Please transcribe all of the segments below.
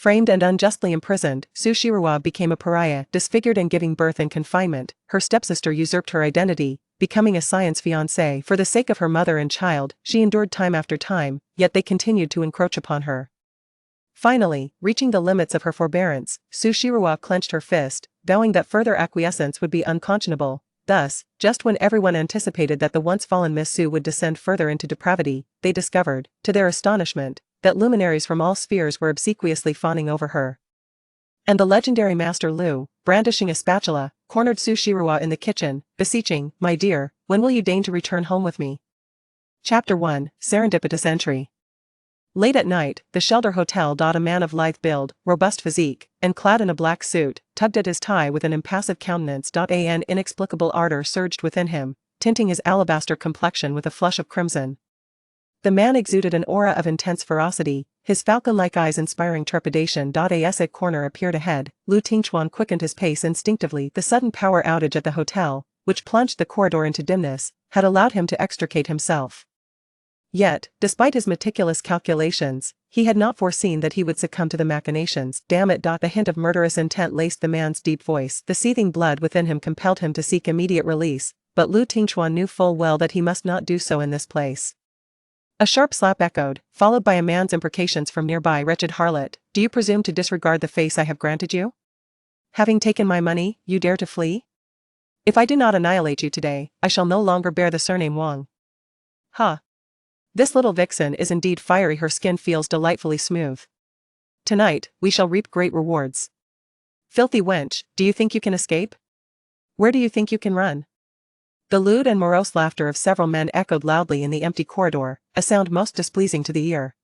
Framed and unjustly imprisoned, Su Shiruwa became a pariah, disfigured and giving birth in confinement. Her stepsister usurped her identity, becoming a science fiancée. For the sake of her mother and child, she endured time after time, yet they continued to encroach upon her. Finally, reaching the limits of her forbearance, Su Shiruwa clenched her fist, vowing that further acquiescence would be unconscionable. Thus, just when everyone anticipated that the once fallen Miss Su would descend further into depravity, they discovered, to their astonishment, that luminaries from all spheres were obsequiously fawning over her. And the legendary Master Lu, brandishing a spatula, cornered Su Shiruwa in the kitchen, beseeching, "My dear, when will you deign to return home with me?" Chapter 1, Serendipitous Entry. Late at night, the Shelter Hotel. A man of lithe build, robust physique, and clad in a black suit, tugged at his tie with an impassive countenance. An inexplicable ardor surged within him, tinting his alabaster complexion with a flush of crimson. The man exuded an aura of intense ferocity, his falcon-like eyes inspiring trepidation. As a corner appeared ahead, Lu Tingchuan quickened his pace instinctively. The sudden power outage at the hotel, which plunged the corridor into dimness, had allowed him to extricate himself. Yet, despite his meticulous calculations, he had not foreseen that he would succumb to the machinations. Damn it! The hint of murderous intent laced the man's deep voice. The seething blood within him compelled him to seek immediate release, but Lu Tingchuan knew full well that he must not do so in this place. A sharp slap echoed, followed by a man's imprecations from nearby. "Wretched harlot, do you presume to disregard the face I have granted you? Having taken my money, you dare to flee? If I do not annihilate you today, I shall no longer bear the surname Wang." "Huh. This little vixen is indeed fiery. Her skin feels delightfully smooth. Tonight, we shall reap great rewards. Filthy wench, do you think you can escape? Where do you think you can run?" The lewd and morose laughter of several men echoed loudly in the empty corridor, a sound most displeasing to the ear.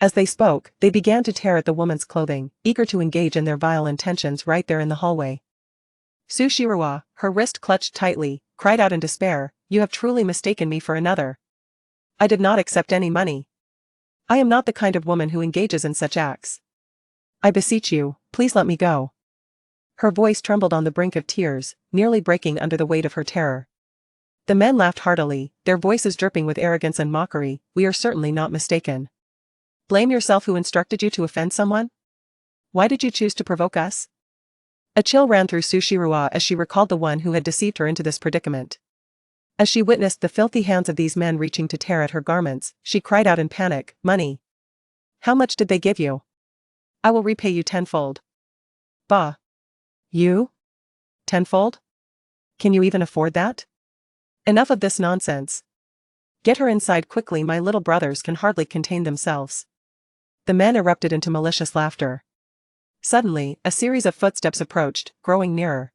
As they spoke, they began to tear at the woman's clothing, eager to engage in their vile intentions right there in the hallway. Su Shiruwa, her wrist clutched tightly, cried out in despair, "You have truly mistaken me for another. I did not accept any money. I am not the kind of woman who engages in such acts. I beseech you, please let me go." Her voice trembled on the brink of tears, nearly breaking under the weight of her terror. The men laughed heartily, their voices dripping with arrogance and mockery. "We are certainly not mistaken. Blame yourself. Who instructed you to offend someone? Why did you choose to provoke us?" A chill ran through Su Shiruwa as she recalled the one who had deceived her into this predicament. As she witnessed the filthy hands of these men reaching to tear at her garments, she cried out in panic, "Money! How much did they give you? I will repay you tenfold." "Bah! You? Tenfold? Can you even afford that? Enough of this nonsense. Get her inside quickly. My little brothers can hardly contain themselves." The men erupted into malicious laughter. Suddenly, a series of footsteps approached, growing nearer.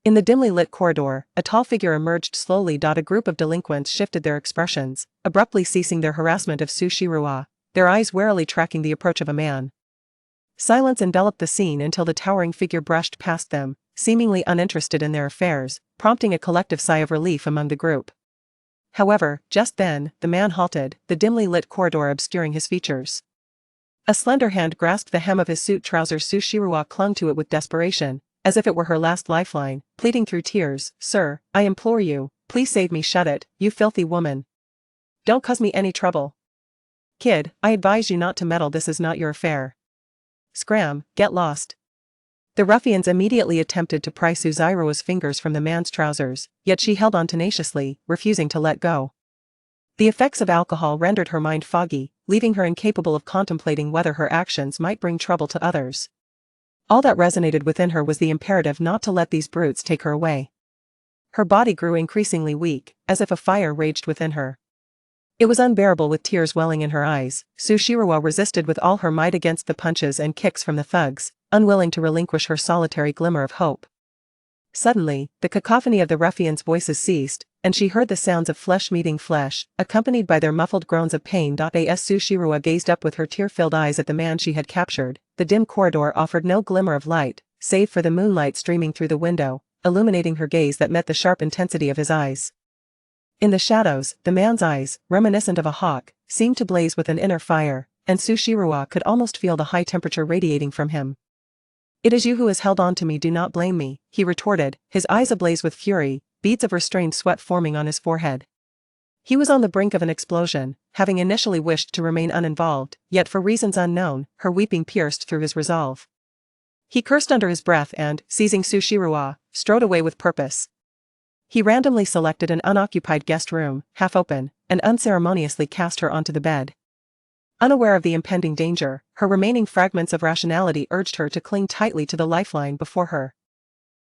In the dimly lit corridor, a tall figure emerged slowly. A group of delinquents shifted their expressions, abruptly ceasing their harassment of Su Shiruwa, their eyes warily tracking the approach of a man. Silence enveloped the scene until the towering figure brushed past them, seemingly uninterested in their affairs, prompting a collective sigh of relief among the group. However, just then, the man halted, the dimly lit corridor obscuring his features. A slender hand grasped the hem of his suit trousers. Su Shiruwa clung to it with desperation, as if it were her last lifeline, pleading through tears, "Sir, I implore you, please save me." "Shut it, you filthy woman. Don't cause me any trouble. Kid, I advise you not to meddle. This is not your affair. Scram, get lost." The ruffians immediately attempted to pry Suzuruwa's fingers from the man's trousers, yet she held on tenaciously, refusing to let go. The effects of alcohol rendered her mind foggy, leaving her incapable of contemplating whether her actions might bring trouble to others. All that resonated within her was the imperative not to let these brutes take her away. Her body grew increasingly weak, as if a fire raged within her. It was unbearable. With tears welling in her eyes, Su Shiruwa resisted with all her might against the punches and kicks from the thugs, unwilling to relinquish her solitary glimmer of hope. Suddenly, the cacophony of the ruffians' voices ceased, and she heard the sounds of flesh meeting flesh, accompanied by their muffled groans of pain. As Su Shiruwa gazed up with her tear-filled eyes at the man she had captured, the dim corridor offered no glimmer of light, save for the moonlight streaming through the window, illuminating her gaze that met the sharp intensity of his eyes. In the shadows, the man's eyes, reminiscent of a hawk, seemed to blaze with an inner fire, and Su Shiruwa could almost feel the high temperature radiating from him. "It is you who has held on to me. Do not blame me," he retorted, his eyes ablaze with fury, beads of restrained sweat forming on his forehead. He was on the brink of an explosion, having initially wished to remain uninvolved, yet for reasons unknown, her weeping pierced through his resolve. He cursed under his breath and, seizing Su Shiruwa, strode away with purpose. He randomly selected an unoccupied guest room, half open, and unceremoniously cast her onto the bed. Unaware of the impending danger, her remaining fragments of rationality urged her to cling tightly to the lifeline before her.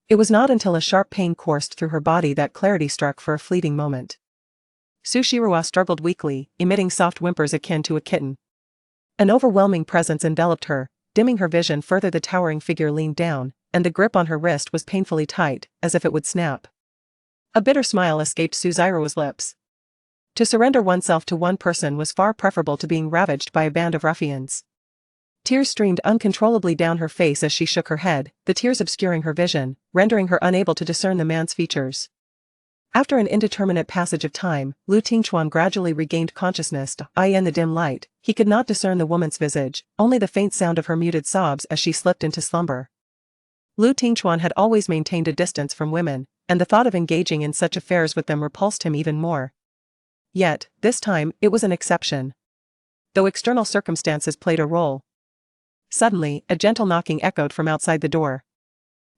It was not until a sharp pain coursed through her body that clarity struck for a fleeting moment. Su Shiruwa struggled weakly, emitting soft whimpers akin to a kitten. An overwhelming presence enveloped her, dimming her vision further. The towering figure leaned down, and the grip on her wrist was painfully tight, as if it would snap. A bitter smile escaped Su Shiruwa's lips. To surrender oneself to one person was far preferable to being ravaged by a band of ruffians. Tears streamed uncontrollably down her face as she shook her head, the tears obscuring her vision, rendering her unable to discern the man's features. After an indeterminate passage of time, Lu Tingchuan gradually regained consciousness. In the dim light, he could not discern the woman's visage, only the faint sound of her muted sobs as she slipped into slumber. Lu Tingchuan had always maintained a distance from women, and the thought of engaging in such affairs with them repulsed him even more. Yet, this time, it was an exception. Though external circumstances played a role. Suddenly, a gentle knocking echoed from outside the door.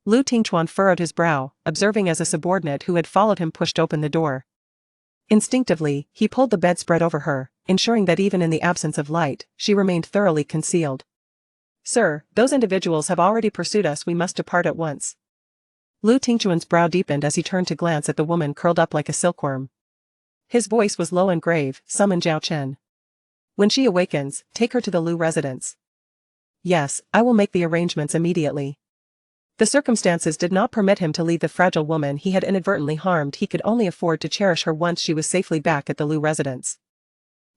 Lu Tingchuan furrowed his brow, observing as a subordinate who had followed him pushed open the door. Instinctively, he pulled the bedspread over her, ensuring that even in the absence of light, she remained thoroughly concealed. "Sir, those individuals have already pursued us. We must depart at once." Lu Tingchuan's brow deepened as he turned to glance at the woman curled up like a silkworm. His voice was low and grave. "Summon Zhao Chen. When she awakens, take her to the Lu residence." "Yes, I will make the arrangements immediately." The circumstances did not permit him to leave the fragile woman he had inadvertently harmed. He could only afford to cherish her once she was safely back at the Lu residence.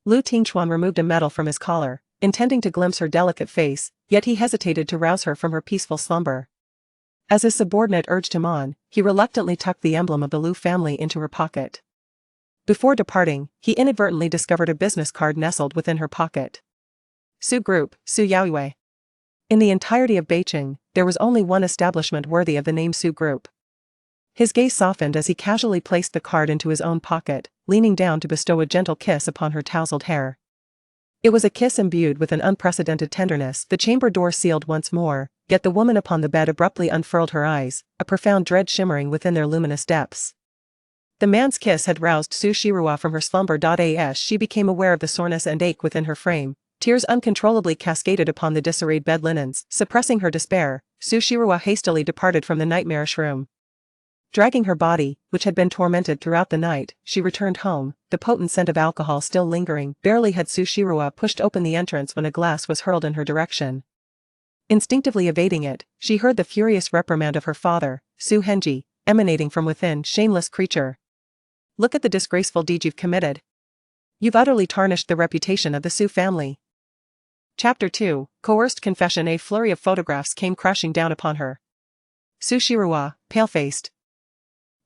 Lu Tingchuan removed a medal from his collar, intending to glimpse her delicate face, yet he hesitated to rouse her from her peaceful slumber. As his subordinate urged him on, he reluctantly tucked the emblem of the Lu family into her pocket. Before departing, he inadvertently discovered a business card nestled within her pocket. Su Group, Su Yaoyue. In the entirety of Beijing, there was only one establishment worthy of the name Su Group. His gaze softened as he casually placed the card into his own pocket, leaning down to bestow a gentle kiss upon her tousled hair. It was a kiss imbued with an unprecedented tenderness. The chamber door sealed once more, yet the woman upon the bed abruptly unfurled her eyes, a profound dread shimmering within their luminous depths. The man's kiss had roused Su Shiruwa from her slumber. As she became aware of the soreness and ache within her frame, tears uncontrollably cascaded upon the disarrayed bed linens. Suppressing her despair, Su Shiruwa hastily departed from the nightmarish room. Dragging her body, which had been tormented throughout the night, she returned home, the potent scent of alcohol still lingering. Barely had Su Shiruwa pushed open the entrance when a glass was hurled in her direction. Instinctively evading it, she heard the furious reprimand of her father, Su Henji, emanating from within. "Shameless creature. Look at the disgraceful deed you've committed. You've utterly tarnished the reputation of the Su family." Chapter 2, Coerced Confession. A flurry of photographs came crashing down upon her. Su Shiruwa, pale-faced,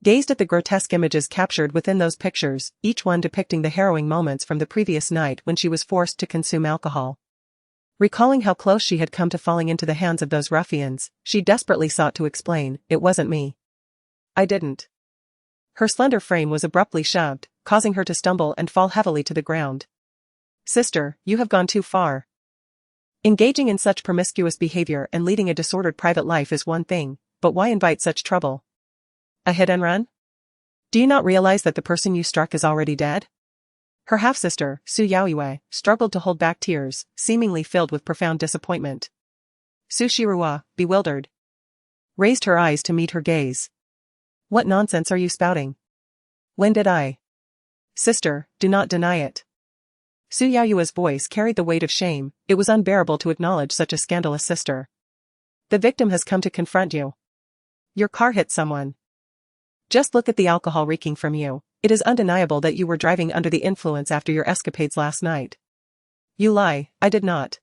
gazed at the grotesque images captured within those pictures, each one depicting the harrowing moments from the previous night when she was forced to consume alcohol. Recalling how close she had come to falling into the hands of those ruffians, she desperately sought to explain, "It wasn't me. I didn't." Her slender frame was abruptly shoved, causing her to stumble and fall heavily to the ground. "Sister, you have gone too far. Engaging in such promiscuous behavior and leading a disordered private life is one thing, but why invite such trouble? A hit and run? Do you not realize that the person you struck is already dead?" Her half-sister, Su Yaoyue, struggled to hold back tears, seemingly filled with profound disappointment. Su Shiruwa, bewildered, raised her eyes to meet her gaze. "What nonsense are you spouting? When did I?" "Sister, do not deny it." Su Yaoyue's voice carried the weight of shame. It was unbearable to acknowledge such a scandalous sister. "The victim has come to confront you. Your car hit someone. Just look at the alcohol reeking from you. It is undeniable that you were driving under the influence after your escapades last night." "You lie, I did not."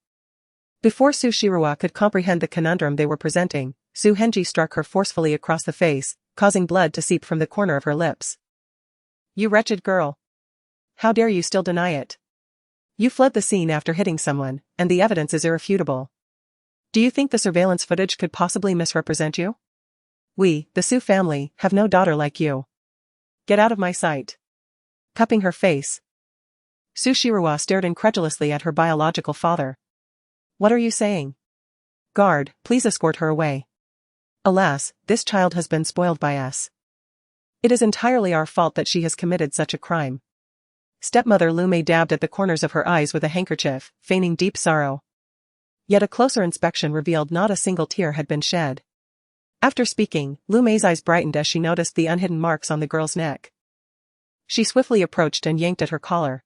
Before Su Shiruwa could comprehend the conundrum they were presenting, Su Henji struck her forcefully across the face, causing blood to seep from the corner of her lips. "You wretched girl. How dare you still deny it? You fled the scene after hitting someone, and the evidence is irrefutable. Do you think the surveillance footage could possibly misrepresent you? We, the Su family, have no daughter like you. Get out of my sight." Cupping her face, Su Shiroa stared incredulously at her biological father. What are you saying? Guard, please escort her away. Alas, this child has been spoiled by us. It is entirely our fault that she has committed such a crime. Stepmother Lu Mei dabbed at the corners of her eyes with a handkerchief, feigning deep sorrow. Yet a closer inspection revealed not a single tear had been shed. After speaking, Lu Mei's eyes brightened as she noticed the unhidden marks on the girl's neck. She swiftly approached and yanked at her collar.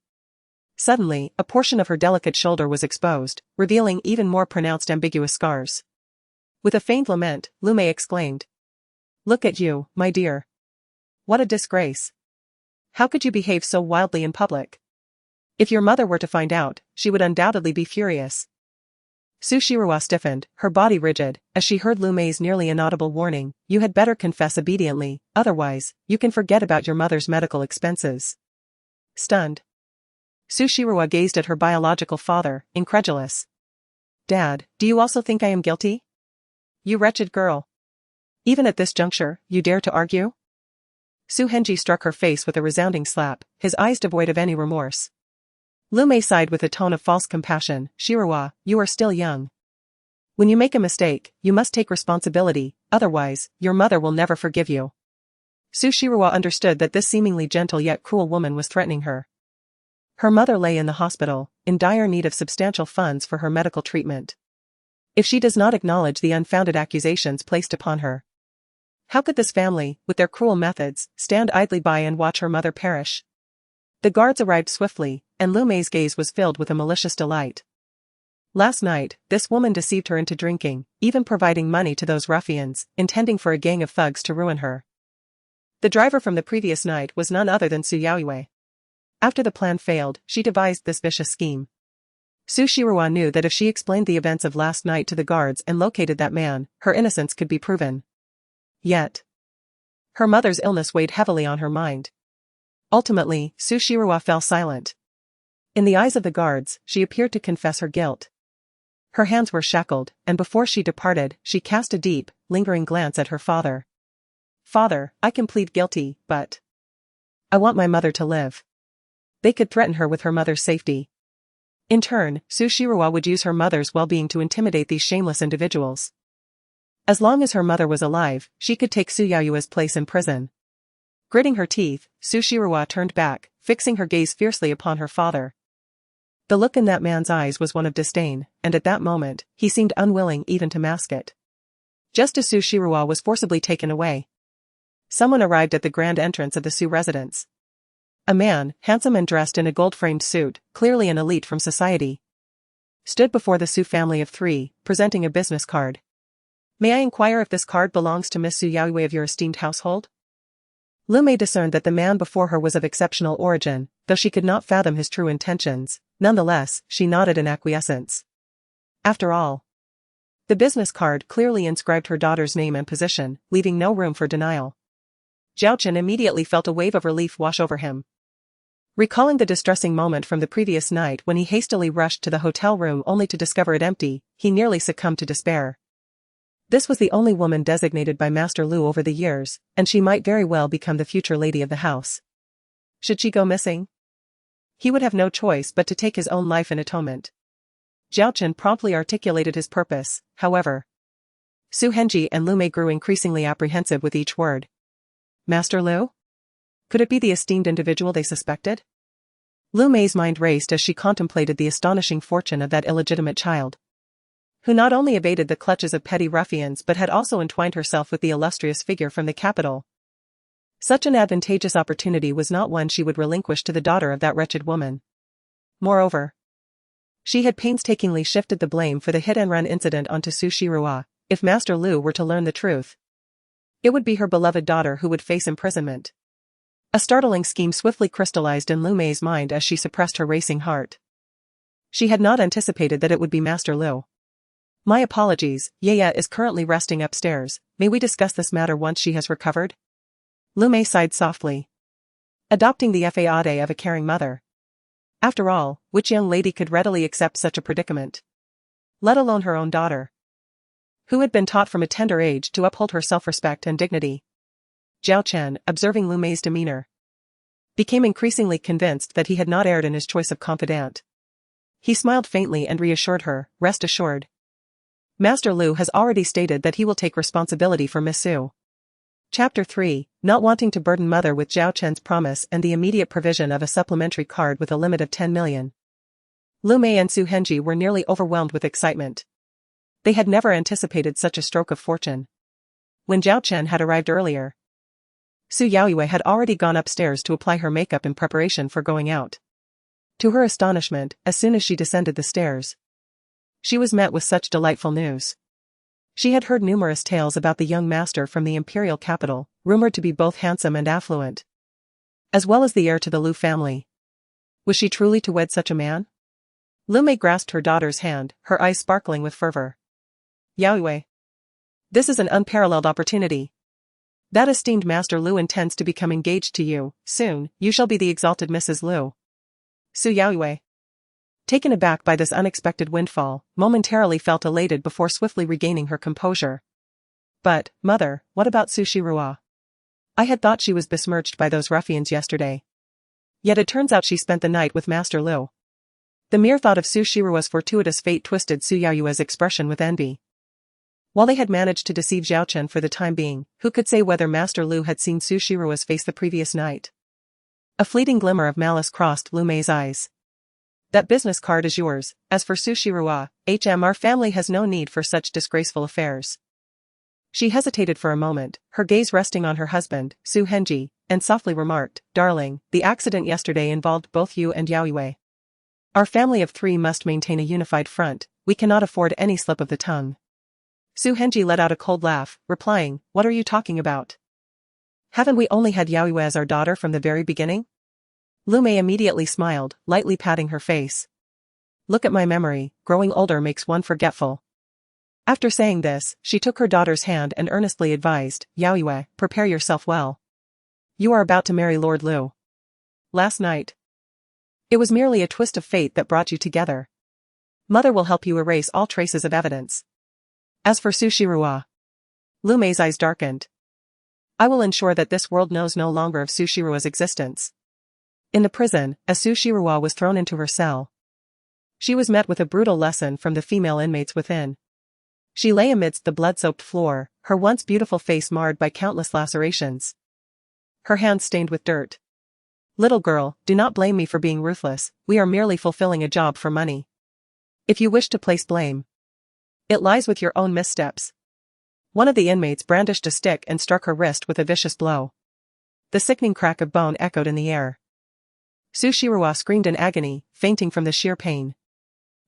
Suddenly, a portion of her delicate shoulder was exposed, revealing even more pronounced ambiguous scars. With a faint lament, Lu Mei exclaimed. Look at you, my dear. What a disgrace. How could you behave so wildly in public? If your mother were to find out, she would undoubtedly be furious. Su Shiroa stiffened, her body rigid, as she heard Lu Mei's nearly inaudible warning, you had better confess obediently, otherwise, you can forget about your mother's medical expenses. Stunned, Su Shiroa gazed at her biological father, incredulous. Dad, do you also think I am guilty? You wretched girl. Even at this juncture, you dare to argue? Su Henji struck her face with a resounding slap, his eyes devoid of any remorse. Lu Mei sighed with a tone of false compassion, Shiroa, you are still young. When you make a mistake, you must take responsibility, otherwise, your mother will never forgive you. Su Shiroa understood that this seemingly gentle yet cruel woman was threatening her. Her mother lay in the hospital, in dire need of substantial funds for her medical treatment. If she does not acknowledge the unfounded accusations placed upon her, how could this family, with their cruel methods, stand idly by and watch her mother perish? The guards arrived swiftly, and Lu Mei's gaze was filled with a malicious delight. Last night, this woman deceived her into drinking, even providing money to those ruffians, intending for a gang of thugs to ruin her. The driver from the previous night was none other than Su Yaoyue. After the plan failed, she devised this vicious scheme. Su Shiroa knew that if she explained the events of last night to the guards and located that man, her innocence could be proven. Yet, her mother's illness weighed heavily on her mind. Ultimately, Su Shiroa fell silent. In the eyes of the guards, she appeared to confess her guilt. Her hands were shackled, and before she departed, she cast a deep, lingering glance at her father. Father, I can plead guilty, but I want my mother to live. They could threaten her with her mother's safety. In turn, Su Shiroa would use her mother's well-being to intimidate these shameless individuals. As long as her mother was alive, she could take Su Yaoyue's place in prison. Gritting her teeth, Su Shiroa turned back, fixing her gaze fiercely upon her father. The look in that man's eyes was one of disdain, and at that moment, he seemed unwilling even to mask it. Just as Su Shiroa was forcibly taken away, someone arrived at the grand entrance of the Su residence. A man, handsome and dressed in a gold-framed suit, clearly an elite from society, stood before the Su family of 3, presenting a business card. May I inquire if this card belongs to Miss Su Yaoyue of your esteemed household? Lu Mei discerned that the man before her was of exceptional origin, though she could not fathom his true intentions. Nonetheless, she nodded in acquiescence. After all, the business card clearly inscribed her daughter's name and position, leaving no room for denial. Zhao Chen immediately felt a wave of relief wash over him. Recalling the distressing moment from the previous night when he hastily rushed to the hotel room only to discover it empty, he nearly succumbed to despair. This was the only woman designated by Master Lu over the years, and she might very well become the future lady of the house. Should she go missing? He would have no choice but to take his own life in atonement. Zhao Chen promptly articulated his purpose, however. Su Henji and Lu Mei grew increasingly apprehensive with each word. Master Lu? Could it be the esteemed individual they suspected? Lu Mei's mind raced as she contemplated the astonishing fortune of that illegitimate child, who not only evaded the clutches of petty ruffians but had also entwined herself with the illustrious figure from the capital. Such an advantageous opportunity was not one she would relinquish to the daughter of that wretched woman. Moreover, she had painstakingly shifted the blame for the hit-and-run incident onto Su Shiroa. If Master Lu were to learn the truth, it would be her beloved daughter who would face imprisonment. A startling scheme swiftly crystallized in Lu Mei's mind as she suppressed her racing heart. She had not anticipated that it would be Master Lu. My apologies, Yaya is currently resting upstairs. May we discuss this matter once she has recovered? Lu Mei sighed softly, adopting the faade of a caring mother. After all, which young lady could readily accept such a predicament? Let alone her own daughter, who had been taught from a tender age to uphold her self-respect and dignity. Zhao Chen, observing Lu Mei's demeanor, became increasingly convinced that he had not erred in his choice of confidant. He smiled faintly and reassured her, "Rest assured. Master Lu has already stated that he will take responsibility for Miss Su." Chapter 3, not wanting to burden Mother with Zhao Chen's promise and the immediate provision of a supplementary card with a limit of 10 million. Lu Mei and Su Henji were nearly overwhelmed with excitement. They had never anticipated such a stroke of fortune. When Zhao Chen had arrived earlier, Su Yaoyue had already gone upstairs to apply her makeup in preparation for going out. To her astonishment, as soon as she descended the stairs, she was met with such delightful news. She had heard numerous tales about the young master from the imperial capital, rumored to be both handsome and affluent, as well as the heir to the Lu family. Was she truly to wed such a man? Lu Mei grasped her daughter's hand, her eyes sparkling with fervor. "Yaoyue, this is an unparalleled opportunity. That esteemed Master Lu intends to become engaged to you. Soon, you shall be the exalted Mrs. Lu." Su Yaoyue, taken aback by this unexpected windfall, momentarily felt elated before swiftly regaining her composure. "But, mother, what about Su Shirua? I had thought she was besmirched by those ruffians yesterday. Yet it turns out she spent the night with Master Lu." The mere thought of Su Shirua's fortuitous fate twisted Su Yaoyue's expression with envy. While they had managed to deceive Zhao Chen for the time being, who could say whether Master Lu had seen Su Shirua's face the previous night? A fleeting glimmer of malice crossed Lu Mei's eyes. "That business card is yours. As for Su Shirua, our family has no need for such disgraceful affairs." She hesitated for a moment, her gaze resting on her husband, Su Henji, and softly remarked, "Darling, the accident yesterday involved both you and Yaoyue. Our family of three must maintain a unified front, we cannot afford any slip of the tongue." Su Henji let out a cold laugh, replying, "What are you talking about? Haven't we only had Yaoyue as our daughter from the very beginning?" Lu Mei immediately smiled, lightly patting her face. "Look at my memory, growing older makes one forgetful." After saying this, she took her daughter's hand and earnestly advised, "Yaoyue, prepare yourself well. You are about to marry Lord Lu. Last night, it was merely a twist of fate that brought you together. Mother will help you erase all traces of evidence. As for Su Shirua," Lu Mei's eyes darkened, "I will ensure that this world knows no longer of Su Shirua's existence." In the prison, as Su Shirua was thrown into her cell, she was met with a brutal lesson from the female inmates within. She lay amidst the blood-soaked floor, her once beautiful face marred by countless lacerations, her hands stained with dirt. "Little girl, do not blame me for being ruthless, we are merely fulfilling a job for money. If you wish to place blame, it lies with your own missteps." One of the inmates brandished a stick and struck her wrist with a vicious blow. The sickening crack of bone echoed in the air. Su Shirua screamed in agony, fainting from the sheer pain.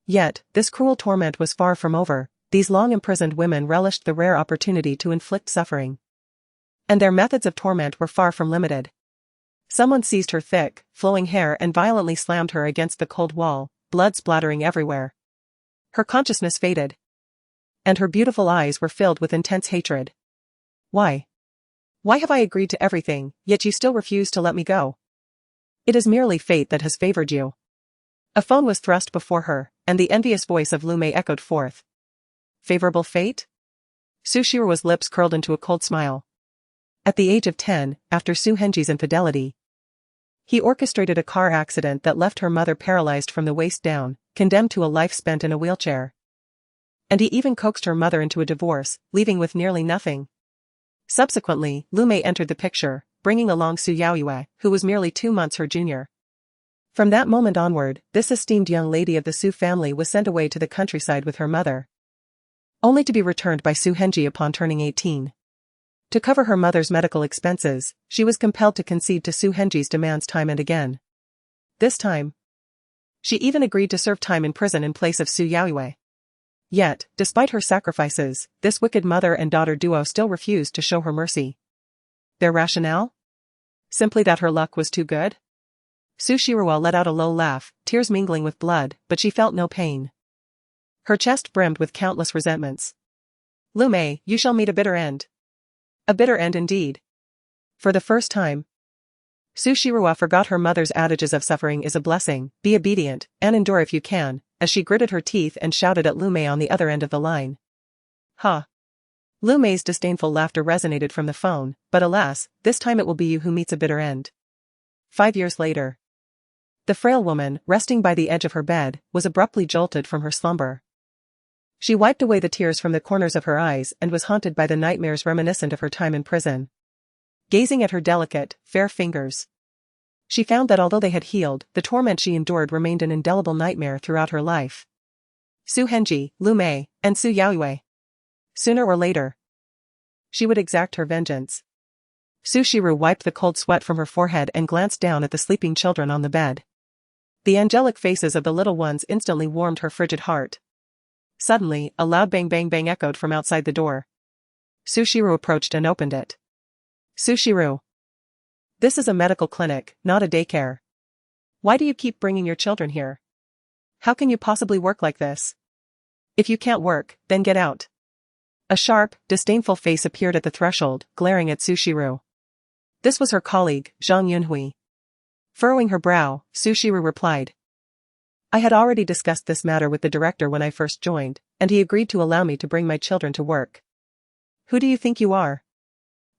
Yet, this cruel torment was far from over. These long-imprisoned women relished the rare opportunity to inflict suffering. And their methods of torment were far from limited. Someone seized her thick, flowing hair and violently slammed her against the cold wall, blood splattering everywhere. Her consciousness faded, and her beautiful eyes were filled with intense hatred. "Why? Why have I agreed to everything, yet you still refuse to let me go? It is merely fate that has favored you." A phone was thrust before her, and the envious voice of Lu Mei echoed forth. "Favorable fate?" Su Shirua's lips curled into a cold smile. At the age of 10, after Su Henji's infidelity, he orchestrated a car accident that left her mother paralyzed from the waist down, condemned to a life spent in a wheelchair. And he even coaxed her mother into a divorce, leaving with nearly nothing. Subsequently, Lu Mei entered the picture, bringing along Su Yaoyue, who was merely 2 months her junior. From that moment onward, this esteemed young lady of the Su family was sent away to the countryside with her mother, only to be returned by Su Henji upon turning 18. To cover her mother's medical expenses, she was compelled to concede to Su Henji's demands time and again. This time, she even agreed to serve time in prison in place of Su Yaoyue. Yet, despite her sacrifices, this wicked mother and daughter duo still refused to show her mercy. Their rationale? Simply that her luck was too good? Su Shirua let out a low laugh, tears mingling with blood, but she felt no pain. Her chest brimmed with countless resentments. "Lu Mei, you shall meet a bitter end." A bitter end indeed. For the first time, Su Shirua forgot her mother's adages of suffering is a blessing, be obedient, and endure if you can, as she gritted her teeth and shouted at Lu Mei on the other end of the line. "Ha!" Lu Mei's disdainful laughter resonated from the phone, but alas, this time it will be you who meets a bitter end. 5 years later. The frail woman, resting by the edge of her bed, was abruptly jolted from her slumber. She wiped away the tears from the corners of her eyes and was haunted by the nightmares reminiscent of her time in prison. Gazing at her delicate, fair fingers, she found that although they had healed, the torment she endured remained an indelible nightmare throughout her life. Su Henji, Lu Mei, and Su Yaoyue. Sooner or later, she would exact her vengeance. Su Shiru wiped the cold sweat from her forehead and glanced down at the sleeping children on the bed. The angelic faces of the little ones instantly warmed her frigid heart. Suddenly, a loud bang bang bang echoed from outside the door. Su Shiru approached and opened it. Su Shiru. This is a medical clinic, not a daycare. Why do you keep bringing your children here? How can you possibly work like this? If you can't work, then get out. A sharp, disdainful face appeared at the threshold, glaring at Su Shiru. This was her colleague, Zhang Yunhui. Furrowing her brow, Su Shiru replied. I had already discussed this matter with the director when I first joined, and he agreed to allow me to bring my children to work. Who do you think you are?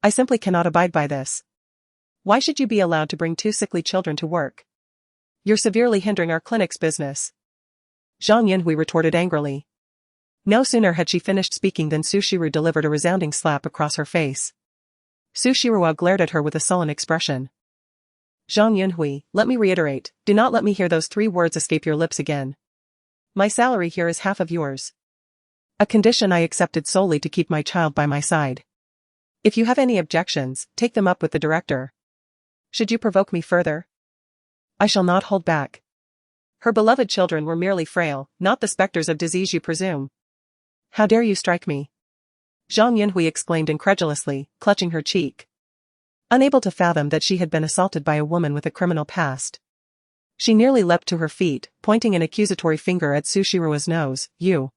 I simply cannot abide by this. Why should you be allowed to bring two sickly children to work? You're severely hindering our clinic's business. Zhang Yunhui retorted angrily. No sooner had she finished speaking than Su Shiru delivered a resounding slap across her face. Su Shiru glared at her with a sullen expression. Zhang Yunhui, let me reiterate, do not let me hear those 3 words escape your lips again. My salary here is half of yours. A condition I accepted solely to keep my child by my side. If you have any objections, take them up with the director. Should you provoke me further, I shall not hold back. Her beloved children were merely frail, not the specters of disease you presume. How dare you strike me? Zhang Yunhui exclaimed incredulously, clutching her cheek. Unable to fathom that she had been assaulted by a woman with a criminal past. She nearly leapt to her feet, pointing an accusatory finger at Su Shiru's nose. You,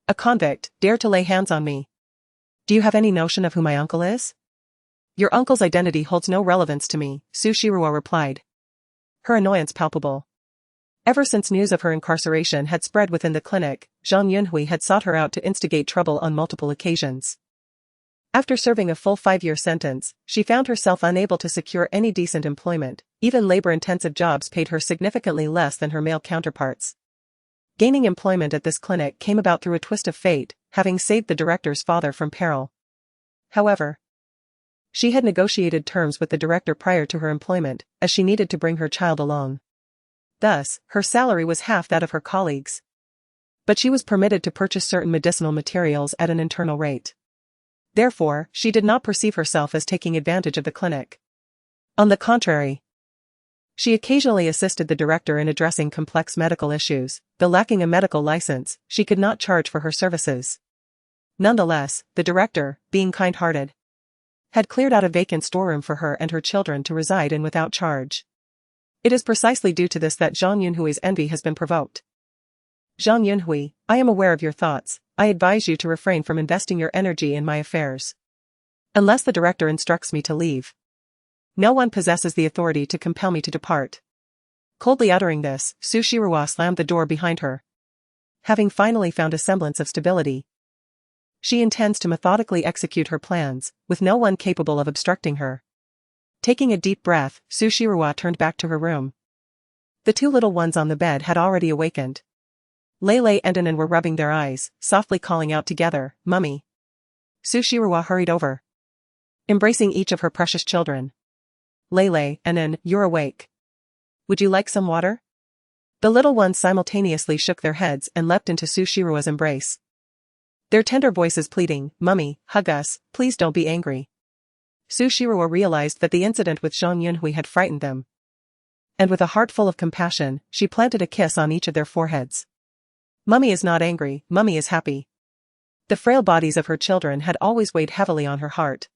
a convict, dare to lay hands on me. Do you have any notion of who my uncle is? Your uncle's identity holds no relevance to me, Su Shiru replied. Her annoyance palpable. Ever since news of her incarceration had spread within the clinic, Zhang Yunhui had sought her out to instigate trouble on multiple occasions. After serving a full 5-year sentence, she found herself unable to secure any decent employment. Even labor-intensive jobs paid her significantly less than her male counterparts. Gaining employment at this clinic came about through a twist of fate, having saved the director's father from peril. However, she had negotiated terms with the director prior to her employment, as she needed to bring her child along. Thus, her salary was half that of her colleagues. But she was permitted to purchase certain medicinal materials at an internal rate. Therefore, she did not perceive herself as taking advantage of the clinic. On the contrary, she occasionally assisted the director in addressing complex medical issues. Though lacking a medical license, she could not charge for her services. Nonetheless, the director, being kind-hearted, had cleared out a vacant storeroom for her and her children to reside in without charge. It is precisely due to this that Zhang Yunhui's envy has been provoked. Zhang Yunhui, I am aware of your thoughts. I advise you to refrain from investing your energy in my affairs. Unless the director instructs me to leave, no one possesses the authority to compel me to depart. Coldly uttering this, Su Shiru slammed the door behind her. Having finally found a semblance of stability, she intends to methodically execute her plans, with no one capable of obstructing her. Taking a deep breath, Su Shiru turned back to her room. The 2 little ones on the bed had already awakened. Lele and Anan were rubbing their eyes, softly calling out together, Mummy. Su Shiru hurried over, embracing each of her precious children. Lele, Anan, you're awake. Would you like some water? The little ones simultaneously shook their heads and leapt into Su Shiru's embrace. Their tender voices pleading, Mummy, hug us, please don't be angry. Su Shiru realized that the incident with Zhang Yunhui had frightened them. And with a heart full of compassion, she planted a kiss on each of their foreheads. Mummy is not angry, Mummy is happy. The frail bodies of her children had always weighed heavily on her heart.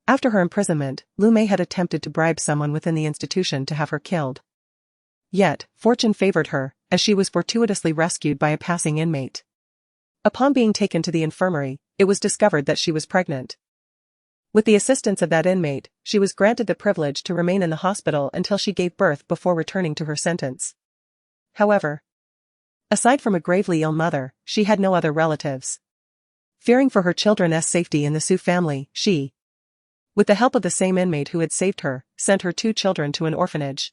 After her imprisonment, Lu Mei had attempted to bribe someone within the institution to have her killed. Yet, fortune favored her, as she was fortuitously rescued by a passing inmate. Upon being taken to the infirmary, it was discovered that she was pregnant. With the assistance of that inmate, she was granted the privilege to remain in the hospital until she gave birth before returning to her sentence. However, aside from a gravely ill mother, she had no other relatives. Fearing for her children's safety in the Su family, she with the help of the same inmate who had saved her, sent her 2 children to an orphanage.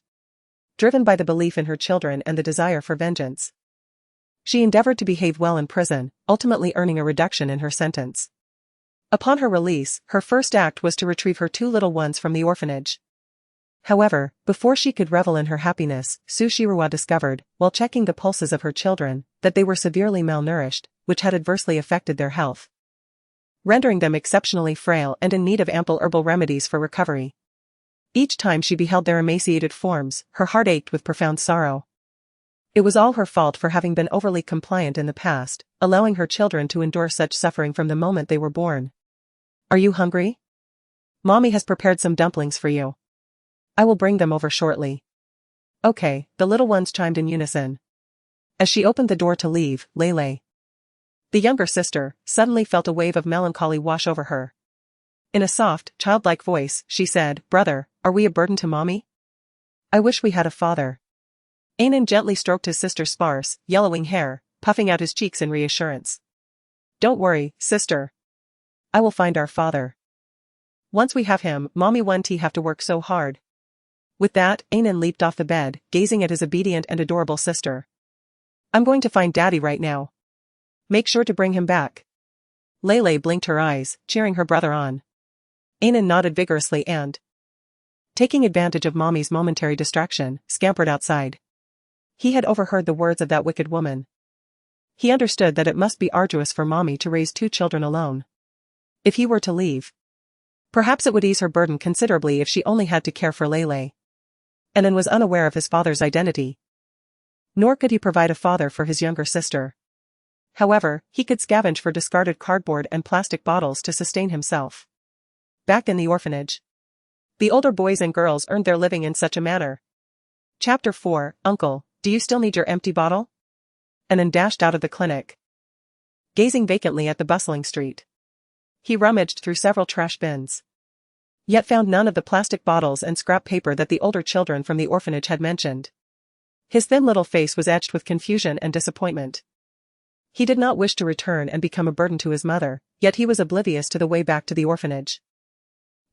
Driven by the belief in her children and the desire for vengeance, she endeavored to behave well in prison, ultimately earning a reduction in her sentence. Upon her release, her first act was to retrieve her 2 little ones from the orphanage. However, before she could revel in her happiness, Sushirawa discovered, while checking the pulses of her children, that they were severely malnourished, which had adversely affected their health, rendering them exceptionally frail and in need of ample herbal remedies for recovery. Each time she beheld their emaciated forms, her heart ached with profound sorrow. It was all her fault for having been overly compliant in the past, allowing her children to endure such suffering from the moment they were born. "Are you hungry? Mommy has prepared some dumplings for you. I will bring them over shortly." "Okay," the little ones chimed in unison. As she opened the door to leave, Lele, the younger sister, suddenly felt a wave of melancholy wash over her. In a soft, childlike voice, she said, "Brother, are we a burden to mommy? I wish we had a father." Anan gently stroked his sister's sparse, yellowing hair, puffing out his cheeks in reassurance. "Don't worry, sister. I will find our father. Once we have him, mommy won't have to work so hard." With that, Anan leaped off the bed, gazing at his obedient and adorable sister. "I'm going to find Daddy right now. Make sure to bring him back." Lele blinked her eyes, cheering her brother on. Anan nodded vigorously and, taking advantage of mommy's momentary distraction, scampered outside. He had overheard the words of that wicked woman. He understood that it must be arduous for mommy to raise 2 children alone. If he were to leave, perhaps it would ease her burden considerably if she only had to care for Lele. Anan was unaware of his father's identity. Nor could he provide a father for his younger sister. However, he could scavenge for discarded cardboard and plastic bottles to sustain himself. Back in the orphanage, the older boys and girls earned their living in such a manner. Chapter 4, Uncle, do you still need your empty bottle? Anan dashed out of the clinic, gazing vacantly at the bustling street. He rummaged through several trash bins, yet found none of the plastic bottles and scrap paper that the older children from the orphanage had mentioned. His thin little face was etched with confusion and disappointment. He did not wish to return and become a burden to his mother, yet he was oblivious to the way back to the orphanage.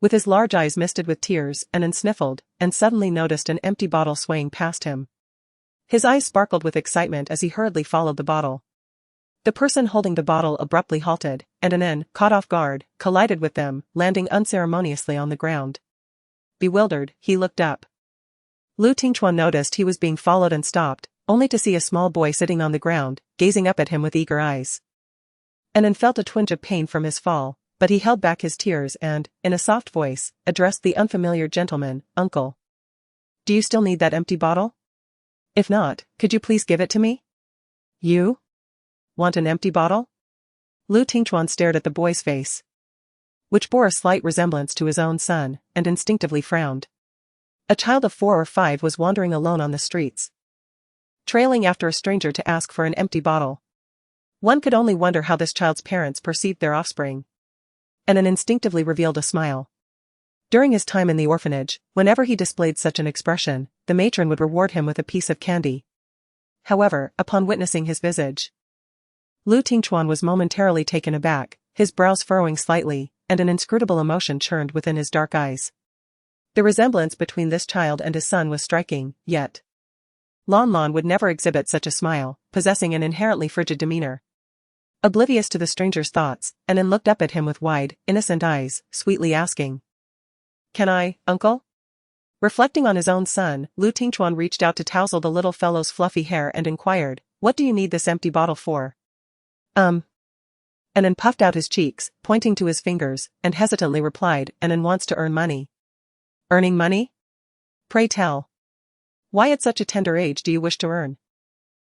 With his large eyes misted with tears, Anan sniffled, and suddenly noticed an empty bottle swaying past him. His eyes sparkled with excitement as he hurriedly followed the bottle. The person holding the bottle abruptly halted, and Anan, caught off guard, collided with them, landing unceremoniously on the ground. Bewildered, he looked up. Lu Tingchuan noticed he was being followed and stopped, only to see a small boy sitting on the ground, gazing up at him with eager eyes. Anan felt a twinge of pain from his fall, but he held back his tears and, in a soft voice, addressed the unfamiliar gentleman, "Uncle. Do you still need that empty bottle? If not, could you please give it to me?" "You? Want an empty bottle?" Lu Tingchuan stared at the boy's face, which bore a slight resemblance to his own son, and instinctively frowned. A child of 4 or 5 was wandering alone on the streets, trailing after a stranger to ask for an empty bottle. One could only wonder how this child's parents perceived their offspring. Anan instinctively revealed a smile. During his time in the orphanage, whenever he displayed such an expression, the matron would reward him with a piece of candy. However, upon witnessing his visage, Lu Tingchuan was momentarily taken aback, his brows furrowing slightly, and an inscrutable emotion churned within his dark eyes. The resemblance between this child and his son was striking, yet Lon Lon would never exhibit such a smile, possessing an inherently frigid demeanor. Oblivious to the stranger's thoughts, Anan looked up at him with wide, innocent eyes, sweetly asking, "Can I, uncle?" Reflecting on his own son, Lu Tingchuan reached out to touzle the little fellow's fluffy hair and inquired, "What do you need this empty bottle for?" Anan puffed out his cheeks, pointing to his fingers, and hesitantly replied, "Anan wants to earn money." "Earning money? Pray tell. Why at such a tender age do you wish to earn?"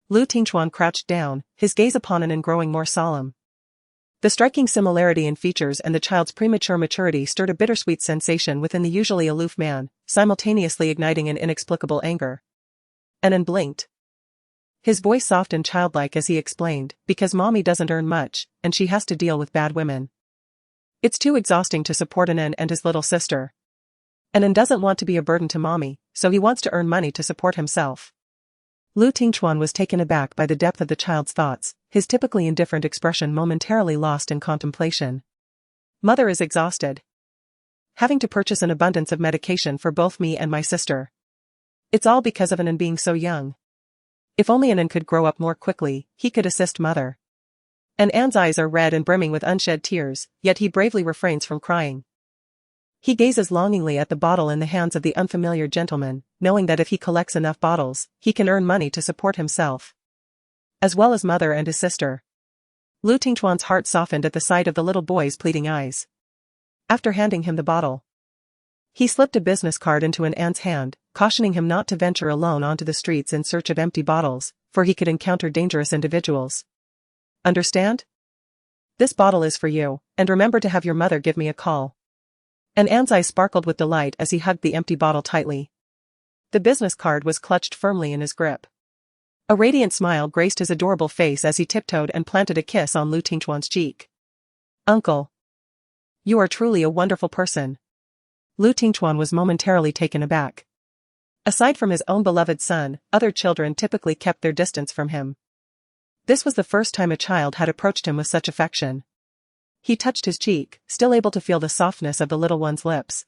Lu Tingchuan crouched down, his gaze upon Anan growing more solemn. The striking similarity in features and the child's premature maturity stirred a bittersweet sensation within the usually aloof man, simultaneously igniting an inexplicable anger. Anan blinked, his voice soft and childlike as he explained, "Because mommy doesn't earn much, and she has to deal with bad women. It's too exhausting to support Anan and his little sister. Anan doesn't want to be a burden to mommy, so he wants to earn money to support himself." Lu Tingchuan was taken aback by the depth of the child's thoughts, his typically indifferent expression momentarily lost in contemplation. "Mother is exhausted. having to purchase an abundance of medication for both me and my sister. It's all because of Anan being so young. If only Anan could grow up more quickly, he could assist mother. And Anne's eyes are red and brimming with unshed tears, yet he bravely refrains from crying. He gazes longingly at the bottle in the hands of the unfamiliar gentleman, knowing that if he collects enough bottles, he can earn money to support himself, as well as mother and his sister. Lu Tingchuan's heart softened at the sight of the little boy's pleading eyes. After handing him the bottle, he slipped a business card into Anne's hand, cautioning him not to venture alone onto the streets in search of empty bottles, for he could encounter dangerous individuals. Understand? This bottle is for you, and remember to have your mother give me a call. And Anne's eyes sparkled with delight as he hugged the empty bottle tightly. The business card was clutched firmly in his grip. A radiant smile graced his adorable face as he tiptoed and planted a kiss on Lu Tingchuan's cheek. Uncle. You are truly a wonderful person. Lu Tingchuan was momentarily taken aback. Aside from his own beloved son, other children typically kept their distance from him. This was the first time a child had approached him with such affection. He touched his cheek, still able to feel the softness of the little one's lips.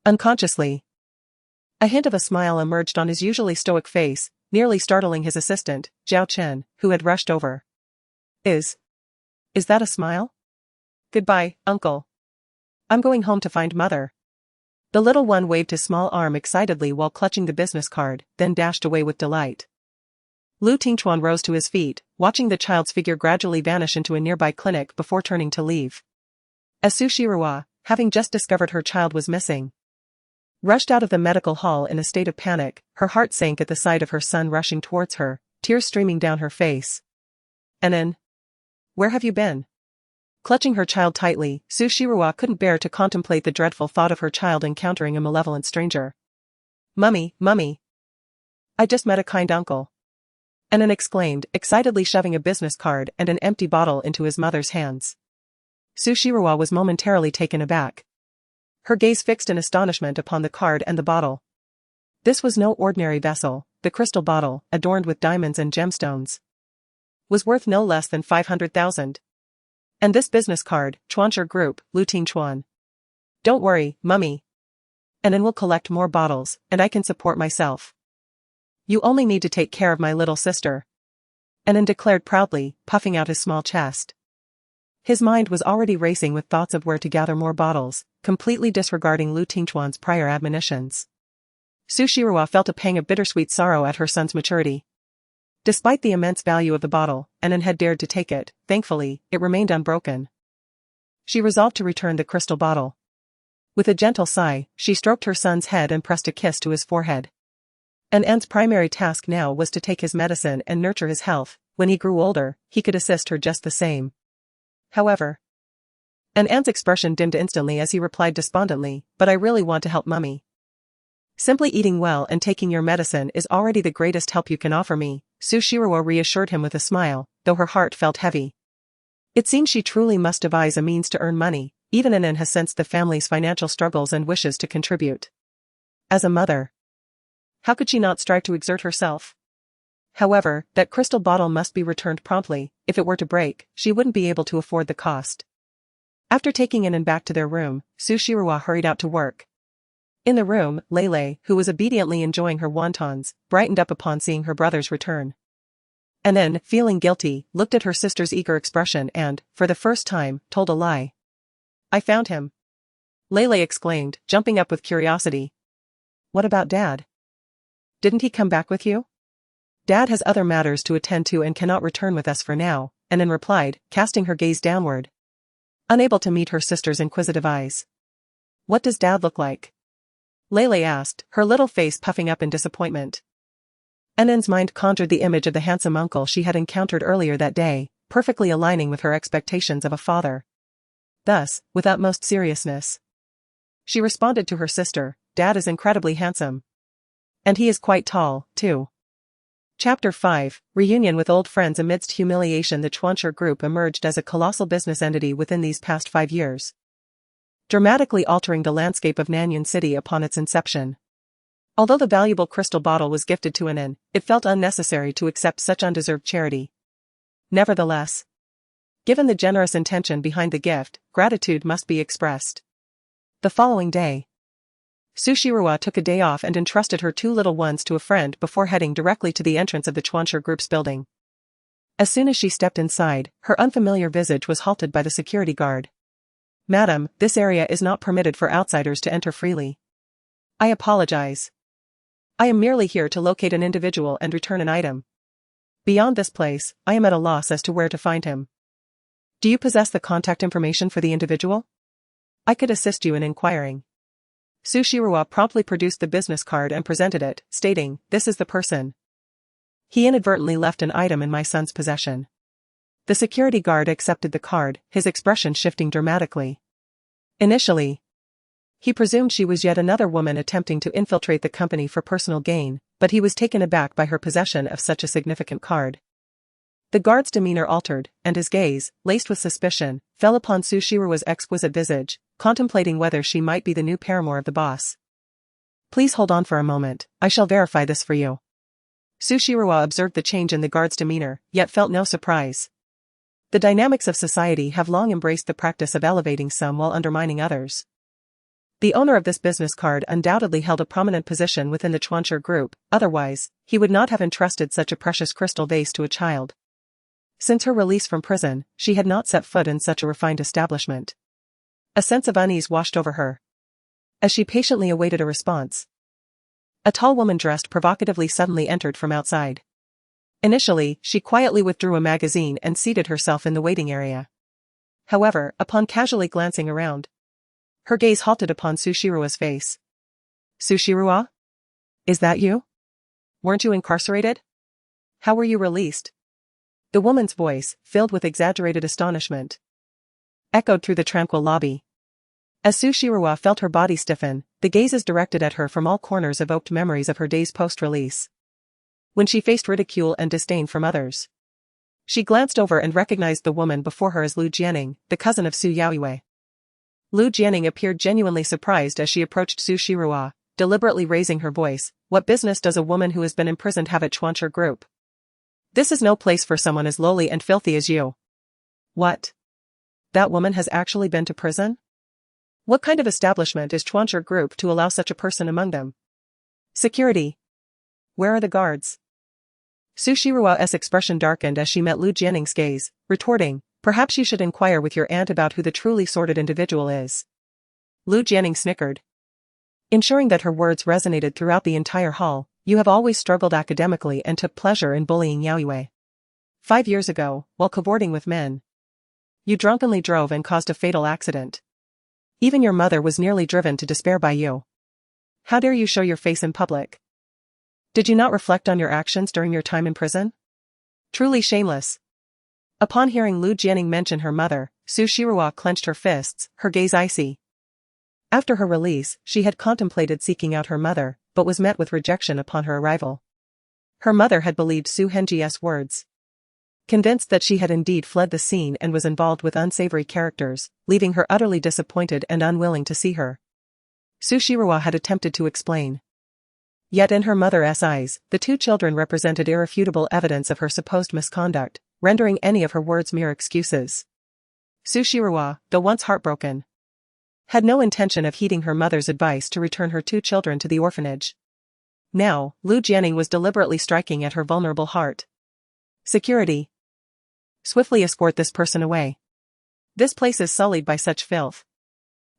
Unconsciously, a hint of a smile emerged on his usually stoic face, nearly startling his assistant, Zhao Chen, who had rushed over. Is that a smile? Goodbye, uncle. I'm going home to find mother. The little one waved his small arm excitedly while clutching the business card, then dashed away with delight. Lu Tingchuan rose to his feet, watching the child's figure gradually vanish into a nearby clinic before turning to leave. As Su Shirua, having just discovered her child was missing, rushed out of the medical hall in a state of panic, her heart sank at the sight of her son rushing towards her, tears streaming down her face. Anan, where have you been? Clutching her child tightly, Su Shirua couldn't bear to contemplate the dreadful thought of her child encountering a malevolent stranger. Mummy, mummy. I just met a kind uncle. Anan exclaimed, excitedly shoving a business card and an empty bottle into his mother's hands. Su Shirua was momentarily taken aback, her gaze fixed in astonishment upon the card and the bottle. This was no ordinary vessel. The crystal bottle, adorned with diamonds and gemstones, was worth no less than 500,000. And this business card, Chuanshi Group, Lu Tingchuan. Don't worry, mummy. Anan will collect more bottles, and I can support myself. You only need to take care of my little sister. Anan declared proudly, puffing out his small chest. His mind was already racing with thoughts of where to gather more bottles, completely disregarding Lu Tingchuan's prior admonitions. Su Shirua felt a pang of bittersweet sorrow at her son's maturity. Despite the immense value of the bottle, Anan had dared to take it. Thankfully, it remained unbroken. She resolved to return the crystal bottle. With a gentle sigh, she stroked her son's head and pressed a kiss to his forehead. Anne's primary task now was to take his medicine and nurture his health. When he grew older, he could assist her just the same. However, Anne's expression dimmed instantly as he replied despondently, but I really want to help mummy. Simply eating well and taking your medicine is already the greatest help you can offer me, Su Shirua reassured him with a smile, though her heart felt heavy. It seems she truly must devise a means to earn money. Even Anne has sensed the family's financial struggles and wishes to contribute. As a mother, how could she not strive to exert herself? However, that crystal bottle must be returned promptly. If it were to break, she wouldn't be able to afford the cost. After taking Anne back to their room, Su Shirua hurried out to work. In the room, Lele, who was obediently enjoying her wontons, brightened up upon seeing her brother's return. Anne, feeling guilty, looked at her sister's eager expression and, for the first time, told a lie. I found him. Lele exclaimed, jumping up with curiosity. What about Dad? Didn't he come back with you? Dad has other matters to attend to and cannot return with us for now, Anne replied, casting her gaze downward, unable to meet her sister's inquisitive eyes. What does Dad look like? Lele asked, her little face puffing up in disappointment. Anne's mind conjured the image of the handsome uncle she had encountered earlier that day, perfectly aligning with her expectations of a father. Thus, with utmost seriousness, she responded to her sister, Dad is incredibly handsome. And he is quite tall, too. Chapter 5, Reunion with Old Friends. Amidst humiliation, the Chuanshi Group emerged as a colossal business entity within these past 5 years, dramatically altering the landscape of Nanyuan City upon its inception. Although the valuable crystal bottle was gifted to Anne, it felt unnecessary to accept such undeserved charity. Nevertheless, given the generous intention behind the gift, gratitude must be expressed. The following day, Su Shiruwa took a day off and entrusted her two little ones to a friend before heading directly to the entrance of the Chuancher Group's building. As soon as she stepped inside, her unfamiliar visage was halted by the security guard. "Madam, this area is not permitted for outsiders to enter freely. I apologize. I am merely here to locate an individual and return an item. Beyond this place, I am at a loss as to where to find him. Do you possess the contact information for the individual? I could assist you in inquiring." Su Shiruwa promptly produced the business card and presented it, stating, "This is the person. He inadvertently left an item in my son's possession." The security guard accepted the card, his expression shifting dramatically. Initially, he presumed she was yet another woman attempting to infiltrate the company for personal gain, but he was taken aback by her possession of such a significant card. The guard's demeanor altered, and his gaze, laced with suspicion, fell upon Su Shiruwa's exquisite visage, contemplating whether she might be the new paramour of the boss. "Please hold on for a moment, I shall verify this for you." Su Shiruwa observed the change in the guard's demeanor, yet felt no surprise. The dynamics of society have long embraced the practice of elevating some while undermining others. The owner of this business card undoubtedly held a prominent position within the Chuancher Group, otherwise, he would not have entrusted such a precious crystal vase to a child. Since her release from prison, she had not set foot in such a refined establishment. A sense of unease washed over her as she patiently awaited a response. A tall woman dressed provocatively suddenly entered from outside. Initially, she quietly withdrew a magazine and seated herself in the waiting area. However, upon casually glancing around, her gaze halted upon Su Shiruwa's face. "Su Shiruwa? Is that you? Weren't you incarcerated? How were you released?" The woman's voice, filled with exaggerated astonishment, echoed through the tranquil lobby. As Su Shiruwa felt her body stiffen, the gazes directed at her from all corners evoked memories of her days post-release, when she faced ridicule and disdain from others. She glanced over and recognized the woman before her as Lu Jianing, the cousin of Su Yaoyue. Lu Jianing appeared genuinely surprised as she approached Su Shiruwa, deliberately raising her voice. "What business does a woman who has been imprisoned have at Chuancher Group? This is no place for someone as lowly and filthy as you." "What? That woman has actually been to prison? What kind of establishment is Chuancher Group to allow such a person among them? Security. Where are the guards?" Su Shiruwa's expression darkened as she met Lu Jianing's gaze, retorting, "Perhaps you should inquire with your aunt about who the truly sordid individual is." Lu Jianing snickered, ensuring that her words resonated throughout the entire hall. "You have always struggled academically and took pleasure in bullying Yaoyue. 5 years ago, while cavorting with men, you drunkenly drove and caused a fatal accident. Even your mother was nearly driven to despair by you. How dare you show your face in public? Did you not reflect on your actions during your time in prison? Truly shameless." Upon hearing Lu Jianing mention her mother, Su Shiruwa clenched her fists, her gaze icy. After her release, she had contemplated seeking out her mother, but was met with rejection upon her arrival. Her mother had believed Su Hengji's words, convinced that she had indeed fled the scene and was involved with unsavory characters, leaving her utterly disappointed and unwilling to see her. Su Shiruwa had attempted to explain. Yet in her mother's eyes, the two children represented irrefutable evidence of her supposed misconduct, rendering any of her words mere excuses. Su Shiruwa, though once heartbroken, had no intention of heeding her mother's advice to return her two children to the orphanage. Now, Lu Jianing was deliberately striking at her vulnerable heart. "Security. Swiftly escort this person away. This place is sullied by such filth.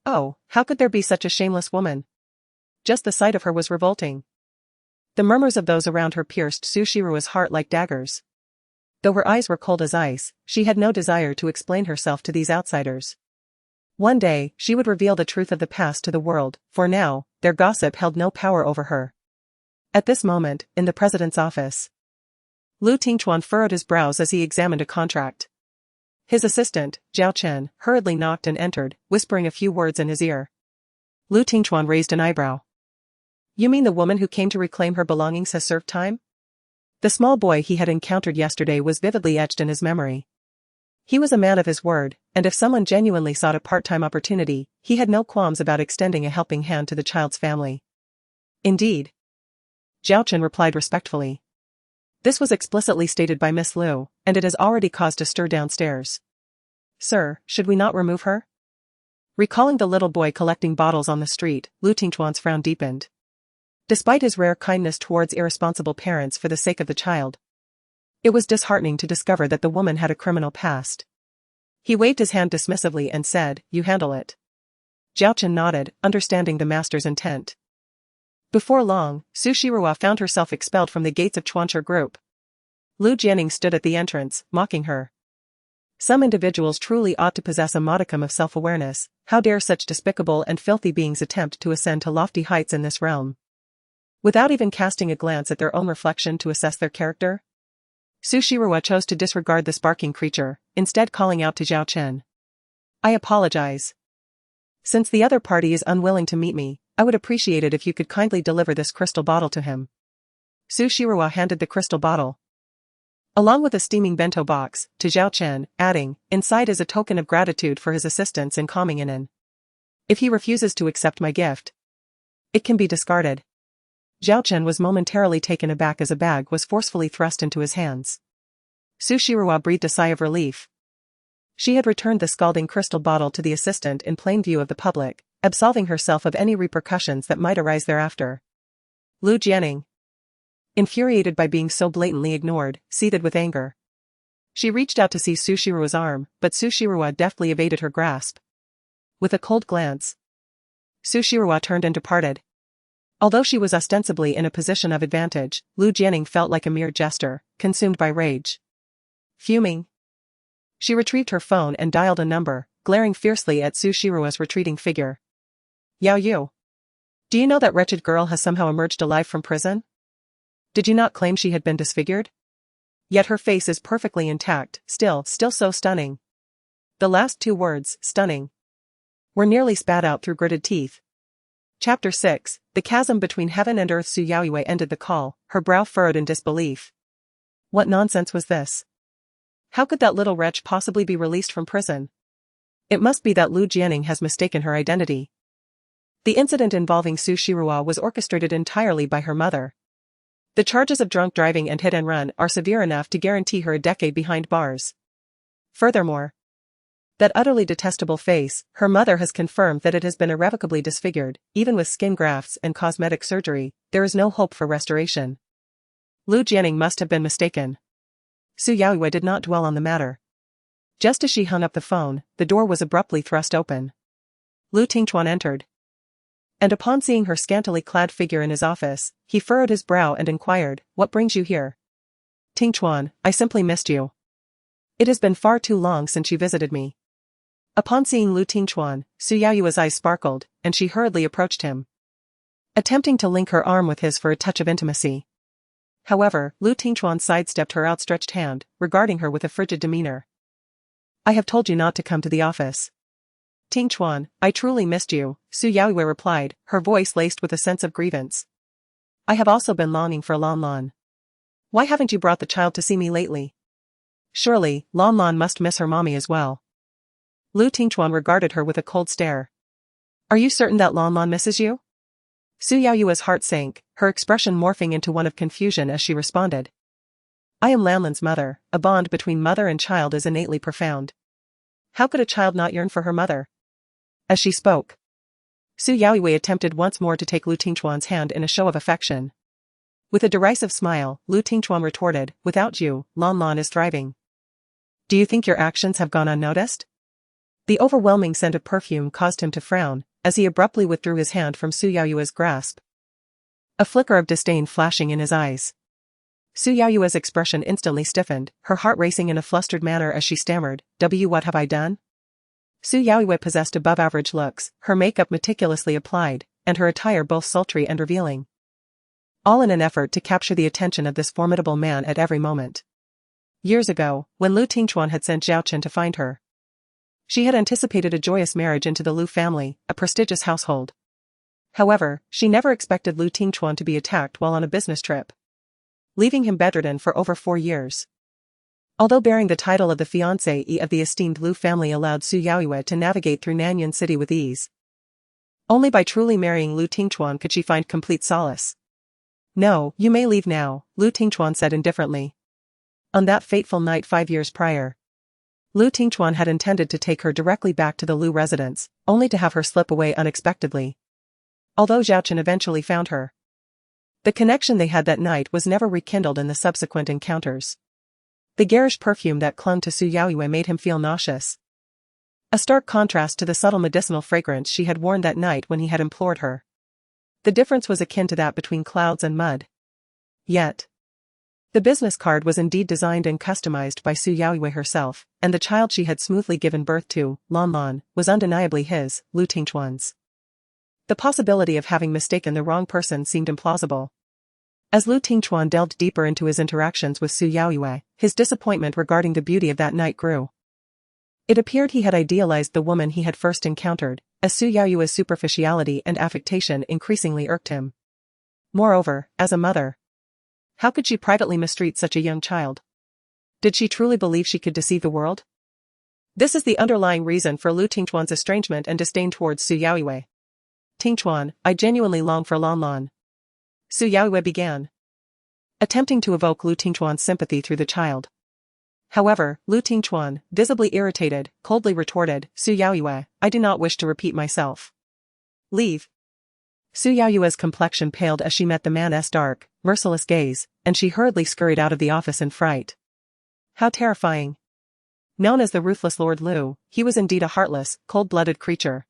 Oh, how could there be such a shameless woman? Just the sight of her was revolting." The murmurs of those around her pierced Su Shiruwa's heart like daggers. Though her eyes were cold as ice, she had no desire to explain herself to these outsiders. One day, she would reveal the truth of the past to the world, for now, their gossip held no power over her. At this moment, in the president's office, Lu Tingchuan furrowed his brows as he examined a contract. His assistant, Zhao Chen, hurriedly knocked and entered, whispering a few words in his ear. Lu Tingchuan raised an eyebrow. "You mean the woman who came to reclaim her belongings has served time?" The small boy he had encountered yesterday was vividly etched in his memory. He was a man of his word, and if someone genuinely sought a part-time opportunity, he had no qualms about extending a helping hand to the child's family. "Indeed," Zhao Chen replied respectfully. "This was explicitly stated by Miss Liu, and it has already caused a stir downstairs. Sir, should we not remove her?" Recalling the little boy collecting bottles on the street, Lu Tingchuan's frown deepened. Despite his rare kindness towards irresponsible parents for the sake of the child, it was disheartening to discover that the woman had a criminal past. He waved his hand dismissively and said, "You handle it." Zhao Chen nodded, understanding the master's intent. Before long, Su Shirua found herself expelled from the gates of Chuancher Group. Lu Jianing stood at the entrance, mocking her. Some individuals truly ought to possess a modicum of self-awareness. How dare such despicable and filthy beings attempt to ascend to lofty heights in this realm, without even casting a glance at their own reflection to assess their character? Su Shirua chose to disregard this barking creature, instead calling out to Zhao Chen. "I apologize. Since the other party is unwilling to meet me, I would appreciate it if you could kindly deliver this crystal bottle to him." Su Shirua handed the crystal bottle, along with a steaming bento box, to Zhao Chen, adding, "Inside is a token of gratitude for his assistance in calming Inen. If he refuses to accept my gift, it can be discarded." Zhao Chen was momentarily taken aback as a bag was forcefully thrust into his hands. Su Shirua breathed a sigh of relief. She had returned the scalding crystal bottle to the assistant in plain view of the public, absolving herself of any repercussions that might arise thereafter. Lu Jianing, infuriated by being so blatantly ignored, seethed with anger. She reached out to seize Su Shirua's arm, but Su Shirua deftly evaded her grasp. With a cold glance, Su Shirua turned and departed. Although she was ostensibly in a position of advantage, Lu Jianing felt like a mere jester, consumed by rage. Fuming, she retrieved her phone and dialed a number, glaring fiercely at Su Shirua's retreating figure. "Yao Yu, do you know that wretched girl has somehow emerged alive from prison? Did you not claim she had been disfigured? Yet her face is perfectly intact, still so stunning." The last two words, "stunning," were nearly spat out through gritted teeth. Chapter 6, The Chasm Between Heaven and Earth. Su Yaoyue ended the call, her brow furrowed in disbelief. What nonsense was this? How could that little wretch possibly be released from prison? It must be that Lu Jianing has mistaken her identity. The incident involving Su Shirua was orchestrated entirely by her mother. The charges of drunk driving and hit and run are severe enough to guarantee her a decade behind bars. Furthermore, that utterly detestable face, her mother has confirmed that it has been irrevocably disfigured. Even with skin grafts and cosmetic surgery, there is no hope for restoration. Lu Jianing must have been mistaken. Su Yaoyue did not dwell on the matter. Just as she hung up the phone, the door was abruptly thrust open. Lu Tingchuan entered. And upon seeing her scantily clad figure in his office, he furrowed his brow and inquired, "What brings you here?" "Tingchuan, I simply missed you. It has been far too long since you visited me." Upon seeing Lu Tingchuan, Su Yaoyue's eyes sparkled, and she hurriedly approached him, attempting to link her arm with his for a touch of intimacy. However, Lu Tingchuan sidestepped her outstretched hand, regarding her with a frigid demeanor. "I have told you not to come to the office." "Tingchuan, I truly missed you," Su Yaoyue replied, her voice laced with a sense of grievance. "I have also been longing for Lan Lan. Why haven't you brought the child to see me lately? Surely, Lan Lan must miss her mommy as well." Lu Tingchuan regarded her with a cold stare. "Are you certain that Lan Lan misses you?" Su Yaoyue's heart sank, her expression morphing into one of confusion as she responded. "I am Lanlan's mother. A bond between mother and child is innately profound. How could a child not yearn for her mother?" As she spoke, Su Yaoyue attempted once more to take Lu Tingchuan's hand in a show of affection. With a derisive smile, Lu Tingchuan retorted, "Without you, Lan Lan is thriving. Do you think your actions have gone unnoticed?" The overwhelming scent of perfume caused him to frown, as he abruptly withdrew his hand from Su Yaoyue's grasp, a flicker of disdain flashing in his eyes. Su Yaoyue's expression instantly stiffened, her heart racing in a flustered manner as she stammered, What have I done?" Su Yaoyue possessed above-average looks, her makeup meticulously applied, and her attire both sultry and revealing, all in an effort to capture the attention of this formidable man at every moment. Years ago, when Lu Tingchuan had sent Zhao Chen to find her, she had anticipated a joyous marriage into the Lu family, a prestigious household. However, she never expected Lu Tingchuan to be attacked while on a business trip, leaving him bedridden for over 4 years. Although bearing the title of the fiancée of the esteemed Lu family allowed Su Yaoyue to navigate through Nanyuan City with ease, only by truly marrying Lu Tingchuan could she find complete solace. "No, you may leave now," Lu Tingchuan said indifferently. On that fateful night 5 years prior, Lu Tingchuan had intended to take her directly back to the Lu residence, only to have her slip away unexpectedly. Although Zhao Chen eventually found her, the connection they had that night was never rekindled in the subsequent encounters. The garish perfume that clung to Su Yaoyue made him feel nauseous. A stark contrast to the subtle medicinal fragrance she had worn that night when he had implored her. The difference was akin to that between clouds and mud. Yet, the business card was indeed designed and customized by Su Yaoyue herself, and the child she had smoothly given birth to, Lan Lan, was undeniably his, Lu Tingchuan's. The possibility of having mistaken the wrong person seemed implausible. As Lu Tingchuan delved deeper into his interactions with Su Yaoyue, his disappointment regarding the beauty of that night grew. It appeared he had idealized the woman he had first encountered, as Su Yaoyue's superficiality and affectation increasingly irked him. Moreover, as a mother, how could she privately mistreat such a young child? Did she truly believe she could deceive the world? This is the underlying reason for Lu Tingchuan's estrangement and disdain towards Su Yaoyue. Tingchuan, I genuinely long for Lan Lan. Su Yaoyue began, attempting to evoke Lu Tingchuan's sympathy through the child. However, Lu Tingchuan, visibly irritated, coldly retorted, Su Yaoyue, I do not wish to repeat myself. Leave. Su Yaoyue's complexion paled as she met the man's dark, merciless gaze, and she hurriedly scurried out of the office in fright. How terrifying. Known as the ruthless Lord Lu, he was indeed a heartless, cold-blooded creature.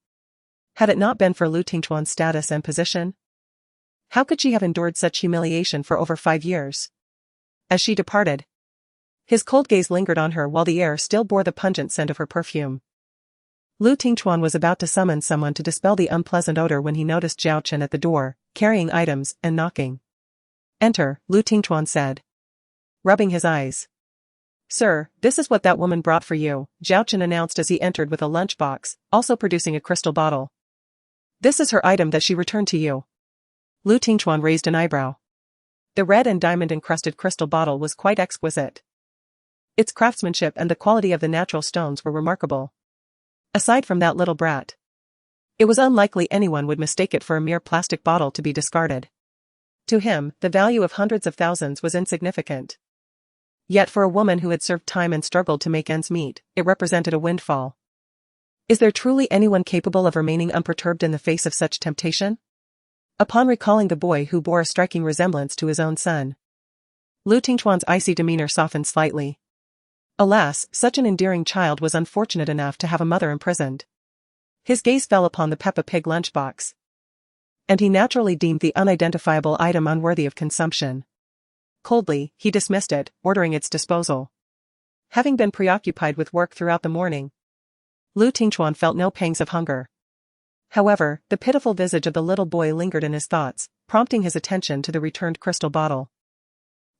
Had it not been for Lu Tingchuan's status and position, how could she have endured such humiliation for over 5 years? As she departed, his cold gaze lingered on her while the air still bore the pungent scent of her perfume. Lu Tingchuan was about to summon someone to dispel the unpleasant odor when he noticed Zhao Chen at the door, carrying items and knocking. Enter, Lu Tingchuan said, rubbing his eyes. Sir, this is what that woman brought for you, Zhao Chen announced as he entered with a lunchbox, also producing a crystal bottle. This is her item that she returned to you. Lu Tingchuan raised an eyebrow. The red and diamond-encrusted crystal bottle was quite exquisite. Its craftsmanship and the quality of the natural stones were remarkable. Aside from that little brat, it was unlikely anyone would mistake it for a mere plastic bottle to be discarded. To him, the value of hundreds of thousands was insignificant. Yet for a woman who had served time and struggled to make ends meet, it represented a windfall. Is there truly anyone capable of remaining unperturbed in the face of such temptation? Upon recalling the boy who bore a striking resemblance to his own son, Lu Tingchuan's icy demeanor softened slightly. Alas, such an endearing child was unfortunate enough to have a mother imprisoned. His gaze fell upon the Peppa Pig lunchbox, and he naturally deemed the unidentifiable item unworthy of consumption. Coldly, he dismissed it, ordering its disposal. Having been preoccupied with work throughout the morning, Lu Tingchuan felt no pangs of hunger. However, the pitiful visage of the little boy lingered in his thoughts, prompting his attention to the returned crystal bottle.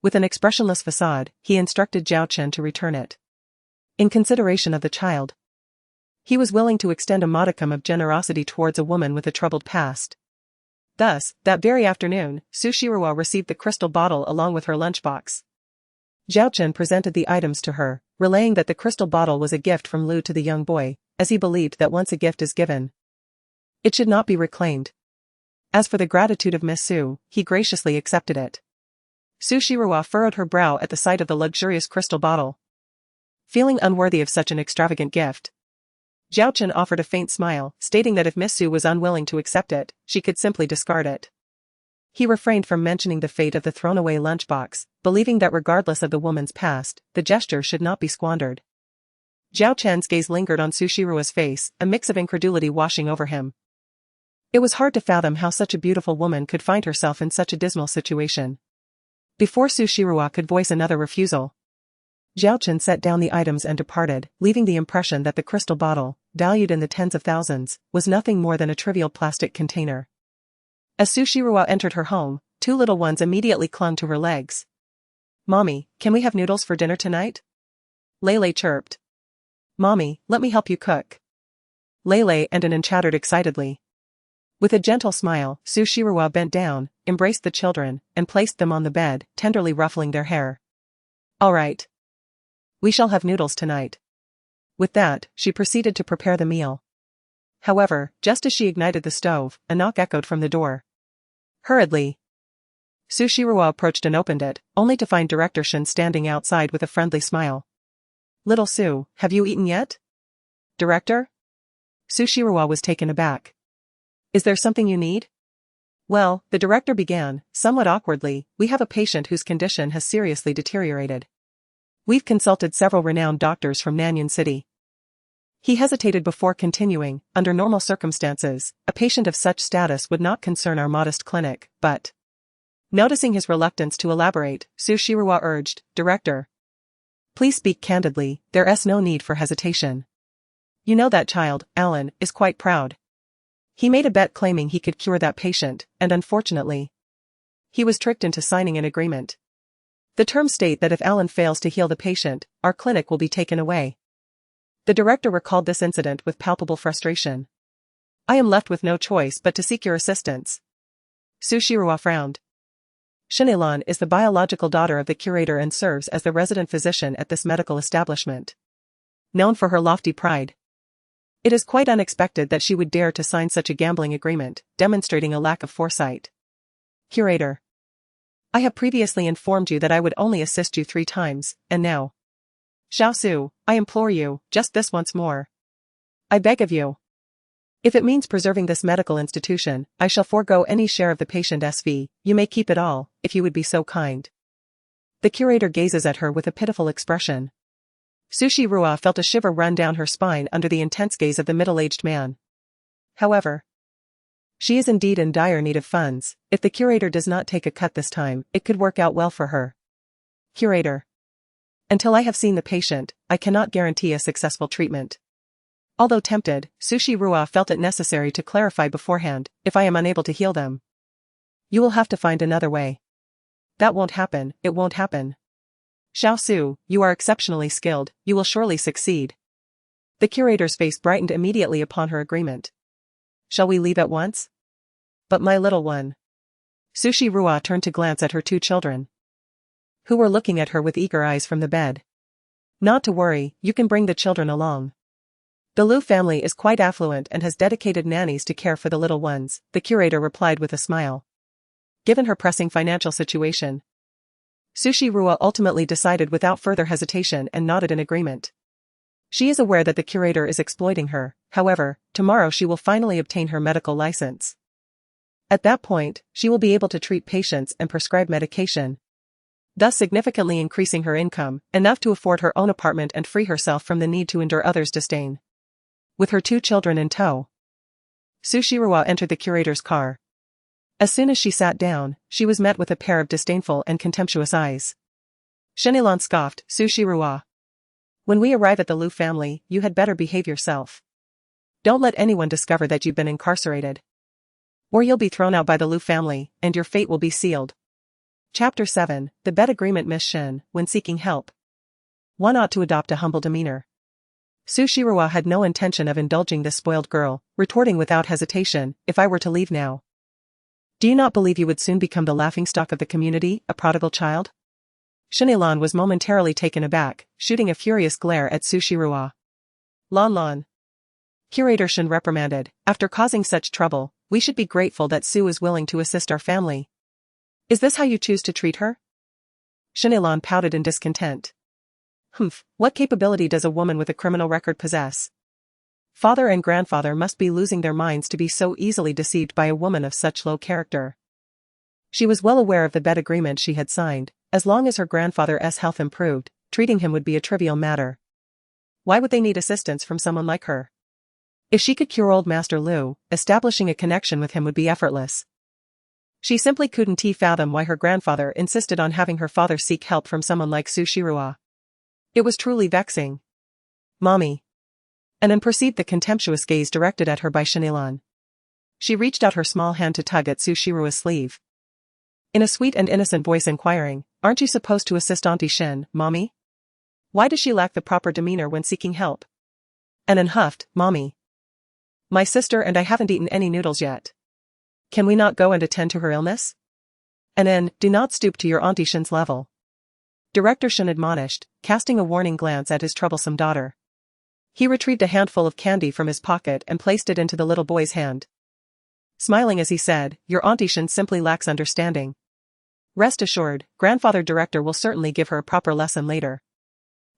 With an expressionless facade, he instructed Zhao Chen to return it. In consideration of the child, he was willing to extend a modicum of generosity towards a woman with a troubled past. Thus, that very afternoon, Su Shiruo received the crystal bottle along with her lunchbox. Zhao Chen presented the items to her, relaying that the crystal bottle was a gift from Lu to the young boy, as he believed that once a gift is given, it should not be reclaimed. As for the gratitude of Miss Su, he graciously accepted it. Su Shiruo furrowed her brow at the sight of the luxurious crystal bottle. Feeling unworthy of such an extravagant gift, Zhao Chen offered a faint smile, stating that if Miss Su was unwilling to accept it, she could simply discard it. He refrained from mentioning the fate of the thrown-away lunchbox, believing that regardless of the woman's past, the gesture should not be squandered. Zhao Chen's gaze lingered on Su Shiruo's face, a mix of incredulity washing over him. It was hard to fathom how such a beautiful woman could find herself in such a dismal situation. Before Su Shiruo could voice another refusal, Zhao Chen set down the items and departed, leaving the impression that the crystal bottle, valued in the tens of thousands, was nothing more than a trivial plastic container. As Su Shiruo entered her home, 2 little ones immediately clung to her legs. Mommy, can we have noodles for dinner tonight? Lele chirped. Mommy, let me help you cook. Lele and Anan chattered excitedly. With a gentle smile, Su Shiruo bent down, embraced the children, and placed them on the bed, tenderly ruffling their hair. All right. We shall have noodles tonight. With that, she proceeded to prepare the meal. However, just as she ignited the stove, a knock echoed from the door. Hurriedly, Su Shiruo approached and opened it, only to find Director Shin standing outside with a friendly smile. Little Sue, have you eaten yet? Director? Sue Shirawa was taken aback. Is there something you need? Well, the director began, somewhat awkwardly, we have a patient whose condition has seriously deteriorated. We've consulted several renowned doctors from Nanyang City. He hesitated before continuing, under normal circumstances, a patient of such status would not concern our modest clinic, but... Noticing his reluctance to elaborate, Sue Shirawa urged, Director. Please speak candidly, there's no need for hesitation. You know that child, Alan, is quite proud. He made a bet claiming he could cure that patient, and unfortunately, he was tricked into signing an agreement. The terms state that if Alan fails to heal the patient, our clinic will be taken away. The director recalled this incident with palpable frustration. I am left with no choice but to seek your assistance. Sue Shirawa frowned. Shinilan is the biological daughter of the curator and serves as the resident physician at this medical establishment. Known for her lofty pride, it is quite unexpected that she would dare to sign such a gambling agreement, demonstrating a lack of foresight. Curator. I have previously informed you that I would only assist you 3 times, and now. Xiao Su, I implore you, just this once more. I beg of you. If it means preserving this medical institution, I shall forego any share of the patient SV, you may keep it all, if you would be so kind. The curator gazes at her with a pitiful expression. Sue Shirawa felt a shiver run down her spine under the intense gaze of the middle-aged man. However, she is indeed in dire need of funds. If the curator does not take a cut this time, it could work out well for her. Curator. Until I have seen the patient, I cannot guarantee a successful treatment. Although tempted, Sue Shirawa felt it necessary to clarify beforehand, if I am unable to heal them, you will have to find another way. That won't happen, it won't happen. Xiao Su, you are exceptionally skilled, you will surely succeed. The curator's face brightened immediately upon her agreement. Shall we leave at once? But my little one. Sue Shirawa turned to glance at her 2 children, who were looking at her with eager eyes from the bed. Not to worry, you can bring the children along. The Liu family is quite affluent and has dedicated nannies to care for the little ones, the curator replied with a smile. Given her pressing financial situation, Sue Shirawa ultimately decided without further hesitation and nodded in agreement. She is aware that the curator is exploiting her, however, tomorrow she will finally obtain her medical license. At that point, she will be able to treat patients and prescribe medication, thus significantly increasing her income, enough to afford her own apartment and free herself from the need to endure others' disdain. With her 2 children in tow, Sue Shirawa entered the curator's car. As soon as she sat down, she was met with a pair of disdainful and contemptuous eyes. Shinilan scoffed, Sue Shirawa. When we arrive at the Liu family, you had better behave yourself. Don't let anyone discover that you've been incarcerated, or you'll be thrown out by the Liu family, and your fate will be sealed. Chapter 7, The Bed Agreement. Miss Shin, when seeking help, one ought to adopt a humble demeanor. Sue Shirawa had no intention of indulging this spoiled girl, retorting without hesitation, if I were to leave now, do you not believe you would soon become the laughingstock of the community, a prodigal child? Shinilan was momentarily taken aback, shooting a furious glare at Sue Shirawa. Lan. Curator Shin reprimanded, after causing such trouble, we should be grateful that Sue is willing to assist our family. Is this how you choose to treat her? Shinilan pouted in discontent. Humph, what capability does a woman with a criminal record possess? Father and grandfather must be losing their minds to be so easily deceived by a woman of such low character. She was well aware of the bed agreement she had signed. As long as her grandfather's health improved, treating him would be a trivial matter. Why would they need assistance from someone like her? If she could cure old Master Liu, establishing a connection with him would be effortless. She simply couldn't fathom why her grandfather insisted on having her father seek help from someone like Sue Shirawa. It was truly vexing. Mommy. And then perceived the contemptuous gaze directed at her by Shinilan. She reached out her small hand to tug at Sue Shirawa's sleeve. In a sweet and innocent voice inquiring, aren't you supposed to assist Auntie Shin, Mommy? Why does she lack the proper demeanor when seeking help? And then huffed, Mommy. My sister and I haven't eaten any noodles yet. Can we not go and attend to her illness? And then, do not stoop to your Auntie Shin's level. Director Shin admonished, casting a warning glance at his troublesome daughter. He retrieved a handful of candy from his pocket and placed it into the little boy's hand. Smiling as he said, your Auntie Shin simply lacks understanding. Rest assured, Grandfather Director will certainly give her a proper lesson later.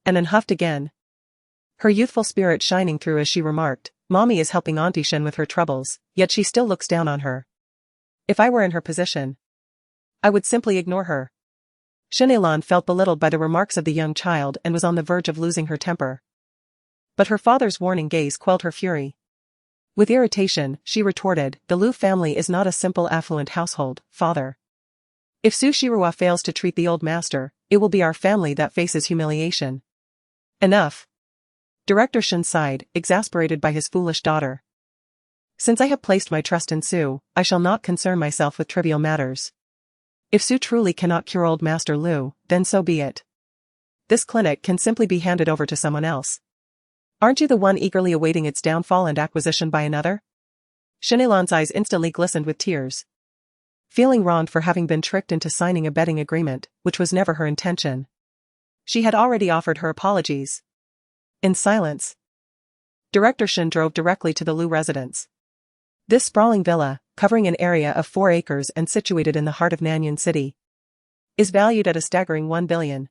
and then huffed again. Her youthful spirit shining through as she remarked, "Mommy is helping Auntie Shen with her troubles, yet she still looks down on her. If I were in her position, I would simply ignore her." Shenlan felt belittled by the remarks of the young child and was on the verge of losing her temper. But her father's warning gaze quelled her fury. With irritation, she retorted, "The Lu family is not a simple affluent household, father. If Su Shirua fails to treat the old master, it will be our family that faces humiliation." Enough. Director Shen sighed, exasperated by his foolish daughter. "Since I have placed my trust in Su, I shall not concern myself with trivial matters. If Su truly cannot cure old Master Lu, then so be it. This clinic can simply be handed over to someone else. Aren't you the one eagerly awaiting its downfall and acquisition by another?" Shenlan's eyes instantly glistened with tears. Feeling wronged for having been tricked into signing a betting agreement, which was never her intention, she had already offered her apologies. In silence, Director Shen drove directly to the Lu residence. This sprawling villa, covering an area of 4 acres and situated in the heart of Nanyuan City, is valued at a staggering 1 billion.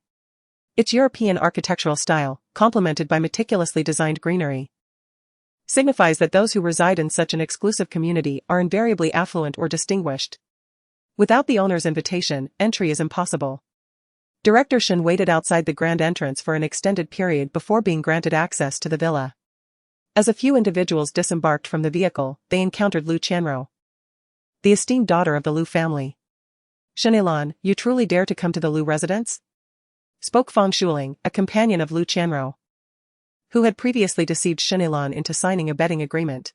Its European architectural style, complemented by meticulously designed greenery, signifies that those who reside in such an exclusive community are invariably affluent or distinguished. Without the owner's invitation, entry is impossible. Director Shen waited outside the grand entrance for an extended period before being granted access to the villa. As a few individuals disembarked from the vehicle, they encountered Lu Qianruo, the esteemed daughter of the Lu family. "Shenlan, you truly dare to come to the Lu residence?" spoke Fang Shuling, a companion of Lu Qianruo, who had previously deceived Shenlan into signing a betting agreement.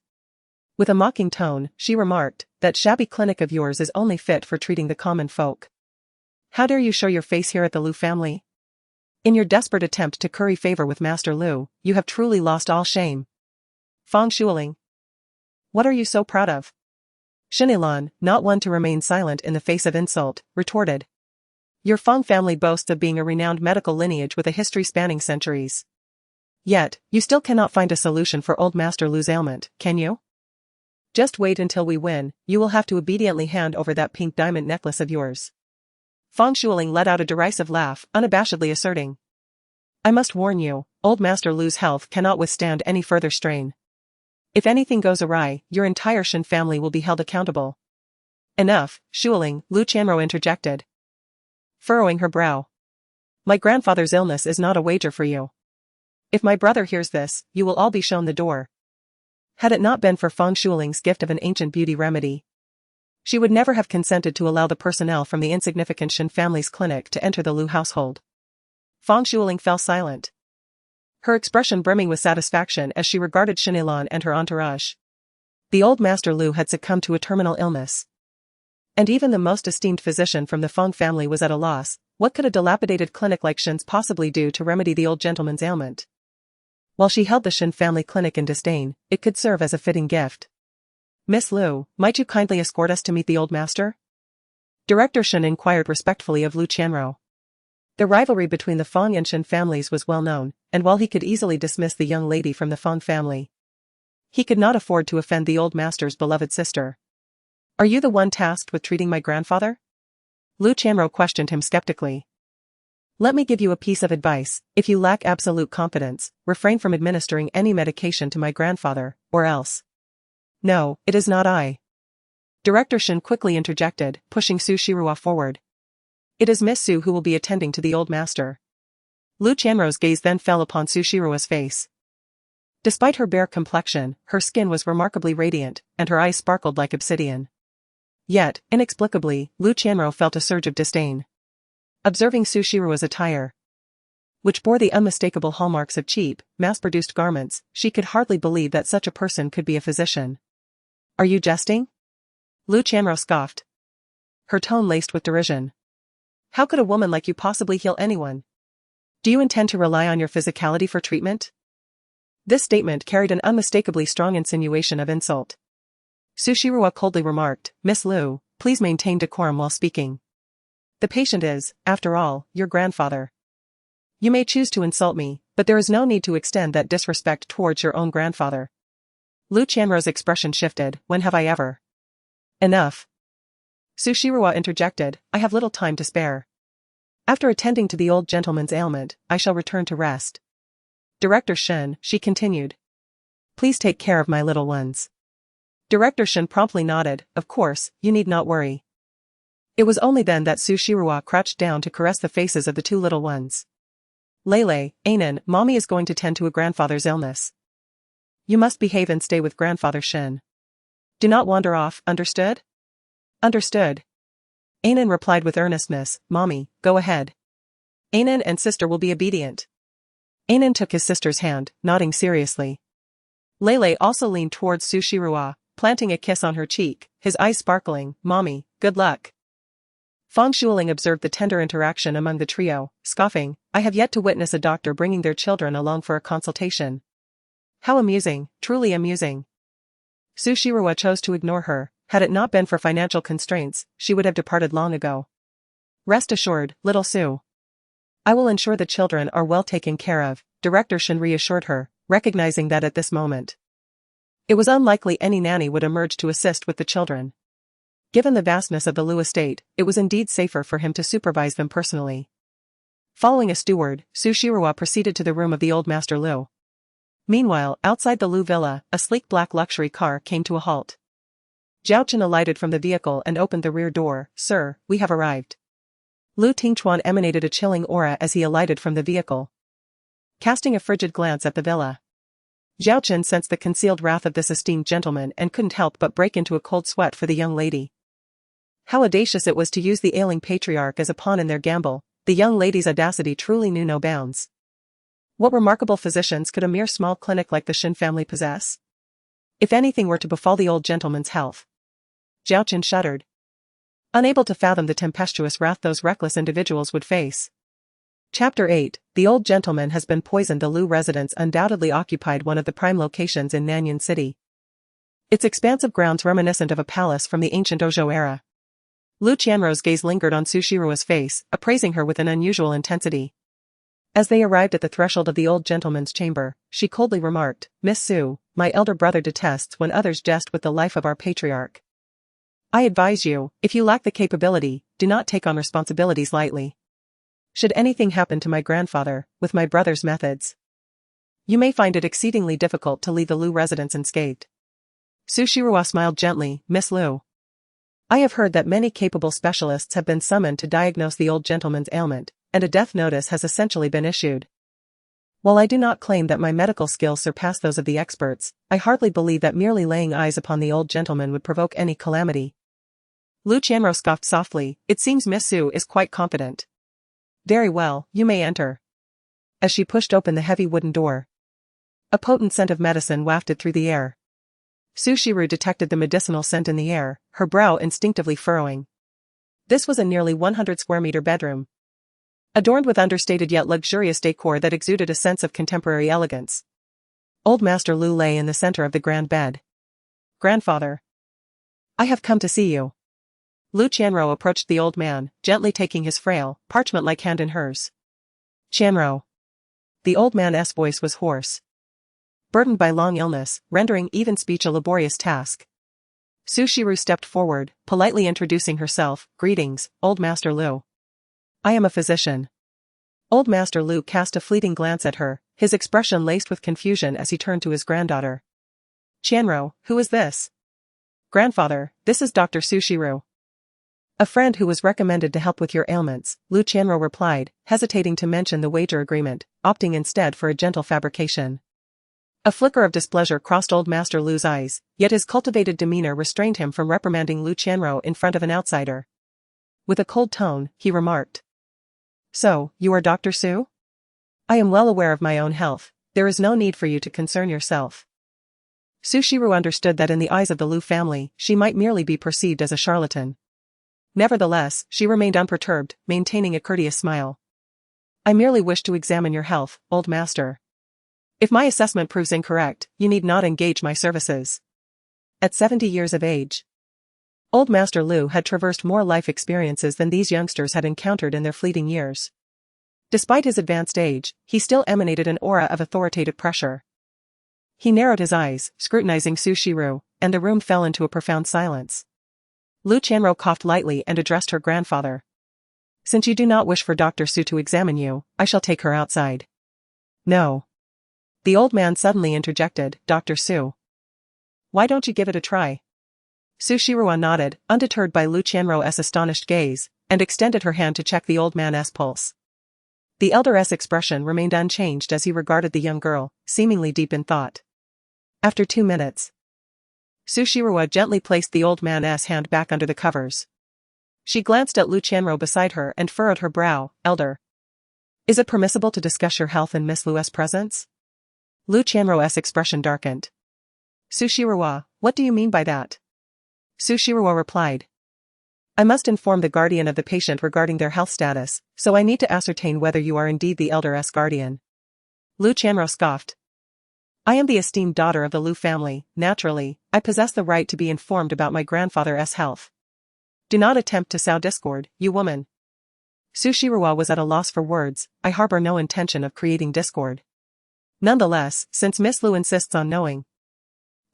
With a mocking tone, she remarked, "That shabby clinic of yours is only fit for treating the common folk. How dare you show your face here at the Lu family? In your desperate attempt to curry favor with Master Lu, you have truly lost all shame." "Fang Shuling, what are you so proud of?" Shenlan, not one to remain silent in the face of insult, retorted. "Your Fang family boasts of being a renowned medical lineage with a history spanning centuries. Yet, you still cannot find a solution for old Master Lu's ailment, can you? Just wait until we win, you will have to obediently hand over that pink diamond necklace of yours." Fang Shuling let out a derisive laugh, unabashedly asserting, "I must warn you, old Master Lu's health cannot withstand any further strain. If anything goes awry, your entire Shen family will be held accountable." "Enough, Shuling," Lu Qianruo interjected, furrowing her brow. "My grandfather's illness is not a wager for you. If my brother hears this, you will all be shown the door." Had it not been for Fang Shuling's gift of an ancient beauty remedy, she would never have consented to allow the personnel from the insignificant Shen family's clinic to enter the Lu household. Fang Shuling fell silent, her expression brimming with satisfaction as she regarded Shenlan and her entourage. The old Master Lu had succumbed to a terminal illness, and even the most esteemed physician from the Fang family was at a loss. What could a dilapidated clinic like Shen's possibly do to remedy the old gentleman's ailment? While she held the Shen family clinic in disdain, it could serve as a fitting gift. "Miss Lu, might you kindly escort us to meet the old master?" Director Shen inquired respectfully of Lu Qianruo. The rivalry between the Fang and Shen families was well known, and while he could easily dismiss the young lady from the Fang family, he could not afford to offend the old master's beloved sister. "Are you the one tasked with treating my grandfather?" Lu Qianruo questioned him skeptically. "Let me give you a piece of advice. If you lack absolute confidence, refrain from administering any medication to my grandfather, or else." "No, it is not I." Director Shen quickly interjected, pushing Su Shirua forward. "It is Miss Su who will be attending to the old master." Lu Qianruo's gaze then fell upon Su Shirua's face. Despite her bare complexion, her skin was remarkably radiant, and her eyes sparkled like obsidian. Yet, inexplicably, Lu Qianruo felt a surge of disdain. Observing Su Shirua's attire, which bore the unmistakable hallmarks of cheap, mass-produced garments, she could hardly believe that such a person could be a physician. "Are you jesting?" Lu Qianruo scoffed, her tone laced with derision. "How could a woman like you possibly heal anyone? Do you intend to rely on your physicality for treatment?" This statement carried an unmistakably strong insinuation of insult. Su Shirua coldly remarked, "Miss Lu, please maintain decorum while speaking. The patient is, after all, your grandfather. You may choose to insult me, but there is no need to extend that disrespect towards your own grandfather." Lu Qianruo's expression shifted. "When have I ever?" "Enough." Su Shirua interjected, "I have little time to spare. After attending to the old gentleman's ailment, I shall return to rest. Director Shen, she continued. Please take care of my little ones. Director Shen promptly nodded, of course, you need not worry. It was only then that Su Shiruo crouched down to caress the faces of the two little ones. Lele, Anan, Mommy is going to tend to a grandfather's illness. You must behave and stay with Grandfather Shen. Do not wander off, understood? Understood. Anan replied with earnestness, Mommy, go ahead. Anan and sister will be obedient. Anan took his sister's hand, nodding seriously. Lele also leaned towards Su Shiruo, planting a kiss on her cheek, his eyes sparkling, Mommy, good luck. Fang Shuling observed the tender interaction among the trio, scoffing, I have yet to witness a doctor bringing their children along for a consultation. How amusing, truly amusing. Su Shiruo chose to ignore her. Had it not been for financial constraints, she would have departed long ago. Rest assured, little Su. I will ensure the children are well taken care of, Director Shen reassured her, recognizing that at this moment, it was unlikely any nanny would emerge to assist with the children. Given the vastness of the Lu estate, it was indeed safer for him to supervise them personally. Following a steward, Su Shiruo proceeded to the room of the old Master Lu. Meanwhile, outside the Lu villa, a sleek black luxury car came to a halt. Zhao Chen alighted from the vehicle and opened the rear door. Sir, we have arrived. Lu Tingchuan emanated a chilling aura as he alighted from the vehicle. Casting a frigid glance at the villa, Zhao Chen sensed the concealed wrath of this esteemed gentleman and couldn't help but break into a cold sweat for the young lady. How audacious it was to use the ailing patriarch as a pawn in their gamble. The young lady's audacity truly knew no bounds. What remarkable physicians could a mere small clinic like the Shen family possess? If anything were to befall the old gentleman's health. Zhao Chen shuddered, unable to fathom the tempestuous wrath those reckless individuals would face. Chapter 8, The old gentleman has been poisoned. The Lu residence undoubtedly occupied one of the prime locations in Nanyan City. Its expansive grounds reminiscent of a palace from the ancient Zhou era. Lu Qianrou's gaze lingered on Su Shiruo's face, appraising her with an unusual intensity. As they arrived at the threshold of the old gentleman's chamber, she coldly remarked, Miss Su, my elder brother detests when others jest with the life of our patriarch. I advise you, if you lack the capability, do not take on responsibilities lightly. Should anything happen to my grandfather, with my brother's methods, you may find it exceedingly difficult to leave the Lu residence unscathed. Su Shiruo smiled gently, Miss Lu. I have heard that many capable specialists have been summoned to diagnose the old gentleman's ailment, and a death notice has essentially been issued. While I do not claim that my medical skills surpass those of the experts, I hardly believe that merely laying eyes upon the old gentleman would provoke any calamity. Lu Qianrou scoffed softly, it seems Miss Su is quite confident. Very well, you may enter. As she pushed open the heavy wooden door, a potent scent of medicine wafted through the air. Su Shiru detected the medicinal scent in the air, her brow instinctively furrowing. This was a nearly 100-square-meter bedroom, adorned with understated yet luxurious decor that exuded a sense of contemporary elegance. Old Master Lu lay in the center of the grand bed. Grandfather, I have come to see you. Lu Qianrou approached the old man, gently taking his frail, parchment-like hand in hers. Qianrou. The old man's voice was hoarse, burdened by long illness, rendering even speech a laborious task. Su Shiru stepped forward, politely introducing herself, Greetings, Old Master Lu. I am a physician. Old Master Lu cast a fleeting glance at her, his expression laced with confusion as he turned to his granddaughter. Qianrou, who is this? Grandfather, this is Dr. Su Shiru. A friend who was recommended to help with your ailments, Lu Qianrou replied, hesitating to mention the wager agreement, opting instead for a gentle fabrication. A flicker of displeasure crossed Old Master Lu's eyes, yet his cultivated demeanor restrained him from reprimanding Lu Qianrou in front of an outsider. With a cold tone, he remarked. So, you are Dr. Su? I am well aware of my own health, there is no need for you to concern yourself. Su Shiru understood that in the eyes of the Lu family, she might merely be perceived as a charlatan. Nevertheless, she remained unperturbed, maintaining a courteous smile. I merely wish to examine your health, old master. If my assessment proves incorrect, you need not engage my services. At 70 years of age, Old Master Lu had traversed more life experiences than these youngsters had encountered in their fleeting years. Despite his advanced age, he still emanated an aura of authoritative pressure. He narrowed his eyes, scrutinizing Su Shiru, and the room fell into a profound silence. Lu Qianrou coughed lightly and addressed her grandfather. Since you do not wish for Dr. Su to examine you, I shall take her outside. No. The old man suddenly interjected, Dr. Su. Why don't you give it a try? Su Shirua nodded, undeterred by Lu Qianruo's astonished gaze, and extended her hand to check the old man's pulse. The elder's expression remained unchanged as he regarded the young girl, seemingly deep in thought. After 2 minutes, Su Shirua gently placed the old man's hand back under the covers. She glanced at Lu Qianruo beside her and furrowed her brow. Elder. Is it permissible to discuss your health in Miss Lu's presence? Lu Qianruo's expression darkened. Su Shirua, what do you mean by that? Su Shirua replied. I must inform the guardian of the patient regarding their health status, so I need to ascertain whether you are indeed the elder's guardian. Lu Qianruo scoffed. I am the esteemed daughter of the Lu family. Naturally, I possess the right to be informed about my grandfather's health. Do not attempt to sow discord, you woman. Su Shirua was at a loss for words. I harbor no intention of creating discord. Nonetheless, since Miss Lu insists on knowing,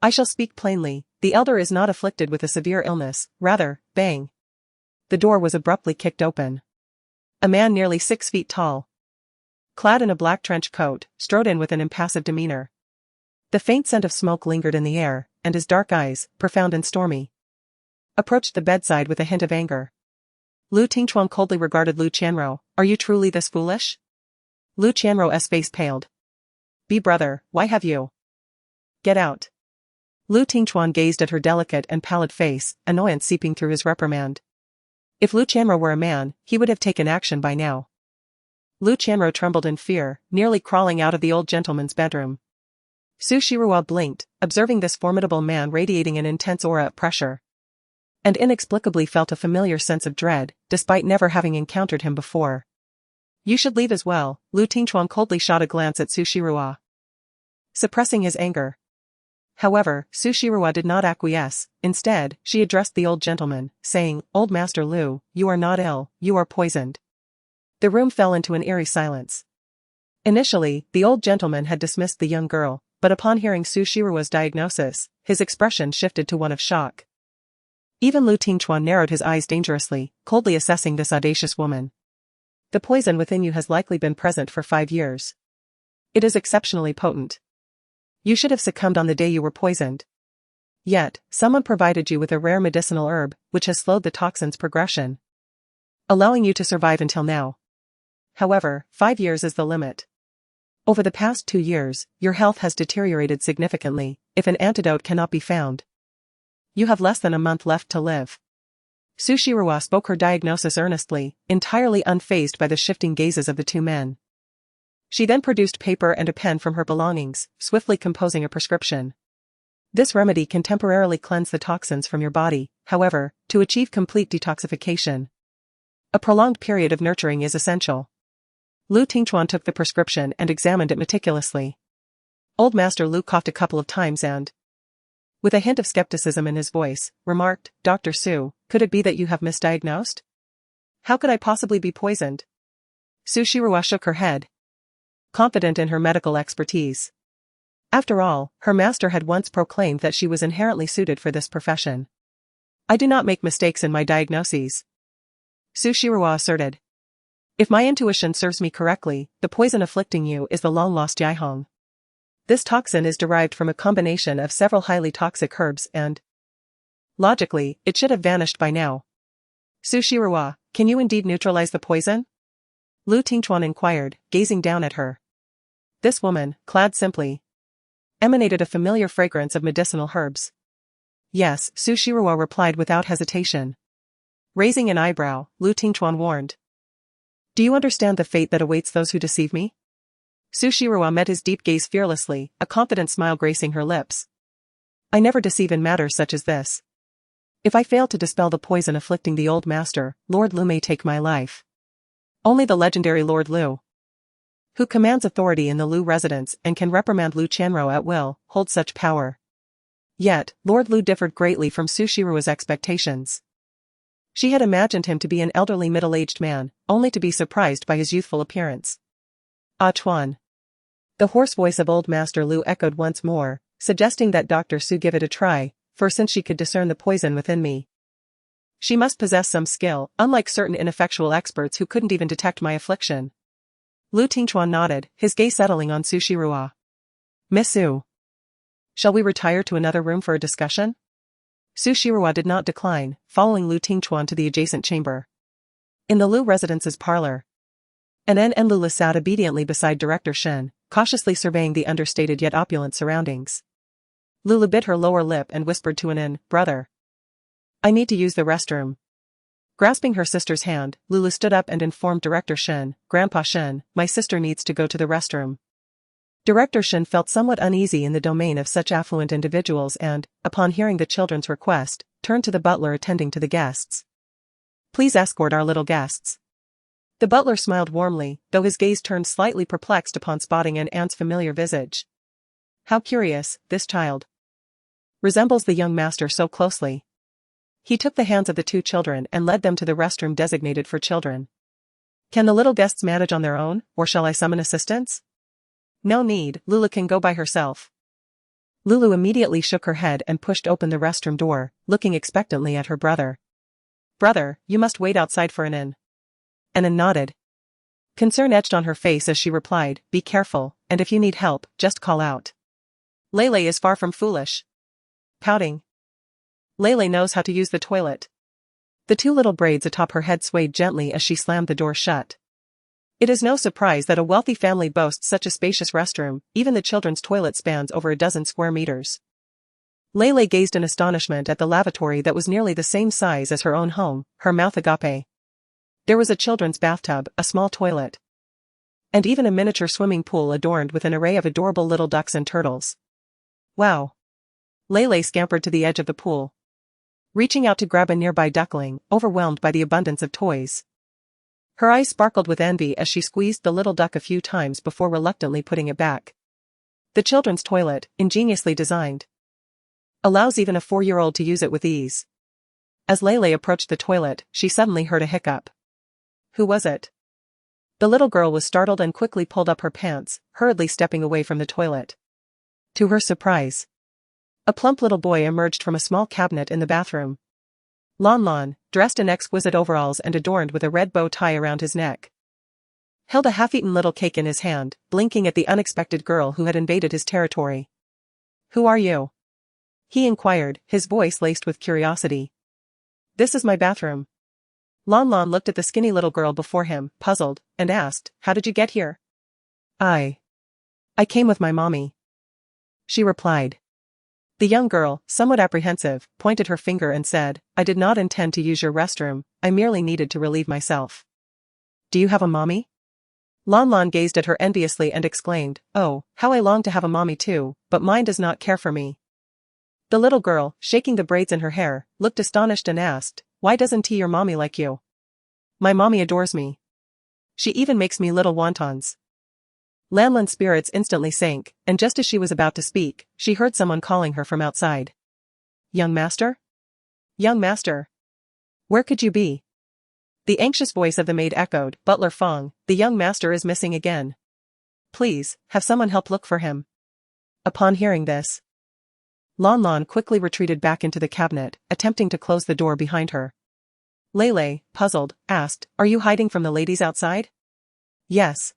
I shall speak plainly. The elder is not afflicted with a severe illness, rather, bang. The door was abruptly kicked open. A man nearly 6 feet tall, clad in a black trench coat, strode in with an impassive demeanor. The faint scent of smoke lingered in the air, and his dark eyes, profound and stormy, approached the bedside with a hint of anger. Lu Tingchuan coldly regarded Lu Qianruo. Are you truly this foolish? Lu Qianruo's face paled. Be brother, why have you? Get out. Lu Tingchuan gazed at her delicate and pallid face, annoyance seeping through his reprimand. If Lu Qianruo were a man, he would have taken action by now. Lu Qianruo trembled in fear, nearly crawling out of the old gentleman's bedroom. Su Shirua blinked, observing this formidable man radiating an intense aura of pressure, and inexplicably felt a familiar sense of dread, despite never having encountered him before. You should leave as well. Lu Tingchuan coldly shot a glance at Su Shirua, suppressing his anger. However, Su Shirua did not acquiesce. Instead, she addressed the old gentleman, saying, Old Master Lu, you are not ill, you are poisoned. The room fell into an eerie silence. Initially, the old gentleman had dismissed the young girl, but upon hearing Su Shirua's diagnosis, his expression shifted to one of shock. Even Lu Tingchuan narrowed his eyes dangerously, coldly assessing this audacious woman. The poison within you has likely been present for 5 years. It is exceptionally potent. You should have succumbed on the day you were poisoned. Yet, someone provided you with a rare medicinal herb, which has slowed the toxin's progression, allowing you to survive until now. However, 5 years is the limit. Over the past 2 years, your health has deteriorated significantly. If an antidote cannot be found, you have less than a month left to live. Su Shirua spoke her diagnosis earnestly, entirely unfazed by the shifting gazes of the 2 men. She then produced paper and a pen from her belongings, swiftly composing a prescription. This remedy can temporarily cleanse the toxins from your body. However, to achieve complete detoxification, a prolonged period of nurturing is essential. Lu Tingchuan took the prescription and examined it meticulously. Old Master Lu coughed a couple of times and, with a hint of skepticism in his voice, remarked, Dr. Su, could it be that you have misdiagnosed? How could I possibly be poisoned? Su Shirua shook her head, confident in her medical expertise. After all, her master had once proclaimed that she was inherently suited for this profession. I do not make mistakes in my diagnoses, Su Shirua asserted. If my intuition serves me correctly, the poison afflicting you is the long-lost Yaihong. This toxin is derived from a combination of several highly toxic herbs and, logically, it should have vanished by now. Su Shirua, can you indeed neutralize the poison? Lu Tingchuan inquired, gazing down at her. This woman, clad simply, emanated a familiar fragrance of medicinal herbs. Yes, Su Shirua replied without hesitation. Raising an eyebrow, Lu Tingchuan warned. Do you understand the fate that awaits those who deceive me? Su Shirua met his deep gaze fearlessly, a confident smile gracing her lips. I never deceive in matters such as this. If I fail to dispel the poison afflicting the old master, Lord Lu may take my life. Only the legendary Lord Lu, who commands authority in the Lu residence and can reprimand Lu Qianruo at will, holds such power. Yet, Lord Lu differed greatly from Su Shirua's expectations. She had imagined him to be an elderly middle-aged man, only to be surprised by his youthful appearance. Ah Chuan. The hoarse voice of old Master Lu echoed once more, suggesting that Dr. Su give it a try, for since she could discern the poison within me, She must possess some skill, unlike certain ineffectual experts who couldn't even detect my affliction. Lu Tingchuan nodded, his gaze settling on Su Shirua. Miss Su. Shall we retire to another room for a discussion? Su Shirua did not decline, following Lu Tingchuan to the adjacent chamber. In the Lu residence's parlor, Anan and Lula sat obediently beside Director Shen, cautiously surveying the understated yet opulent surroundings. Lulu bit her lower lip and whispered to Anan, brother. I need to use the restroom. Grasping her sister's hand, Lulu stood up and informed Director Shen, Grandpa Shen, my sister needs to go to the restroom. Director Shen felt somewhat uneasy in the domain of such affluent individuals and, upon hearing the children's request, turned to the butler attending to the guests. Please escort our little guests. The butler smiled warmly, though his gaze turned slightly perplexed upon spotting Ann's familiar visage. How curious, this child resembles the young master so closely. He took the hands of the two children and led them to the restroom designated for children. Can the little guests manage on their own, or shall I summon assistance? No need, Lulu can go by herself. Lulu immediately shook her head and pushed open the restroom door, looking expectantly at her brother. Brother, you must wait outside for Anan. Anan nodded. Concern etched on her face as she replied, be careful, and if you need help, just call out. Lele is far from foolish. Pouting. Lele knows how to use the toilet. The two little braids atop her head swayed gently as she slammed the door shut. It is no surprise that a wealthy family boasts such a spacious restroom, even the children's toilet spans over a dozen square meters. Lele gazed in astonishment at the lavatory that was nearly the same size as her own home, her mouth agape. There was a children's bathtub, a small toilet, and even a miniature swimming pool adorned with an array of adorable little ducks and turtles. Wow! Lele scampered to the edge of the pool, reaching out to grab a nearby duckling, overwhelmed by the abundance of toys. Her eyes sparkled with envy as she squeezed the little duck a few times before reluctantly putting it back. The children's toilet, ingeniously designed, allows even a 4-year-old to use it with ease. As Lele approached the toilet, she suddenly heard a hiccup. Who was it? The little girl was startled and quickly pulled up her pants, hurriedly stepping away from the toilet. To her surprise, a plump little boy emerged from a small cabinet in the bathroom. Lon, dressed in exquisite overalls and adorned with a red bow tie around his neck, held a half-eaten little cake in his hand, blinking at the unexpected girl who had invaded his territory. Who are you? He inquired, his voice laced with curiosity. This is my bathroom. Lon looked at the skinny little girl before him, puzzled, and asked, how did you get here? I came with my mommy. She replied. The young girl, somewhat apprehensive, pointed her finger and said, I did not intend to use your restroom, I merely needed to relieve myself. Do you have a mommy? Lon gazed at her enviously and exclaimed, oh, how I long to have a mommy too, but mine does not care for me. The little girl, shaking the braids in her hair, looked astonished and asked, why doesn't your mommy like you? My mommy adores me. She even makes me little wontons. Lanlan's spirits instantly sank, and just as she was about to speak, she heard someone calling her from outside. Young master? Young master? Where could you be? The anxious voice of the maid echoed, Butler Fong, the young master is missing again. Please, have someone help look for him. Upon hearing this, Lon quickly retreated back into the cabinet, attempting to close the door behind her. Lele, puzzled, asked, are you hiding from the ladies outside? Yes.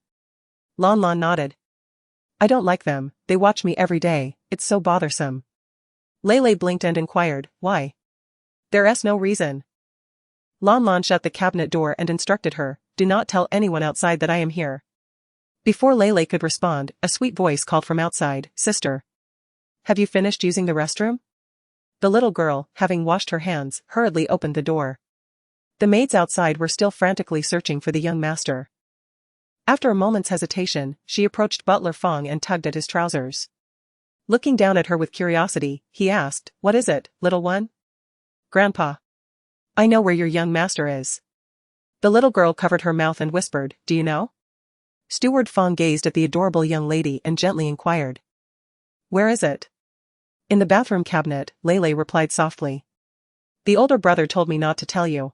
Lon nodded. I don't like them, they watch me every day, it's so bothersome. Lele blinked and inquired, why? There's no reason. Lon shut the cabinet door and instructed her, do not tell anyone outside that I am here. Before Lele could respond, a sweet voice called from outside, sister. Have you finished using the restroom? The little girl, having washed her hands, hurriedly opened the door. The maids outside were still frantically searching for the young master. After a moment's hesitation, she approached Butler Fong and tugged at his trousers. Looking down at her with curiosity, he asked, what is it, little one? Grandpa. I know where your young master is. The little girl covered her mouth and whispered, do you know? Steward Fong gazed at the adorable young lady and gently inquired. Where is it? In the bathroom cabinet, Lele replied softly. The older brother told me not to tell you.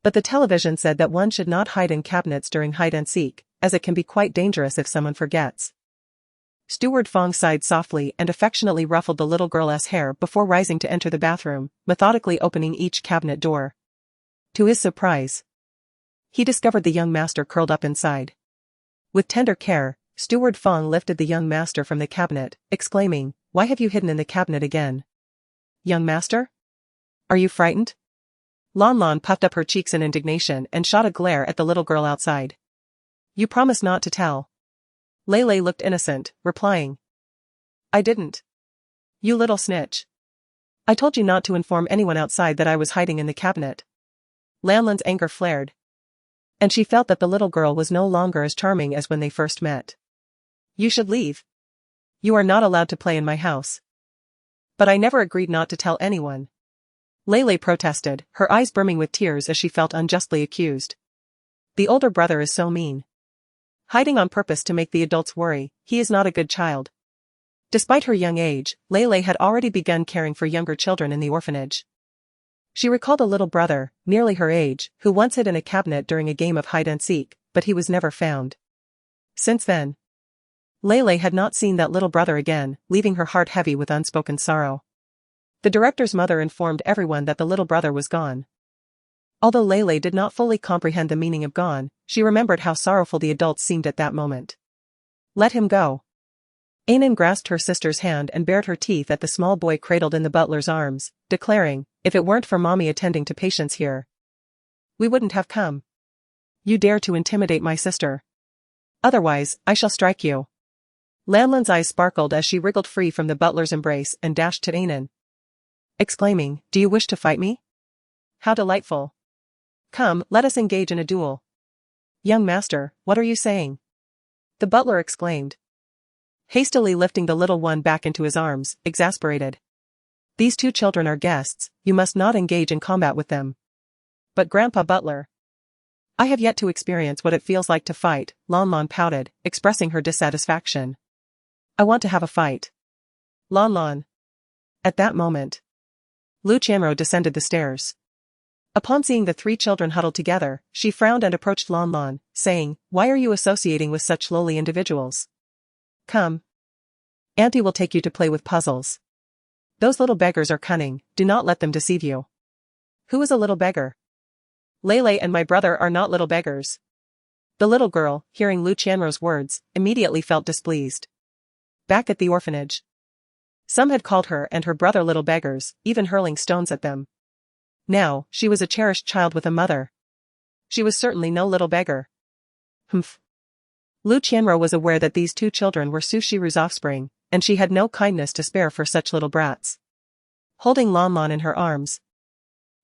But the television said that one should not hide in cabinets during hide and seek, as it can be quite dangerous if someone forgets. Steward Fong sighed softly and affectionately ruffled the little girl's hair before rising to enter the bathroom, methodically opening each cabinet door. To his surprise, he discovered the young master curled up inside. With tender care, Steward Fong lifted the young master from the cabinet, exclaiming, "Why have you hidden in the cabinet again? Young master? Are you frightened?" Lon Lon puffed up her cheeks in indignation and shot a glare at the little girl outside. "You promised not to tell." Lei looked innocent, replying, "I didn't. You little snitch. I told you not to inform anyone outside that I was hiding in the cabinet." Lanlan's anger flared, and she felt that the little girl was no longer as charming as when they first met. "You should leave. You are not allowed to play in my house." "But I never agreed not to tell anyone." Lei protested, her eyes brimming with tears as she felt unjustly accused. "The older brother is so mean. Hiding on purpose to make the adults worry, he is not a good child." Despite her young age, Lei had already begun caring for younger children in the orphanage. She recalled a little brother, nearly her age, who once hid in a cabinet during a game of hide-and-seek, but he was never found. Since then, Lei had not seen that little brother again, leaving her heart heavy with unspoken sorrow. The director's mother informed everyone that the little brother was gone. Although Lei did not fully comprehend the meaning of gone, she remembered how sorrowful the adults seemed at that moment. "Let him go." Anan grasped her sister's hand and bared her teeth at the small boy cradled in the butler's arms, declaring, "If it weren't for mommy attending to patients here, we wouldn't have come. You dare to intimidate my sister. Otherwise, I shall strike you." Lanlan's eyes sparkled as she wriggled free from the butler's embrace and dashed to Anan, exclaiming, "Do you wish to fight me? How delightful. Come, let us engage in a duel." "Young master, what are you saying?" the butler exclaimed, hastily lifting the little one back into his arms, exasperated. "These two children are guests, you must not engage in combat with them." "But Grandpa Butler, I have yet to experience what it feels like to fight," Lon pouted, expressing her dissatisfaction. "I want to have a fight." Lon. At that moment, Lu Chanro descended the stairs. Upon seeing the three children huddled together, she frowned and approached Lon, saying, "Why are you associating with such lowly individuals? Come. Auntie will take you to play with puzzles. Those little beggars are cunning, do not let them deceive you." "Who is a little beggar?" "Lei and my brother are not little beggars." The little girl, hearing Lu Chanro's words, immediately felt displeased. Back at the orphanage, some had called her and her brother little beggars, even hurling stones at them. Now, she was a cherished child with a mother. She was certainly no little beggar. Humph. Lu Chanro was aware that these two children were Su Shiru's offspring, and she had no kindness to spare for such little brats. Holding Lon in her arms,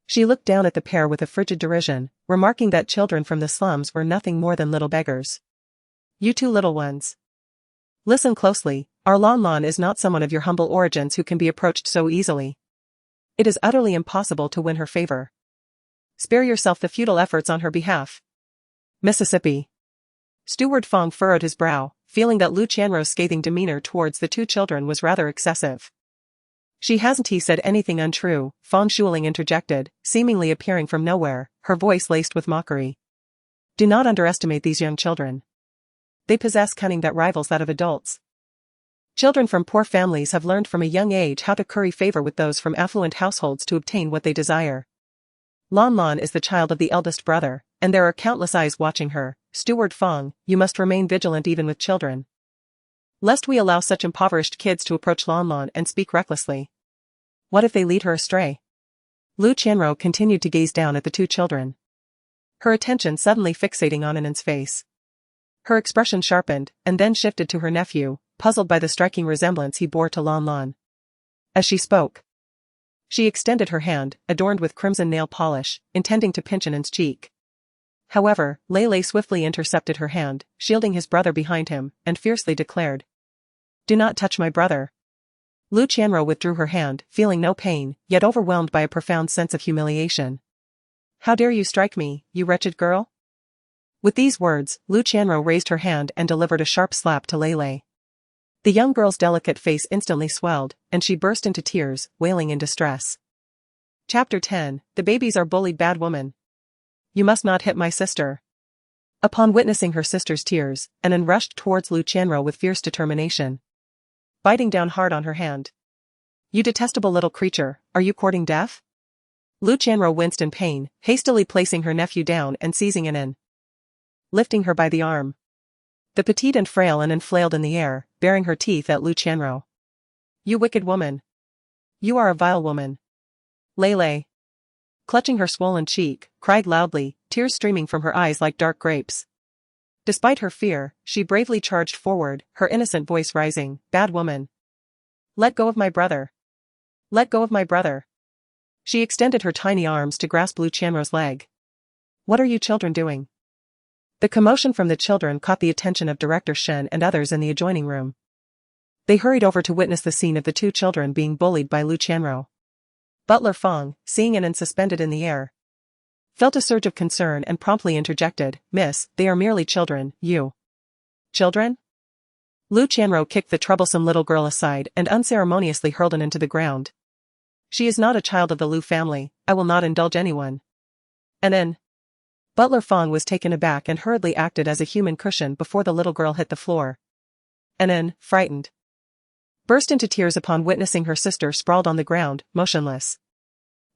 she looked down at the pair with a frigid derision, remarking that children from the slums were nothing more than little beggars. "You two little ones. Listen closely, our Lon is not someone of your humble origins who can be approached so easily. It is utterly impossible to win her favor. Spare yourself the futile efforts on her behalf." Mississippi. Steward Fong furrowed his brow, feeling that Lu Chanro's scathing demeanor towards the two children was rather excessive. "She hasn't he said anything untrue," Fong Shuling interjected, seemingly appearing from nowhere, her voice laced with mockery. "Do not underestimate these young children. They possess cunning that rivals that of adults. Children from poor families have learned from a young age how to curry favor with those from affluent households to obtain what they desire. Lon is the child of the eldest brother, and there are countless eyes watching her. Steward Fong, you must remain vigilant even with children, lest we allow such impoverished kids to approach Lon and speak recklessly. What if they lead her astray?" Lu Chanro continued to gaze down at the two children, her attention suddenly fixating on Anan's face. Her expression sharpened, and then shifted to her nephew, puzzled by the striking resemblance he bore to Lon. As she spoke, she extended her hand, adorned with crimson nail polish, intending to pinch Anan's cheek. However, Lei swiftly intercepted her hand, shielding his brother behind him, and fiercely declared, "Do not touch my brother." Lu Chanro withdrew her hand, feeling no pain, yet overwhelmed by a profound sense of humiliation. "How dare you strike me, you wretched girl?" With these words, Lu Chanro raised her hand and delivered a sharp slap to Lei. The young girl's delicate face instantly swelled, and she burst into tears, wailing in distress. Chapter 10, The Babies Are Bullied. Bad woman. "You must not hit my sister." Upon witnessing her sister's tears, Anan rushed towards Lu Chanro with fierce determination. biting down hard on her hand. You detestable little creature, are you courting death? Lu Chanro winced in pain, hastily placing her nephew down and seizing Anan, lifting her by the arm. The petite and frail Anan flailed in the air, baring her teeth at Lu Chanro. You wicked woman. You are a vile woman. Lele, clutching her swollen cheek, cried loudly, tears streaming from her eyes like dark grapes. Despite her fear, she bravely charged forward, her innocent voice rising, bad woman. Let go of my brother. Let go of my brother. She extended her tiny arms to grasp Lu Chanro's leg. What are you children doing? The commotion from the children caught the attention of Director Shen and others in the adjoining room. They hurried over to witness the scene of the two children being bullied by Lu Chanro. Butler Fong, seeing Anan suspended in the air, felt a surge of concern and promptly interjected, Miss, they are merely children, you. Children? Lu Chanro kicked the troublesome little girl aside and unceremoniously hurled Anan to the ground. She is not a child of the Lu family, I will not indulge anyone. Anan. Butler Fong was taken aback and hurriedly acted as a human cushion before the little girl hit the floor. Anan, frightened, burst into tears upon witnessing her sister sprawled on the ground, motionless.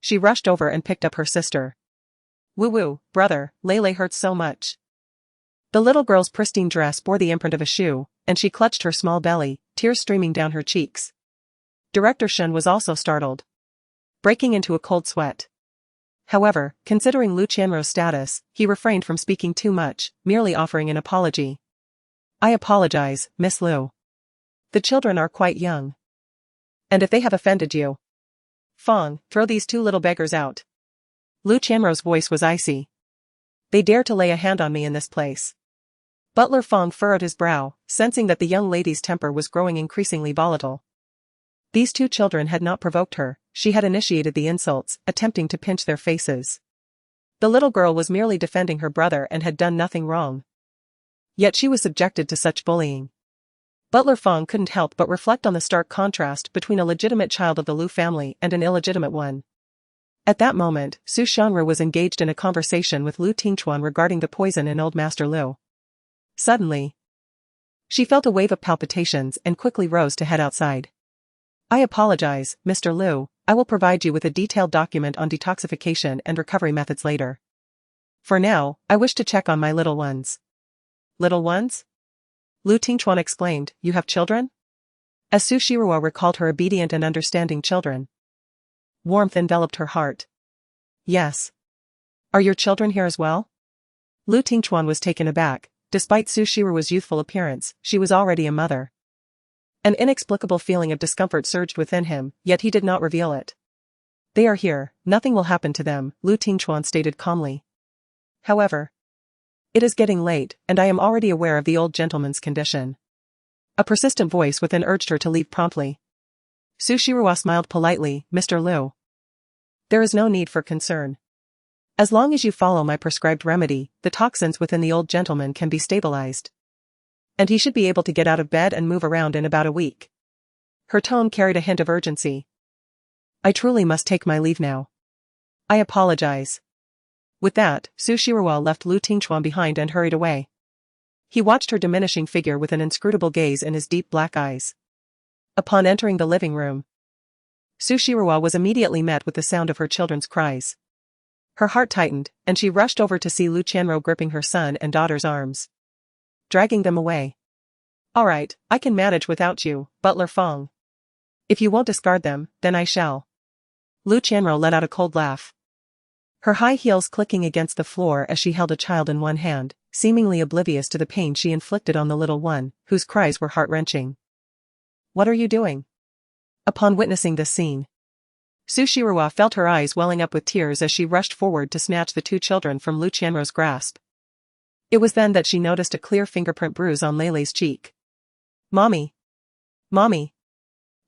She rushed over and picked up her sister. Woo-woo, brother, Lele hurts so much. The little girl's pristine dress bore the imprint of a shoe, and she clutched her small belly, tears streaming down her cheeks. Director Shen was also startled, breaking into a cold sweat. However, considering Lu Chanro's status, he refrained from speaking too much, merely offering an apology. I apologize, Miss Lu. The children are quite young. And if they have offended you, Fong, throw these two little beggars out. Lu Chanro's voice was icy. They dare to lay a hand on me in this place. Butler Fong furrowed his brow, sensing that the young lady's temper was growing increasingly volatile. These two children had not provoked her, she had initiated the insults, attempting to pinch their faces. The little girl was merely defending her brother and had done nothing wrong. Yet she was subjected to such bullying. Butler Fong couldn't help but reflect on the stark contrast between a legitimate child of the Lu family and an illegitimate one. At that moment, Su Shanru was engaged in a conversation with Lu Tingchuan regarding the poison in Old Master Lu. Suddenly, she felt a wave of palpitations and quickly rose to head outside. I apologize, Mr. Lu, I will provide you with a detailed document on detoxification and recovery methods later. For now, I wish to check on my little ones. Little ones? Lu Tingchuan exclaimed, you have children? As Su Shirua recalled her obedient and understanding children, warmth enveloped her heart. Yes. Are your children here as well? Lu Tingchuan was taken aback. Despite Su Shirua's youthful appearance, she was already a mother. An inexplicable feeling of discomfort surged within him, yet he did not reveal it. They are here, nothing will happen to them, Lu Tingchuan stated calmly. However, it is getting late, and I am already aware of the old gentleman's condition. A persistent voice within urged her to leave promptly. Su Shirua smiled politely, Mr. Lu. There is no need for concern. As long as you follow my prescribed remedy, the toxins within the old gentleman can be stabilized. And he should be able to get out of bed and move around in about a week. Her tone carried a hint of urgency. I truly must take my leave now. I apologize. With that, Su Shirua left Lu Tingchuan behind and hurried away. He watched her diminishing figure with an inscrutable gaze in his deep black eyes. Upon entering the living room, Su Shirua was immediately met with the sound of her children's cries. Her heart tightened, and she rushed over to see Lu Chanro gripping her son and daughter's arms, dragging them away. All right, I can manage without you, Butler Fong. If you won't discard them, then I shall. Lu Chanro let out a cold laugh, her high heels clicking against the floor as she held a child in one hand, seemingly oblivious to the pain she inflicted on the little one, whose cries were heart-wrenching. What are you doing? Upon witnessing this scene, Su Shirua felt her eyes welling up with tears as she rushed forward to snatch the two children from Lu Chanro's grasp. It was then that she noticed a clear fingerprint bruise on Lele's cheek. Mommy. Mommy.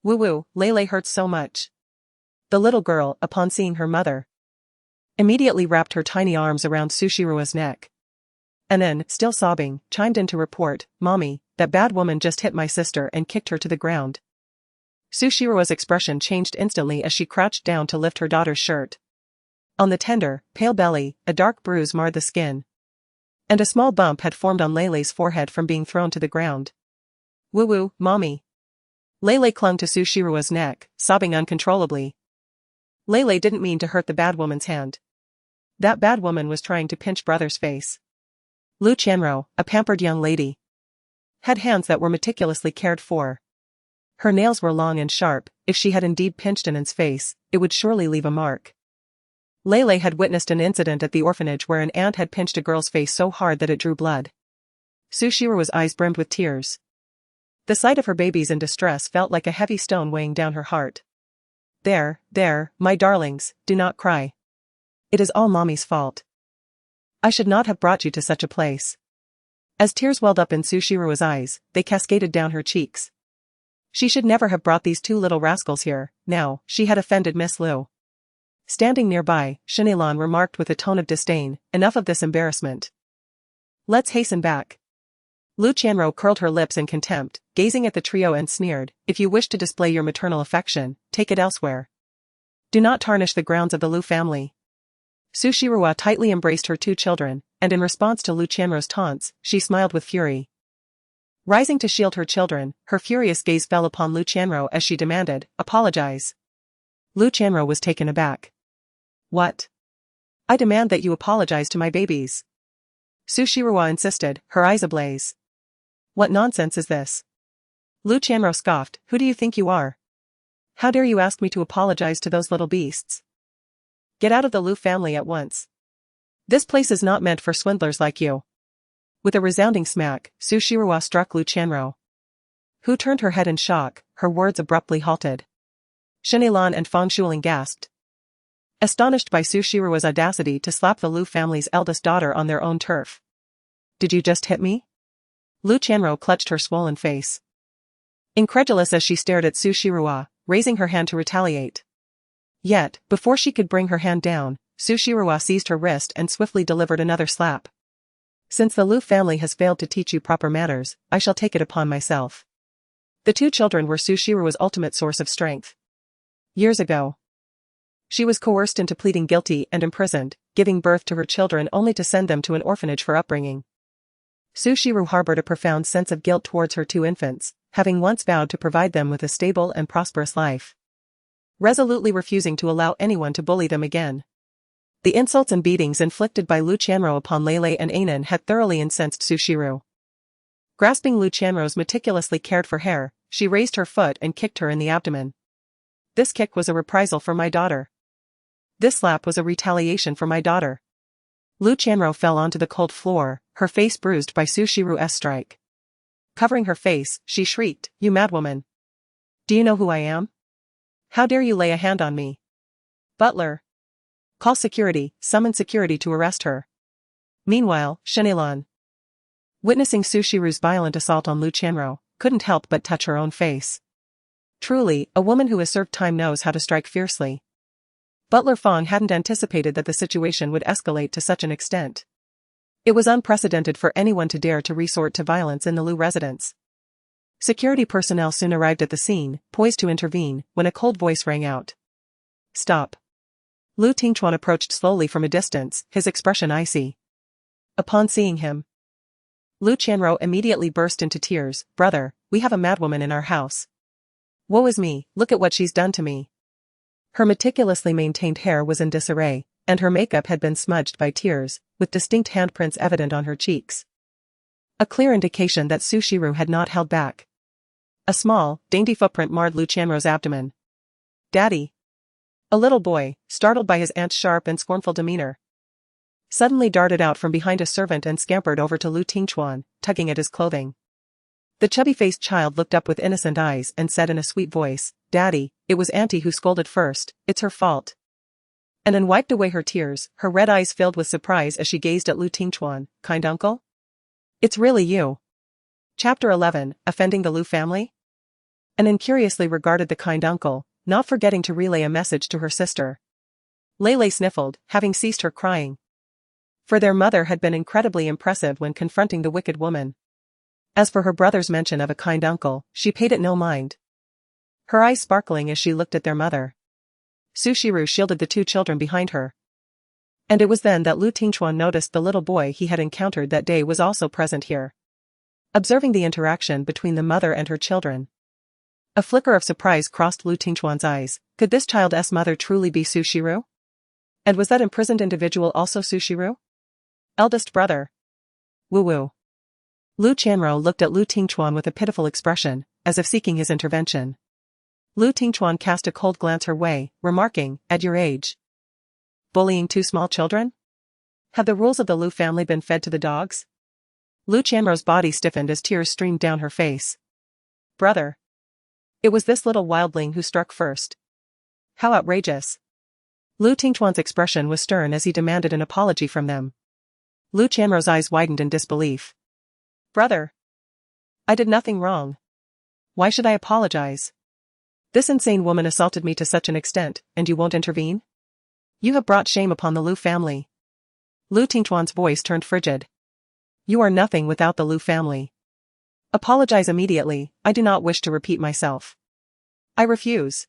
Woo-woo, Lele hurts so much. The little girl, upon seeing her mother, immediately wrapped her tiny arms around Su Shirua's neck. And then, still sobbing, chimed in to report, Mommy, that bad woman just hit my sister and kicked her to the ground. Su Shirua's expression changed instantly as she crouched down to lift her daughter's shirt. On the tender, pale belly, a dark bruise marred the skin, and a small bump had formed on Lele's forehead from being thrown to the ground. Woo-woo, Mommy. Lele clung to Su Shirua's neck, sobbing uncontrollably. Lele didn't mean to hurt the bad woman's hand. That bad woman was trying to pinch brother's face. Lu Qianruo, a pampered young lady, had hands that were meticulously cared for. Her nails were long and sharp. If she had indeed pinched Annan's face, it would surely leave a mark. Lele had witnessed an incident at the orphanage where an ant had pinched a girl's face so hard that it drew blood. Su Shirua's eyes brimmed with tears. The sight of her babies in distress felt like a heavy stone weighing down her heart. There, my darlings, do not cry. It is all Mommy's fault. I should not have brought you to such a place. As tears welled up in Su Shirua's eyes, they cascaded down her cheeks. She should never have brought these two little rascals here. Now, she had offended Miss Liu. Standing nearby, Shenilon remarked with a tone of disdain, enough of this embarrassment. Let's hasten back. Lu Qianruo curled her lips in contempt, gazing at the trio and sneered, if you wish to display your maternal affection, take it elsewhere. Do not tarnish the grounds of the Lu family. Su Shirua tightly embraced her two children, and in response to Lu Qianruo's taunts, she smiled with fury. Rising to shield her children, her furious gaze fell upon Lu Qianruo as she demanded, apologize. Lu Qianruo was taken aback. What? I demand that you apologize to my babies. Su Shirua insisted, her eyes ablaze. What nonsense is this? Lu Qianruo scoffed, who do you think you are? How dare you ask me to apologize to those little beasts? Get out of the Lu family at once. This place is not meant for swindlers like you. With a resounding smack, Su Shirua struck Lu Qianruo, who turned her head in shock. Her words abruptly halted. Shenilan and Fang Shuling gasped, astonished by Su Shirua's audacity to slap the Lu family's eldest daughter on their own turf. Did you just hit me? Lu Qianruo clutched her swollen face, incredulous as she stared at Su Shirua, raising her hand to retaliate. Yet, before she could bring her hand down, Su Shirua seized her wrist and swiftly delivered another slap. Since the Lu family has failed to teach you proper manners, I shall take it upon myself. The two children were Su Shirua's ultimate source of strength. Years ago, she was coerced into pleading guilty and imprisoned, giving birth to her children only to send them to an orphanage for upbringing. Su Shiru harbored a profound sense of guilt towards her two infants, having once vowed to provide them with a stable and prosperous life, resolutely refusing to allow anyone to bully them again. The insults and beatings inflicted by Lu Qianruo upon Lele and Anan had thoroughly incensed Su Shiru. Grasping Lu Qianruo's meticulously cared for hair, she raised her foot and kicked her in the abdomen. This kick was a reprisal for my daughter. This slap was a retaliation for my daughter. Lu Qianruo fell onto the cold floor, her face bruised by Su Shiru's strike. Covering her face, she shrieked, you madwoman. Do you know who I am? How dare you lay a hand on me? Butler. Call security, summon security to arrest her. Meanwhile, Shenilan, witnessing Su Shiru's violent assault on Lu Qianruo, couldn't help but touch her own face. Truly, a woman who has served time knows how to strike fiercely. Butler Fang hadn't anticipated that the situation would escalate to such an extent. It was unprecedented for anyone to dare to resort to violence in the Lu residence. Security personnel soon arrived at the scene, poised to intervene, when a cold voice rang out. Stop. Lu Tingchuan approached slowly from a distance, his expression icy. Upon seeing him, Lu Qianruo immediately burst into tears. Brother, we have a madwoman in our house. Woe is me, look at what she's done to me. Her meticulously maintained hair was in disarray, and her makeup had been smudged by tears, with distinct handprints evident on her cheeks. A clear indication that Su Shiru had not held back. A small, dainty footprint marred Lu Qianruo's abdomen. Daddy. A little boy, startled by his aunt's sharp and scornful demeanor, suddenly darted out from behind a servant and scampered over to Lu Tingchuan, tugging at his clothing. The chubby-faced child looked up with innocent eyes and said in a sweet voice, Daddy, it was Auntie who scolded first, it's her fault. And then wiped away her tears, her red eyes filled with surprise as she gazed at Lu Tingchuan, kind uncle? It's really you. Chapter 11, Offending the Lu family? Anan curiously regarded the kind uncle, not forgetting to relay a message to her sister. Lele sniffled, having ceased her crying. For their mother had been incredibly impressive when confronting the wicked woman. As for her brother's mention of a kind uncle, she paid it no mind. Her eyes sparkling as she looked at their mother. Su Shiru shielded the two children behind her. And it was then that Lu Tingchuan noticed the little boy he had encountered that day was also present here. Observing the interaction between the mother and her children, A flicker of surprise crossed Lu Tingchuan's eyes. Could this child's mother truly be Su Shiru? And was that imprisoned individual also Su Shiru? Eldest brother. Woo-woo. Lu Qianrou looked at Lu Tingchuan with a pitiful expression, as if seeking his intervention. Lu Tingchuan cast a cold glance her way, remarking, "At your age. Bullying two small children? Have the rules of the Lu family been fed to the dogs?" Lu Qianrou's body stiffened as tears streamed down her face. Brother. It was this little wildling who struck first. How outrageous. Lu Tingchuan's expression was stern as he demanded an apology from them. Lu Qianrou's eyes widened in disbelief. Brother. I did nothing wrong. Why should I apologize? This insane woman assaulted me to such an extent, and you won't intervene? You have brought shame upon the Lu family. Lu Tingchuan's voice turned frigid. You are nothing without the Lu family. Apologize immediately, I do not wish to repeat myself. I refuse.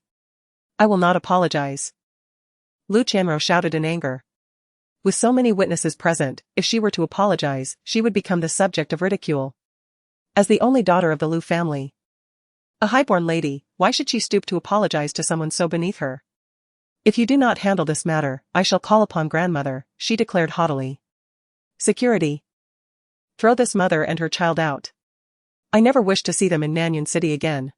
I will not apologize. Lu Qianrou shouted in anger. With so many witnesses present, if she were to apologize, she would become the subject of ridicule. As the only daughter of the Lu family, a highborn lady, why should she stoop to apologize to someone so beneath her? If you do not handle this matter, I shall call upon grandmother, she declared haughtily. Security. Throw this mother and her child out. I never wish to see them in Nanyuan City again.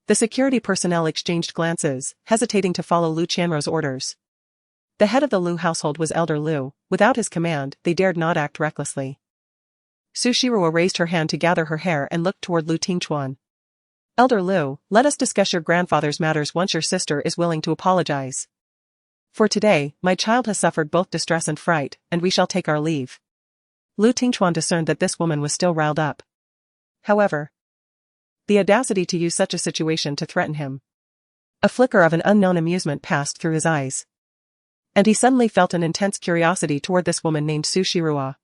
The security personnel exchanged glances, hesitating to follow Lu Qianrou's orders. The head of the Lu household was Elder Lu. Without his command, they dared not act recklessly. Su Shiru raised her hand to gather her hair and looked toward Lu Tingchuan. Elder Lu, let us discuss your grandfather's matters once your sister is willing to apologize. For today, my child has suffered both distress and fright, and we shall take our leave. Lu Tingchuan discerned that this woman was still riled up. However, the audacity to use such a situation to threaten him. A flicker of an unknown amusement passed through his eyes. And he suddenly felt an intense curiosity toward this woman named Su Shiru.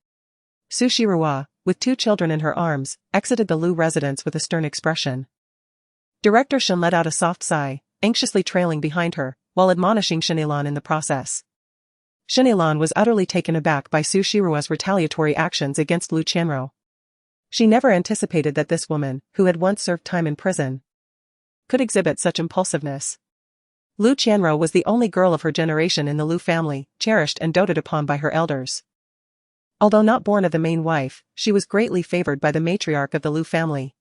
Su Shiru, with two children in her arms, exited the Lu residence with a stern expression. Director Shen let out a soft sigh, anxiously trailing behind her, while admonishing Shenilan in the process. Shenilan was utterly taken aback by Su Shiru's retaliatory actions against Lu Qianrou. She never anticipated that this woman, who had once served time in prison, could exhibit such impulsiveness. Lu Qianrou was the only girl of her generation in the Lu family, cherished and doted upon by her elders. Although not born of the main wife, she was greatly favored by the matriarch of the Lu family.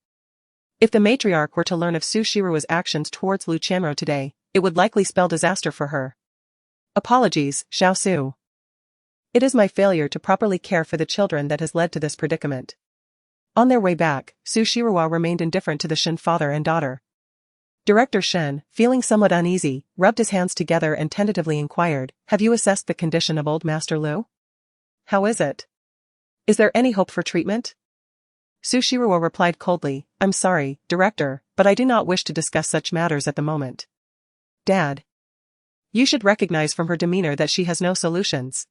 If the matriarch were to learn of Su Shiru's actions towards Lu Qianrou today, it would likely spell disaster for her. Apologies, Xiao Su. It is my failure to properly care for the children that has led to this predicament. On their way back, Su Shiru remained indifferent to the Shen father and daughter. Director Shen, feeling somewhat uneasy, rubbed his hands together and tentatively inquired, "Have you assessed the condition of old Master Lu? How is it? Is there any hope for treatment?" Su Shiru replied coldly, "I'm sorry, Director, but I do not wish to discuss such matters at the moment." Dad. You should recognize from her demeanor that she has no solutions.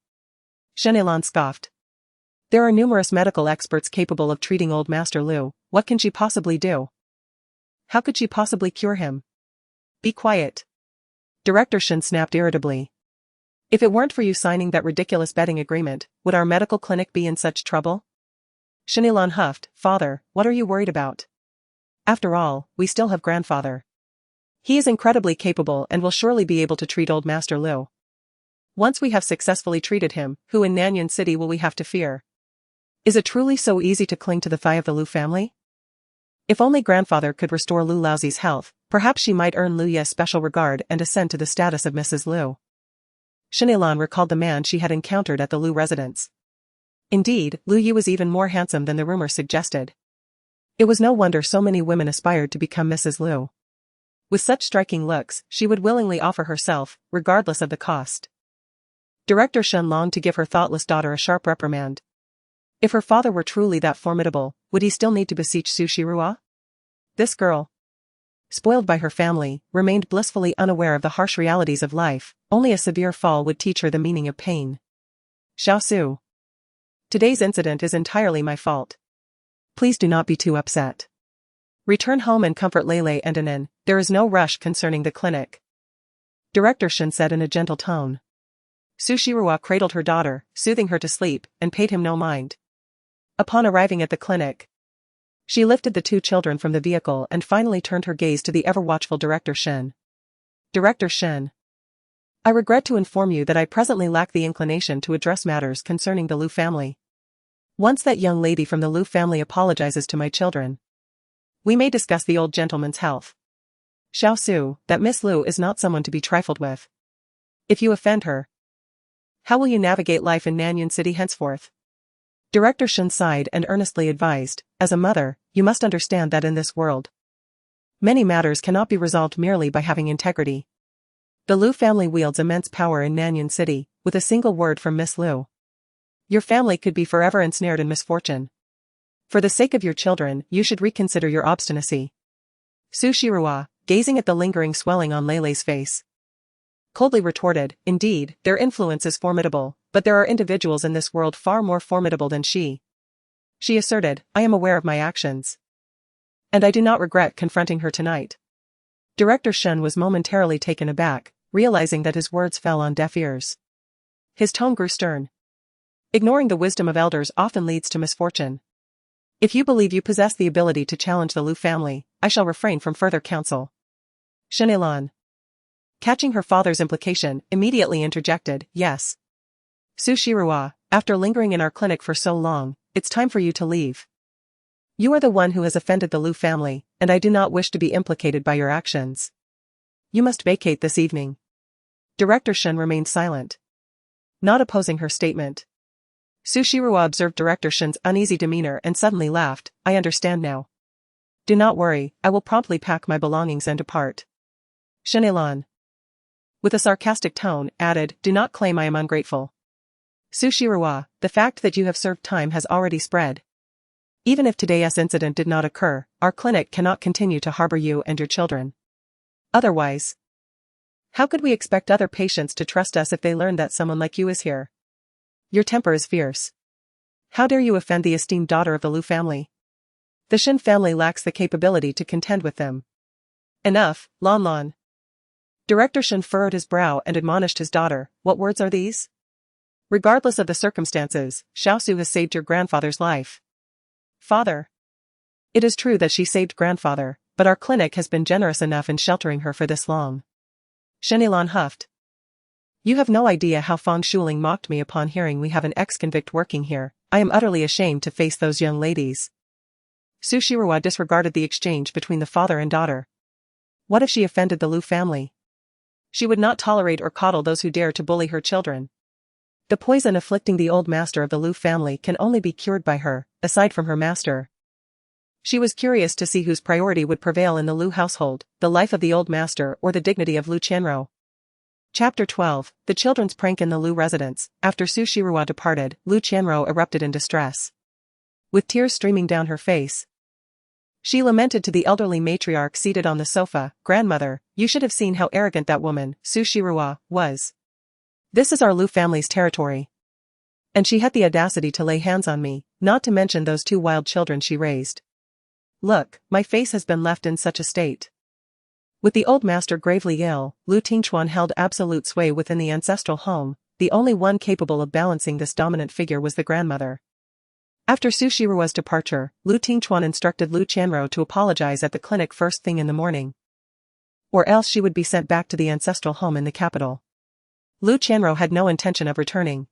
Shenilan scoffed. There are numerous medical experts capable of treating old Master Lu. What can she possibly do? How could she possibly cure him? Be quiet. Director Shen snapped irritably. If it weren't for you signing that ridiculous betting agreement, would our medical clinic be in such trouble? Shenilan huffed, Father, what are you worried about? After all, we still have grandfather. He is incredibly capable and will surely be able to treat old Master Lu. Once we have successfully treated him, who in Nanyuan City will we have to fear? Is it truly so easy to cling to the thigh of the Lu family? If only grandfather could restore Lu Laozi's health, perhaps she might earn Lu Ye's special regard and ascend to the status of Mrs. Lu. Shenilan recalled the man she had encountered at the Lu residence. Indeed, Lu Yi was even more handsome than the rumor suggested. It was no wonder so many women aspired to become Mrs. Lu. With such striking looks, she would willingly offer herself, regardless of the cost. Director Shen longed to give her thoughtless daughter a sharp reprimand. If her father were truly that formidable, would he still need to beseech Su Shiru? This girl, spoiled by her family, remained blissfully unaware of the harsh realities of life. Only a severe fall would teach her the meaning of pain. Xiao Su. Today's incident is entirely my fault. Please do not be too upset. Return home and comfort Lele and Anan. There is no rush concerning the clinic. Director Shen said in a gentle tone. Su Shiru cradled her daughter, soothing her to sleep, and paid him no mind. Upon arriving at the clinic, She lifted the two children from the vehicle and finally turned her gaze to the ever-watchful Director Shen. Director Shen. I regret to inform you that I presently lack the inclination to address matters concerning the Liu family. Once that young lady from the Liu family apologizes to my children, we may discuss the old gentleman's health. Xiao Su, that Miss Liu is not someone to be trifled with. If you offend her, how will you navigate life in Nanyuan City henceforth? Director Shen sighed and earnestly advised, as a mother, you must understand that in this world, many matters cannot be resolved merely by having integrity. The Liu family wields immense power in Nanyuan City. With a single word from Miss Liu, your family could be forever ensnared in misfortune. For the sake of your children, you should reconsider your obstinacy. Su Shirua, gazing at the lingering swelling on Leilei's face, coldly retorted, indeed, their influence is formidable, but there are individuals in this world far more formidable than she. She asserted, I am aware of my actions, and I do not regret confronting her tonight. Director Shen was momentarily taken aback, realizing that his words fell on deaf ears. His tone grew stern. Ignoring the wisdom of elders often leads to misfortune. If you believe you possess the ability to challenge the Liu family, I shall refrain from further counsel. Shenelan, catching her father's implication, immediately interjected, yes. Su Shirua, after lingering in our clinic for so long, it's time for you to leave. You are the one who has offended the Liu family, and I do not wish to be implicated by your actions. You must vacate this evening. Director Shen remained silent, not opposing her statement. Su Shirua observed Director Shen's uneasy demeanor and suddenly laughed, I understand now. Do not worry, I will promptly pack my belongings and depart. Shenelan, with a sarcastic tone, added, do not claim I am ungrateful. Su Shirua, the fact that you have served time has already spread. Even if today's incident did not occur, our clinic cannot continue to harbor you and your children. Otherwise, how could we expect other patients to trust us if they learn that someone like you is here? Your temper is fierce. How dare you offend the esteemed daughter of the Liu family? The Shen family lacks the capability to contend with them. Enough, Lan Lan. Director Shen furrowed his brow and admonished his daughter, what words are these? Regardless of the circumstances, Xiao Su has saved your grandfather's life. Father. It is true that she saved grandfather, but our clinic has been generous enough in sheltering her for this long. Shenelan huffed. You have no idea how Fang Shuling mocked me upon hearing we have an ex-convict working here. I am utterly ashamed to face those young ladies. Su Shirua disregarded the exchange between the father and daughter. What if she offended the Liu family? She would not tolerate or coddle those who dare to bully her children. The poison afflicting the old master of the Liu family can only be cured by her, aside from her master. She was curious to see whose priority would prevail in the Liu household, the life of the old master or the dignity of Liu Qianrou. Chapter 12, The Children's Prank in the Liu Residence. After Su Shirua departed, Liu Qianrou erupted in distress. With tears streaming down her face, she lamented to the elderly matriarch seated on the sofa, Grandmother, you should have seen how arrogant that woman, Su Shirua, was. This is our Liu family's territory. And she had the audacity to lay hands on me, not to mention those two wild children she raised. Look, my face has been left in such a state. With the old master gravely ill, Liu Tingchuan held absolute sway within the ancestral home. The only one capable of balancing this dominant figure was the grandmother. After Su Shirua's departure, Liu Tingchuan instructed Liu Qianrou to apologize at the clinic first thing in the morning, or else she would be sent back to the ancestral home in the capital. Liu Qianrou had no intention of returning,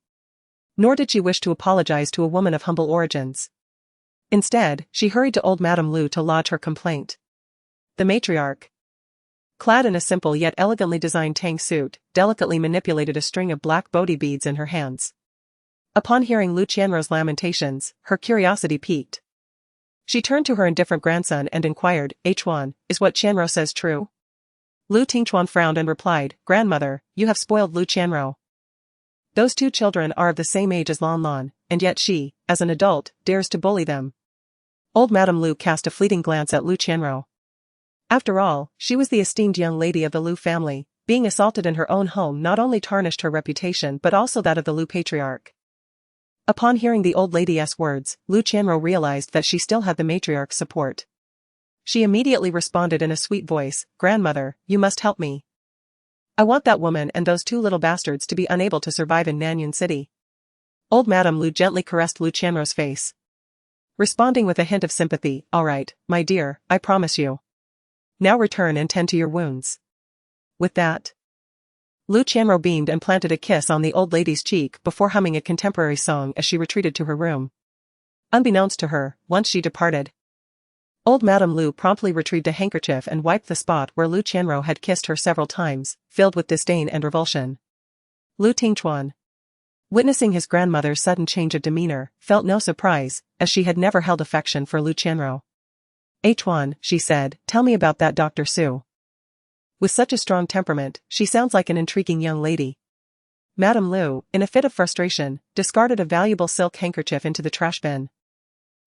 nor did she wish to apologize to a woman of humble origins. Instead, she hurried to old Madame Liu to lodge her complaint. The matriarch, clad in a simple yet elegantly designed tang suit, delicately manipulated a string of black Bodhi beads in her hands. Upon hearing Liu Qianrou's lamentations, her curiosity piqued. She turned to her indifferent grandson and inquired, Chuan, is what Qianrou says true? Liu Tingchuan frowned and replied, Grandmother, you have spoiled Liu Qianrou. Those two children are of the same age as Lan Lan, and yet she, as an adult, dares to bully them. Old Madame Liu cast a fleeting glance at Liu Qianrou. After all, she was the esteemed young lady of the Liu family. Being assaulted in her own home not only tarnished her reputation but also that of the Liu patriarch. Upon hearing the old lady's words, Liu Qianrou realized that she still had the matriarch's support. She immediately responded in a sweet voice, Grandmother, you must help me. I want that woman and those two little bastards to be unable to survive in Nanyuan City. Old Madame Liu gently caressed Liu Qianrou's face. responding with a hint of sympathy. All right, my dear, I promise you. Now return and tend to your wounds. With that, Lu Qianru beamed and planted a kiss on the old lady's cheek before humming a contemporary song as she retreated to her room. Unbeknownst to her, once she departed, old Madame Lu promptly retrieved a handkerchief and wiped the spot where Lu Qianru had kissed her several times, filled with disdain and revulsion. Lu Tingchuan, witnessing his grandmother's sudden change of demeanor, felt no surprise, as she had never held affection for Lu Qianru. "Chuan," she said, "tell me about that Dr. Su. With such a strong temperament, she sounds like an intriguing young lady." Madame Lu, in a fit of frustration, discarded a valuable silk handkerchief into the trash bin.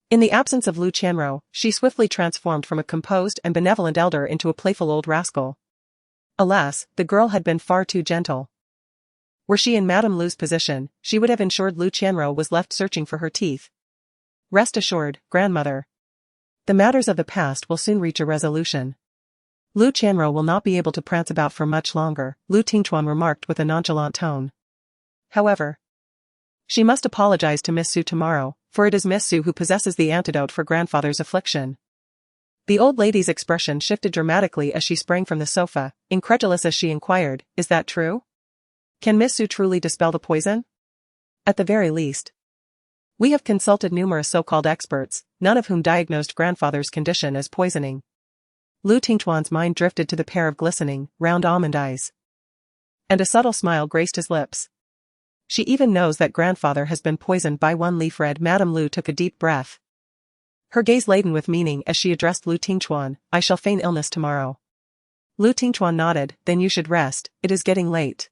In the absence of Lu Qianru, she swiftly transformed from a composed and benevolent elder into a playful old rascal. Alas, the girl had been far too gentle. Were she in Madame Lu's position, she would have ensured Lu Qianru was left searching for her teeth. "Rest assured, grandmother. The matters of the past will soon reach a resolution. Lu Qianru will not be able to prance about for much longer," Lu Tingchuan remarked with a nonchalant tone. "However, she must apologize to Miss Su tomorrow, for it is Miss Su who possesses the antidote for grandfather's affliction." The old lady's expression shifted dramatically as she sprang from the sofa, incredulous as she inquired, "Is that true? Can Miss Su truly dispel the poison?" "At the very least. We have consulted numerous so-called experts, none of whom diagnosed grandfather's condition as poisoning." Lu Tingchuan's mind drifted to the pair of glistening, round almond eyes. And a subtle smile graced his lips. "She even knows that grandfather has been poisoned by one leaf red." Madame Lu took a deep breath, her gaze laden with meaning as she addressed Lu Tingchuan. "I shall feign illness tomorrow." Lu Tingchuan nodded. "Then you should rest, it is getting late."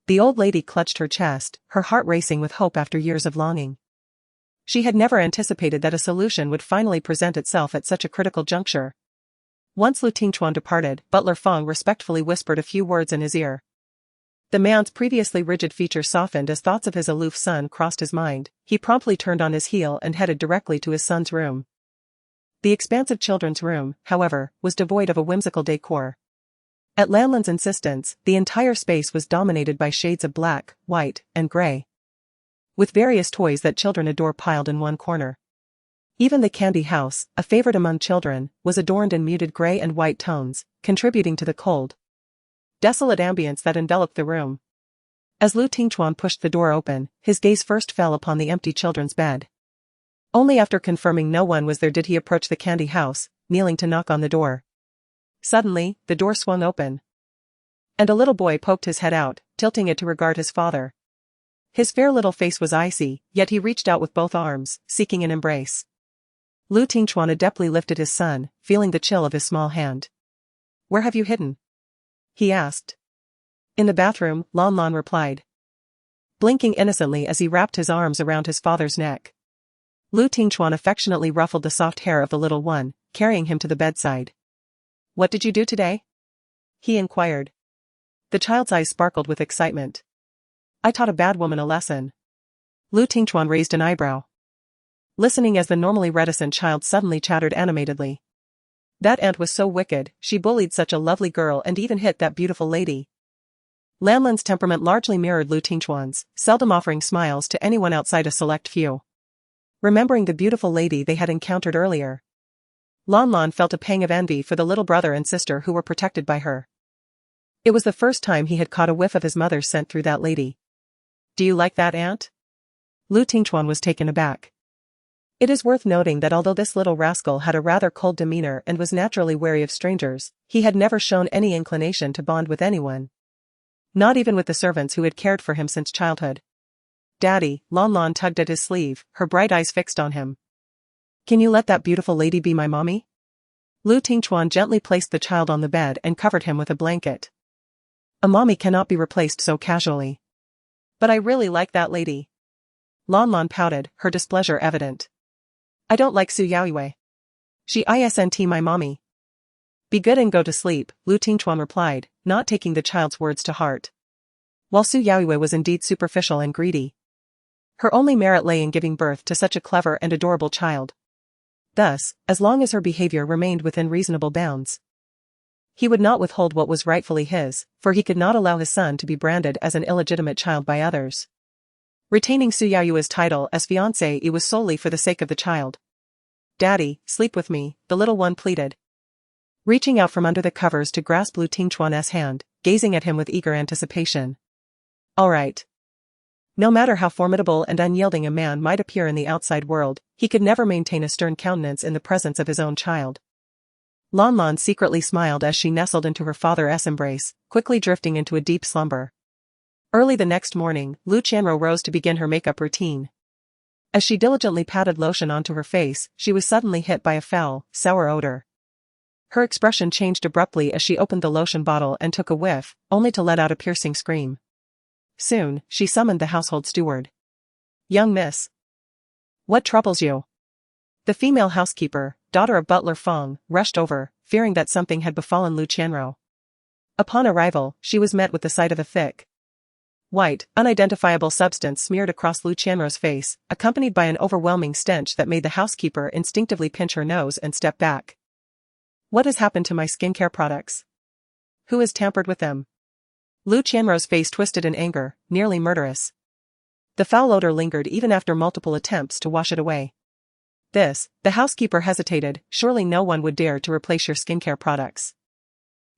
The old lady clutched her chest, her heart racing with hope after years of longing. She had never anticipated that a solution would finally present itself at such a critical juncture. Once Lu Tingchuan departed, Butler Feng respectfully whispered a few words in his ear. The man's previously rigid features softened as thoughts of his aloof son crossed his mind. He promptly turned on his heel and headed directly to his son's room. The expansive children's room, however, was devoid of a whimsical decor. At Lanlin's insistence, the entire space was dominated by shades of black, white, and gray, with various toys that children adore piled in one corner. Even the candy house, a favorite among children, was adorned in muted gray and white tones, contributing to the cold, desolate ambience that enveloped the room. As Lu Tingchuan pushed the door open, his gaze first fell upon the empty children's bed. Only after confirming no one was there did he approach the candy house, kneeling to knock on the door. Suddenly, the door swung open, and a little boy poked his head out, tilting it to regard his father. His fair little face was icy, yet he reached out with both arms, seeking an embrace. Lu Tingchuan adeptly lifted his son, feeling the chill of his small hand. "Where have you hidden?" he asked. "In the bathroom," Lan replied, blinking innocently as he wrapped his arms around his father's neck. Lu Tingchuan affectionately ruffled the soft hair of the little one, carrying him to the bedside. "What did you do today?" he inquired. The child's eyes sparkled with excitement. "I taught a bad woman a lesson." Lu Tingchuan raised an eyebrow, listening as the normally reticent child suddenly chattered animatedly. "That aunt was so wicked, she bullied such a lovely girl and even hit that beautiful lady." Lanlin's temperament largely mirrored Lu Tingchuan's, seldom offering smiles to anyone outside a select few. Remembering the beautiful lady they had encountered earlier, Lan felt a pang of envy for the little brother and sister who were protected by her. It was the first time he had caught a whiff of his mother's scent through that lady. "Do you like that aunt?" Lu Tingchuan was taken aback. It is worth noting that although this little rascal had a rather cold demeanor and was naturally wary of strangers, he had never shown any inclination to bond with anyone. Not even with the servants who had cared for him since childhood. "Daddy," Lan tugged at his sleeve, her bright eyes fixed on him. "Can you let that beautiful lady be my mommy?" Lu Tingchuan gently placed the child on the bed and covered him with a blanket. "A mommy cannot be replaced so casually." "But I really like that lady." Lan pouted, her displeasure evident. "I don't like Su Yaoyue. She isn't my mommy." "Be good and go to sleep," Lu Tingchuan replied, not taking the child's words to heart. While Su Yaoyue was indeed superficial and greedy, her only merit lay in giving birth to such a clever and adorable child. Thus, as long as her behavior remained within reasonable bounds, he would not withhold what was rightfully his, for he could not allow his son to be branded as an illegitimate child by others. Retaining Su Yaoyue's title as fiancée was solely for the sake of the child. Daddy, sleep with me, the little one pleaded. Reaching out from under the covers to grasp Lu Tingchuan's hand, gazing at him with eager anticipation. All right. No matter how formidable and unyielding a man might appear in the outside world, he could never maintain a stern countenance in the presence of his own child. Lan Lan secretly smiled as she nestled into her father's embrace, quickly drifting into a deep slumber. Early the next morning, Lu Qianruo rose to begin her makeup routine. As she diligently patted lotion onto her face, she was suddenly hit by a foul, sour odor. Her expression changed abruptly as she opened the lotion bottle and took a whiff, only to let out a piercing scream. Soon, she summoned the household steward. Young miss. What troubles you? The female housekeeper, daughter of butler Feng, rushed over, fearing that something had befallen Lu Qianruo. Upon arrival, she was met with the sight of a thick, white, unidentifiable substance smeared across Lu Qianruo's face, accompanied by an overwhelming stench that made the housekeeper instinctively pinch her nose and step back. What has happened to my skincare products? Who has tampered with them? Lu Qianruo's face twisted in anger, nearly murderous. The foul odor lingered even after multiple attempts to wash it away. The housekeeper hesitated, surely no one would dare to replace your skincare products.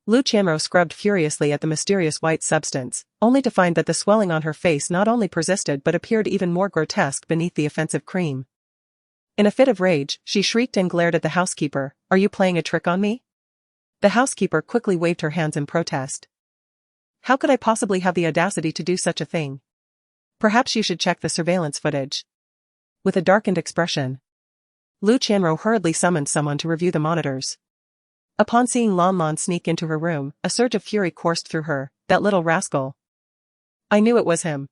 Lu Qianruo scrubbed furiously at the mysterious white substance, only to find that the swelling on her face not only persisted but appeared even more grotesque beneath the offensive cream. In a fit of rage, she shrieked and glared at the housekeeper, "Are you playing a trick on me?" The housekeeper quickly waved her hands in protest. How could I possibly have the audacity to do such a thing? Perhaps you should check the surveillance footage. With a darkened expression, Lu Qianruo hurriedly summoned someone to review the monitors. Upon seeing Lan Lan sneak into her room, a surge of fury coursed through her. That little rascal. I knew it was him.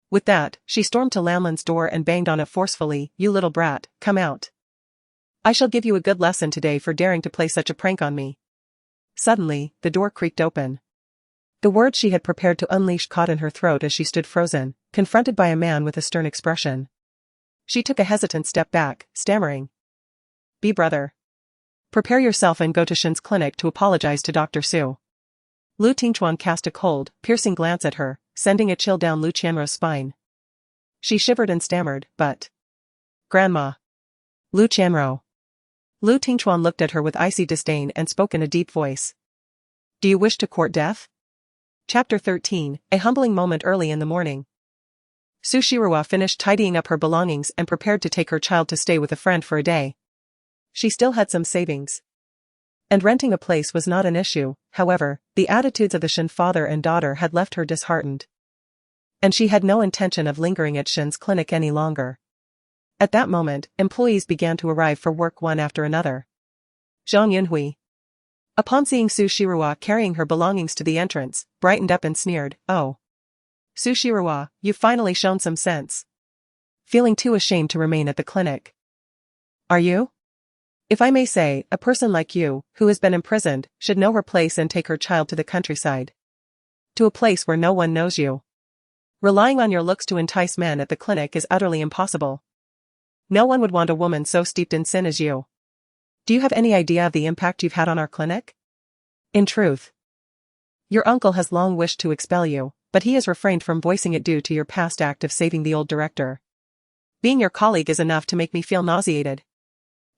With that, she stormed to Lan Lan's door and banged on it forcefully. You little brat, come out. I shall give you a good lesson today for daring to play such a prank on me. Suddenly, the door creaked open. The words she had prepared to unleash caught in her throat as she stood frozen, confronted by a man with a stern expression. She took a hesitant step back, stammering. Be brother. Prepare yourself and go to Shen's clinic to apologize to Dr. Su. Lu Tingchuan cast a cold, piercing glance at her, sending a chill down Lu Qianruo's spine. She shivered and stammered, but... Grandma. Lu Qianruo. Lu Tingchuan looked at her with icy disdain and spoke in a deep voice. Do you wish to court death? Chapter 13, a humbling moment early in the morning. Su Shirua finished tidying up her belongings and prepared to take her child to stay with a friend for a day. She still had some savings. And renting a place was not an issue, however, the attitudes of the Shen father and daughter had left her disheartened. And she had no intention of lingering at Shen's clinic any longer. At that moment, employees began to arrive for work one after another. Zhang Yunhui, upon seeing Su Shirua carrying her belongings to the entrance, brightened up and sneered, "Oh. Su Shirua, you've finally shown some sense." Feeling too ashamed to remain at the clinic. Are you? If I may say, a person like you, who has been imprisoned, should know her place and take her child to the countryside. To a place where no one knows you. Relying on your looks to entice men at the clinic is utterly impossible. No one would want a woman so steeped in sin as you. Do you have any idea of the impact you've had on our clinic? In truth, your uncle has long wished to expel you, but he has refrained from voicing it due to your past act of saving the old director. Being your colleague is enough to make me feel nauseated.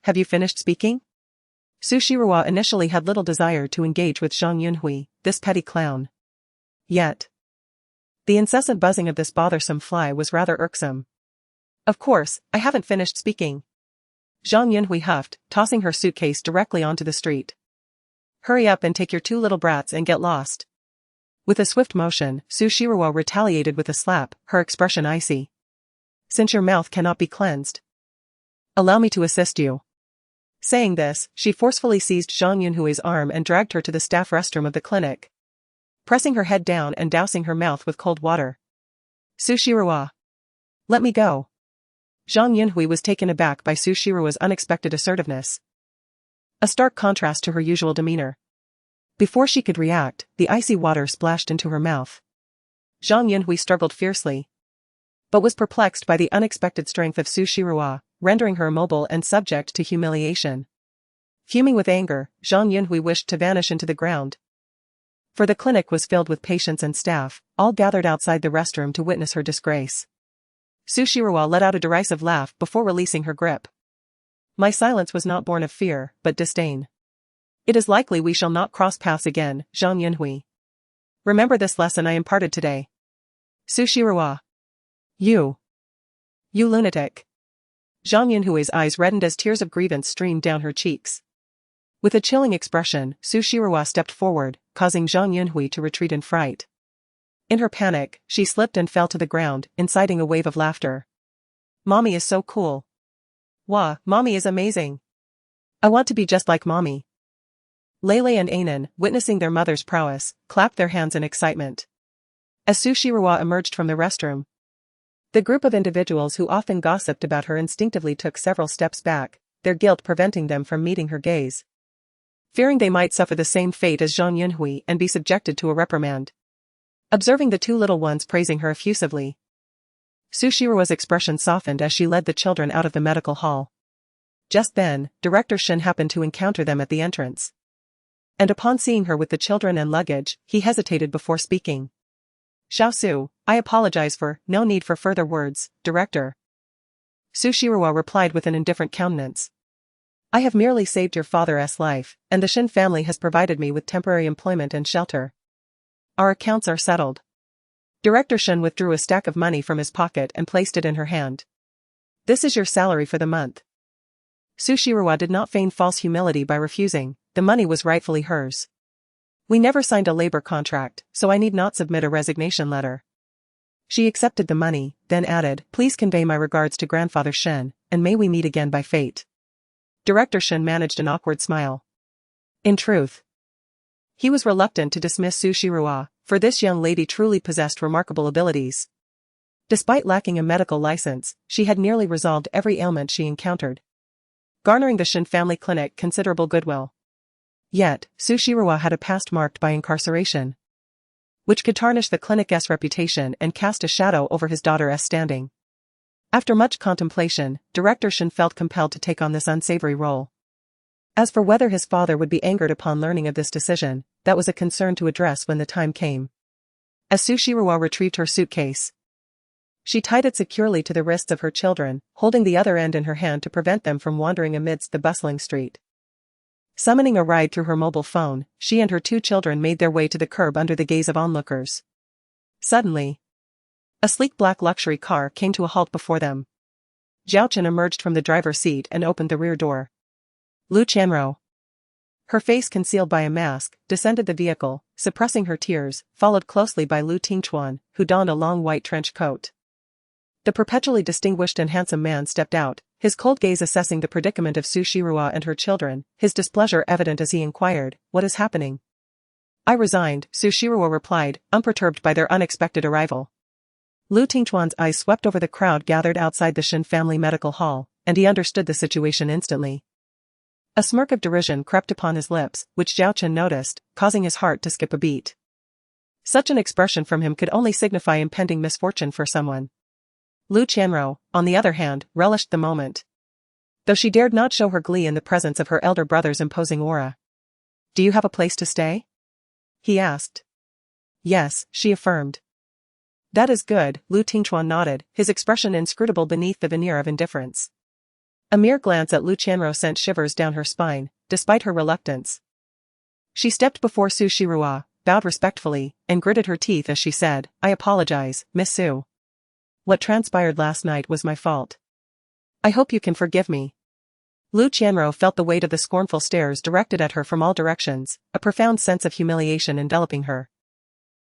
Have you finished speaking? Su Shirua initially had little desire to engage with Zhang Yunhui, this petty clown. Yet, the incessant buzzing of this bothersome fly was rather irksome. Of course, I haven't finished speaking. Zhang Yunhui huffed, tossing her suitcase directly onto the street. Hurry up and take your two little brats and get lost. With a swift motion, Su Shirua retaliated with a slap, her expression icy. Since your mouth cannot be cleansed, allow me to assist you. Saying this, she forcefully seized Zhang Yunhui's arm and dragged her to the staff restroom of the clinic. Pressing her head down and dousing her mouth with cold water. Su Shirua. Let me go. Zhang Yunhui was taken aback by Su Shirua's unexpected assertiveness. A stark contrast to her usual demeanor. Before she could react, the icy water splashed into her mouth. Zhang Yunhui struggled fiercely, but was perplexed by the unexpected strength of Su Shirua, rendering her immobile and subject to humiliation. Fuming with anger, Zhang Yunhui wished to vanish into the ground. For the clinic was filled with patients and staff, all gathered outside the restroom to witness her disgrace. Su Shirua let out a derisive laugh before releasing her grip. My silence was not born of fear, but disdain. It is likely we shall not cross paths again, Zhang Yunhui. Remember this lesson I imparted today. Su Shiruo. You lunatic. Zhang Yunhui's eyes reddened as tears of grievance streamed down her cheeks. With a chilling expression, Su Shiruo stepped forward, causing Zhang Yunhui to retreat in fright. In her panic, she slipped and fell to the ground, inciting a wave of laughter. Mommy is so cool. Wah, Mommy is amazing. I want to be just like Mommy. Lele and Anan, witnessing their mother's prowess, clapped their hands in excitement. As Su Shiruo emerged from the restroom, the group of individuals who often gossiped about her instinctively took several steps back, their guilt preventing them from meeting her gaze. Fearing they might suffer the same fate as Zhang Yunhui and be subjected to a reprimand. Observing the two little ones praising her effusively, Su Shiruo's expression softened as she led the children out of the medical hall. Just then, Director Shen happened to encounter them at the entrance. And upon seeing her with the children and luggage, he hesitated before speaking. Xiaosu, I apologize for, no need for further words, Director. Su Shiruo replied with an indifferent countenance. I have merely saved your father's life, and the Shen family has provided me with temporary employment and shelter. Our accounts are settled. Director Shen withdrew a stack of money from his pocket and placed it in her hand. This is your salary for the month. Su Shiruo did not feign false humility by refusing, the money was rightfully hers. We never signed a labor contract, so I need not submit a resignation letter. She accepted the money, then added, please convey my regards to Grandfather Shen, and may we meet again by fate. Director Shen managed an awkward smile. In truth, he was reluctant to dismiss Su Shiruo, for this young lady truly possessed remarkable abilities. Despite lacking a medical license, she had nearly resolved every ailment she encountered, garnering the Shen family clinic considerable goodwill. Yet, Su Shiruo had a past marked by incarceration, which could tarnish the clinic's reputation and cast a shadow over his daughter's standing. After much contemplation, Director Shen felt compelled to take on this unsavory role. As for whether his father would be angered upon learning of this decision, that was a concern to address when the time came. As Su Shiruo retrieved her suitcase, she tied it securely to the wrists of her children, holding the other end in her hand to prevent them from wandering amidst the bustling street. Summoning a ride through her mobile phone, she and her two children made their way to the curb under the gaze of onlookers. Suddenly, a sleek black luxury car came to a halt before them. Zhao Chen emerged from the driver's seat and opened the rear door. Lu Qianrou, her face concealed by a mask, descended the vehicle, suppressing her tears, followed closely by Lu Tingchuan, who donned a long white trench coat. The perpetually distinguished and handsome man stepped out, his cold gaze assessing the predicament of Su Shiruo and her children, his displeasure evident as he inquired, "What is happening?" "I resigned," Su Shiruo replied, unperturbed by their unexpected arrival. Lu Tingchuan's eyes swept over the crowd gathered outside the Shen family medical hall, and he understood the situation instantly. A smirk of derision crept upon his lips, which Zhao Chen noticed, causing his heart to skip a beat. Such an expression from him could only signify impending misfortune for someone. Lu Qianrou, on the other hand, relished the moment, though she dared not show her glee in the presence of her elder brother's imposing aura. "Do you have a place to stay?" he asked. "Yes," she affirmed. "That is good," Lu Tingchuan nodded, his expression inscrutable beneath the veneer of indifference. A mere glance at Lu Qianrou sent shivers down her spine, despite her reluctance. She stepped before Su Shiruo, bowed respectfully, and gritted her teeth as she said, "I apologize, Miss Su. What transpired last night was my fault. I hope you can forgive me." Lu Qianrou felt the weight of the scornful stares directed at her from all directions, a profound sense of humiliation enveloping her.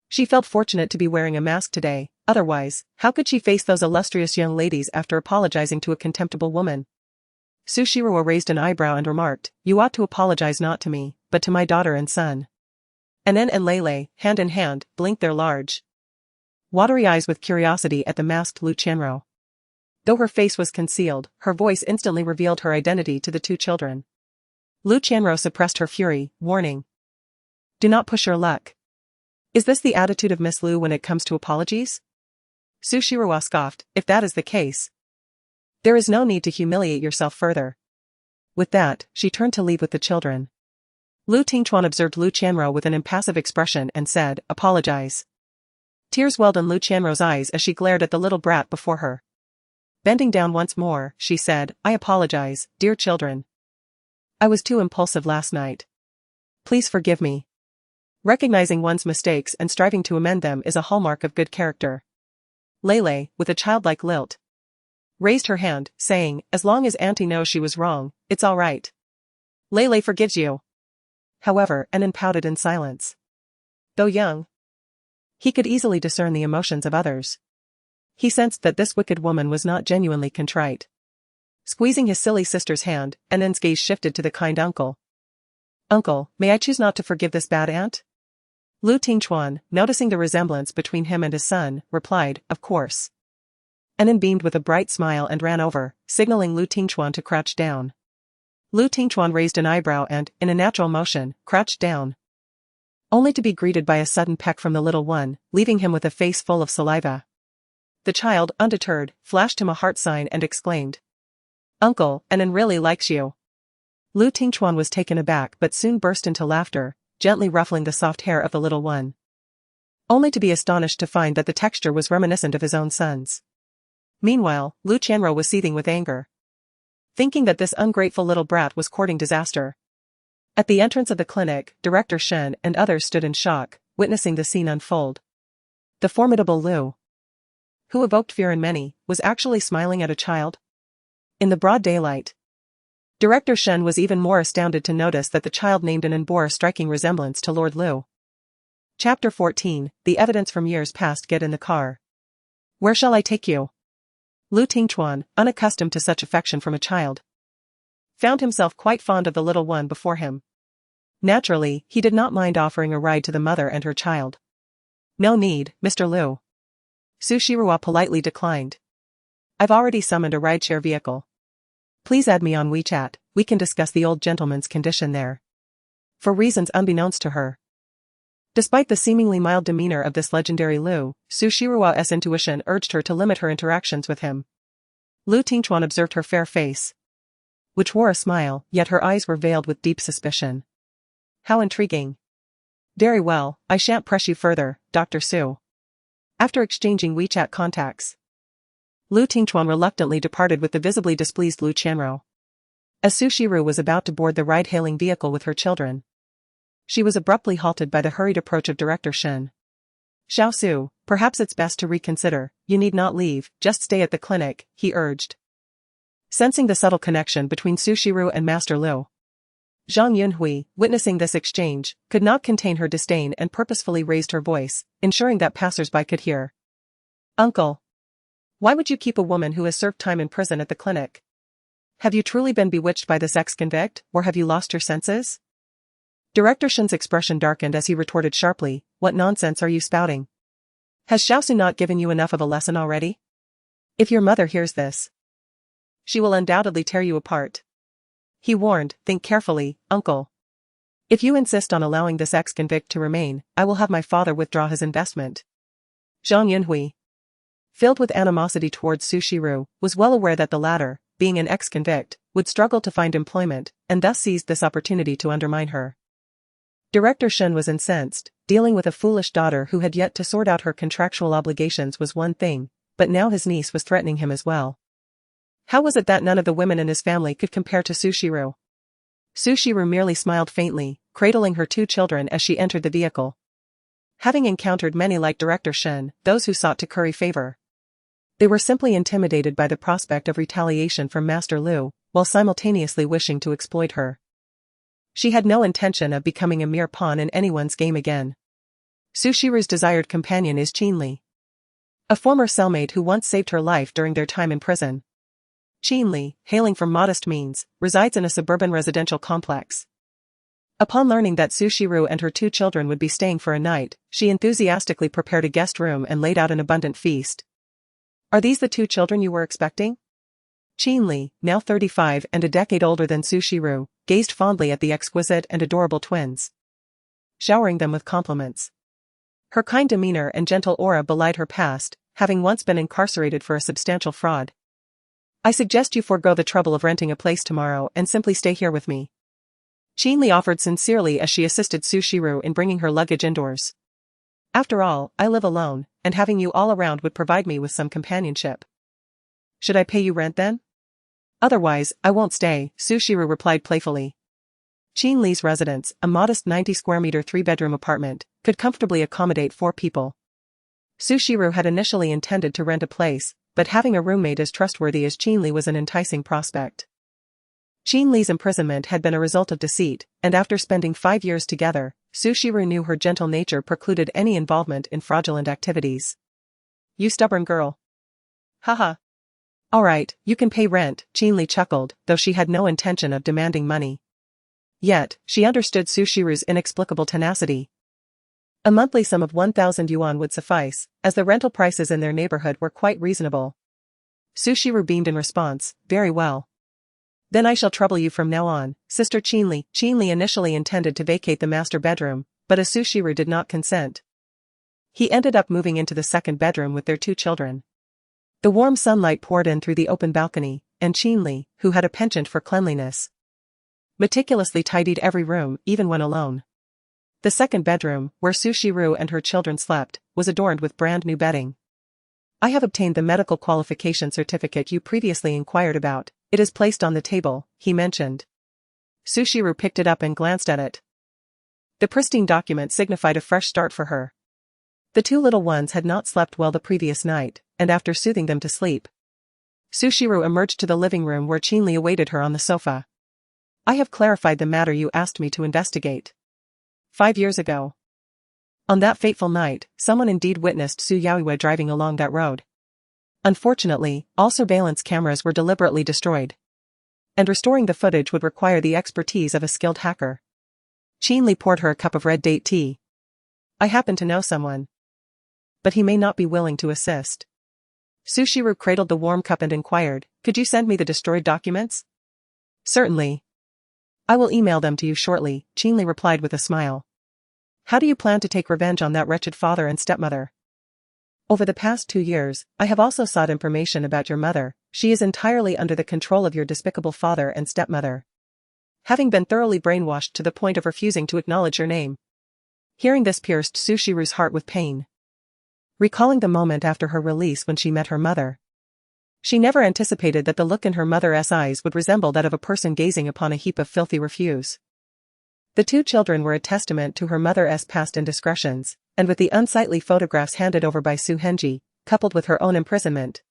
She felt fortunate to be wearing a mask today, otherwise, how could she face those illustrious young ladies after apologizing to a contemptible woman? Su Shiruo raised an eyebrow and remarked, "You ought to apologize not to me, but to my daughter and son." Anan and Lele, hand in hand, blinked their large, watery eyes with curiosity at the masked Lu Qianrou. Though her face was concealed, her voice instantly revealed her identity to the two children. Lu Qianrou suppressed her fury, warning, "Do not push your luck. Is this the attitude of Miss Lu when it comes to apologies?" Su Shiruo scoffed, "If that is the case, there is no need to humiliate yourself further." With that, she turned to leave with the children. Lu Tingchuan observed Lu Qianrou with an impassive expression and said, "Apologize." Tears welled in Lu Qianrou's eyes as she glared at the little brat before her. Bending down once more, she said, I apologize, dear children. I was too impulsive last night. Please forgive me. Recognizing one's mistakes and striving to amend them is a hallmark of good character. Lele, with a childlike lilt, raised her hand, saying, as long as Auntie knows she was wrong, it's all right. Lele forgives you. However, Anan pouted in silence. Though young, he could easily discern the emotions of others. He sensed that this wicked woman was not genuinely contrite. Squeezing his silly sister's hand, Anan's gaze shifted to the kind uncle. Uncle, may I choose not to forgive this bad aunt? Lu Tingchuan, noticing the resemblance between him and his son, replied, of course. Anan beamed with a bright smile and ran over, signaling Lu Tingchuan to crouch down. Lu Tingchuan raised an eyebrow and, in a natural motion, crouched down. Only to be greeted by a sudden peck from the little one, leaving him with a face full of saliva. The child, undeterred, flashed him a heart sign and exclaimed. Uncle, Anan really likes you. Lu Tingchuan was taken aback but soon burst into laughter, gently ruffling the soft hair of the little one. Only to be astonished to find that the texture was reminiscent of his own son's. Meanwhile, Lu Qianruo was seething with anger. Thinking that this ungrateful little brat was courting disaster. At the entrance of the clinic, Director Shen and others stood in shock, witnessing the scene unfold. The formidable Lu, who evoked fear in many, was actually smiling at a child. In the broad daylight, Director Shen was even more astounded to notice that the child named Anan bore a striking resemblance to Lord Lu. Chapter 14, The evidence from years past. Get in the car. Where shall I take you? Lu Tingchuan, unaccustomed to such affection from a child, found himself quite fond of the little one before him. Naturally, he did not mind offering a ride to the mother and her child. No need, Mr. Lu. Su Shirua politely declined. I've already summoned a rideshare vehicle. Please add me on WeChat, we can discuss the old gentleman's condition there. For reasons unbeknownst to her. Despite the seemingly mild demeanor of this legendary Lu, Su Shirua's intuition urged her to limit her interactions with him. Lu Tingchuan observed her fair face, which wore a smile, yet her eyes were veiled with deep suspicion. How intriguing. Very well, I shan't press you further, Dr. Su. After exchanging WeChat contacts, Lu Tingchuan reluctantly departed with the visibly displeased Lu Qianruo. As Su Shiru was about to board the ride-hailing vehicle with her children, she was abruptly halted by the hurried approach of Director Shen. Xiao Su, perhaps it's best to reconsider, you need not leave, just stay at the clinic, he urged. Sensing the subtle connection between Su Shiru and Master Lu, Zhang Yunhui, witnessing this exchange, could not contain her disdain and purposefully raised her voice, ensuring that passers-by could hear. Uncle, why would you keep a woman who has served time in prison at the clinic? Have you truly been bewitched by this ex-convict, or have you lost your senses? Director Shen's expression darkened as he retorted sharply, what nonsense are you spouting? Has Xiaosu not given you enough of a lesson already? If your mother hears this, she will undoubtedly tear you apart. He warned, think carefully, uncle. If you insist on allowing this ex-convict to remain, I will have my father withdraw his investment. Zhang Yunhui, filled with animosity towards Su Shiru, was well aware that the latter, being an ex-convict, would struggle to find employment, and thus seized this opportunity to undermine her. Director Shen was incensed. Dealing with a foolish daughter who had yet to sort out her contractual obligations was one thing, but now his niece was threatening him as well. How was it that none of the women in his family could compare to Su Shiru? Su Shiru merely smiled faintly, cradling her two children as she entered the vehicle. Having encountered many like Director Shen, those who sought to curry favor, they were simply intimidated by the prospect of retaliation from Master Lu, while simultaneously wishing to exploit her. She had no intention of becoming a mere pawn in anyone's game again. Su Shiru's desired companion is Qin Li, a former cellmate who once saved her life during their time in prison. Qin Li, hailing from modest means, resides in a suburban residential complex. Upon learning that Su Shiru and her two children would be staying for a night, she enthusiastically prepared a guest room and laid out an abundant feast. Are these the two children you were expecting? Qin Li, now 35 and a decade older than Su Shiru, gazed fondly at the exquisite and adorable twins, showering them with compliments. Her kind demeanor and gentle aura belied her past, having once been incarcerated for a substantial fraud. I suggest you forego the trouble of renting a place tomorrow and simply stay here with me. Qin Li offered sincerely as she assisted Su Shiru in bringing her luggage indoors. After all, I live alone, and having you all around would provide me with some companionship. Should I pay you rent then? Otherwise, I won't stay, Sushiru replied playfully. Chin Li's residence, a modest 90 square meter 3-bedroom apartment, could comfortably accommodate 4 people. Sushiru had initially intended to rent a place, but having a roommate as trustworthy as Chin Li was an enticing prospect. Chin Li's imprisonment had been a result of deceit, and after spending 5 years together, Sushiru knew her gentle nature precluded any involvement in fraudulent activities. You stubborn girl. Haha. Alright, you can pay rent, Chin Li chuckled, though she had no intention of demanding money. Yet, she understood Sushiru's inexplicable tenacity. A monthly sum of 1,000 yuan would suffice, as the rental prices in their neighborhood were quite reasonable. Sushiru beamed in response, very well. Then I shall trouble you from now on, Sister Chin Li. Chin Li initially intended to vacate the master bedroom, but as Sushiru did not consent. He ended up moving into the second bedroom with their 2 children. The warm sunlight poured in through the open balcony, and Chin Li, who had a penchant for cleanliness, meticulously tidied every room, even when alone. The second bedroom, where Sushiru and her children slept, was adorned with brand new bedding. I have obtained the medical qualification certificate you previously inquired about. It is placed on the table, he mentioned. Sushiru picked it up and glanced at it. The pristine document signified a fresh start for her. The 2 little ones had not slept well the previous night, and after soothing them to sleep, Sushiru emerged to the living room where Chin Li awaited her on the sofa. I have clarified the matter you asked me to investigate. 5 years ago. On that fateful night, someone indeed witnessed Su Yaoyue driving along that road. Unfortunately, all surveillance cameras were deliberately destroyed. And restoring the footage would require the expertise of a skilled hacker. Chin Li poured her a cup of red date tea. I happen to know someone. But he may not be willing to assist. Sushiru cradled the warm cup and inquired, could you send me the destroyed documents? Certainly. I will email them to you shortly, Chin Li replied with a smile. How do you plan to take revenge on that wretched father and stepmother? Over the past 2 years, I have also sought information about your mother. She is entirely under the control of your despicable father and stepmother. Having been thoroughly brainwashed to the point of refusing to acknowledge your name. Hearing this pierced Sushiru's heart with pain. Recalling the moment after her release when she met her mother. She never anticipated that the look in her mother's eyes would resemble that of a person gazing upon a heap of filthy refuse. The 2 children were a testament to her mother's past indiscretions, and with the unsightly photographs handed over by Su Henji, coupled with her own imprisonment.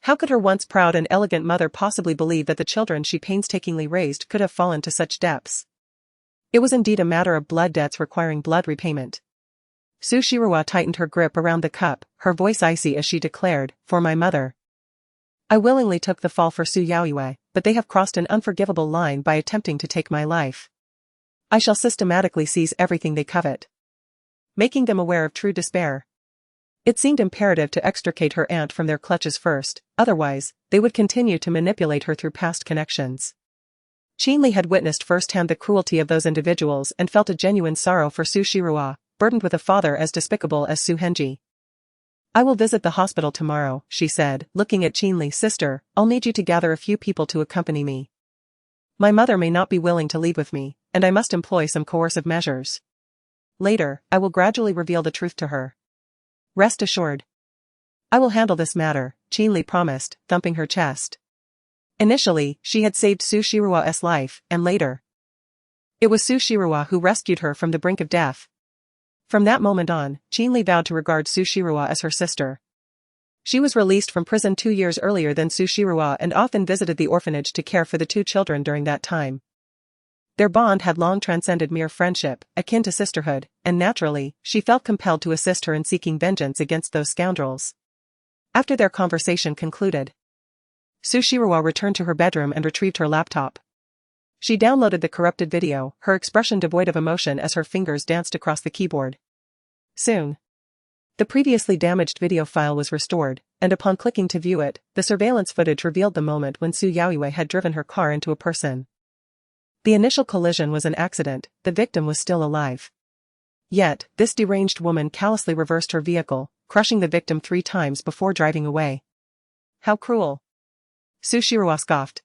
How could her once proud and elegant mother possibly believe that the children she painstakingly raised could have fallen to such depths? It was indeed a matter of blood debts requiring blood repayment. Sushiru tightened her grip around the cup, her voice icy as she declared, for my mother. I willingly took the fall for Su Yaoyue, but they have crossed an unforgivable line by attempting to take my life. I shall systematically seize everything they covet, making them aware of true despair. It seemed imperative to extricate her aunt from their clutches first, otherwise, they would continue to manipulate her through past connections. Chin Li had witnessed firsthand the cruelty of those individuals and felt a genuine sorrow for Sushiru, burdened with a father as despicable as Su Henji. I will visit the hospital tomorrow, she said, looking at Chin Li. Sister, I'll need you to gather a few people to accompany me. My mother may not be willing to leave with me, and I must employ some coercive measures. Later, I will gradually reveal the truth to her. Rest assured. I will handle this matter, Chin Li promised, thumping her chest. Initially, she had saved Sushiru's life, and later, it was Sushiru who rescued her from the brink of death. From that moment on, Chin Li vowed to regard Sushiru as her sister. She was released from prison 2 years earlier than Sushiru and often visited the orphanage to care for the 2 children during that time. Their bond had long transcended mere friendship, akin to sisterhood, and naturally, she felt compelled to assist her in seeking vengeance against those scoundrels. After their conversation concluded, Sushiru returned to her bedroom and retrieved her laptop. She downloaded the corrupted video, her expression devoid of emotion as her fingers danced across the keyboard. Soon, the previously damaged video file was restored, and upon clicking to view it, the surveillance footage revealed the moment when Su Yaoyue had driven her car into a person. The initial collision was an accident, the victim was still alive. Yet, this deranged woman callously reversed her vehicle, crushing the victim 3 times before driving away. How cruel! Sushiru scoffed.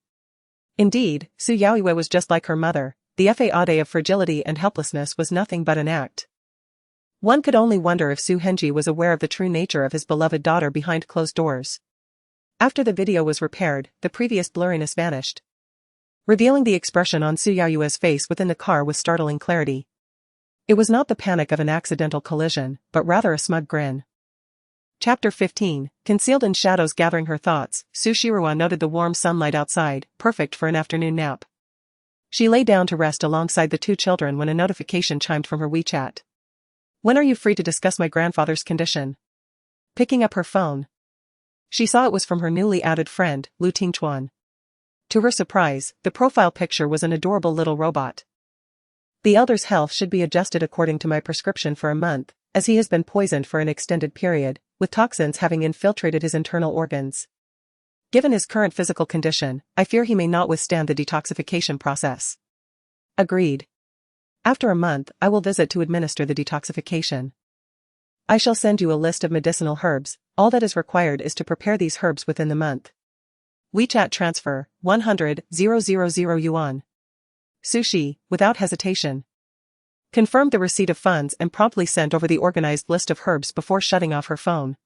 Indeed, Su Yaoyue was just like her mother. The facade of fragility and helplessness was nothing but an act. One could only wonder if Su Henji was aware of the true nature of his beloved daughter behind closed doors. After the video was repaired, the previous blurriness vanished, revealing the expression on Su Yaoyue's face within the car with startling clarity. It was not the panic of an accidental collision, but rather a smug grin. Chapter 15, Concealed in shadows. Gathering her thoughts, Su Shiruwa noted the warm sunlight outside, perfect for an afternoon nap. She lay down to rest alongside the two children when a notification chimed from her WeChat. "When are you free to discuss my grandfather's condition?" Picking up her phone, she saw it was from her newly added friend, Lu Tingchuan. To her surprise, the profile picture was an adorable little robot. "The elder's health should be adjusted according to my prescription for a month, as he has been poisoned for an extended period, with toxins having infiltrated his internal organs. Given his current physical condition, I fear he may not withstand the detoxification process." Agreed. "After a month, I will visit to administer the detoxification. I shall send you a list of medicinal herbs. All that is required is to prepare these herbs within the month. WeChat transfer, 100,000 yuan. Sushi, without hesitation, confirmed the receipt of funds and promptly sent over the organized list of herbs before shutting off her phone.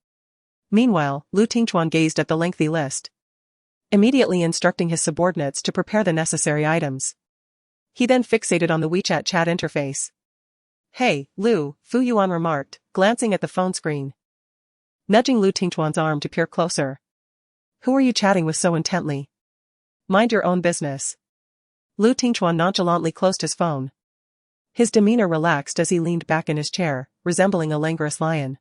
Meanwhile, Lu Tingchuan gazed at the lengthy list, immediately instructing his subordinates to prepare the necessary items. He then fixated on the WeChat chat interface. "Hey, Lu," Fu Yuan remarked, glancing at the phone screen, nudging Lu Tingchuan's arm to peer closer. "Who are you chatting with so intently? Mind your own business." Lu Tingchuan nonchalantly closed his phone. His demeanor relaxed as he leaned back in his chair, resembling a languorous lion.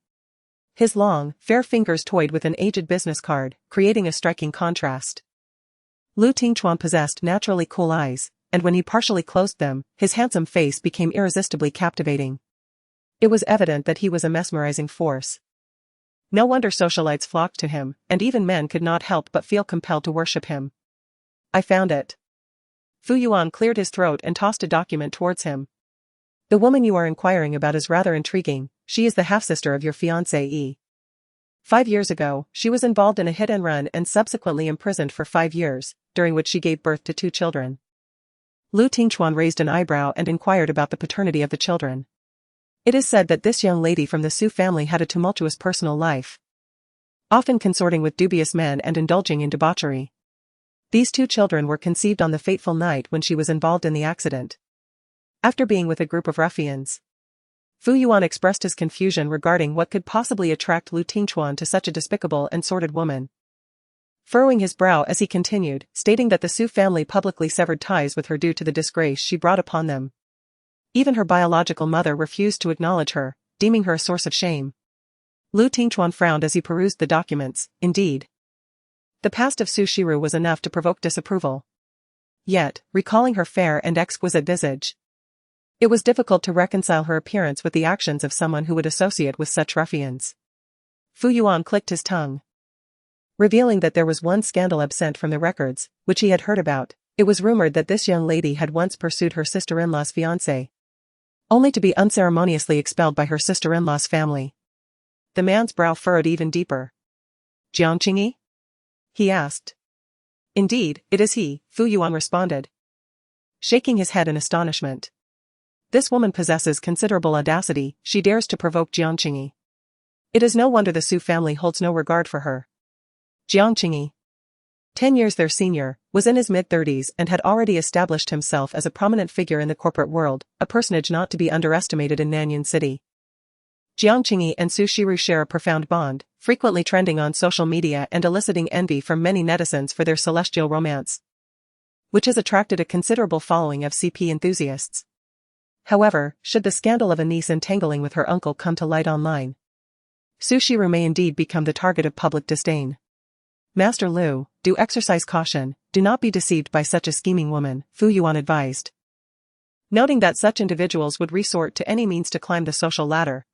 His long, fair fingers toyed with an aged business card, creating a striking contrast. Lu Tingchuan possessed naturally cool eyes, and when he partially closed them, his handsome face became irresistibly captivating. It was evident that he was a mesmerizing force. No wonder socialites flocked to him, and even men could not help but feel compelled to worship him. "I found it." Fu Yuan cleared his throat and tossed a document towards him. "The woman you are inquiring about is rather intriguing. She is the half-sister of your fiancée. 5 years ago, she was involved in a hit-and-run and subsequently imprisoned for 5 years, during which she gave birth to 2 children. Lu Tingchuan raised an eyebrow and inquired about the paternity of the children. It is said that this young lady from the Su family had a tumultuous personal life, often consorting with dubious men and indulging in debauchery. These 2 children were conceived on the fateful night when she was involved in the accident. After being with a group of ruffians, Fu Yuan expressed his confusion regarding what could possibly attract Lu Tingchuan to such a despicable and sordid woman, furrowing his brow as he continued, stating that the Su family publicly severed ties with her due to the disgrace she brought upon them. Even her biological mother refused to acknowledge her, deeming her a source of shame. Lu Tingchuan frowned as he perused the documents. Indeed, the past of Su Shiru was enough to provoke disapproval. Yet, recalling her fair and exquisite visage, it was difficult to reconcile her appearance with the actions of someone who would associate with such ruffians. Fu Yuan clicked his tongue, revealing that there was one scandal absent from the records, which he had heard about. It was rumored that this young lady had once pursued her sister-in-law's fiancé, only to be unceremoniously expelled by her sister-in-law's family. The man's brow furrowed even deeper. "Jiangqingyi?" he asked. "Indeed, it is he," Fu Yuan responded, shaking his head in astonishment. "This woman possesses considerable audacity. She dares to provoke Jiangqingyi. It is no wonder the Su family holds no regard for her." Jiangqingyi, 10 years their senior, was in his mid-30s and had already established himself as a prominent figure in the corporate world, a personage not to be underestimated in Nanyan City. Jiangqingyi and Su Shiru share a profound bond, frequently trending on social media and eliciting envy from many netizens for their celestial romance, which has attracted a considerable following of CP enthusiasts. However, should the scandal of a niece entangling with her uncle come to light online, Su Shiru may indeed become the target of public disdain. "Master Lu, do exercise caution, do not be deceived by such a scheming woman," Fu Yuan advised, noting that such individuals would resort to any means to climb the social ladder.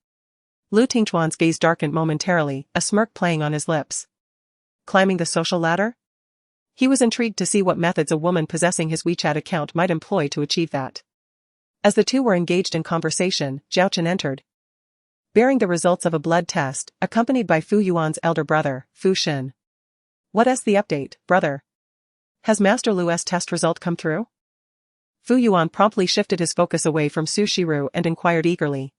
Lu Tingchuan's gaze darkened momentarily, a smirk playing on his lips. Climbing the social ladder? He was intrigued to see what methods a woman possessing his WeChat account might employ to achieve that. As the two were engaged in conversation, Zhao Chen entered, bearing the results of a blood test, accompanied by Fu Yuan's elder brother, Fu Xin. "What's the update, brother? Has Master Lu's test result come through?" Fu Yuan promptly shifted his focus away from Su Shiru and inquired eagerly.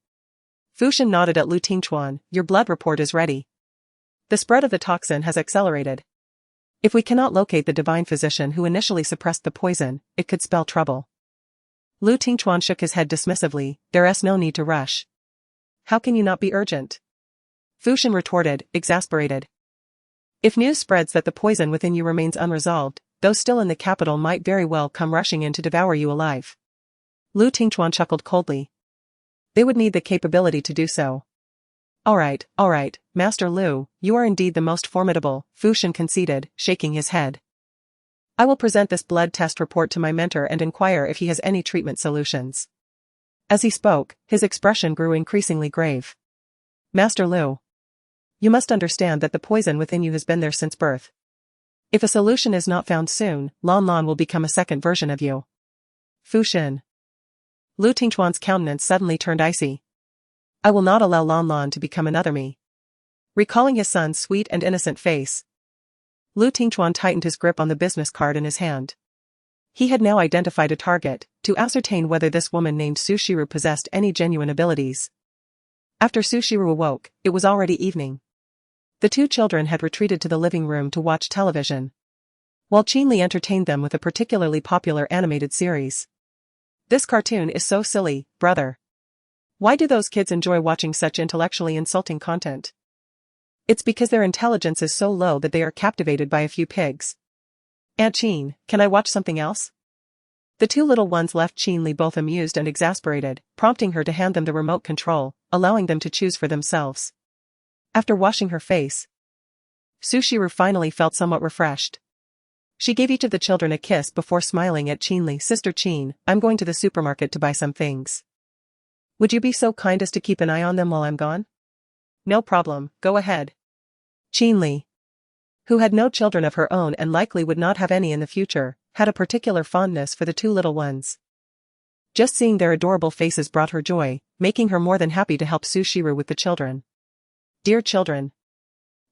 Fu Xin nodded at Lu Tingchuan. "Your blood report is ready. The spread of the toxin has accelerated. If we cannot locate the divine physician who initially suppressed the poison, it could spell trouble. Lu Tingchuan shook his head dismissively, there's no need to rush. How can you not be urgent? Fu Shen retorted, exasperated. If news spreads that the poison within you remains unresolved, those still in the capital might very well come rushing in to devour you alive. Lu Tingchuan chuckled coldly. They would need the capability to do so. All right, Master Lu, you are indeed the most formidable, Fu Shen conceded, shaking his head. I will present this blood test report to my mentor and inquire if he has any treatment solutions. As he spoke, his expression grew increasingly grave. Master Lu, you must understand that the poison within you has been there since birth. If a solution is not found soon, Lan Lan will become a second version of you. Fu Shen. Lu Tingchuan's countenance suddenly turned icy. I will not allow Lan Lan to become another me. Recalling his son's sweet and innocent face, Lu Tingchuan tightened his grip on the business card in his hand. He had now identified a target, to ascertain whether this woman named Su Shiru possessed any genuine abilities. After Su Shiru awoke, it was already evening. The two children had retreated to the living room to watch television, while Qinli entertained them with a particularly popular animated series. This cartoon is so silly, brother. Why do those kids enjoy watching such intellectually insulting content? It's because their intelligence is so low that they are captivated by a few pigs. Aunt Qin, can I watch something else? The two little ones left Qinli both amused and exasperated, prompting her to hand them the remote control, allowing them to choose for themselves. After washing her face, Su Shiru finally felt somewhat refreshed. She gave each of the children a kiss before smiling at Qinli. Sister Qin, I'm going to the supermarket to buy some things. Would you be so kind as to keep an eye on them while I'm gone? No problem, go ahead. Qinli, who had no children of her own and likely would not have any in the future, had a particular fondness for the two little ones. Just seeing their adorable faces brought her joy, making her more than happy to help Su Shiru with the children. Dear children,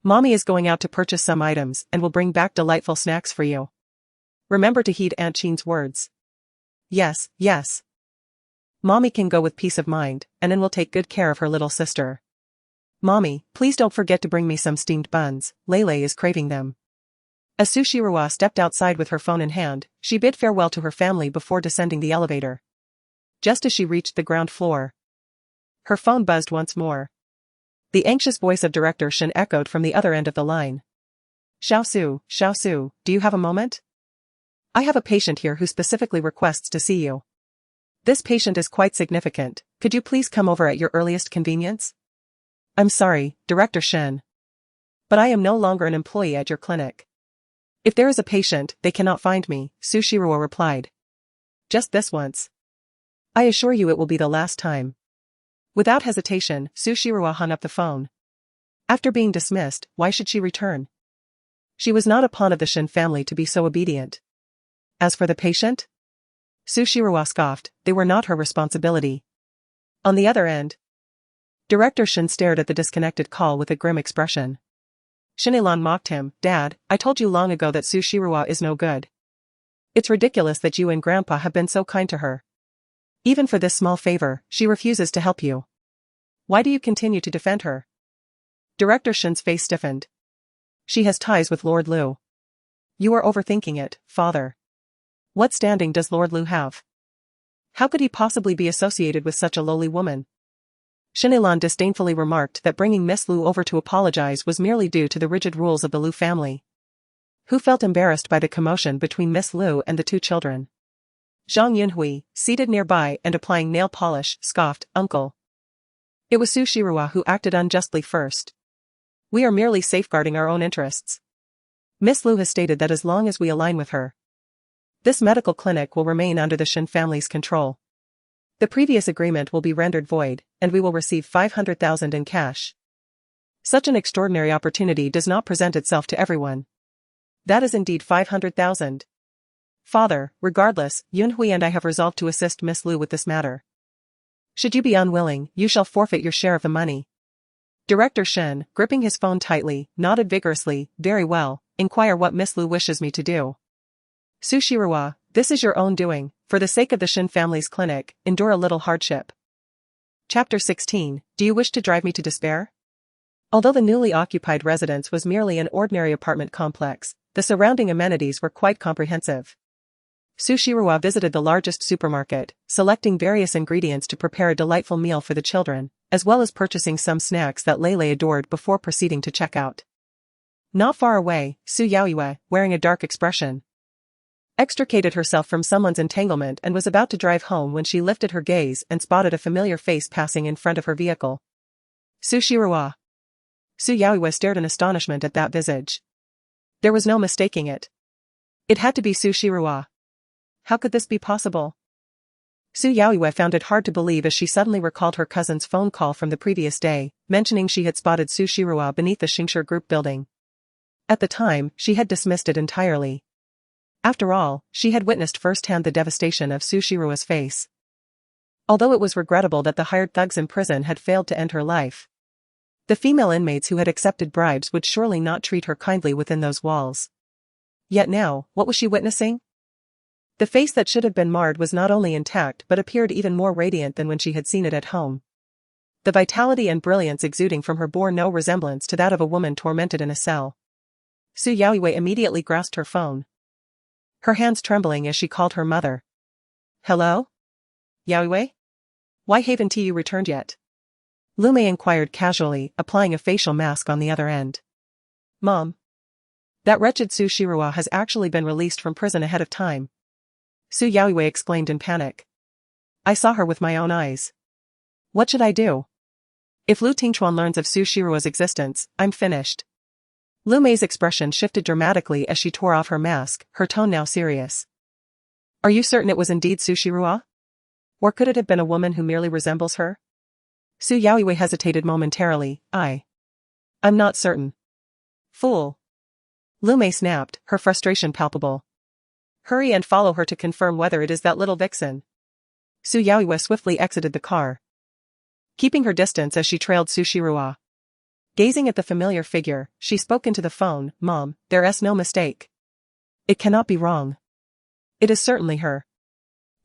Mommy is going out to purchase some items and will bring back delightful snacks for you. Remember to heed Aunt Qin's words. Yes. Mommy can go with peace of mind, and then will take good care of her little sister. Mommy, please don't forget to bring me some steamed buns, Lele is craving them. As Su Shiru stepped outside with her phone in hand, she bid farewell to her family before descending the elevator. Just as she reached the ground floor, her phone buzzed once more. The anxious voice of Director Shen echoed from the other end of the line. Xiao Su, do you have a moment? I have a patient here who specifically requests to see you. This patient is quite significant, could you please come over at your earliest convenience? I'm sorry, Director Shen, but I am no longer an employee at your clinic. If there is a patient, they cannot find me, Su Shiru replied. Just this once. I assure you it will be the last time. Without hesitation, Su Shiru hung up the phone. After being dismissed, why should she return? She was not a pawn of the Shen family to be so obedient. As for the patient? Su Shiru scoffed, they were not her responsibility. On the other end, Director Shen stared at the disconnected call with a grim expression. Shinilan mocked him, Dad, I told you long ago that Su Shiru is no good. It's ridiculous that you and Grandpa have been so kind to her. Even for this small favor, she refuses to help you. Why do you continue to defend her? Director Shen's face stiffened. She has ties with Lord Lu. You are overthinking it, Father. What standing does Lord Lu have? How could he possibly be associated with such a lowly woman? Shinilan disdainfully remarked that bringing Miss Lu over to apologize was merely due to the rigid rules of the Lu family. Who felt embarrassed by the commotion between Miss Lu and the two children? Zhang Yunhui, seated nearby and applying nail polish, scoffed, Uncle. It was Su Shiru who acted unjustly first. We are merely safeguarding our own interests. Miss Lu has stated that as long as we align with her, this medical clinic will remain under the Shen family's control. The previous agreement will be rendered void, and we will receive 500,000 in cash. Such an extraordinary opportunity does not present itself to everyone. That is indeed 500,000. Father, regardless, Yunhui and I have resolved to assist Miss Lu with this matter. Should you be unwilling, you shall forfeit your share of the money. Director Shen, gripping his phone tightly, nodded vigorously, very well, inquire what Miss Lu wishes me to do. Su Shiru, this is your own doing, for the sake of the Shen family's clinic, endure a little hardship. Chapter 16, Do you wish to drive me to despair? Although the newly occupied residence was merely an ordinary apartment complex, The surrounding amenities were quite comprehensive. Su Shirua visited the largest supermarket, selecting various ingredients to prepare a delightful meal for the children, as well as purchasing some snacks that Lei Lei adored before proceeding to check out. Not far away, Su Yaoyue, wearing a dark expression, extricated herself from someone's entanglement and was about to drive home when she lifted her gaze and spotted a familiar face passing in front of her vehicle. Su Shirua. Su Yaoyue stared in astonishment at that visage. There was no mistaking it. It had to be Su Shirua. How could this be possible? Su Yaoyue found it hard to believe as she suddenly recalled her cousin's phone call from the previous day, mentioning she had spotted Su Shirua beneath the Xingshi Group building. At the time, she had dismissed it entirely. After all, she had witnessed firsthand the devastation of Su Shirua's face. Although it was regrettable that the hired thugs in prison had failed to end her life, the female inmates who had accepted bribes would surely not treat her kindly within those walls. Yet now, what was she witnessing? The face that should have been marred was not only intact but appeared even more radiant than when she had seen it at home. The vitality and brilliance exuding from her bore no resemblance to that of a woman tormented in a cell. Su Yaoyue immediately grasped her phone, her hands trembling as she called her mother. Hello? Yaoyue? Why haven't you returned yet? Lu Mei inquired casually, applying a facial mask on the other end. Mom. That wretched Su Shirua has actually been released from prison ahead of time. Su Yaoyue exclaimed in panic. I saw her with my own eyes. What should I do? If Lu Tingchuan learns of Su Shirua's existence, I'm finished. Lu Mei's expression shifted dramatically as she tore off her mask, her tone now serious. Are you certain it was indeed Su Shirua? Or could it have been a woman who merely resembles her? Su Yaoyue hesitated momentarily. I'm not certain. Fool. Lu Mei snapped, her frustration palpable. Hurry and follow her to confirm whether it is that little vixen. Su Yaoyue swiftly exited the car, keeping her distance as she trailed Su Shirua. Gazing at the familiar figure, she spoke into the phone. Mom, there's no mistake. It cannot be wrong. It is certainly her.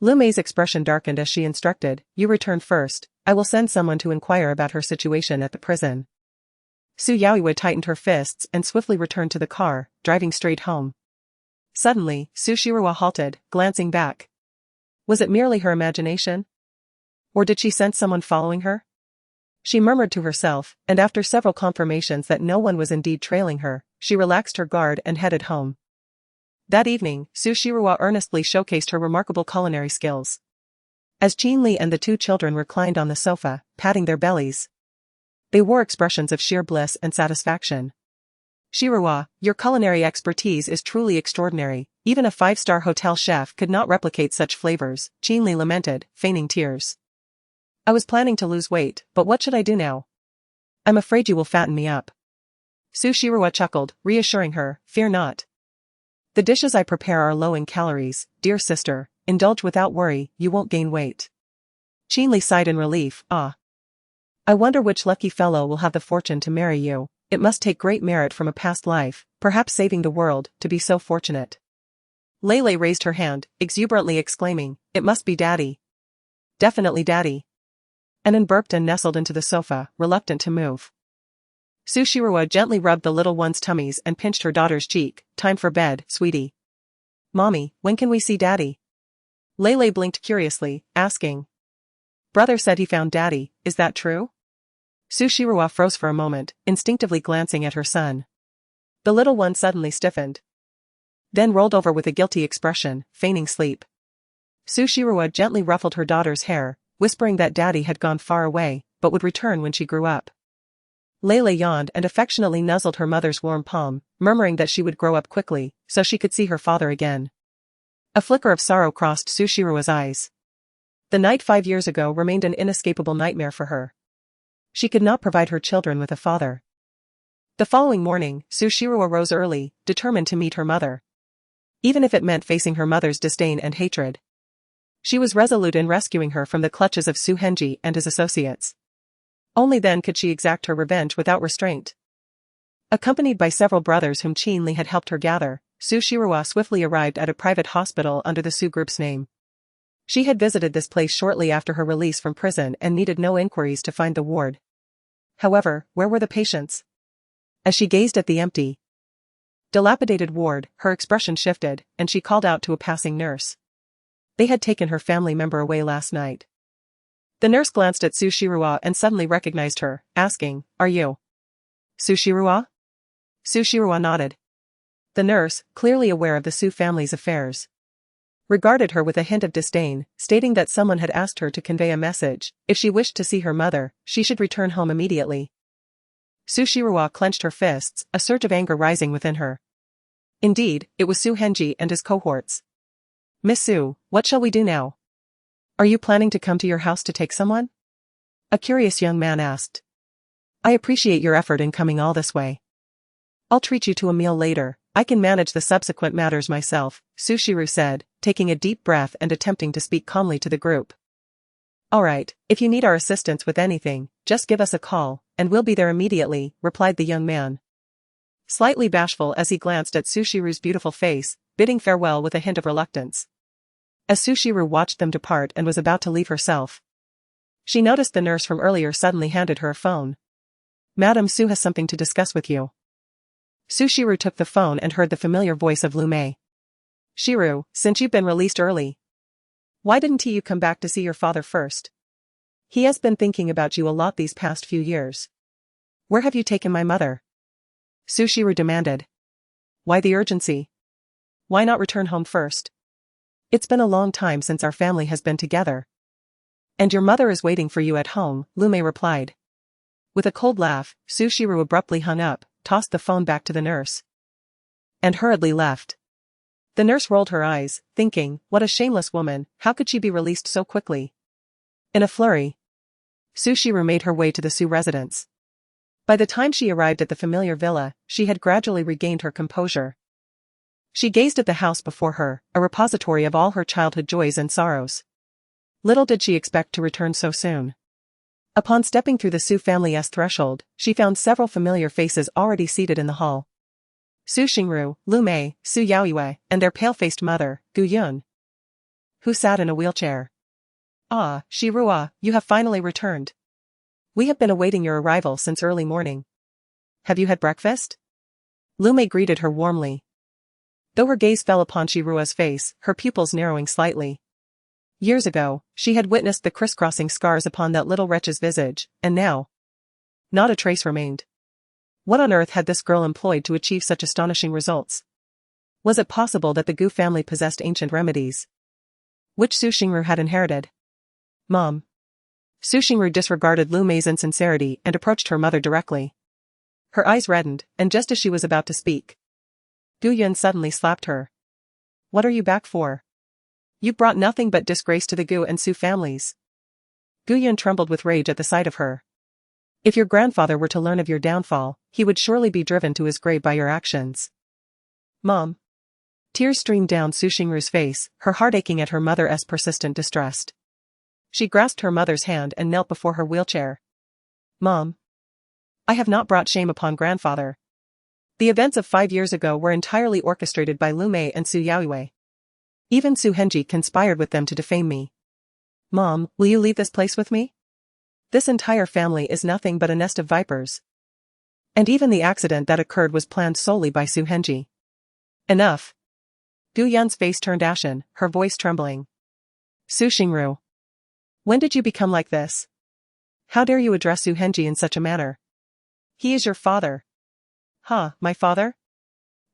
Lu Mei's expression darkened as she instructed, you return first, I will send someone to inquire about her situation at the prison. Su Yaoyue tightened her fists and swiftly returned to the car, driving straight home. Suddenly, Su Shirua halted, glancing back. Was it merely her imagination? Or did she sense someone following her? She murmured to herself, and after several confirmations that no one was indeed trailing her, she relaxed her guard and headed home. That evening, Su Shirua earnestly showcased her remarkable culinary skills. As Qin Li and the two children reclined on the sofa, patting their bellies, they wore expressions of sheer bliss and satisfaction. Shirua, your culinary expertise is truly extraordinary, even a five-star hotel chef could not replicate such flavors, Qin Li lamented, feigning tears. I was planning to lose weight, but what should I do now? I'm afraid you will fatten me up. Su Shirua chuckled, reassuring her, fear not. The dishes I prepare are low in calories, dear sister, indulge without worry, you won't gain weight. Qin Li sighed in relief, I wonder which lucky fellow will have the fortune to marry you. It must take great merit from a past life, perhaps saving the world, to be so fortunate. Lei Lei raised her hand, exuberantly exclaiming, it must be Daddy. Definitely Daddy. Anan burped and nestled into the sofa, reluctant to move. Su Shirua gently rubbed the little one's tummies and pinched her daughter's cheek. Time for bed, sweetie. Mommy, when can we see Daddy? Lei Lei blinked curiously, asking. Brother said he found Daddy, is that true? Su Shirua froze for a moment, instinctively glancing at her son. The little one suddenly stiffened, then rolled over with a guilty expression, feigning sleep. Su Shirua gently ruffled her daughter's hair, whispering that Daddy had gone far away, but would return when she grew up. Lei Lei yawned and affectionately nuzzled her mother's warm palm, murmuring that she would grow up quickly, so she could see her father again. A flicker of sorrow crossed Su Shirua's eyes. The night 5 years ago remained an inescapable nightmare for her. She could not provide her children with a father. The following morning, Su Shirua rose early, determined to meet her mother. Even if it meant facing her mother's disdain and hatred. She was resolute in rescuing her from the clutches of Su Henji and his associates. Only then could she exact her revenge without restraint. Accompanied by several brothers whom Qin Li had helped her gather, Su Shirua swiftly arrived at a private hospital under the Su Group's name. She had visited this place shortly after her release from prison and needed no inquiries to find the ward. However, where were the patients? As she gazed at the empty dilapidated ward, her expression shifted, and she called out to a passing nurse. They had taken her family member away last night. The nurse glanced at Su Shiruo and suddenly recognized her, asking, "Are you Su Shiruo?" Su Shiruo nodded. The nurse, clearly aware of the Su family's affairs, regarded her with a hint of disdain, stating that someone had asked her to convey a message. If she wished to see her mother, she should return home immediately. Su Shiruo clenched her fists, a surge of anger rising within her. Indeed, it was Su Henji and his cohorts. "Miss Su, what shall we do now? Are you planning to come to your house to take someone?" A curious young man asked. "I appreciate your effort in coming all this way. I'll treat you to a meal later. I can manage the subsequent matters myself," Sushiru said, taking a deep breath and attempting to speak calmly to the group. "Alright, if you need our assistance with anything, just give us a call, and we'll be there immediately," replied the young man, slightly bashful as he glanced at Sushiru's beautiful face, bidding farewell with a hint of reluctance. As Sushiru watched them depart and was about to leave herself, she noticed the nurse from earlier suddenly handed her a phone. "Madam Su has something to discuss with you." Sushiru took the phone and heard the familiar voice of Lu Mei. "Shiru, since you've been released early, why didn't you come back to see your father first? He has been thinking about you a lot these past few years. Where have you taken my mother?" Sushiru demanded. "Why the urgency? Why not return home first? It's been a long time since our family has been together. And your mother is waiting for you at home," Lu Mei replied. With a cold laugh, Sushiru abruptly hung up, tossed the phone back to the nurse, and hurriedly left. The nurse rolled her eyes, thinking, what a shameless woman, how could she be released so quickly? In a flurry, Sushiru made her way to the Su residence. By the time she arrived at the familiar villa, she had gradually regained her composure. She gazed at the house before her, a repository of all her childhood joys and sorrows. Little did she expect to return so soon. Upon stepping through the Su family's threshold, she found several familiar faces already seated in the hall. Su Xingru, Lu Mei, Su Yaoyue, and their pale-faced mother, Gu Yun, who sat in a wheelchair. "Ah, Shirua, you have finally returned. We have been awaiting your arrival since early morning. Have you had breakfast?" Lu Mei greeted her warmly. Though her gaze fell upon Shirua's face, her pupils narrowing slightly. Years ago, she had witnessed the crisscrossing scars upon that little wretch's visage, and now, not a trace remained. What on earth had this girl employed to achieve such astonishing results? Was it possible that the Gu family possessed ancient remedies, which Su Xingru had inherited? "Mom." Su Xingru disregarded Lu Mei's insincerity and approached her mother directly. Her eyes reddened, and just as she was about to speak, Gu Yun suddenly slapped her. "What are you back for? You brought nothing but disgrace to the Gu and Su families." Gu Yun trembled with rage at the sight of her. "If your grandfather were to learn of your downfall, he would surely be driven to his grave by your actions." "Mom." Tears streamed down Su Xingru's face, her heart aching at her mother's persistent distress. She grasped her mother's hand and knelt before her wheelchair. "Mom. I have not brought shame upon grandfather. The events of 5 years ago were entirely orchestrated by Lu Mei and Su Yaoyue. Even Su Henji conspired with them to defame me. Mom, will you leave this place with me? This entire family is nothing but a nest of vipers. And even the accident that occurred was planned solely by Su Henji." "Enough." Gu Yun's face turned ashen, her voice trembling. "Su Xingru. When did you become like this? How dare you address Su Henji in such a manner? He is your father." "Huh, my father?"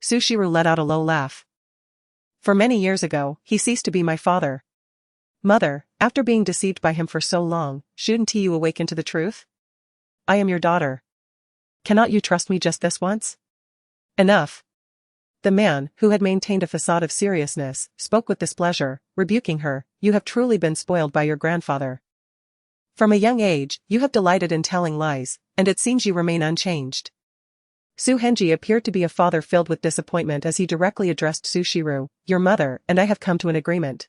Su Shiru let out a low laugh. "For many years ago, he ceased to be my father. Mother, after being deceived by him for so long, shouldn't you awaken to the truth? I am your daughter. Cannot you trust me just this once?" "Enough." The man, who had maintained a facade of seriousness, spoke with displeasure, rebuking her. "You have truly been spoiled by your grandfather. From a young age, you have delighted in telling lies, and it seems you remain unchanged." Su Henji appeared to be a father filled with disappointment as he directly addressed Su Shiru. "Your mother and I have come to an agreement.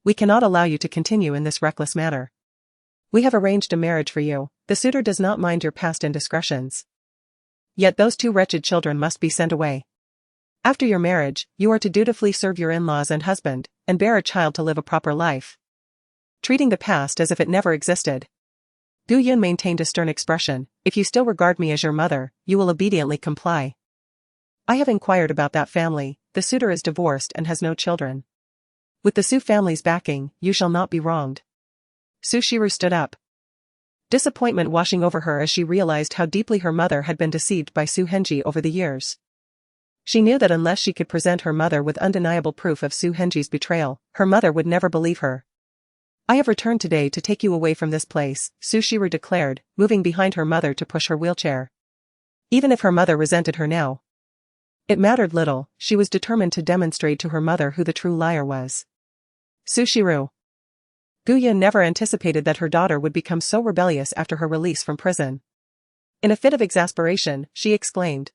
We cannot allow you to continue in this reckless manner. We have arranged a marriage for you. The suitor does not mind your past indiscretions. Yet those 2 wretched children must be sent away. After your marriage, you are to dutifully serve your in-laws and husband, and bear a child to live a proper life, treating the past as if it never existed." Gu Yun maintained a stern expression. "If you still regard me as your mother, you will obediently comply." I have inquired about that family. The suitor is divorced and has no children. With the Su family's backing, you shall not be wronged. Sushiru stood up, disappointment washing over her as she realized how deeply her mother had been deceived by Su Henji over the years. She knew that unless she could present her mother with undeniable proof of Su Henji's betrayal, her mother would never believe her. I have returned today to take you away from this place, Sushiru declared, moving behind her mother to push her wheelchair. Even if her mother resented her now, it mattered little. She was determined to demonstrate to her mother who the true liar was. Sushiru. Guyan never anticipated that her daughter would become so rebellious after her release from prison. In a fit of exasperation, she exclaimed,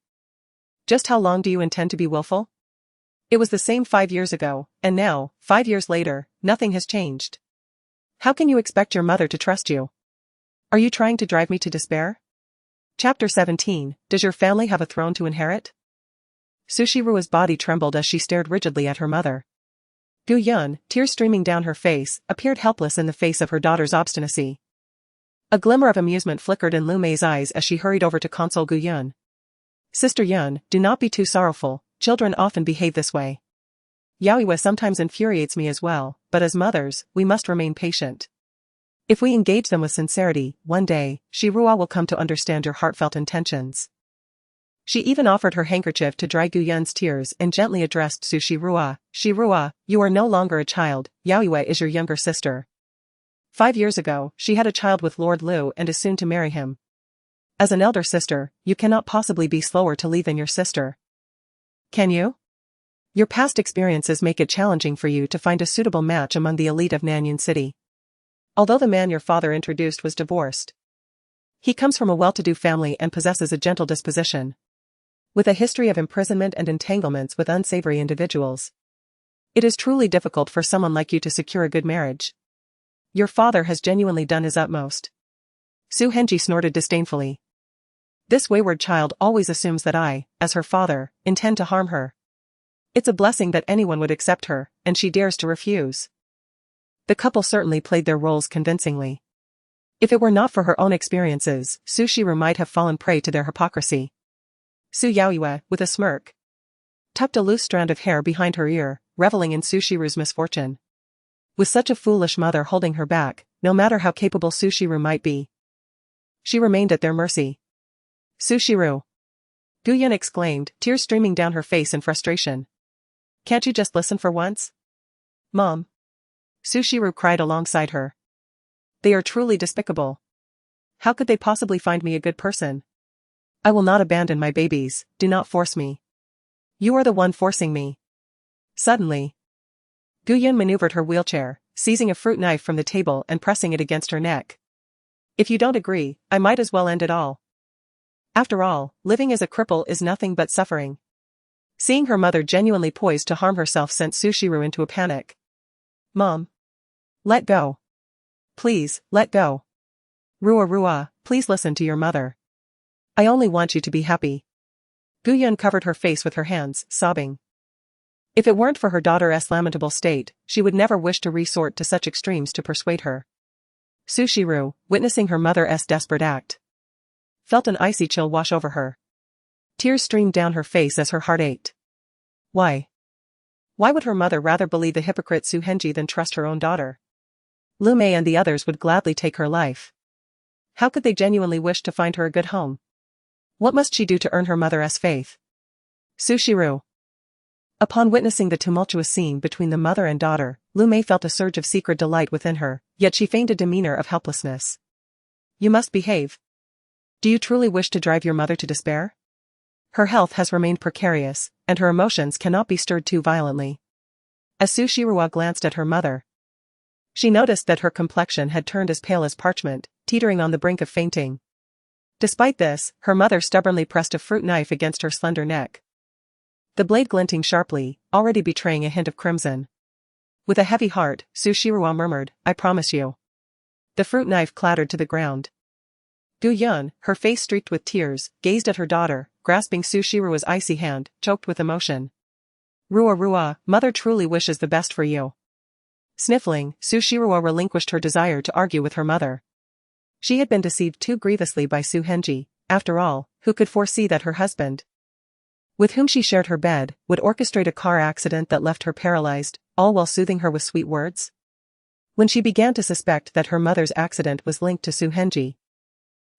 "Just how long do you intend to be willful? It was the same 5 years ago, and now, 5 years later, nothing has changed. How can you expect your mother to trust you? Are you trying to drive me to despair?" Chapter 17, Does your family have a throne to inherit? Sushiru's body trembled as she stared rigidly at her mother. Guyan, tears streaming down her face, appeared helpless in the face of her daughter's obstinacy. A glimmer of amusement flickered in Lu Mei's eyes as she hurried over to console Guyan. "Sister Yun, do not be too sorrowful, children often behave this way. Yaoiwa sometimes infuriates me as well, but as mothers, we must remain patient. If we engage them with sincerity, one day, Shirua will come to understand your heartfelt intentions." She even offered her handkerchief to dry Guyan's tears and gently addressed Su Shirua. "Shirua, you are no longer a child, Yaoiwa is your younger sister. 5 years ago, she had a child with Lord Lu and is soon to marry him. As an elder sister, you cannot possibly be slower to leave than your sister. Can you? Your past experiences make it challenging for you to find a suitable match among the elite of Nanyang City. Although the man your father introduced was divorced, he comes from a well-to-do family and possesses a gentle disposition. With a history of imprisonment and entanglements with unsavory individuals, it is truly difficult for someone like you to secure a good marriage. Your father has genuinely done his utmost." Su Henji snorted disdainfully. "This wayward child always assumes that I, as her father, intend to harm her. It's a blessing that anyone would accept her, and she dares to refuse." The couple certainly played their roles convincingly. If it were not for her own experiences, Su Shiru might have fallen prey to their hypocrisy. Su Yaoiwa, with a smirk, tucked a loose strand of hair behind her ear, reveling in Su Shiru's misfortune. With such a foolish mother holding her back, no matter how capable Su Shiru might be, she remained at their mercy. "Su Shiru!" Guyan exclaimed, tears streaming down her face in frustration. "Can't you just listen for once?" "Mom!" Su Shiru cried alongside her. "They are truly despicable. How could they possibly find me a good person? I will not abandon my babies, do not force me. You are the one forcing me." Suddenly, Guyan maneuvered her wheelchair, seizing a fruit knife from the table and pressing it against her neck. "If you don't agree, I might as well end it all. After all, living as a cripple is nothing but suffering." Seeing her mother genuinely poised to harm herself sent Sushiru into a panic. "Mom! Let go. Please, let go. Rua, please listen to your mother. I only want you to be happy." Guyan covered her face with her hands, sobbing. If it weren't for her daughter's lamentable state, she would never wish to resort to such extremes to persuade her. Sushiru, witnessing her mother's desperate act, felt an icy chill wash over her. Tears streamed down her face as her heart ached. Why? Why would her mother rather believe the hypocrite Su Henji than trust her own daughter? Lu Mei and the others would gladly take her life. How could they genuinely wish to find her a good home? What must she do to earn her mother's faith? Sushiru. Upon witnessing the tumultuous scene between the mother and daughter, Lu Mei felt a surge of secret delight within her, yet she feigned a demeanor of helplessness. "You must behave. Do you truly wish to drive your mother to despair? Her health has remained precarious, and her emotions cannot be stirred too violently." As Sushiru glanced at her mother, she noticed that her complexion had turned as pale as parchment, teetering on the brink of fainting. Despite this, her mother stubbornly pressed a fruit knife against her slender neck, the blade glinting sharply, already betraying a hint of crimson. With a heavy heart, Sushiru murmured, "I promise you." The fruit knife clattered to the ground. Guyan, her face streaked with tears, gazed at her daughter, grasping Sushiru's icy hand, choked with emotion. Rua, mother truly wishes the best for you." Sniffling, Sushiru relinquished her desire to argue with her mother. She had been deceived too grievously by Su Henji. After all, who could foresee that her husband with whom she shared her bed, would orchestrate a car accident that left her paralyzed, all while soothing her with sweet words? When she began to suspect that her mother's accident was linked to Su Henji,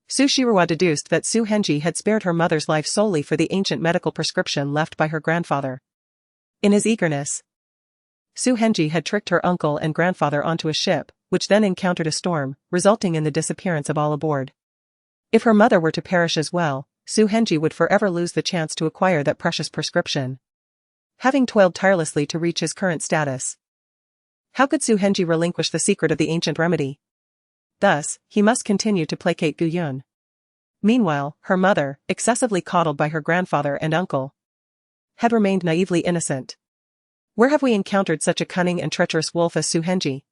Su Shiruwa deduced that Su Henji had spared her mother's life solely for the ancient medical prescription left by her grandfather. In his eagerness, Su Henji had tricked her uncle and grandfather onto a ship, which then encountered a storm, resulting in the disappearance of all aboard. If her mother were to perish as well, Su Henji would forever lose the chance to acquire that precious prescription, having toiled tirelessly to reach his current status. How could Su Henji relinquish the secret of the ancient remedy? Thus, he must continue to placate Gu Yun. Meanwhile, her mother, excessively coddled by her grandfather and uncle, had remained naively innocent. Where have we encountered such a cunning and treacherous wolf as Su Henji?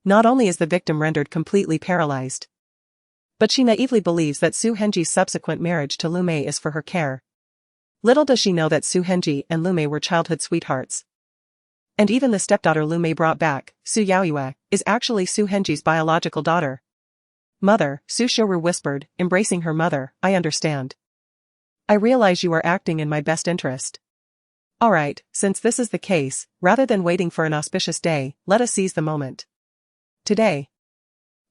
Not only is the victim rendered completely paralyzed, but she naively believes that Su Henji's subsequent marriage to Lu Mei is for her care. Little does she know that Su Henji and Lu Mei were childhood sweethearts. And even the stepdaughter Lu Mei brought back, Su Yaoyue, is actually Su Henji's biological daughter. Mother, Su Shiru whispered, embracing her mother, I understand. I realize you are acting in my best interest. Alright, since this is the case, rather than waiting for an auspicious day, let us seize the moment. Today,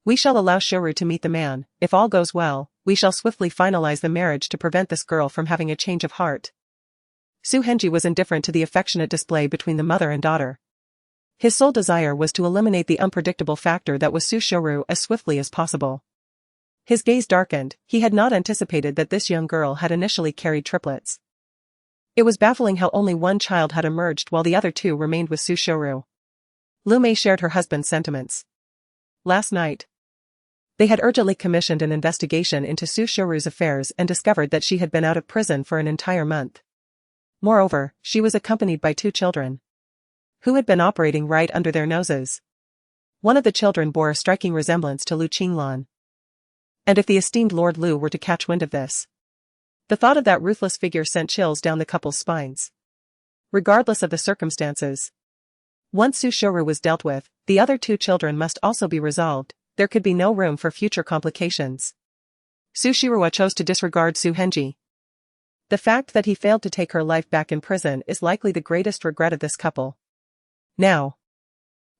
we shall allow Shiru to meet the man. If all goes well, we shall swiftly finalize the marriage to prevent this girl from having a change of heart. Su Henji was indifferent to the affectionate display between the mother and daughter. His sole desire was to eliminate the unpredictable factor that was Su Shiru as swiftly as possible. His gaze darkened. He had not anticipated that this young girl had initially carried triplets. It was baffling how only one child had emerged while the other two remained with Su Shiru. Lu Mei shared her husband's sentiments. Last night, they had urgently commissioned an investigation into Su Shiru's affairs and discovered that she had been out of prison for an entire month. Moreover, she was accompanied by 2 children, who had been operating right under their noses. One of the children bore a striking resemblance to Lu Qinglan. And if the esteemed Lord Lu were to catch wind of this, the thought of that ruthless figure sent chills down the couple's spines. Regardless of the circumstances, once Su Shiru was dealt with, the other 2 children must also be resolved. There could be no room for future complications. Su Shiruwa chose to disregard Su Henji. The fact that he failed to take her life back in prison is likely the greatest regret of this couple. Now,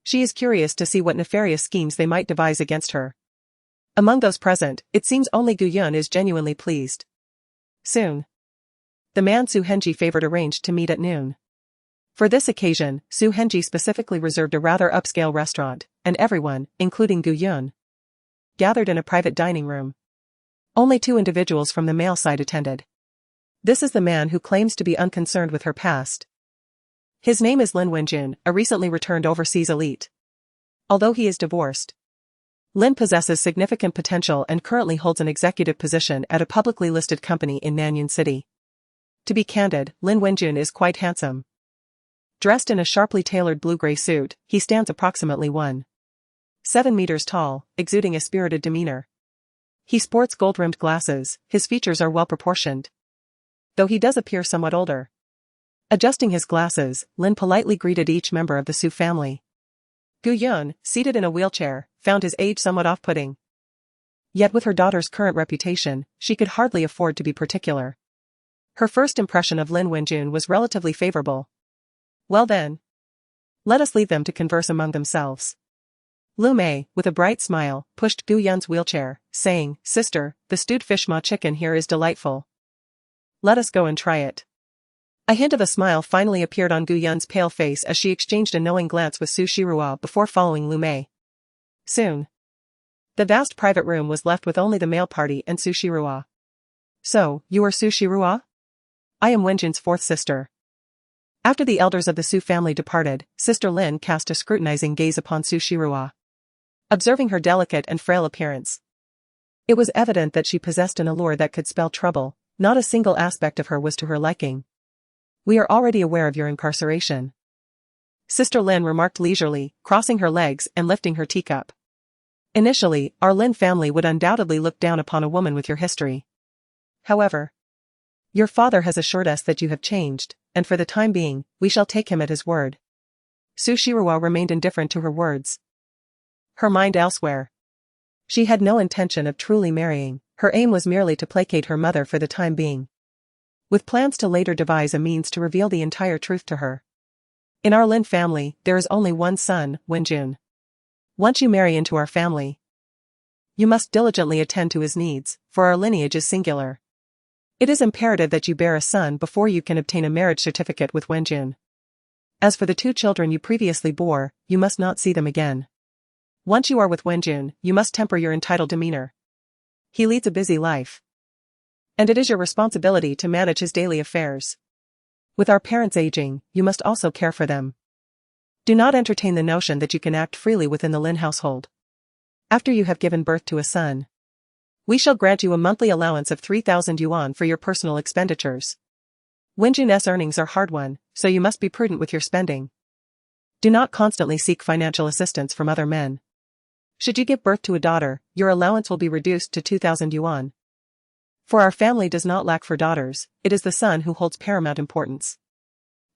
she is curious to see what nefarious schemes they might devise against her. Among those present, it seems only Gu Yun is genuinely pleased. Soon, the man Su Henji favored arranged to meet at noon. For this occasion, Su Henji specifically reserved a rather upscale restaurant, and everyone, including Gu Yun, gathered in a private dining room. Only 2 individuals from the male side attended. This is the man who claims to be unconcerned with her past. His name is Lin Wenjun, a recently returned overseas elite. Although he is divorced, Lin possesses significant potential and currently holds an executive position at a publicly listed company in Nanyuan City. To be candid, Lin Wenjun is quite handsome. Dressed in a sharply tailored blue-gray suit, he stands approximately 1.7 meters tall, exuding a spirited demeanor. He sports gold-rimmed glasses. His features are well-proportioned, though he does appear somewhat older. Adjusting his glasses, Lin politely greeted each member of the Su family. Gu Yun, seated in a wheelchair, found his age somewhat off-putting. Yet with her daughter's current reputation, she could hardly afford to be particular. Her first impression of Lin Wenjun was relatively favorable. Well then, let us leave them to converse among themselves. Lu Mei, with a bright smile, pushed Gu Yun's wheelchair, saying, Sister, the stewed fish ma chicken here is delightful. Let us go and try it. A hint of a smile finally appeared on Gu Yun's pale face as she exchanged a knowing glance with Su Shiruwa before following Lu Mei. Soon, the vast private room was left with only the male party and Su Shiruwa. So, you are Su Shiruwa? I am Wenjun's 4th sister. After the elders of the Su family departed, Sister Lin cast a scrutinizing gaze upon Su Shiruwa. Observing her delicate and frail appearance, it was evident that she possessed an allure that could spell trouble. Not a single aspect of her was to her liking. We are already aware of your incarceration, Sister Lin remarked leisurely, crossing her legs and lifting her teacup. Initially, our Lin family would undoubtedly look down upon a woman with your history. However, your father has assured us that you have changed, and for the time being, we shall take him at his word. Su Shiruwa remained indifferent to her words, her mind elsewhere. She had no intention of truly marrying. Her aim was merely to placate her mother for the time being. with plans to later devise a means to reveal the entire truth to her. In our Lin family, there is only one son, Wenjun. Once you marry into our family, you must diligently attend to his needs, for our lineage is singular. It is imperative that you bear a son before you can obtain a marriage certificate with Wenjun. As for the 2 children you previously bore, you must not see them again. Once you are with Wenjun, you must temper your entitled demeanor. He leads a busy life, and it is your responsibility to manage his daily affairs. With our parents aging, you must also care for them. Do not entertain the notion that you can act freely within the Lin household. After you have given birth to a son, we shall grant you a monthly allowance of 3,000 yuan for your personal expenditures. Wenjun's earnings are hard-won, so you must be prudent with your spending. Do not constantly seek financial assistance from other men. Should you give birth to a daughter, your allowance will be reduced to 2,000 yuan. For our family does not lack for daughters, it is the son who holds paramount importance.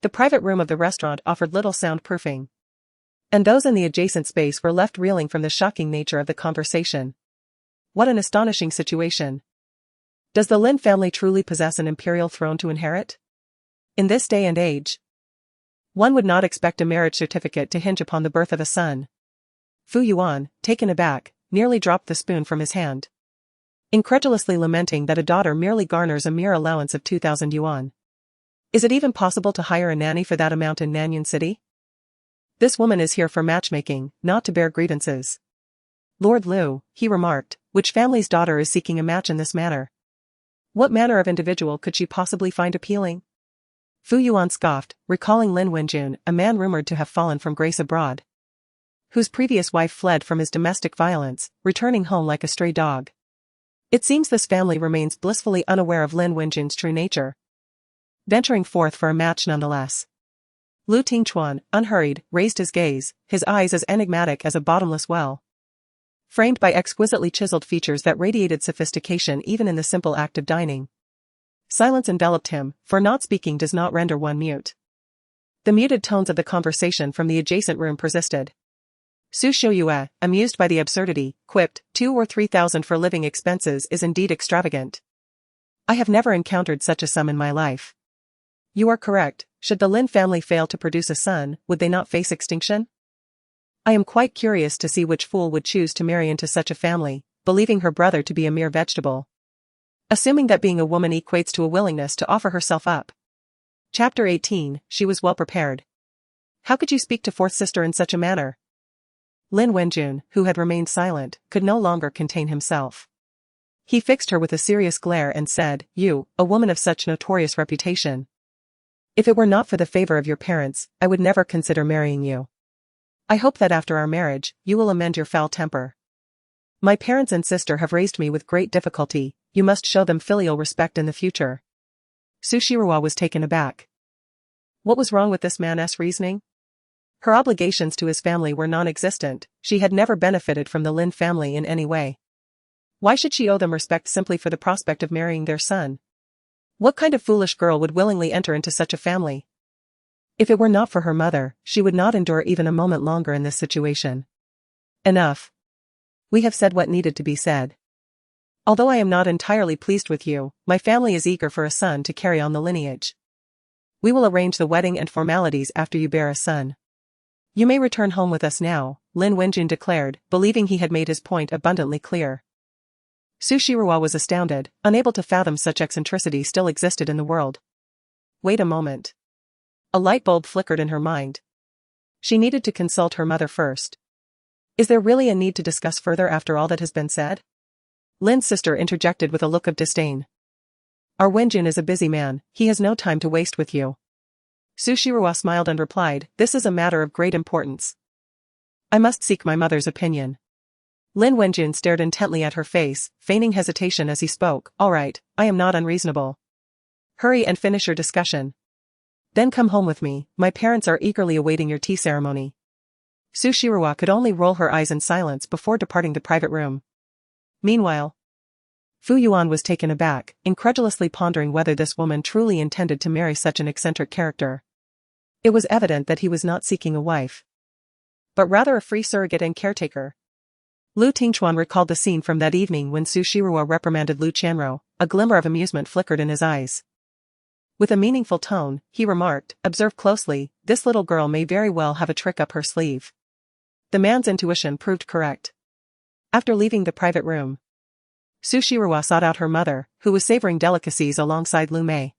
The private room of the restaurant offered little soundproofing, and those in the adjacent space were left reeling from the shocking nature of the conversation. What an astonishing situation. Does the Lin family truly possess an imperial throne to inherit? In this day and age, one would not expect a marriage certificate to hinge upon the birth of a son. Fu Yuan, taken aback, nearly dropped the spoon from his hand, incredulously lamenting that a daughter merely garners a mere allowance of 2,000 yuan. Is it even possible to hire a nanny for that amount in Nanyuan City? This woman is here for matchmaking, not to bear grievances. Lord Liu, he remarked, which family's daughter is seeking a match in this manner? What manner of individual could she possibly find appealing? Fu Yuan scoffed, recalling Lin Wenjun, a man rumored to have fallen from grace abroad, whose previous wife fled from his domestic violence, returning home like a stray dog. It seems this family remains blissfully unaware of Lin Wenjun's true nature, venturing forth for a match nonetheless. Lu Tingchuan, unhurried, raised his gaze, his eyes as enigmatic as a bottomless well, framed by exquisitely chiseled features that radiated sophistication even in the simple act of dining. Silence enveloped him, for not speaking does not render one mute. The muted tones of the conversation from the adjacent room persisted. Su Shouyue, amused by the absurdity, quipped, 2 or 3,000 for living expenses is indeed extravagant. I have never encountered such a sum in my life. You are correct, should the Lin family fail to produce a son, would they not face extinction? I am quite curious to see which fool would choose to marry into such a family, believing her brother to be a mere vegetable, assuming that being a woman equates to a willingness to offer herself up. Chapter 18, she was well prepared. How could you speak to fourth sister in such a manner? Lin Wenjun, who had remained silent, could no longer contain himself. He fixed her with a serious glare and said, You, a woman of such notorious reputation. If it were not for the favor of your parents, I would never consider marrying you. I hope that after our marriage, you will amend your foul temper. My parents and sister have raised me with great difficulty, you must show them filial respect in the future. Su Shiruwa was taken aback. What was wrong with this man's reasoning? Her obligations to his family were non-existent, she had never benefited from the Lin family in any way. Why should she owe them respect simply for the prospect of marrying their son? What kind of foolish girl would willingly enter into such a family? If it were not for her mother, she would not endure even a moment longer in this situation. Enough. We have said what needed to be said. Although I am not entirely pleased with you, my family is eager for a son to carry on the lineage. We will arrange the wedding and formalities after you bear a son. You may return home with us now, Lin Wenjun declared, believing he had made his point abundantly clear. Su Shiruwa was astounded, unable to fathom such eccentricity still existed in the world. Wait a moment. A light bulb flickered in her mind. She needed to consult her mother first. Is there really a need to discuss further after all that has been said? Lin's sister interjected with a look of disdain. Our Wenjun is a busy man, he has no time to waste with you. Su Shiruwa smiled and replied, This is a matter of great importance. I must seek my mother's opinion. Lin Wenjun stared intently at her face, feigning hesitation as he spoke. All right, I am not unreasonable. Hurry and finish your discussion. Then come home with me, my parents are eagerly awaiting your tea ceremony. Su Shiruwa could only roll her eyes in silence before departing the private room. Meanwhile, Fu Yuan was taken aback, incredulously pondering whether this woman truly intended to marry such an eccentric character. It was evident that he was not seeking a wife, but rather a free surrogate and caretaker. Lu Tingchuan recalled the scene from that evening when Su Shiruwa reprimanded Lu Qianro. A glimmer of amusement flickered in his eyes. With a meaningful tone, he remarked, "Observe closely, this little girl may very well have a trick up her sleeve." The man's intuition proved correct. After leaving the private room, Su Shiruwa sought out her mother, who was savoring delicacies alongside Lu Mei.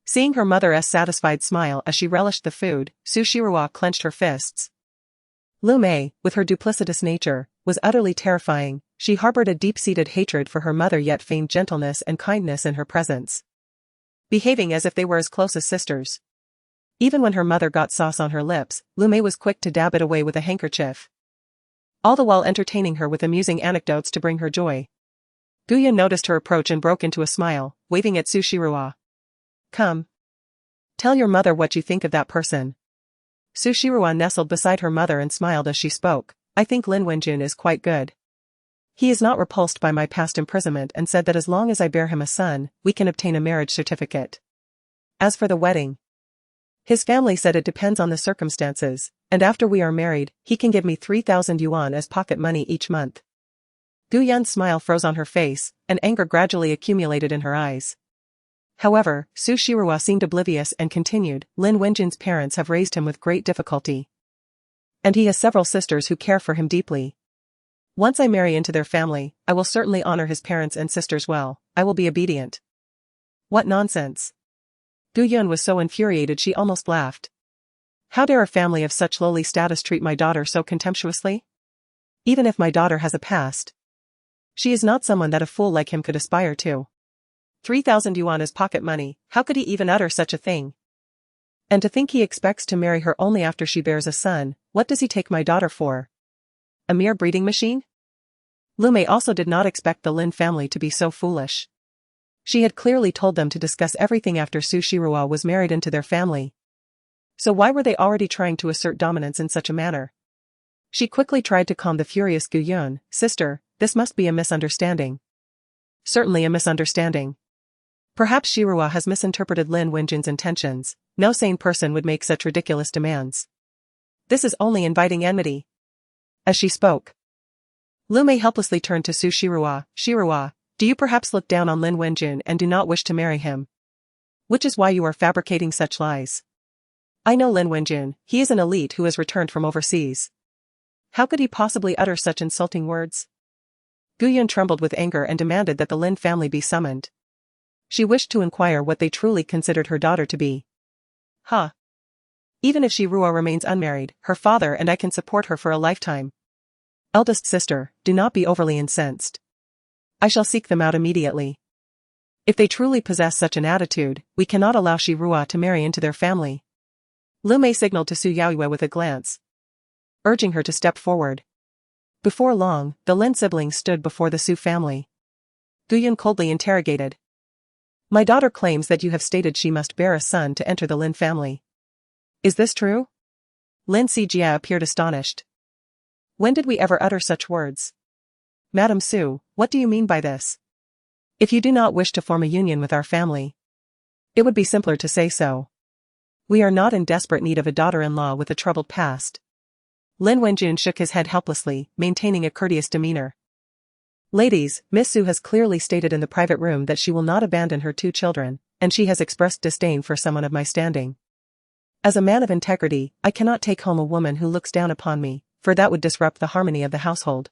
Seeing her mother's satisfied smile as she relished the food, Su Shiruwa clenched her fists. Lu Mei, with her duplicitous nature, was utterly terrifying. She harbored a deep-seated hatred for her mother yet feigned gentleness and kindness in her presence, behaving as if they were as close as sisters. Even when her mother got sauce on her lips, Lu Mei was quick to dab it away with a handkerchief, all the while entertaining her with amusing anecdotes to bring her joy. Guyan noticed her approach and broke into a smile, waving at Su Shiruwa. "Come. Tell your mother what you think of that person." Su Shiruwa nestled beside her mother and smiled as she spoke. "I think Lin Wenjun is quite good. He is not repulsed by my past imprisonment and said that as long as I bear him a son, we can obtain a marriage certificate. As for the wedding, his family said it depends on the circumstances, and after we are married, he can give me 3,000 yuan as pocket money each month." Gu Yan's smile froze on her face, and anger gradually accumulated in her eyes. However, Su Shiruwa seemed oblivious and continued, "Lin Wenjun's parents have raised him with great difficulty, and he has several sisters who care for him deeply. Once I marry into their family, I will certainly honor his parents and sisters well. I will be obedient." "What nonsense." Gu Yun was so infuriated she almost laughed. "How dare a family of such lowly status treat my daughter so contemptuously? Even if my daughter has a past, she is not someone that a fool like him could aspire to. 3,000 yuan is pocket money, how could he even utter such a thing? And to think he expects to marry her only after she bears a son, what does he take my daughter for? A mere breeding machine?" Lu Mei also did not expect the Lin family to be so foolish. She had clearly told them to discuss everything after Su Shiruwa was married into their family. So why were they already trying to assert dominance in such a manner? She quickly tried to calm the furious Gu Yun. "Sister, this must be a misunderstanding." "Certainly a misunderstanding. Perhaps Shiruwa has misinterpreted Lin Wenjun's intentions. No sane person would make such ridiculous demands. This is only inviting enmity." As she spoke, Lu Mei helplessly turned to Su Shiruwa. "Shiruwa, do you perhaps look down on Lin Wenjun and do not wish to marry him? Which is why you are fabricating such lies. I know Lin Wenjun, he is an elite who has returned from overseas. How could he possibly utter such insulting words?" Gu Yun trembled with anger and demanded that the Lin family be summoned. She wished to inquire what they truly considered her daughter to be. "Huh. Even if Shiruwa remains unmarried, her father and I can support her for a lifetime. Eldest sister, do not be overly incensed. I shall seek them out immediately. If they truly possess such an attitude, we cannot allow Shiruwa to marry into their family." Lu Mei signaled to Su Yaoyue with a glance, urging her to step forward. Before long, the Lin siblings stood before the Su family. Gu Yun coldly interrogated. "My daughter claims that you have stated she must bear a son to enter the Lin family. Is this true?" Lin Sijia appeared astonished. "When did we ever utter such words?" "Madam Su, what do you mean by this? If you do not wish to form a union with our family, it would be simpler to say so. We are not in desperate need of a daughter-in-law with a troubled past." Lin Wenjun shook his head helplessly, maintaining a courteous demeanor. "Ladies, Miss Su has clearly stated in the private room that she will not abandon her 2 children, and she has expressed disdain for someone of my standing. As a man of integrity, I cannot take home a woman who looks down upon me, for that would disrupt the harmony of the household."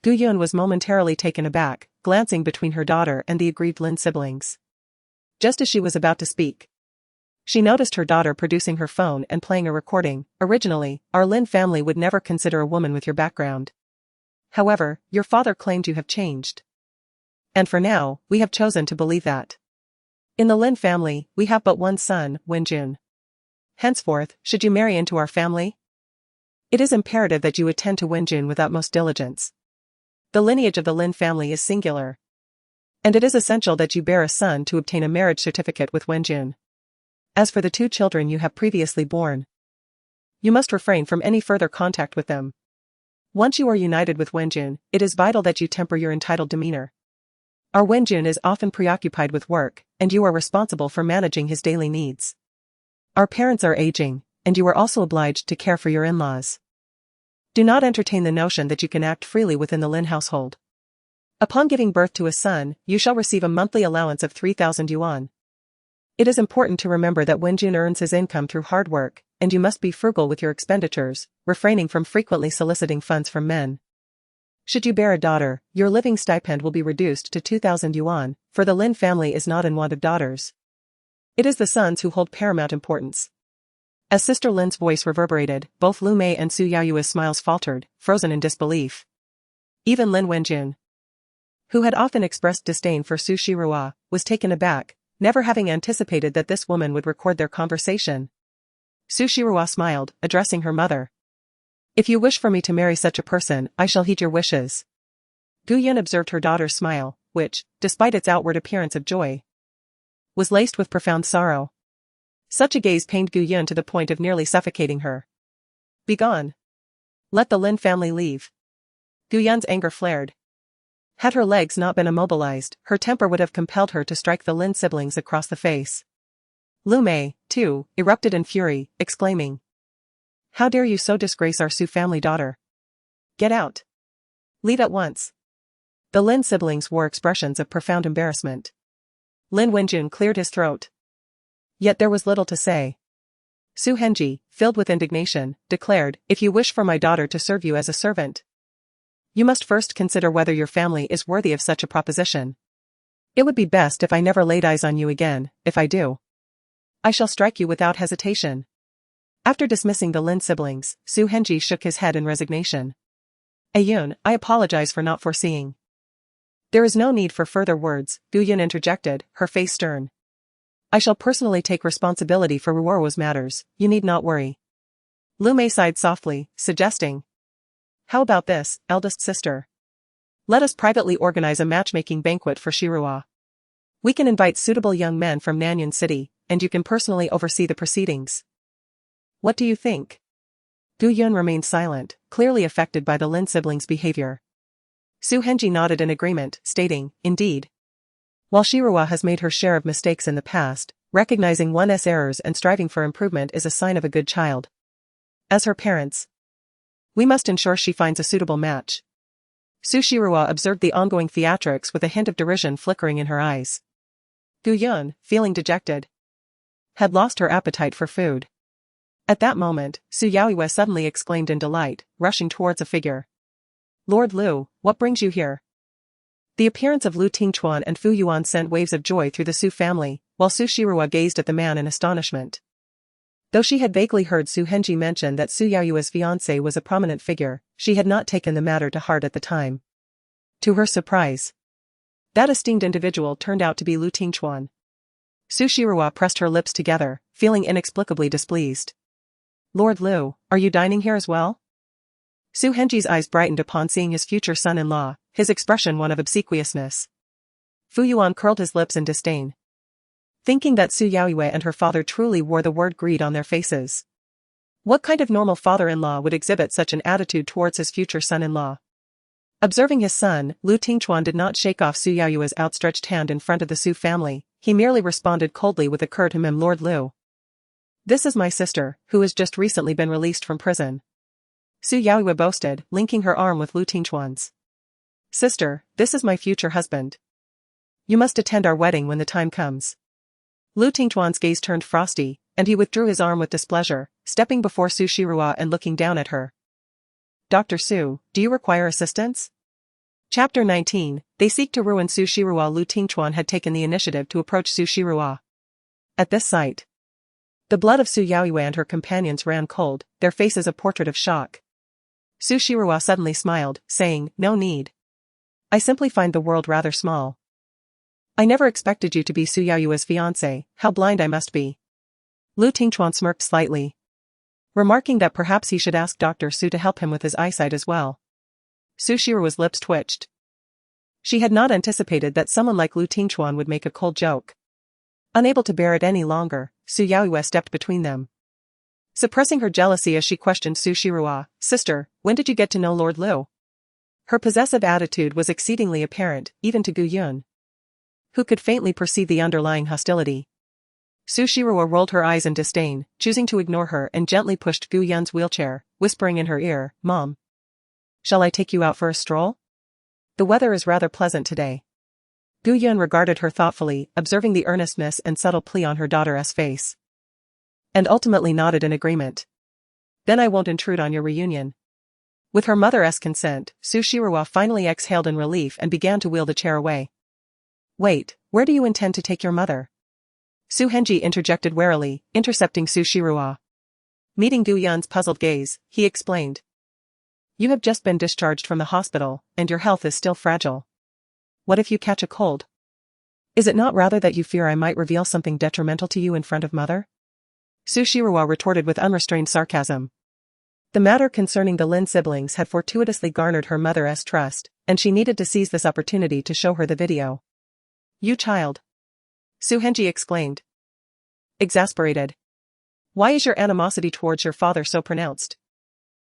Gu Yun was momentarily taken aback, glancing between her daughter and the aggrieved Lin siblings. Just as she was about to speak, she noticed her daughter producing her phone and playing a recording. "Originally, our Lin family would never consider a woman with your background. However, your father claimed you have changed. And for now, we have chosen to believe that. In the Lin family, we have but one son, Wenjun. Henceforth, should you marry into our family, it is imperative that you attend to Wenjun with utmost diligence. The lineage of the Lin family is singular, and it is essential that you bear a son to obtain a marriage certificate with Wenjun. As for the 2 children you have previously borne, you must refrain from any further contact with them. Once you are united with Wenjun, it is vital that you temper your entitled demeanor. Our Wenjun is often preoccupied with work, and you are responsible for managing his daily needs. Our parents are aging, and you are also obliged to care for your in-laws. Do not entertain the notion that you can act freely within the Lin household. Upon giving birth to a son, you shall receive a monthly allowance of 3,000 yuan. It is important to remember that Wenjun earns his income through hard work, and you must be frugal with your expenditures, refraining from frequently soliciting funds from men. Should you bear a daughter, your living stipend will be reduced to 2,000 yuan, for the Lin family is not in want of daughters. It is the sons who hold paramount importance. As Sister Lin's voice reverberated, both Lu Mei and Su Yaoyue's smiles faltered, frozen in disbelief. Even Lin Wenjun, who had often expressed disdain for Su Shirua, was taken aback, never having anticipated that this woman would record their conversation. Su Shirua smiled, addressing her mother. If you wish for me to marry such a person, I shall heed your wishes. Gu Yun observed her daughter's smile, which, despite its outward appearance of joy, was laced with profound sorrow. Such a gaze pained Gu Yun to the point of nearly suffocating her. Begone. Let the Lin family leave. Gu Yun's anger flared. Had her legs not been immobilized, her temper would have compelled her to strike the Lin siblings across the face. Lu Mei, too, erupted in fury, exclaiming, "How dare you so disgrace our Su family daughter? Get out. Leave at once." The Lin siblings wore expressions of profound embarrassment. Lin Wenjun cleared his throat. Yet there was little to say. Su Henji, filled with indignation, declared, "If you wish for my daughter to serve you as a servant, you must first consider whether your family is worthy of such a proposition. It would be best if I never laid eyes on you again. If I do, I shall strike you without hesitation." After dismissing the Lin siblings, Su Henji shook his head in resignation. "Ayun, I apologize for not foreseeing." "There is no need for further words," Gu Yun interjected, her face stern. "I shall personally take responsibility for Ruoro's matters, you need not worry." Lu Mei sighed softly, suggesting, "How about this, eldest sister? Let us privately organize a matchmaking banquet for Shirua. We can invite suitable young men from Nanyuan City, and you can personally oversee the proceedings. What do you think?" Gu Yun remained silent, clearly affected by the Lin siblings' behavior. Su Henji nodded in agreement, stating, "Indeed. While Shirua has made her share of mistakes in the past, recognizing one's errors and striving for improvement is a sign of a good child. As her parents, we must ensure she finds a suitable match." Su Shirua observed the ongoing theatrics with a hint of derision flickering in her eyes. Gu Yun, feeling dejected, had lost her appetite for food. At that moment, Su Yaoyue suddenly exclaimed in delight, rushing towards a figure. "Lord Lu, what brings you here?" The appearance of Lu Tingchuan and Fu Yuan sent waves of joy through the Su family, while Su Shirua gazed at the man in astonishment. Though she had vaguely heard Su Henji mention that Su Yaoyue's fiancé was a prominent figure, she had not taken the matter to heart at the time. To her surprise, that esteemed individual turned out to be Lu Tingchuan. Su Shirua pressed her lips together, feeling inexplicably displeased. "Lord Lu, are you dining here as well?" Su Henji's eyes brightened upon seeing his future son-in-law, his expression one of obsequiousness. Fu Yuan curled his lips in disdain, thinking that Su Yaoyue and her father truly wore the word greed on their faces. What kind of normal father-in-law would exhibit such an attitude towards his future son-in-law? Observing his son, Lu Tingchuan did not shake off Su Yaoyue's outstretched hand in front of the Su family, he merely responded coldly with a curt "Lord Lu. This is my sister, who has just recently been released from prison." Su Yaoyue boasted, linking her arm with Lu Tingchuan's. "Sister, this is my future husband. You must attend our wedding when the time comes." Lu Tingchuan's gaze turned frosty, and he withdrew his arm with displeasure, stepping before Su Shirua and looking down at her. "Dr. Su, do you require assistance?" Chapter 19, They Seek to Ruin Su Shirua. Lu Tingchuan had taken the initiative to approach Su Shirua. At this sight, the blood of Su Yaoyue and her companions ran cold, their faces a portrait of shock. Su Shirua suddenly smiled, saying, "No need. I simply find the world rather small. I never expected you to be Su Yaoyue's fiancé, how blind I must be." Lu Tingchuan smirked slightly, remarking that perhaps he should ask Dr. Su to help him with his eyesight as well. Su Shirua's lips twitched. She had not anticipated that someone like Lu Tingchuan would make a cold joke. Unable to bear it any longer, Su Yaoyue stepped between them, suppressing her jealousy as she questioned Su Shirua, "Sister, when did you get to know Lord Lu?" Her possessive attitude was exceedingly apparent, even to Gu Yun, who could faintly perceive the underlying hostility. Su Shirua rolled her eyes in disdain, choosing to ignore her, and gently pushed Gu Yun's wheelchair, whispering in her ear, "Mom, shall I take you out for a stroll? The weather is rather pleasant today." Gu Yun regarded her thoughtfully, observing the earnestness and subtle plea on her daughter's face. And ultimately nodded in agreement. Then I won't intrude on your reunion. With her mother's consent, Su Shiruo finally exhaled in relief and began to wheel the chair away. Wait, where do you intend to take your mother? Su Henji interjected warily, intercepting Su Shiruo. Meeting Gu Yun's puzzled gaze, he explained. You have just been discharged from the hospital, and your health is still fragile. What if you catch a cold? Is it not rather that you fear I might reveal something detrimental to you in front of mother? Su Shiruo retorted with unrestrained sarcasm. The matter concerning the Lin siblings had fortuitously garnered her mother's trust, and she needed to seize this opportunity to show her the video. You child! Su Henji exclaimed. Exasperated. Why is your animosity towards your father so pronounced?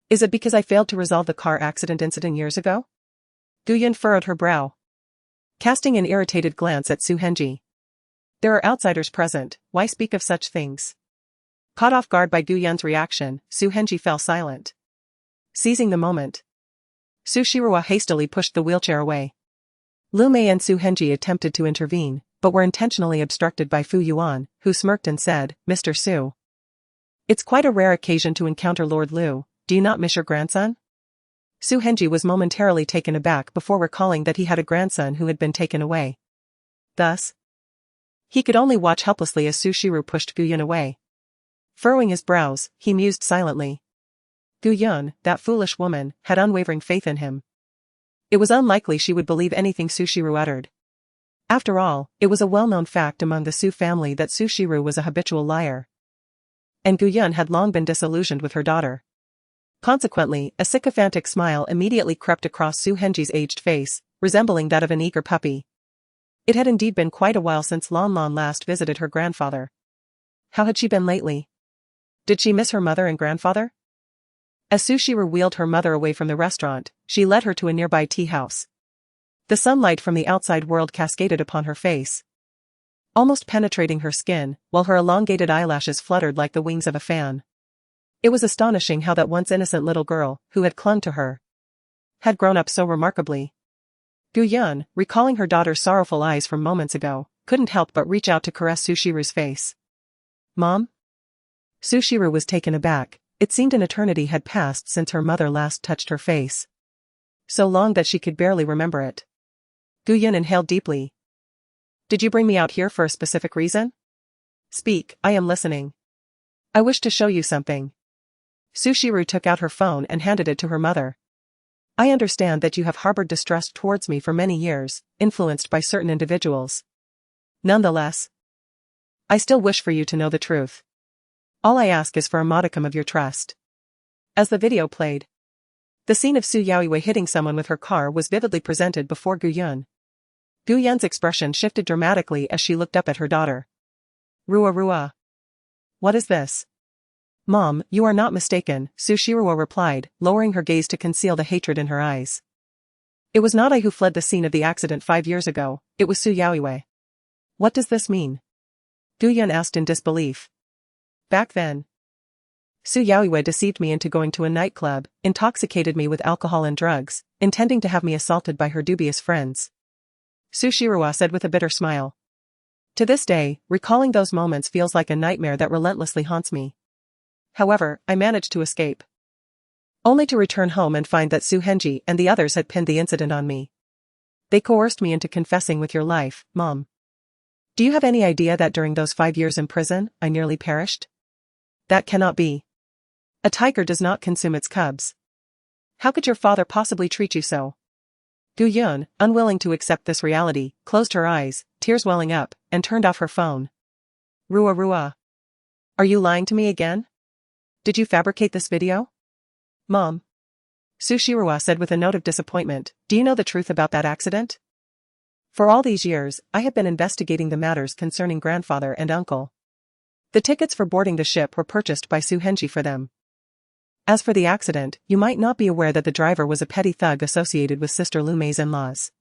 Is it because I failed to resolve the car accident incident years ago? Gu Yun furrowed her brow, casting an irritated glance at Su Henji. There are outsiders present, why speak of such things? Caught off guard by Gu Yun's reaction, Su Henji fell silent. Seizing the moment, Su Shiruo hastily pushed the wheelchair away. Lu Mei and Su Henji attempted to intervene, but were intentionally obstructed by Fu Yuan, who smirked and said, Mr. Su. It's quite a rare occasion to encounter Lord Liu, do you not miss your grandson? Su Henji was momentarily taken aback before recalling that he had a grandson who had been taken away. Thus, he could only watch helplessly as Su Shiru pushed Gu Yun away. Furrowing his brows, he mused silently. Gu Yun, that foolish woman, had unwavering faith in him. It was unlikely she would believe anything Su Shiru uttered. After all, it was a well-known fact among the Su family that Su Shiru was a habitual liar. And Gu Yun had long been disillusioned with her daughter. Consequently, a sycophantic smile immediately crept across Su Henji's aged face, resembling that of an eager puppy. It had indeed been quite a while since Lan Lan last visited her grandfather. How had she been lately? Did she miss her mother and grandfather? As Su Shiru wheeled her mother away from the restaurant, she led her to a nearby tea house. The sunlight from the outside world cascaded upon her face, almost penetrating her skin, while her elongated eyelashes fluttered like the wings of a fan. It was astonishing how that once innocent little girl, who had clung to her, had grown up so remarkably. Gu Yun, recalling her daughter's sorrowful eyes from moments ago, couldn't help but reach out to caress Su Shiru's face. Mom? Su Shiru was taken aback. It seemed an eternity had passed since her mother last touched her face. So long that she could barely remember it. Gu Yun inhaled deeply. Did you bring me out here for a specific reason? Speak, I am listening. I wish to show you something. Su Shiru took out her phone and handed it to her mother. I understand that you have harbored distrust towards me for many years, influenced by certain individuals. Nonetheless, I still wish for you to know the truth. All I ask is for a modicum of your trust. As the video played, the scene of Su Yaoiwei hitting someone with her car was vividly presented before Gu Yun. Gu Yun's expression shifted dramatically as she looked up at her daughter. Rua Rua. What is this? Mom, you are not mistaken, Su Shiruo replied, lowering her gaze to conceal the hatred in her eyes. It was not I who fled the scene of the accident 5 years ago, it was Su Yaoiwei. What does this mean? Gu Yun asked in disbelief. Back then, Su Yaoiwei deceived me into going to a nightclub, intoxicated me with alcohol and drugs, intending to have me assaulted by her dubious friends. Su Shiruo said with a bitter smile. To this day, recalling those moments feels like a nightmare that relentlessly haunts me. However, I managed to escape, only to return home and find that Su Henji and the others had pinned the incident on me. They coerced me into confessing with your life, Mom. Do you have any idea that during those 5 years in prison, I nearly perished? That cannot be. A tiger does not consume its cubs. How could your father possibly treat you so? Gu Yun, unwilling to accept this reality, closed her eyes, tears welling up, and turned off her phone. Rua Rua. Are you lying to me again? Did you fabricate this video? Mom. Su Shiruo said with a note of disappointment, do you know the truth about that accident? For all these years, I have been investigating the matters concerning grandfather and uncle. The tickets for boarding the ship were purchased by Su Henji for them. As for the accident, you might not be aware that the driver was a petty thug associated with Sister Lu Mei's in-laws.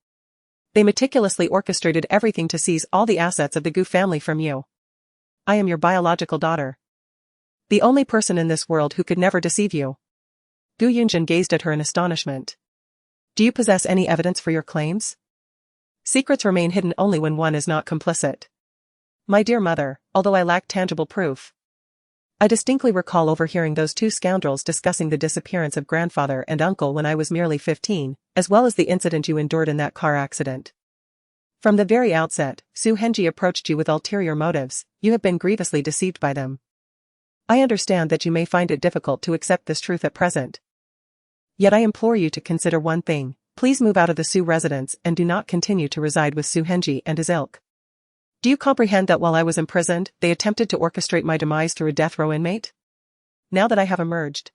They meticulously orchestrated everything to seize all the assets of the Gu family from you. I am your biological daughter. The only person in this world who could never deceive you. Gu Yunjin gazed at her in astonishment. Do you possess any evidence for your claims? Secrets remain hidden only when one is not complicit. My dear mother, although I lack tangible proof, I distinctly recall overhearing those two scoundrels discussing the disappearance of grandfather and uncle when I was merely 15, as well as the incident you endured in that car accident. From the very outset, Su Henji approached you with ulterior motives. You have been grievously deceived by them. I understand that you may find it difficult to accept this truth at present. Yet I implore you to consider one thing. Please move out of the Su residence and do not continue to reside with Su Henji and his ilk. Do you comprehend that while I was imprisoned, they attempted to orchestrate my demise through a death row inmate? Now that I have emerged,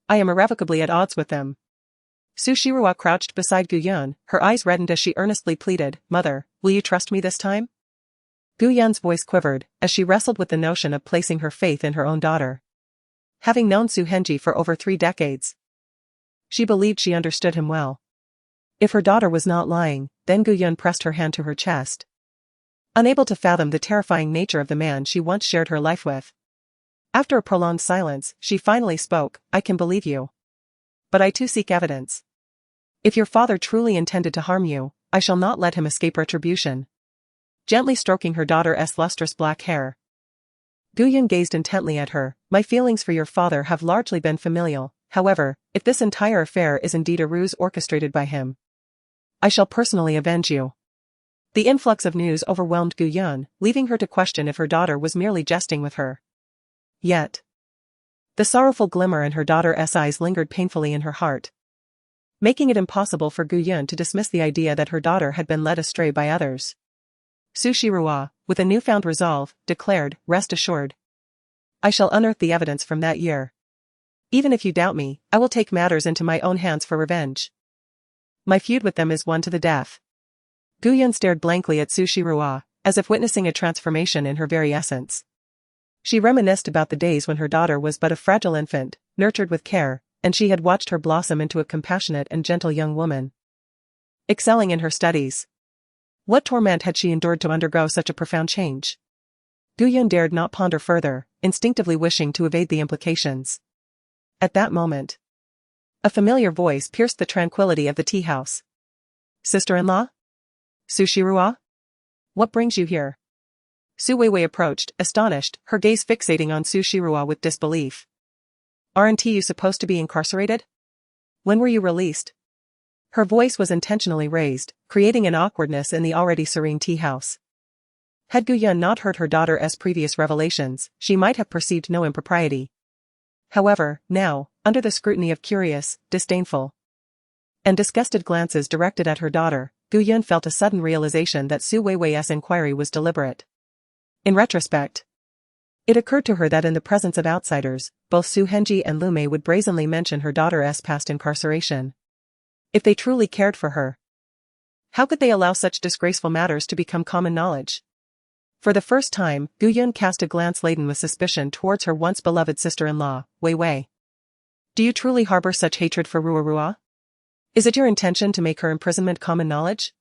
I am irrevocably at odds with them. Su Shirua crouched beside Guyun, her eyes reddened as she earnestly pleaded, Mother, will you trust me this time? Guyun's voice quivered, as she wrestled with the notion of placing her faith in her own daughter. Having known Su Henji for over 3 decades, she believed she understood him well. If her daughter was not lying, then Guyun pressed her hand to her chest, unable to fathom the terrifying nature of the man she once shared her life with. After a prolonged silence, she finally spoke, I can believe you. But I too seek evidence. If your father truly intended to harm you, I shall not let him escape retribution. Gently stroking her daughter's lustrous black hair, Guyun gazed intently at her. My feelings for your father have largely been familial. However, if this entire affair is indeed a ruse orchestrated by him, I shall personally avenge you. The influx of news overwhelmed Guyun, leaving her to question if her daughter was merely jesting with her. Yet, the sorrowful glimmer in her daughter's eyes lingered painfully in her heart, making it impossible for Guyun to dismiss the idea that her daughter had been led astray by others. Su Shirua, with a newfound resolve, declared, Rest assured, I shall unearth the evidence from that year. Even if you doubt me, I will take matters into my own hands for revenge. My feud with them is one to the death. Guyun stared blankly at Su Shirua, as if witnessing a transformation in her very essence. She reminisced about the days when her daughter was but a fragile infant, nurtured with care, and she had watched her blossom into a compassionate and gentle young woman, excelling in her studies. What torment had she endured to undergo such a profound change? Guyun dared not ponder further, instinctively wishing to evade the implications. At that moment, a familiar voice pierced the tranquility of the tea house. Sister-in-law? Su Shirua? What brings you here? Su Weiwei approached, astonished, her gaze fixating on Su Shirua with disbelief. Aren't you supposed to be incarcerated? When were you released? Her voice was intentionally raised, creating an awkwardness in the already serene tea house. Had Guyun not heard her daughter's previous revelations, she might have perceived no impropriety. However, now, under the scrutiny of curious, disdainful, and disgusted glances directed at her daughter, Guyun felt a sudden realization that Su Weiwei's inquiry was deliberate. In retrospect, it occurred to her that in the presence of outsiders, both Su Henji and Lu Mei would brazenly mention her daughter's past incarceration. If they truly cared for her, how could they allow such disgraceful matters to become common knowledge? For the first time, Guyun cast a glance laden with suspicion towards her once beloved sister-in-law, Weiwei. Do you truly harbor such hatred for Ruarua? Is it your intention to make her imprisonment common knowledge?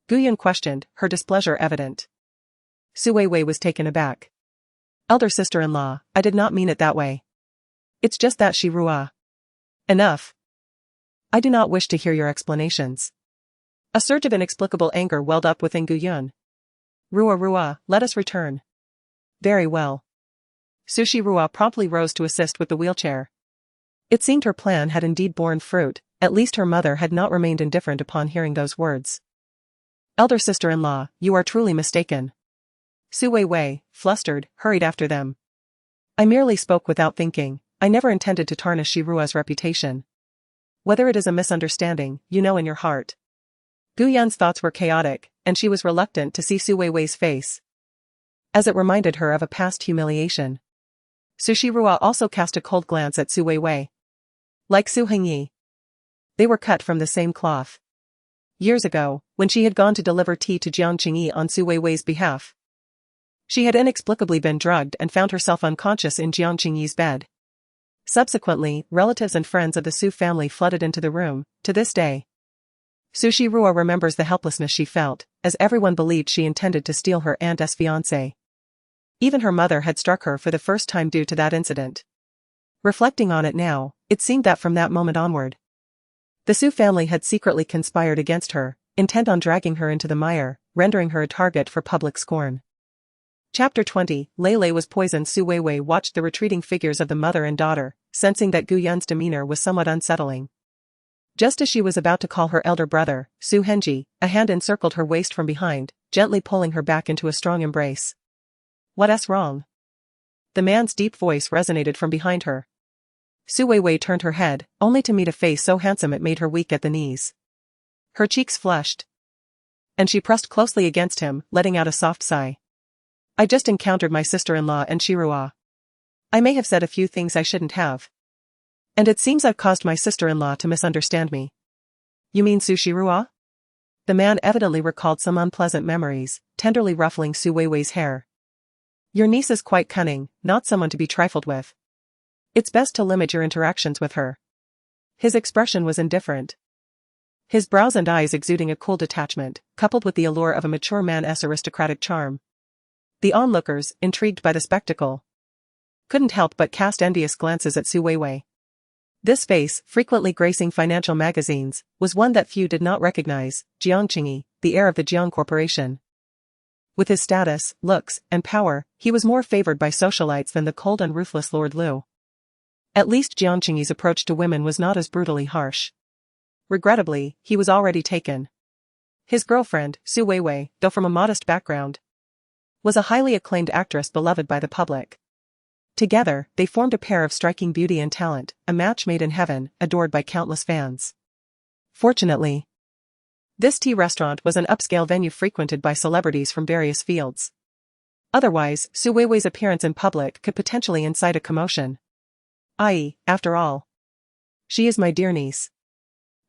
Guyun questioned, her displeasure evident. Su Weiwei was taken aback. Elder sister-in-law, I did not mean it that way. It's just that Shirua. Enough. I do not wish to hear your explanations. A surge of inexplicable anger welled up within Guyun. Ruarua, let us return. Very well. Su Shirua promptly rose to assist with the wheelchair. It seemed her plan had indeed borne fruit, at least her mother had not remained indifferent upon hearing those words. Elder sister-in-law, you are truly mistaken. Su Weiwei, flustered, hurried after them. I merely spoke without thinking. I never intended to tarnish Shirua's reputation. Whether it is a misunderstanding, you know in your heart. Guyun's thoughts were chaotic, and she was reluctant to see Su Weiwei's face, as it reminded her of a past humiliation. Su Shirua also cast a cold glance at Su Weiwei. Like Su Hengyi, they were cut from the same cloth. Years ago, when she had gone to deliver tea to Jiang Qingyi on Su Weiwei's behalf, she had inexplicably been drugged and found herself unconscious in Jiang Qingyi's bed. Subsequently, relatives and friends of the Su family flooded into the room. To this day, Su Shirua remembers the helplessness she felt, as everyone believed she intended to steal her aunt's fiancé. Even her mother had struck her for the first time due to that incident. Reflecting on it now, it seemed that from that moment onward, the Su family had secretly conspired against her, intent on dragging her into the mire, rendering her a target for public scorn. Chapter 20, Lei was poisoned. Su Weiwei watched the retreating figures of the mother and daughter, sensing that Gu Yun's demeanor was somewhat unsettling. Just as she was about to call her elder brother, Su Henji, a hand encircled her waist from behind, gently pulling her back into a strong embrace. "What's wrong?" The man's deep voice resonated from behind her. Su Weiwei turned her head, only to meet a face so handsome it made her weak at the knees. Her cheeks flushed, and she pressed closely against him, letting out a soft sigh. "I just encountered my sister-in-law and Shirua. I may have said a few things I shouldn't have. And it seems I've caused my sister-in-law to misunderstand me." "You mean Su Shirua?" The man evidently recalled some unpleasant memories, tenderly ruffling Su Weiwei's hair. "Your niece is quite cunning, not someone to be trifled with. It's best to limit your interactions with her." His expression was indifferent, his brows and eyes exuding a cool detachment, coupled with the allure of a mature man's aristocratic charm. The onlookers, intrigued by the spectacle, couldn't help but cast envious glances at Su Weiwei. This face, frequently gracing financial magazines, was one that few did not recognize: Jiang Qingyi, the heir of the Jiang Corporation. With his status, looks, and power, he was more favored by socialites than the cold and ruthless Lord Liu. At least Jiang Qingyi's approach to women was not as brutally harsh. Regrettably, he was already taken. His girlfriend, Su Weiwei, though from a modest background, was a highly acclaimed actress beloved by the public. Together, they formed a pair of striking beauty and talent, a match made in heaven, adored by countless fans. Fortunately, this tea restaurant was an upscale venue frequented by celebrities from various fields. Otherwise, Su Weiwei's appearance in public could potentially incite a commotion. After all, she is my dear niece.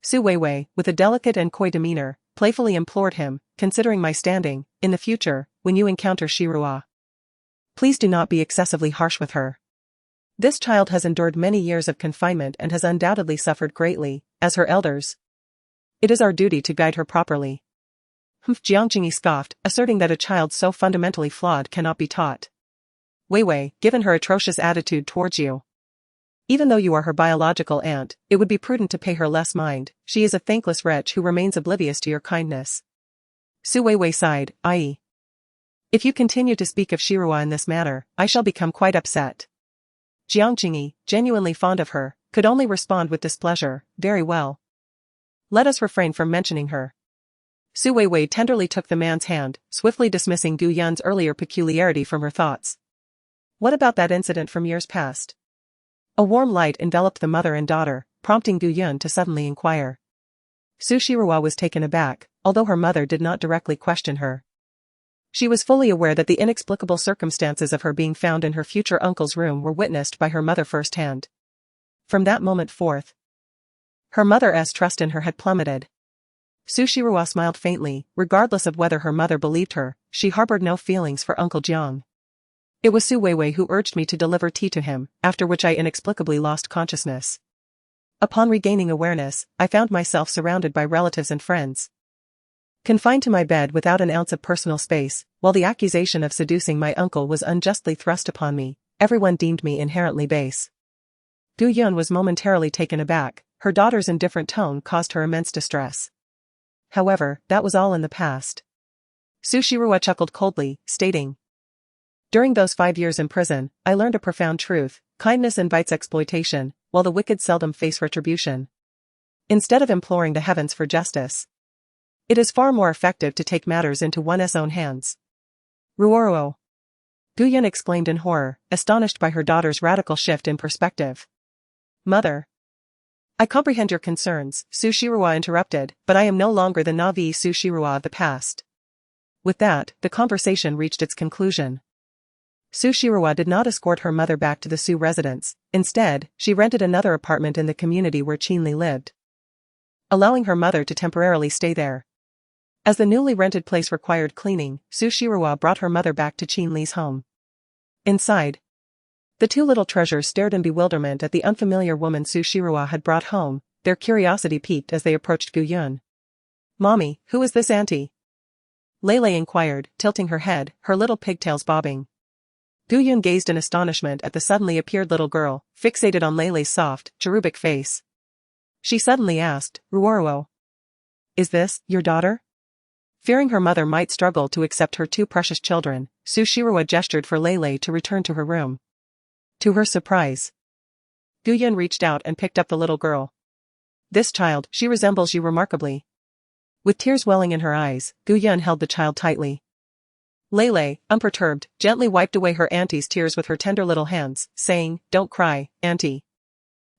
Su Weiwei, with a delicate and coy demeanor, playfully implored him, "Considering my standing, in the future, when you encounter Shirua, please do not be excessively harsh with her. This child has endured many years of confinement and has undoubtedly suffered greatly. As her elders, it is our duty to guide her properly." Jiang Qingyi scoffed, asserting that a child so fundamentally flawed cannot be taught. "Weiwei, given her atrocious attitude towards you, even though you are her biological aunt, it would be prudent to pay her less mind. She is a thankless wretch who remains oblivious to your kindness." Su Weiwei sighed, "If you continue to speak of Shirua in this manner, I shall become quite upset." Jiang Qingyi, genuinely fond of her, could only respond with displeasure. "Very well. Let us refrain from mentioning her." Su Weiwei tenderly took the man's hand, swiftly dismissing Gu Yun's earlier peculiarity from her thoughts. "What about that incident from years past?" A warm light enveloped the mother and daughter, prompting Gu Yun to suddenly inquire. Su Shirua was taken aback, although her mother did not directly question her. She was fully aware that the inexplicable circumstances of her being found in her future uncle's room were witnessed by her mother firsthand. From that moment forth, her mother's trust in her had plummeted. Su Shirua smiled faintly. Regardless of whether her mother believed her, she harbored no feelings for Uncle Jiang. "It was Su Weiwei who urged me to deliver tea to him, after which I inexplicably lost consciousness. Upon regaining awareness, I found myself surrounded by relatives and friends, confined to my bed without an ounce of personal space. While the accusation of seducing my uncle was unjustly thrust upon me, everyone deemed me inherently base." Gu Yun was momentarily taken aback. Her daughter's indifferent tone caused her immense distress. However, that was all in the past. Su Shirua chuckled coldly, stating, "During those 5 years in prison, I learned a profound truth: kindness invites exploitation, while the wicked seldom face retribution. Instead of imploring the heavens for justice, it is far more effective to take matters into one's own hands." "Ruoruo!" Gu Yun exclaimed in horror, astonished by her daughter's radical shift in perspective. "Mother, I comprehend your concerns," Su Shirua interrupted, "but I am no longer the naive Su Shirua of the past." With that, the conversation reached its conclusion. Su Shirua did not escort her mother back to the Su residence. Instead, she rented another apartment in the community where Qinli lived, allowing her mother to temporarily stay there. As the newly rented place required cleaning, Su Shirua brought her mother back to Qinli's home. Inside, the two little treasures stared in bewilderment at the unfamiliar woman Su Shirua had brought home. Their curiosity piqued as they approached Gu Yun. "Mommy, who is this auntie?" Lei inquired, tilting her head, her little pigtails bobbing. Gu Yun gazed in astonishment at the suddenly appeared little girl, fixated on Lei's soft, cherubic face. She suddenly asked, "Ruoruo, Is this your daughter? Fearing her mother might struggle to accept her two precious children, Su Shirawa gestured for Lei to return to her room. To her surprise, Guyun reached out and picked up the little girl. This child, she resembles you remarkably. With tears welling in her eyes, Guyun held the child tightly. Lei, unperturbed, gently wiped away her auntie's tears with her tender little hands, saying, "Don't cry, auntie.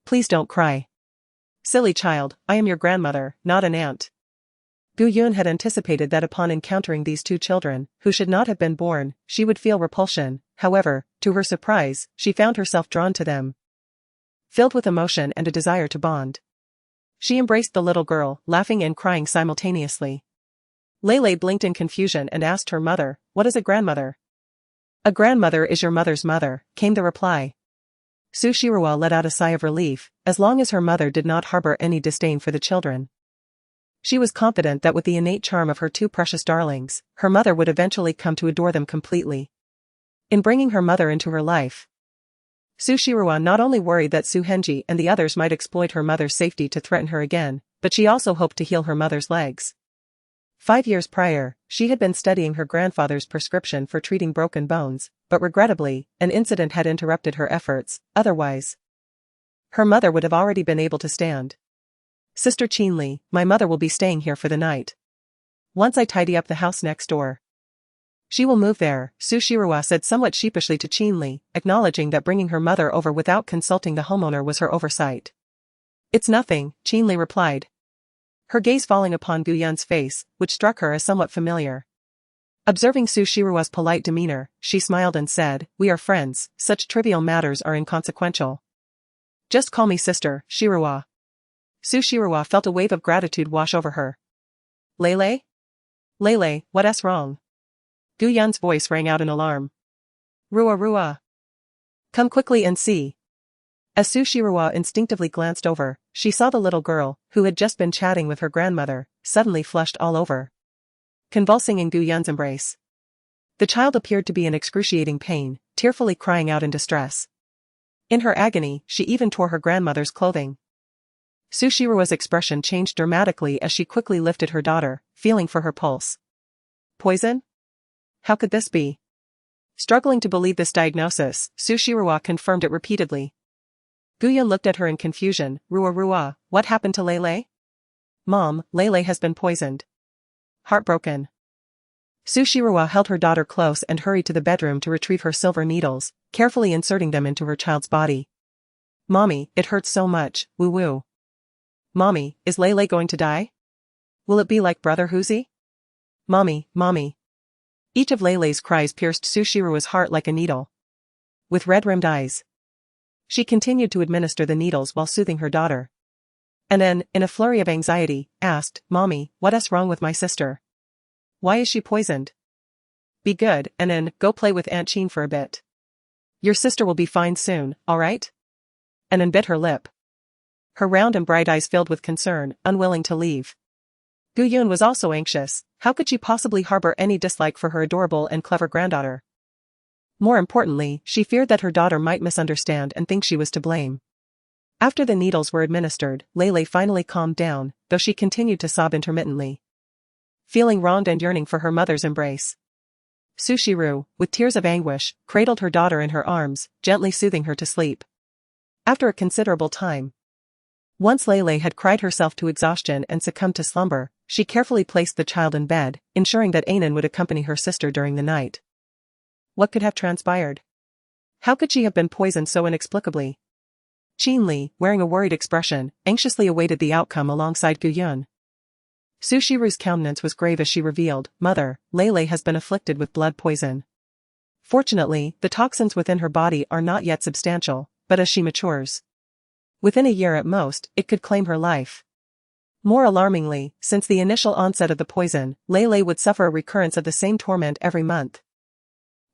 Please don't cry. Silly child, I am your grandmother, not an aunt." Guyun had anticipated that upon encountering these two children, who should not have been born, she would feel repulsion. However, to her surprise, she found herself drawn to them. Filled with emotion and a desire to bond, she embraced the little girl, laughing and crying simultaneously. Lei blinked in confusion and asked her mother, "What is a grandmother?" "A grandmother is your mother's mother," came the reply. Su Shirawa let out a sigh of relief, as long as her mother did not harbor any disdain for the children. She was confident that with the innate charm of her two precious darlings, her mother would eventually come to adore them completely. In bringing her mother into her life, Su Shirawa not only worried that Su Henji and the others might exploit her mother's safety to threaten her again, but she also hoped to heal her mother's legs. 5 years prior, she had been studying her grandfather's prescription for treating broken bones, but regrettably, an incident had interrupted her efforts. Otherwise, her mother would have already been able to stand. "Sister Qinli, my mother will be staying here for the night. Once I tidy up the house next door, she will move there," Su Shirawa said somewhat sheepishly to Qinli, acknowledging that bringing her mother over without consulting the homeowner was her oversight. "It's nothing," Qinli replied, her gaze falling upon Guyun's face, which struck her as somewhat familiar. Observing Su Shirawa's polite demeanor, she smiled and said, "We are friends, such trivial matters are inconsequential. Just call me Sister Shirawa." Su Shirawa felt a wave of gratitude wash over her. Lei, what's wrong?" Guyun's voice rang out in alarm. Rua. Come quickly and see." As Su Shirawa instinctively glanced over, she saw the little girl, who had just been chatting with her grandmother, suddenly flushed all over, convulsing in Guyun's embrace. The child appeared to be in excruciating pain, tearfully crying out in distress. In her agony, she even tore her grandmother's clothing. Su Shirawa's expression changed dramatically as she quickly lifted her daughter, feeling for her pulse. Poison? How could this be? Struggling to believe this diagnosis, Su Shirawa confirmed it repeatedly. Guyun looked at her in confusion. Rua, what happened to Lei? "Mom, Lei has been poisoned." Heartbroken, Su Shirawa held her daughter close and hurried to the bedroom to retrieve her silver needles, carefully inserting them into her child's body. "Mommy, it hurts so much, woo. Mommy, is Lei going to die? Will it be like Brother Huzi? Mommy. Each of Lei's cries pierced Su Shirawa's heart like a needle. With red-rimmed eyes, she continued to administer the needles while soothing her daughter. And then, in a flurry of anxiety, asked, "Mommy, what's wrong with my sister? Why is she poisoned? Be good, and then, go play with Aunt Qin for a bit. Your sister will be fine soon, alright?" And then bit her lip. Her round and bright eyes filled with concern, unwilling to leave. Guyun was also anxious. How could she possibly harbor any dislike for her adorable and clever granddaughter? More importantly, she feared that her daughter might misunderstand and think she was to blame. After the needles were administered, Lei finally calmed down, though she continued to sob intermittently, feeling wronged and yearning for her mother's embrace. Su Shirawa, with tears of anguish, cradled her daughter in her arms, gently soothing her to sleep. After a considerable time, once Lei had cried herself to exhaustion and succumbed to slumber, she carefully placed the child in bed, ensuring that Anan would accompany her sister during the night. What could have transpired? How could she have been poisoned so inexplicably? Qinli, wearing a worried expression, anxiously awaited the outcome alongside Guyun. Su Shirawa's countenance was grave as she revealed, "Mother, Lei has been afflicted with blood poison. Fortunately, the toxins within her body are not yet substantial, but as she matures, within a year at most, it could claim her life." More alarmingly, since the initial onset of the poison, Lei would suffer a recurrence of the same torment every month,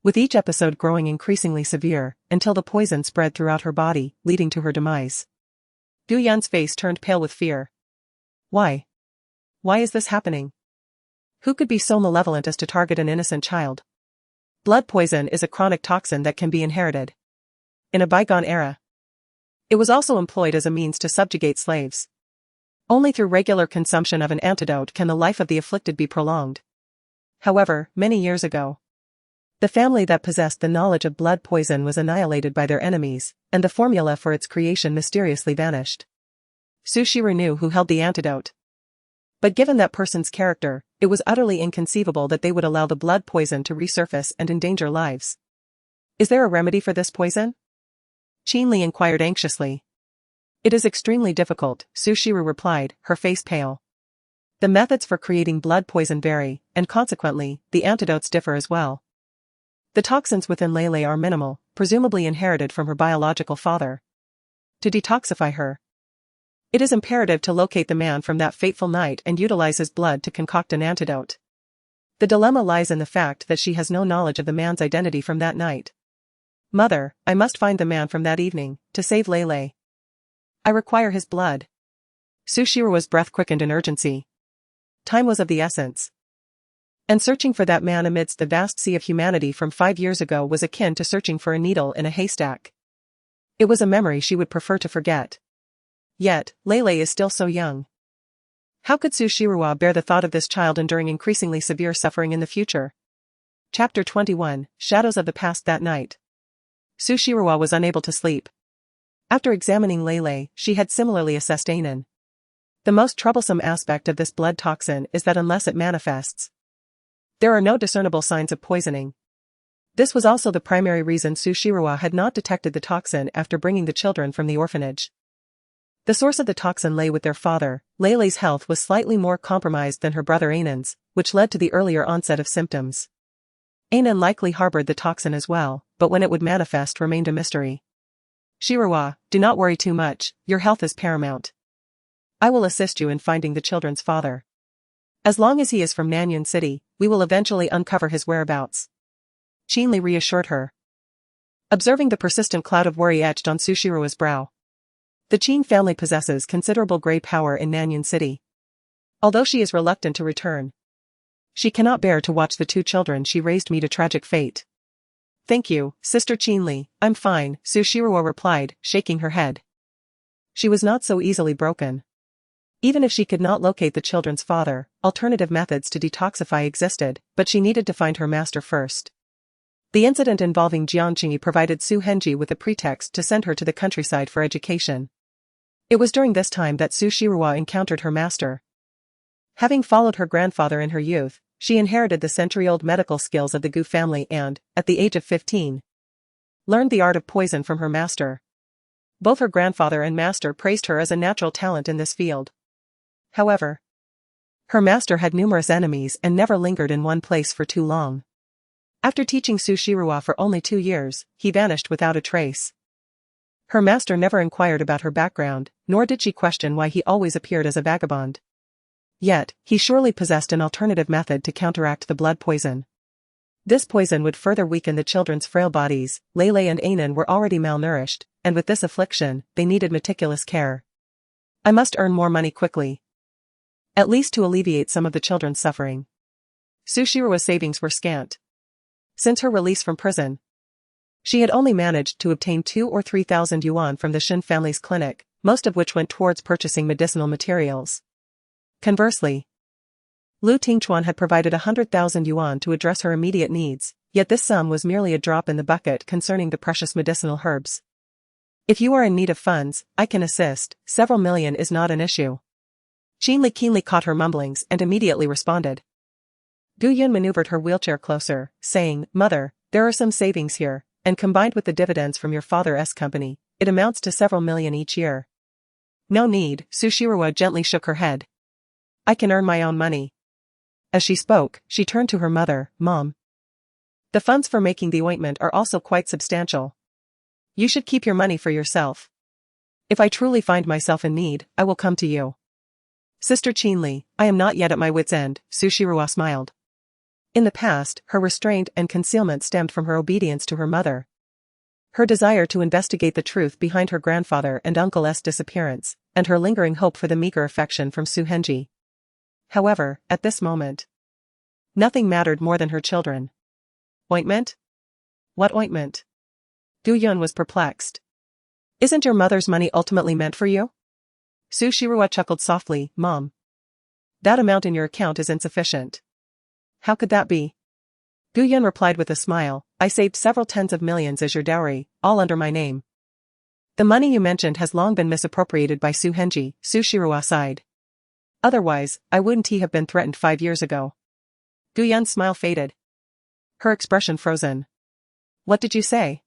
with each episode growing increasingly severe, until the poison spread throughout her body, leading to her demise. Guyun's face turned pale with fear. Why? Why is this happening? Who could be so malevolent as to target an innocent child? Blood poison is a chronic toxin that can be inherited. In a bygone era, it was also employed as a means to subjugate slaves. Only through regular consumption of an antidote can the life of the afflicted be prolonged. However, many years ago, the family that possessed the knowledge of blood poison was annihilated by their enemies, and the formula for its creation mysteriously vanished. Sushiro knew who held the antidote. But given that person's character, it was utterly inconceivable that they would allow the blood poison to resurface and endanger lives. Is there a remedy for this poison? Qinli inquired anxiously. It is extremely difficult, Sushiro replied, her face pale. The methods for creating blood poison vary, and consequently, the antidotes differ as well. The toxins within Lele are minimal, presumably inherited from her biological father. To detoxify her, it is imperative to locate the man from that fateful night and utilize his blood to concoct an antidote. The dilemma lies in the fact that she has no knowledge of the man's identity from that night. Mother, I must find the man from that evening, to save Lele. I require his blood. Sushiro's breath quickened in urgency. Time was of the essence. And searching for that man amidst the vast sea of humanity from 5 years ago was akin to searching for a needle in a haystack. It was a memory she would prefer to forget. Yet, Lele is still so young. How could Sushiro bear the thought of this child enduring increasingly severe suffering in the future? Chapter 21, Shadows of the Past. That night, Sushiro was unable to sleep. After examining Lele, she had similarly assessed Anan. The most troublesome aspect of this blood toxin is that unless it manifests, there are no discernible signs of poisoning. This was also the primary reason Sushiro had not detected the toxin after bringing the children from the orphanage. The source of the toxin lay with their father. Lele's health was slightly more compromised than her brother Anan's, which led to the earlier onset of symptoms. Anan likely harbored the toxin as well, but when it would manifest remained a mystery. Shirawa, do not worry too much, your health is paramount. I will assist you in finding the children's father. As long as he is from Nanyun City, we will eventually uncover his whereabouts. Qinli reassured her, observing the persistent cloud of worry etched on Sushiro's brow. The Qin family possesses considerable grey power in Nanyun City. Although she is reluctant to return, she cannot bear to watch the 2 children she raised meet a tragic fate. Thank you, Sister Qinli, I'm fine, Sushiro replied, shaking her head. She was not so easily broken. Even if she could not locate the children's father, alternative methods to detoxify existed, but she needed to find her master first. The incident involving Jianqing provided Su Henji with a pretext to send her to the countryside for education. It was during this time that Sushiro encountered her master. Having followed her grandfather in her youth, she inherited the century-old medical skills of the Gu family and, at the age of 15, learned the art of poison from her master. Both her grandfather and master praised her as a natural talent in this field. However, her master had numerous enemies and never lingered in one place for too long. After teaching Sushiro for only 2 years, he vanished without a trace. Her master never inquired about her background, nor did she question why he always appeared as a vagabond. Yet, he surely possessed an alternative method to counteract the blood poison. This poison would further weaken the children's frail bodies. Lele and Anan were already malnourished, and with this affliction, they needed meticulous care. I must earn more money quickly, at least to alleviate some of the children's suffering. Sushiro's savings were scant. Since her release from prison, she had only managed to obtain 2,000 or 3,000 yuan from the Shin family's clinic, most of which went towards purchasing medicinal materials. Conversely, Lu Tingchuan had provided 100,000 yuan to address her immediate needs, yet this sum was merely a drop in the bucket concerning the precious medicinal herbs. If you are in need of funds, I can assist. Several million is not an issue. Qinli keenly caught her mumblings and immediately responded. Gu Yun maneuvered her wheelchair closer, saying, Mother, there are some savings here, and combined with the dividends from your father's company, it amounts to several million each year. No need, Sushiro gently shook her head. I can earn my own money. As she spoke, she turned to her mother, Mom. The funds for making the ointment are also quite substantial. You should keep your money for yourself. If I truly find myself in need, I will come to you. Sister Qinli, I am not yet at my wit's end, Sushiro smiled. In the past, her restraint and concealment stemmed from her obedience to her mother. Her desire to investigate the truth behind her grandfather and uncle's disappearance, and her lingering hope for the meager affection from Su Henji. However, at this moment, nothing mattered more than her children. Ointment? What ointment? Gu Yun was perplexed. Isn't your mother's money ultimately meant for you? Su Shirua chuckled softly, Mom. That amount in your account is insufficient. How could that be? Gu Yun replied with a smile, I saved several tens of millions as your dowry, all under my name. The money you mentioned has long been misappropriated by Su Henji, Su Shirua sighed. Otherwise, I wouldn't he have been threatened 5 years ago. Gu Yun's smile faded. Her expression frozen. What did you say?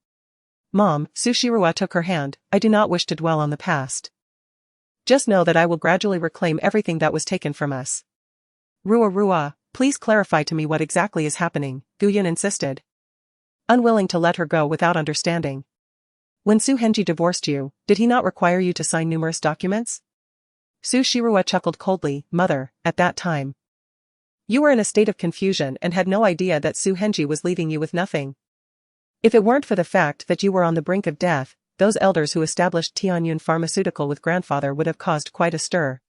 Mom, Su Shirua took her hand, I do not wish to dwell on the past. Just know that I will gradually reclaim everything that was taken from us. Rua, please clarify to me what exactly is happening, Gu Yun insisted. Unwilling to let her go without understanding. When Su Henji divorced you, did he not require you to sign numerous documents? Su Shirua chuckled coldly, Mother, at that time. You were in a state of confusion and had no idea that Su Henji was leaving you with nothing. If it weren't for the fact that you were on the brink of death, those elders who established Tianyun Pharmaceutical with grandfather would have caused quite a stir.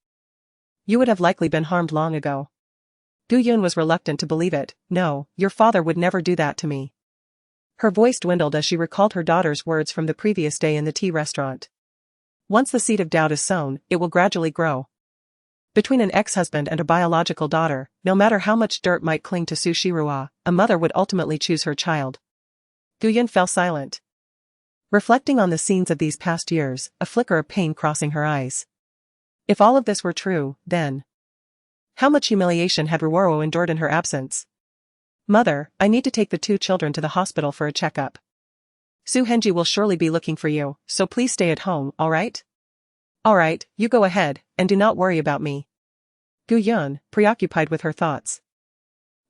You would have likely been harmed long ago. Gu Yun was reluctant to believe it. No, your father would never do that to me. Her voice dwindled as she recalled her daughter's words from the previous day in the tea restaurant. Once the seed of doubt is sown, it will gradually grow. Between an ex-husband and a biological daughter, no matter how much dirt might cling to Su Shirua, a mother would ultimately choose her child. Gu Yun fell silent. Reflecting on the scenes of these past years, a flicker of pain crossing her eyes. If all of this were true, then how much humiliation had Ruoro endured in her absence? Mother, I need to take the 2 children to the hospital for a checkup. Su Henji will surely be looking for you, so please stay at home, alright? Alright, you go ahead, and do not worry about me. Gu Yun, preoccupied with her thoughts,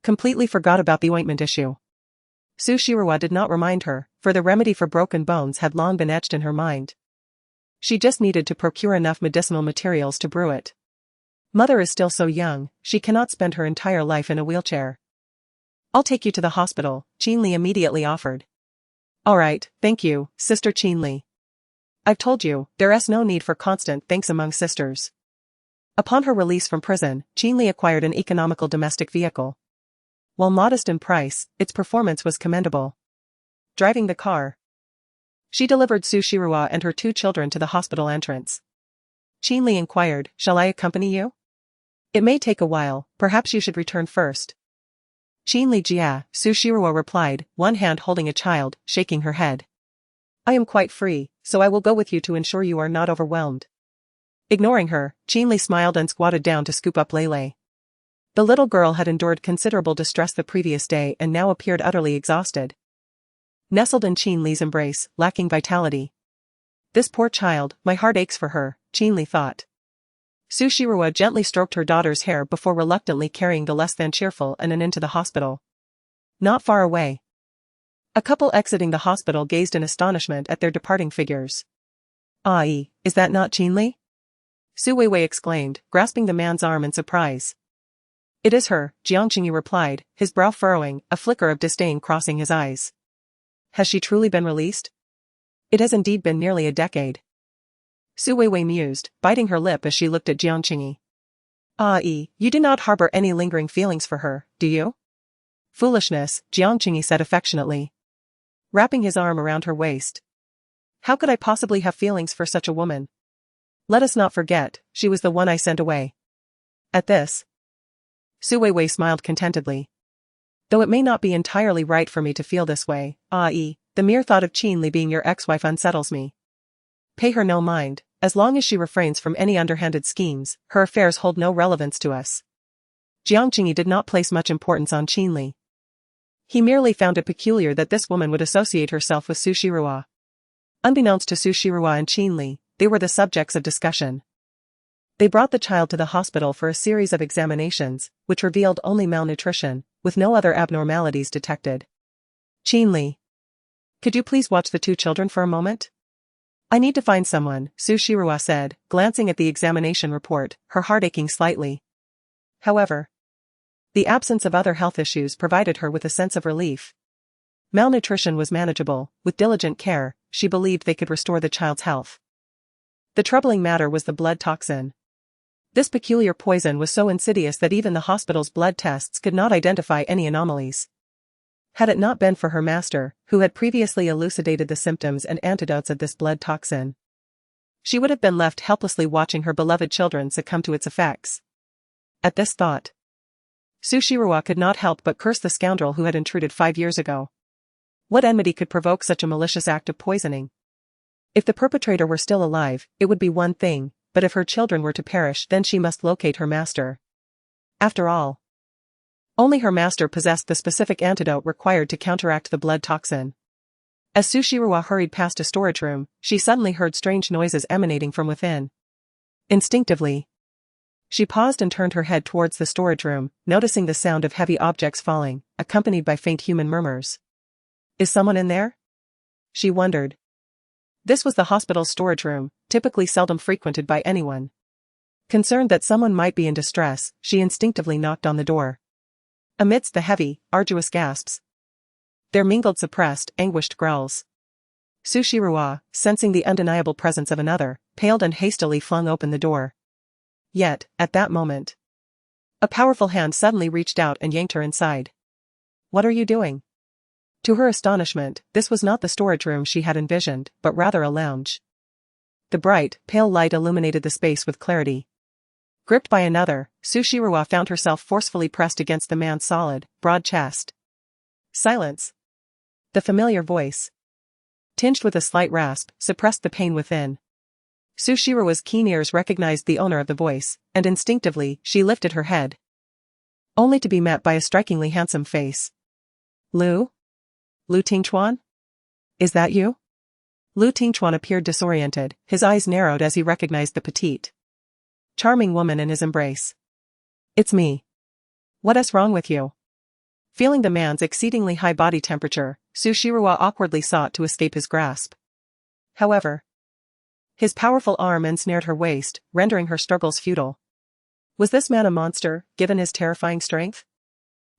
completely forgot about the ointment issue. Su Shirua did not remind her, for the remedy for broken bones had long been etched in her mind. She just needed to procure enough medicinal materials to brew it. Mother is still so young, she cannot spend her entire life in a wheelchair. I'll take you to the hospital, Qinli immediately offered. Alright, thank you, Sister Qinli. I've told you, there's no need for constant thanks among sisters. Upon her release from prison, Qinli acquired an economical domestic vehicle. While modest in price, its performance was commendable. Driving the car, she delivered Su Shirua and her 2 children to the hospital entrance. Qinli inquired, shall I accompany you? It may take a while, perhaps you should return first. Qinli Jia, Su Shirua replied, one hand holding a child, shaking her head. I am quite free, so I will go with you to ensure you are not overwhelmed. Ignoring her, Qinli smiled and squatted down to scoop up Lele. The little girl had endured considerable distress the previous day and now appeared utterly exhausted. Nestled in Qinli's embrace, lacking vitality. This poor child, my heart aches for her, Qinli thought. Su Shirua gently stroked her daughter's hair before reluctantly carrying the less than cheerful Anan into the hospital. Not far away. A couple exiting the hospital gazed in astonishment at their departing figures. Ai, is that not Qinli? Su Weiwei exclaimed, grasping the man's arm in surprise. It is her, Jiang Qingyu replied, his brow furrowing, a flicker of disdain crossing his eyes. Has she truly been released? It has indeed been nearly a decade. Su Weiwei mused, biting her lip as she looked at Jiang Qingyu. Ai, you do not harbor any lingering feelings for her, do you? Foolishness, Jiang Qingyu said affectionately, wrapping his arm around her waist. How could I possibly have feelings for such a woman? Let us not forget, she was the one I sent away. At this, Su Weiwei smiled contentedly. Though it may not be entirely right for me to feel this way, the mere thought of Qinli being your ex-wife unsettles me. Pay her no mind, as long as she refrains from any underhanded schemes, her affairs hold no relevance to us. Jiang Qingyu did not place much importance on Qinli. He merely found it peculiar that this woman would associate herself with Su Shirua. Unbeknownst to Su Shirua and Qinli, they were the subjects of discussion. They brought the child to the hospital for a series of examinations, which revealed only malnutrition, with no other abnormalities detected. Qinli, could you please watch the 2 children for a moment? I need to find someone, Su Shirua said, glancing at the examination report, her heart aching slightly. However, the absence of other health issues provided her with a sense of relief. Malnutrition was manageable, with diligent care, she believed they could restore the child's health. The troubling matter was the blood toxin. This peculiar poison was so insidious that even the hospital's blood tests could not identify any anomalies. Had it not been for her master, who had previously elucidated the symptoms and antidotes of this blood toxin, She would have been left helplessly watching her beloved children succumb to its effects. At this thought, Sushiro could not help but curse the scoundrel who had intruded 5 years ago. What enmity could provoke such a malicious act of poisoning? If the perpetrator were still alive, it would be one thing, but if her children were to perish, then she must locate her master. After all, only her master possessed the specific antidote required to counteract the blood toxin. As Sushiro hurried past a storage room, she suddenly heard strange noises emanating from within. Instinctively, she paused and turned her head towards the storage room, noticing the sound of heavy objects falling, accompanied by faint human murmurs. Is someone in there? She wondered. This was the hospital's storage room, typically seldom frequented by anyone. Concerned that someone might be in distress, she instinctively knocked on the door. Amidst the heavy, arduous gasps, there mingled suppressed, anguished growls. Sushiro, sensing the undeniable presence of another, paled and hastily flung open the door. Yet, at that moment, a powerful hand suddenly reached out and yanked her inside. What are you doing? To her astonishment, this was not the storage room she had envisioned, but rather a lounge. The bright, pale light illuminated the space with clarity. Gripped by another, Sushiro found herself forcefully pressed against the man's solid, broad chest. Silence. The familiar voice, tinged with a slight rasp, suppressed the pain within. Sushiro's keen ears recognized the owner of the voice, and instinctively, she lifted her head. Only to be met by a strikingly handsome face. Lu Tingchuan? Is that you? Lu Tingchuan appeared disoriented, his eyes narrowed as he recognized the petite, charming woman in his embrace. It's me. What's wrong with you? Feeling the man's exceedingly high body temperature, Sushiro awkwardly sought to escape his grasp. However, his powerful arm ensnared her waist, rendering her struggles futile. Was this man a monster, given his terrifying strength?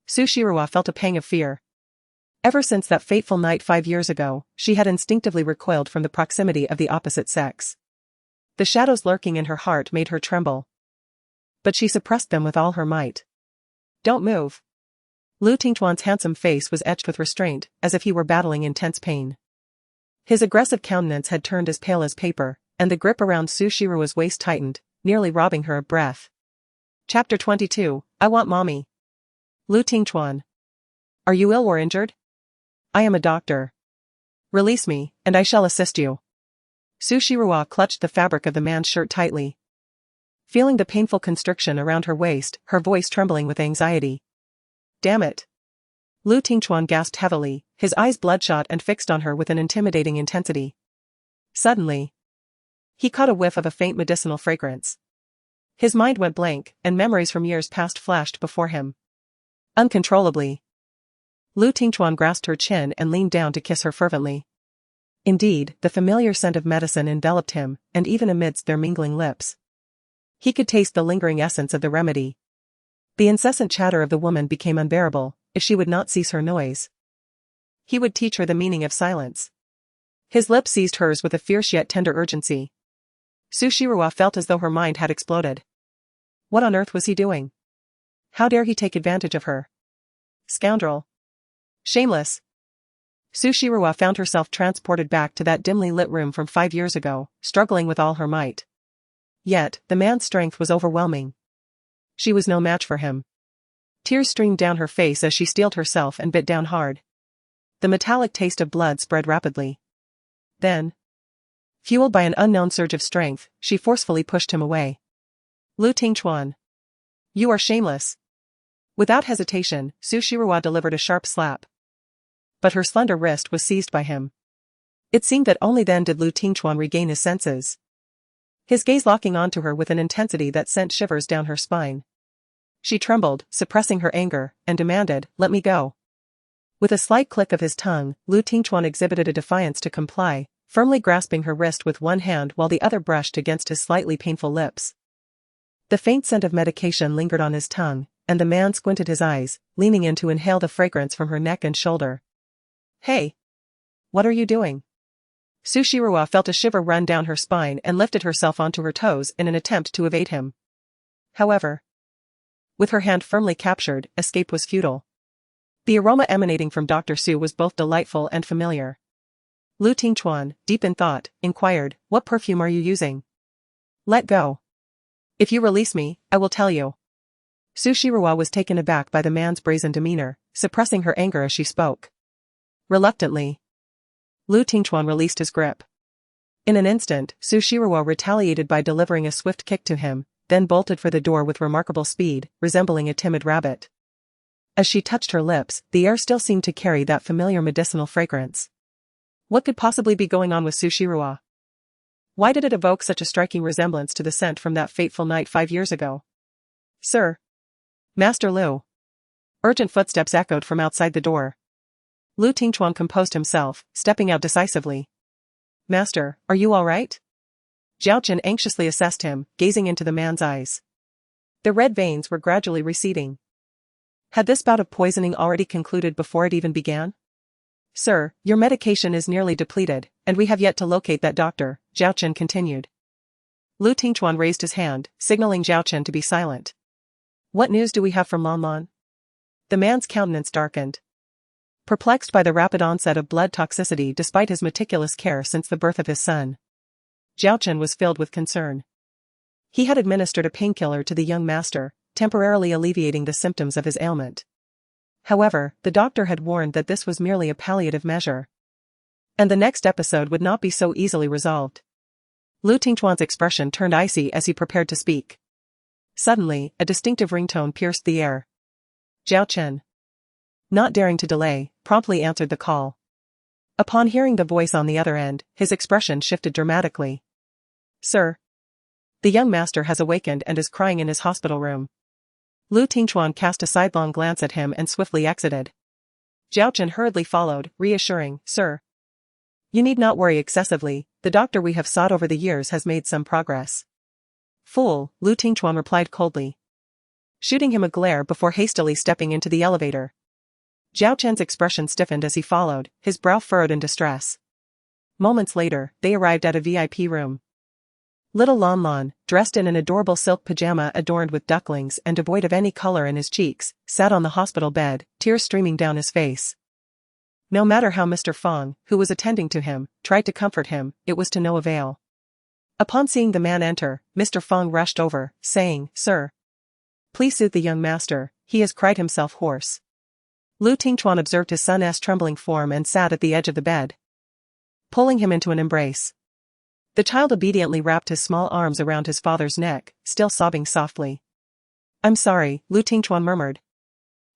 Sushiro felt a pang of fear. Ever since that fateful night 5 years ago, she had instinctively recoiled from the proximity of the opposite sex. The shadows lurking in her heart made her tremble. But she suppressed them with all her might. Don't move. Lu Tingchuan's handsome face was etched with restraint, as if he were battling intense pain. His aggressive countenance had turned as pale as paper, and the grip around Sushiro's waist tightened, nearly robbing her of breath. Chapter 22, I Want Mommy. Lu Tingchuan. Are you ill or injured? I am a doctor. Release me, and I shall assist you. Sushiro clutched the fabric of the man's shirt tightly. Feeling the painful constriction around her waist, her voice trembling with anxiety. Damn it. Lu Tingchuan gasped heavily, his eyes bloodshot and fixed on her with an intimidating intensity. Suddenly, he caught a whiff of a faint medicinal fragrance. His mind went blank, and memories from years past flashed before him. Uncontrollably, Lu Tingchuan grasped her chin and leaned down to kiss her fervently. Indeed, the familiar scent of medicine enveloped him, and even amidst their mingling lips, he could taste the lingering essence of the remedy. The incessant chatter of the woman became unbearable. If she would not cease her noise, he would teach her the meaning of silence. His lips seized hers with a fierce yet tender urgency. Sushiro felt as though her mind had exploded. What on earth was he doing? How dare he take advantage of her? Scoundrel. Shameless. Sushiro found herself transported back to that dimly lit room from 5 years ago, struggling with all her might. Yet, the man's strength was overwhelming. She was no match for him. Tears streamed down her face as she steeled herself and bit down hard. The metallic taste of blood spread rapidly. Then, fueled by an unknown surge of strength, she forcefully pushed him away. Lu Tingchuan. You are shameless. Without hesitation, Sushiro delivered a sharp slap. But her slender wrist was seized by him. It seemed that only then did Lu Tingchuan regain his senses. His gaze locking onto her with an intensity that sent shivers down her spine. She trembled, suppressing her anger, and demanded, "Let me go." With a slight click of his tongue, Lu Tingchuan exhibited a defiance to comply, firmly grasping her wrist with one hand while the other brushed against his slightly painful lips. The faint scent of medication lingered on his tongue, and the man squinted his eyes, leaning in to inhale the fragrance from her neck and shoulder. Hey! What are you doing? Sushiro felt a shiver run down her spine and lifted herself onto her toes in an attempt to evade him. However, with her hand firmly captured, escape was futile. The aroma emanating from Dr. Su was both delightful and familiar. Lu Tingchuan, deep in thought, inquired, what perfume are you using? Let go. If you release me, I will tell you. Su Shiruo was taken aback by the man's brazen demeanor, suppressing her anger as she spoke. Reluctantly, Lu Tingchuan released his grip. In an instant, Su Shiruo retaliated by delivering a swift kick to him, then bolted for the door with remarkable speed, resembling a timid rabbit. As she touched her lips, the air still seemed to carry that familiar medicinal fragrance. What could possibly be going on with Su Shiruo? Why did it evoke such a striking resemblance to the scent from that fateful night 5 years ago? Sir. Master Lu. Urgent footsteps echoed from outside the door. Lu Tingchuan composed himself, stepping out decisively. Master, are you all right? Zhao Chen anxiously assessed him, gazing into the man's eyes. The red veins were gradually receding. Had this bout of poisoning already concluded before it even began? Sir, your medication is nearly depleted, and we have yet to locate that doctor, Zhao Chen continued. Lu Tingchuan raised his hand, signaling Zhao Chen to be silent. What news do we have from Lan Lan? The man's countenance darkened. Perplexed by the rapid onset of blood toxicity despite his meticulous care since the birth of his son, Zhao Chen was filled with concern. He had administered a painkiller to the young master, temporarily alleviating the symptoms of his ailment. However, the doctor had warned that this was merely a palliative measure. And the next episode would not be so easily resolved. Lu Tingchuan's expression turned icy as he prepared to speak. Suddenly, a distinctive ringtone pierced the air. Zhao Chen, not daring to delay, promptly answered the call. Upon hearing the voice on the other end, his expression shifted dramatically. Sir. The young master has awakened and is crying in his hospital room. Lu Tingchuan cast a sidelong glance at him and swiftly exited. Zhao Chen hurriedly followed, reassuring, Sir. You need not worry excessively, the doctor we have sought over the years has made some progress. Fool, Lu Tingchuan replied coldly, shooting him a glare before hastily stepping into the elevator. Zhao Chen's expression stiffened as he followed, his brow furrowed in distress. Moments later, they arrived at a VIP room. Little Lan Lan, dressed in an adorable silk pajama adorned with ducklings and devoid of any color in his cheeks, sat on the hospital bed, tears streaming down his face. No matter how Mr. Fong, who was attending to him, tried to comfort him, it was to no avail. Upon seeing the man enter, Mr. Fong rushed over, saying, Sir. Please soothe the young master, he has cried himself hoarse. Lu Tingchuan observed his son's trembling form and sat at the edge of the bed, pulling him into an embrace. The child obediently wrapped his small arms around his father's neck, still sobbing softly. I'm sorry, Lu Tingchuan murmured,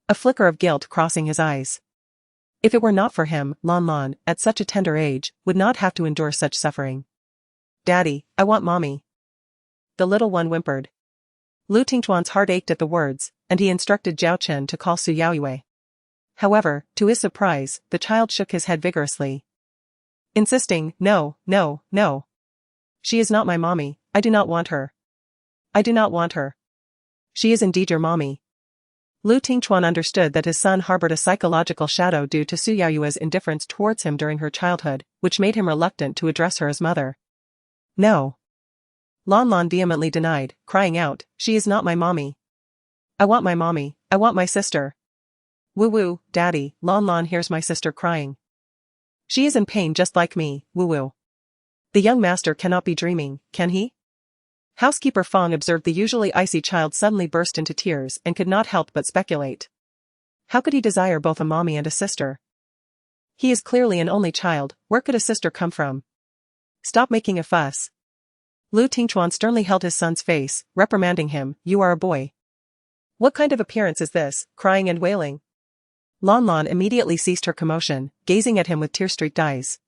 a flicker of guilt crossing his eyes. If it were not for him, Lan Lan, at such a tender age, would not have to endure such suffering. Daddy, I want mommy. The little one whimpered. Lu Tingchuan's heart ached at the words, and he instructed Zhao Chen to call Su Yaoyue. However, to his surprise, the child shook his head vigorously, insisting, No, no, no. She is not my mommy, I do not want her. I do not want her. She is indeed your mommy. Lu Tingchuan understood that his son harbored a psychological shadow due to Su Yaoyue's indifference towards him during her childhood, which made him reluctant to address her as mother. No. Lan Lan vehemently denied, crying out, She is not my mommy. I want my mommy, I want my sister. Woo-woo, Daddy, Lan Lan hears my sister crying. She is in pain just like me, woo-woo. The young master cannot be dreaming, can he? Housekeeper Fong observed the usually icy child suddenly burst into tears and could not help but speculate. How could he desire both a mommy and a sister? He is clearly an only child, where could a sister come from? Stop making a fuss. Lu Tingchuan sternly held his son's face, reprimanding him, You are a boy. What kind of appearance is this, crying and wailing? Lan Lan immediately ceased her commotion, gazing at him with tear-streaked eyes.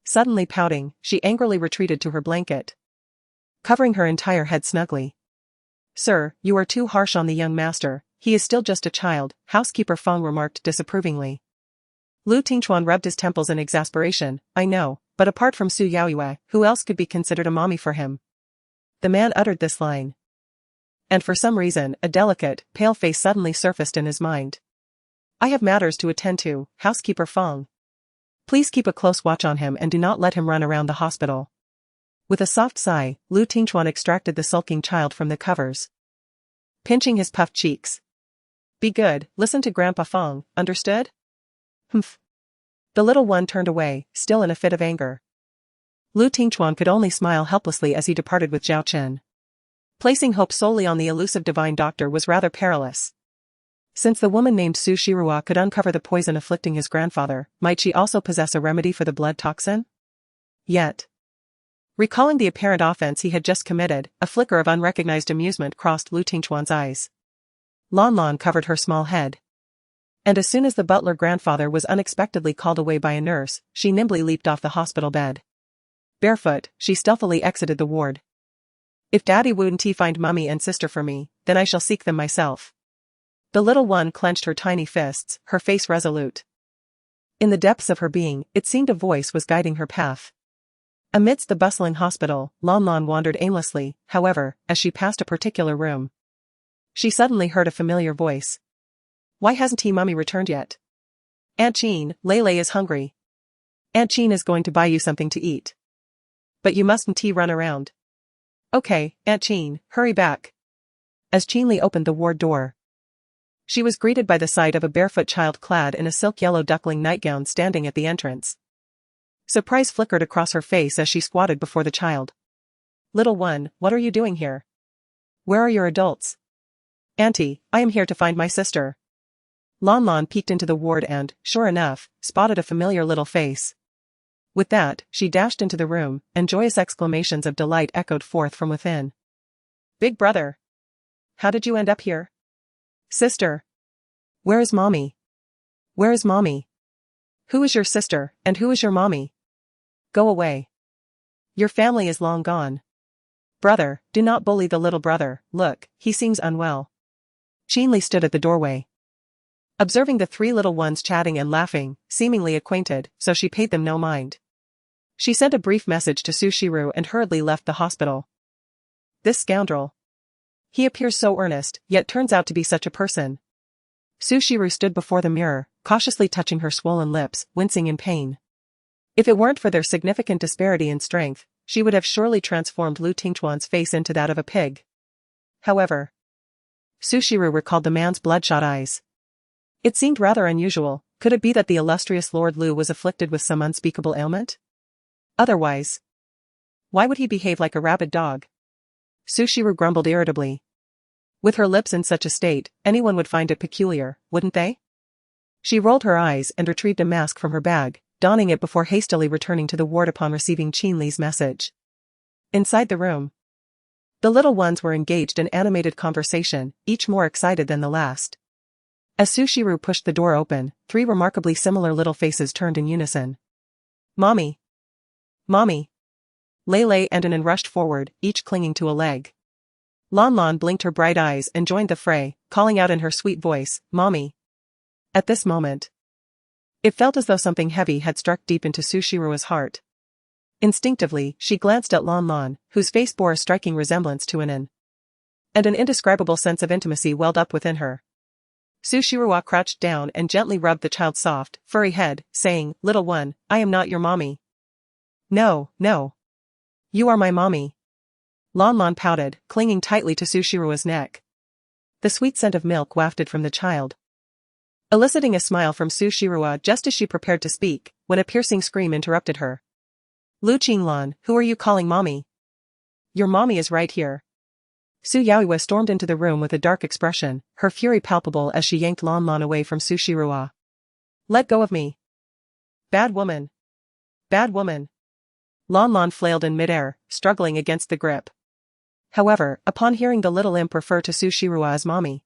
Suddenly pouting, she angrily retreated to her blanket, covering her entire head snugly. Sir, you are too harsh on the young master, he is still just a child, Housekeeper Fong remarked disapprovingly. Lu Tingchuan rubbed his temples in exasperation, I know, but apart from Su Yaoyue, who else could be considered a mommy for him? The man uttered this line. And for some reason, a delicate, pale face suddenly surfaced in his mind. I have matters to attend to, Housekeeper Fong. Please keep a close watch on him and do not let him run around the hospital. With a soft sigh, Lu Tingchuan extracted the sulking child from the covers, pinching his puffed cheeks. Be good, listen to Grandpa Fong, understood? Humph. The little one turned away, still in a fit of anger. Lu Tingchuan could only smile helplessly as he departed with Zhao Chen. Placing hope solely on the elusive divine doctor was rather perilous. Since the woman named Su Shirua could uncover the poison afflicting his grandfather, might she also possess a remedy for the blood toxin? Yet, recalling the apparent offense he had just committed, a flicker of unrecognized amusement crossed Lu Tingchuan's eyes. Lan Lan covered her small head. And as soon as the butler grandfather was unexpectedly called away by a nurse, she nimbly leaped off the hospital bed. Barefoot, she stealthily exited the ward. If Daddy wouldn't find Mummy and sister for me, then I shall seek them myself. The little one clenched her tiny fists, her face resolute. In the depths of her being, it seemed a voice was guiding her path. Amidst the bustling hospital, Lan Lan wandered aimlessly, however, as she passed a particular room. She suddenly heard a familiar voice. Why hasn't Mummy returned yet? Aunt Jean, Lele is hungry. Aunt Jean is going to buy you something to eat. But you mustn't run around. Okay, Aunt Jean, hurry back. As Jean Li opened the ward door, she was greeted by the sight of a barefoot child clad in a silk yellow duckling nightgown standing at the entrance. Surprise flickered across her face as she squatted before the child. Little one, what are you doing here? Where are your adults? Auntie, I am here to find my sister. Lan Lan peeked into the ward and, sure enough, spotted a familiar little face. With that, she dashed into the room, and joyous exclamations of delight echoed forth from within. Big brother! How did you end up here? Sister! Where is Mommy? Where is Mommy? Who is your sister, and who is your mommy? Go away. Your family is long gone. Brother, do not bully the little brother, look, he seems unwell. Jean Li stood at the doorway, observing the three little ones chatting and laughing, seemingly acquainted, so she paid them no mind. She sent a brief message to Su Shiru and hurriedly left the hospital. This scoundrel. He appears so earnest, yet turns out to be such a person. Su Shiru stood before the mirror, cautiously touching her swollen lips, wincing in pain. If it weren't for their significant disparity in strength, she would have surely transformed Lu Tingchuan's face into that of a pig. However, Su Shiru recalled the man's bloodshot eyes. It seemed rather unusual. Could it be that the illustrious Lord Lu was afflicted with some unspeakable ailment? Otherwise, why would he behave like a rabid dog? Su Shiru grumbled irritably. With her lips in such a state, anyone would find it peculiar, wouldn't they? She rolled her eyes and retrieved a mask from her bag, donning it before hastily returning to the ward upon receiving Qin Li's message. Inside the room, the little ones were engaged in animated conversation, each more excited than the last. As Su Shiru pushed the door open, three remarkably similar little faces turned in unison. Mommy! Mommy! Lele and Anan rushed forward, each clinging to a leg. Lan Lan blinked her bright eyes and joined the fray, calling out in her sweet voice, Mommy! At this moment, it felt as though something heavy had struck deep into Su Shiru's heart. Instinctively, she glanced at Lan Lan, whose face bore a striking resemblance to Anan. And an indescribable sense of intimacy welled up within her. Su Shirua crouched down and gently rubbed the child's soft, furry head, saying, Little one, I am not your mommy. No, no. You are my mommy. Lan Lan pouted, clinging tightly to Su Shirua's neck. The sweet scent of milk wafted from the child, eliciting a smile from Su Shirua just as she prepared to speak, when a piercing scream interrupted her. Lu Qinglan, who are you calling mommy? Your mommy is right here. Su Yaoyue stormed into the room with a dark expression, her fury palpable as she yanked Lan Lan away from Su Shirua. Let go of me. Bad woman. Bad woman. Lan Lan flailed in midair, struggling against the grip. However, upon hearing the little imp refer to Su Shirua as mommy,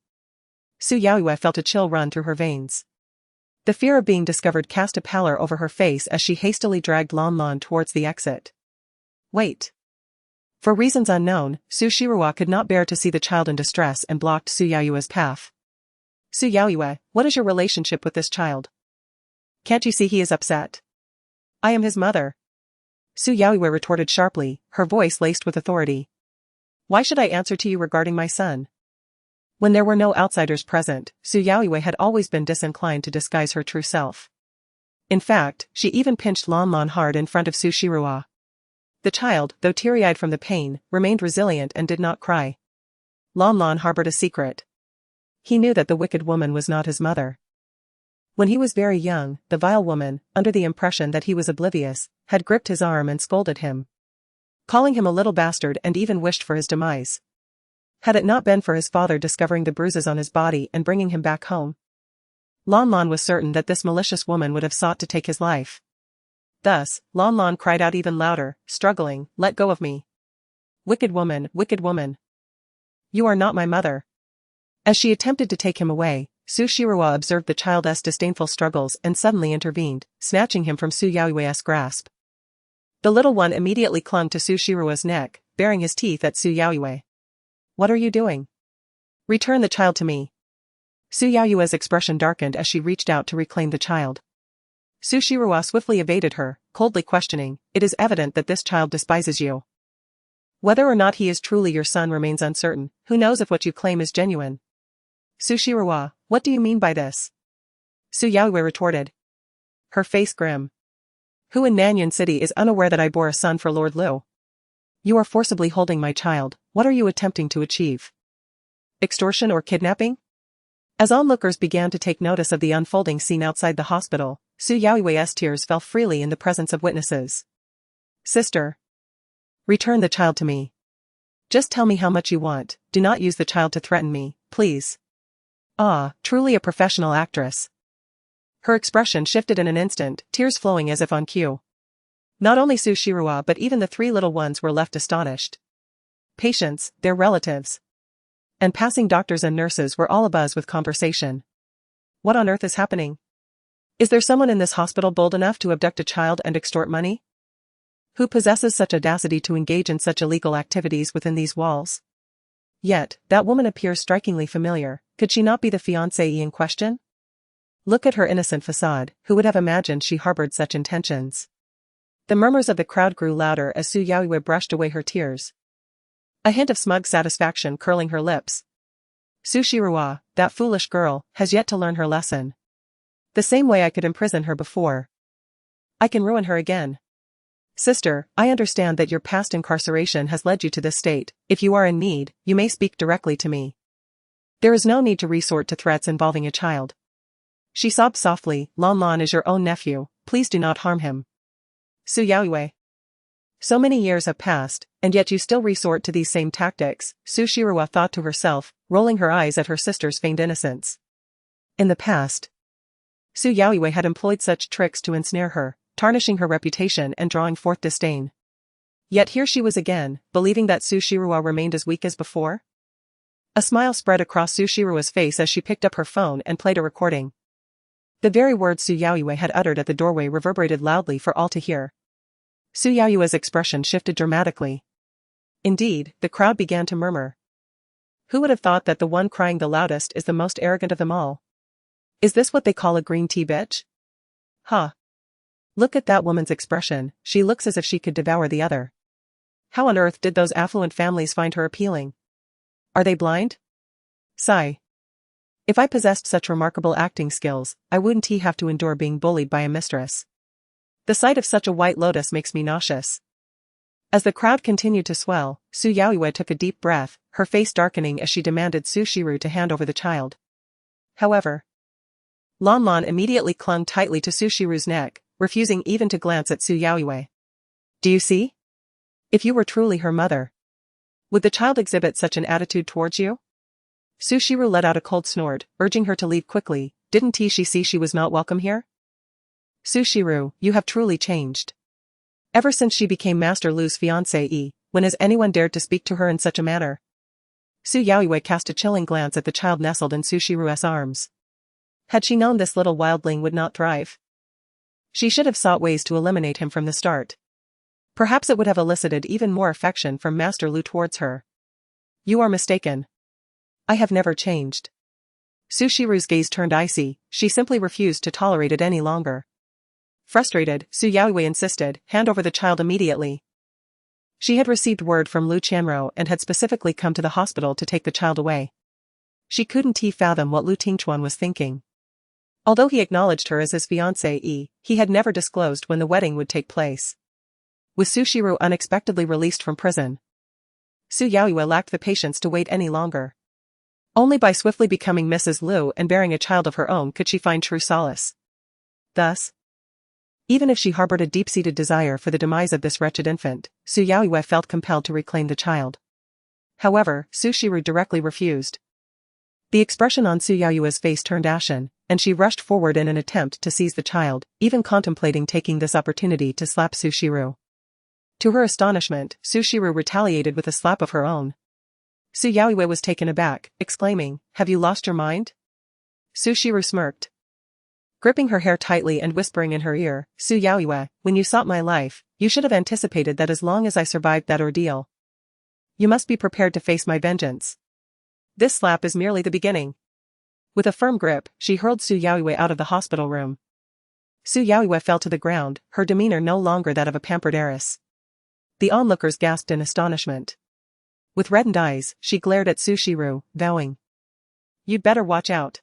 Su Yaoyue felt a chill run through her veins. The fear of being discovered cast a pallor over her face as she hastily dragged Lan Lan towards the exit. Wait. For reasons unknown, Su Shirua could not bear to see the child in distress and blocked Su Yaoyue's path. Su Yaoyue, what is your relationship with this child? Can't you see he is upset? I am his mother. Su Yaoyue retorted sharply, her voice laced with authority. Why should I answer to you regarding my son? When there were no outsiders present, Su Yaoyue had always been disinclined to disguise her true self. In fact, she even pinched Lan Lan hard in front of Su Shirua. The child, though teary-eyed from the pain, remained resilient and did not cry. Lan Lan harbored a secret. He knew that the wicked woman was not his mother. When he was very young, the vile woman, under the impression that he was oblivious, had gripped his arm and scolded him, calling him a little bastard, and even wished for his demise. Had it not been for his father discovering the bruises on his body and bringing him back home, Lon Lon was certain that this malicious woman would have sought to take his life. Thus, Lon Lon cried out even louder, struggling, "Let go of me. Wicked woman, wicked woman. You are not my mother." As she attempted to take him away, Su Shiroa observed the child's disdainful struggles and suddenly intervened, snatching him from Su Yaoyue's grasp. The little one immediately clung to Su Shiroa's neck, baring his teeth at Su Yaoyue. "What are you doing? Return the child to me." Su Yaoyue's expression darkened as she reached out to reclaim the child. Su Shiroa swiftly evaded her, coldly questioning, "It is evident that this child despises you. Whether or not he is truly your son remains uncertain. Who knows if what you claim is genuine?" "Su Shiroa, what do you mean by this?" Su Yaoyue retorted, her face grim. "Who in Nanyuan City is unaware that I bore a son for Lord Liu? You are forcibly holding my child. What are you attempting to achieve? Extortion or kidnapping?" As onlookers began to take notice of the unfolding scene outside the hospital, Su Yaoyue's tears fell freely in the presence of witnesses. "Sister, return the child to me. Just tell me how much you want. Do not use the child to threaten me, please." Ah, truly a professional actress. Her expression shifted in an instant, tears flowing as if on cue. Not only Su Shiroa but even the three little ones were left astonished. Patients, their relatives, and passing doctors and nurses were all abuzz with conversation. What on earth is happening? Is there someone in this hospital bold enough to abduct a child and extort money? Who possesses such audacity to engage in such illegal activities within these walls? Yet, that woman appears strikingly familiar. Could she not be the fiancée in question? Look at her innocent facade. Who would have imagined she harbored such intentions? The murmurs of the crowd grew louder as Su Yaoyue brushed away her tears, a hint of smug satisfaction curling her lips. Su Shiroa, that foolish girl, has yet to learn her lesson. The same way I could imprison her before, I can ruin her again. Sister, I understand that your past incarceration has led you to this state. If you are in need, you may speak directly to me. There is no need to resort to threats involving a child. She sobbed softly, "Lon Lon is your own nephew, please do not harm him." Su Yaoyue. So many years have passed, and yet you still resort to these same tactics, Su Shiroa thought to herself, rolling her eyes at her sister's feigned innocence. In the past, Su Yaoyue had employed such tricks to ensnare her, tarnishing her reputation and drawing forth disdain. Yet here she was again, believing that Su Shiroa remained as weak as before? A smile spread across Su Shiroa's face as she picked up her phone and played a recording. The very words Su Yaoyue had uttered at the doorway reverberated loudly for all to hear. Su Yaoyue's expression shifted dramatically. Indeed, the crowd began to murmur. Who would have thought that the one crying the loudest is the most arrogant of them all? Is this what they call a green tea bitch? Huh. Look at that woman's expression, she looks as if she could devour the other. How on earth did those affluent families find her appealing? Are they blind? Sigh. If I possessed such remarkable acting skills, I wouldn't have to endure being bullied by a mistress. The sight of such a white lotus makes me nauseous. As the crowd continued to swell, Su Yaoyue took a deep breath, her face darkening as she demanded Su Shiru to hand over the child. However, Lon Lon immediately clung tightly to Su Shiru's neck, refusing even to glance at Su Yaoyue. Do you see? If you were truly her mother, would the child exhibit such an attitude towards you? Su Shiru let out a cold snort, urging her to leave quickly. Didn't she see she was not welcome here? Su Shiru, you have truly changed. Ever since she became Master Lu's fiancée, when has anyone dared to speak to her in such a manner? Su Yaoyue cast a chilling glance at the child nestled in Su Shiru's arms. Had she known this little wildling would not thrive, she should have sought ways to eliminate him from the start. Perhaps it would have elicited even more affection from Master Lu towards her. You are mistaken. I have never changed. Su Shiru's gaze turned icy, she simply refused to tolerate it any longer. Frustrated, Su Yaoyue insisted, hand over the child immediately. She had received word from Lu Qianruo and had specifically come to the hospital to take the child away. She couldn't fathom what Lu Tingchuan was thinking. Although he acknowledged her as his fiancée, he had never disclosed when the wedding would take place. With Su Shiru unexpectedly released from prison, Su Yaoyue lacked the patience to wait any longer. Only by swiftly becoming Mrs. Liu and bearing a child of her own could she find true solace. Thus, even if she harbored a deep-seated desire for the demise of this wretched infant, Su Yaoyue felt compelled to reclaim the child. However, Su Shiru directly refused. The expression on Su Yaoyue's face turned ashen, and she rushed forward in an attempt to seize the child, even contemplating taking this opportunity to slap Su Shiru. To her astonishment, Su Shiru retaliated with a slap of her own. Su Yaoyue was taken aback, exclaiming, "Have you lost your mind?" Su Shiru smirked, gripping her hair tightly and whispering in her ear, "Su Yaoyue, when you sought my life, you should have anticipated that as long as I survived that ordeal, you must be prepared to face my vengeance. This slap is merely the beginning." With a firm grip, she hurled Su Yaoyue out of the hospital room. Su Yaoyue fell to the ground, her demeanor no longer that of a pampered heiress. The onlookers gasped in astonishment. With reddened eyes, she glared at Su Shiru, vowing, "You'd better watch out.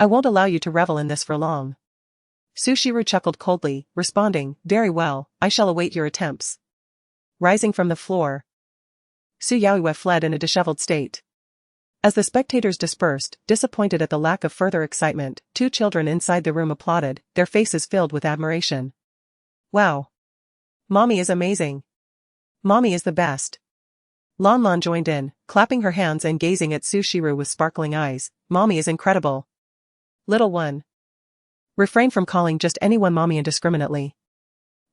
I won't allow you to revel in this for long." Su Shiru chuckled coldly, responding, "Very well, I shall await your attempts." Rising from the floor, Su Yaoyue fled in a disheveled state. As the spectators dispersed, disappointed at the lack of further excitement, two children inside the room applauded, their faces filled with admiration. "Wow! Mommy is amazing. Mommy is the best." Lan Lan joined in, clapping her hands and gazing at Su Shiru with sparkling eyes. "Mommy is incredible. Little one. Refrain from calling just anyone mommy indiscriminately."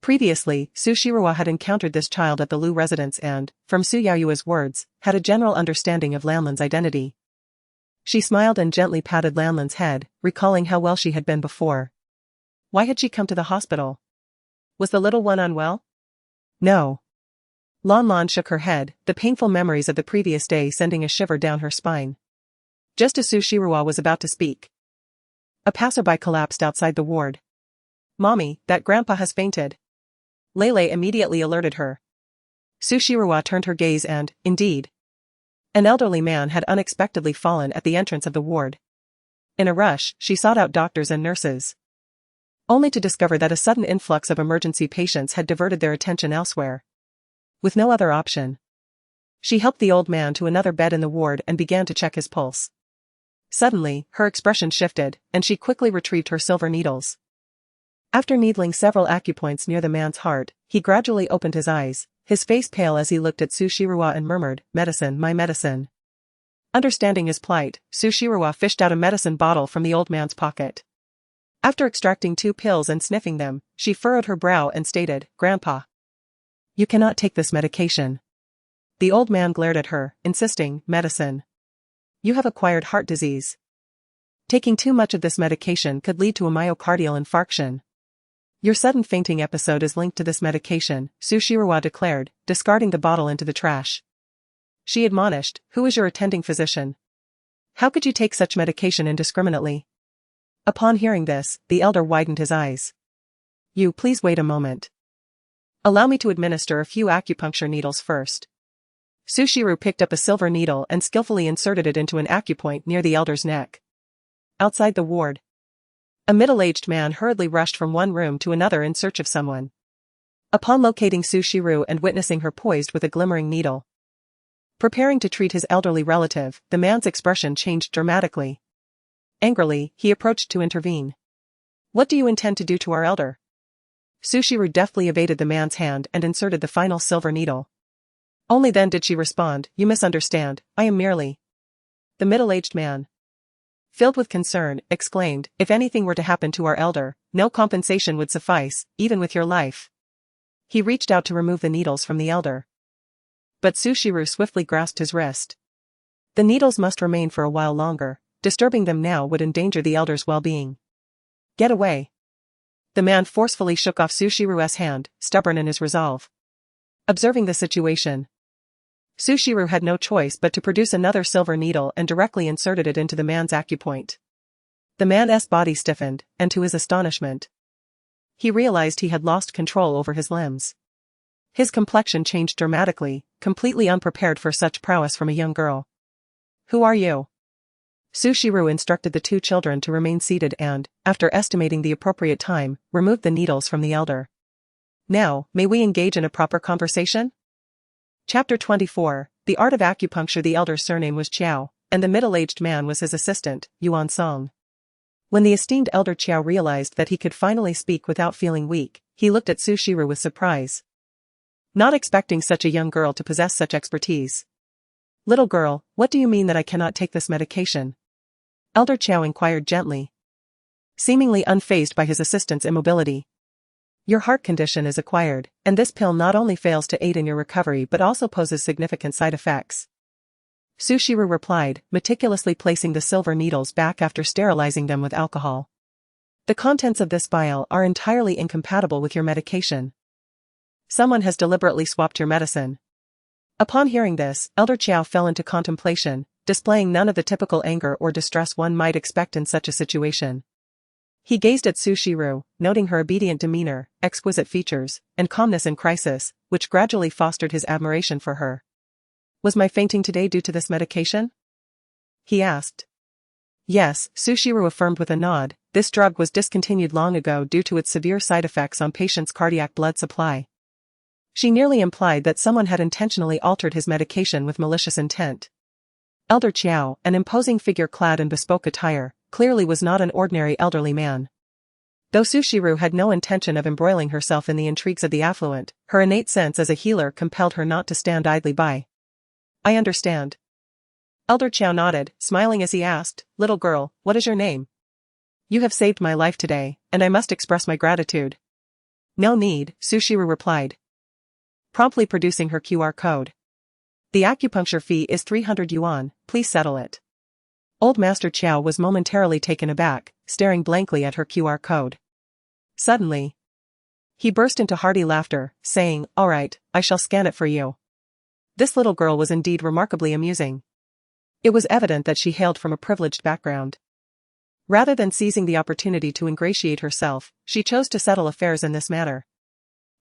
Previously, Su Shiru had encountered this child at the Liu residence and, from Su Yaoyue's words, had a general understanding of Lanlan's identity. She smiled and gently patted Lanlan's head, recalling how well she had been before. Why had she come to the hospital? Was the little one unwell? No. Lan Lan shook her head, the painful memories of the previous day sending a shiver down her spine. Just as Su Shiru was about to speak, a passerby collapsed outside the ward. "Mommy, that grandpa has fainted." Lele immediately alerted her. Su Shiru turned her gaze and, indeed, an elderly man had unexpectedly fallen at the entrance of the ward. In a rush, she sought out doctors and nurses, only to discover that a sudden influx of emergency patients had diverted their attention elsewhere. With no other option, she helped the old man to another bed in the ward and began to check his pulse. Suddenly, her expression shifted, and she quickly retrieved her silver needles. After needling several acupoints near the man's heart, he gradually opened his eyes, his face pale as he looked at Su Shiru and murmured, "Medicine, my medicine." Understanding his plight, Su Shiru fished out a medicine bottle from the old man's pocket. After extracting 2 pills and sniffing them, she furrowed her brow and stated, "Grandpa, you cannot take this medication." The old man glared at her, insisting, "Medicine. You have acquired heart disease. Taking too much of this medication could lead to a myocardial infarction. Your sudden fainting episode is linked to this medication," Su Shiru declared, discarding the bottle into the trash. She admonished, "Who is your attending physician? How could you take such medication indiscriminately?" Upon hearing this, the elder widened his eyes. "You, please wait a moment. Allow me to administer a few acupuncture needles first." Su Shiru picked up a silver needle and skillfully inserted it into an acupoint near the elder's neck. Outside the ward, a middle-aged man hurriedly rushed from one room to another in search of someone. Upon locating Su Shiru and witnessing her poised with a glimmering needle, preparing to treat his elderly relative, the man's expression changed dramatically. Angrily, he approached to intervene. "What do you intend to do to our elder?" Su Shiru deftly evaded the man's hand and inserted the final silver needle. Only then did she respond, "You misunderstand, I am merely..." The middle-aged man, filled with concern, exclaimed, "If anything were to happen to our elder, no compensation would suffice, even with your life." He reached out to remove the needles from the elder, but Su Shiru swiftly grasped his wrist. The needles must remain for a while longer. Disturbing them now would endanger the elder's well-being. "Get away." The man forcefully shook off Su Shiru's hand, stubborn in his resolve. Observing the situation, Su Shiru had no choice but to produce another silver needle and directly inserted it into the man's acupoint. The man's body stiffened, and to his astonishment, he realized he had lost control over his limbs. His complexion changed dramatically, completely unprepared for such prowess from a young girl. "Who are you?" Su Shiru instructed the two children to remain seated and, after estimating the appropriate time, removed the needles from the elder. "Now, may we engage in a proper conversation?" Chapter 24, The Art of Acupuncture. The elder's surname was Chiao, and the middle-aged man was his assistant, Yuan Song. When the esteemed elder Qiao realized that he could finally speak without feeling weak, he looked at Su Shiru with surprise. Not expecting such a young girl to possess such expertise. Little girl, what do you mean that I cannot take this medication? Elder Qiao inquired gently, seemingly unfazed by his assistant's immobility. Your heart condition is acquired, and this pill not only fails to aid in your recovery but also poses significant side effects. Su Shiru replied, meticulously placing the silver needles back after sterilizing them with alcohol. The contents of this vial are entirely incompatible with your medication. Someone has deliberately swapped your medicine. Upon hearing this, Elder Qiao fell into contemplation, displaying none of the typical anger or distress one might expect in such a situation. He gazed at Su Shiru, noting her obedient demeanor, exquisite features, and calmness in crisis, which gradually fostered his admiration for her. Was my fainting today due to this medication? He asked. Yes, Su Shiru affirmed with a nod, this drug was discontinued long ago due to its severe side effects on patients' cardiac blood supply. She nearly implied that someone had intentionally altered his medication with malicious intent. Elder Qiao, an imposing figure clad in bespoke attire, clearly was not an ordinary elderly man. Though Su Shiru had no intention of embroiling herself in the intrigues of the affluent, her innate sense as a healer compelled her not to stand idly by. I understand. Elder Qiao nodded, smiling as he asked, Little girl, what is your name? You have saved my life today, and I must express my gratitude. No need, Su Shiru replied, promptly producing her QR code. The acupuncture fee is 300 yuan, please settle it. Old Master Qiao was momentarily taken aback, staring blankly at her QR code. Suddenly, he burst into hearty laughter, saying, all right, I shall scan it for you. This little girl was indeed remarkably amusing. It was evident that she hailed from a privileged background. Rather than seizing the opportunity to ingratiate herself, she chose to settle affairs in this manner.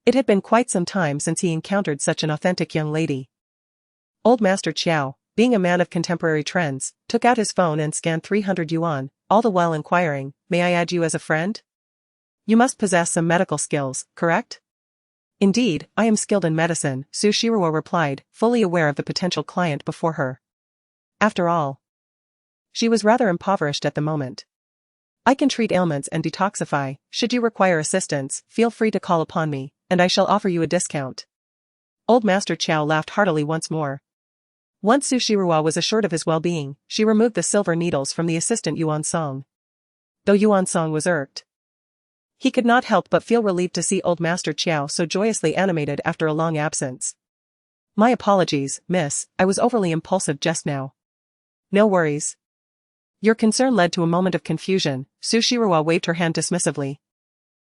It had been quite some time since he encountered such an authentic young lady. Old Master Qiao, being a man of contemporary trends, took out his phone and scanned 300 yuan, all the while inquiring, may I add you as a friend? You must possess some medical skills, correct? Indeed, I am skilled in medicine, Su Shiru replied, fully aware of the potential client before her. After all, she was rather impoverished at the moment. I can treat ailments and detoxify. Should you require assistance, feel free to call upon me, and I shall offer you a discount. Old Master Qiao laughed heartily once more. Once Su Shiru was assured of his well-being, she removed the silver needles from the assistant Yuan Song. Though Yuan Song was irked, he could not help but feel relieved to see Old Master Qiao so joyously animated after a long absence. My apologies, miss, I was overly impulsive just now. No worries. Your concern led to a moment of confusion, Su Shiru waved her hand dismissively.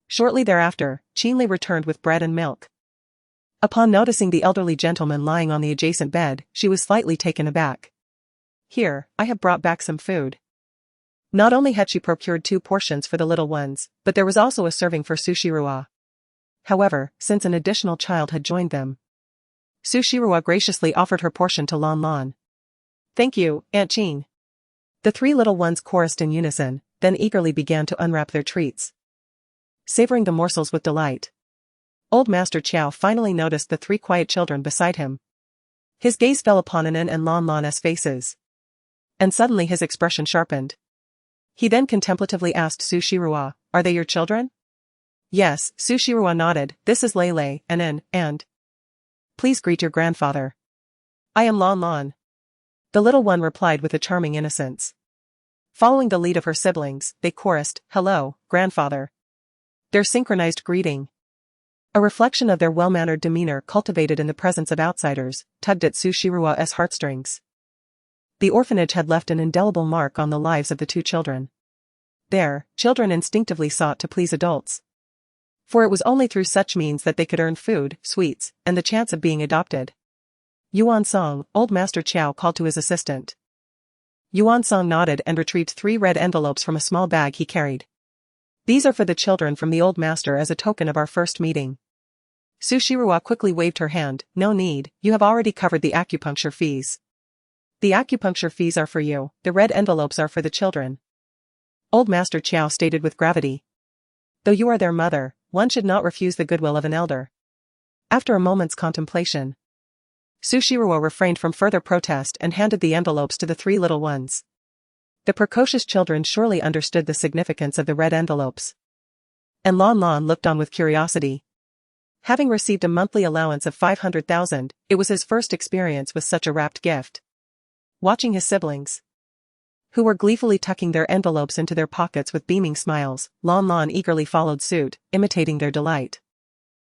Shortly thereafter, Qin Li returned with bread and milk. Upon noticing the elderly gentleman lying on the adjacent bed, she was slightly taken aback. Here, I have brought back some food. Not only had she procured 2 portions for the little ones, but there was also a serving for Su Shiru. However, since an additional child had joined them, Su Shiru graciously offered her portion to Lan Lan. Thank you, Aunt Qin. The 3 little ones chorused in unison, then eagerly began to unwrap their treats, savoring the morsels with delight. Old Master Qiao finally noticed the 3 quiet children beside him. His gaze fell upon Anan and Lan Lan's faces, and suddenly his expression sharpened. He then contemplatively asked Su Shiru, are they your children? Yes, Su Shiru nodded, this is Lei, Anan, and please greet your grandfather. I am Lan Lan. The little one replied with a charming innocence. Following the lead of her siblings, they chorused, hello, grandfather. Their synchronized greeting, a reflection of their well-mannered demeanor cultivated in the presence of outsiders, tugged at Su Shiru's heartstrings. The orphanage had left an indelible mark on the lives of the 2 children. There, children instinctively sought to please adults, for it was only through such means that they could earn food, sweets, and the chance of being adopted. Yuan Song, Old Master Qiao called to his assistant. Yuan Song nodded and retrieved 3 red envelopes from a small bag he carried. These are for the children from the old master as a token of our first meeting. Su Shiru quickly waved her hand, no need, you have already covered the acupuncture fees. The acupuncture fees are for you, the red envelopes are for the children. Old Master Qiao stated with gravity. Though you are their mother, one should not refuse the goodwill of an elder. After a moment's contemplation, Sushiro refrained from further protest and handed the envelopes to the three little ones. The precocious children surely understood the significance of the red envelopes. And Lon Lon looked on with curiosity. Having received a monthly allowance of 500,000, it was his first experience with such a wrapped gift. Watching his siblings, who were gleefully tucking their envelopes into their pockets with beaming smiles, Lon Lon eagerly followed suit, imitating their delight.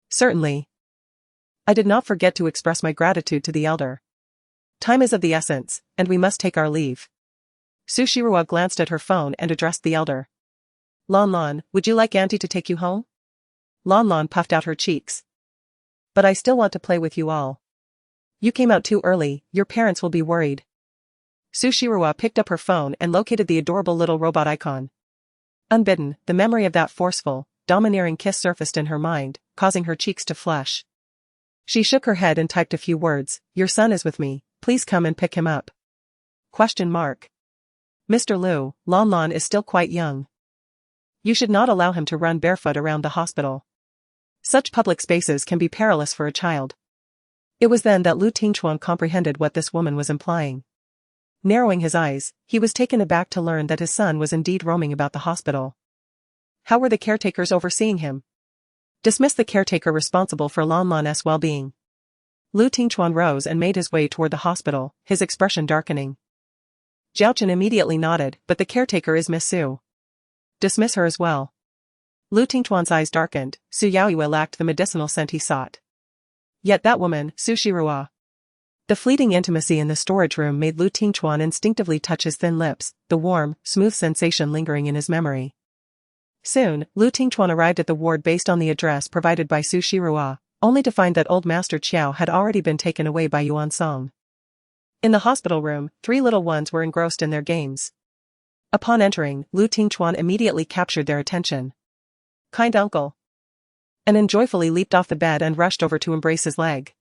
Certainly. I did not forget to express my gratitude to the elder. Time is of the essence, and we must take our leave. Sushiro glanced at her phone and addressed the elder. Lon Lon, would you like Auntie to take you home? Lon Lon puffed out her cheeks. But I still want to play with you all. You came out too early, your parents will be worried. Sushiro picked up her phone and located the adorable little robot icon. Unbidden, the memory of that forceful, domineering kiss surfaced in her mind, causing her cheeks to flush. She shook her head and typed a few words. Your son is with me, please come and pick him up. Question mark. Mr. Liu, Lon Lon is still quite young. You should not allow him to run barefoot around the hospital. Such public spaces can be perilous for a child. It was then that Lu Tingchuan comprehended what this woman was implying. Narrowing his eyes, he was taken aback to learn that his son was indeed roaming about the hospital. How were the caretakers overseeing him? Dismiss the caretaker responsible for Lon Lon's well-being. Lu Tingchuan rose and made his way toward the hospital, his expression darkening. Zhao Chen immediately nodded, but the caretaker is Miss Su. Dismiss her as well. Lu Tingchuan's eyes darkened. Su Yaoyue lacked the medicinal scent he sought. Yet that woman, Su Shirua. The fleeting intimacy in the storage room made Lu Tingchuan instinctively touch his thin lips, the warm, smooth sensation lingering in his memory. Soon, Lu Tingchuan arrived at the ward based on the address provided by Su Shirua, only to find that old Master Qiao had already been taken away by Yuan Song. In the hospital room, three little ones were engrossed in their games. Upon entering, Lu Tingchuan immediately captured their attention. Kind uncle. Anan joyfully leaped off the bed and rushed over to embrace his leg.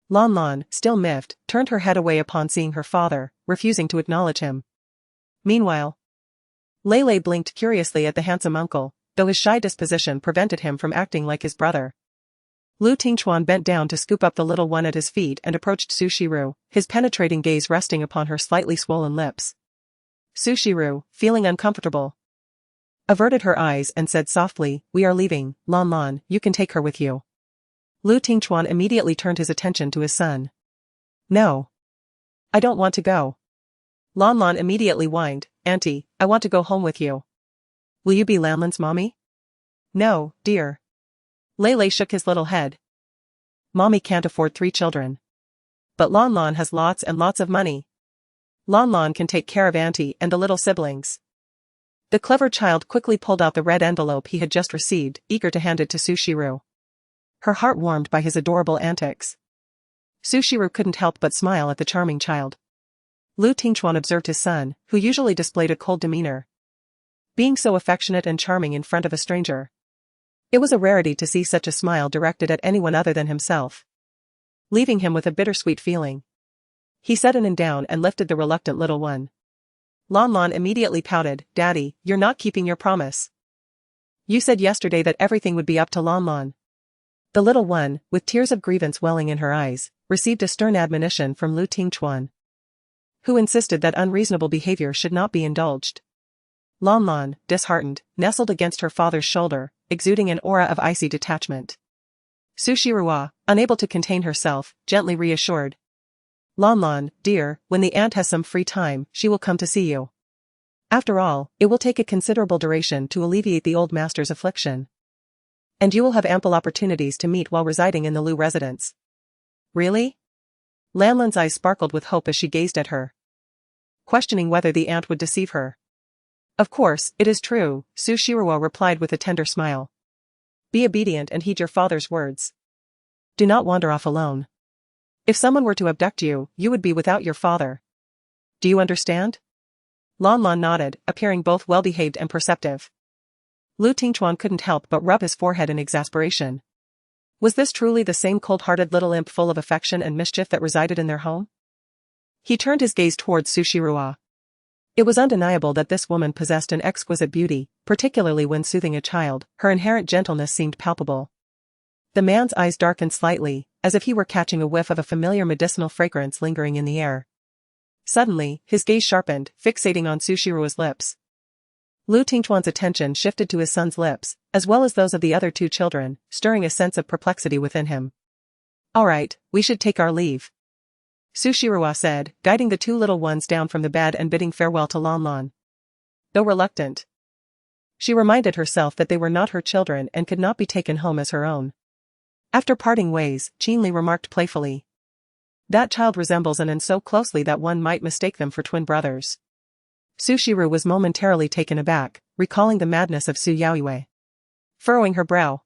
Lon Lon, still miffed, turned her head away upon seeing her father, refusing to acknowledge him. Meanwhile, Lei blinked curiously at the handsome uncle, though his shy disposition prevented him from acting like his brother. Lu Tingchuan bent down to scoop up the little one at his feet and approached Su Shiru, his penetrating gaze resting upon her slightly swollen lips. Su Shiru, feeling uncomfortable, averted her eyes and said softly, "We are leaving, Lon Lon, you can take her with you." Lu Tingchuan immediately turned his attention to his son. "No. I don't want to go." Lon Lon immediately whined, "Auntie, I want to go home with you. Will you be Lanlan's mommy?" "No, dear." Lei shook his little head. "Mommy can't afford 3 children. But Lon Lon has lots and lots of money. Lon Lon can take care of Auntie and the little siblings." The clever child quickly pulled out the red envelope he had just received, eager to hand it to Su Shiru. Her heart warmed by his adorable antics. Su Shiru couldn't help but smile at the charming child. Lu Tingchuan observed his son, who usually displayed a cold demeanor, being so affectionate and charming in front of a stranger. It was a rarity to see such a smile directed at anyone other than himself, leaving him with a bittersweet feeling. He set Anan down and lifted the reluctant little one. Lon Lon immediately pouted, "Daddy, you're not keeping your promise. You said yesterday that everything would be up to Lon Lon." The little one, with tears of grievance welling in her eyes, received a stern admonition from Lu Tingchuan, who insisted that unreasonable behavior should not be indulged. Lon Lon, disheartened, nestled against her father's shoulder, exuding an aura of icy detachment. Su Shirua, unable to contain herself, gently reassured. "Lon Lon, dear, when the aunt has some free time, she will come to see you. After all, it will take a considerable duration to alleviate the old master's affliction. And you will have ample opportunities to meet while residing in the Liu residence." "Really?" Lanlan's eyes sparkled with hope as she gazed at her, questioning whether the aunt would deceive her. "Of course, it is true," Su Shirua replied with a tender smile. "Be obedient and heed your father's words. Do not wander off alone. If someone were to abduct you, you would be without your father. Do you understand?" Lon Lon nodded, appearing both well-behaved and perceptive. Lu Tingchuan couldn't help but rub his forehead in exasperation. Was this truly the same cold-hearted little imp full of affection and mischief that resided in their home? He turned his gaze towards Su Shirua. It was undeniable that this woman possessed an exquisite beauty, particularly when soothing a child. Her inherent gentleness seemed palpable. The man's eyes darkened slightly, as if he were catching a whiff of a familiar medicinal fragrance lingering in the air. Suddenly, his gaze sharpened, fixating on Su Shirua's lips. Lu Tingchuan's attention shifted to his son's lips, as well as those of the other two children, stirring a sense of perplexity within him. "All right, we should take our leave," Su Shirua said, guiding the two little ones down from the bed and bidding farewell to Lanlan. Though reluctant, she reminded herself that they were not her children and could not be taken home as her own. After parting ways, Qinli remarked playfully, "That child resembles An so closely that one might mistake them for twin brothers." Su Shiru was momentarily taken aback, recalling the madness of Su Yaoyue. Furrowing her brow,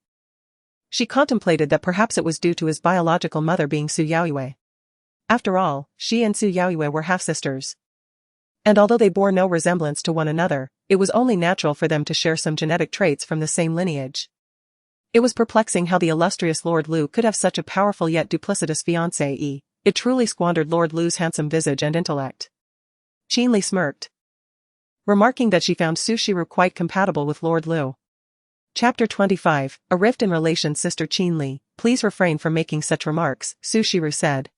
she contemplated that perhaps it was due to his biological mother being Su Yaoyue. After all, she and Su Yaoyue were half-sisters. And although they bore no resemblance to one another, it was only natural for them to share some genetic traits from the same lineage. It was perplexing how the illustrious Lord Lu could have such a powerful yet duplicitous fiancée. It truly squandered Lord Lu's handsome visage and intellect. Qinli smirked, remarking that she found Su Shiru quite compatible with Lord Lu. Chapter 25, A Rift in Relations. Sister Qinli, please refrain from making such remarks, Su Shiru said,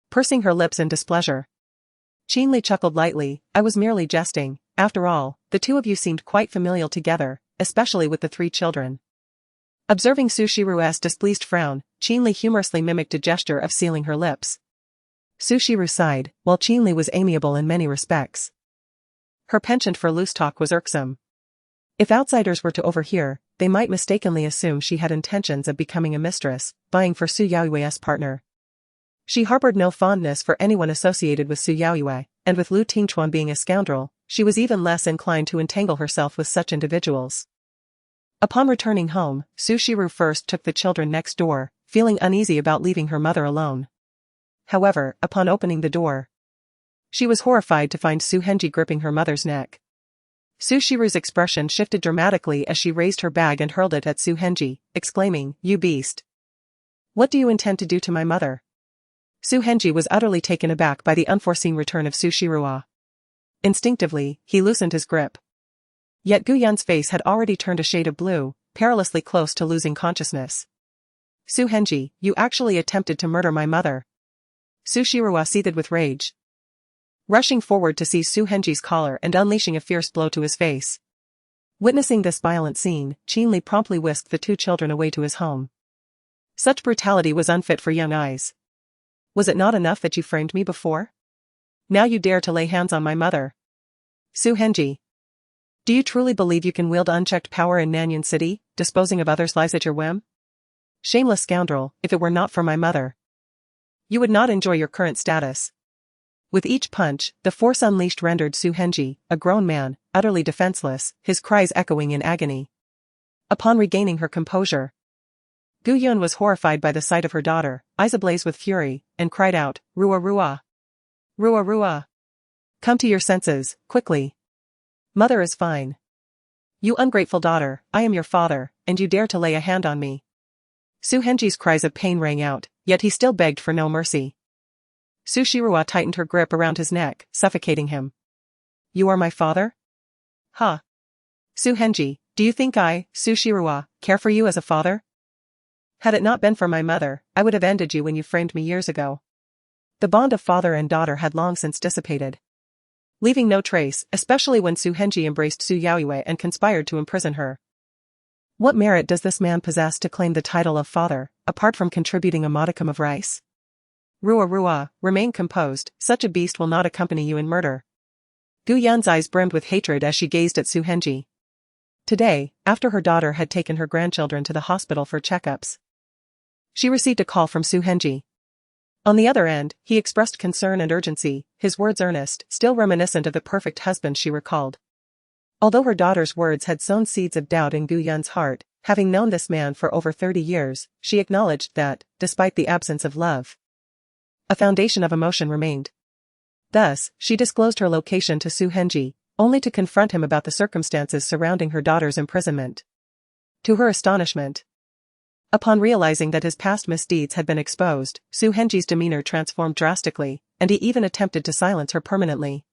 pursing her lips in displeasure. Qinli chuckled lightly, I was merely jesting. After all, the two of you seemed quite familial together, especially with the three children. Observing Su Shiru's displeased frown, Qinli humorously mimicked a gesture of sealing her lips. Su Shiru sighed, while Qinli was amiable in many respects. Her penchant for loose talk was irksome. If outsiders were to overhear, they might mistakenly assume she had intentions of becoming a mistress, vying for Su Yaoyue's partner. She harbored no fondness for anyone associated with Su Yaoyue, and with Lu Tingchuan being a scoundrel, she was even less inclined to entangle herself with such individuals. Upon returning home, Su Shiru first took the children next door, feeling uneasy about leaving her mother alone. However, upon opening the door, she was horrified to find Su Henji gripping her mother's neck. Su Shiru's expression shifted dramatically as she raised her bag and hurled it at Su Henji, exclaiming, "You beast! What do you intend to do to my mother?" Su Henji was utterly taken aback by the unforeseen return of Su Shirua. Instinctively, he loosened his grip. Yet Gu Yun's face had already turned a shade of blue, perilously close to losing consciousness. "Su Henji, you actually attempted to murder my mother." Su Shirua seethed with rage, rushing forward to seize Su Henji's collar and unleashing a fierce blow to his face. Witnessing this violent scene, Qinli promptly whisked the two children away to his home. Such brutality was unfit for young eyes. "Was it not enough that you framed me before? Now you dare to lay hands on my mother. Su Henji, do you truly believe you can wield unchecked power in Nanyuan City, disposing of others' lives at your whim? Shameless scoundrel, if it were not for my mother, you would not enjoy your current status." With each punch, the force unleashed rendered Su Henji, a grown man, utterly defenseless, his cries echoing in agony. Upon regaining her composure, Gu Yun was horrified by the sight of her daughter, eyes ablaze with fury, and cried out, "Rua Rua! Rua Rua! Come to your senses, quickly! Mother is fine. You ungrateful daughter, I am your father, and you dare to lay a hand on me." Su Henji's cries of pain rang out, yet he still begged for no mercy. Su Shirua tightened her grip around his neck, suffocating him. "You are my father? Huh? Su Henji, do you think I, Su Shirua, care for you as a father? Had it not been for my mother, I would have ended you when you framed me years ago." The bond of father and daughter had long since dissipated, leaving no trace, especially when Su Henji embraced Su Yaoyue and conspired to imprison her. What merit does this man possess to claim the title of father, apart from contributing a modicum of rice? "Rua Rua, remain composed, such a beast will not accompany you in murder." Gu Yun's eyes brimmed with hatred as she gazed at Su Henji. Today, after her daughter had taken her grandchildren to the hospital for checkups, she received a call from Su Henji. On the other end, he expressed concern and urgency, his words earnest, still reminiscent of the perfect husband she recalled. Although her daughter's words had sown seeds of doubt in Gu Yun's heart, having known this man for over 30 years, she acknowledged that, despite the absence of love, a foundation of emotion remained. Thus, she disclosed her location to Su Henji, only to confront him about the circumstances surrounding her daughter's imprisonment. To her astonishment, upon realizing that his past misdeeds had been exposed, Su Henji's demeanor transformed drastically, and he even attempted to silence her permanently.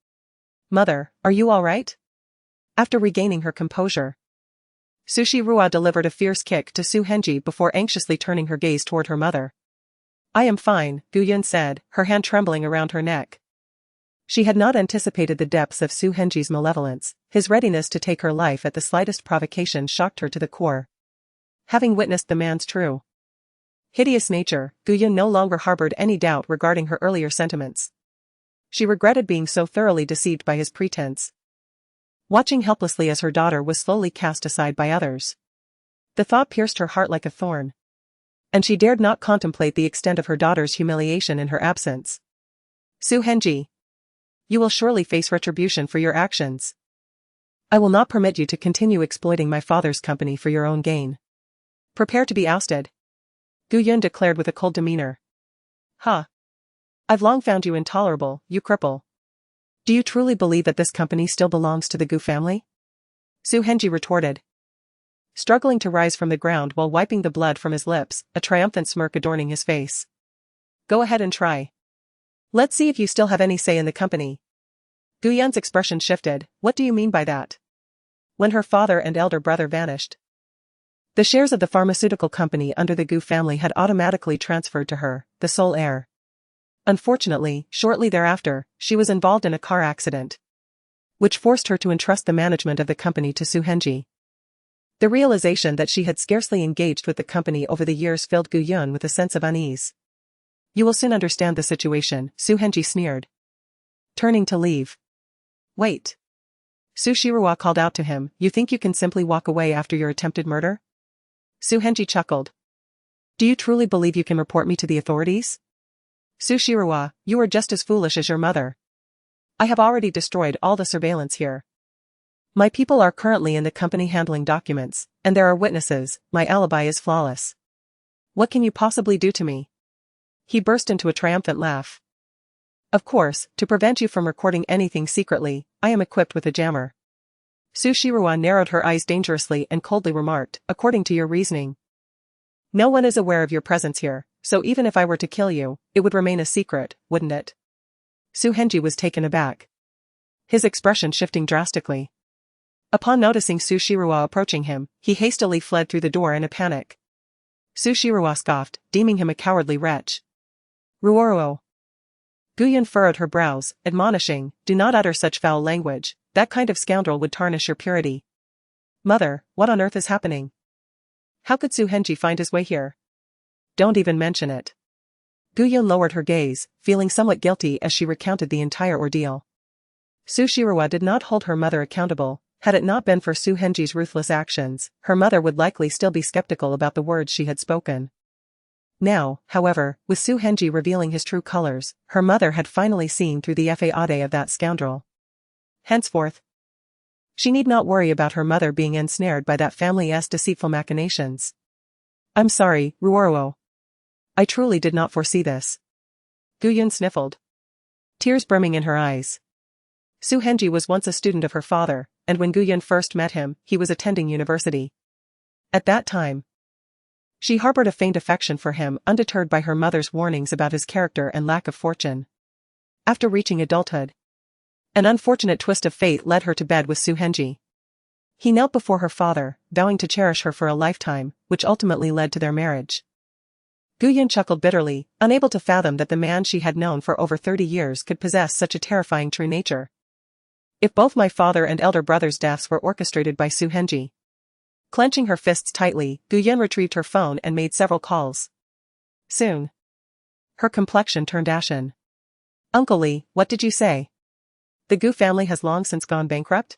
"Mother, are you all right?" After regaining her composure, Sushi Rua delivered a fierce kick to Su Henji before anxiously turning her gaze toward her mother. I am fine, Gu Yun said, her hand trembling around her neck. She had not anticipated the depths of Su Henji's malevolence. His readiness to take her life at the slightest provocation shocked her to the core. Having witnessed the man's true, hideous nature, Gu Yun no longer harbored any doubt regarding her earlier sentiments. She regretted being so thoroughly deceived by his pretense. Watching helplessly as her daughter was slowly cast aside by others. The thought pierced her heart like a thorn. And she dared not contemplate the extent of her daughter's humiliation in her absence. Su Henji, you will surely face retribution for your actions. I will not permit you to continue exploiting my father's company for your own gain. Prepare to be ousted, Gu Yun declared with a cold demeanor. Huh. I've long found you intolerable, you cripple. Do you truly believe that this company still belongs to the Gu family? Su Henji retorted, struggling to rise from the ground while wiping the blood from his lips, a triumphant smirk adorning his face. Go ahead and try. Let's see if you still have any say in the company. Gu Yun's expression shifted. What do you mean by that? When her father and elder brother vanished, the shares of the pharmaceutical company under the Gu family had automatically transferred to her, the sole heir. Unfortunately, shortly thereafter, she was involved in a car accident, which forced her to entrust the management of the company to Su Henji. The realization that she had scarcely engaged with the company over the years filled Gu Yun with a sense of unease. You will soon understand the situation, Su Henji sneered, turning to leave. Wait. Su Shirua called out to him, you think you can simply walk away after your attempted murder? Su Henji chuckled. Do you truly believe you can report me to the authorities? Su Shirua, you are just as foolish as your mother. I have already destroyed all the surveillance here. My people are currently in the company handling documents, and there are witnesses. My alibi is flawless. What can you possibly do to me? He burst into a triumphant laugh. Of course, to prevent you from recording anything secretly, I am equipped with a jammer. Su Shirua narrowed her eyes dangerously and coldly remarked, according to your reasoning, no one is aware of your presence here, so even if I were to kill you, it would remain a secret, wouldn't it? Su Henji was taken aback, his expression shifting drastically. Upon noticing Su Shirua approaching him, he hastily fled through the door in a panic. Su Shirua scoffed, deeming him a cowardly wretch. Ruoruo. Gu Yun furrowed her brows, admonishing, do not utter such foul language, that kind of scoundrel would tarnish your purity. Mother, what on earth is happening? How could Su Henji find his way here? Don't even mention it. Gu Yun lowered her gaze, feeling somewhat guilty as she recounted the entire ordeal. Su Shirua did not hold her mother accountable. Had it not been for Su Henji's ruthless actions, her mother would likely still be skeptical about the words she had spoken. Now, however, with Su Henji revealing his true colors, her mother had finally seen through the faade of that scoundrel. Henceforth, she need not worry about her mother being ensnared by that family's deceitful machinations. I'm sorry, Ruoruo. I truly did not foresee this. Gu Yun sniffled, tears brimming in her eyes. Su Henji was once a student of her father, and when Gu Yun first met him, he was attending university. At that time, she harbored a faint affection for him, undeterred by her mother's warnings about his character and lack of fortune. After reaching adulthood, an unfortunate twist of fate led her to bed with Su Henji. He knelt before her father, vowing to cherish her for a lifetime, which ultimately led to their marriage. Gu Yun chuckled bitterly, unable to fathom that the man she had known for over 30 years could possess such a terrifying true nature. If both my father and elder brother's deaths were orchestrated by Su Henji. Clenching her fists tightly, Gu Yun retrieved her phone and made several calls. Soon, her complexion turned ashen. Uncle Lee, what did you say? The Gu family has long since gone bankrupt?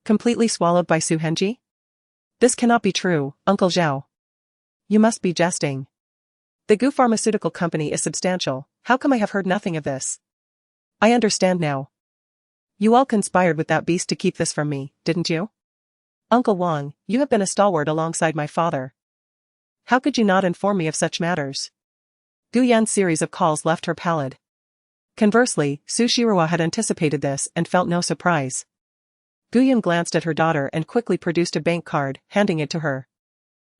Completely swallowed by Su Henji? This cannot be true, Uncle Zhao. You must be jesting. The Gu pharmaceutical company is substantial, how come I have heard nothing of this? I understand now. You all conspired with that beast to keep this from me, didn't you? Uncle Wang, you have been a stalwart alongside my father. How could you not inform me of such matters? Gu Yan's series of calls left her pallid. Conversely, Su Shirua had anticipated this and felt no surprise. Gu Yan glanced at her daughter and quickly produced a bank card, handing it to her.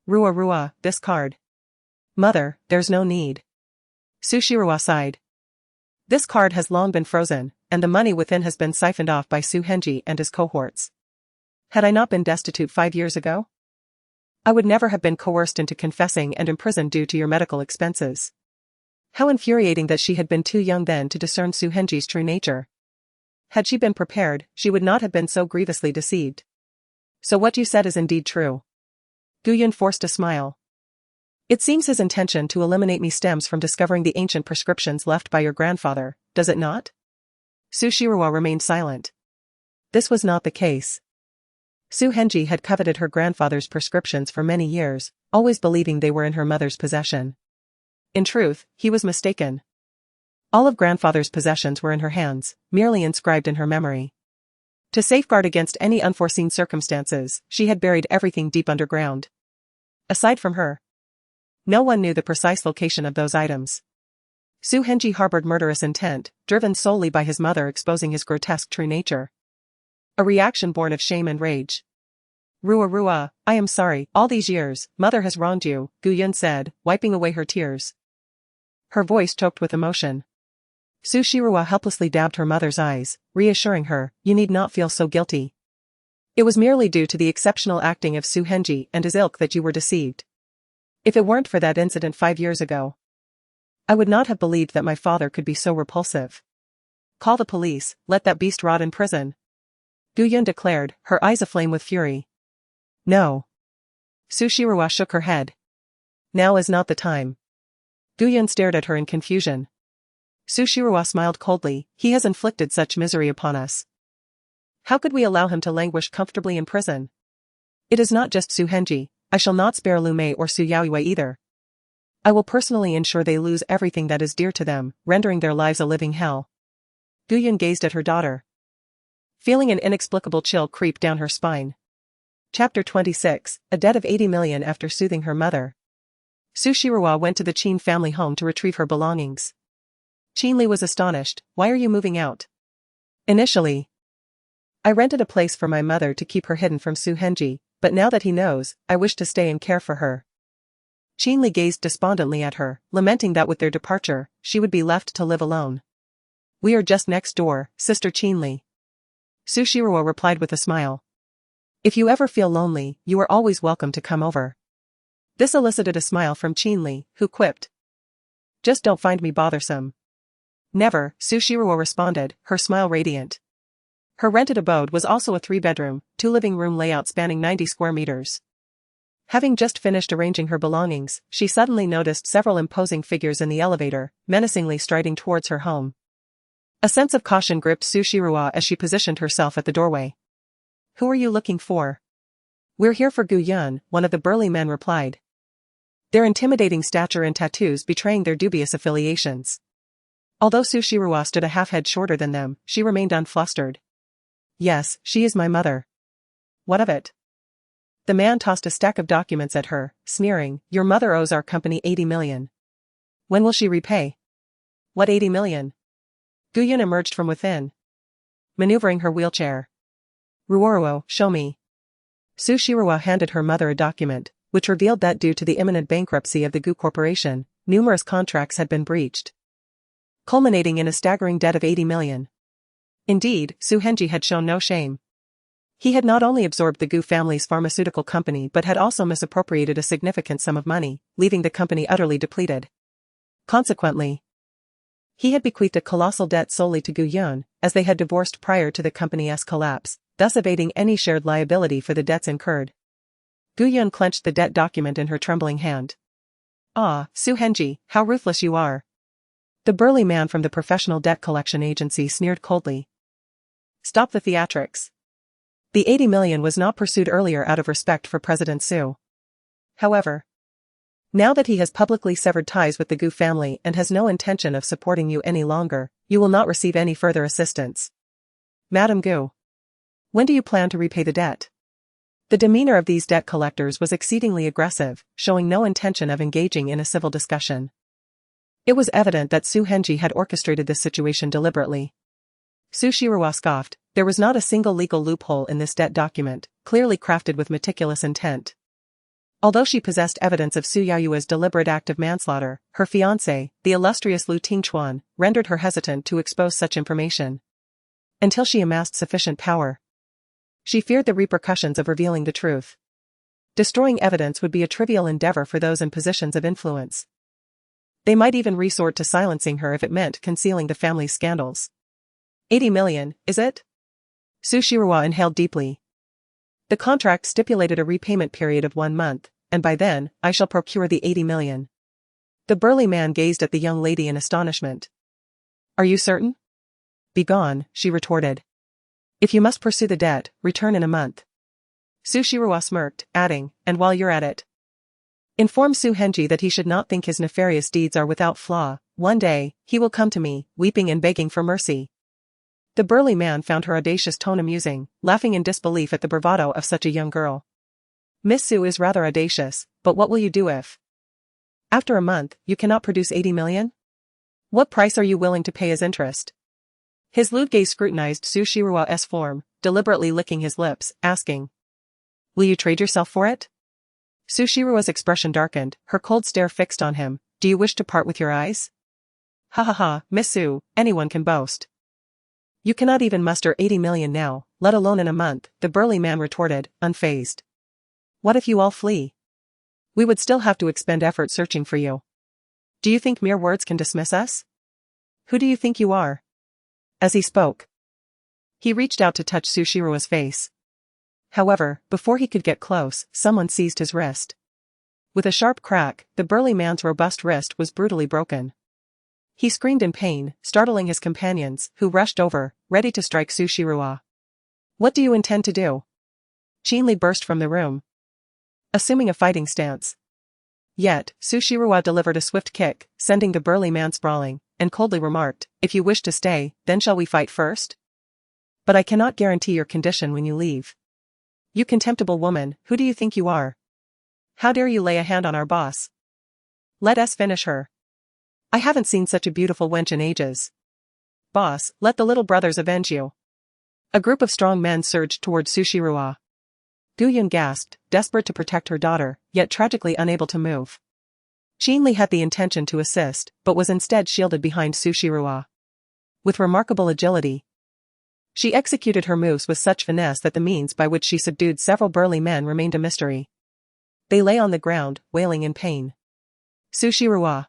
Rua, this card. Mother, there's no need. Su Shirua sighed. This card has long been frozen, and the money within has been siphoned off by Su Henji and his cohorts. Had I not been destitute 5 years ago? I would never have been coerced into confessing and imprisoned due to your medical expenses. How infuriating that she had been too young then to discern Su Henji's true nature. Had she been prepared, she would not have been so grievously deceived. So what you said is indeed true. Guyun forced a smile. It seems his intention to eliminate me stems from discovering the ancient prescriptions left by your grandfather, does it not? Su Shiruo remained silent. This was not the case. Su Henji had coveted her grandfather's prescriptions for many years, always believing they were in her mother's possession. In truth, he was mistaken. All of grandfather's possessions were in her hands, merely inscribed in her memory. To safeguard against any unforeseen circumstances, she had buried everything deep underground. Aside from her, no one knew the precise location of those items. Su Henji harbored murderous intent, driven solely by his mother exposing his grotesque true nature. A reaction born of shame and rage. Rua, I am sorry, all these years, mother has wronged you, Guyun said, wiping away her tears. Her voice choked with emotion. Su Shiruo helplessly dabbed her mother's eyes, reassuring her, you need not feel so guilty. It was merely due to the exceptional acting of Su Henji and his ilk that you were deceived. If it weren't for that incident 5 years ago, I would not have believed that my father could be so repulsive. Call the police, let that beast rot in prison. Guyun declared, her eyes aflame with fury. No. Su Shiruo shook her head. Now is not the time. Guyun stared at her in confusion. Su Shiruo smiled coldly, he has inflicted such misery upon us. How could we allow him to languish comfortably in prison? It is not just Su Henji, I shall not spare Lu Mei or Su Yaoyue either. I will personally ensure they lose everything that is dear to them, rendering their lives a living hell. Guyun gazed at her daughter, feeling an inexplicable chill creep down her spine. Chapter 26, a debt of 80 million after soothing her mother. Su Shiruo went to the Qin family home to retrieve her belongings. Qin Li was astonished, why are you moving out? Initially, I rented a place for my mother to keep her hidden from Su Henji, but now that he knows, I wish to stay and care for her. Qin Li gazed despondently at her, lamenting that with their departure, she would be left to live alone. We are just next door, Sister Qin Li. Su Shiruo replied with a smile. If you ever feel lonely, you are always welcome to come over. This elicited a smile from Qin Li, who quipped. Just don't find me bothersome. Never, Su Shiruo responded, her smile radiant. Her rented abode was also a 3-bedroom, 2-living-room layout spanning 90 square meters. Having just finished arranging her belongings, she suddenly noticed several imposing figures in the elevator, menacingly striding towards her home. A sense of caution gripped Su Shiruo as she positioned herself at the doorway. Who are you looking for? We're here for Guyun, one of the burly men replied. Their intimidating stature and tattoos betraying their dubious affiliations. Although Su Shiruo stood a half-head shorter than them, she remained unflustered. Yes, she is my mother. What of it? The man tossed a stack of documents at her, sneering, your mother owes our company 80 million. When will she repay? What 80 million? Guyun emerged from within, maneuvering her wheelchair. Ruoruo, show me. Su Shiruo handed her mother a document, which revealed that due to the imminent bankruptcy of the Gu Corporation, numerous contracts had been breached, culminating in a staggering debt of 80 million. Indeed, Su Henji had shown no shame. He had not only absorbed the Gu family's pharmaceutical company but had also misappropriated a significant sum of money, leaving the company utterly depleted. Consequently, he had bequeathed a colossal debt solely to Guyun, as they had divorced prior to the company's collapse, thus evading any shared liability for the debts incurred. Guyun clenched the debt document in her trembling hand. Ah, Su Henji, how ruthless you are. The burly man from the professional debt collection agency sneered coldly. Stop the theatrics. The 80 million was not pursued earlier out of respect for President Su. However, now that he has publicly severed ties with the Gu family and has no intention of supporting you any longer, you will not receive any further assistance. Madam Gu, when do you plan to repay the debt? The demeanor of these debt collectors was exceedingly aggressive, showing no intention of engaging in a civil discussion. It was evident that Su Henji had orchestrated this situation deliberately. Su Shiruo scoffed, there was not a single legal loophole in this debt document, clearly crafted with meticulous intent. Although she possessed evidence of Su Yaoyue's deliberate act of manslaughter, her fiancé, the illustrious Lu Tingchuan, rendered her hesitant to expose such information. Until she amassed sufficient power, she feared the repercussions of revealing the truth. Destroying evidence would be a trivial endeavor for those in positions of influence. They might even resort to silencing her if it meant concealing the family's scandals. 80 million, is it? Sushiruwa inhaled deeply. The contract stipulated a repayment period of 1 month, and by then, I shall procure the 80 million. The burly man gazed at the young lady in astonishment. Are you certain? Begone, she retorted. If you must pursue the debt, return in a month. Sushiruwa smirked, adding, and while you're at it, inform Suhenji that he should not think his nefarious deeds are without flaw. One day, he will come to me, weeping and begging for mercy. The burly man found her audacious tone amusing, laughing in disbelief at the bravado of such a young girl. Miss Su is rather audacious, but what will you do if, after a month, you cannot produce 80 million? What price are you willing to pay as interest? His lewd gaze scrutinized Sushiruwa's form, deliberately licking his lips, asking, will you trade yourself for it? Sushiruwa's expression darkened, her cold stare fixed on him. Do you wish to part with your eyes? Ha ha ha, Miss Su, anyone can boast. You cannot even muster 80 million now, let alone in a month, the burly man retorted, unfazed. What if you all flee? We would still have to expend effort searching for you. Do you think mere words can dismiss us? Who do you think you are? As he spoke, he reached out to touch Sushiruwa's face. However, before he could get close, someone seized his wrist. With a sharp crack, the burly man's robust wrist was brutally broken. He screamed in pain, startling his companions, who rushed over, ready to strike Sushiruwa. What do you intend to do? Chinli burst from the room, assuming a fighting stance. Yet, Sushiruwa delivered a swift kick, sending the burly man sprawling, and coldly remarked, if you wish to stay, then shall we fight first? But I cannot guarantee your condition when you leave. You contemptible woman, who do you think you are? How dare you lay a hand on our boss? Let us finish her. I haven't seen such a beautiful wench in ages. Boss, let the little brothers avenge you. A group of strong men surged toward Sushiruwa. Guyun gasped, desperate to protect her daughter, yet tragically unable to move. Chinli had the intention to assist, but was instead shielded behind Sushiruwa. With remarkable agility, she executed her moves with such finesse that the means by which she subdued several burly men remained a mystery. They lay on the ground, wailing in pain. Sushiruwa,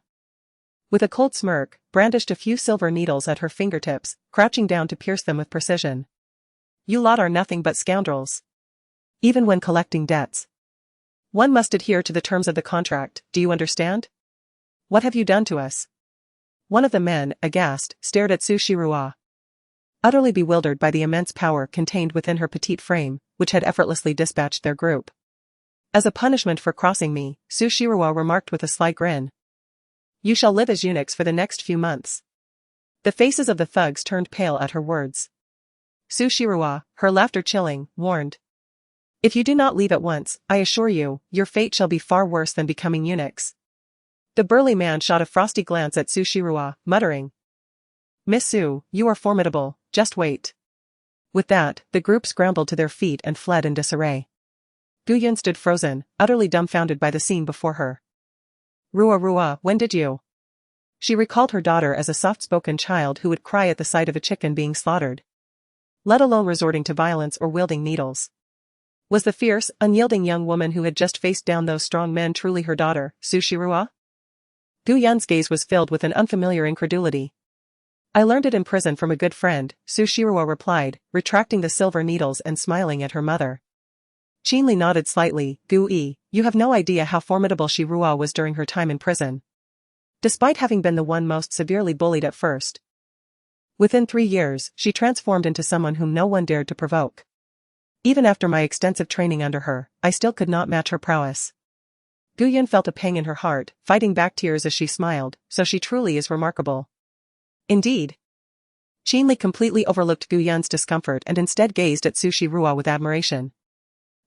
with a cold smirk, brandished a few silver needles at her fingertips, crouching down to pierce them with precision. You lot are nothing but scoundrels. Even when collecting debts, one must adhere to the terms of the contract, do you understand? What have you done to us? One of the men, aghast, stared at Sushiruwa, utterly bewildered by the immense power contained within her petite frame, which had effortlessly dispatched their group. As a punishment for crossing me, Sushiruwa remarked with a sly grin. You shall live as eunuchs for the next few months. The faces of the thugs turned pale at her words. Sushiruwa, her laughter chilling, warned. If you do not leave at once, I assure you, your fate shall be far worse than becoming eunuchs. The burly man shot a frosty glance at Sushiruwa, muttering. Miss Su, you are formidable, just wait. With that, the group scrambled to their feet and fled in disarray. Guyun stood frozen, utterly dumbfounded by the scene before her. Ruwa, when did you? She recalled her daughter as a soft-spoken child who would cry at the sight of a chicken being slaughtered, let alone resorting to violence or wielding needles. Was the fierce, unyielding young woman who had just faced down those strong men truly her daughter, Sushiruwa? Guyun's gaze was filled with an unfamiliar incredulity. I learned it in prison from a good friend, Sushiruwa replied, retracting the silver needles and smiling at her mother. Chinli nodded slightly. Gui, you have no idea how formidable Shiruwa was during her time in prison. Despite having been the one most severely bullied at first, within 3 years, she transformed into someone whom no one dared to provoke. Even after my extensive training under her, I still could not match her prowess. Guyun felt a pang in her heart, fighting back tears as she smiled, so she truly is remarkable. Indeed. Chinli completely overlooked Guyun's discomfort and instead gazed at Sushiruwa with admiration.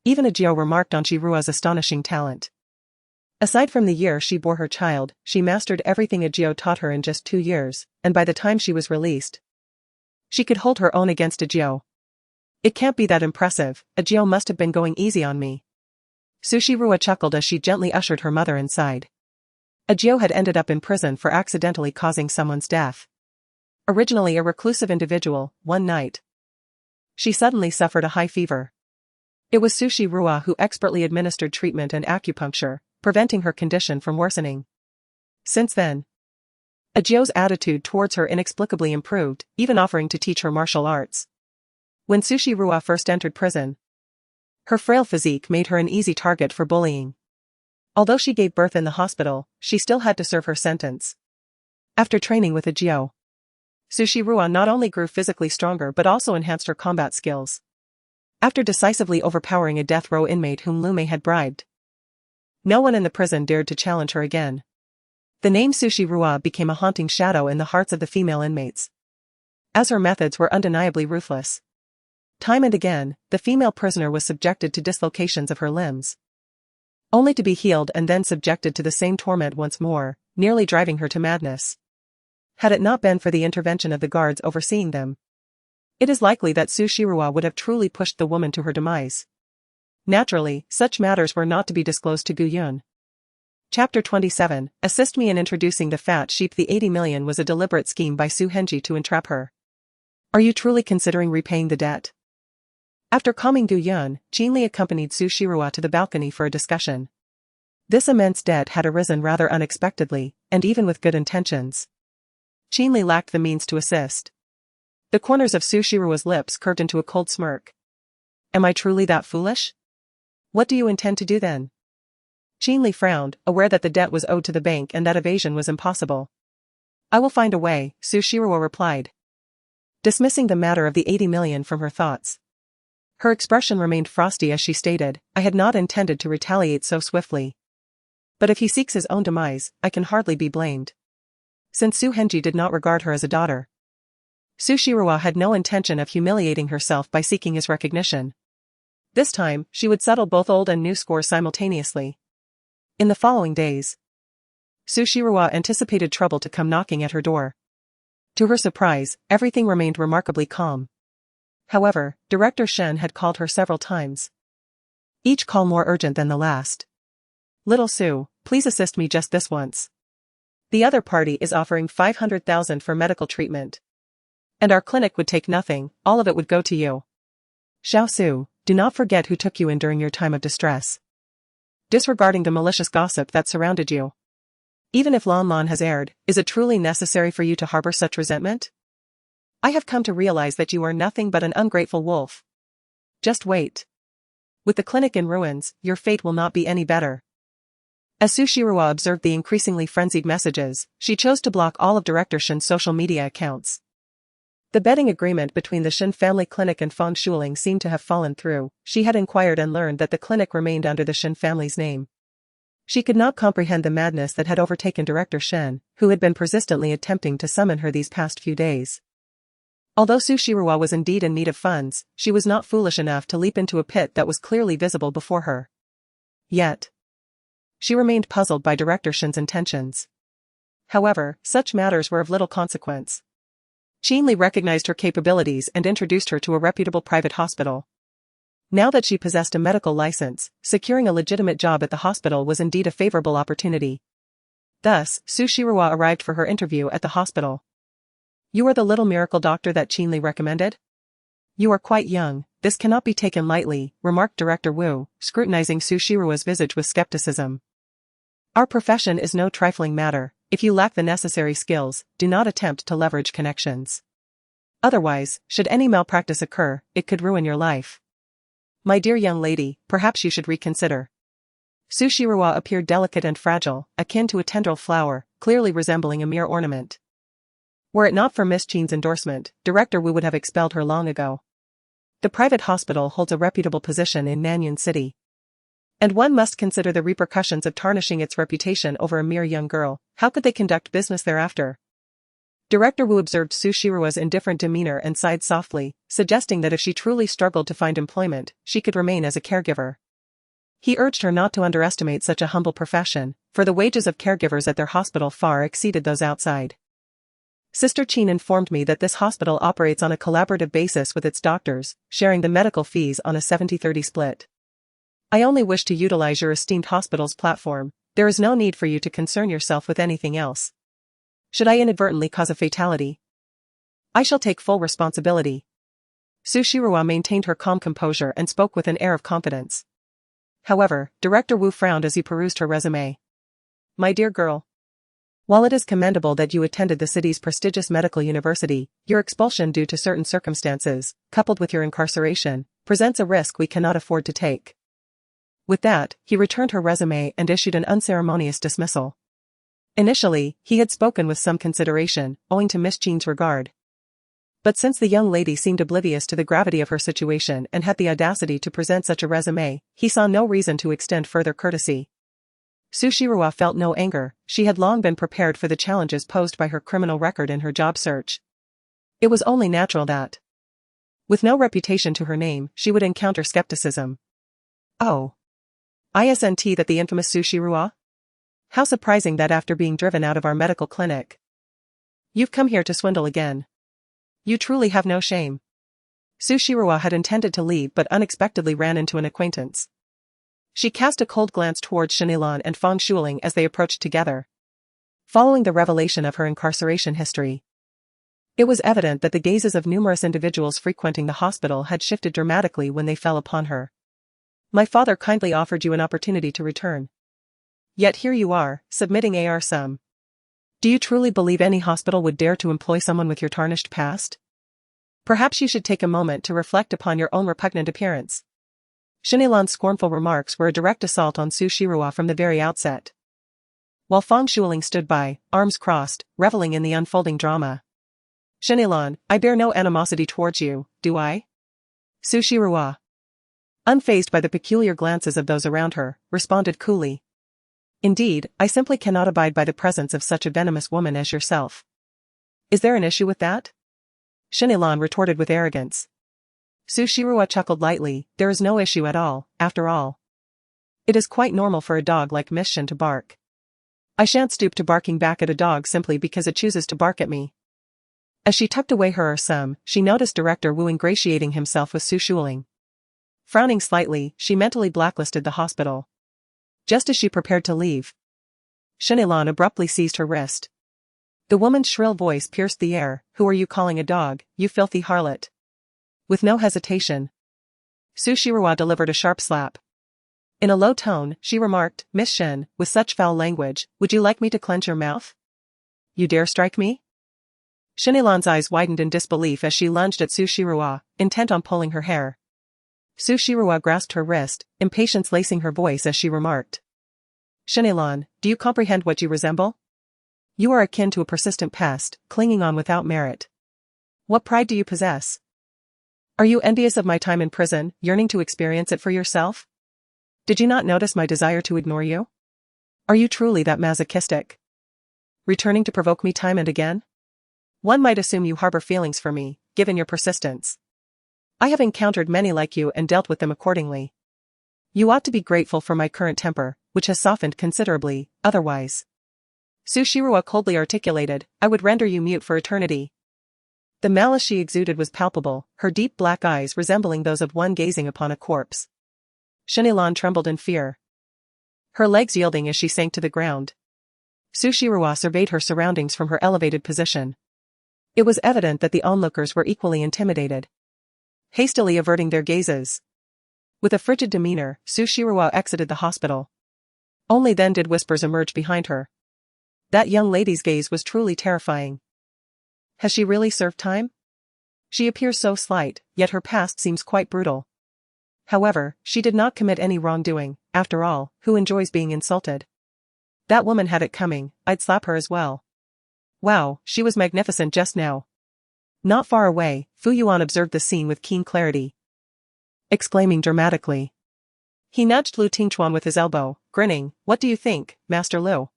Even Ajio remarked on Shirua's astonishing talent. Aside from the year she bore her child, she mastered everything Ajio taught her in just 2 years, and by the time she was released, she could hold her own against Ajio. It can't be that impressive, Ajio must have been going easy on me. Sushiruwa chuckled as she gently ushered her mother inside. Ajio had ended up in prison for accidentally causing someone's death. Originally a reclusive individual, one night, she suddenly suffered a high fever. It was Sushi Rua who expertly administered treatment and acupuncture, preventing her condition from worsening. Since then, Ajio's attitude towards her inexplicably improved, even offering to teach her martial arts. When Sushi Rua first entered prison, her frail physique made her an easy target for bullying. Although she gave birth in the hospital, she still had to serve her sentence. After training with Ajio, Sushi Rua not only grew physically stronger but also enhanced her combat skills. After decisively overpowering a death row inmate whom Lume had bribed, no one in the prison dared to challenge her again. The name Sushi Rua became a haunting shadow in the hearts of the female inmates, as her methods were undeniably ruthless. Time and again, the female prisoner was subjected to dislocations of her limbs, only to be healed and then subjected to the same torment once more, nearly driving her to madness. Had it not been for the intervention of the guards overseeing them, it is likely that Sushi Rua would have truly pushed the woman to her demise. Naturally, such matters were not to be disclosed to Guyun. Chapter 27, Assist me in introducing the fat sheep. The 80 million was a deliberate scheme by Su Henji to entrap her. Are you truly considering repaying the debt? After calming Guyun, Qinli accompanied Sushi Rua to the balcony for a discussion. This immense debt had arisen rather unexpectedly, and even with good intentions, Qinli lacked the means to assist. The corners of Sushi Rua's lips curved into a cold smirk. Am I truly that foolish? What do you intend to do then? Qinli frowned, aware that the debt was owed to the bank and that evasion was impossible. I will find a way, Sushi Rua replied, dismissing the matter of the 80 million from her thoughts. Her expression remained frosty as she stated, I had not intended to retaliate so swiftly. But if he seeks his own demise, I can hardly be blamed. Since Su Henji did not regard her as a daughter, Sushi Rua had no intention of humiliating herself by seeking his recognition. This time, she would settle both old and new scores simultaneously. In the following days, Sushi Rua anticipated trouble to come knocking at her door. To her surprise, everything remained remarkably calm. However, Director Shen had called her several times, each call more urgent than the last. Little Su, please assist me just this once. The other party is offering 500,000 for medical treatment. And our clinic would take nothing, all of it would go to you. Xiao Su, do not forget who took you in during your time of distress, disregarding the malicious gossip that surrounded you. Even if Lan Lan has erred, is it truly necessary for you to harbor such resentment? I have come to realize that you are nothing but an ungrateful wolf. Just wait. With the clinic in ruins, your fate will not be any better. As Sushi Rua observed the increasingly frenzied messages, she chose to block all of Director Shen's social media accounts. The betting agreement between the Shen family clinic and Fang Shuling seemed to have fallen through. She had inquired and learned that the clinic remained under the Shen family's name. She could not comprehend the madness that had overtaken Director Shen, who had been persistently attempting to summon her these past few days. Although Sushi Rua was indeed in need of funds, she was not foolish enough to leap into a pit that was clearly visible before her. Yet, she remained puzzled by Director Shen's intentions. However, such matters were of little consequence. Qinli recognized her capabilities and introduced her to a reputable private hospital. Now that she possessed a medical license, securing a legitimate job at the hospital was indeed a favorable opportunity. Thus, Sushi Rua arrived for her interview at the hospital. You are the little miracle doctor that Qinli recommended? You are quite young, this cannot be taken lightly, remarked Director Wu, scrutinizing Sushi Rua's visage with skepticism. Our profession is no trifling matter. If you lack the necessary skills, do not attempt to leverage connections. Otherwise, should any malpractice occur, it could ruin your life. My dear young lady, perhaps you should reconsider. Sushi Rua appeared delicate and fragile, akin to a tendril flower, clearly resembling a mere ornament. Were it not for Miss Qin's endorsement, Director Wu would have expelled her long ago. The private hospital holds a reputable position in Nanyuan City. And one must consider the repercussions of tarnishing its reputation over a mere young girl. How could they conduct business thereafter? Director Wu observed Sushi Rua's indifferent demeanor and sighed softly, suggesting that if she truly struggled to find employment, she could remain as a caregiver. He urged her not to underestimate such a humble profession, for the wages of caregivers at their hospital far exceeded those outside. Sister Qin informed me that this hospital operates on a collaborative basis with its doctors, sharing the medical fees on a 70-30 split. I only wish to utilize your esteemed hospital's platform. There is no need for you to concern yourself with anything else. Should I inadvertently cause a fatality, I shall take full responsibility. Su Shiruo maintained her calm composure and spoke with an air of confidence. However, Director Wu frowned as he perused her resume. My dear girl. While it is commendable that you attended the city's prestigious medical university, your expulsion due to certain circumstances, coupled with your incarceration, presents a risk we cannot afford to take. With that, he returned her resume and issued an unceremonious dismissal. Initially, he had spoken with some consideration, owing to Miss Jean's regard. But since the young lady seemed oblivious to the gravity of her situation and had the audacity to present such a resume, he saw no reason to extend further courtesy. Su Shiruo felt no anger. She had long been prepared for the challenges posed by her criminal record in her job search. It was only natural that, with no reputation to her name, she would encounter skepticism. Oh. Isn't that the infamous Su Shiruo? How surprising that after being driven out of our medical clinic, you've come here to swindle again. You truly have no shame. Su Shiruo had intended to leave but unexpectedly ran into an acquaintance. She cast a cold glance towards Shinilan and Fang Shuling as they approached together. Following the revelation of her incarceration history, it was evident that the gazes of numerous individuals frequenting the hospital had shifted dramatically when they fell upon her. My father kindly offered you an opportunity to return. Yet here you are, submitting AR sum. Do you truly believe any hospital would dare to employ someone with your tarnished past? Perhaps you should take a moment to reflect upon your own repugnant appearance. Shinilan's scornful remarks were a direct assault on Su Shiruo from the very outset. While Fang Shuling stood by, arms crossed, reveling in the unfolding drama. Shinilan, I bear no animosity towards you, do I? Su Shiruo, unfazed by the peculiar glances of those around her, responded coolly. Indeed, I simply cannot abide by the presence of such a venomous woman as yourself. Is there an issue with that? Shinilan retorted with arrogance. Su Shiruo chuckled lightly. There is no issue at all, after all. It is quite normal for a dog like Miss Shin to bark. I shan't stoop to barking back at a dog simply because it chooses to bark at me. As she tucked away her sum, she noticed Director Wu ingratiating himself with Su Shuling. Frowning slightly, she mentally blacklisted the hospital. Just as she prepared to leave, Shinilan abruptly seized her wrist. The woman's shrill voice pierced the air. Who are you calling a dog, you filthy harlot? With no hesitation, Su Shiruo delivered a sharp slap. In a low tone, she remarked, Miss Shin, with such foul language, would you like me to clench your mouth? You dare strike me? Shinilan's eyes widened in disbelief as she lunged at Su Shiruo, intent on pulling her hair. Su Shiruo grasped her wrist, impatience lacing her voice as she remarked. Shinilan, do you comprehend what you resemble? You are akin to a persistent pest, clinging on without merit. What pride do you possess? Are you envious of my time in prison, yearning to experience it for yourself? Did you not notice my desire to ignore you? Are you truly that masochistic? Returning to provoke me time and again? One might assume you harbor feelings for me, given your persistence. I have encountered many like you and dealt with them accordingly. You ought to be grateful for my current temper, which has softened considerably, otherwise. Su Shiruo coldly articulated, I would render you mute for eternity. The malice she exuded was palpable, her deep black eyes resembling those of one gazing upon a corpse. Shinilan trembled in fear, her legs yielding as she sank to the ground. Su Shiruo surveyed her surroundings from her elevated position. It was evident that the onlookers were equally intimidated. Hastily averting their gazes, with a frigid demeanor, Su Shiruo exited the hospital. Only then did whispers emerge behind her. That young lady's gaze was truly terrifying. Has she really served time? She appears so slight, yet her past seems quite brutal. However, she did not commit any wrongdoing. After all, who enjoys being insulted? That woman had it coming. I'd slap her as well. Wow, she was magnificent just now. Not far away, Fu Yuan observed the scene with keen clarity, exclaiming dramatically. He nudged Lu Tingchuan with his elbow, grinning. What do you think, Master Lu?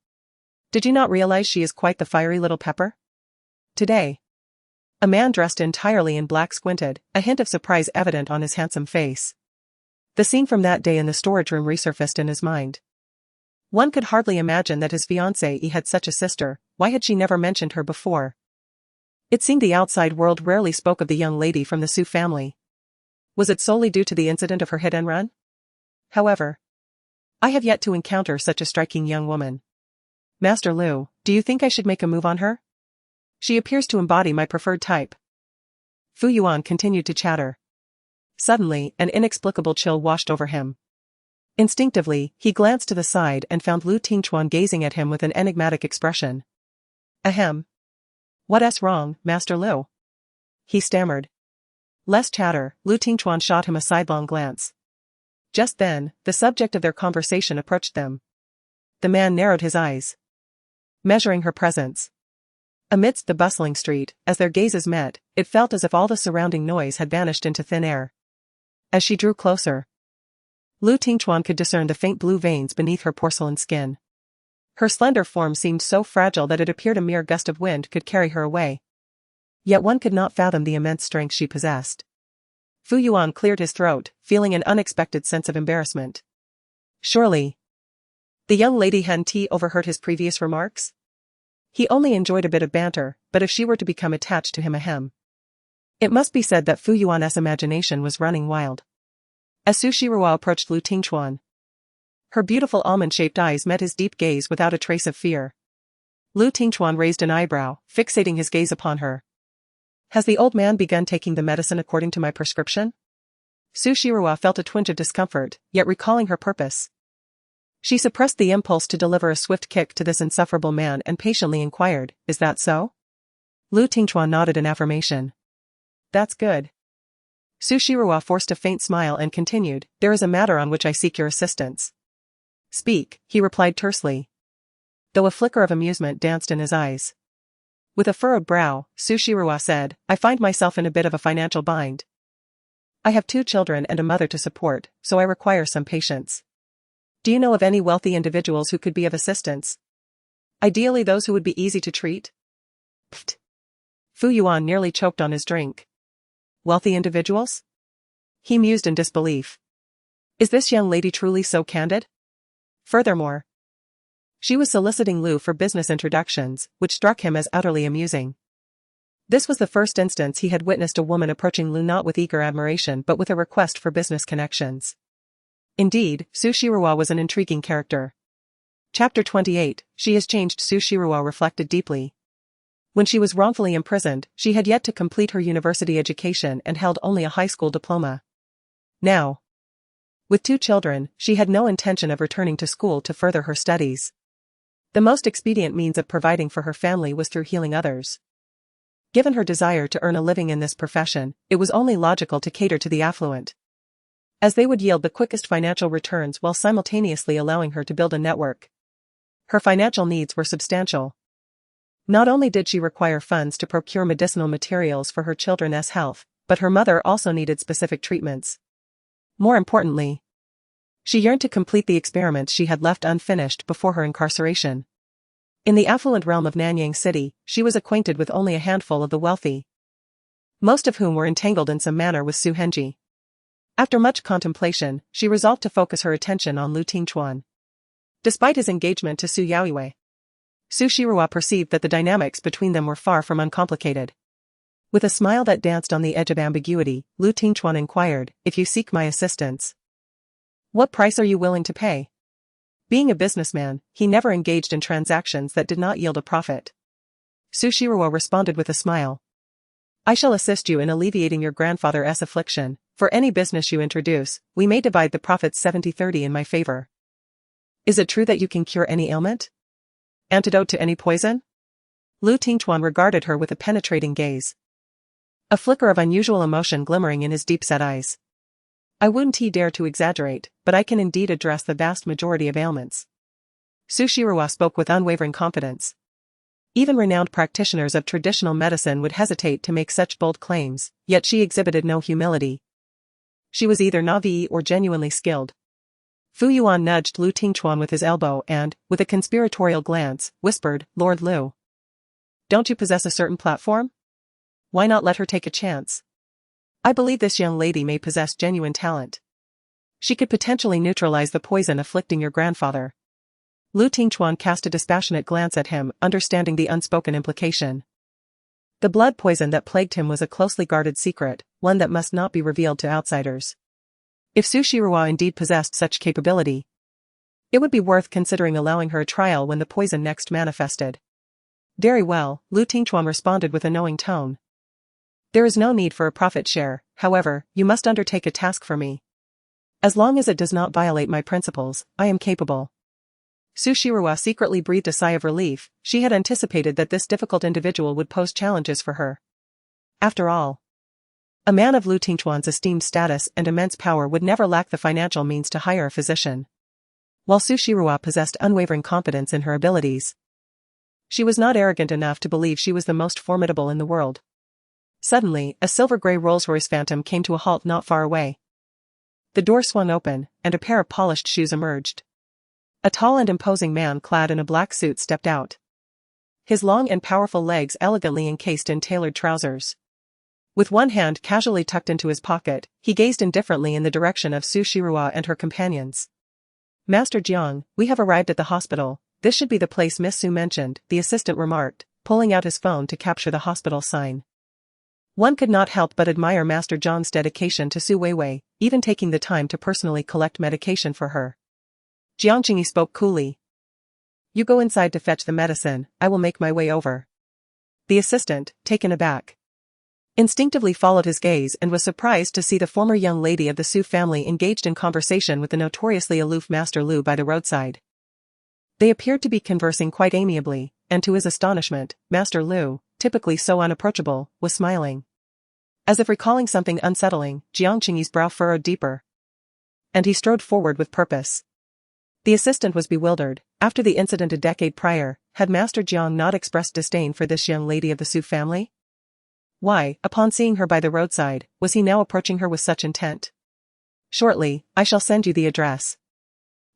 Did you not realize she is quite the fiery little pepper? Today, a man dressed entirely in black squinted, a hint of surprise evident on his handsome face. The scene from that day in the storage room resurfaced in his mind. One could hardly imagine that his fiancée had such a sister. Why had she never mentioned her before? It seemed the outside world rarely spoke of the young lady from the Su family. Was it solely due to the incident of her hit and run? However, I have yet to encounter such a striking young woman. Master Lu, do you think I should make a move on her? She appears to embody my preferred type. Fu Yuan continued to chatter. Suddenly, an inexplicable chill washed over him. Instinctively, he glanced to the side and found Lu Tingchuan gazing at him with an enigmatic expression. Ahem. What's wrong, Master Lu? He stammered. Less chatter, Lu Tingchuan shot him a sidelong glance. Just then, the subject of their conversation approached them. The man narrowed his eyes, measuring her presence. Amidst the bustling street, as their gazes met, it felt as if all the surrounding noise had vanished into thin air. As she drew closer, Lu Tingchuan could discern the faint blue veins beneath her porcelain skin. Her slender form seemed so fragile that it appeared a mere gust of wind could carry her away. Yet one could not fathom the immense strength she possessed. Fu Yuan cleared his throat, feeling an unexpected sense of embarrassment. Surely, the young lady hadn't overheard his previous remarks? He only enjoyed a bit of banter, but if she were to become attached to him ahem. It must be said that Fu Yuan's imagination was running wild. As Su Shiruo approached Lu Tingchuan, her beautiful almond-shaped eyes met his deep gaze without a trace of fear. Lu Tingchuan raised an eyebrow, fixating his gaze upon her. Has the old man begun taking the medicine according to my prescription? Su Shiruo felt a twinge of discomfort, yet recalling her purpose, she suppressed the impulse to deliver a swift kick to this insufferable man and patiently inquired, is that so? Lu Tingchuan nodded in affirmation. That's good. Su Shiruo forced a faint smile and continued, there is a matter on which I seek your assistance. Speak, he replied tersely, though a flicker of amusement danced in his eyes. With a furrowed brow, Su Shiruo said, I find myself in a bit of a financial bind. I have 2 children and a mother to support, so I require some patience. Do you know of any wealthy individuals who could be of assistance? Ideally those who would be easy to treat? Pfft. Fu Yuan nearly choked on his drink. Wealthy individuals? He mused in disbelief. Is this young lady truly so candid? Furthermore, she was soliciting Lu for business introductions, which struck him as utterly amusing. This was the first instance he had witnessed a woman approaching Lu not with eager admiration but with a request for business connections. Indeed, Su Shiruo was an intriguing character. Chapter 28, She has changed. Su Shiruo reflected deeply. When she was wrongfully imprisoned, she had yet to complete her university education and held only a high school diploma. Now, with 2 children, she had no intention of returning to school to further her studies. The most expedient means of providing for her family was through healing others. Given her desire to earn a living in this profession, it was only logical to cater to the affluent, as they would yield the quickest financial returns while simultaneously allowing her to build a network. Her financial needs were substantial. Not only did she require funds to procure medicinal materials for her children's health, but her mother also needed specific treatments. More importantly, she yearned to complete the experiments she had left unfinished before her incarceration. In the affluent realm of Nanyang City, she was acquainted with only a handful of the wealthy, most of whom were entangled in some manner with Su Henji. After much contemplation, she resolved to focus her attention on Lu Tingchuan. Despite his engagement to Su Yaoyue, Su Shiruo perceived that the dynamics between them were far from uncomplicated. With a smile that danced on the edge of ambiguity, Lu Tingchuan inquired, if you seek my assistance, what price are you willing to pay? Being a businessman, he never engaged in transactions that did not yield a profit. Su Shiruo responded with a smile. I shall assist you in alleviating your grandfather's affliction. For any business you introduce, we may divide the profits 70-30 in my favor. Is it true that you can cure any ailment? Antidote to any poison? Lu Tingchuan regarded her with a penetrating gaze, a flicker of unusual emotion glimmering in his deep-set eyes. I wouldn't dare to exaggerate, but I can indeed address the vast majority of ailments. Su Shiruo spoke with unwavering confidence. Even renowned practitioners of traditional medicine would hesitate to make such bold claims, yet she exhibited no humility. She was either naive or genuinely skilled. Fu Yuan nudged Lu Tingchuan with his elbow and, with a conspiratorial glance, whispered, Lord Lu, don't you possess a certain platform? Why not let her take a chance? I believe this young lady may possess genuine talent. She could potentially neutralize the poison afflicting your grandfather. Lu Tingchuan cast a dispassionate glance at him, understanding the unspoken implication. The blood poison that plagued him was a closely guarded secret, one that must not be revealed to outsiders. If Su Shiruo indeed possessed such capability, it would be worth considering allowing her a trial when the poison next manifested. Very well, Lu Tingchuan responded with a knowing tone. There is no need for a profit share, however, you must undertake a task for me. As long as it does not violate my principles, I am capable. Su Shiruwa secretly breathed a sigh of relief. She had anticipated that this difficult individual would pose challenges for her. After all, a man of Lu Tingchuan's esteemed status and immense power would never lack the financial means to hire a physician. While Su Shiruwa possessed unwavering confidence in her abilities, she was not arrogant enough to believe she was the most formidable in the world. Suddenly, a silver-gray Rolls-Royce Phantom came to a halt not far away. The door swung open, and a pair of polished shoes emerged. A tall and imposing man clad in a black suit stepped out. His long and powerful legs elegantly encased in tailored trousers. With one hand casually tucked into his pocket, he gazed indifferently in the direction of Su Shiruwa and her companions. Master Jiang, we have arrived at the hospital. This should be the place Miss Su mentioned, the assistant remarked, pulling out his phone to capture the hospital sign. One could not help but admire Master Jiang's dedication to Su Weiwei, even taking the time to personally collect medication for her. Jiang Qingyi spoke coolly. You go inside to fetch the medicine, I will make my way over. The assistant, taken aback, instinctively followed his gaze and was surprised to see the former young lady of the Su family engaged in conversation with the notoriously aloof Master Lu by the roadside. They appeared to be conversing quite amiably, and to his astonishment, Master Lu, typically so unapproachable, was smiling. As if recalling something unsettling, Jiang Qingyi's brow furrowed deeper, and he strode forward with purpose. The assistant was bewildered. After the incident a decade prior, had Master Jiang not expressed disdain for this young lady of the Su family? Why, upon seeing her by the roadside, was he now approaching her with such intent? Shortly, I shall send you the address.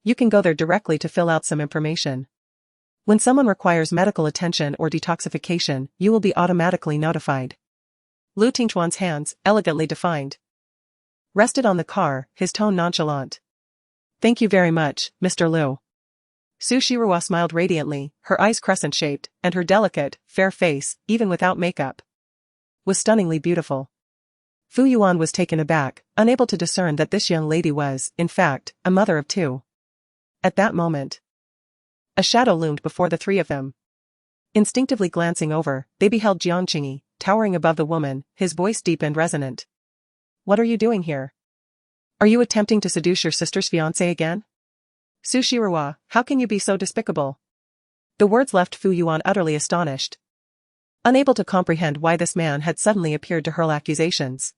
You can go there directly to fill out some information. When someone requires medical attention or detoxification, you will be automatically notified. Lu Tingchuan's hands, elegantly defined, rested on the car, his tone nonchalant. Thank you very much, Mr. Lu. Su Shiruwa smiled radiantly, her eyes crescent-shaped, and her delicate, fair face, even without makeup, was stunningly beautiful. Fu Yuan was taken aback, unable to discern that this young lady was, in fact, a mother of two. At that moment, a shadow loomed before the three of them. Instinctively glancing over, they beheld Jiang Qingyi, towering above the woman, his voice deep and resonant. What are you doing here? Are you attempting to seduce your sister's fiancé again? Su Shiruwa, how can you be so despicable? The words left Fu Yuan utterly astonished, unable to comprehend why this man had suddenly appeared to hurl accusations.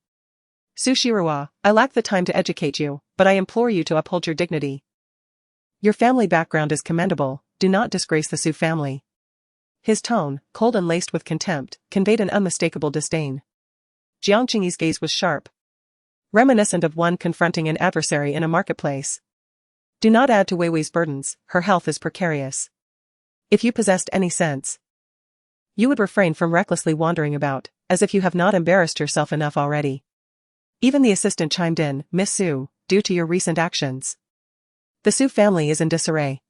Su Shiruwa, I lack the time to educate you, but I implore you to uphold your dignity. Your family background is commendable, do not disgrace the Su family. His tone, cold and laced with contempt, conveyed an unmistakable disdain. Jiang Qingyi's gaze was sharp, reminiscent of one confronting an adversary in a marketplace. Do not add to Weiwei's burdens, her health is precarious. If you possessed any sense, you would refrain from recklessly wandering about, as if you have not embarrassed yourself enough already. Even the assistant chimed in, Miss Su, due to your recent actions, the Su family is in disarray.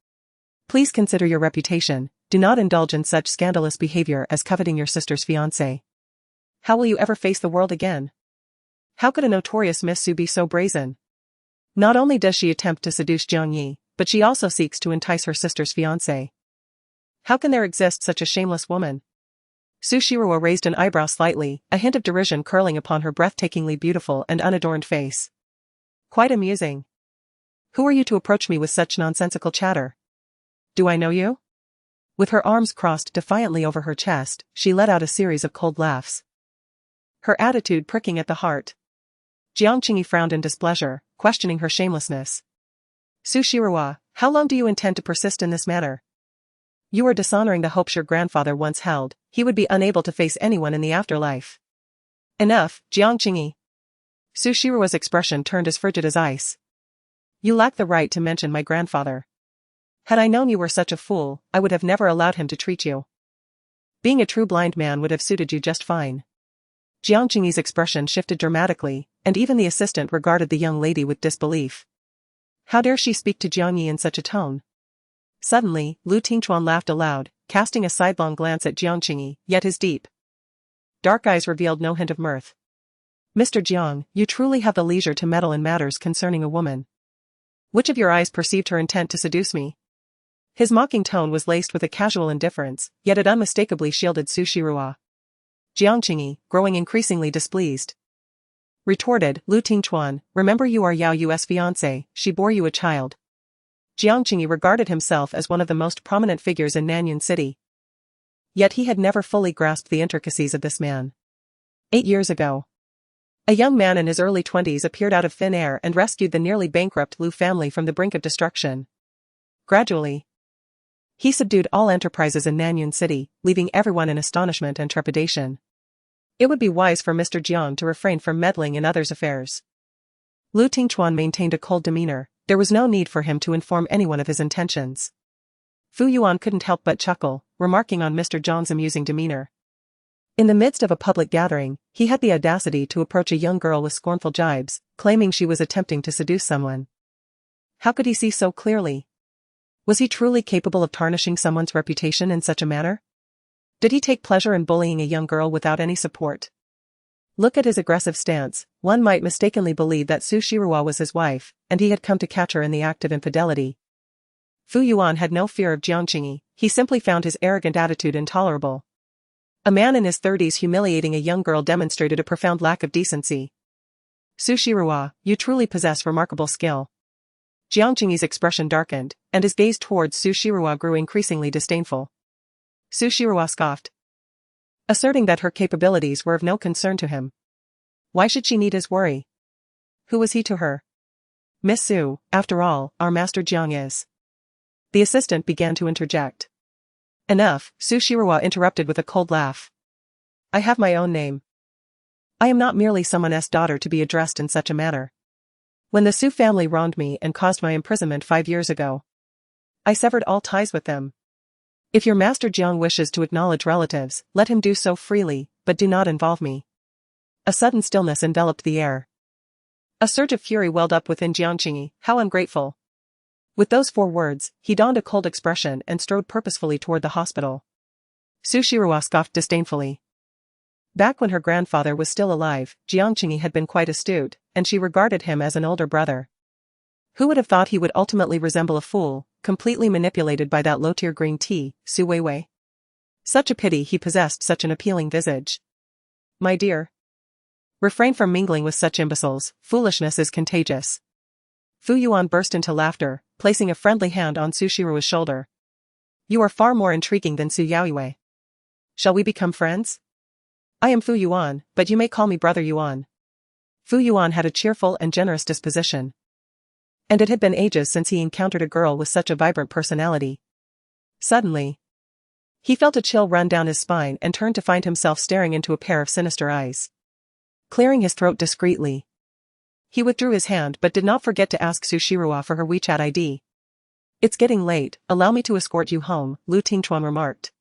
Please consider your reputation, do not indulge in such scandalous behavior as coveting your sister's fiancé. How will you ever face the world again? How could a notorious Miss Su be so brazen? Not only does she attempt to seduce Jiang Yi, but she also seeks to entice her sister's fiancé. How can there exist such a shameless woman? Su Shiruwa raised an eyebrow slightly, a hint of derision curling upon her breathtakingly beautiful and unadorned face. Quite amusing. Who are you to approach me with such nonsensical chatter? Do I know you? With her arms crossed defiantly over her chest, she let out a series of cold laughs, her attitude pricking at the heart. Jiang Qingyi frowned in displeasure, questioning her shamelessness. Su Shiruwa, how long do you intend to persist in this manner? You are dishonoring the hopes your grandfather once held. He would be unable to face anyone in the afterlife. Enough, Jiang Qingyi. Su Shiruwa's expression turned as frigid as ice. You lack the right to mention my grandfather. Had I known you were such a fool, I would have never allowed him to treat you. Being a true blind man would have suited you just fine. Jiang Qingyi's expression shifted dramatically, and even the assistant regarded the young lady with disbelief. How dare she speak to Jiang Yi in such a tone? Suddenly, Lu Tingchuan laughed aloud, casting a sidelong glance at Jiang Qingyi, yet his deep, dark eyes revealed no hint of mirth. Mr. Jiang, you truly have the leisure to meddle in matters concerning a woman. Which of your eyes perceived her intent to seduce me? His mocking tone was laced with a casual indifference, yet it unmistakably shielded Su Shiruwa. Jiang Qingyi, growing increasingly displeased. Retorted, Lu Tingchuan, remember you are Yao Yu's fiancé, she bore you a child. Jiang Qingyi regarded himself as one of the most prominent figures in Nanyuan City. Yet he had never fully grasped the intricacies of this man. 8 years ago, a young man in his early 20s appeared out of thin air and rescued the nearly bankrupt Lu family from the brink of destruction. Gradually, he subdued all enterprises in Nanyuan City, leaving everyone in astonishment and trepidation. It would be wise for Mr. Jiang to refrain from meddling in others' affairs. Lu Tingchuan maintained a cold demeanor. There was no need for him to inform anyone of his intentions. Fu Yuan couldn't help but chuckle, remarking on Mr. Jiang's amusing demeanor. In the midst of a public gathering, he had the audacity to approach a young girl with scornful jibes, claiming she was attempting to seduce someone. How could he see so clearly? Was he truly capable of tarnishing someone's reputation in such a manner? Did he take pleasure in bullying a young girl without any support? Look at his aggressive stance, one might mistakenly believe that Su Shiruo was his wife, and he had come to catch her in the act of infidelity. Fu Yuan had no fear of Jiang Qingyi, he simply found his arrogant attitude intolerable. A man in his 30s humiliating a young girl demonstrated a profound lack of decency. Su Shiruo, you truly possess remarkable skill. Jiang Qingyi's expression darkened, and his gaze towards Su Shiruo grew increasingly disdainful. Su Shiruo scoffed, asserting that her capabilities were of no concern to him. Why should she need his worry? Who was he to her? Miss Su, after all, our master Jiang is. The assistant began to interject. Enough, Su Shiruo interrupted with a cold laugh. I have my own name. I am not merely someone's daughter to be addressed in such a manner. When the Su family wronged me and caused my imprisonment 5 years ago, I severed all ties with them. If your master Jiang wishes to acknowledge relatives, let him do so freely, but do not involve me. A sudden stillness enveloped the air. A surge of fury welled up within Jiang Qingyi. How ungrateful. With those 4 words, he donned a cold expression and strode purposefully toward the hospital. Su Shiruo scoffed disdainfully. Back when her grandfather was still alive, Jiang Qingyi had been quite astute, and she regarded him as an older brother. Who would have thought he would ultimately resemble a fool, completely manipulated by that low-tier green tea, Su Weiwei? Such a pity he possessed such an appealing visage. My dear, refrain from mingling with such imbeciles, foolishness is contagious. Fu Yuan burst into laughter, placing a friendly hand on Su Shiruo's shoulder. You are far more intriguing than Su Yaoyue. Shall we become friends? I am Fu Yuan, but you may call me Brother Yuan. Fu Yuan had a cheerful and generous disposition. And it had been ages since he encountered a girl with such a vibrant personality. Suddenly, he felt a chill run down his spine and turned to find himself staring into a pair of sinister eyes. Clearing his throat discreetly, he withdrew his hand but did not forget to ask Su Shiruo for her WeChat ID. It's getting late, allow me to escort you home, Lu Tingchuan remarked,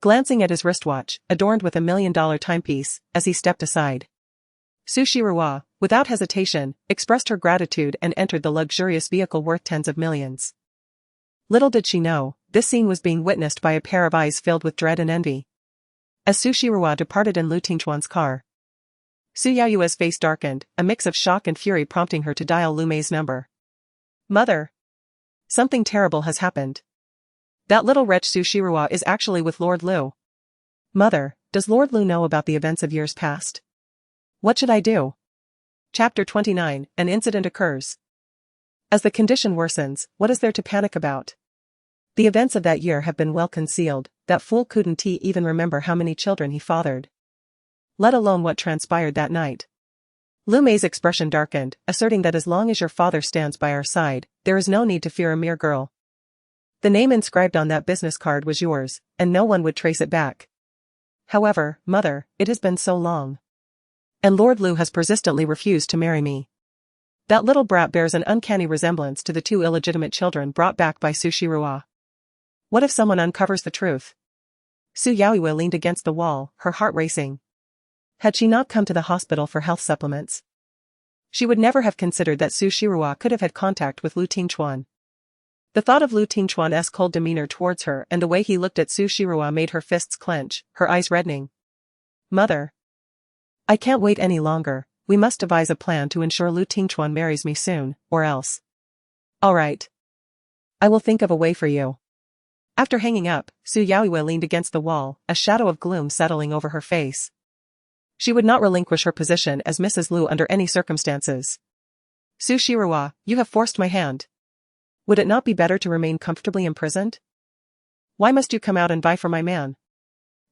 glancing at his wristwatch, adorned with a $1 million timepiece, as he stepped aside. Su Shiruo, without hesitation, expressed her gratitude and entered the luxurious vehicle worth tens of millions. Little did she know, this scene was being witnessed by a pair of eyes filled with dread and envy. As Su Shiruo departed in Lu Tingchuan's car, Su Yaoyue's face darkened, a mix of shock and fury prompting her to dial Lu Mei's number. Mother! Something terrible has happened. That little wretch Su Shiruo is actually with Lord Lu. Mother, does Lord Lu know about the events of years past? What should I do? Chapter 29, an incident occurs. As the condition worsens, what is there to panic about? The events of that year have been well concealed, that fool couldn't he even remember how many children he fathered. Let alone what transpired that night. Lu Mei's expression darkened, asserting that as long as your father stands by our side, there is no need to fear a mere girl. The name inscribed on that business card was yours, and no one would trace it back. However, Mother, it has been so long. And Lord Lu has persistently refused to marry me. That little brat bears an uncanny resemblance to the 2 illegitimate children brought back by Su Shiruo. What if someone uncovers the truth? Su Yaoyue leaned against the wall, her heart racing. Had she not come to the hospital for health supplements, she would never have considered that Su Shiruo could have had contact with Lu Tingchuan. The thought of Lu Tingchuan's cold demeanor towards her and the way he looked at Su Shiruo made her fists clench, her eyes reddening. Mother! I can't wait any longer, we must devise a plan to ensure Lu Tingchuan marries me soon, or else. All right. I will think of a way for you. After hanging up, Su Yaoyue leaned against the wall, a shadow of gloom settling over her face. She would not relinquish her position as Mrs. Liu under any circumstances. Su Shiruo, you have forced my hand. Would it not be better to remain comfortably imprisoned? Why must you come out and vie for my man?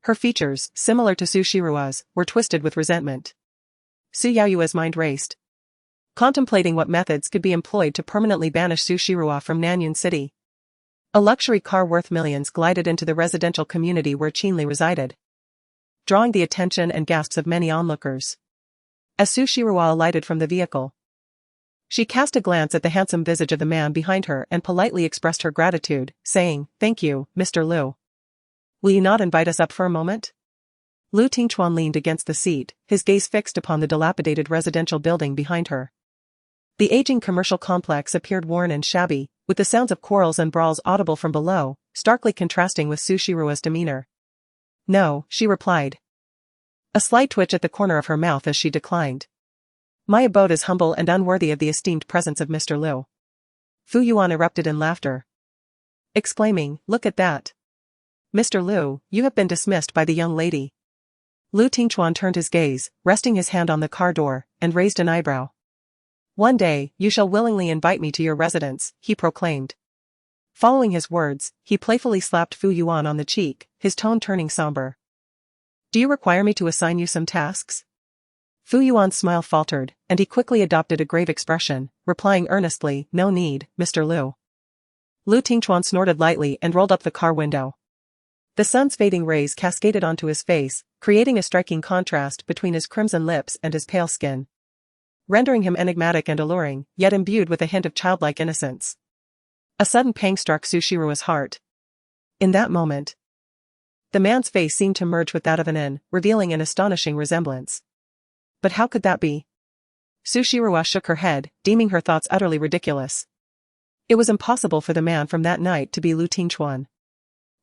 Her features, similar to Su Shiruo's, were twisted with resentment. Su Yaoyue's mind raced, contemplating what methods could be employed to permanently banish Su Shiruo from Nanyun City. A luxury car worth millions glided into the residential community where Qinli resided, drawing the attention and gasps of many onlookers. As Su Shiruo alighted from the vehicle, she cast a glance at the handsome visage of the man behind her and politely expressed her gratitude, saying, "Thank you, Mr. Liu. Will you not invite us up for a moment?" Lu Tingchuan leaned against the seat, his gaze fixed upon the dilapidated residential building behind her. The aging commercial complex appeared worn and shabby, with the sounds of quarrels and brawls audible from below, starkly contrasting with Su Shiruo's demeanor. "No," she replied, a slight twitch at the corner of her mouth as she declined. "My abode is humble and unworthy of the esteemed presence of Mr. Liu." Fu Yuan erupted in laughter, exclaiming, "Look at that. Mr. Liu, you have been dismissed by the young lady." Lu Tingchuan turned his gaze, resting his hand on the car door, and raised an eyebrow. "One day, you shall willingly invite me to your residence," he proclaimed. Following his words, he playfully slapped Fu Yuan on the cheek, his tone turning somber. "Do you require me to assign you some tasks?" Fu Yuan's smile faltered, and he quickly adopted a grave expression, replying earnestly, "No need, Mr. Liu." Lu Tingchuan snorted lightly and rolled up the car window. The sun's fading rays cascaded onto his face, creating a striking contrast between his crimson lips and his pale skin, rendering him enigmatic and alluring, yet imbued with a hint of childlike innocence. A sudden pang struck Su Shiruo's heart. In that moment, the man's face seemed to merge with that of an inn, revealing an astonishing resemblance. But how could that be? Su Shiruo shook her head, deeming her thoughts utterly ridiculous. It was impossible for the man from that night to be Lu Tingchuan.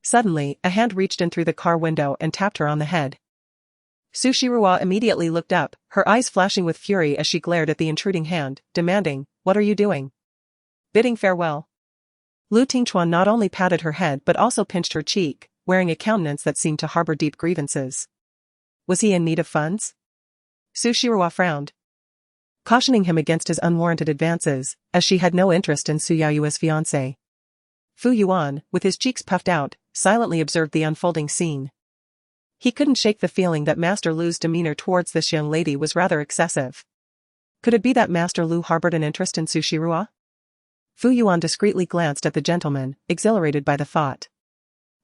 Suddenly, a hand reached in through the car window and tapped her on the head. Su Shiruo immediately looked up, her eyes flashing with fury as she glared at the intruding hand, demanding, "What are you doing?" "Bidding farewell." Lu Tingchuan not only patted her head but also pinched her cheek, wearing a countenance that seemed to harbor deep grievances. Was he in need of funds? Su Shiruo frowned, cautioning him against his unwarranted advances, as she had no interest in Su Yaoyue's fiancé. Fu Yuan, with his cheeks puffed out, silently observed the unfolding scene. He couldn't shake the feeling that Master Lu's demeanor towards this young lady was rather excessive. Could it be that Master Lu harbored an interest in Su Shiruo? Fu Yuan discreetly glanced at the gentleman, exhilarated by the thought.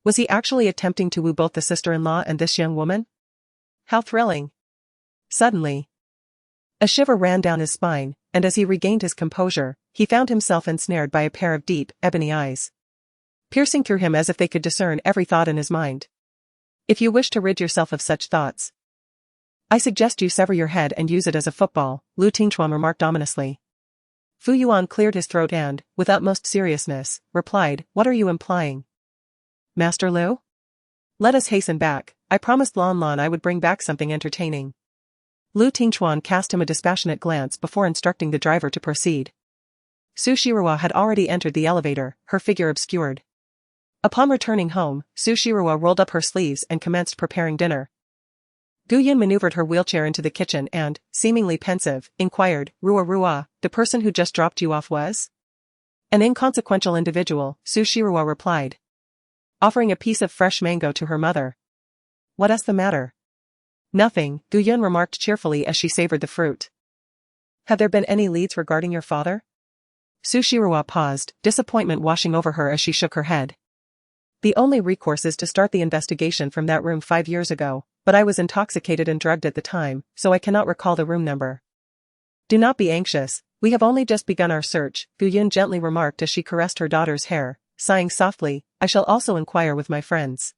Was he actually attempting to woo both the sister-in-law and this young woman? How thrilling! Suddenly, a shiver ran down his spine, and as he regained his composure, he found himself ensnared by a pair of deep, ebony eyes, piercing through him as if they could discern every thought in his mind. "If you wish to rid yourself of such thoughts, I suggest you sever your head and use it as a football," Lu Tingchuan remarked ominously. Fu Yuan cleared his throat and, with utmost seriousness, replied, "What are you implying?" "Master Liu? Let us hasten back. I promised Lan Lan I would bring back something entertaining." Lu Tingchuan cast him a dispassionate glance before instructing the driver to proceed. Su Shiruo had already entered the elevator, her figure obscured. Upon returning home, Su Shiruo rolled up her sleeves and commenced preparing dinner. Gu Yin maneuvered her wheelchair into the kitchen and, seemingly pensive, inquired, "Rua, the person who just dropped you off was?" "An inconsequential individual," Su Shiruo replied, offering a piece of fresh mango to her mother. "What's the matter?" "Nothing," Gu Yin remarked cheerfully as she savored the fruit. "Have there been any leads regarding your father?" Su Shiruo paused, disappointment washing over her as she shook her head. "The only recourse is to start the investigation from that room 5 years ago, but I was intoxicated and drugged at the time, so I cannot recall the room number." "Do not be anxious, we have only just begun our search," Gu Yin gently remarked as she caressed her daughter's hair, sighing softly, "I shall also inquire with my friends."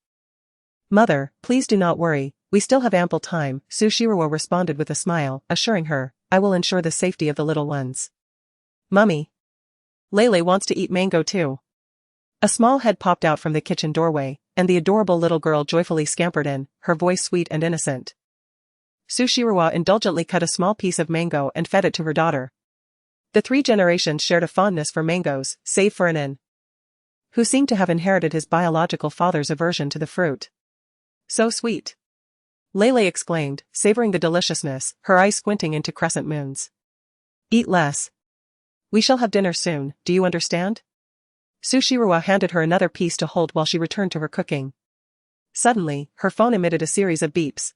"Mother, please do not worry, we still have ample time," Su Shiruo responded with a smile, assuring her, "I will ensure the safety of the little ones." "Mummy. Lele wants to eat mango too." A small head popped out from the kitchen doorway, and the adorable little girl joyfully scampered in, her voice sweet and innocent. Su Shiruo indulgently cut a small piece of mango and fed it to her daughter. The 3 generations shared a fondness for mangoes, save for an inn, who seemed to have inherited his biological father's aversion to the fruit. So sweet. Lele exclaimed, savoring the deliciousness, her eyes squinting into crescent moons. Eat less. We shall have dinner soon, do you understand? Sushiruwa handed her another piece to hold while she returned to her cooking. Suddenly, her phone emitted a series of beeps.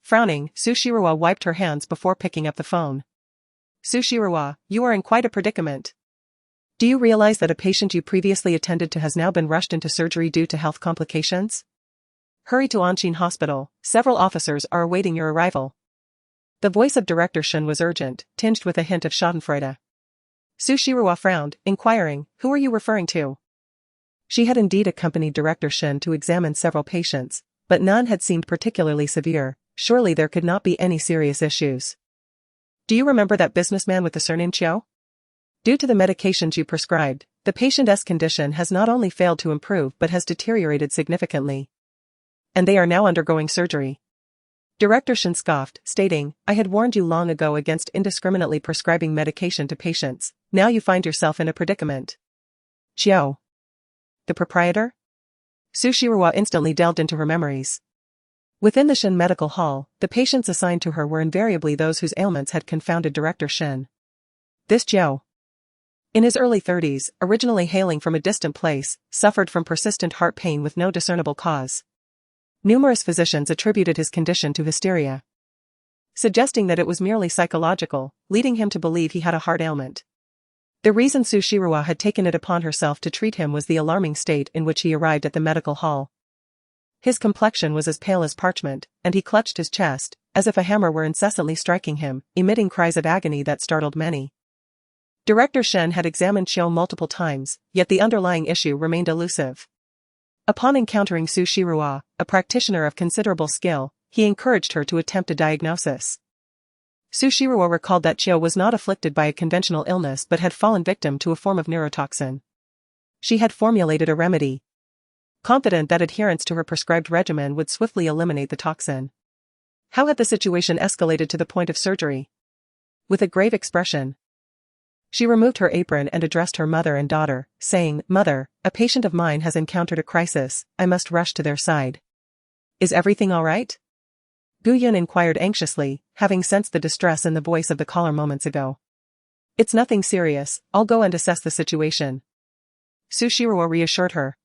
Frowning, Sushiruwa wiped her hands before picking up the phone. Sushiruwa, you are in quite a predicament. Do you realize that a patient you previously attended to has now been rushed into surgery due to health complications? Hurry to Anshin Hospital, several officers are awaiting your arrival. The voice of Director Shun was urgent, tinged with a hint of schadenfreude. Sushiruwa frowned, inquiring, who are you referring to? She had indeed accompanied Director Shun to examine several patients, but none had seemed particularly severe. Surely there could not be any serious issues. Do you remember that businessman with the surname Chiao? Due to the medications you prescribed, the patient's condition has not only failed to improve but has deteriorated significantly. And they are now undergoing surgery. Director Shin scoffed, stating, I had warned you long ago against indiscriminately prescribing medication to patients. Now you find yourself in a predicament. Chiao. The proprietor? Sushiruwa instantly delved into her memories. Within the Shin medical hall, the patients assigned to her were invariably those whose ailments had confounded Director Shin. This Chiao, in his early 30s, originally hailing from a distant place, suffered from persistent heart pain with no discernible cause. Numerous physicians attributed his condition to hysteria, suggesting that it was merely psychological, leading him to believe he had a heart ailment. The reason Sushiruwa had taken it upon herself to treat him was the alarming state in which he arrived at the medical hall. His complexion was as pale as parchment, and he clutched his chest, as if a hammer were incessantly striking him, emitting cries of agony that startled many. Director Shen had examined Chiao multiple times, yet the underlying issue remained elusive. Upon encountering Sushiruwa, a practitioner of considerable skill, he encouraged her to attempt a diagnosis. Sushiruwa recalled that Chiao was not afflicted by a conventional illness but had fallen victim to a form of neurotoxin. She had formulated a remedy, confident that adherence to her prescribed regimen would swiftly eliminate the toxin. How had the situation escalated to the point of surgery? With a grave expression, she removed her apron and addressed her mother and daughter, saying, Mother, a patient of mine has encountered a crisis, I must rush to their side. Is everything all right? Guyun inquired anxiously, having sensed the distress in the voice of the caller moments ago. It's nothing serious, I'll go and assess the situation. Sushiruwa reassured her.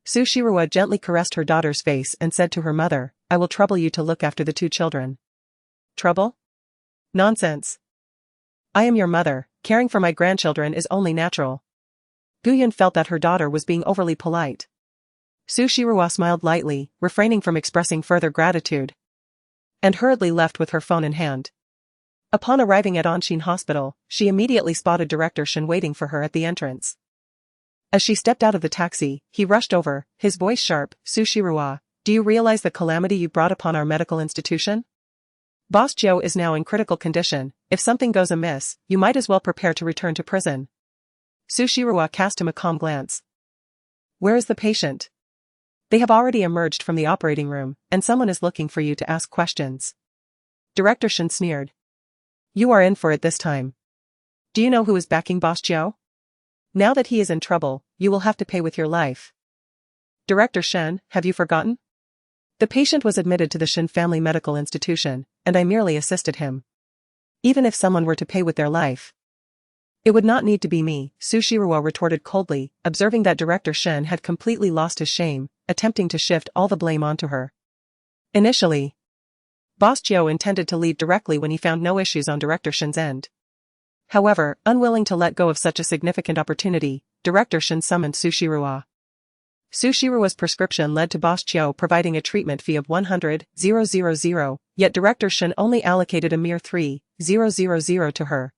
Sushiruwa gently caressed her daughter's face and said to her mother, I will trouble you to look after the two children. Trouble? Nonsense. I am your mother, caring for my grandchildren is only natural. Guyun felt that her daughter was being overly polite. Sushiruwa smiled lightly, refraining from expressing further gratitude, and hurriedly left with her phone in hand. Upon arriving at Anshin Hospital, she immediately spotted Director Shin waiting for her at the entrance. As she stepped out of the taxi, he rushed over, his voice sharp, Sushiruwa, do you realize the calamity you brought upon our medical institution? Boss Joe is now in critical condition, if something goes amiss, you might as well prepare to return to prison. Sushiruwa cast him a calm glance. Where is the patient? They have already emerged from the operating room, and someone is looking for you to ask questions. Director Shin sneered. You are in for it this time. Do you know who is backing Boss Joe? Now that he is in trouble, you will have to pay with your life. Director Shen, have you forgotten? The patient was admitted to the Shin Family Medical Institution, and I merely assisted him. Even if someone were to pay with their life, it would not need to be me, Sushiruwa retorted coldly, observing that Director Shen had completely lost his shame, attempting to shift all the blame onto her. Initially, Boss Joe intended to leave directly when he found no issues on Director Shen's end. However, unwilling to let go of such a significant opportunity, Director Shin summoned Sushiruwa. Sushiruwa's prescription led to Boss Chiao providing a treatment fee of 100,000, yet Director Shin only allocated a mere 3,000 to her,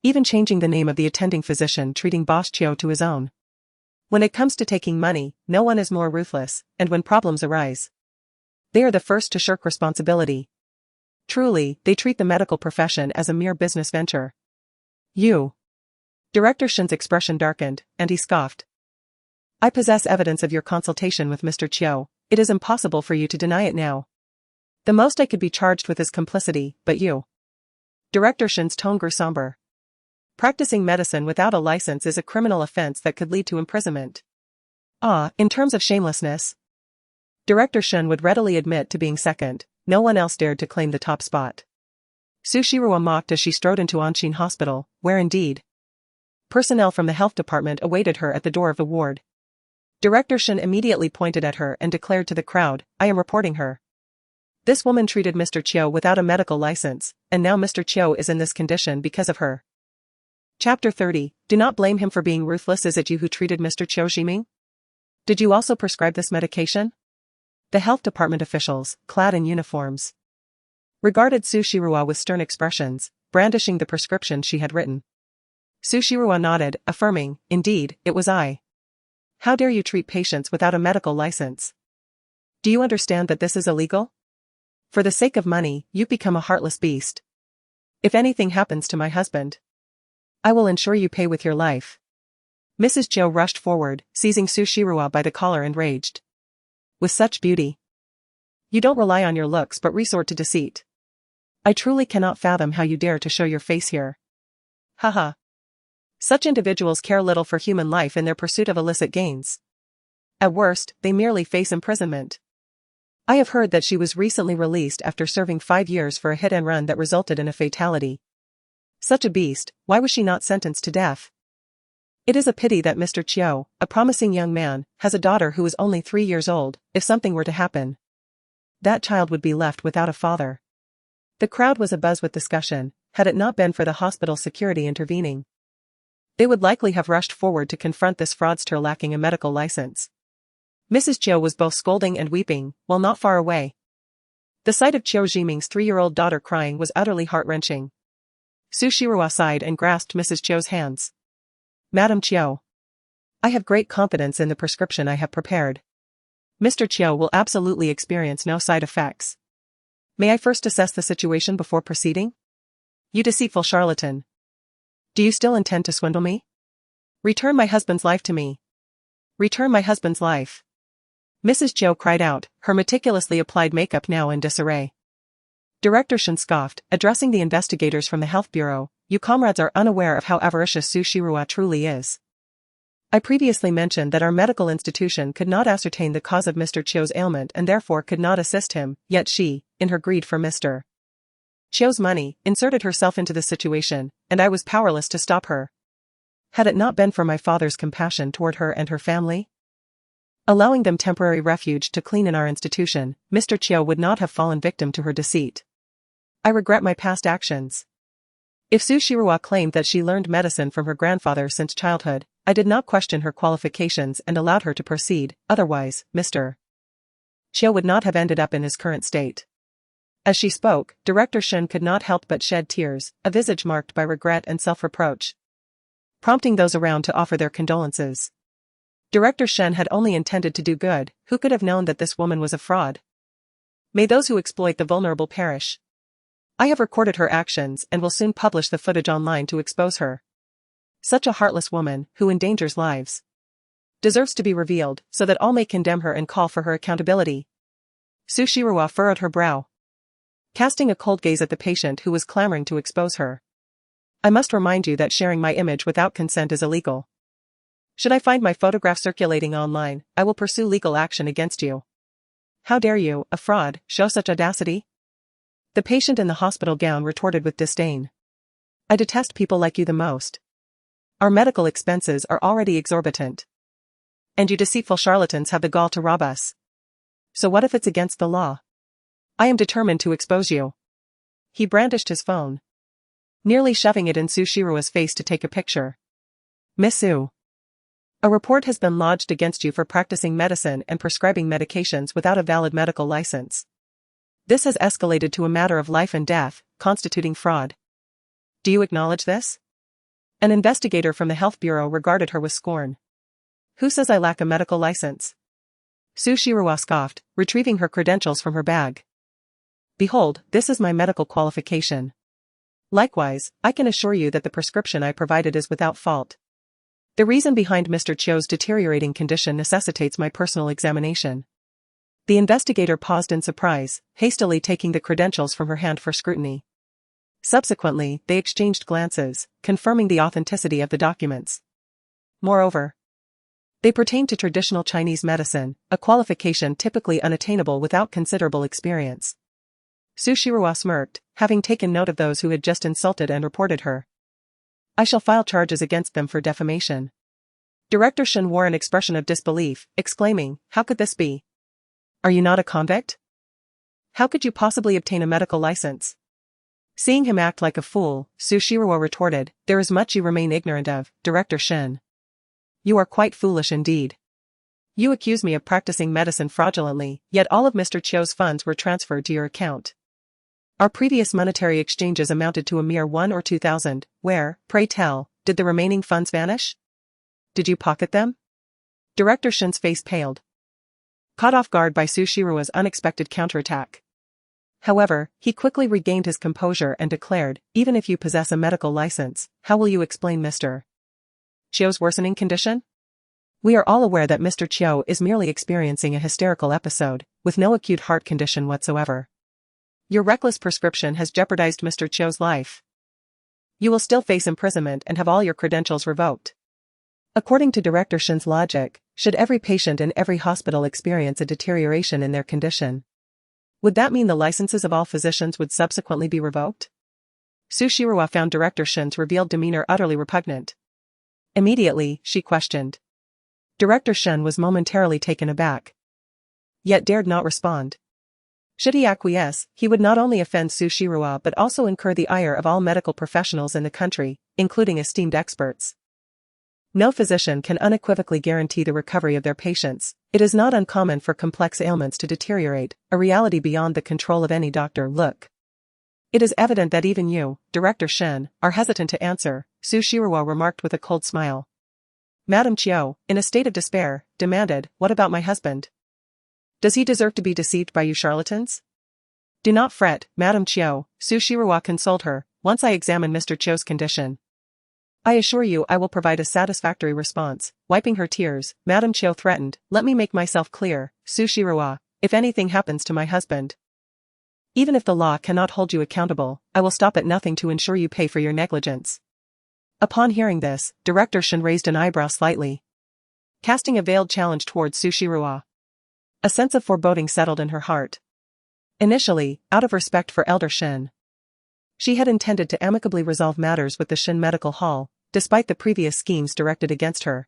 even changing the name of the attending physician treating Boss Chiao to his own. When it comes to taking money, no one is more ruthless, and when problems arise, they are the first to shirk responsibility. Truly, they treat the medical profession as a mere business venture. You. Director Shin's expression darkened, and he scoffed. I possess evidence of your consultation with Mr. Chiao, it is impossible for you to deny it now. The most I could be charged with is complicity, but you. Director Shin's tone grew somber. Practicing medicine without a license is a criminal offense that could lead to imprisonment. In terms of shamelessness, Director Shun would readily admit to being second. No one else dared to claim the top spot. Sushiro mocked as she strode into Anshin Hospital, where indeed, personnel from the health department awaited her at the door of the ward. Director Shun immediately pointed at her and declared to the crowd, "I am reporting her. This woman treated Mr. Chiu without a medical license, and now Mr. Chiu is in this condition because of her." Chapter 30. Do not blame him for being ruthless. Is it you who treated Mr. Chiu Jiming? Did you also prescribe this medication? The health department officials, clad in uniforms, regarded Sushiro with stern expressions, brandishing the prescription she had written. Sushiro nodded, affirming, "Indeed, it was I. How dare you treat patients without a medical license? Do you understand that this is illegal? For the sake of money, you become a heartless beast. If anything happens to my husband, I will ensure you pay with your life." Mrs. Chiu rushed forward, seizing Sushiro by the collar and raged. "With such beauty, you don't rely on your looks but resort to deceit. I truly cannot fathom how you dare to show your face here. Haha. Such individuals care little for human life in their pursuit of illicit gains. At worst, they merely face imprisonment. I have heard that she was recently released after serving 5 years for a hit and run that resulted in a fatality. Such a beast, why was she not sentenced to death? It is a pity that Mr. Chiu, a promising young man, has a daughter who is only 3 years old. If something were to happen, that child would be left without a father." The crowd was abuzz with discussion. Had it not been for the hospital security intervening, they would likely have rushed forward to confront this fraudster lacking a medical license. Mrs. Chiu was both scolding and weeping, while not far away. The sight of Chiu Jiming's 3-year-old daughter crying was utterly heart-wrenching. Sushiro sighed and grasped Mrs. Chiu's hands. "Madam Chiu, I have great confidence in the prescription I have prepared. Mr. Chiu will absolutely experience no side effects. May I first assess the situation before proceeding? You deceitful charlatan. Do you still intend to swindle me? Return my husband's life to me. Return my husband's life." Mrs. Chiu cried out, her meticulously applied makeup now in disarray. Director Shun scoffed, addressing the investigators from the health bureau, "You comrades are unaware of how avaricious Sushiro truly is. I previously mentioned that our medical institution could not ascertain the cause of Mr. Chiu's ailment and therefore could not assist him, yet she, in her greed for Mr. Chiu's money, inserted herself into the situation, and I was powerless to stop her. Had it not been for my father's compassion toward her and her family, allowing them temporary refuge to clean in our institution, Mr. Chiu would not have fallen victim to her deceit. I regret my past actions. If Sushiro claimed that she learned medicine from her grandfather since childhood, I did not question her qualifications and allowed her to proceed, otherwise, Mr. Chiu would not have ended up in his current state." As she spoke, Director Shun could not help but shed tears, a visage marked by regret and self-reproach, prompting those around to offer their condolences. Director Shun had only intended to do good. Who could have known that this woman was a fraud? May those who exploit the vulnerable perish. I have recorded her actions and will soon publish the footage online to expose her. Such a heartless woman, who endangers lives, deserves to be revealed, so that all may condemn her and call for her accountability. Sushiro furrowed her brow, casting a cold gaze at the patient who was clamoring to expose her. "I must remind you that sharing my image without consent is illegal. Should I find my photograph circulating online, I will pursue legal action against you. How dare you, a fraud, show such audacity?" The patient in the hospital gown retorted with disdain. "I detest people like you the most. Our medical expenses are already exorbitant. And you deceitful charlatans have the gall to rob us. So what if it's against the law? I am determined to expose you." He brandished his phone, nearly shoving it in Sushiro's face to take a picture. "Miss Su, a report has been lodged against you for practicing medicine and prescribing medications without a valid medical license. This has escalated to a matter of life and death, constituting fraud. Do you acknowledge this?" An investigator from the health bureau regarded her with scorn. "Who says I lack a medical license?" Sushiro scoffed, retrieving her credentials from her bag. "Behold, this is my medical qualification. Likewise, I can assure you that the prescription I provided is without fault. The reason behind Mr. Chiu's deteriorating condition necessitates my personal examination." The investigator paused in surprise, hastily taking the credentials from her hand for scrutiny. Subsequently, they exchanged glances, confirming the authenticity of the documents. Moreover, they pertained to traditional Chinese medicine, a qualification typically unattainable without considerable experience. Su Shiruo smirked, having taken note of those who had just insulted and reported her. I shall file charges against them for defamation. Director Shen wore an expression of disbelief, exclaiming, how could this be? Are you not a convict? How could you possibly obtain a medical license? Seeing him act like a fool, Su Shiruo retorted, there is much you remain ignorant of, Director Shen. You are quite foolish indeed. You accuse me of practicing medicine fraudulently, yet all of Mr. Chiu's funds were transferred to your account. Our previous monetary exchanges amounted to a mere 1 or 2,000, where, pray tell, did the remaining funds vanish? Did you pocket them? Director Shen's face paled. Caught off guard by Su Shiruo's unexpected counterattack. However, he quickly regained his composure and declared, even if you possess a medical license, how will you explain Mr. Chiu's worsening condition? We are all aware that Mr. Chiu is merely experiencing a hysterical episode, with no acute heart condition whatsoever. Your reckless prescription has jeopardized Mr. Chiu's life. You will still face imprisonment and have all your credentials revoked. According to Director Shen's logic, should every patient in every hospital experience a deterioration in their condition, would that mean the licenses of all physicians would subsequently be revoked? Su Shiruo found Director Shen's revealed demeanor utterly repugnant. Immediately, she questioned. Director Shen was momentarily taken aback, yet dared not respond. Should he acquiesce, he would not only offend Su Shiruo but also incur the ire of all medical professionals in the country, including esteemed experts. No physician can unequivocally guarantee the recovery of their patients. It is not uncommon for complex ailments to deteriorate, a reality beyond the control of any doctor. Look. It is evident that even you, Director Shen, are hesitant to answer, Su Shiruo remarked with a cold smile. Madame Chiu, in a state of despair, demanded, what about my husband? Does he deserve to be deceived by you charlatans? Do not fret, Madame Chiu, Su Shiruo consoled her, once I examine Mr. Chiu's condition, I assure you I will provide a satisfactory response. Wiping her tears, Madame Chiu threatened, let me make myself clear, Su Shiruo, if anything happens to my husband, even if the law cannot hold you accountable, I will stop at nothing to ensure you pay for your negligence. Upon hearing this, Director Shen raised an eyebrow slightly, casting a veiled challenge towards Su Shiruo. A sense of foreboding settled in her heart. Initially, out of respect for Elder Shen, she had intended to amicably resolve matters with the Shen Medical Hall, despite the previous schemes directed against her.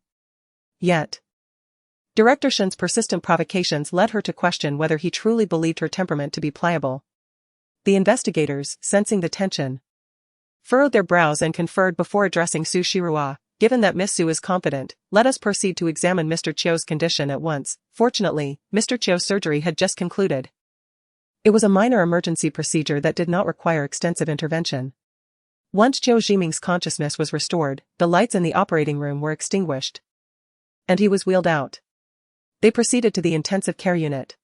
Yet, Director Shen's persistent provocations led her to question whether he truly believed her temperament to be pliable. The investigators, sensing the tension, furrowed their brows and conferred before addressing Su Shiruo. Given that Miss Su is confident, let us proceed to examine Mr. Chiu's condition at once. Fortunately, Mr. Chiu's surgery had just concluded. It was a minor emergency procedure that did not require extensive intervention. Once Chiu Jiming's consciousness was restored, the lights in the operating room were extinguished, and he was wheeled out. They proceeded to the intensive care unit.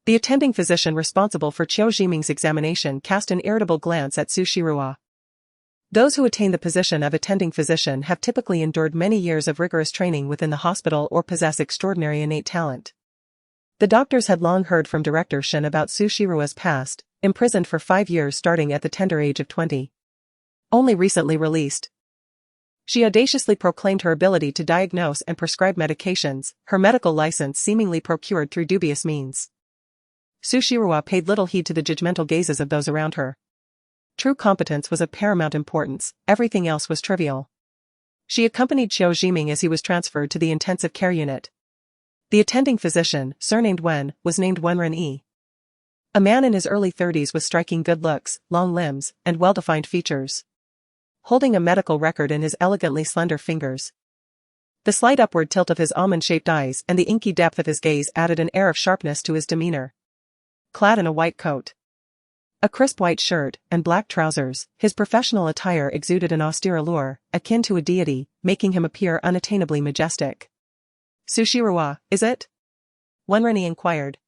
The attending physician responsible for Chiu Jiming's examination cast an irritable glance at Su Shiruo. Those who attain the position of attending physician have typically endured many years of rigorous training within the hospital or possess extraordinary innate talent. The doctors had long heard from Director Shen about Su Shiruo's past, imprisoned for 5 years starting at the tender age of 20. Only recently released. She audaciously proclaimed her ability to diagnose and prescribe medications, her medical license seemingly procured through dubious means. Su Shiruo paid little heed to the judgmental gazes of those around her. True competence was of paramount importance, everything else was trivial. She accompanied Chiu Jiming as he was transferred to the intensive care unit. The attending physician, surnamed Wen, was named Wen Renyi. A man in his early 30s with striking good looks, long limbs, and well-defined features, holding a medical record in his elegantly slender fingers. The slight upward tilt of his almond-shaped eyes and the inky depth of his gaze added an air of sharpness to his demeanor. Clad in a white coat, a crisp white shirt, and black trousers, his professional attire exuded an austere allure, akin to a deity, making him appear unattainably majestic. Su Shiruo, is it? Wen Renyi inquired,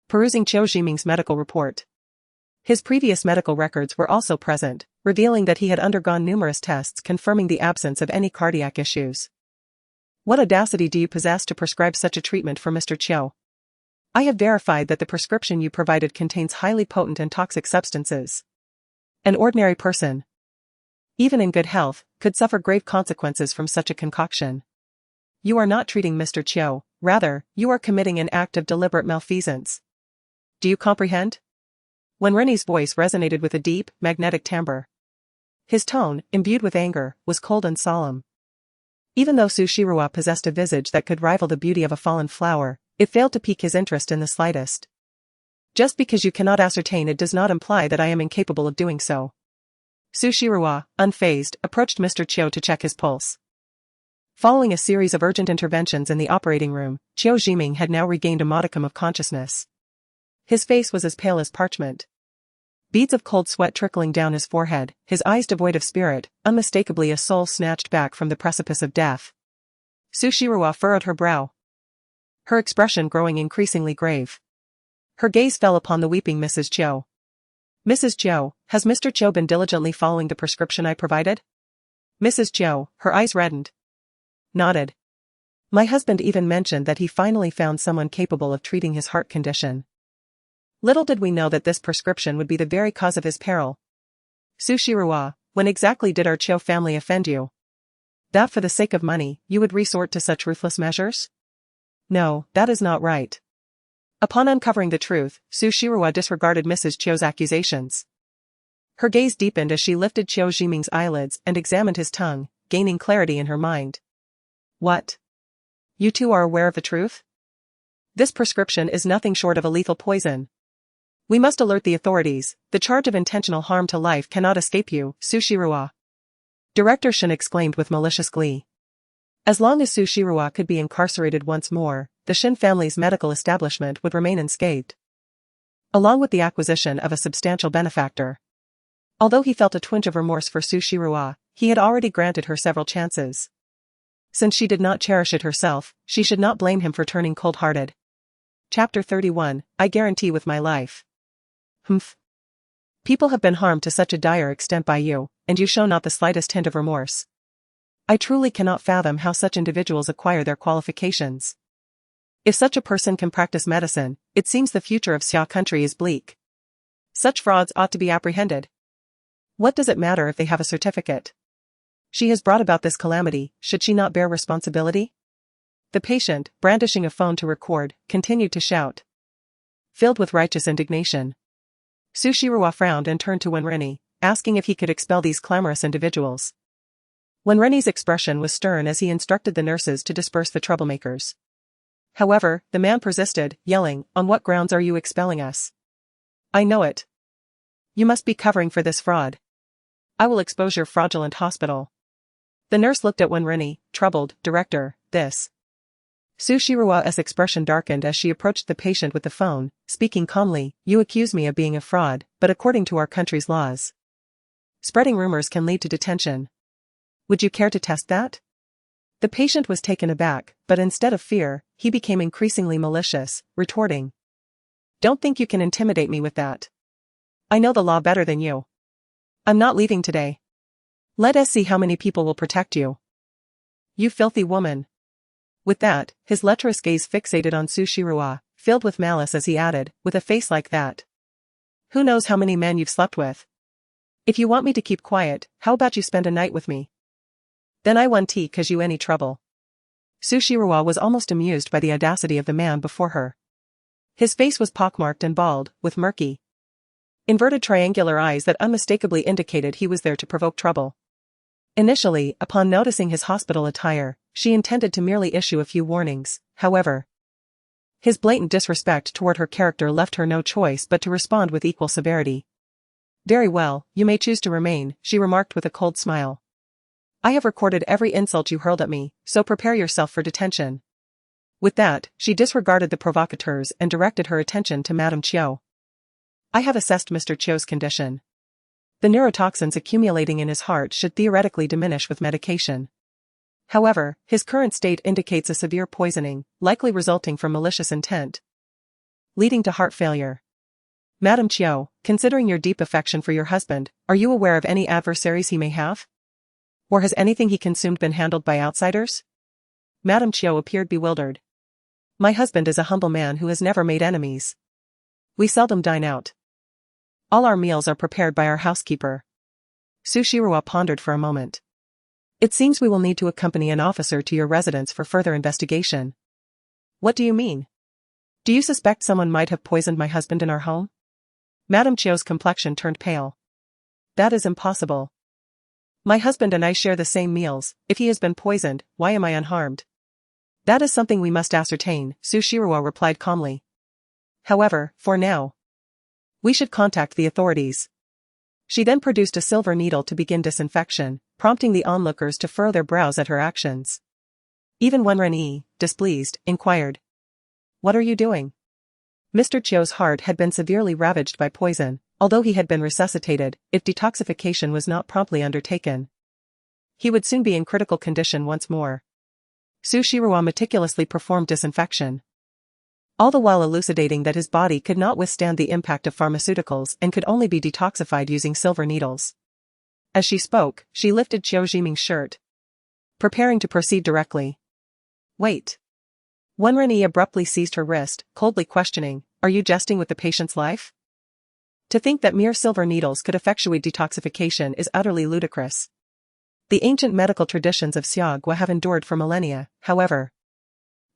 perusing Chiu Jiming's medical report. His previous medical records were also present, revealing that he had undergone numerous tests confirming the absence of any cardiac issues. What audacity do you possess to prescribe such a treatment for Mr. Chiu? I have verified that the prescription you provided contains highly potent and toxic substances. An ordinary person, even in good health, could suffer grave consequences from such a concoction. You are not treating Mr. Chiu, rather, you are committing an act of deliberate malfeasance. Do you comprehend? When Rennie's voice resonated with a deep, magnetic timbre. His tone, imbued with anger, was cold and solemn. Even though Su Shirua possessed a visage that could rival the beauty of a fallen flower, it failed to pique his interest in the slightest. Just because you cannot ascertain it does not imply that I am incapable of doing so. Su Shirua, unfazed, approached Mr. Chiu to check his pulse. Following a series of urgent interventions in the operating room, Chiu Jiming had now regained a modicum of consciousness. His face was as pale as parchment. Beads of cold sweat trickling down his forehead, his eyes devoid of spirit, unmistakably a soul snatched back from the precipice of death. Su Shirua furrowed her brow, her expression growing increasingly grave. Her gaze fell upon the weeping Mrs. Chiu. Mrs. Chiu, has Mr. Chiu been diligently following the prescription I provided? Mrs. Chiu, her eyes reddened, nodded. My husband even mentioned that he finally found someone capable of treating his heart condition. Little did we know that this prescription would be the very cause of his peril. Su Shirua, when exactly did our Chiu family offend you? That for the sake of money, you would resort to such ruthless measures? No, that is not right. Upon uncovering the truth, Su Shirua disregarded Mrs. Chiu's accusations. Her gaze deepened as she lifted Chiu Jiming's eyelids and examined his tongue, gaining clarity in her mind. What? You two are aware of the truth? This prescription is nothing short of a lethal poison. We must alert the authorities. The charge of intentional harm to life cannot escape you, Su Shirua. Director Shin exclaimed with malicious glee. As long as Su Shirua could be incarcerated once more, the Shin family's medical establishment would remain unscathed, along with the acquisition of a substantial benefactor. Although he felt a twinge of remorse for Su Shirua, he had already granted her several chances. Since she did not cherish it herself, she should not blame him for turning cold-hearted. Chapter 31, I guarantee with my life. Humph. People have been harmed to such a dire extent by you, and you show not the slightest hint of remorse. I truly cannot fathom how such individuals acquire their qualifications. If such a person can practice medicine, it seems the future of Xia country is bleak. Such frauds ought to be apprehended. What does it matter if they have a certificate? She has brought about this calamity, should she not bear responsibility? The patient, brandishing a phone to record, continued to shout, filled with righteous indignation. Su Shirua frowned and turned to Wenrennie, asking if he could expel these clamorous individuals. Wenrennie's expression was stern as he instructed the nurses to disperse the troublemakers. However, the man persisted, yelling, On what grounds are you expelling us? I know it. You must be covering for this fraud. I will expose your fraudulent hospital. The nurse looked at Wenrennie, troubled. Director, this. Su Shirua's expression darkened as she approached the patient with the phone, speaking calmly, You accuse me of being a fraud, but according to our country's laws, spreading rumors can lead to detention. Would you care to test that? The patient was taken aback, but instead of fear, he became increasingly malicious, retorting, Don't think you can intimidate me with that. I know the law better than you. I'm not leaving today. Let us see how many people will protect you. You filthy woman. With that, his lecherous gaze fixated on Su Shirua, filled with malice as he added, With a face like that, who knows how many men you've slept with? If you want me to keep quiet, how about you spend a night with me? Then I won't cause you any trouble. Su Shirua was almost amused by the audacity of the man before her. His face was pockmarked and bald, with murky, inverted triangular eyes that unmistakably indicated he was there to provoke trouble. Initially, upon noticing his hospital attire, she intended to merely issue a few warnings, however. His blatant disrespect toward her character left her no choice but to respond with equal severity. Very well, you may choose to remain, she remarked with a cold smile. I have recorded every insult you hurled at me, so prepare yourself for detention. With that, she disregarded the provocateurs and directed her attention to Madame Chiu. I have assessed Mr. Chiu's condition. The neurotoxins accumulating in his heart should theoretically diminish with medication. However, his current state indicates a severe poisoning, likely resulting from malicious intent, leading to heart failure. Madame Chiu, considering your deep affection for your husband, are you aware of any adversaries he may have? Or has anything he consumed been handled by outsiders? Madame Chiu appeared bewildered. My husband is a humble man who has never made enemies. We seldom dine out. All our meals are prepared by our housekeeper. Su Shirua pondered for a moment. It seems we will need to accompany an officer to your residence for further investigation. What do you mean? Do you suspect someone might have poisoned my husband in our home? Madame Chio's complexion turned pale. That is impossible. My husband and I share the same meals. If he has been poisoned, why am I unharmed? That is something we must ascertain, Su Shirua replied calmly. However, for now, we should contact the authorities. She then produced a silver needle to begin disinfection, prompting the onlookers to furrow their brows at her actions. Even Wenren, displeased, inquired. What are you doing? Mr. Chio's heart had been severely ravaged by poison, although he had been resuscitated. If detoxification was not promptly undertaken, he would soon be in critical condition once more. Su Shirua meticulously performed disinfection, all the while elucidating that his body could not withstand the impact of pharmaceuticals and could only be detoxified using silver needles. As she spoke, she lifted Qiu Jiming's shirt, preparing to proceed directly. Wait. Wenren abruptly seized her wrist, coldly questioning, are you jesting with the patient's life? To think that mere silver needles could effectuate detoxification is utterly ludicrous. The ancient medical traditions of Xiagua have endured for millennia, however.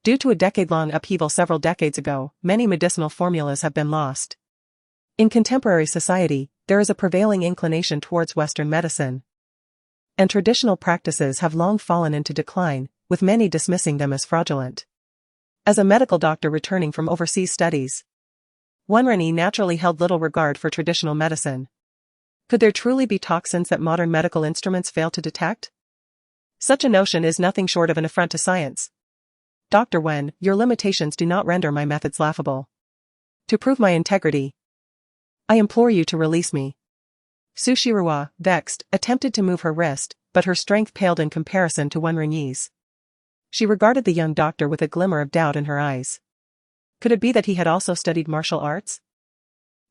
Due to a decade-long upheaval several decades ago, many medicinal formulas have been lost. In contemporary society, there is a prevailing inclination towards Western medicine, and traditional practices have long fallen into decline, with many dismissing them as fraudulent. As a medical doctor returning from overseas studies, Wenren naturally held little regard for traditional medicine. Could there truly be toxins that modern medical instruments fail to detect? Such a notion is nothing short of an affront to science. Dr. Wen, your limitations do not render my methods laughable. To prove my integrity, I implore you to release me. Su Shirua, vexed, attempted to move her wrist, but her strength paled in comparison to Wenren's. She regarded the young doctor with a glimmer of doubt in her eyes. Could it be that he had also studied martial arts?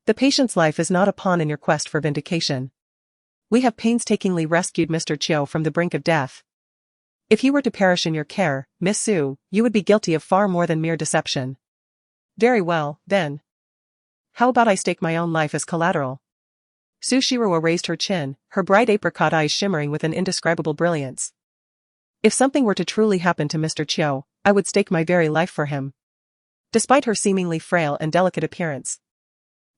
The patient's life is not a pawn in your quest for vindication. We have painstakingly rescued Mr. Qiu from the brink of death. If he were to perish in your care, Miss Su, you would be guilty of far more than mere deception. Very well, then. How about I stake my own life as collateral? Su Shirua raised her chin, her bright apricot eyes shimmering with an indescribable brilliance. If something were to truly happen to Mr. Qiu, I would stake my very life for him. Despite her seemingly frail and delicate appearance,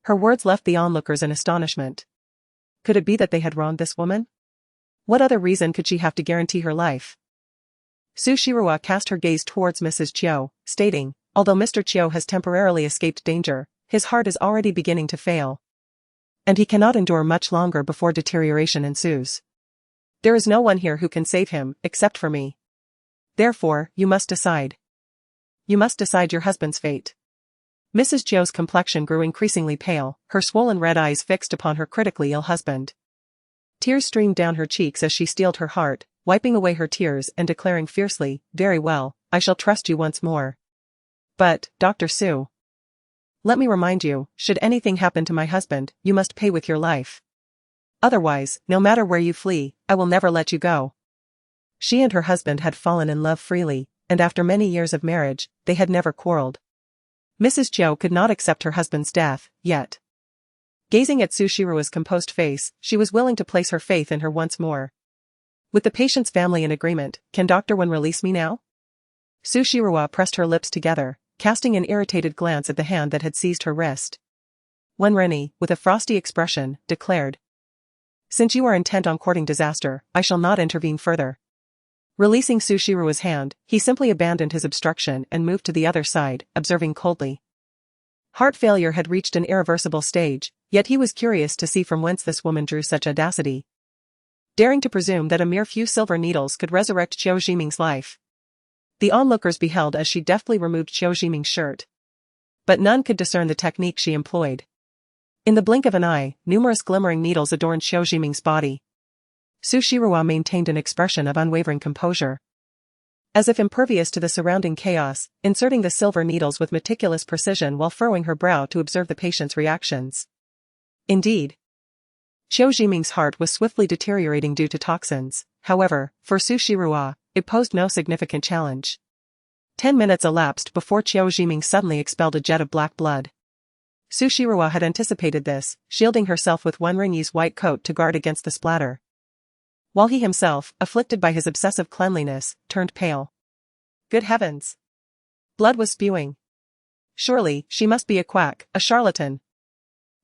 her words left the onlookers in astonishment. Could it be that they had wronged this woman? What other reason could she have to guarantee her life? Su Shirua cast her gaze towards Mrs. Qiu, stating, although Mr. Qiu has temporarily escaped danger, his heart is already beginning to fail, and he cannot endure much longer before deterioration ensues. There is no one here who can save him, except for me. Therefore, you must decide. You must decide your husband's fate. Mrs. Qiu's complexion grew increasingly pale, her swollen red eyes fixed upon her critically ill husband. Tears streamed down her cheeks as she steeled her heart, wiping away her tears and declaring fiercely, very well, I shall trust you once more. But, Dr. Su, let me remind you, should anything happen to my husband, you must pay with your life. Otherwise, no matter where you flee, I will never let you go. She and her husband had fallen in love freely, and after many years of marriage, they had never quarreled. Mrs. Qiu could not accept her husband's death, yet. Gazing at Su Shirua's composed face, she was willing to place her faith in her once more. With the patient's family in agreement, can Dr. Wen release me now? Su Shirua pressed her lips together, casting an irritated glance at the hand that had seized her wrist. Wenren, with a frosty expression, declared. Since you are intent on courting disaster, I shall not intervene further. Releasing Su Shirua's hand, he simply abandoned his obstruction and moved to the other side, observing coldly. Heart failure had reached an irreversible stage, yet he was curious to see from whence this woman drew such audacity, daring to presume that a mere few silver needles could resurrect Qiu Jiming's life. The onlookers beheld as she deftly removed Qiu Jiming's shirt, but none could discern the technique she employed. In the blink of an eye, numerous glimmering needles adorned Qiu Jiming's body. Su Shirua maintained an expression of unwavering composure, as if impervious to the surrounding chaos, inserting the silver needles with meticulous precision while furrowing her brow to observe the patient's reactions. Indeed, Qiu Jiming's heart was swiftly deteriorating due to toxins. However, for Su Shirua, it posed no significant challenge. 10 minutes elapsed before Qiu Jiming suddenly expelled a jet of black blood. Su Shiroa had anticipated this, shielding herself with Wenrenyi's white coat to guard against the splatter. While he himself, afflicted by his obsessive cleanliness, turned pale. Good heavens! Blood was spewing. Surely, she must be a quack, a charlatan.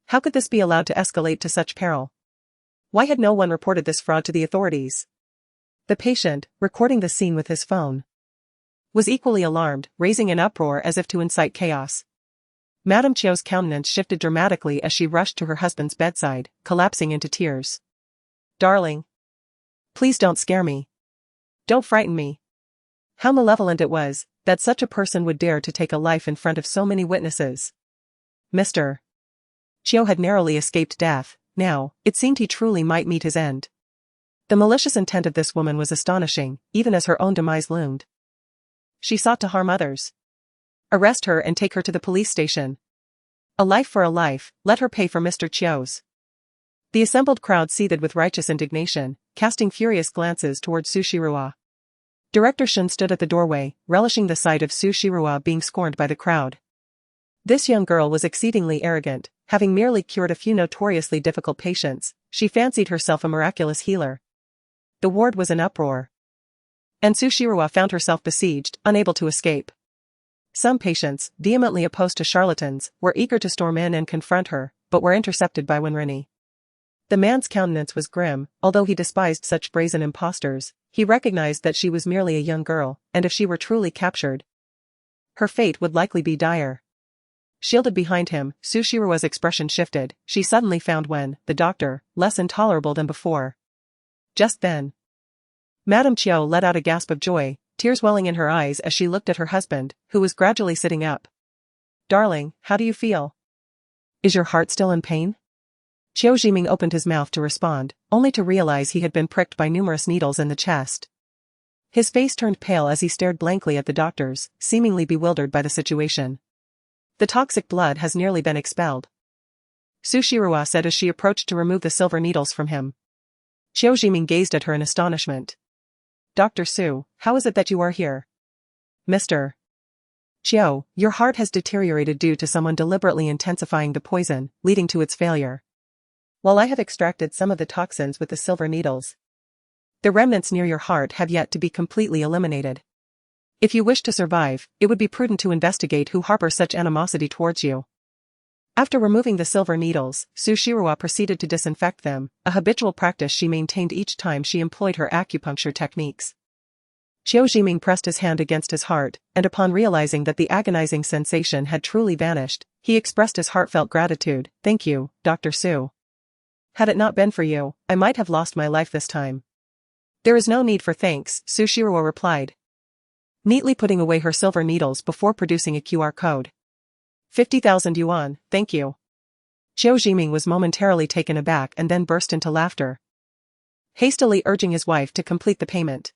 How could this be allowed to escalate to such peril? Why had no one reported this fraud to the authorities? The patient, recording the scene with his phone, was equally alarmed, raising an uproar as if to incite chaos. Madame Chiao's countenance shifted dramatically as she rushed to her husband's bedside, collapsing into tears. Darling. Please don't scare me. Don't frighten me. How malevolent it was, that such a person would dare to take a life in front of so many witnesses. Mr. Chiao had narrowly escaped death, now, it seemed he truly might meet his end. The malicious intent of this woman was astonishing, even as her own demise loomed. She sought to harm others. Arrest her and take her to the police station. A life for a life, let her pay for Mr. Chiao's. The assembled crowd seethed with righteous indignation, casting furious glances towards Su Shiroa. Director Shun stood at the doorway, relishing the sight of Su Shiroa being scorned by the crowd. This young girl was exceedingly arrogant, having merely cured a few notoriously difficult patients, she fancied herself a miraculous healer. The ward was in uproar. And Su Shiroa found herself besieged, unable to escape. Some patients, vehemently opposed to charlatans, were eager to storm in and confront her, but were intercepted by Wenrenyi. The man's countenance was grim, although he despised such brazen impostors, he recognized that she was merely a young girl, and if she were truly captured, her fate would likely be dire. Shielded behind him, Su Shiroa's expression shifted, she suddenly found Wen, the doctor, less intolerable than before. Just then, Madame Chiao let out a gasp of joy, tears welling in her eyes as she looked at her husband, who was gradually sitting up. Darling, how do you feel? Is your heart still in pain? Qiao Jiming opened his mouth to respond, only to realize he had been pricked by numerous needles in the chest. His face turned pale as he stared blankly at the doctors, seemingly bewildered by the situation. The toxic blood has nearly been expelled, Su Shiroa said as she approached to remove the silver needles from him. Qiao Jiming gazed at her in astonishment. Dr. Su, how is it that you are here? Mr. Qiao, your heart has deteriorated due to someone deliberately intensifying the poison, leading to its failure. While I have extracted some of the toxins with the silver needles, the remnants near your heart have yet to be completely eliminated. If you wish to survive, it would be prudent to investigate who harbors such animosity towards you. After removing the silver needles, Su Shiroa proceeded to disinfect them, a habitual practice she maintained each time she employed her acupuncture techniques. Qiao Jiming pressed his hand against his heart, and upon realizing that the agonizing sensation had truly vanished, he expressed his heartfelt gratitude. Thank you, Dr. Su. Had it not been for you, I might have lost my life this time. There is no need for thanks, Su Shiroa replied, neatly putting away her silver needles before producing a QR code. 50,000 yuan, thank you. Qiao Jiming was momentarily taken aback and then burst into laughter, hastily urging his wife to complete the payment.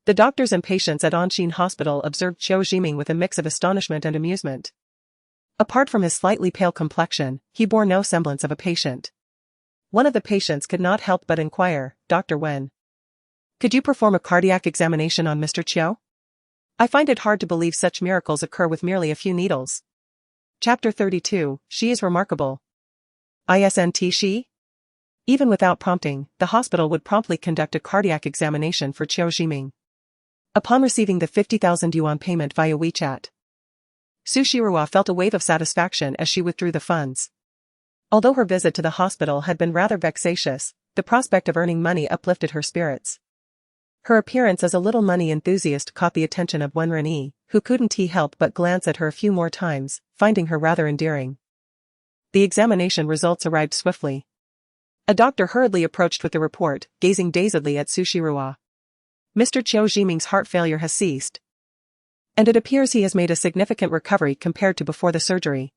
The doctors and patients at Anshin Hospital observed Qiao Jiming with a mix of astonishment and amusement. Apart from his slightly pale complexion, he bore no semblance of a patient. One of the patients could not help but inquire, Dr. Wen, could you perform a cardiac examination on Mr. Qiao? I find it hard to believe such miracles occur with merely a few needles. Chapter 32, She is remarkable. ISNT She? Even without prompting, the hospital would promptly conduct a cardiac examination for Qiao Jiming. Upon receiving the 50,000 yuan payment via WeChat, Su Shiroa felt a wave of satisfaction as she withdrew the funds. Although her visit to the hospital had been rather vexatious, the prospect of earning money uplifted her spirits. Her appearance as a little money enthusiast caught the attention of Wenrenyi, who couldn't help but glance at her a few more times, finding her rather endearing. The examination results arrived swiftly. A doctor hurriedly approached with the report, gazing dazedly at Su Shiroa. Mr. Qiao Jiming's heart failure has ceased, and it appears he has made a significant recovery compared to before the surgery.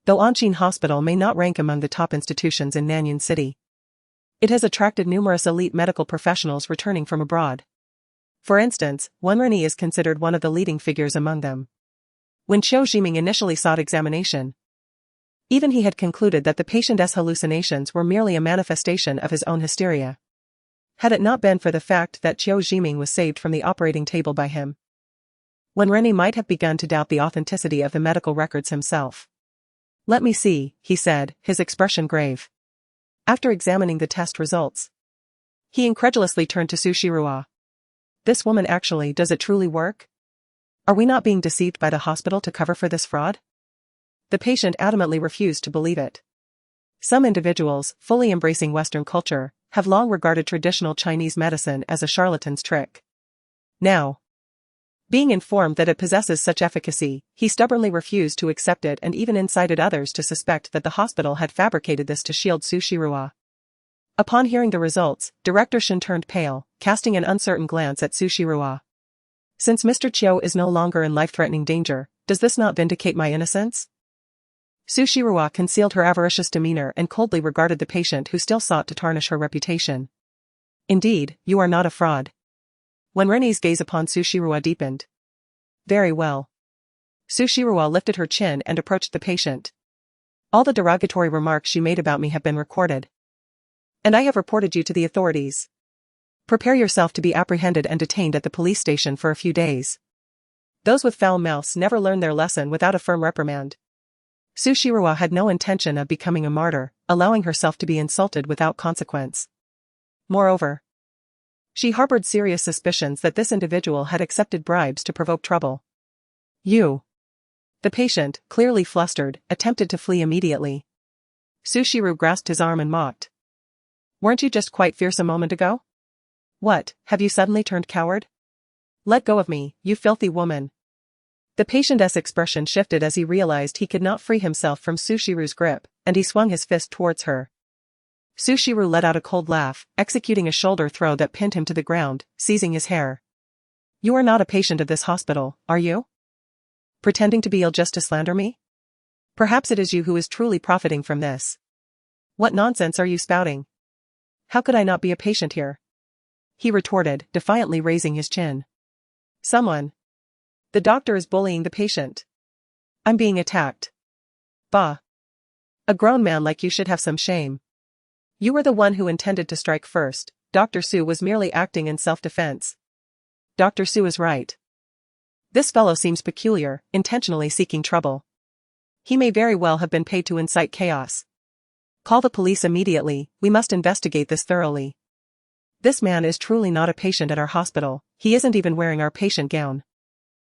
Though Anshin Hospital may not rank among the top institutions in Nanyuan City, it has attracted numerous elite medical professionals returning from abroad. For instance, Wenrenyi is considered one of the leading figures among them. When Qiao Jiming initially sought examination, even he had concluded that the patient's hallucinations were merely a manifestation of his own hysteria. Had it not been for the fact that Qiao Jiming was saved from the operating table by him, Wenrenyi might have begun to doubt the authenticity of the medical records himself. Let me see, he said, his expression grave. After examining the test results, he incredulously turned to Sushiro. This woman does it truly work? Are we not being deceived by the hospital to cover for this fraud? The patient adamantly refused to believe it. Some individuals, fully embracing Western culture, have long regarded traditional Chinese medicine as a charlatan's trick. Now, being informed that it possesses such efficacy, he stubbornly refused to accept it and even incited others to suspect that the hospital had fabricated this to shield Sushiro. Upon hearing the results, Director Shin turned pale, casting an uncertain glance at Sushiro. Since Mr. Chiu is no longer in life-threatening danger, does this not vindicate my innocence? Sushiro concealed her avaricious demeanor and coldly regarded the patient who still sought to tarnish her reputation. Indeed, you are not a fraud. When Rene's gaze upon Sushiro deepened. Very well. Sushiro lifted her chin and approached the patient. All the derogatory remarks you made about me have been recorded. And I have reported you to the authorities. Prepare yourself to be apprehended and detained at the police station for a few days. Those with foul mouths never learn their lesson without a firm reprimand. Sushiro had no intention of becoming a martyr, allowing herself to be insulted without consequence. Moreover, she harbored serious suspicions that this individual had accepted bribes to provoke trouble. You. The patient, clearly flustered, attempted to flee immediately. Sushiro grasped his arm and mocked. Weren't you just quite fierce a moment ago? What, have you suddenly turned coward? Let go of me, you filthy woman. The patient's expression shifted as he realized he could not free himself from Sushiro's grip, and he swung his fist towards her. Sushiro let out a cold laugh, executing a shoulder throw that pinned him to the ground, seizing his hair. You are not a patient of this hospital, are you? Pretending to be ill just to slander me? Perhaps it is you who is truly profiting from this. What nonsense are you spouting? How could I not be a patient here? He retorted, defiantly raising his chin. Someone. The doctor is bullying the patient. I'm being attacked. Bah. A grown man like you should have some shame. You were the one who intended to strike first. Dr. Su was merely acting in self-defense. Dr. Su is right. This fellow seems peculiar, intentionally seeking trouble. He may very well have been paid to incite chaos. Call the police immediately, we must investigate this thoroughly. This man is truly not a patient at our hospital, he isn't even wearing our patient gown.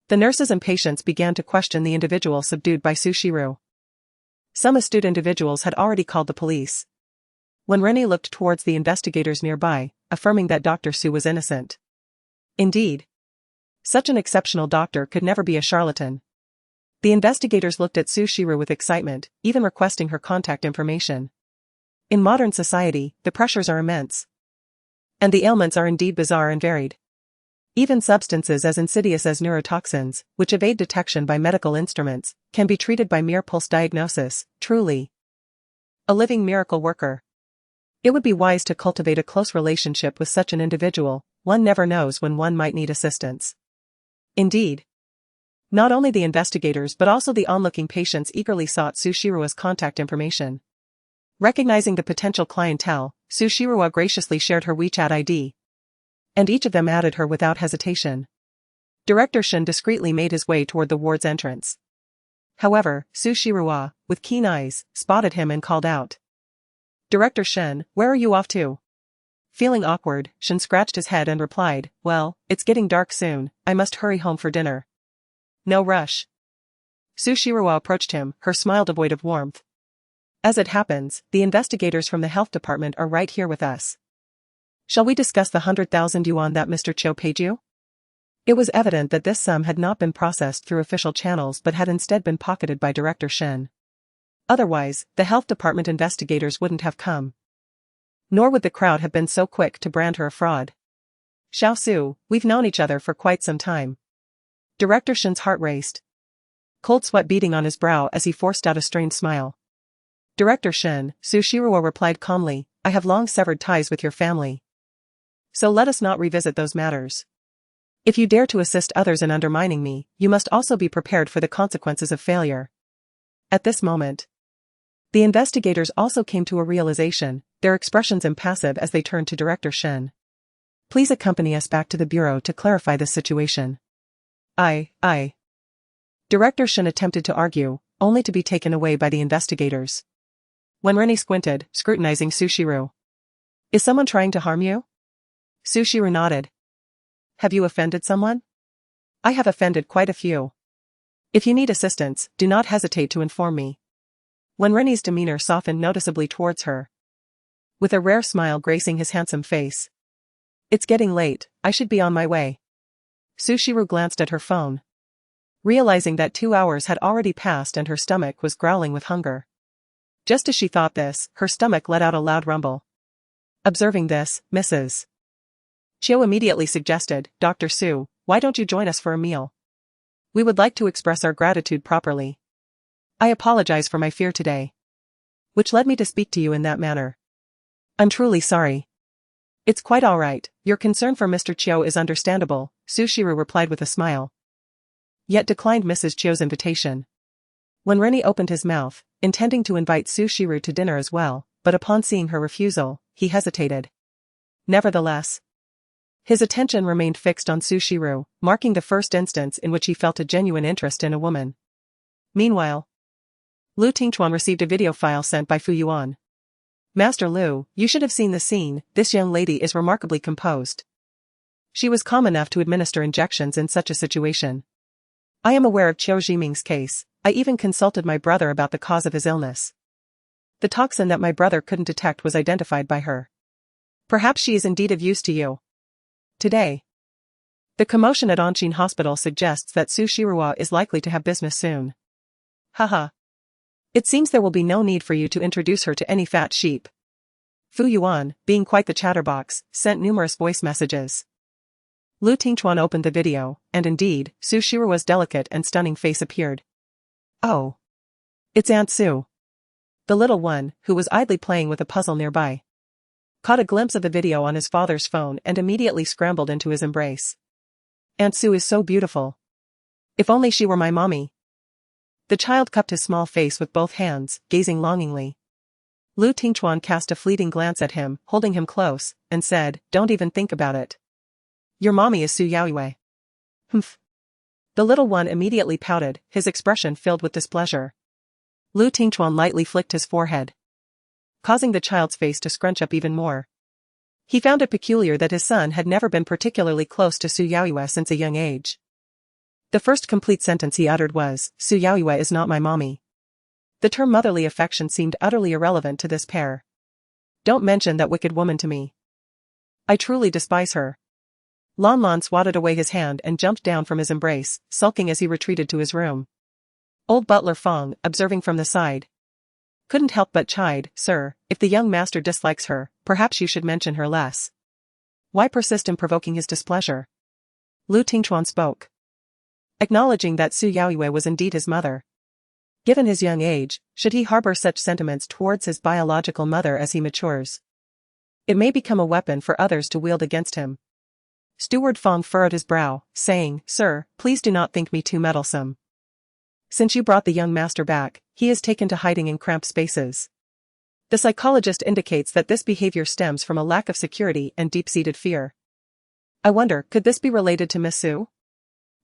The nurses and patients began to question the individual subdued by Sushiro. Some astute individuals had already called the police. When Rene looked towards the investigators nearby, affirming that Dr. Su was innocent. Indeed. Such an exceptional doctor could never be a charlatan. The investigators looked at Sushiro with excitement, even requesting her contact information. In modern society, the pressures are immense. And the ailments are indeed bizarre and varied. Even substances as insidious as neurotoxins, which evade detection by medical instruments, can be treated by mere pulse diagnosis, truly. A living miracle worker. It would be wise to cultivate a close relationship with such an individual, one never knows when one might need assistance. Indeed. Not only the investigators but also the onlooking patients eagerly sought Sushiro's contact information. Recognizing the potential clientele, Sushiro graciously shared her WeChat ID. And each of them added her without hesitation. Director Shin discreetly made his way toward the ward's entrance. However, Sushiro, with keen eyes, spotted him and called out. Director Shin, where are you off to? Feeling awkward, Shin scratched his head and replied, well, it's getting dark soon, I must hurry home for dinner. No rush. Sushiro approached him, her smile devoid of warmth. As it happens, the investigators from the health department are right here with us. Shall we discuss the 100,000 yuan that Mr. Chiu paid you? It was evident that this sum had not been processed through official channels but had instead been pocketed by Director Shin. Otherwise, the health department investigators wouldn't have come. Nor would the crowd have been so quick to brand her a fraud. Xiao Su, we've known each other for quite some time. Director Shin's heart raced. Cold sweat beading on his brow as he forced out a strained smile. Director Shin, Sushiro replied calmly, I have long severed ties with your family. So let us not revisit those matters. If you dare to assist others in undermining me, you must also be prepared for the consequences of failure. At this moment, the investigators also came to a realization, their expressions impassive as they turned to Director Shin. Please accompany us back to the bureau to clarify this situation. Director Shin attempted to argue, only to be taken away by the investigators. When Rennie squinted, scrutinizing Sushiru. Is someone trying to harm you? Sushiru nodded. Have you offended someone? I have offended quite a few. If you need assistance, do not hesitate to inform me. When Rennie's demeanor softened noticeably towards her, with a rare smile gracing his handsome face. It's getting late, I should be on my way. Sushiru glanced at her phone, realizing that 2 hours had already passed and her stomach was growling with hunger. Just as she thought this, her stomach let out a loud rumble. Observing this, Mrs. Chiu immediately suggested, Dr. Su, why don't you join us for a meal? We would like to express our gratitude properly. I apologize for my fear today, which led me to speak to you in that manner. I'm truly sorry. It's quite all right, your concern for Mr. Chiu is understandable, Sushiru replied with a smile. Yet declined Mrs. Chiu's invitation. When Rennie opened his mouth, intending to invite Sushiru to dinner as well, but upon seeing her refusal, he hesitated. Nevertheless, his attention remained fixed on Sushiru, marking the first instance in which he felt a genuine interest in a woman. Meanwhile, Lu Tingchuan received a video file sent by Fu Yuan. Master Lu, you should have seen the scene, this young lady is remarkably composed. She was calm enough to administer injections in such a situation. I am aware of Qiu Jiming's case, I even consulted my brother about the cause of his illness. The toxin that my brother couldn't detect was identified by her. Perhaps she is indeed of use to you. Today, the commotion at Anshin Hospital suggests that Su Shirua is likely to have business soon. Haha. It seems there will be no need for you to introduce her to any fat sheep. Fu Yuan, being quite the chatterbox, sent numerous voice messages. Lu Tingchuan opened the video, and indeed, Su Shirua's delicate and stunning face appeared. Oh. It's Aunt Su. The little one, who was idly playing with a puzzle nearby, caught a glimpse of the video on his father's phone and immediately scrambled into his embrace. Aunt Su is so beautiful. If only she were my mommy. The child cupped his small face with both hands, gazing longingly. Lu Tingchuan cast a fleeting glance at him, holding him close, and said, Don't even think about it. Your mommy is Su Yaoyue. Humph. The little one immediately pouted, his expression filled with displeasure. Lu Tingchuan lightly flicked his forehead, causing the child's face to scrunch up even more. He found it peculiar that his son had never been particularly close to Su Yaoyue since a young age. The first complete sentence he uttered was, Su Yaoyue is not my mommy. The term motherly affection seemed utterly irrelevant to this pair. Don't mention that wicked woman to me. I truly despise her. Lon Lon swatted away his hand and jumped down from his embrace, sulking as he retreated to his room. Old butler Fong, observing from the side, couldn't help but chide, Sir, if the young master dislikes her, perhaps you should mention her less. Why persist in provoking his displeasure? Lu Tingchuan spoke, acknowledging that Su Yaoyue was indeed his mother. Given his young age, should he harbor such sentiments towards his biological mother as he matures? It may become a weapon for others to wield against him. Steward Fong furrowed his brow, saying, Sir, please do not think me too meddlesome. Since you brought the young master back, he is taken to hiding in cramped spaces. The psychologist indicates that this behavior stems from a lack of security and deep-seated fear. I wonder, could this be related to Miss Su?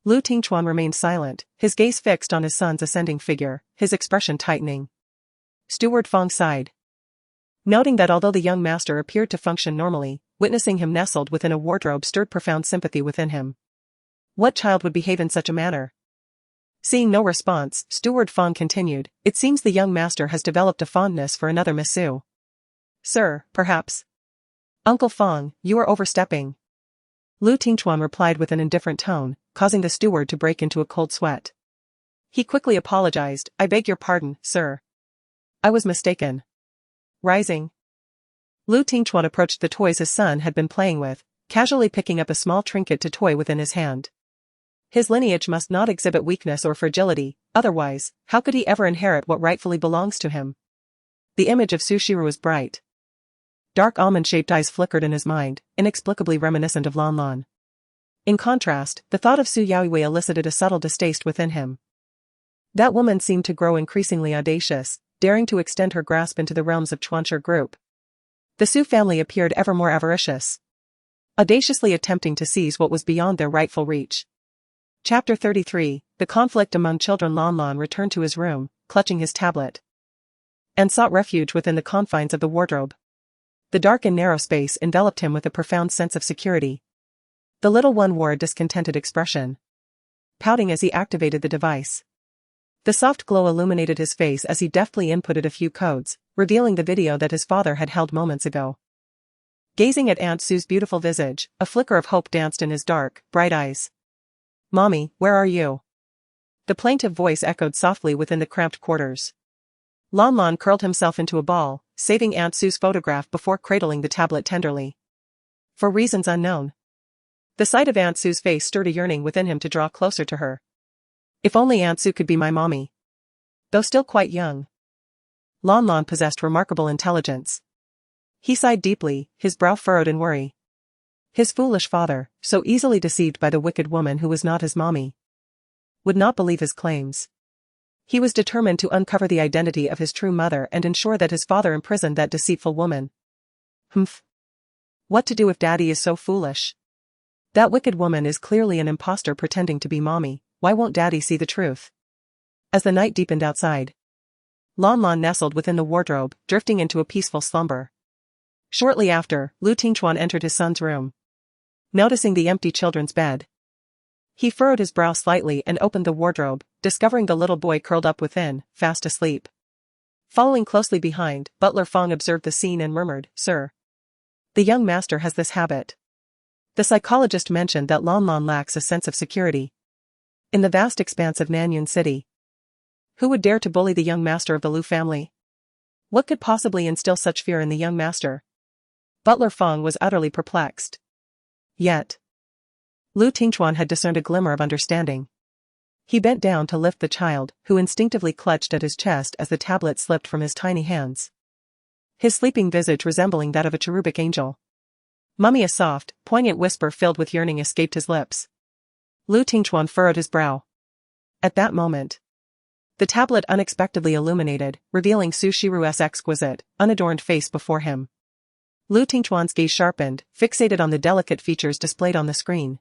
Lu Tingchuan remained silent, his gaze fixed on his son's ascending figure, his expression tightening. Steward Fong sighed, noting that although the young master appeared to function normally, witnessing him nestled within a wardrobe stirred profound sympathy within him. What child would behave in such a manner? Seeing no response, Steward Fong continued, It seems the young master has developed a fondness for another Miss Su. Sir, perhaps. Uncle Fong, you are overstepping. Lu Tingchuan replied with an indifferent tone, causing the steward to break into a cold sweat. He quickly apologized, I beg your pardon, sir. I was mistaken. Rising, Lu Tingchuan approached the toys his son had been playing with, casually picking up a small trinket to toy within his hand. His lineage must not exhibit weakness or fragility, otherwise, how could he ever inherit what rightfully belongs to him? The image of Sushiru was bright. Dark almond-shaped eyes flickered in his mind, inexplicably reminiscent of Lon Lon. In contrast, the thought of Su Yaoyue elicited a subtle distaste within him. That woman seemed to grow increasingly audacious, daring to extend her grasp into the realms of Chuancher Group. The Su family appeared ever more avaricious, audaciously attempting to seize what was beyond their rightful reach. Chapter 33, The Conflict Among Children. Lan returned to his room, clutching his tablet, and sought refuge within the confines of the wardrobe. The dark and narrow space enveloped him with a profound sense of security. The little one wore a discontented expression, pouting as he activated the device. The soft glow illuminated his face as he deftly inputted a few codes, revealing the video that his father had held moments ago. Gazing at Aunt Sue's beautiful visage, a flicker of hope danced in his dark, bright eyes. "Mommy, where are you?" The plaintive voice echoed softly within the cramped quarters. Lan curled himself into a ball, saving Aunt Sue's photograph before cradling the tablet tenderly. For reasons unknown, the sight of Aunt Sue's face stirred a yearning within him to draw closer to her. If only Aunt Sue could be my mommy. Though still quite young, Lan possessed remarkable intelligence. He sighed deeply, his brow furrowed in worry. His foolish father, so easily deceived by the wicked woman who was not his mommy, would not believe his claims. He was determined to uncover the identity of his true mother and ensure that his father imprisoned that deceitful woman. What to do if Daddy is so foolish? That wicked woman is clearly an imposter pretending to be mommy. Why won't Daddy see the truth? As the night deepened outside, Lan nestled within the wardrobe, drifting into a peaceful slumber. Shortly after, Lu Tingchuan entered his son's room. Noticing the empty children's bed, he furrowed his brow slightly and opened the wardrobe, discovering the little boy curled up within, fast asleep. Following closely behind, Butler Fong observed the scene and murmured, "Sir, the young master has this habit." The psychologist mentioned that Lan lacks a sense of security. In the vast expanse of Nanyun City, who would dare to bully the young master of the Lu family? What could possibly instill such fear in the young master? Butler Fong was utterly perplexed. Yet, Lu Tingchuan had discerned a glimmer of understanding. He bent down to lift the child, who instinctively clutched at his chest as the tablet slipped from his tiny hands. His sleeping visage resembling that of a cherubic angel. "Mummy," a soft, poignant whisper filled with yearning escaped his lips. Lu Tingchuan furrowed his brow. At that moment, the tablet unexpectedly illuminated, revealing Su Shiru's exquisite, unadorned face before him. Lu Tingchuan's gaze sharpened, fixated on the delicate features displayed on the screen.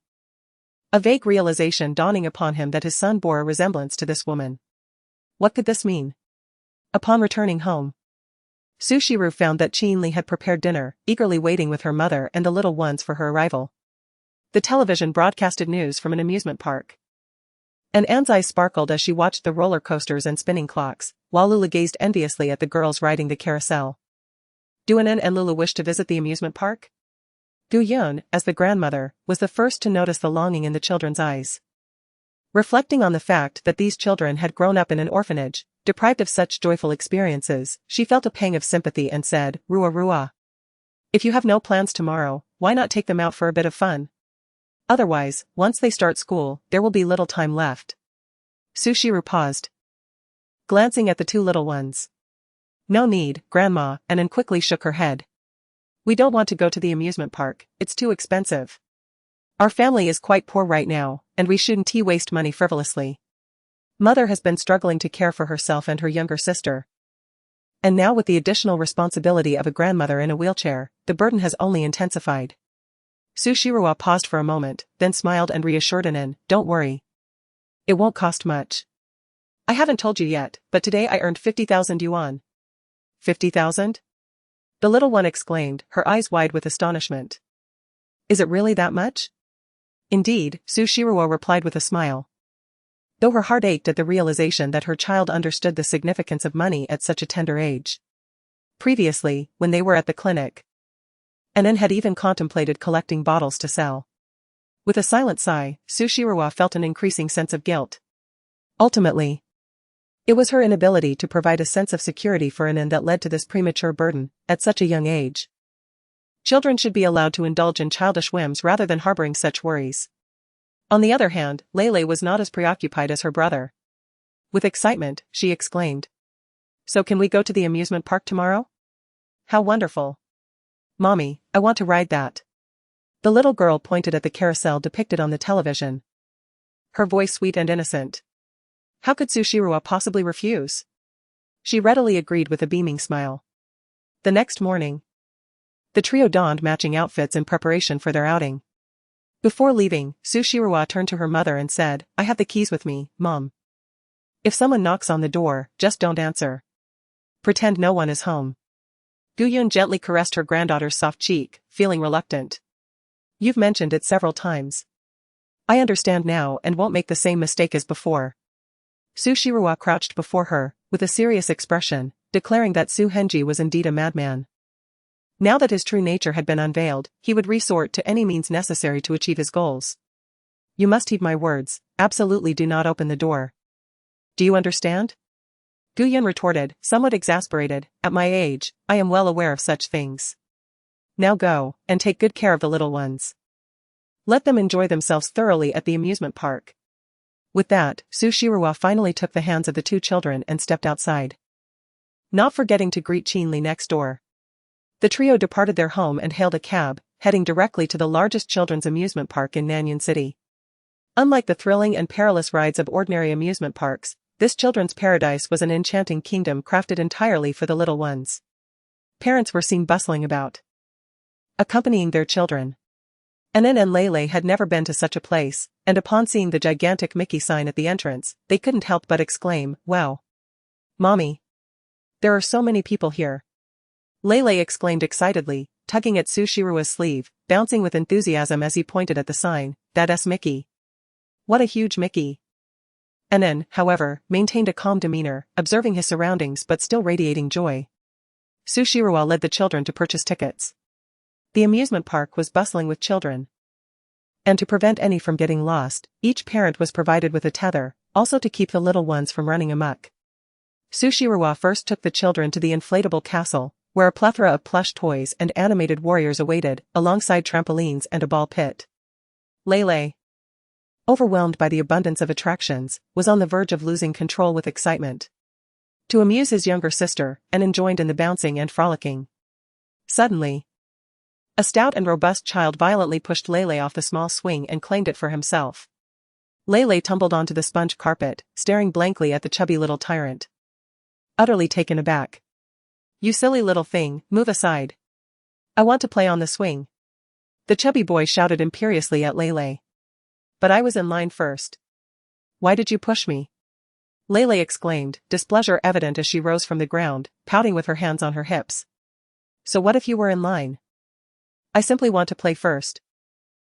A vague realization dawning upon him that his son bore a resemblance to this woman. What could this mean? Upon returning home, Su Shiru found that Qin Li had prepared dinner, eagerly waiting with her mother and the little ones for her arrival. The television broadcasted news from an amusement park. And Anne's eyes sparkled as she watched the roller coasters and spinning clocks, while Lula gazed enviously at the girls riding the carousel. Do Anne and Lulu wish to visit the amusement park? Gu Yun, as the grandmother, was the first to notice the longing in the children's eyes. Reflecting on the fact that these children had grown up in an orphanage, deprived of such joyful experiences, she felt a pang of sympathy and said, Rua. If you have no plans tomorrow, why not take them out for a bit of fun? Otherwise, once they start school, there will be little time left. Su Shiru paused, glancing at the two little ones. No need, Grandma, and Anne quickly shook her head. We don't want to go to the amusement park, it's too expensive. Our family is quite poor right now, and we shouldn't waste money frivolously. Mother has been struggling to care for herself and her younger sister. And now with the additional responsibility of a grandmother in a wheelchair, the burden has only intensified. Su Shiru paused for a moment, then smiled and reassured Anne, don't worry. It won't cost much. I haven't told you yet, but today I earned 50,000 yuan. 50,000? The little one exclaimed, her eyes wide with astonishment. Is it really that much? Indeed, Su Shiru replied with a smile. Though her heart ached at the realization that her child understood the significance of money at such a tender age. Previously, when they were at the clinic, Anne had even contemplated collecting bottles to sell. With a silent sigh, Su Shiru felt an increasing sense of guilt. Ultimately, it was her inability to provide a sense of security for Anne that led to this premature burden, at such a young age. Children should be allowed to indulge in childish whims rather than harboring such worries. On the other hand, Lele was not as preoccupied as her brother. With excitement, she exclaimed. So can we go to the amusement park tomorrow? How wonderful. Mommy, I want to ride that. The little girl pointed at the carousel depicted on the television. Her voice sweet and innocent. How could Su Shiru possibly refuse? She readily agreed with a beaming smile. The next morning, the trio donned matching outfits in preparation for their outing. Before leaving, Su Shirawa turned to her mother and said, I have the keys with me, Mom. If someone knocks on the door, just don't answer. Pretend no one is home. Guyun gently caressed her granddaughter's soft cheek, feeling reluctant. You've mentioned it several times. I understand now and won't make the same mistake as before. Su Shirawa crouched before her, with a serious expression, declaring that Su Henji was indeed a madman. Now that his true nature had been unveiled, he would resort to any means necessary to achieve his goals. You must heed my words, absolutely do not open the door. Do you understand? Guyun retorted, somewhat exasperated, at my age, I am well aware of such things. Now go, and take good care of the little ones. Let them enjoy themselves thoroughly at the amusement park. With that, Su Shirawa finally took the hands of the two children and stepped outside. Not forgetting to greet Qin Li next door. The trio departed their home and hailed a cab, heading directly to the largest children's amusement park in Nanyuan City. Unlike the thrilling and perilous rides of ordinary amusement parks, this children's paradise was an enchanting kingdom crafted entirely for the little ones. Parents were seen bustling about, accompanying their children. Anan and Lele had never been to such a place, and upon seeing the gigantic Mickey sign at the entrance, they couldn't help but exclaim, wow. Mommy. There are so many people here. Lele exclaimed excitedly, tugging at Su Shirawa's sleeve, bouncing with enthusiasm as he pointed at the sign, that's Mickey. What a huge Mickey. Anan, however, maintained a calm demeanor, observing his surroundings but still radiating joy. Su Shirawa led the children to purchase tickets. The amusement park was bustling with children. And to prevent any from getting lost, each parent was provided with a tether, also to keep the little ones from running amok. Su Shirawa first took the children to the inflatable castle, where a plethora of plush toys and animated warriors awaited, alongside trampolines and a ball pit. Lele, overwhelmed by the abundance of attractions, was on the verge of losing control with excitement. To amuse his younger sister, Anan joined in the bouncing and frolicking. Suddenly, a stout and robust child violently pushed Lele off the small swing and claimed it for himself. Lele tumbled onto the sponge carpet, staring blankly at the chubby little tyrant. Utterly taken aback. You silly little thing, move aside. I want to play on the swing. The chubby boy shouted imperiously at Lele. But I was in line first. Why did you push me? Lele exclaimed, displeasure evident as she rose from the ground, pouting with her hands on her hips. So what if you were in line? I simply want to play first.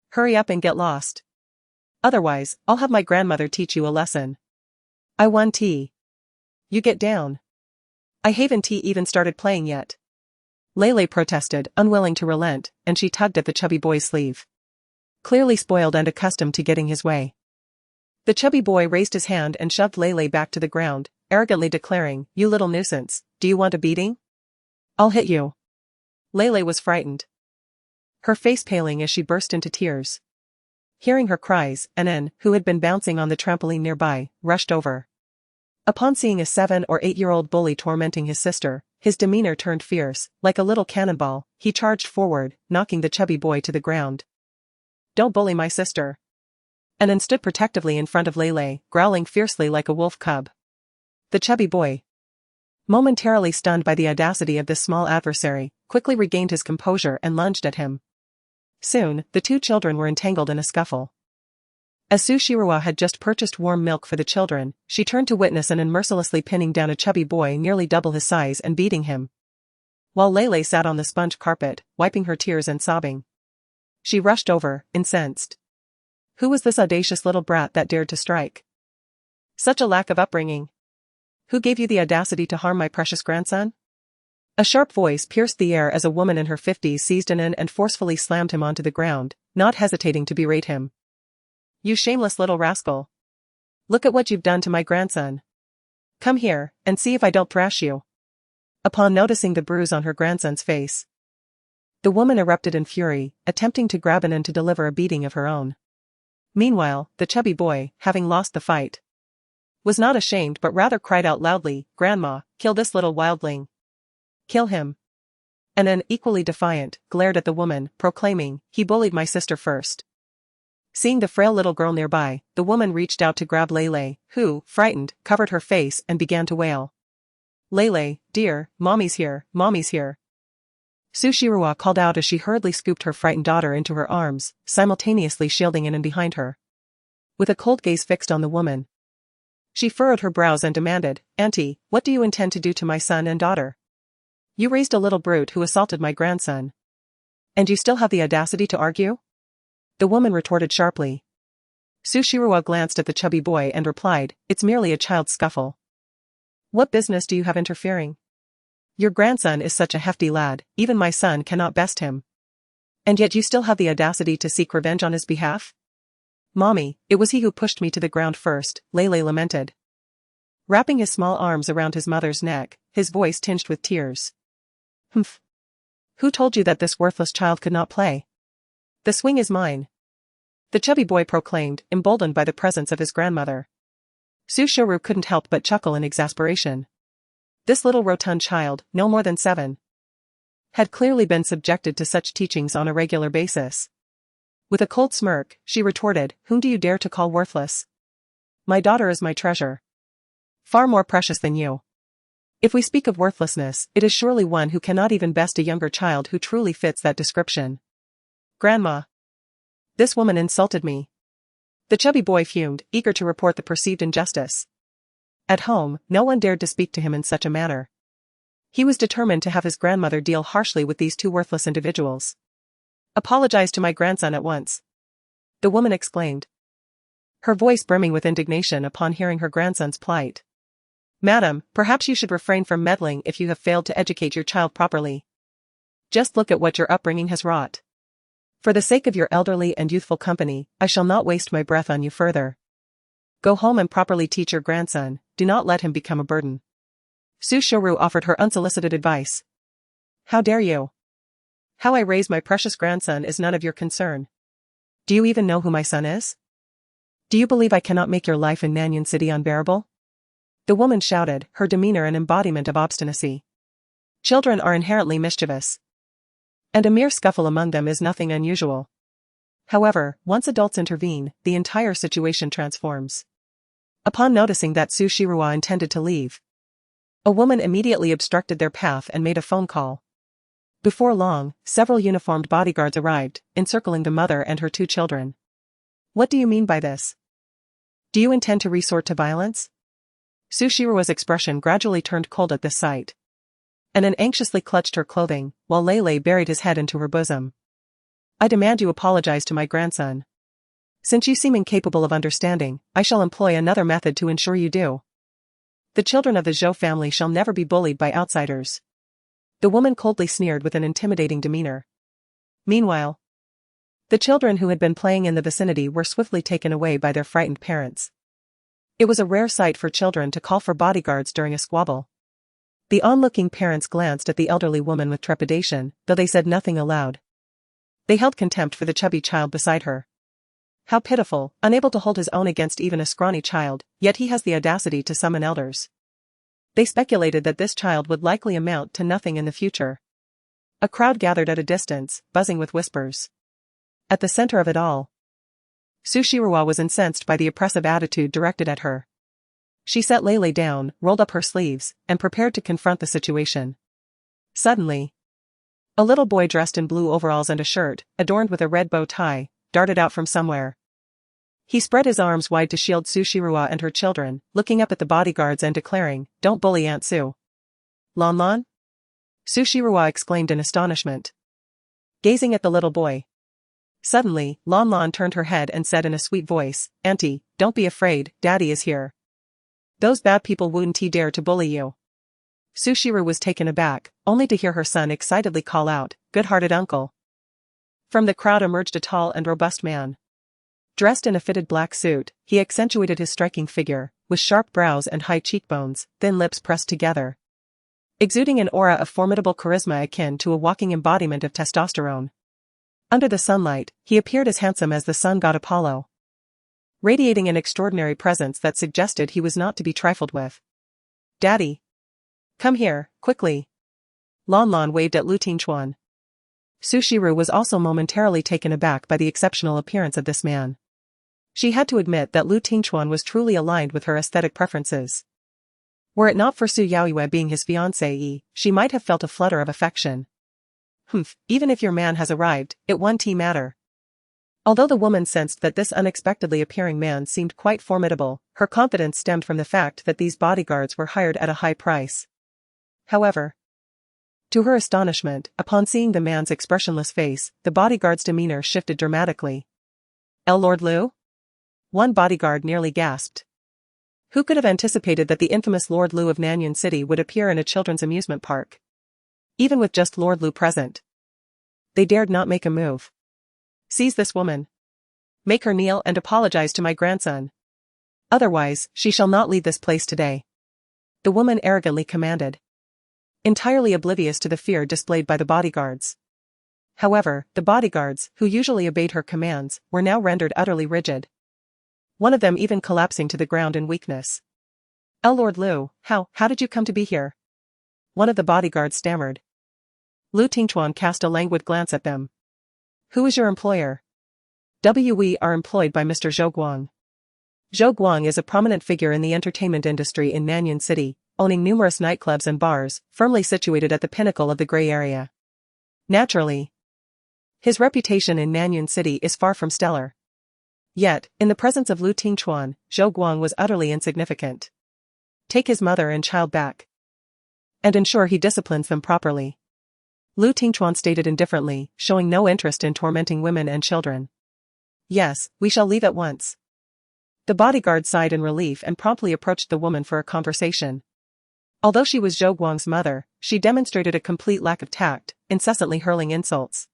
Hurry up and get lost. Otherwise, I'll have my grandmother teach you a lesson. I won tea. You get down. I haven't even started playing yet. Lele protested, unwilling to relent, and she tugged at the chubby boy's sleeve. Clearly spoiled and accustomed to getting his way. The chubby boy raised his hand and shoved Lele back to the ground, arrogantly declaring, you little nuisance, do you want a beating? I'll hit you. Lele was frightened, her face paling as she burst into tears. Hearing her cries, Anan, who had been bouncing on the trampoline nearby, rushed over. Upon seeing a 7- or 8-year-old bully tormenting his sister, his demeanor turned fierce, like a little cannonball, he charged forward, knocking the chubby boy to the ground. Don't bully my sister. Anan stood protectively in front of Lele, growling fiercely like a wolf cub. The chubby boy, momentarily stunned by the audacity of this small adversary, quickly regained his composure and lunged at him. Soon, the two children were entangled in a scuffle. As Su Shirawa had just purchased warm milk for the children, she turned to witness Anan mercilessly pinning down a chubby boy nearly double his size and beating him. While Lele sat on the sponge carpet, wiping her tears and sobbing. She rushed over, incensed. Who was this audacious little brat that dared to strike? Such a lack of upbringing. Who gave you the audacity to harm my precious grandson? A sharp voice pierced the air as a woman in her 50s seized Anan and forcefully slammed him onto the ground, not hesitating to berate him. You shameless little rascal. Look at what you've done to my grandson. Come here, and see if I don't thrash you. Upon noticing the bruise on her grandson's face, the woman erupted in fury, attempting to grab Anan to deliver a beating of her own. Meanwhile, the chubby boy, having lost the fight, was not ashamed but rather cried out loudly, Grandma, kill this little wildling. Kill him. Anan, equally defiant, glared at the woman, proclaiming, he bullied my sister first. Seeing the frail little girl nearby, the woman reached out to grab Lele, who, frightened, covered her face and began to wail. Lele, dear, mommy's here, mommy's here. Su Shiroa called out as she hurriedly scooped her frightened daughter into her arms, simultaneously shielding in and behind her. With a cold gaze fixed on the woman, she furrowed her brows and demanded, "Auntie, what do you intend to do to my son and daughter? You raised a little brute who assaulted my grandson. And you still have the audacity to argue?" The woman retorted sharply. Su Shiroa glanced at the chubby boy and replied, "It's merely a child's scuffle. What business do you have interfering? Your grandson is such a hefty lad, even my son cannot best him. And yet you still have the audacity to seek revenge on his behalf?" "Mommy, it was he who pushed me to the ground first," Lele lamented, wrapping his small arms around his mother's neck, his voice tinged with tears. "Humph. Who told you that this worthless child could not play? The swing is mine," the chubby boy proclaimed, emboldened by the presence of his grandmother. Su Shiroa couldn't help but chuckle in exasperation. This little rotund child, no more than 7, had clearly been subjected to such teachings on a regular basis. With a cold smirk, she retorted, "Whom do you dare to call worthless? My daughter is my treasure. Far more precious than you. If we speak of worthlessness, it is surely one who cannot even best a younger child who truly fits that description. Grandma. This woman insulted me." The chubby boy fumed, eager to report the perceived injustice. At home, no one dared to speak to him in such a manner. He was determined to have his grandmother deal harshly with these two worthless individuals. "Apologize to my grandson at once," the woman exclaimed, her voice brimming with indignation upon hearing her grandson's plight. "Madam, perhaps you should refrain from meddling if you have failed to educate your child properly. Just look at what your upbringing has wrought. For the sake of your elderly and youthful company, I shall not waste my breath on you further. Go home and properly teach your grandson, do not let him become a burden." Su Shiroa offered her unsolicited advice. "How dare you? How I raise my precious grandson is none of your concern. Do you even know who my son is? Do you believe I cannot make your life in Nanyan City unbearable?" The woman shouted, her demeanor an embodiment of obstinacy. Children are inherently mischievous, and a mere scuffle among them is nothing unusual. However, once adults intervene, the entire situation transforms. Upon noticing that Su Shiroa intended to leave, a woman immediately obstructed their path and made a phone call. Before long, several uniformed bodyguards arrived, encircling the mother and her 2 children. "What do you mean by this? Do you intend to resort to violence?" Su Shiroa's expression gradually turned cold at this sight. Anan anxiously clutched her clothing, while Lele buried his head into her bosom. "I demand you apologize to my grandson. Since you seem incapable of understanding, I shall employ another method to ensure you do. The children of the Zhou family shall never be bullied by outsiders." The woman coldly sneered with an intimidating demeanor. Meanwhile, the children who had been playing in the vicinity were swiftly taken away by their frightened parents. It was a rare sight for children to call for bodyguards during a squabble. The onlooking parents glanced at the elderly woman with trepidation, though they said nothing aloud. They held contempt for the chubby child beside her. How pitiful, unable to hold his own against even a scrawny child, yet he has the audacity to summon elders. They speculated that this child would likely amount to nothing in the future. A crowd gathered at a distance, buzzing with whispers. At the center of it all, Su Shiroa was incensed by the oppressive attitude directed at her. She set Lele down, rolled up her sleeves, and prepared to confront the situation. Suddenly, a little boy dressed in blue overalls and a shirt, adorned with a red bow tie, darted out from somewhere. He spread his arms wide to shield Su Shiroa and her children, looking up at the bodyguards and declaring, "Don't bully Aunt Su." "Lon Lon?" Su Shiroa exclaimed in astonishment, gazing at the little boy. Suddenly, Lon Lon turned her head and said in a sweet voice, "Auntie, don't be afraid, Daddy is here. Those bad people wouldn't dare to bully you." Su Shiroa was taken aback, only to hear her son excitedly call out, "Good-hearted uncle." From the crowd emerged a tall and robust man. Dressed in a fitted black suit, he accentuated his striking figure, with sharp brows and high cheekbones, thin lips pressed together, exuding an aura of formidable charisma akin to a walking embodiment of testosterone. Under the sunlight, he appeared as handsome as the sun god Apollo, radiating an extraordinary presence that suggested he was not to be trifled with. "Daddy! Come here, quickly!" Lon Lon waved at Lu Tingchuan. Su Shiroa was also momentarily taken aback by the exceptional appearance of this man. She had to admit that Lu Tingchuan was truly aligned with her aesthetic preferences. Were it not for Su Yaoyue being his fiancée, she might have felt a flutter of affection. Humph, even if your man has arrived, it won't matter. Although the woman sensed that this unexpectedly appearing man seemed quite formidable, her confidence stemmed from the fact that these bodyguards were hired at a high price. However, to her astonishment, upon seeing the man's expressionless face, the bodyguard's demeanor shifted dramatically. Lord Liu? One bodyguard nearly gasped. Who could have anticipated that the infamous Lord Liu of Nanyuan City would appear in a children's amusement park? Even with just Lord Liu present, they dared not make a move. Seize this woman. Make her kneel and apologize to my grandson. Otherwise, she shall not leave this place today. The woman arrogantly commanded, entirely oblivious to the fear displayed by the bodyguards. However, the bodyguards, who usually obeyed her commands, were now rendered utterly rigid. One of them even collapsing to the ground in weakness. Lord Liu, how did you come to be here? One of the bodyguards stammered. Lu Tingchuan cast a languid glance at them. Who is your employer? We are employed by Mr. Zhou Guang. Zhou Guang is a prominent figure in the entertainment industry in Nanyuan City, owning numerous nightclubs and bars, firmly situated at the pinnacle of the gray area. Naturally, his reputation in Nanyuan City is far from stellar. Yet, in the presence of Lu Tingchuan, Zhou Guang was utterly insignificant. Take his mother and child back, and ensure he disciplines them properly. Lu Tingchuan stated indifferently, showing no interest in tormenting women and children. Yes, we shall leave at once. The bodyguard sighed in relief and promptly approached the woman for a conversation. Although she was Zhou Guang's mother, she demonstrated a complete lack of tact, incessantly hurling insults.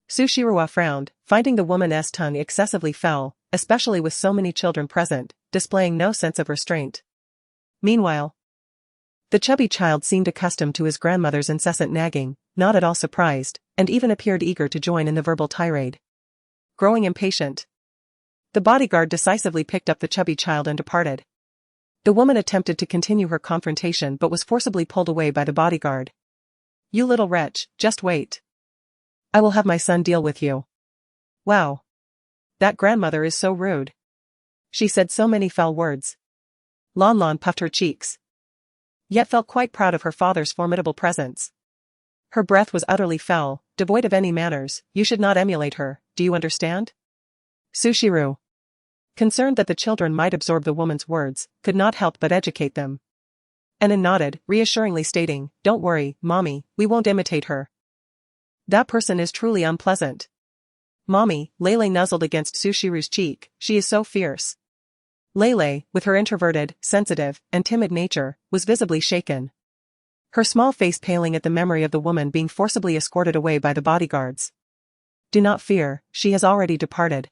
Su Shirua frowned, finding the woman's tongue excessively foul, especially with so many children present, displaying no sense of restraint. Meanwhile, the chubby child seemed accustomed to his grandmother's incessant nagging, not at all surprised, and even appeared eager to join in the verbal tirade. Growing impatient, the bodyguard decisively picked up the chubby child and departed. The woman attempted to continue her confrontation but was forcibly pulled away by the bodyguard. You little wretch, just wait. I will have my son deal with you. Wow. That grandmother is so rude. She said so many foul words. Lon Lon puffed her cheeks, yet felt quite proud of her father's formidable presence. Her breath was utterly foul, devoid of any manners. You should not emulate her, do you understand? Sushiru, concerned that the children might absorb the woman's words, could not help but educate them. Anna nodded, reassuringly stating, Don't worry, Mommy, we won't imitate her. That person is truly unpleasant. Mommy, Lele nuzzled against Sushiru's cheek, she is so fierce. Lele, with her introverted, sensitive, and timid nature, was visibly shaken. Her small face paling at the memory of the woman being forcibly escorted away by the bodyguards. Do not fear, she has already departed.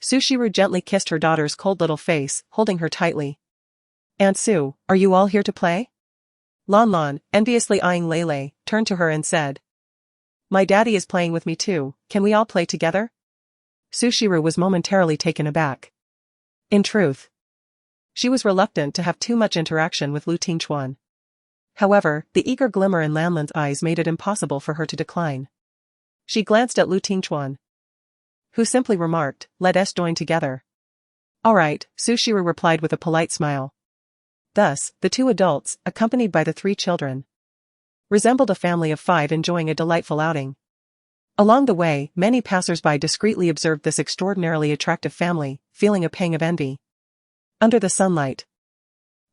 Sushiru gently kissed her daughter's cold little face, holding her tightly. Aunt Su, are you all here to play? Lon Lon, enviously eyeing Lele, turned to her and said. My daddy is playing with me too, can we all play together? Sushiru was momentarily taken aback. In truth, she was reluctant to have too much interaction with Lu Tingchuan. However, the eager glimmer in Lanlan's eyes made it impossible for her to decline. She glanced at Lu Tingchuan, who simply remarked, Let us join together. Alright, Sushiru replied with a polite smile. Thus, the two adults, accompanied by the three children, resembled a family of 5 enjoying a delightful outing. Along the way, many passers-by discreetly observed this extraordinarily attractive family, feeling a pang of envy. Under the sunlight,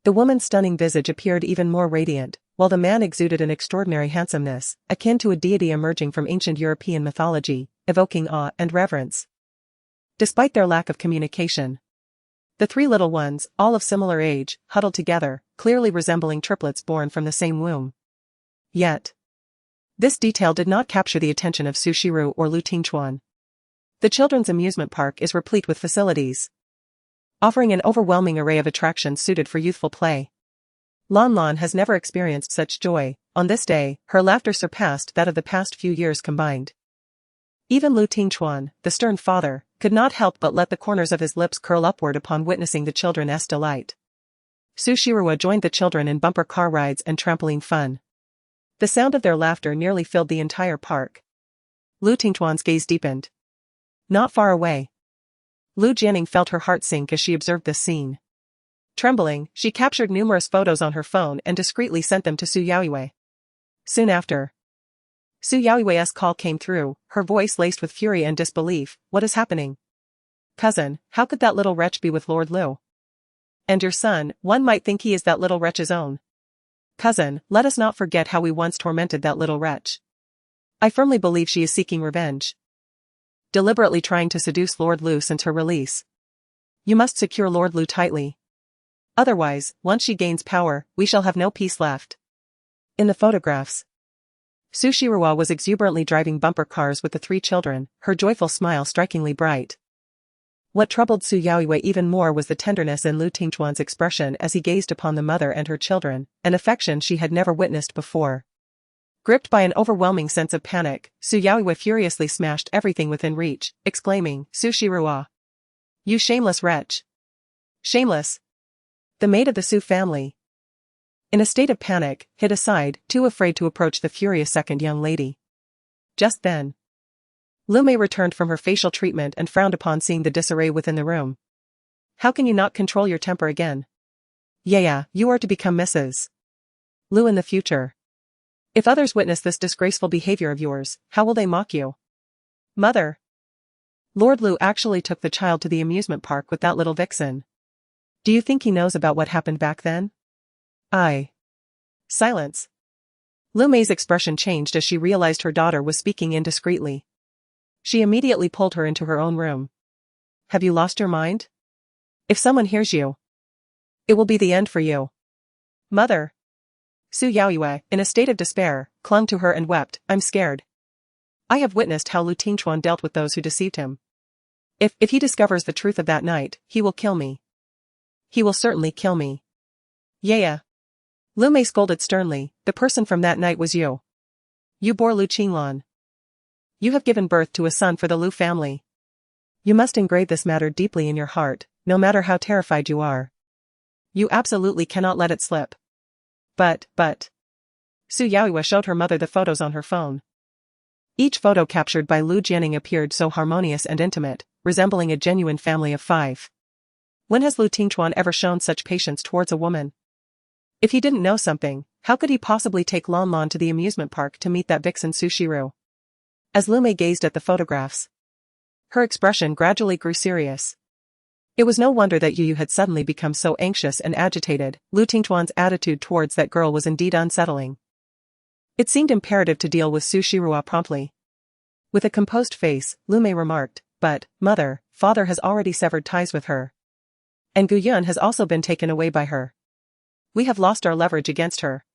the woman's stunning visage appeared even more radiant, while the man exuded an extraordinary handsomeness, akin to a deity emerging from ancient European mythology, evoking awe and reverence. Despite their lack of communication, the 3 little ones, all of similar age, huddled together, clearly resembling triplets born from the same womb. Yet, this detail did not capture the attention of Sushiru or Lu Tingchuan. The children's amusement park is replete with facilities, offering an overwhelming array of attractions suited for youthful play. Lon Lon has never experienced such joy. On this day, her laughter surpassed that of the past few years combined. Even Lu Tingchuan, the stern father, could not help but let the corners of his lips curl upward upon witnessing the children's delight. Sushirua joined the children in bumper car rides and trampoline fun. The sound of their laughter nearly filled the entire park. Lu Tingchuan's gaze deepened. Not far away, Lu Jianing felt her heart sink as she observed this scene. Trembling, she captured numerous photos on her phone and discreetly sent them to Su Yaoyue. Soon after, Su Yaoyue's call came through, her voice laced with fury and disbelief. What is happening? Cousin, how could that little wretch be with Lord Lu? And your son, one might think he is that little wretch's own. Cousin, let us not forget how we once tormented that little wretch. I firmly believe she is seeking revenge. Deliberately trying to seduce Lord Lu since her release. You must secure Lord Lu tightly. Otherwise, once she gains power, we shall have no peace left. In the photographs, Su Shiruo was exuberantly driving bumper cars with the 3 children, her joyful smile strikingly bright. What troubled Su Yaoyue even more was the tenderness in Lu Tingchuan's expression as he gazed upon the mother and her children, an affection she had never witnessed before. Gripped by an overwhelming sense of panic, Su Yaoyue furiously smashed everything within reach, exclaiming, Su Shiruo! You shameless wretch! Shameless! The maid of the Su family, in a state of panic, hid aside, too afraid to approach the furious second young lady. Just then, Lu Mei returned from her facial treatment and frowned upon seeing the disarray within the room. How can you not control your temper again? Yeah, you are to become Mrs. Lu in the future. If others witness this disgraceful behavior of yours, how will they mock you? Mother! Lord Lu actually took the child to the amusement park with that little vixen. Do you think he knows about what happened back then? Silence. Lu Mei's expression changed as she realized her daughter was speaking indiscreetly. She immediately pulled her into her own room. Have you lost your mind? If someone hears you, it will be the end for you. Mother! Su Yaoyue, in a state of despair, clung to her and wept, I'm scared. I have witnessed how Lu Tingchuan dealt with those who deceived him. If he discovers the truth of that night, he will kill me. He will certainly kill me. Yeah. Lu Mei scolded sternly, the person from that night was you. You bore Lu Qinglan. You have given birth to a son for the Lu family. You must engrave this matter deeply in your heart, no matter how terrified you are. You absolutely cannot let it slip. But. Su Yaoyue showed her mother the photos on her phone. Each photo captured by Lu Jianing appeared so harmonious and intimate, resembling a genuine family of 5. When has Lu Tingchuan ever shown such patience towards a woman? If he didn't know something, how could he possibly take Lan Lan to the amusement park to meet that vixen Su Shiru? As Lu Mei gazed at the photographs, her expression gradually grew serious. It was no wonder that Yu had suddenly become so anxious and agitated. Lu Tingchuan's attitude towards that girl was indeed unsettling. It seemed imperative to deal with Su Shiruo promptly. With a composed face, Lu Mei remarked, but, mother, father has already severed ties with her. And Gu Yun has also been taken away by her. We have lost our leverage against her.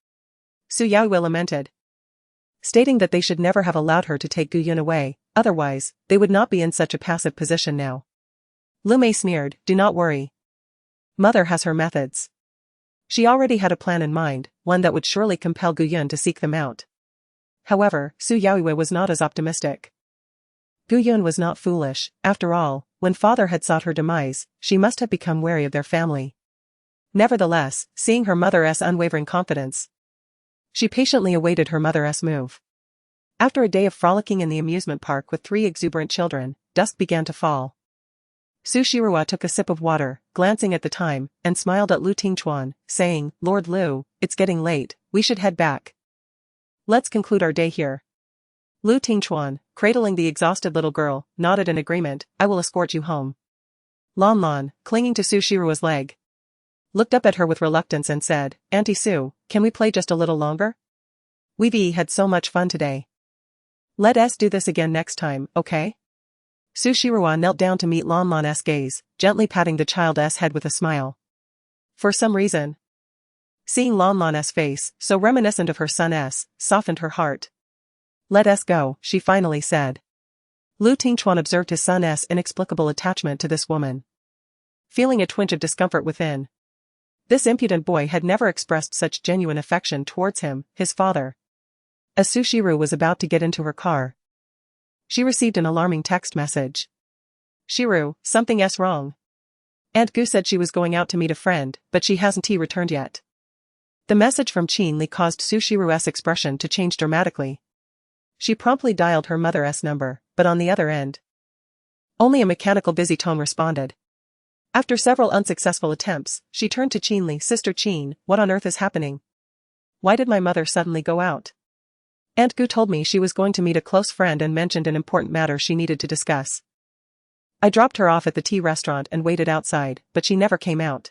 Su Yaoyue lamented, stating that they should never have allowed her to take Gu Yun away, otherwise, they would not be in such a passive position now. Lu Mei sneered, do not worry. Mother has her methods. She already had a plan in mind, one that would surely compel Gu Yun to seek them out. However, Su Yaoyue was not as optimistic. Gu Yun was not foolish, after all, when father had sought her demise, she must have become wary of their family. Nevertheless, seeing her mother's unwavering confidence, she patiently awaited her mother's move. After a day of frolicking in the amusement park with 3 exuberant children, dusk began to fall. Su Shiruo took a sip of water, glancing at the time, and smiled at Lu Tingchuan, saying, Lord Lu, it's getting late, we should head back. Let's conclude our day here. Lu Tingchuan, cradling the exhausted little girl, nodded in agreement, I will escort you home. Lan Lan, clinging to Su Shiruo's leg, looked up at her with reluctance and said, Auntie Su, can we play just a little longer? We've had so much fun today. Let us do this again next time, okay? Su Shiruo knelt down to meet Lan Lan's gaze, gently patting the child's head with a smile. For some reason, seeing Lan Lan's face, so reminiscent of her son's, softened her heart. Let us go, she finally said. Lu Tingchuan observed his son's inexplicable attachment to this woman, feeling a twinge of discomfort within. This impudent boy had never expressed such genuine affection towards him, his father. As Su Shiru was about to get into her car, she received an alarming text message. Shiru, something's wrong. Aunt Gu said she was going out to meet a friend, but she hasn't returned yet. The message from Qin Li caused Su Shiru's expression to change dramatically. She promptly dialed her mother's number, but on the other end, only a mechanical busy tone responded. After several unsuccessful attempts, she turned to Qin Li, Sister Qin, what on earth is happening? Why did my mother suddenly go out? Aunt Gu told me she was going to meet a close friend and mentioned an important matter she needed to discuss. I dropped her off at the tea restaurant and waited outside, but she never came out.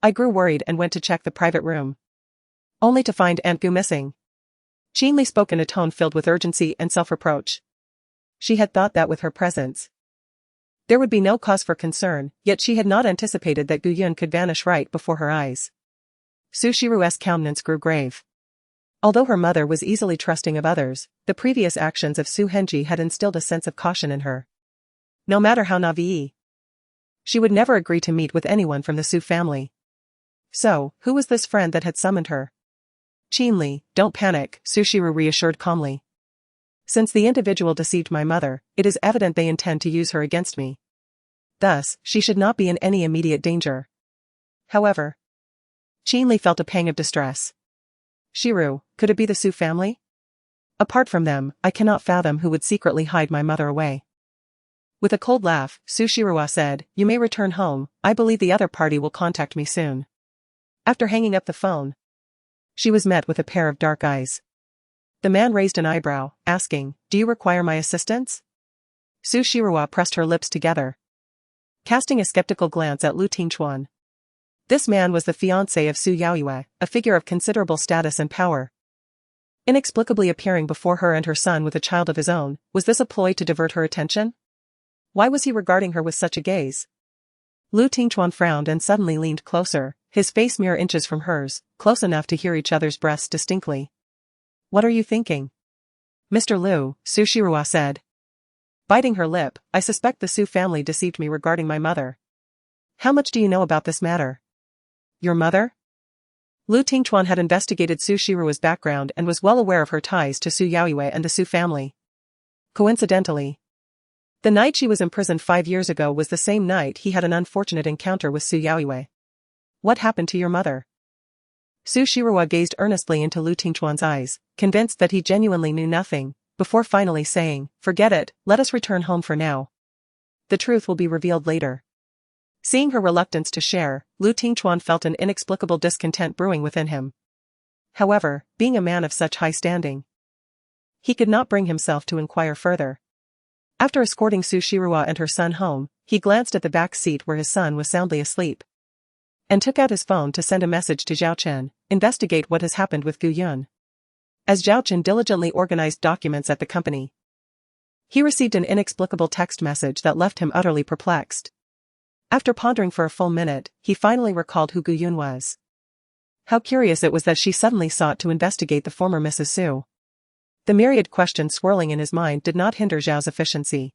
I grew worried and went to check the private room, only to find Aunt Gu missing. Qinli spoke in a tone filled with urgency and self-reproach. She had thought that with her presence, there would be no cause for concern, yet she had not anticipated that Gu Yun could vanish right before her eyes. Su Shiru's countenance grew grave. Although her mother was easily trusting of others, the previous actions of Su Henji had instilled a sense of caution in her. No matter how naive, she would never agree to meet with anyone from the Su family. So, who was this friend that had summoned her? Qinli, don't panic, Su Shiru reassured calmly. Since the individual deceived my mother, it is evident they intend to use her against me. Thus, she should not be in any immediate danger. However, Qinli felt a pang of distress. Shiru, could it be the Su family? Apart from them, I cannot fathom who would secretly hide my mother away. With a cold laugh, Su Shiru said, you may return home, I believe the other party will contact me soon. After hanging up the phone, she was met with a pair of dark eyes. The man raised an eyebrow, asking, do you require my assistance? Su Shiru pressed her lips together, casting a skeptical glance at Lu Tingchuan. This man was the fiancé of Su Yaoyue, a figure of considerable status and power. Inexplicably appearing before her and her son with a child of his own, was this a ploy to divert her attention? Why was he regarding her with such a gaze? Lu Tingchuan frowned and suddenly leaned closer, his face mere inches from hers, close enough to hear each other's breaths distinctly. What are you thinking? Mr. Lu, Su Shiru said. Biting her lip, I suspect the Su family deceived me regarding my mother. How much do you know about this matter? Your mother? Lu Tingchuan had investigated Su Shiru's background and was well aware of her ties to Su Yaoyue and the Su family. Coincidentally, the night she was imprisoned 5 years ago was the same night he had an unfortunate encounter with Su Yaoyue. What happened to your mother? Su Shiru gazed earnestly into Lu Tingchuan's eyes, convinced that he genuinely knew nothing, before finally saying, forget it, let us return home for now. The truth will be revealed later. Seeing her reluctance to share, Lu Tingchuan felt an inexplicable discontent brewing within him. However, being a man of such high standing, he could not bring himself to inquire further. After escorting Su Shiru and her son home, he glanced at the back seat where his son was soundly asleep, and took out his phone to send a message to Zhao Chen, investigate what has happened with Gu Yun. As Zhao Chen diligently organized documents at the company, he received an inexplicable text message that left him utterly perplexed. After pondering for a full minute, he finally recalled who Gu Yun was. How curious it was that she suddenly sought to investigate the former Mrs. Su. The myriad questions swirling in his mind did not hinder Zhao's efficiency.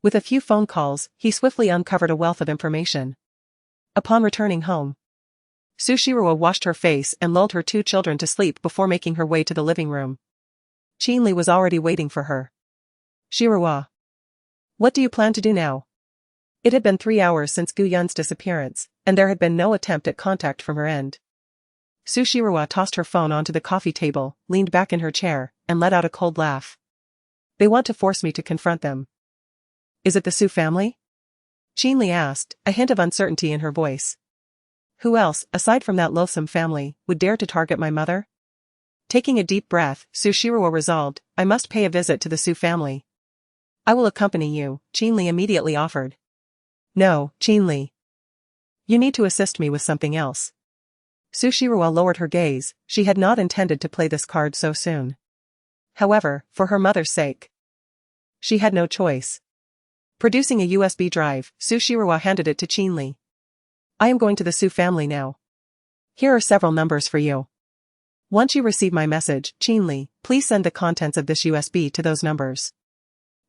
With a few phone calls, he swiftly uncovered a wealth of information. Upon returning home, Su Shiru washed her face and lulled her 2 children to sleep before making her way to the living room. Qinli was already waiting for her. Shiru, what do you plan to do now? It had been 3 hours since Gu Yun's disappearance, and there had been no attempt at contact from her end. Su Shiru tossed her phone onto the coffee table, leaned back in her chair, and let out a cold laugh. They want to force me to confront them. Is it the Su family? Qinli asked, a hint of uncertainty in her voice. Who else, aside from that loathsome family, would dare to target my mother? Taking a deep breath, Su Shiru resolved, I must pay a visit to the Su family. I will accompany you, Qinli immediately offered. No, Qinli. You need to assist me with something else. Su Shiru lowered her gaze, she had not intended to play this card so soon. However, for her mother's sake, she had no choice. Producing a USB drive, Su Shiru handed it to Qinli. I am going to the Su family now. Here are several numbers for you. Once you receive my message, Qinli, please send the contents of this USB to those numbers.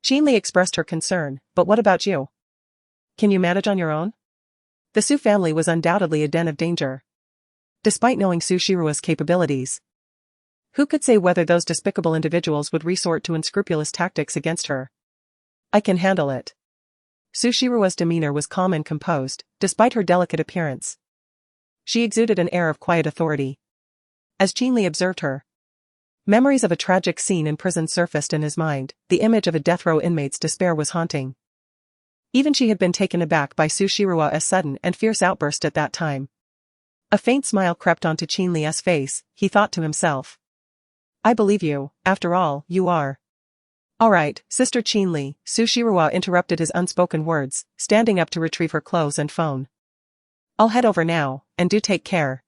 Qinli expressed her concern, but what about you? Can you manage on your own? The Su family was undoubtedly a den of danger. Despite knowing Su Shiru's capabilities, who could say whether those despicable individuals would resort to unscrupulous tactics against her? I can handle it. Su Shiru's demeanor was calm and composed, despite her delicate appearance. She exuded an air of quiet authority. As Qinli observed her, memories of a tragic scene in prison surfaced in his mind, the image of a death row inmate's despair was haunting. Even she had been taken aback by Su Shiru's sudden and fierce outburst at that time. A faint smile crept onto Qinli's face, he thought to himself. I believe you, after all, you are. Alright, Sister Qinli, Su Shiruo interrupted his unspoken words, standing up to retrieve her clothes and phone. I'll head over now, and do take care.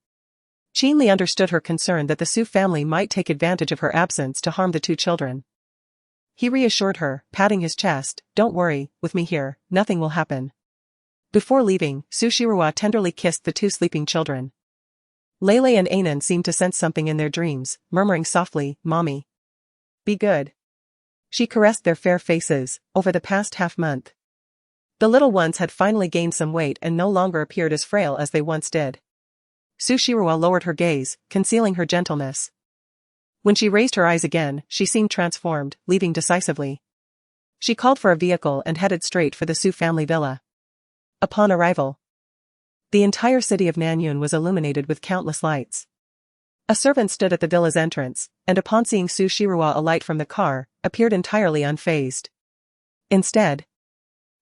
Qinli understood her concern that the Su family might take advantage of her absence to harm the two children. He reassured her, patting his chest, don't worry, with me here, nothing will happen. Before leaving, Su Shiruo tenderly kissed the two sleeping children. Lele and Anan seemed to sense something in their dreams, murmuring softly, Mommy. Be good. She caressed their fair faces, over the past half-month. The little ones had finally gained some weight and no longer appeared as frail as they once did. Su Shiruo lowered her gaze, concealing her gentleness. When she raised her eyes again, she seemed transformed, leaving decisively. She called for a vehicle and headed straight for the Su family villa. Upon arrival, the entire city of Nanyun was illuminated with countless lights. A servant stood at the villa's entrance, and upon seeing Su Shiruo alight from the car, appeared entirely unfazed. Instead,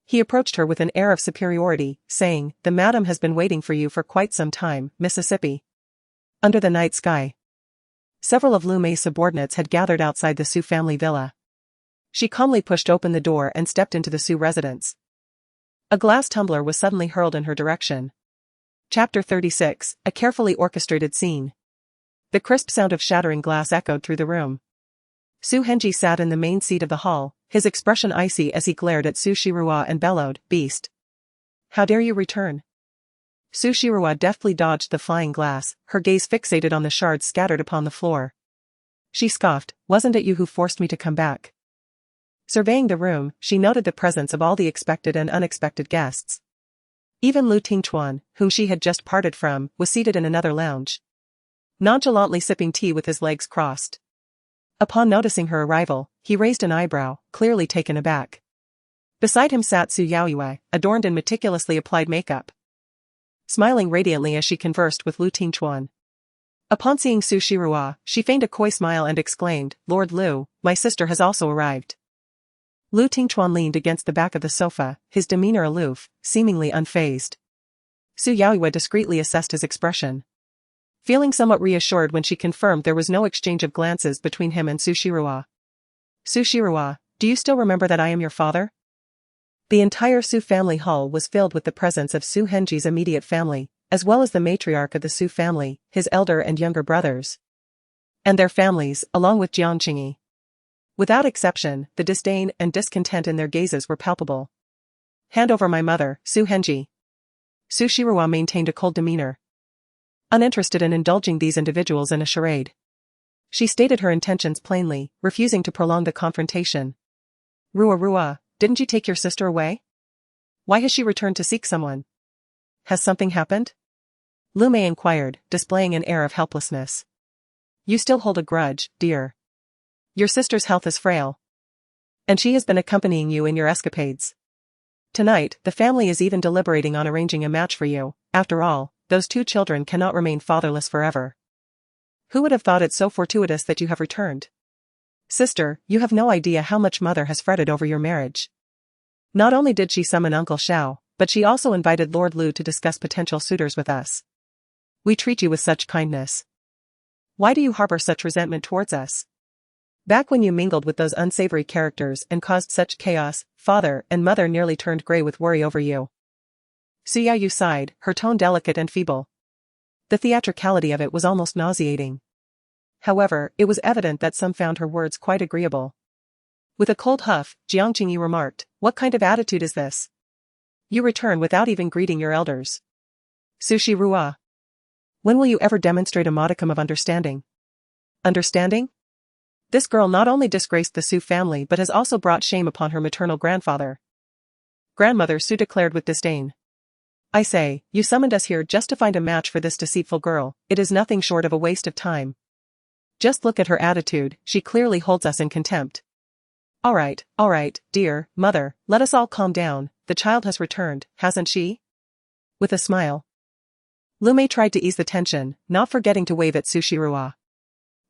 he approached her with an air of superiority, saying, the madam has been waiting for you for quite some time, Mississippi. Under the night sky, several of Lu Mei's subordinates had gathered outside the Su family villa. She calmly pushed open the door and stepped into the Su residence. A glass tumbler was suddenly hurled in her direction. Chapter 36, a carefully orchestrated scene. The crisp sound of shattering glass echoed through the room. Su Henji sat in the main seat of the hall, his expression icy as he glared at Su Shiruo and bellowed, Beast. How dare you return? Su Shiruo deftly dodged the flying glass, her gaze fixated on the shards scattered upon the floor. She scoffed, wasn't it you who forced me to come back? Surveying the room, she noted the presence of all the expected and unexpected guests. Even Lu Tingchuan, whom she had just parted from, was seated in another lounge, nonchalantly sipping tea with his legs crossed. Upon noticing her arrival, he raised an eyebrow, clearly taken aback. Beside him sat Su Yaoyue, adorned in meticulously applied makeup, smiling radiantly as she conversed with Lu Tingchuan. Upon seeing Su Shiruo, she feigned a coy smile and exclaimed, Lord Lu, my sister has also arrived. Lu Tingchuan leaned against the back of the sofa, his demeanor aloof, seemingly unfazed. Su Yaoyue discreetly assessed his expression, feeling somewhat reassured when she confirmed there was no exchange of glances between him and Su Shiruo. Su Shiruo, do you still remember that I am your father? The entire Su family hall was filled with the presence of Su Henji's immediate family, as well as the matriarch of the Su family, his elder and younger brothers, and their families, along with Jiang Qingyi. Without exception, the disdain and discontent in their gazes were palpable. Hand over my mother, Su Henji. Su Shiruo maintained a cold demeanor, uninterested in indulging these individuals in a charade. She stated her intentions plainly, refusing to prolong the confrontation. Rua, didn't you take your sister away? Why has she returned to seek someone? Has something happened? Lu Mei inquired, displaying an air of helplessness. You still hold a grudge, dear. Your sister's health is frail, and she has been accompanying you in your escapades. Tonight, the family is even deliberating on arranging a match for you. After all, those two children cannot remain fatherless forever. Who would have thought it so fortuitous that you have returned? Sister, you have no idea how much mother has fretted over your marriage. Not only did she summon Uncle Xiao, but she also invited Lord Lu to discuss potential suitors with us. We treat you with such kindness. Why do you harbor such resentment towards us? Back when you mingled with those unsavory characters and caused such chaos, father and mother nearly turned gray with worry over you. Su Yaoyu sighed, her tone delicate and feeble. The theatricality of it was almost nauseating. However, it was evident that some found her words quite agreeable. With a cold huff, Jiang Qingyi remarked, what kind of attitude is this? You return without even greeting your elders. Su Shiruo. When will you ever demonstrate a modicum of understanding? Understanding? This girl not only disgraced the Su family but has also brought shame upon her maternal grandfather. Grandmother Su declared with disdain. I say, you summoned us here just to find a match for this deceitful girl. It is nothing short of a waste of time. Just look at her attitude, she clearly holds us in contempt. All right, dear mother, let us all calm down. The child has returned, hasn't she? With a smile, Lu Mei tried to ease the tension, not forgetting to wave at Su Shiruo.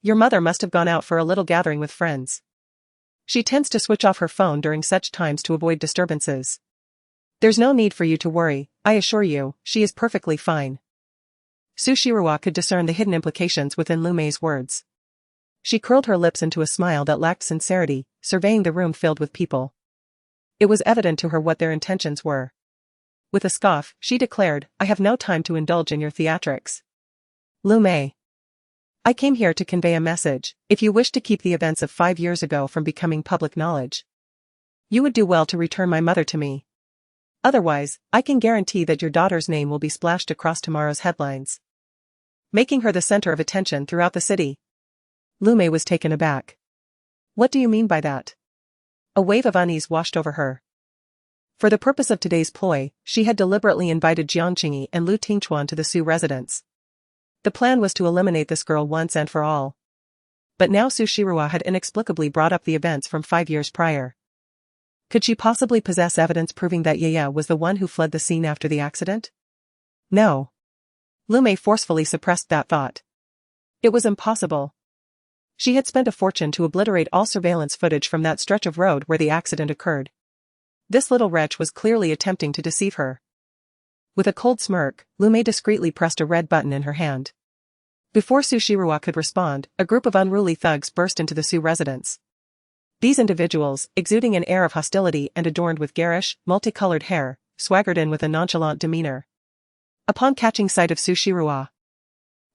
Your mother must have gone out for a little gathering with friends. She tends to switch off her phone during such times to avoid disturbances. There's no need for you to worry, I assure you, she is perfectly fine. Su Shiruo could discern the hidden implications within Lu Mei's words. She curled her lips into a smile that lacked sincerity, surveying the room filled with people. It was evident to her what their intentions were. With a scoff, she declared, "I have no time to indulge in your theatrics. Lu Mei. I came here to convey a message. If you wish to keep the events of 5 years ago from becoming public knowledge, you would do well to return my mother to me. Otherwise, I can guarantee that your daughter's name will be splashed across tomorrow's headlines, making her the center of attention throughout the city." Lu Mei was taken aback. "What do you mean by that?" A wave of unease washed over her. For the purpose of today's ploy, she had deliberately invited Jiang Qingyi and Lu Tingchuan to the Su residence. The plan was to eliminate this girl once and for all. But now Su Shirua had inexplicably brought up the events from 5 years prior. Could she possibly possess evidence proving that Yaya was the one who fled the scene after the accident? No. Lu Mei forcefully suppressed that thought. It was impossible. She had spent a fortune to obliterate all surveillance footage from that stretch of road where the accident occurred. This little wretch was clearly attempting to deceive her. With a cold smirk, Lu Mei discreetly pressed a red button in her hand. Before Su Shirua could respond, a group of unruly thugs burst into the Su residence. These individuals, exuding an air of hostility and adorned with garish, multicolored hair, swaggered in with a nonchalant demeanor. Upon catching sight of Su Shirua,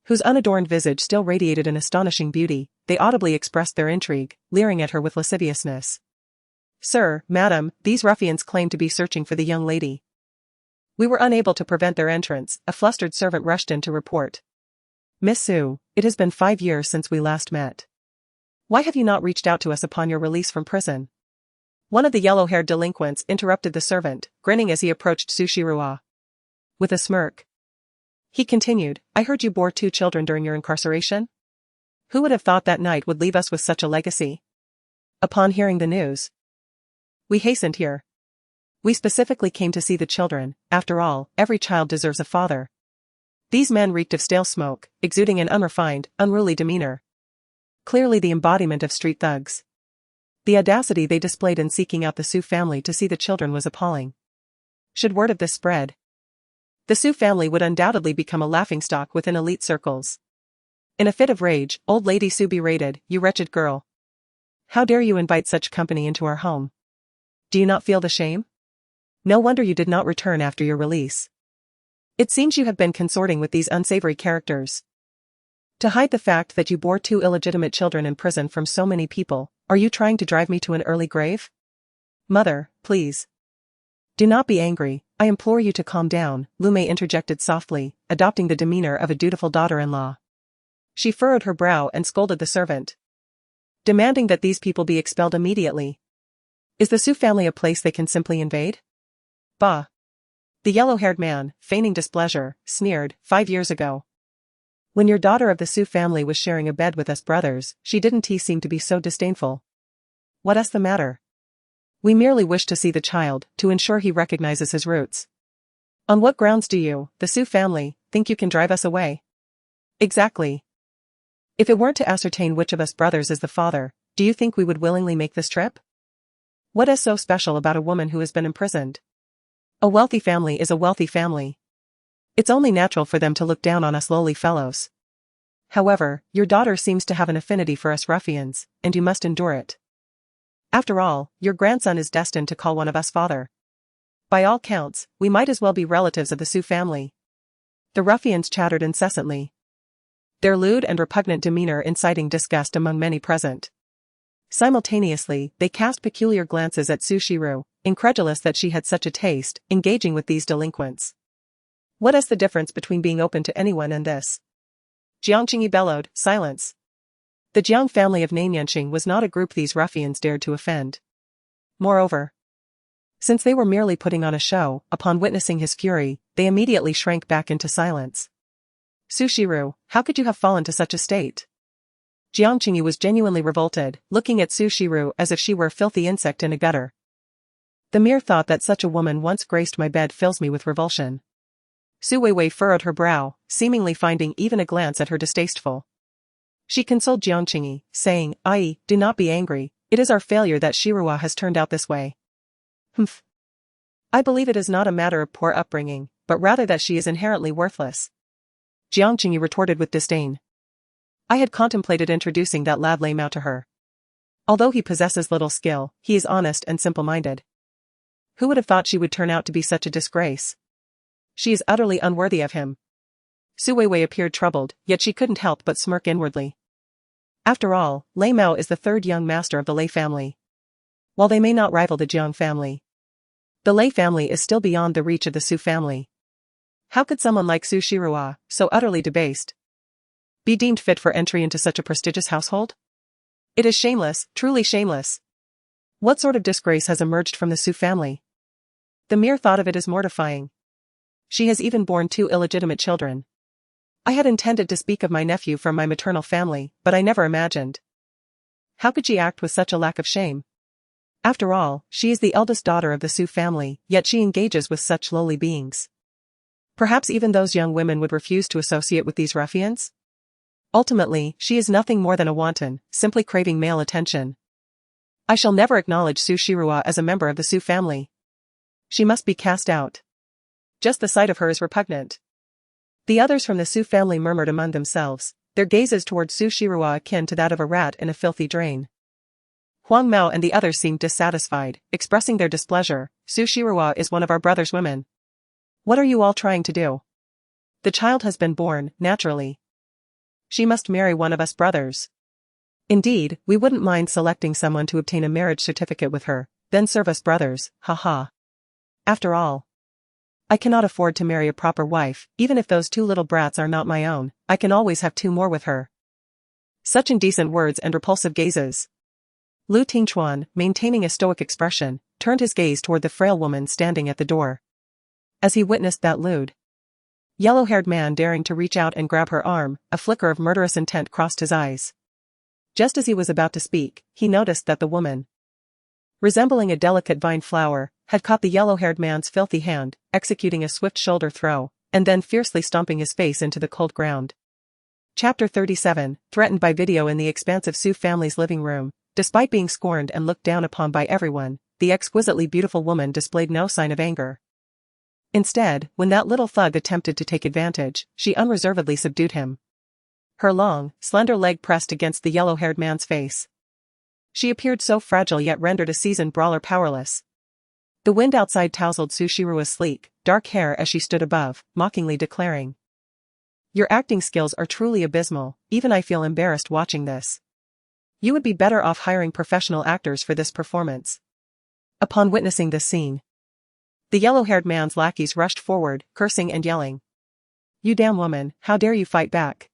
whose unadorned visage still radiated an astonishing beauty, they audibly expressed their intrigue, leering at her with lasciviousness. "Sir, madam, these ruffians claim to be searching for the young lady. We were unable to prevent their entrance," a flustered servant rushed in to report. "Miss Su, it has been 5 years since we last met. Why have you not reached out to us upon your release from prison?" One of the yellow-haired delinquents interrupted the servant, grinning as he approached Su Shirua. With a smirk, he continued, "I heard you bore 2 children during your incarceration? Who would have thought that night would leave us with such a legacy?" Upon hearing the news, we hastened here. We specifically came to see the children. After all, every child deserves a father. These men reeked of stale smoke, exuding an unrefined, unruly demeanor. Clearly the embodiment of street thugs. The audacity they displayed in seeking out the Su family to see the children was appalling. Should word of this spread, the Su family would undoubtedly become a laughingstock within elite circles. In a fit of rage, old lady Su berated, "You wretched girl. How dare you invite such company into our home? Do you not feel the shame? No wonder you did not return after your release. It seems you have been consorting with these unsavory characters. To hide the fact that you bore 2 illegitimate children in prison from so many people, are you trying to drive me to an early grave? Mother, please. Do not be angry, I implore you to calm down," Lu Mei interjected softly, adopting the demeanor of a dutiful daughter-in-law. She furrowed her brow and scolded the servant, demanding that these people be expelled immediately. Is the Su family a place they can simply invade? Bah! The yellow-haired man, feigning displeasure, sneered, 5 years ago, when your daughter of the Su family was sharing a bed with us brothers, she didn't seem to be so disdainful. What's the matter? We merely wish to see the child, to ensure he recognizes his roots. On what grounds do you, the Su family, think you can drive us away? Exactly. If it weren't to ascertain which of us brothers is the father, do you think we would willingly make this trip? What is so special about a woman who has been imprisoned? A wealthy family is a wealthy family. It's only natural for them to look down on us lowly fellows. However, your daughter seems to have an affinity for us ruffians, and you must endure it. After all, your grandson is destined to call one of us father. By all counts, we might as well be relatives of the Su family." The ruffians chattered incessantly, their lewd and repugnant demeanor inciting disgust among many present. Simultaneously, they cast peculiar glances at Su Shiru, incredulous that she had such a taste, engaging with these delinquents. What is the difference between being open to anyone and this? Jiang Qingyi bellowed, "Silence." The Jiang family of Nanyanxing was not a group these ruffians dared to offend. Moreover, since they were merely putting on a show, upon witnessing his fury, they immediately shrank back into silence. Su Shiru, how could you have fallen to such a state? Jiang Qingyi was genuinely revolted, looking at Su Shiru as if she were a filthy insect in a gutter. The mere thought that such a woman once graced my bed fills me with revulsion. Su Weiwei furrowed her brow, seemingly finding even a glance at her distasteful. She consoled Jiang Qingyi, saying, "Ai, do not be angry, it is our failure that Shirua has turned out this way." Humph. I believe it is not a matter of poor upbringing, but rather that she is inherently worthless. Jiang Qingyi retorted with disdain. I had contemplated introducing that lad Lei Mao to her. Although he possesses little skill, he is honest and simple-minded. Who would have thought she would turn out to be such a disgrace? She is utterly unworthy of him. Su Weiwei appeared troubled, yet she couldn't help but smirk inwardly. After all, Lei Mao is the third young master of the Lei family. While they may not rival the Jiang family, the Lei family is still beyond the reach of the Su family. How could someone like Su Shirua, so utterly debased, be deemed fit for entry into such a prestigious household? It is shameless, truly shameless. What sort of disgrace has emerged from the Su family? The mere thought of it is mortifying. She has even borne 2 illegitimate children. I had intended to speak of my nephew from my maternal family, but I never imagined. How could she act with such a lack of shame? After all, she is the eldest daughter of the Su family, yet she engages with such lowly beings. Perhaps even those young women would refuse to associate with these ruffians? Ultimately, she is nothing more than a wanton, simply craving male attention. I shall never acknowledge Su Shirua as a member of the Su family. She must be cast out. Just the sight of her is repugnant. The others from the Su family murmured among themselves, their gazes toward Su Shirua akin to that of a rat in a filthy drain. Huang Mao and the others seemed dissatisfied, expressing their displeasure. Su Shirua is one of our brother's women. What are you all trying to do? The child has been born, naturally. She must marry one of us brothers. Indeed, we wouldn't mind selecting someone to obtain a marriage certificate with her, then serve us brothers, haha. After all, I cannot afford to marry a proper wife, even if those 2 little brats are not my own, I can always have 2 more with her. Such indecent words and repulsive gazes. Lu Tingchuan, maintaining a stoic expression, turned his gaze toward the frail woman standing at the door. As he witnessed that lewd, yellow-haired man daring to reach out and grab her arm, a flicker of murderous intent crossed his eyes. Just as he was about to speak, he noticed that the woman, resembling a delicate vine flower, had caught the yellow-haired man's filthy hand, executing a swift shoulder throw, and then fiercely stomping his face into the cold ground. Chapter 37, threatened by video in the expansive Su family's living room. Despite being scorned and looked down upon by everyone, the exquisitely beautiful woman displayed no sign of anger. Instead, when that little thug attempted to take advantage, she unreservedly subdued him. Her long, slender leg pressed against the yellow-haired man's face. She appeared so fragile yet rendered a seasoned brawler powerless. The wind outside tousled Su Shirua's sleek, dark hair as she stood above, mockingly declaring, "Your acting skills are truly abysmal, even I feel embarrassed watching this. You would be better off hiring professional actors for this performance." Upon witnessing this scene, the yellow-haired man's lackeys rushed forward, cursing and yelling. "You damn woman, how dare you fight back?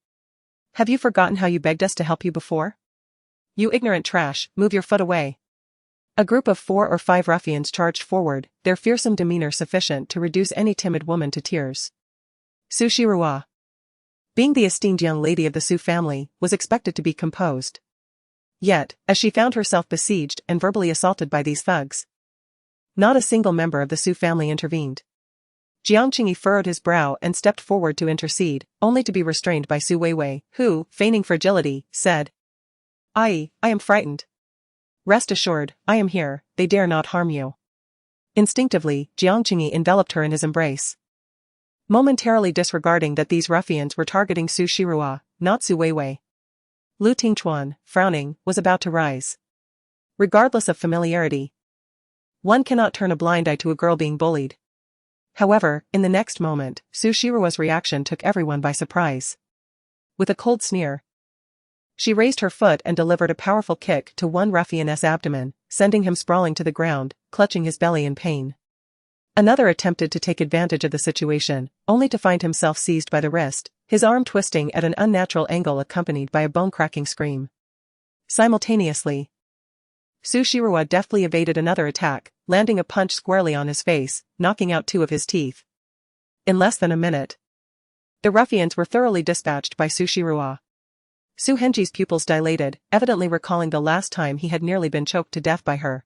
Have you forgotten how you begged us to help you before? You ignorant trash, move your foot away." A group of 4 or 5 ruffians charged forward, their fearsome demeanor sufficient to reduce any timid woman to tears. Su Shirua, being the esteemed young lady of the Su family, was expected to be composed. Yet, as she found herself besieged and verbally assaulted by these thugs, not a single member of the Su family intervened. Jiang Qingyi furrowed his brow and stepped forward to intercede, only to be restrained by Su Weiwei, who, feigning fragility, said, I am frightened. Rest assured, I am here, they dare not harm you." Instinctively, Jiang Qingyi enveloped her in his embrace, momentarily disregarding that these ruffians were targeting Su Shirua, not Su Weiwei. Lu Tingchuan, frowning, was about to rise. Regardless of familiarity, one cannot turn a blind eye to a girl being bullied. However, in the next moment, Su Shirua's reaction took everyone by surprise. With a cold sneer, she raised her foot and delivered a powerful kick to one ruffian's abdomen, sending him sprawling to the ground, clutching his belly in pain. Another attempted to take advantage of the situation, only to find himself seized by the wrist, his arm twisting at an unnatural angle accompanied by a bone-cracking scream. Simultaneously, Su Shirua deftly evaded another attack, landing a punch squarely on his face, knocking out 2 of his teeth. In less than a minute, the ruffians were thoroughly dispatched by Su Shirua. Su Henji's pupils dilated, evidently recalling the last time he had nearly been choked to death by her.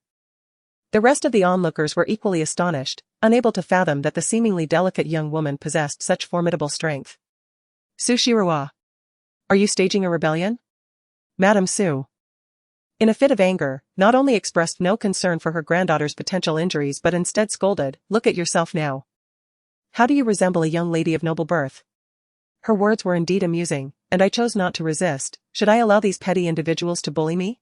The rest of the onlookers were equally astonished, unable to fathom that the seemingly delicate young woman possessed such formidable strength. "Su Shirua, are you staging a rebellion?" Madame Su, in a fit of anger, not only expressed no concern for her granddaughter's potential injuries but instead scolded, "Look at yourself now. How do you resemble a young lady of noble birth?" Her words were indeed amusing, and I chose not to resist. Should I allow these petty individuals to bully me?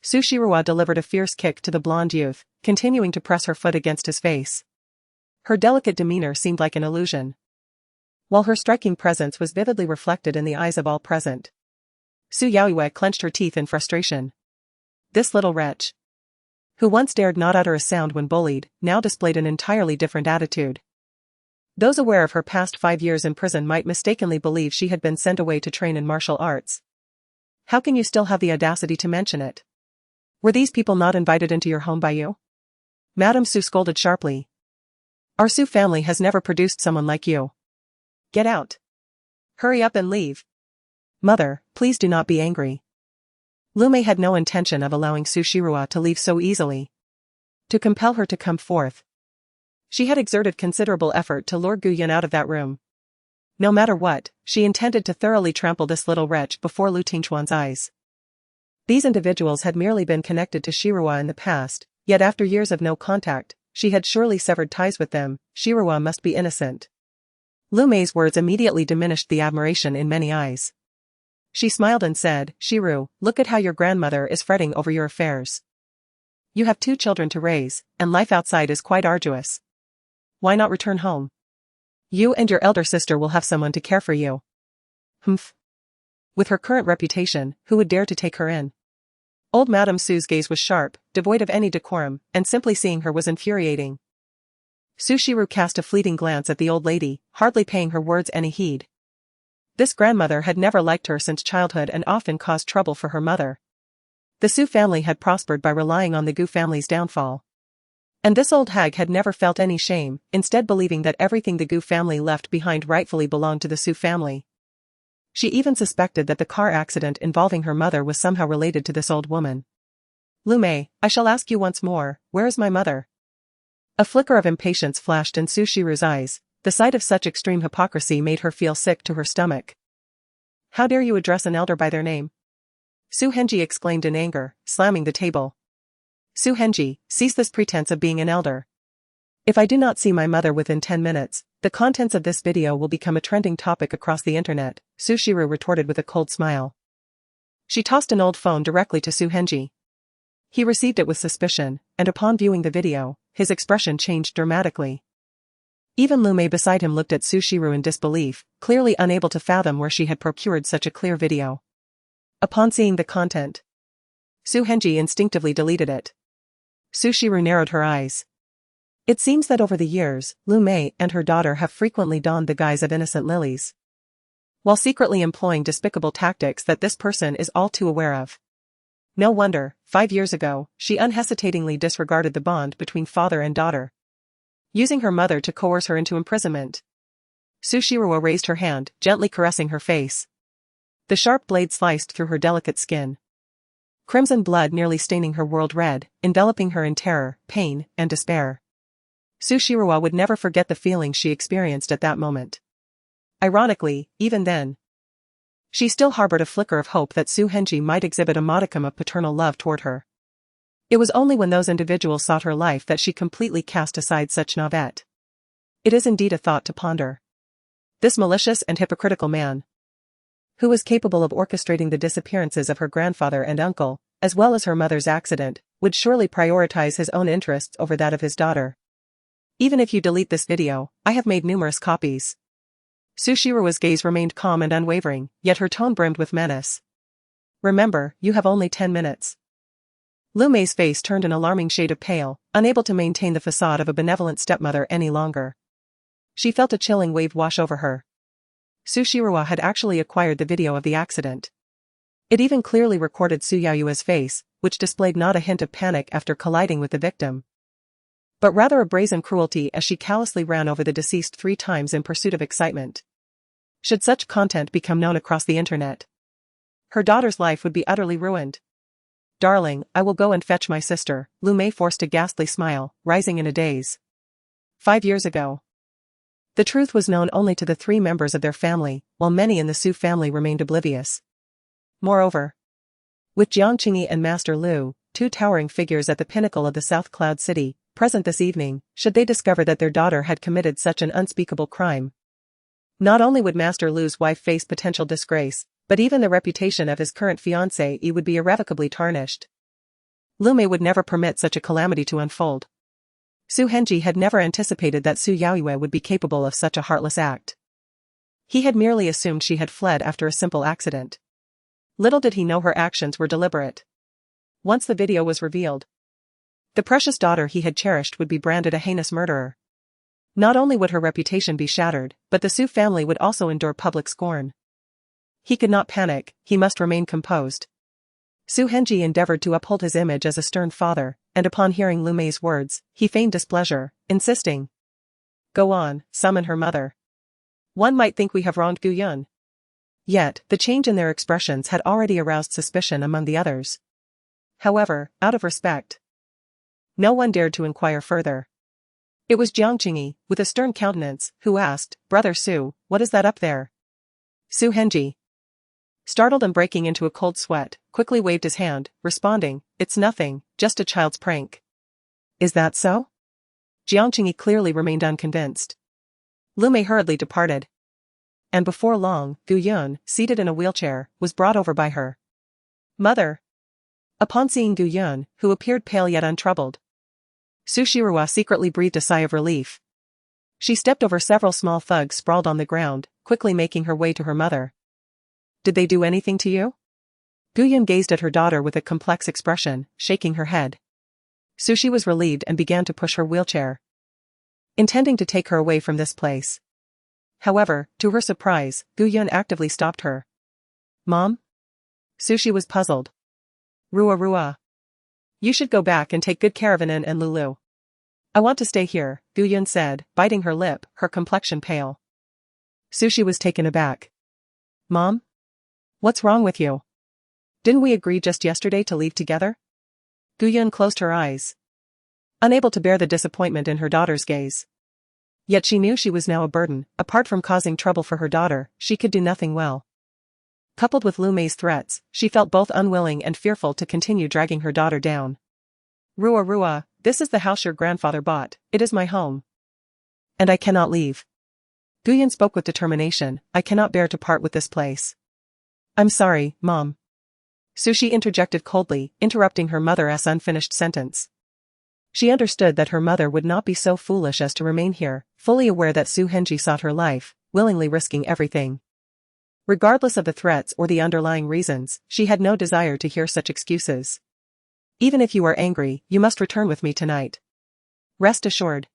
Su Shiroa delivered a fierce kick to the blonde youth, continuing to press her foot against his face. Her delicate demeanor seemed like an illusion, while her striking presence was vividly reflected in the eyes of all present. Su Yaoyue clenched her teeth in frustration. This little wretch, who once dared not utter a sound when bullied, now displayed an entirely different attitude. Those aware of her past 5 years in prison might mistakenly believe she had been sent away to train in martial arts. How can you still have the audacity to mention it? Were these people not invited into your home by you? Madame Su scolded sharply. Our Su family has never produced someone like you. Get out. Hurry up and leave. Mother, please do not be angry. Lu Mei had no intention of allowing Su Shiroa to leave so easily. To compel her to come forth, she had exerted considerable effort to lure Gu Yun out of that room. No matter what, she intended to thoroughly trample this little wretch before Lu Tingchuan's eyes. These individuals had merely been connected to Shiroa in the past, yet after years of no contact, she had surely severed ties with them. Shiroa must be innocent. Lu Mei's words immediately diminished the admiration in many eyes. She smiled and said, Shiru, look at how your grandmother is fretting over your affairs. You have 2 children to raise, and life outside is quite arduous. Why not return home? You and your elder sister will have someone to care for you. Humph. With her current reputation, who would dare to take her in? Old Madame Su's gaze was sharp, devoid of any decorum, and simply seeing her was infuriating. Su Shiru cast a fleeting glance at the old lady, hardly paying her words any heed. This grandmother had never liked her since childhood and often caused trouble for her mother. The Su family had prospered by relying on the Gu family's downfall. And this old hag had never felt any shame, instead believing that everything the Gu family left behind rightfully belonged to the Su family. She even suspected that the car accident involving her mother was somehow related to this old woman. Lu Mei, I shall ask you once more, where is my mother? A flicker of impatience flashed in Su Shiru's eyes. The sight of such extreme hypocrisy made her feel sick to her stomach. How dare you address an elder by their name? Su Henji exclaimed in anger, slamming the table. Su Henji, cease this pretense of being an elder. If I do not see my mother within 10 minutes, the contents of this video will become a trending topic across the internet, Su Shiru retorted with a cold smile. She tossed an old phone directly to Su Henji. He received it with suspicion, and upon viewing the video, his expression changed dramatically. Even Lu Mei beside him looked at Su Shiru in disbelief, clearly unable to fathom where she had procured such a clear video. Upon seeing the content, Su Henji instinctively deleted it. Su Shiru narrowed her eyes. It seems that over the years, Lu Mei and her daughter have frequently donned the guise of innocent lilies, while secretly employing despicable tactics that this person is all too aware of. No wonder, 5 years ago, she unhesitatingly disregarded the bond between father and daughter, using her mother to coerce her into imprisonment. Su Shiroa raised her hand, gently caressing her face. The sharp blade sliced through her delicate skin, crimson blood nearly staining her world red, enveloping her in terror, pain, and despair. Su Shiroa would never forget the feelings she experienced at that moment. Ironically, even then, she still harbored a flicker of hope that Su Henji might exhibit a modicum of paternal love toward her. It was only when those individuals sought her life that she completely cast aside such navet. It is indeed a thought to ponder. This malicious and hypocritical man, who was capable of orchestrating the disappearances of her grandfather and uncle, as well as her mother's accident, would surely prioritize his own interests over that of his daughter. Even if you delete this video, I have made numerous copies. Su Shiroa's gaze remained calm and unwavering, yet her tone brimmed with menace. Remember, you have only 10 minutes. Lu Mei's face turned an alarming shade of pale, unable to maintain the facade of a benevolent stepmother any longer. She felt a chilling wave wash over her. Su Shiroa had actually acquired the video of the accident. It even clearly recorded Su Yaoyue's face, which displayed not a hint of panic after colliding with the victim, but rather a brazen cruelty as she callously ran over the deceased 3 times in pursuit of excitement. Should such content become known across the internet, her daughter's life would be utterly ruined. Darling, I will go and fetch my sister, Lu Mei forced a ghastly smile, rising in a daze. 5 years ago. The truth was known only to the 3 members of their family, while many in the Su family remained oblivious. Moreover, with Jiang Qingyi and Master Lu, 2 towering figures at the pinnacle of the South Cloud City, present this evening, should they discover that their daughter had committed such an unspeakable crime, Not only would Master Lu's wife face potential disgrace, but even the reputation of his current fiancée would be irrevocably tarnished. Lu Mei would never permit such a calamity to unfold. Su Henji had never anticipated that Su Yaoyue would be capable of such a heartless act. He had merely assumed she had fled after a simple accident. Little did he know her actions were deliberate. Once the video was revealed, the precious daughter he had cherished would be branded a heinous murderer. Not only would her reputation be shattered, but the Su family would also endure public scorn. He could not panic, he must remain composed. Su Henji endeavored to uphold his image as a stern father, and upon hearing Lu Mei's words, he feigned displeasure, insisting, "Go on, summon her mother. One might think we have wronged Gu Yun." Yet, the change in their expressions had already aroused suspicion among the others. However, out of respect, no one dared to inquire further. It was Jiang Qingyi, with a stern countenance, who asked, "Brother Su, what is that up there?" Su Henji, startled and breaking into a cold sweat, quickly waved his hand, responding, "It's nothing, just a child's prank." "Is that so?" Jiang Qingyi clearly remained unconvinced. Lu Mei hurriedly departed. And before long, Gu Yun, seated in a wheelchair, was brought over by her mother. Upon seeing Gu Yun, who appeared pale yet untroubled, Su Shiruwa secretly breathed a sigh of relief. She stepped over several small thugs sprawled on the ground, quickly making her way to her mother. "Did they do anything to you?" Gu Yun gazed at her daughter with a complex expression, shaking her head. Sushi was relieved and began to push her wheelchair, intending to take her away from this place. However, to her surprise, Gu Yun actively stopped her. "Mom?" Sushi was puzzled. Rua. You should go back and take good care of Anan and Lulu." "I want to stay here," Gu Yun said, biting her lip, her complexion pale. Sushi was taken aback. "Mom? What's wrong with you? Didn't we agree just yesterday to leave together?" Gu Yun closed her eyes, unable to bear the disappointment in her daughter's gaze. Yet she knew she was now a burden. Apart from causing trouble for her daughter, she could do nothing well. Coupled with Lu Mei's threats, she felt both unwilling and fearful to continue dragging her daughter down. Rua, this is the house your grandfather bought, it is my home. And I cannot leave." Gu Yun spoke with determination, "I cannot bear to part with this place." "I'm sorry, Mom." Sushi interjected coldly, interrupting her mother's unfinished sentence. She understood that her mother would not be so foolish as to remain here, fully aware that Su Henji sought her life, willingly risking everything. Regardless of the threats or the underlying reasons, she had no desire to hear such excuses. "Even if you are angry, you must return with me tonight. Rest assured.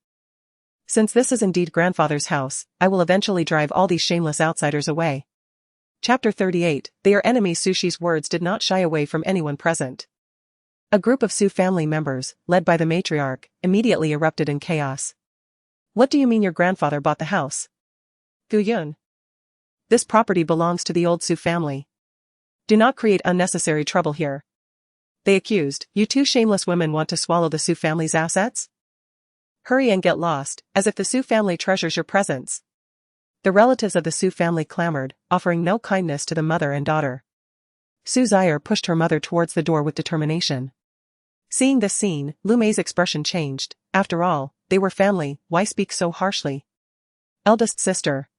Since this is indeed grandfather's house, I will eventually drive all these shameless outsiders away." Chapter 38, They Are Enemies. Sushi's words did not shy away from anyone present. A group of Su family members, led by the matriarch, immediately erupted in chaos. "What do you mean your grandfather bought the house?" "Gu Yun. This property belongs to the old Su family. Do not create unnecessary trouble here," they accused. "You two shameless women want to swallow the Su family's assets? Hurry and get lost, as if the Su family treasures your presence." The relatives of the Su family clamored, offering no kindness to the mother and daughter. Su Zaire pushed her mother towards the door with determination. Seeing this scene, Lu Mei's expression changed. After all, they were family, why speak so harshly? "Eldest sister.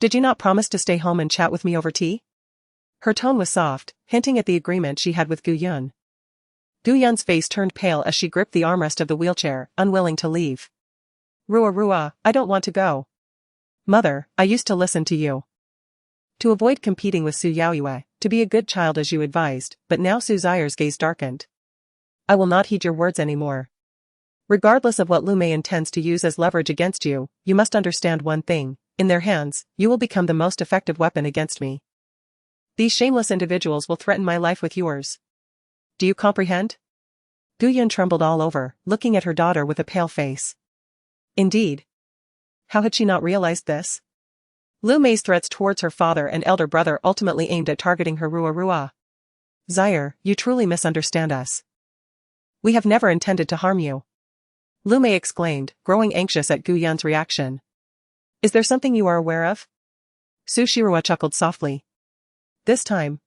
Did you not promise to stay home and chat with me over tea?" Her tone was soft, hinting at the agreement she had with Gu Yun. Gu Yun's face turned pale as she gripped the armrest of the wheelchair, unwilling to leave. Rua, I don't want to go." "Mother, I used to listen to you. To avoid competing with Su Yaoyue, to be a good child as you advised, but now." Su Zaire's gaze darkened. "I will not heed your words anymore. Regardless of what Lu Mei intends to use as leverage against you, you must understand one thing. In their hands, you will become the most effective weapon against me. These shameless individuals will threaten my life with yours. Do you comprehend?" Gu Yun trembled all over, looking at her daughter with a pale face. Indeed. How had she not realized this? Lu Mei's threats towards her father and elder brother ultimately aimed at targeting her. Rua. "Zaire, you truly misunderstand us. We have never intended to harm you," Lu Mei exclaimed, growing anxious at Gu Yun's reaction. "Is there something you are aware of?" Su Shiruwa chuckled softly. This time,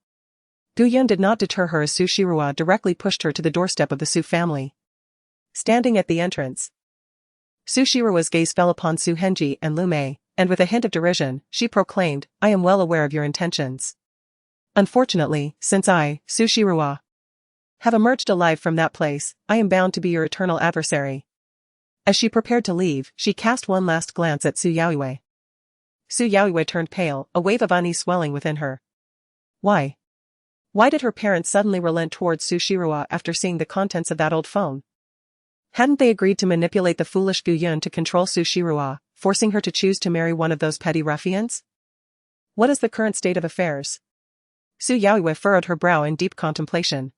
Gu Yun did not deter her as Su Shiruwa directly pushed her to the doorstep of the Su family. Standing at the entrance, Su Shiruwa's gaze fell upon Su Henji and Lu Mei, and with a hint of derision, she proclaimed, "I am well aware of your intentions. Unfortunately, since I, Su Shiruwa, have emerged alive from that place, I am bound to be your eternal adversary." As she prepared to leave, she cast one last glance at Su Yaoyue. Su Yaoyue turned pale, a wave of unease swelling within her. Why? Why did her parents suddenly relent towards Su Shiruwa after seeing the contents of that old phone? Hadn't they agreed to manipulate the foolish Gu Yun to control Su Shiruwa, forcing her to choose to marry one of those petty ruffians? What is the current state of affairs? Su Yaoyue furrowed her brow in deep contemplation.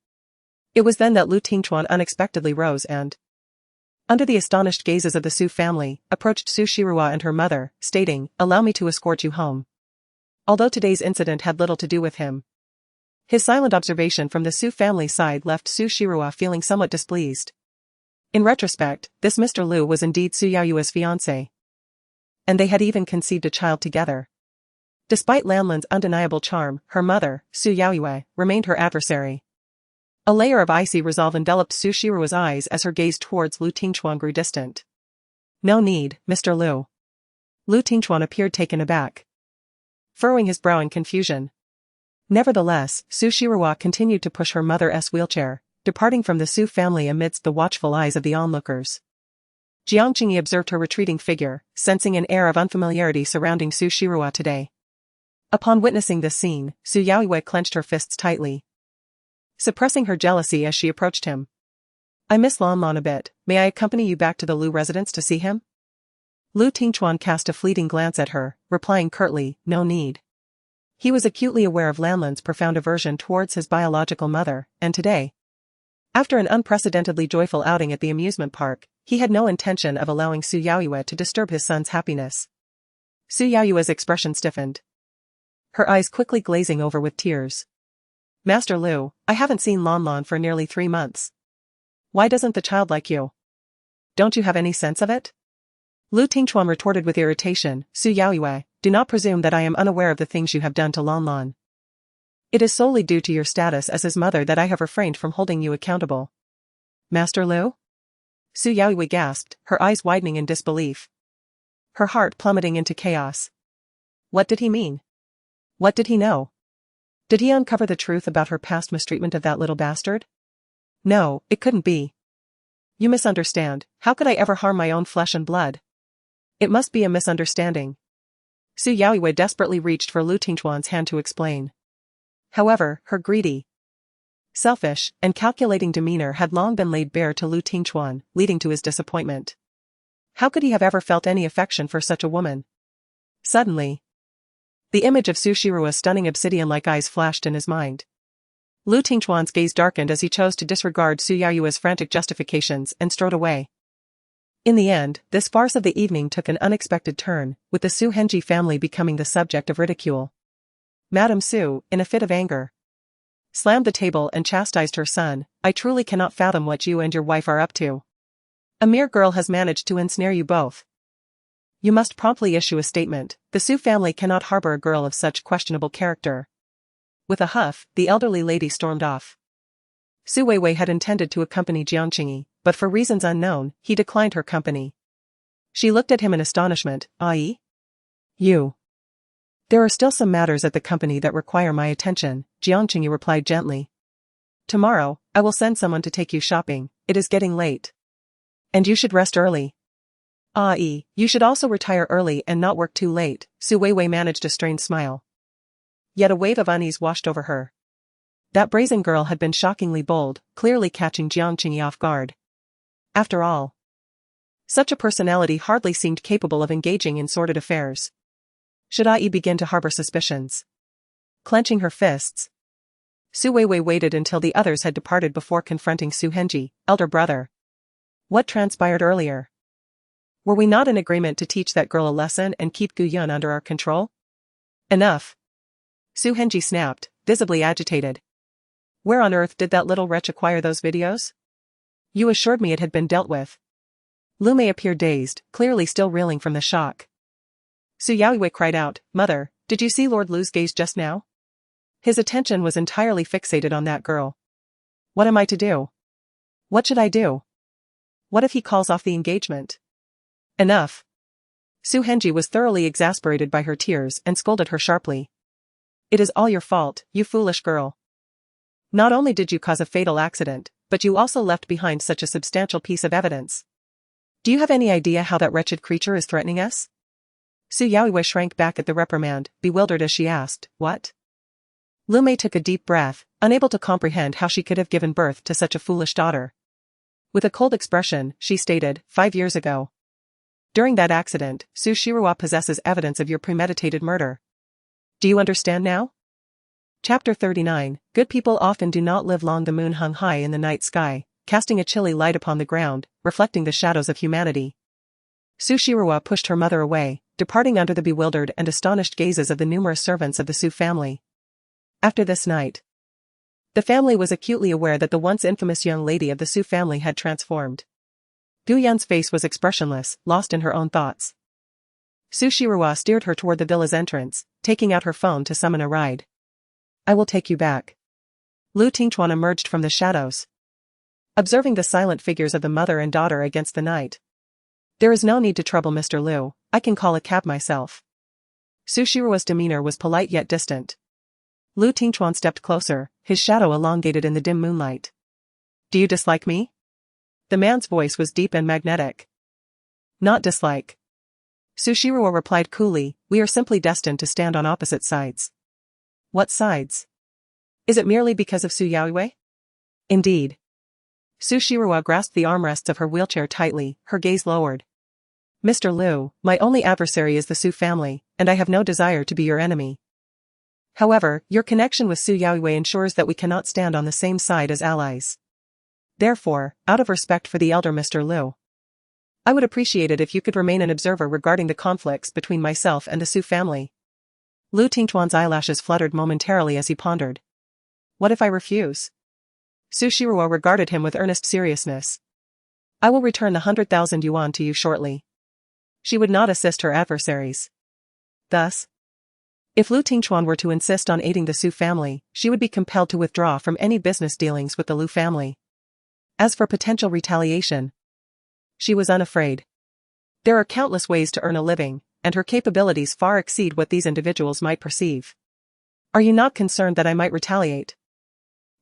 It was then that Lu Tingchuan unexpectedly rose and, under the astonished gazes of the Su family, approached Su Shiruwa and her mother, stating, "Allow me to escort you home." Although today's incident had little to do with him, his silent observation from the Su family side left Su Shiruwa feeling somewhat displeased. In retrospect, this Mr. Lu was indeed Su Yaoyue's fiancé. And they had even conceived a child together. Despite Lanlin's undeniable charm, her mother, Su Yaoyue, remained her adversary. A layer of icy resolve enveloped Su Shiruwa's eyes as her gaze towards Lu Tingchuan grew distant. "No need, Mr. Lu." Lu Tingchuan appeared taken aback, furrowing his brow in confusion. Nevertheless, Su Shiruwa continued to push her mother's wheelchair, departing from the Su family amidst the watchful eyes of the onlookers. Jiang Qingyi observed her retreating figure, sensing an air of unfamiliarity surrounding Su Shiruwa today. Upon witnessing this scene, Su Yaoyue clenched her fists tightly, suppressing her jealousy as she approached him. "I miss Lanlan a bit, may I accompany you back to the Lu residence to see him?" Lu Tingchuan cast a fleeting glance at her, replying curtly, "No need." He was acutely aware of Lanlin's profound aversion towards his biological mother, and today, after an unprecedentedly joyful outing at the amusement park, he had no intention of allowing Su Yaoyue to disturb his son's happiness. Su Yaoyue's expression stiffened, her eyes quickly glazing over with tears. "Master Lu, I haven't seen Lanlan for nearly 3 months. Why doesn't the child like you? Don't you have any sense of it?" Lu Tingchuan retorted with irritation, "Su Yaoyue, do not presume that I am unaware of the things you have done to Lanlan. It is solely due to your status as his mother that I have refrained from holding you accountable." "Master Lu?" Su Yaoyue gasped, her eyes widening in disbelief, her heart plummeting into chaos. What did he mean? What did he know? Did he uncover the truth about her past mistreatment of that little bastard? No, it couldn't be. "You misunderstand. How could I ever harm my own flesh and blood? It must be a misunderstanding." Su Yaoyue desperately reached for Lu Tingchuan's hand to explain. However, her greedy, selfish, and calculating demeanor had long been laid bare to Lu Tingchuan, leading to his disappointment. How could he have ever felt any affection for such a woman? Suddenly, the image of Su Shirua's stunning obsidian-like eyes flashed in his mind. Lu Tingchuan's gaze darkened as he chose to disregard Su Yaoyue's frantic justifications and strode away. In the end, this farce of the evening took an unexpected turn, with the Su Henji family becoming the subject of ridicule. Madame Su, in a fit of anger, slammed the table and chastised her son. "I truly cannot fathom what you and your wife are up to. A mere girl has managed to ensnare you both. You must promptly issue a statement. The Su family cannot harbor a girl of such questionable character." With a huff, the elderly lady stormed off. Su Weiwei had intended to accompany Jiang Qingyi, but for reasons unknown, he declined her company. She looked at him in astonishment. "I? You?" "There are still some matters at the company that require my attention," Jiang Qingyi replied gently. "Tomorrow, I will send someone to take you shopping. It is getting late. And you should rest early." You should also retire early and not work too late." Su Weiwei managed a strained smile. Yet a wave of unease washed over her. That brazen girl had been shockingly bold, clearly catching Jiang Qingyi off guard. After all, such a personality hardly seemed capable of engaging in sordid affairs. Should I begin to harbor suspicions? Clenching her fists, Su Weiwei waited until the others had departed before confronting Su Henji, elder brother. "What transpired earlier? Were we not in agreement to teach that girl a lesson and keep Gu Yun under our control?" "Enough!" Su Henji snapped, visibly agitated. "Where on earth did that little wretch acquire those videos? You assured me it had been dealt with." Lu Mei appeared dazed, clearly still reeling from the shock. Su Yaoyue cried out, "Mother, did you see Lord Lu's gaze just now? His attention was entirely fixated on that girl. What am I to do? What should I do? What if he calls off the engagement?" "Enough!" Su Henji was thoroughly exasperated by her tears and scolded her sharply. It is all your fault, you foolish girl. Not only did you cause a fatal accident, but you also left behind such a substantial piece of evidence. Do you have any idea how that wretched creature is threatening us? Su Yaoiwei shrank back at the reprimand, bewildered as she asked, what? Lu Mei took a deep breath, unable to comprehend how she could have given birth to such a foolish daughter. With a cold expression, she stated, 5 years ago. During that accident, Su Shiruo possesses evidence of your premeditated murder. Do you understand now? Chapter 39, Good people often do not live long. The moon hung high in the night sky, casting a chilly light upon the ground, reflecting the shadows of humanity. Su Shiruo pushed her mother away, departing under the bewildered and astonished gazes of the numerous servants of the Su family. After this night, the family was acutely aware that the once infamous young lady of the Su family had transformed. Gu Yun's face was expressionless, lost in her own thoughts. Su Shiruo steered her toward the villa's entrance, taking out her phone to summon a ride. I will take you back. Lu Tingchuan emerged from the shadows, observing the silent figures of the mother and daughter against the night. There is no need to trouble Mr. Liu, I can call a cab myself. Su Shiruo's demeanor was polite yet distant. Lu Tingchuan stepped closer, his shadow elongated in the dim moonlight. Do you dislike me? The man's voice was deep and magnetic. Not dislike. Su Shiruo replied coolly, we are simply destined to stand on opposite sides. What sides? Is it merely because of Su Yaoiwei? Indeed. Su Shiruo grasped the armrests of her wheelchair tightly, her gaze lowered. Mr. Liu, my only adversary is the Su family, and I have no desire to be your enemy. However, your connection with Su Yaoiwei ensures that we cannot stand on the same side as allies. Therefore, out of respect for the elder Mr. Liu, I would appreciate it if you could remain an observer regarding the conflicts between myself and the Su family. Lu Tingchuan's eyelashes fluttered momentarily as he pondered. What if I refuse? Su Shiruo regarded him with earnest seriousness. I will return the 100,000 yuan to you shortly. She would not assist her adversaries. Thus, if Lu Tingchuan were to insist on aiding the Su family, she would be compelled to withdraw from any business dealings with the Liu family. As for potential retaliation, she was unafraid. There are countless ways to earn a living, and her capabilities far exceed what these individuals might perceive. Are you not concerned that I might retaliate,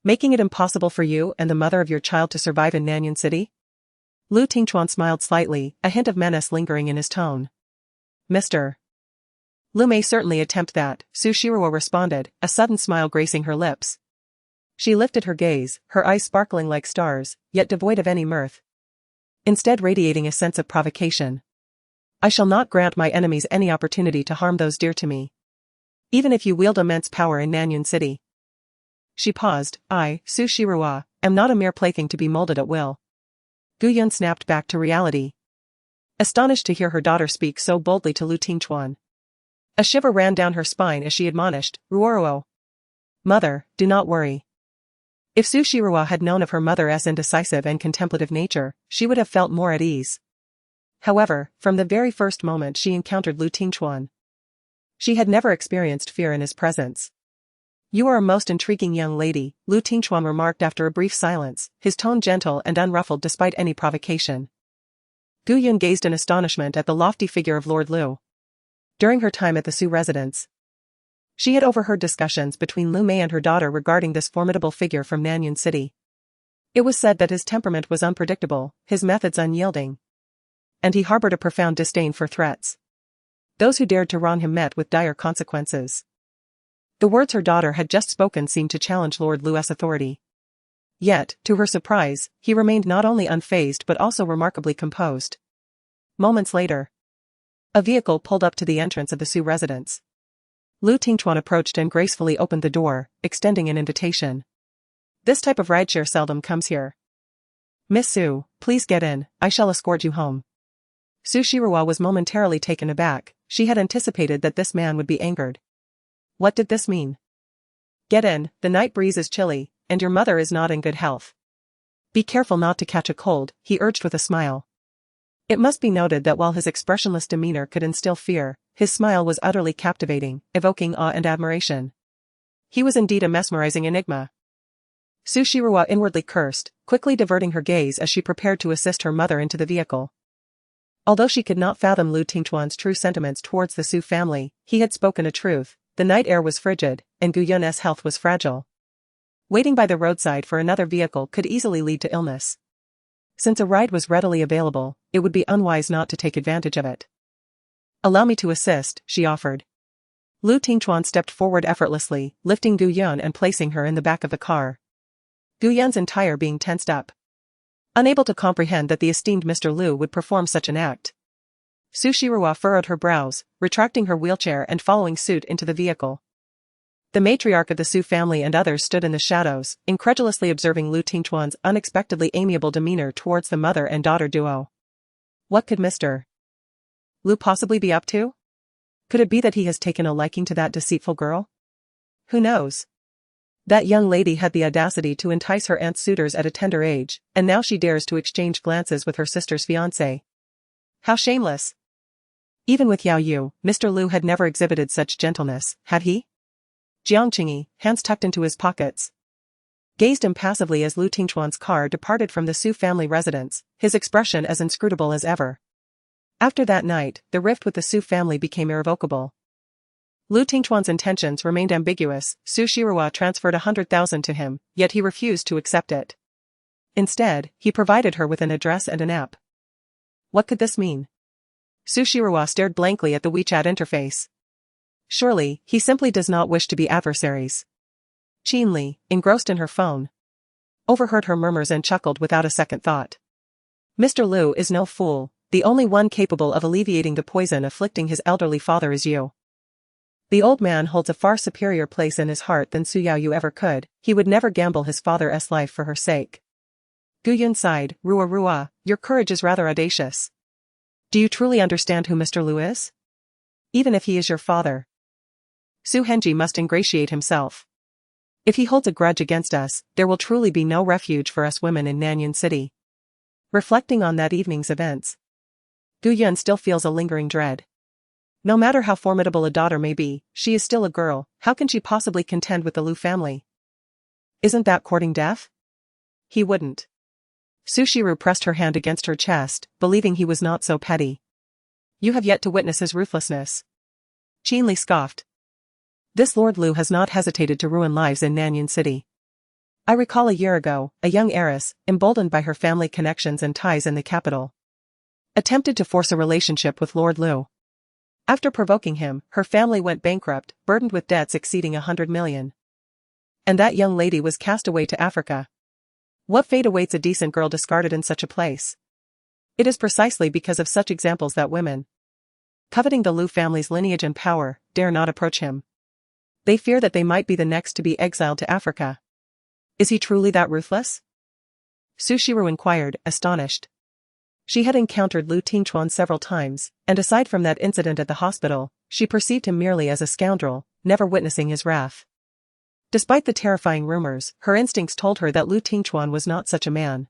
making it impossible for you and the mother of your child to survive in Nanyan City? Lu Tingchuan smiled slightly, a hint of menace lingering in his tone. Mr. Liu may certainly attempt that, Su Shiruo responded, a sudden smile gracing her lips. She lifted her gaze, her eyes sparkling like stars, yet devoid of any mirth, instead radiating a sense of provocation. I shall not grant my enemies any opportunity to harm those dear to me, even if you wield immense power in Nanyan City. She paused. I, Su Shiruo, am not a mere plaything to be molded at will. Gu Yun snapped back to reality, astonished to hear her daughter speak so boldly to Lu Tingchuan. A shiver ran down her spine as she admonished, Ruoruo. Mother, do not worry. If Su Shiruo had known of her mother's indecisive and contemplative nature, she would have felt more at ease. However, from the very first moment she encountered Lu Tingchuan, she had never experienced fear in his presence. You are a most intriguing young lady, Lu Tingchuan remarked after a brief silence, his tone gentle and unruffled despite any provocation. Gu Yun gazed in astonishment at the lofty figure of Lord Liu. During her time at the Su residence, she had overheard discussions between Lu Mei and her daughter regarding this formidable figure from Nanyan City. It was said that his temperament was unpredictable, his methods unyielding, and he harbored a profound disdain for threats. Those who dared to wrong him met with dire consequences. The words her daughter had just spoken seemed to challenge Lord Liu's authority. Yet, to her surprise, he remained not only unfazed but also remarkably composed. Moments later, a vehicle pulled up to the entrance of the Su residence. Lu Tingchuan approached and gracefully opened the door, extending an invitation. This type of rideshare seldom comes here. Miss Su, please get in, I shall escort you home. Su Shiruo was momentarily taken aback, she had anticipated that this man would be angered. What did this mean? Get in, the night breeze is chilly, and your mother is not in good health. Be careful not to catch a cold, he urged with a smile. It must be noted that while his expressionless demeanor could instill fear, his smile was utterly captivating, evoking awe and admiration. He was indeed a mesmerizing enigma. Su Shiruo inwardly cursed, quickly diverting her gaze as she prepared to assist her mother into the vehicle. Although she could not fathom Lu Tingchuan's true sentiments towards the Su family, he had spoken a truth. The night air was frigid, and Gu Yun's health was fragile. Waiting by the roadside for another vehicle could easily lead to illness. Since a ride was readily available, it would be unwise not to take advantage of it. "Allow me to assist," she offered. Lu Tingchuan stepped forward effortlessly, lifting Gu Yun and placing her in the back of the car. Gu Yun's entire being tensed up. Unable to comprehend that the esteemed Mr. Lu would perform such an act. Su Shiruo furrowed her brows, retracting her wheelchair and following suit into the vehicle. The matriarch of the Su family and others stood in the shadows, incredulously observing Lu Tingchuan's unexpectedly amiable demeanor towards the mother and daughter duo. What could Mr. Lu possibly be up to? Could it be that he has taken a liking to that deceitful girl? Who knows? That young lady had the audacity to entice her aunt's suitors at a tender age, and now she dares to exchange glances with her sister's fiancé. How shameless! Even with Yao Yu, Mr. Lu had never exhibited such gentleness, had he? Jiang Qingyi, hands tucked into his pockets, gazed impassively as Lu Tingchuan's car departed from the Su family residence, his expression as inscrutable as ever. After that night, the rift with the Su family became irrevocable. Lu Tingchuan's intentions remained ambiguous. Su Shiruo transferred 100,000 to him, yet he refused to accept it. Instead, he provided her with an address and an app. What could this mean? Su Shiruo stared blankly at the WeChat interface. Surely, he simply does not wish to be adversaries. Qin Li, engrossed in her phone, overheard her murmurs and chuckled without a second thought. Mr. Lu is no fool. The only one capable of alleviating the poison afflicting his elderly father is you. The old man holds a far superior place in his heart than Su Yaoyu ever could. He would never gamble his father's life for her sake. Gu Yun sighed. Ruwa, your courage is rather audacious. Do you truly understand who Mr. Lu is? Even if he is your father, Su Henji must ingratiate himself. If he holds a grudge against us, there will truly be no refuge for us women in Nanyan City. Reflecting on that evening's events, Gu Yun still feels a lingering dread. No matter how formidable a daughter may be, she is still a girl. How can she possibly contend with the Lu family? Isn't that courting death? He wouldn't. Su Shiru pressed her hand against her chest, believing he was not so petty. You have yet to witness his ruthlessness. Qin Li scoffed. This Lord Lu has not hesitated to ruin lives in Nanyan City. I recall a year ago, a young heiress, emboldened by her family connections and ties in the capital, attempted to force a relationship with Lord Lu. After provoking him, her family went bankrupt, burdened with debts exceeding 100 million. And that young lady was cast away to Africa. What fate awaits a decent girl discarded in such a place? It is precisely because of such examples that women, coveting the Lu family's lineage and power, dare not approach him. They fear that they might be the next to be exiled to Africa. Is he truly that ruthless? Su Shiru inquired, astonished. She had encountered Lu Tingchuan several times, and aside from that incident at the hospital, she perceived him merely as a scoundrel, never witnessing his wrath. Despite the terrifying rumors, her instincts told her that Lu Tingchuan was not such a man.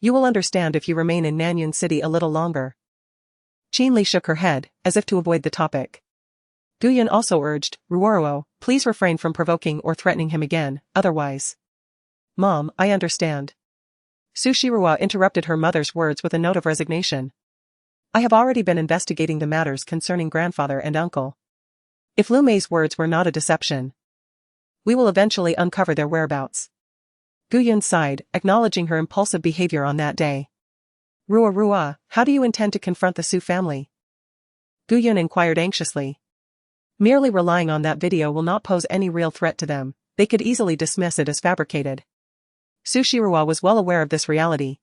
You will understand if you remain in Nanyan City a little longer. Qin Li shook her head, as if to avoid the topic. Gu Yun also urged, Ruoruo, please refrain from provoking or threatening him again, otherwise. Mom, I understand. Su Shiruo interrupted her mother's words with a note of resignation. I have already been investigating the matters concerning grandfather and uncle. If Lu Mei's words were not a deception, we will eventually uncover their whereabouts. Gu Yun sighed, acknowledging her impulsive behavior on that day. Ruwa, how do you intend to confront the Su family? Gu Yun inquired anxiously. Merely relying on that video will not pose any real threat to them. They could easily dismiss it as fabricated. Su Shiruo was well aware of this reality.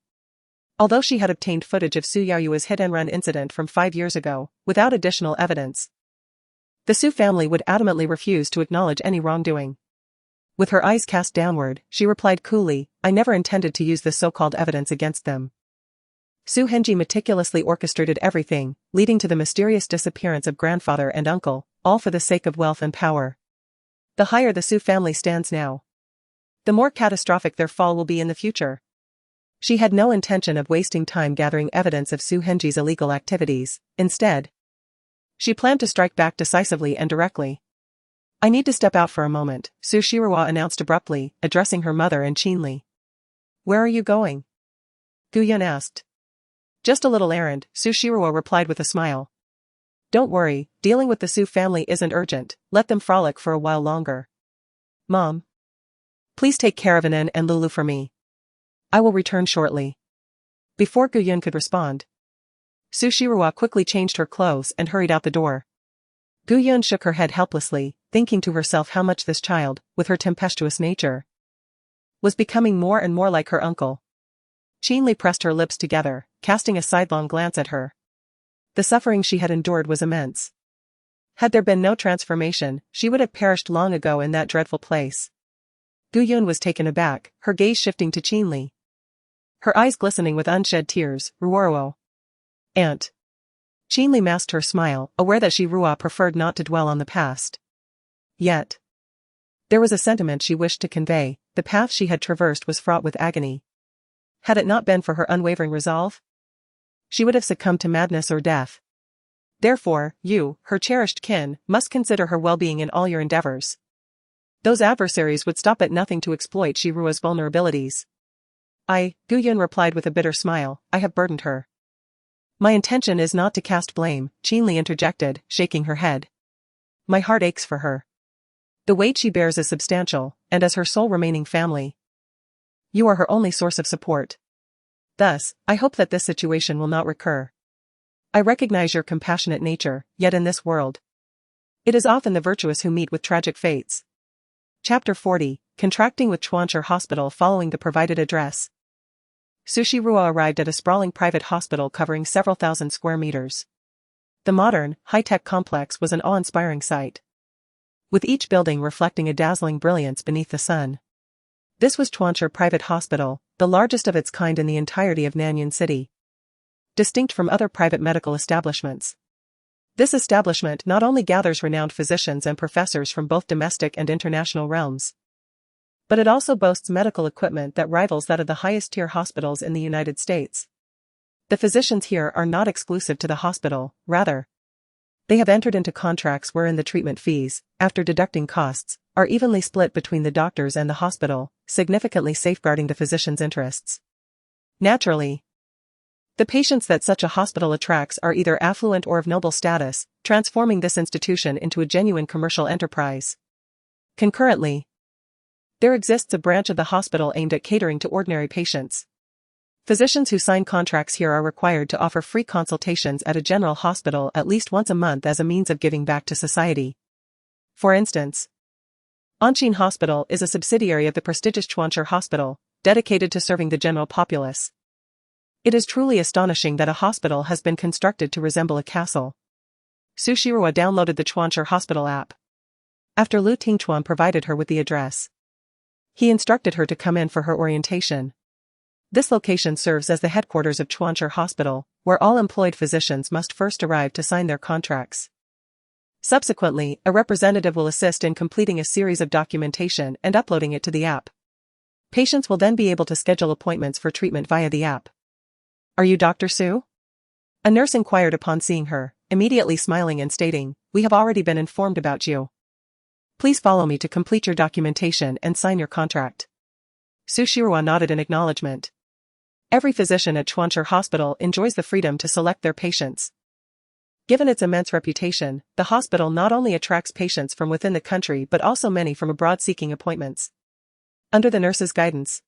Although she had obtained footage of Su Yaoyu's hit-and-run incident from 5 years ago, without additional evidence, the Su family would adamantly refuse to acknowledge any wrongdoing. With her eyes cast downward, she replied coolly, I never intended to use this so-called evidence against them. Su Henji meticulously orchestrated everything, leading to the mysterious disappearance of grandfather and uncle, all for the sake of wealth and power. The higher the Su family stands now, the more catastrophic their fall will be in the future. She had no intention of wasting time gathering evidence of Su Henji's illegal activities. Instead, she planned to strike back decisively and directly. I need to step out for a moment, Su Shiruo announced abruptly, addressing her mother and Qin Li. Where are you going? Gu Yun asked. Just a little errand, Su Shirua replied with a smile. Don't worry, dealing with the Su family isn't urgent, let them frolic for a while longer. Mom. Please take care of Anan and Lulu for me. I will return shortly. Before Guyun could respond, Su Shirua quickly changed her clothes and hurried out the door. Guyun shook her head helplessly, thinking to herself how much this child, with her tempestuous nature, was becoming more and more like her uncle. Qinli pressed her lips together, casting a sidelong glance at her. The suffering she had endured was immense. Had there been no transformation, she would have perished long ago in that dreadful place. Guyun was taken aback, her gaze shifting to Qinli. Her eyes glistening with unshed tears. Ruoruo. Aunt. Qinli masked her smile, aware that Shirua preferred not to dwell on the past. Yet, there was a sentiment she wished to convey. The path she had traversed was fraught with agony. Had it not been for her unwavering resolve, she would have succumbed to madness or death. Therefore, you, her cherished kin, must consider her well-being in all your endeavors. Those adversaries would stop at nothing to exploit Shirua's vulnerabilities. Guyun replied with a bitter smile, I have burdened her. My intention is not to cast blame, Qinli interjected, shaking her head. My heart aches for her. The weight she bears is substantial, and as her sole remaining family, you are her only source of support. Thus, I hope that this situation will not recur. I recognize your compassionate nature, yet in this world, it is often the virtuous who meet with tragic fates. Chapter 40, Contracting with Chuancher Hospital. Following the provided address, Su Shirua arrived at a sprawling private hospital covering several thousand square meters. The modern, high-tech complex was an awe-inspiring sight, with each building reflecting a dazzling brilliance beneath the sun. This was Chuancher Private Hospital, the largest of its kind in the entirety of Nanyuan City. Distinct from other private medical establishments, this establishment not only gathers renowned physicians and professors from both domestic and international realms, but it also boasts medical equipment that rivals that of the highest-tier hospitals in the United States. The physicians here are not exclusive to the hospital, rather, they have entered into contracts wherein the treatment fees, after deducting costs, are evenly split between the doctors and the hospital, significantly safeguarding the physician's interests. Naturally, the patients that such a hospital attracts are either affluent or of noble status, transforming this institution into a genuine commercial enterprise. Concurrently, there exists a branch of the hospital aimed at catering to ordinary patients. Physicians who sign contracts here are required to offer free consultations at a general hospital at least once a month as a means of giving back to society. For instance, Anshin Hospital is a subsidiary of the prestigious Chuancher Hospital, dedicated to serving the general populace. It is truly astonishing that a hospital has been constructed to resemble a castle. Su Shirua downloaded the Chuancher Hospital app. After Lu Tingchuan provided her with the address, he instructed her to come in for her orientation. This location serves as the headquarters of Chuancher Hospital, where all employed physicians must first arrive to sign their contracts. Subsequently, a representative will assist in completing a series of documentation and uploading it to the app. Patients will then be able to schedule appointments for treatment via the app. Are you Dr. Su? A nurse inquired upon seeing her, immediately smiling and stating, we have already been informed about you. Please follow me to complete your documentation and sign your contract. Su Shirua nodded in acknowledgement. Every physician at Chuancher Hospital enjoys the freedom to select their patients. Given its immense reputation, the hospital not only attracts patients from within the country but also many from abroad seeking appointments. Under the nurse's guidance,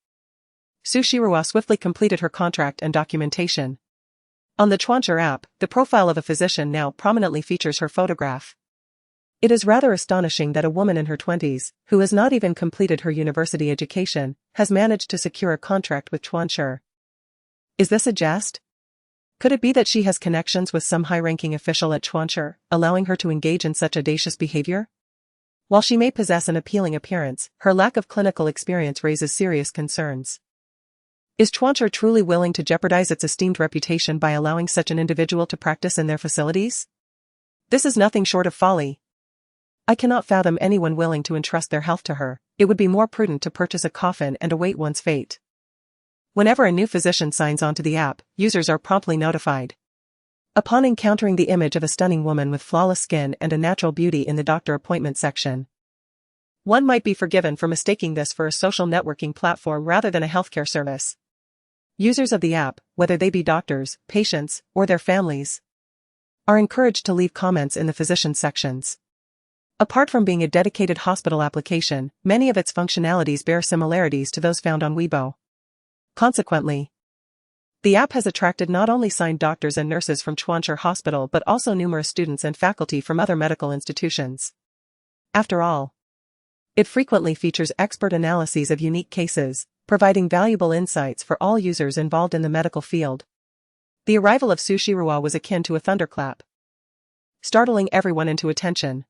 Su Shirua swiftly completed her contract and documentation. On the Chuancher app, the profile of a physician now prominently features her photograph. It is rather astonishing that a woman in her 20s, who has not even completed her university education, has managed to secure a contract with Chuancher. Is this a jest? Could it be that she has connections with some high-ranking official at Chuancher, allowing her to engage in such audacious behavior? While she may possess an appealing appearance, her lack of clinical experience raises serious concerns. Is Chuancher truly willing to jeopardize its esteemed reputation by allowing such an individual to practice in their facilities? This is nothing short of folly. I cannot fathom anyone willing to entrust their health to her. It would be more prudent to purchase a coffin and await one's fate. Whenever a new physician signs onto the app, users are promptly notified. Upon encountering the image of a stunning woman with flawless skin and a natural beauty in the doctor appointment section, one might be forgiven for mistaking this for a social networking platform rather than a healthcare service. Users of the app, whether they be doctors, patients, or their families, are encouraged to leave comments in the physician sections. Apart from being a dedicated hospital application, many of its functionalities bear similarities to those found on Weibo. Consequently, the app has attracted not only signed doctors and nurses from Chuanchi Hospital but also numerous students and faculty from other medical institutions. After all, it frequently features expert analyses of unique cases, providing valuable insights for all users involved in the medical field. The arrival of Su Shirua was akin to a thunderclap, startling everyone into attention.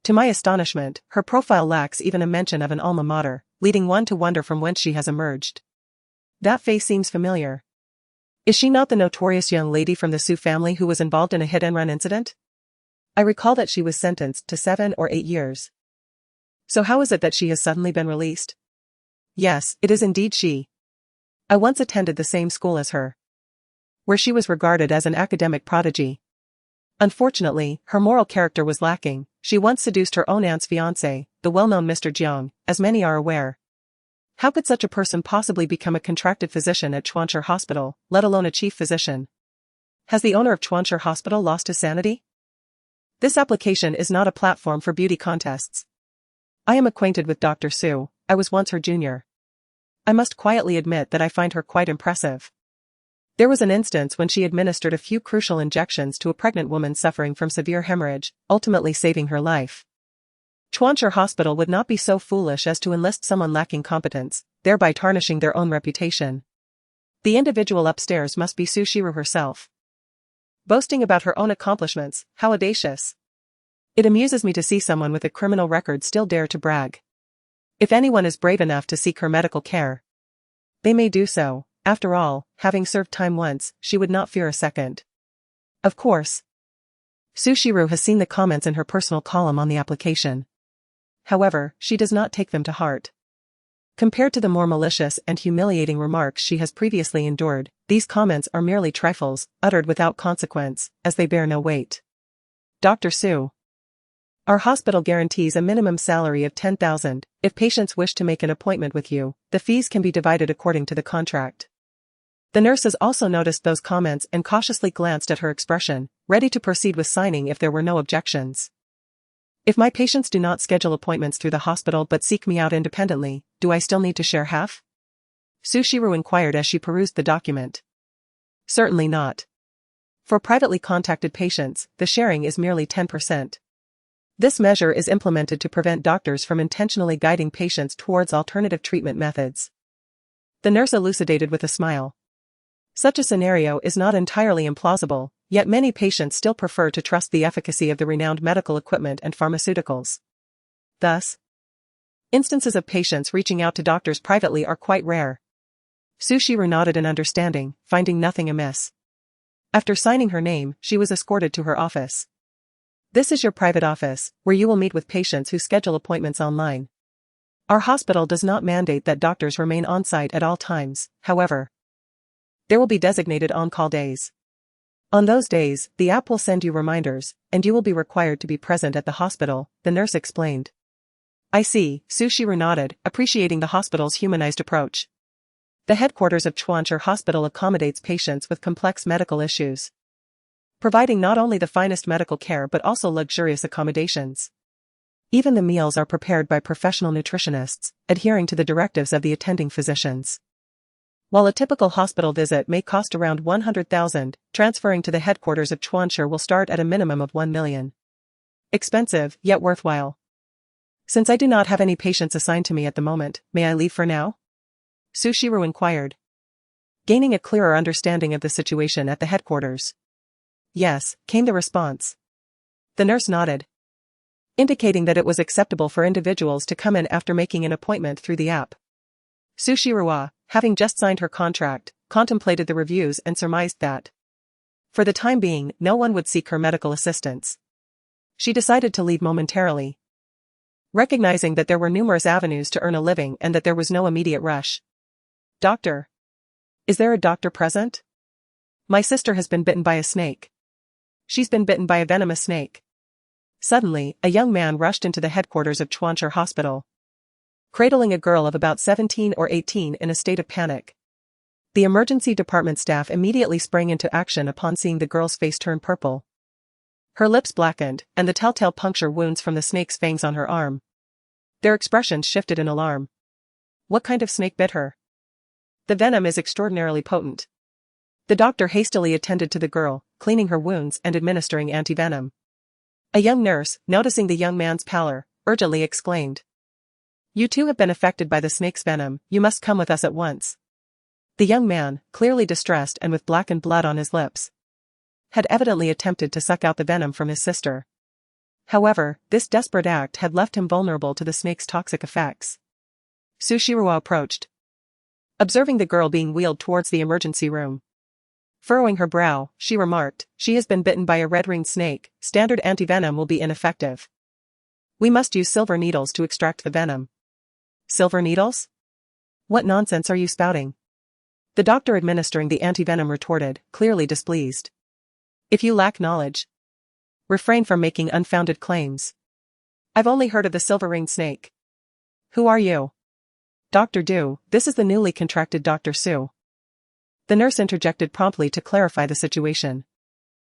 To my astonishment, her profile lacks even a mention of an alma mater, leading one to wonder from whence she has emerged. That face seems familiar. Is she not the notorious young lady from the Su family who was involved in a hit-and-run incident? I recall that she was sentenced to 7 or 8 years. So how is it that she has suddenly been released? Yes, it is indeed she. I once attended the same school as her, where she was regarded as an academic prodigy. Unfortunately, her moral character was lacking. She once seduced her own aunt's fiancé, the well-known Mr. Jiang, as many are aware. How could such a person possibly become a contracted physician at Chuanchi Hospital, let alone a chief physician? Has the owner of Chuanchi Hospital lost his sanity? This application is not a platform for beauty contests. I am acquainted with Dr. Su. I was once her junior. I must quietly admit that I find her quite impressive. There was an instance when she administered a few crucial injections to a pregnant woman suffering from severe hemorrhage, ultimately saving her life. Chuanchi Hospital would not be so foolish as to enlist someone lacking competence, thereby tarnishing their own reputation. The individual upstairs must be Su Shiru herself. Boasting about her own accomplishments, how audacious. It amuses me to see someone with a criminal record still dare to brag. If anyone is brave enough to seek her medical care, they may do so. After all, having served time once, she would not fear a second. Of course, Su Shiru has seen the comments in her personal column on the application. However, she does not take them to heart. Compared to the more malicious and humiliating remarks she has previously endured, these comments are merely trifles, uttered without consequence, as they bear no weight. Dr. Su. Our hospital guarantees a minimum salary of 10,000. If patients wish to make an appointment with you, the fees can be divided according to the contract. The nurses also noticed those comments and cautiously glanced at her expression, ready to proceed with signing if there were no objections. If my patients do not schedule appointments through the hospital but seek me out independently, do I still need to share half? Su Shiru inquired as she perused the document. Certainly not. For privately contacted patients, the sharing is merely 10%. This measure is implemented to prevent doctors from intentionally guiding patients towards alternative treatment methods. The nurse elucidated with a smile. Such a scenario is not entirely implausible, yet many patients still prefer to trust the efficacy of the renowned medical equipment and pharmaceuticals. Thus, instances of patients reaching out to doctors privately are quite rare. Su Shiru nodded in understanding, finding nothing amiss. After signing her name, she was escorted to her office. This is your private office, where you will meet with patients who schedule appointments online. Our hospital does not mandate that doctors remain on-site at all times, however. There will be designated on-call days. On those days, the app will send you reminders, and you will be required to be present at the hospital, the nurse explained. I see, Su Shiru nodded, appreciating the hospital's humanized approach. The headquarters of Chuanchi Hospital accommodates patients with complex medical issues, providing not only the finest medical care but also luxurious accommodations. Even the meals are prepared by professional nutritionists, adhering to the directives of the attending physicians. While a typical hospital visit may cost around 100,000, transferring to the headquarters of Chuanchi will start at a minimum of 1 million. Expensive, yet worthwhile. Since I do not have any patients assigned to me at the moment, may I leave for now? Su Shiru inquired, gaining a clearer understanding of the situation at the headquarters. Yes, came the response. The nurse nodded, indicating that it was acceptable for individuals to come in after making an appointment through the app. Su Shiru, having just signed her contract, contemplated the reviews and surmised that, for the time being, no one would seek her medical assistance. She decided to leave momentarily, recognizing that there were numerous avenues to earn a living and that there was no immediate rush. Doctor. Is there a doctor present? My sister has been bitten by a snake. She's been bitten by a venomous snake. Suddenly, a young man rushed into the headquarters of Chuanchi Hospital, cradling a girl of about 17 or 18 in a state of panic. The emergency department staff immediately sprang into action upon seeing the girl's face turn purple. Her lips blackened, and the telltale puncture wounds from the snake's fangs on her arm. Their expressions shifted in alarm. What kind of snake bit her? The venom is extraordinarily potent. The doctor hastily attended to the girl, cleaning her wounds and administering antivenom. A young nurse, noticing the young man's pallor, urgently exclaimed. "You too have been affected by the snake's venom, you must come with us at once." The young man, clearly distressed and with blackened blood on his lips, had evidently attempted to suck out the venom from his sister. However, this desperate act had left him vulnerable to the snake's toxic effects. Sushiro approached, observing the girl being wheeled towards the emergency room. Furrowing her brow, she remarked, "She has been bitten by a red-ringed snake, standard antivenom will be ineffective. We must use silver needles to extract the venom." "Silver needles? What nonsense are you spouting?" The doctor administering the antivenom retorted, clearly displeased. "If you lack knowledge, refrain from making unfounded claims. I've only heard of the silver-ringed snake." "Who are you?" "Dr. Du, this is the newly contracted Dr. Su." The nurse interjected promptly to clarify the situation.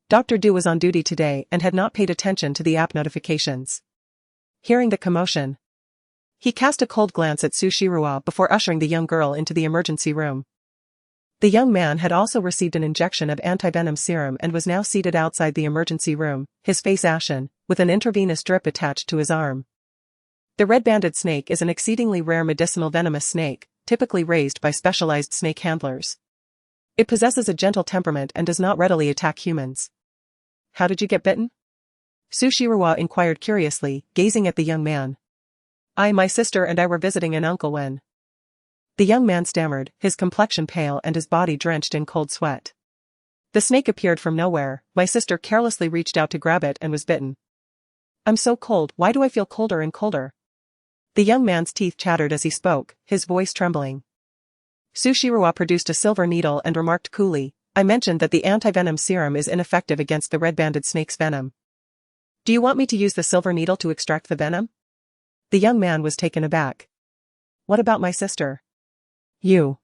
Dr. Du was on duty today and had not paid attention to the app notifications. Hearing the commotion, he cast a cold glance at Sushiro before ushering the young girl into the emergency room. The young man had also received an injection of antivenom serum and was now seated outside the emergency room, his face ashen, with an intravenous drip attached to his arm. The red-banded snake is an exceedingly rare medicinal venomous snake, typically raised by specialized snake handlers. It possesses a gentle temperament and does not readily attack humans. "How did you get bitten?" Sushiro inquired curiously, gazing at the young man. My sister and I were visiting an uncle when..." The young man stammered, his complexion pale and his body drenched in cold sweat. "The snake appeared from nowhere, my sister carelessly reached out to grab it and was bitten. I'm so cold, why do I feel colder and colder?" The young man's teeth chattered as he spoke, his voice trembling. Sushiro produced a silver needle and remarked coolly, "I mentioned that the antivenom serum is ineffective against the red-banded snake's venom. Do you want me to use the silver needle to extract the venom?" The young man was taken aback. "What about my sister?" You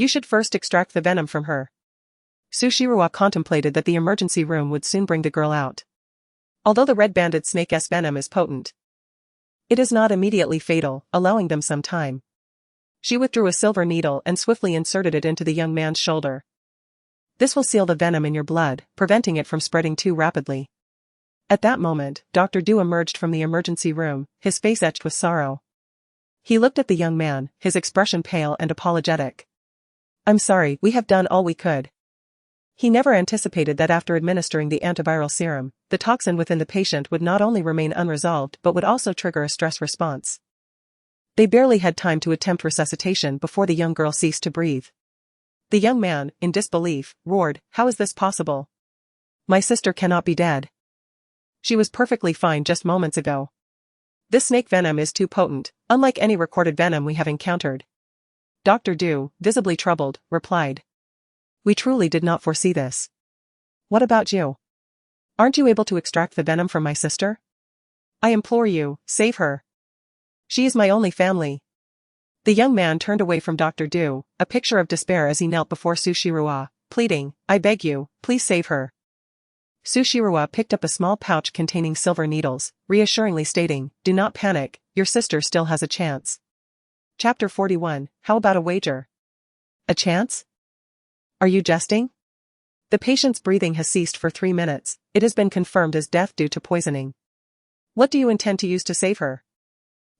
should first extract the venom from her." Sushiro contemplated that the emergency room would soon bring the girl out. Although the red-banded snake's venom is potent, it is not immediately fatal, allowing them some time. She withdrew a silver needle and swiftly inserted it into the young man's shoulder. "This will seal the venom in your blood, preventing it from spreading too rapidly." At that moment, Dr. Du emerged from the emergency room, his face etched with sorrow. He looked at the young man, his expression pale and apologetic. "I'm sorry, we have done all we could." He never anticipated that after administering the antiviral serum, the toxin within the patient would not only remain unresolved but would also trigger a stress response. They barely had time to attempt resuscitation before the young girl ceased to breathe. The young man, in disbelief, roared, "How is this possible? My sister cannot be dead. She was perfectly fine just moments ago. This snake venom is too potent, unlike any recorded venom we have encountered." Dr. Du, visibly troubled, replied, "We truly did not foresee this. What about you? Aren't you able to extract the venom from my sister? I implore you, save her. She is my only family." The young man turned away from Dr. Du, a picture of despair as he knelt before Sushiro, pleading, "I beg you, please save her." Sushiro picked up a small pouch containing silver needles, reassuringly stating, "Do not panic, your sister still has a chance." Chapter 41, How about a wager? A chance? Are you jesting? The patient's breathing has ceased for 3 minutes, it has been confirmed as death due to poisoning. What do you intend to use to save her?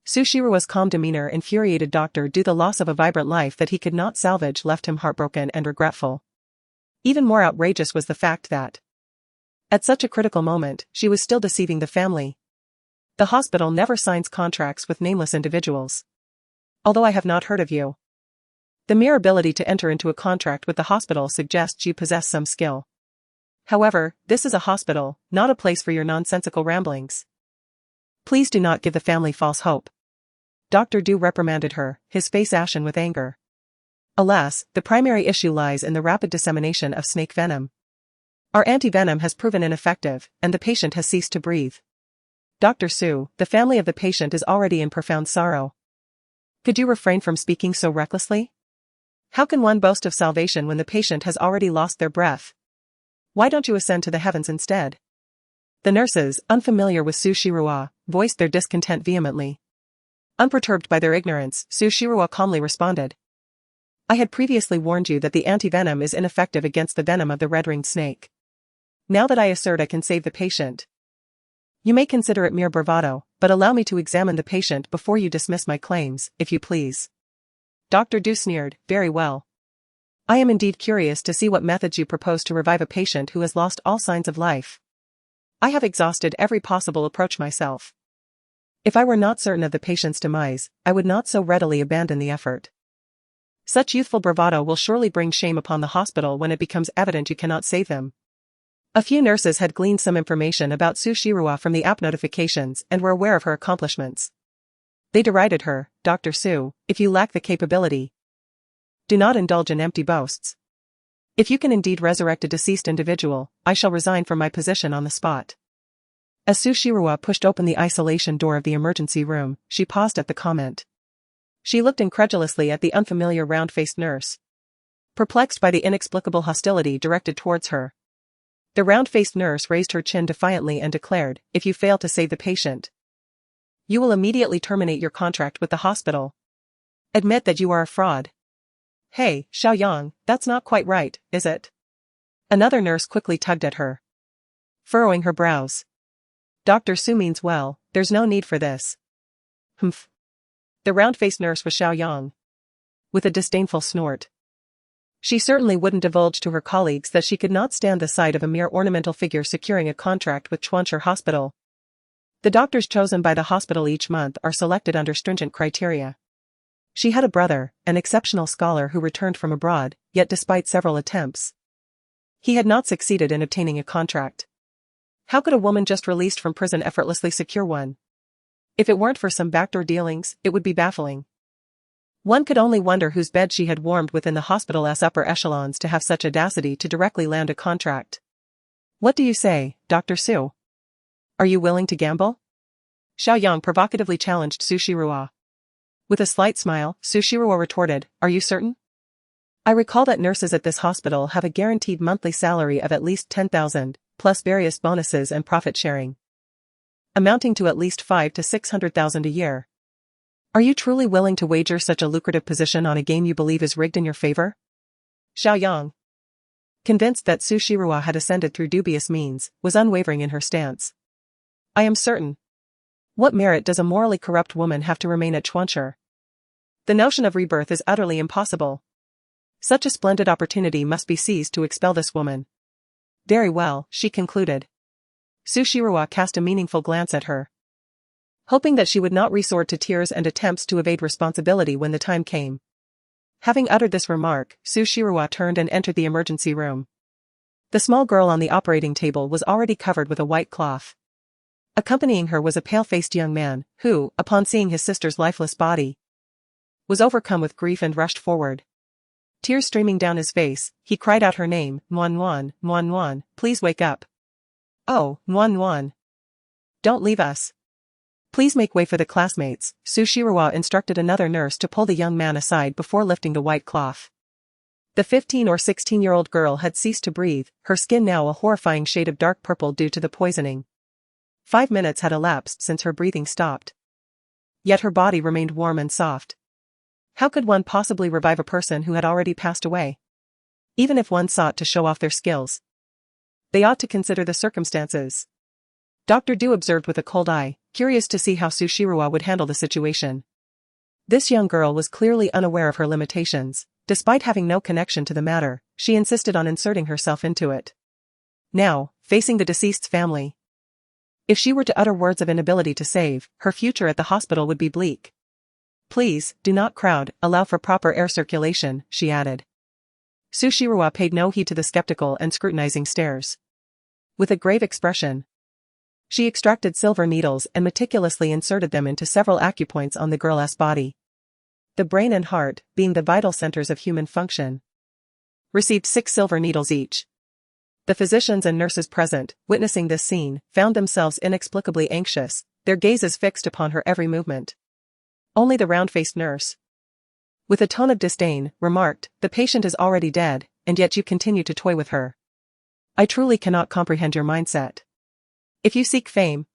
Sushiro's calm demeanor infuriated Dr. Du. The loss of a vibrant life that he could not salvage left him heartbroken and regretful. Even more outrageous was the fact that, at such a critical moment, she was still deceiving the family. The hospital never signs contracts with nameless individuals. Although I have not heard of you. The mere ability to enter into a contract with the hospital suggests you possess some skill. However, this is a hospital, not a place for your nonsensical ramblings. Please do not give the family false hope. Dr. Du reprimanded her, his face ashen with anger. Alas, the primary issue lies in the rapid dissemination of snake venom. Our antivenom has proven ineffective, and the patient has ceased to breathe. Dr. Su, the family of the patient is already in profound sorrow. Could you refrain from speaking so recklessly? How can one boast of salvation when the patient has already lost their breath? Why don't you ascend to the heavens instead? The nurses, unfamiliar with Su Shiruwa, voiced their discontent vehemently. Unperturbed by their ignorance, Su Shiruwa calmly responded. I had previously warned you that the antivenom is ineffective against the venom of the red-ringed snake. Now that I assert I can save the patient. You may consider it mere bravado, but allow me to examine the patient before you dismiss my claims, if you please. Dr. Du sneered, very well. I am indeed curious to see what methods you propose to revive a patient who has lost all signs of life. I have exhausted every possible approach myself. If I were not certain of the patient's demise, I would not so readily abandon the effort. Such youthful bravado will surely bring shame upon the hospital when it becomes evident you cannot save them. A few nurses had gleaned some information about Su Shiruwa from the app notifications and were aware of her accomplishments. They derided her, Dr. Su, if you lack the capability. Do not indulge in empty boasts. If you can indeed resurrect a deceased individual, I shall resign from my position on the spot. As Su Shiruwa pushed open the isolation door of the emergency room, she paused at the comment. She looked incredulously at the unfamiliar round-faced nurse. Perplexed by the inexplicable hostility directed towards her. The round-faced nurse raised her chin defiantly and declared, if you fail to save the patient, you will immediately terminate your contract with the hospital. Admit that you are a fraud. Hey, Xiaoyang, that's not quite right, is it? Another nurse quickly tugged at her, furrowing her brows. Dr. Su means well, there's no need for this. Humph. The round-faced nurse was Xiaoyang. With a disdainful snort. She certainly wouldn't divulge to her colleagues that she could not stand the sight of a mere ornamental figure securing a contract with Chuancher Hospital. The doctors chosen by the hospital each month are selected under stringent criteria. She had a brother, an exceptional scholar who returned from abroad, yet despite several attempts, he had not succeeded in obtaining a contract. How could a woman just released from prison effortlessly secure one? If it weren't for some backdoor dealings, it would be baffling. One could only wonder whose bed she had warmed within the hospital's upper echelons to have such audacity to directly land a contract. What do you say, Dr. Su? Are you willing to gamble? Xiaoyang provocatively challenged Su Shiruwa. With a slight smile, Su Shiruwa retorted, are you certain? I recall that nurses at this hospital have a guaranteed monthly salary of at least 10,000, plus various bonuses and profit sharing, amounting to at least 500 to 600,000 a year. Are you truly willing to wager such a lucrative position on a game you believe is rigged in your favor? Xiaoyang, convinced that Su Shiruwa had ascended through dubious means, was unwavering in her stance. I am certain. What merit does a morally corrupt woman have to remain at Chuancher? The notion of rebirth is utterly impossible. Such a splendid opportunity must be seized to expel this woman. Very well, she concluded. Su Shiruwa cast a meaningful glance at her, hoping that she would not resort to tears and attempts to evade responsibility when the time came. Having uttered this remark, Su Shiruwa turned and entered the emergency room. The small girl on the operating table was already covered with a white cloth. Accompanying her was a pale-faced young man, who, upon seeing his sister's lifeless body, was overcome with grief and rushed forward. Tears streaming down his face, he cried out her name, Nuan Nuan, please wake up. Oh, Nuan. Don't leave us. Please make way for the classmates, Su Shiruwa instructed another nurse to pull the young man aside before lifting the white cloth. The 15 or 16-year-old girl had ceased to breathe, her skin now a horrifying shade of dark purple due to the poisoning. 5 minutes had elapsed since her breathing stopped. Yet her body remained warm and soft. How could one possibly revive a person who had already passed away? Even if one sought to show off their skills, they ought to consider the circumstances. Dr. Du observed with a cold eye, curious to see how Su Shiruwa would handle the situation. This young girl was clearly unaware of her limitations. Despite having no connection to the matter, she insisted on inserting herself into it. Now, facing the deceased's family, if she were to utter words of inability to save, her future at the hospital would be bleak. Please, do not crowd, allow for proper air circulation, she added. Su Shiruwa paid no heed to the skeptical and scrutinizing stares. With a grave expression, she extracted silver needles and meticulously inserted them into several acupoints on the girl's body. The brain and heart, being the vital centers of human function, received 6 silver needles each. The physicians and nurses present, witnessing this scene, found themselves inexplicably anxious, their gazes fixed upon her every movement. Only the round-faced nurse, With a tone of disdain, remarked, "The patient is already dead, and yet you continue to toy with her. I truly cannot comprehend your mindset. If you seek fame,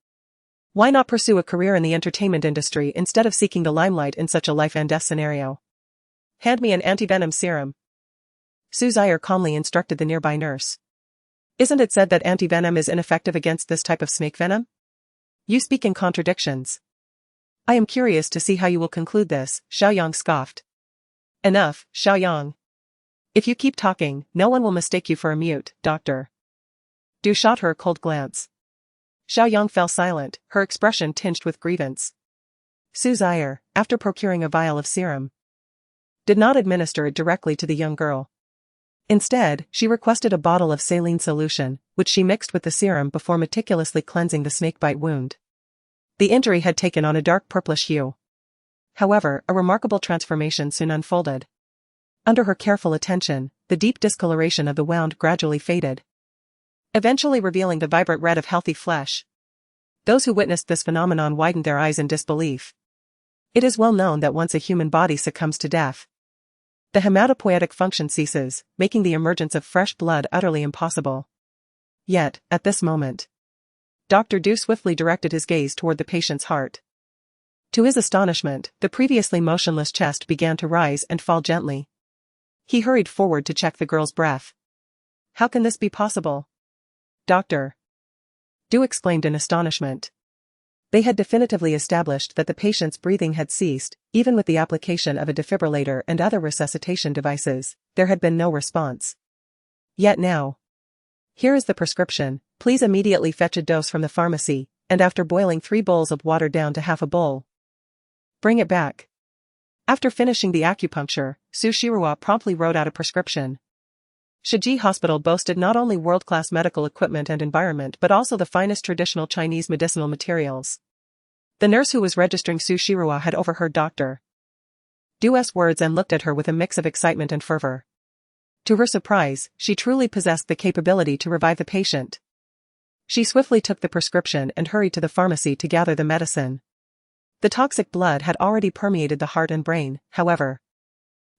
why not pursue a career in the entertainment industry instead of seeking the limelight in such a life and death scenario? Hand me an antivenom serum." Su Zire calmly instructed the nearby nurse. "Isn't it said that antivenom is ineffective against this type of snake venom? You speak in contradictions. I am curious to see how you will conclude this," Xiaoyang scoffed. "Enough, Xiaoyang. If you keep talking, no one will mistake you for a mute, doctor." Du shot her a cold glance. Xiaoyang fell silent, her expression tinged with grievance. Su Zire, after procuring a vial of serum, did not administer it directly to the young girl. Instead, she requested a bottle of saline solution, which she mixed with the serum before meticulously cleansing the snakebite wound. The injury had taken on a dark purplish hue. However, a remarkable transformation soon unfolded. Under her careful attention, the deep discoloration of the wound gradually faded, eventually revealing the vibrant red of healthy flesh. Those who witnessed this phenomenon widened their eyes in disbelief. It is well known that once a human body succumbs to death, the hematopoietic function ceases, making the emergence of fresh blood utterly impossible. Yet, at this moment, Dr. Du swiftly directed his gaze toward the patient's heart. To his astonishment, the previously motionless chest began to rise and fall gently. He hurried forward to check the girl's breath. "How can this be possible, doctor?" Du exclaimed in astonishment. They had definitively established that the patient's breathing had ceased, even with the application of a defibrillator and other resuscitation devices. There had been no response. Yet now. "Here is the prescription, please immediately fetch a dose from the pharmacy, and after boiling 3 bowls of water down to half a bowl, bring it back." After finishing the acupuncture, Su Shirua promptly wrote out a prescription. Shiji Hospital boasted not only world-class medical equipment and environment but also the finest traditional Chinese medicinal materials. The nurse who was registering Su Shirua had overheard Dr. Du's words and looked at her with a mix of excitement and fervor. To her surprise, she truly possessed the capability to revive the patient. She swiftly took the prescription and hurried to the pharmacy to gather the medicine. The toxic blood had already permeated the heart and brain, however.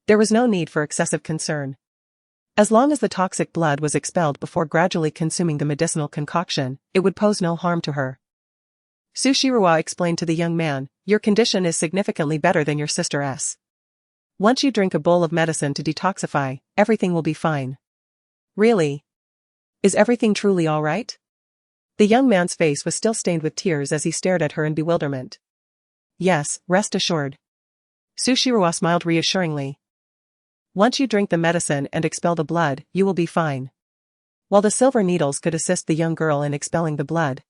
There was no need for excessive concern. As long as the toxic blood was expelled before gradually consuming the medicinal concoction, it would pose no harm to her. Su Shirua explained to the young man, "Your condition is significantly better than your sister's. Once you drink a bowl of medicine to detoxify, everything will be fine." "Really? Is everything truly all right?" The young man's face was still stained with tears as he stared at her in bewilderment. "Yes, rest assured." Su Shirua smiled reassuringly. "Once you drink the medicine and expel the blood, you will be fine." While the silver needles could assist the young girl in expelling the blood,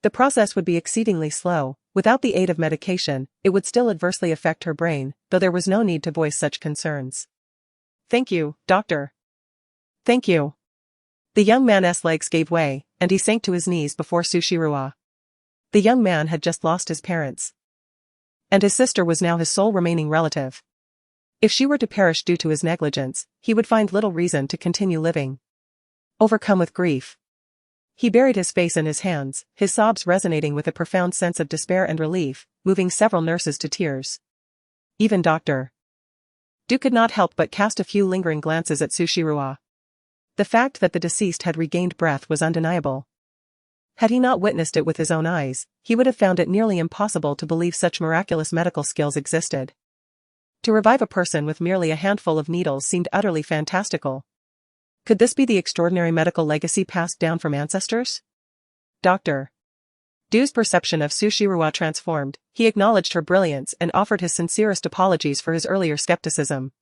the process would be exceedingly slow. Without the aid of medication, it would still adversely affect her brain, though there was no need to voice such concerns. "Thank you, doctor." "Thank you." The young man's legs gave way, and he sank to his knees before Su Shirua. The young man had just lost his parents, and his sister was now his sole remaining relative. If she were to perish due to his negligence, he would find little reason to continue living. Overcome with grief, he buried his face in his hands, his sobs resonating with a profound sense of despair and relief, moving several nurses to tears. Even Dr. Du could not help but cast a few lingering glances at Su Shirua. The fact that the deceased had regained breath was undeniable. Had he not witnessed it with his own eyes, he would have found it nearly impossible to believe such miraculous medical skills existed. To revive a person with merely a handful of needles seemed utterly fantastical. Could this be the extraordinary medical legacy passed down from ancestors? Dr. Du's perception of Su Shirua transformed. He acknowledged her brilliance and offered his sincerest apologies for his earlier skepticism.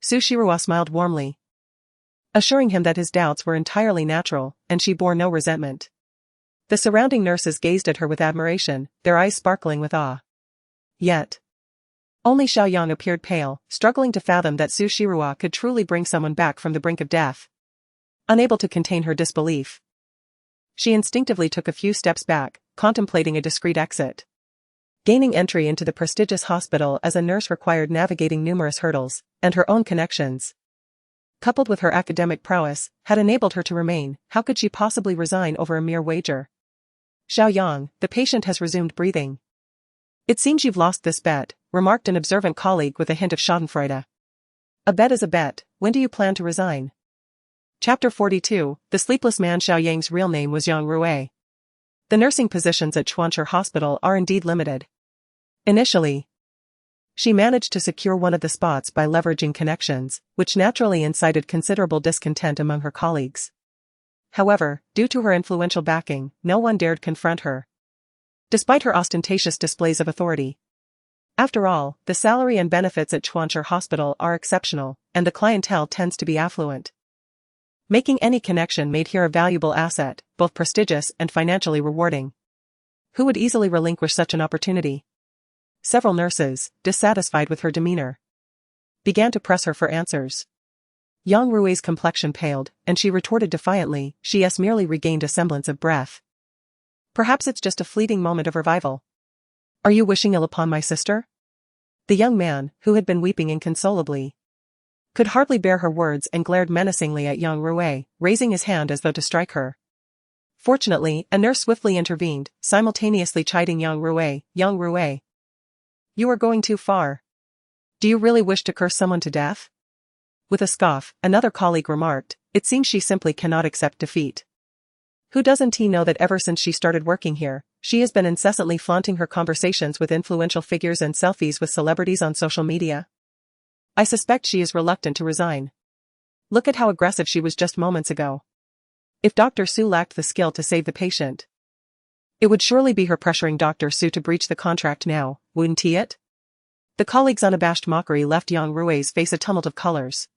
Su Shirua smiled warmly, assuring him that his doubts were entirely natural, and she bore no resentment. The surrounding nurses gazed at her with admiration, their eyes sparkling with awe. Yet, only Xiaoyang appeared pale, struggling to fathom that Su Shirua could truly bring someone back from the brink of death. Unable to contain her disbelief, she instinctively took a few steps back, contemplating a discreet exit. Gaining entry into the prestigious hospital as a nurse required navigating numerous hurdles, and her own connections, coupled with her academic prowess, had enabled her to remain. How could she possibly resign over a mere wager? "Xiaoyang, the patient has resumed breathing." It seems you've lost this bet, remarked an observant colleague with a hint of schadenfreude. A bet is a bet. When do you plan to resign? Chapter 42, The Sleepless Man. Xiao Yang's real name was Yang Rui. The nursing positions at Chuanchi Hospital are indeed limited. Initially, she managed to secure one of the spots by leveraging connections, which naturally incited considerable discontent among her colleagues. However, due to her influential backing, no one dared confront her, despite her ostentatious displays of authority. After all, the salary and benefits at Chuanchi Hospital are exceptional, and the clientele tends to be affluent, making any connection made here a valuable asset, both prestigious and financially rewarding. Who would easily relinquish such an opportunity? Several nurses, dissatisfied with her demeanor, began to press her for answers. Yang Rui's complexion paled, and she retorted defiantly, she has merely regained a semblance of breath. Perhaps it's just a fleeting moment of revival. Are you wishing ill upon my sister? The young man, who had been weeping inconsolably, could hardly bear her words and glared menacingly at Yang Rui, raising his hand as though to strike her. Fortunately, a nurse swiftly intervened, simultaneously chiding Yang Rui, Yang Rui, you are going too far. Do you really wish to curse someone to death? With a scoff, another colleague remarked, it seems she simply cannot accept defeat. Who doesn't he know that ever since she started working here, she has been incessantly flaunting her conversations with influential figures and selfies with celebrities on social media? I suspect she is reluctant to resign. Look at how aggressive she was just moments ago. If Dr. Su lacked the skill to save the patient, it would surely be her pressuring Dr. Su to breach the contract now, wouldn't it? The colleague's unabashed mockery left Yang Rui's face a tumult of colors.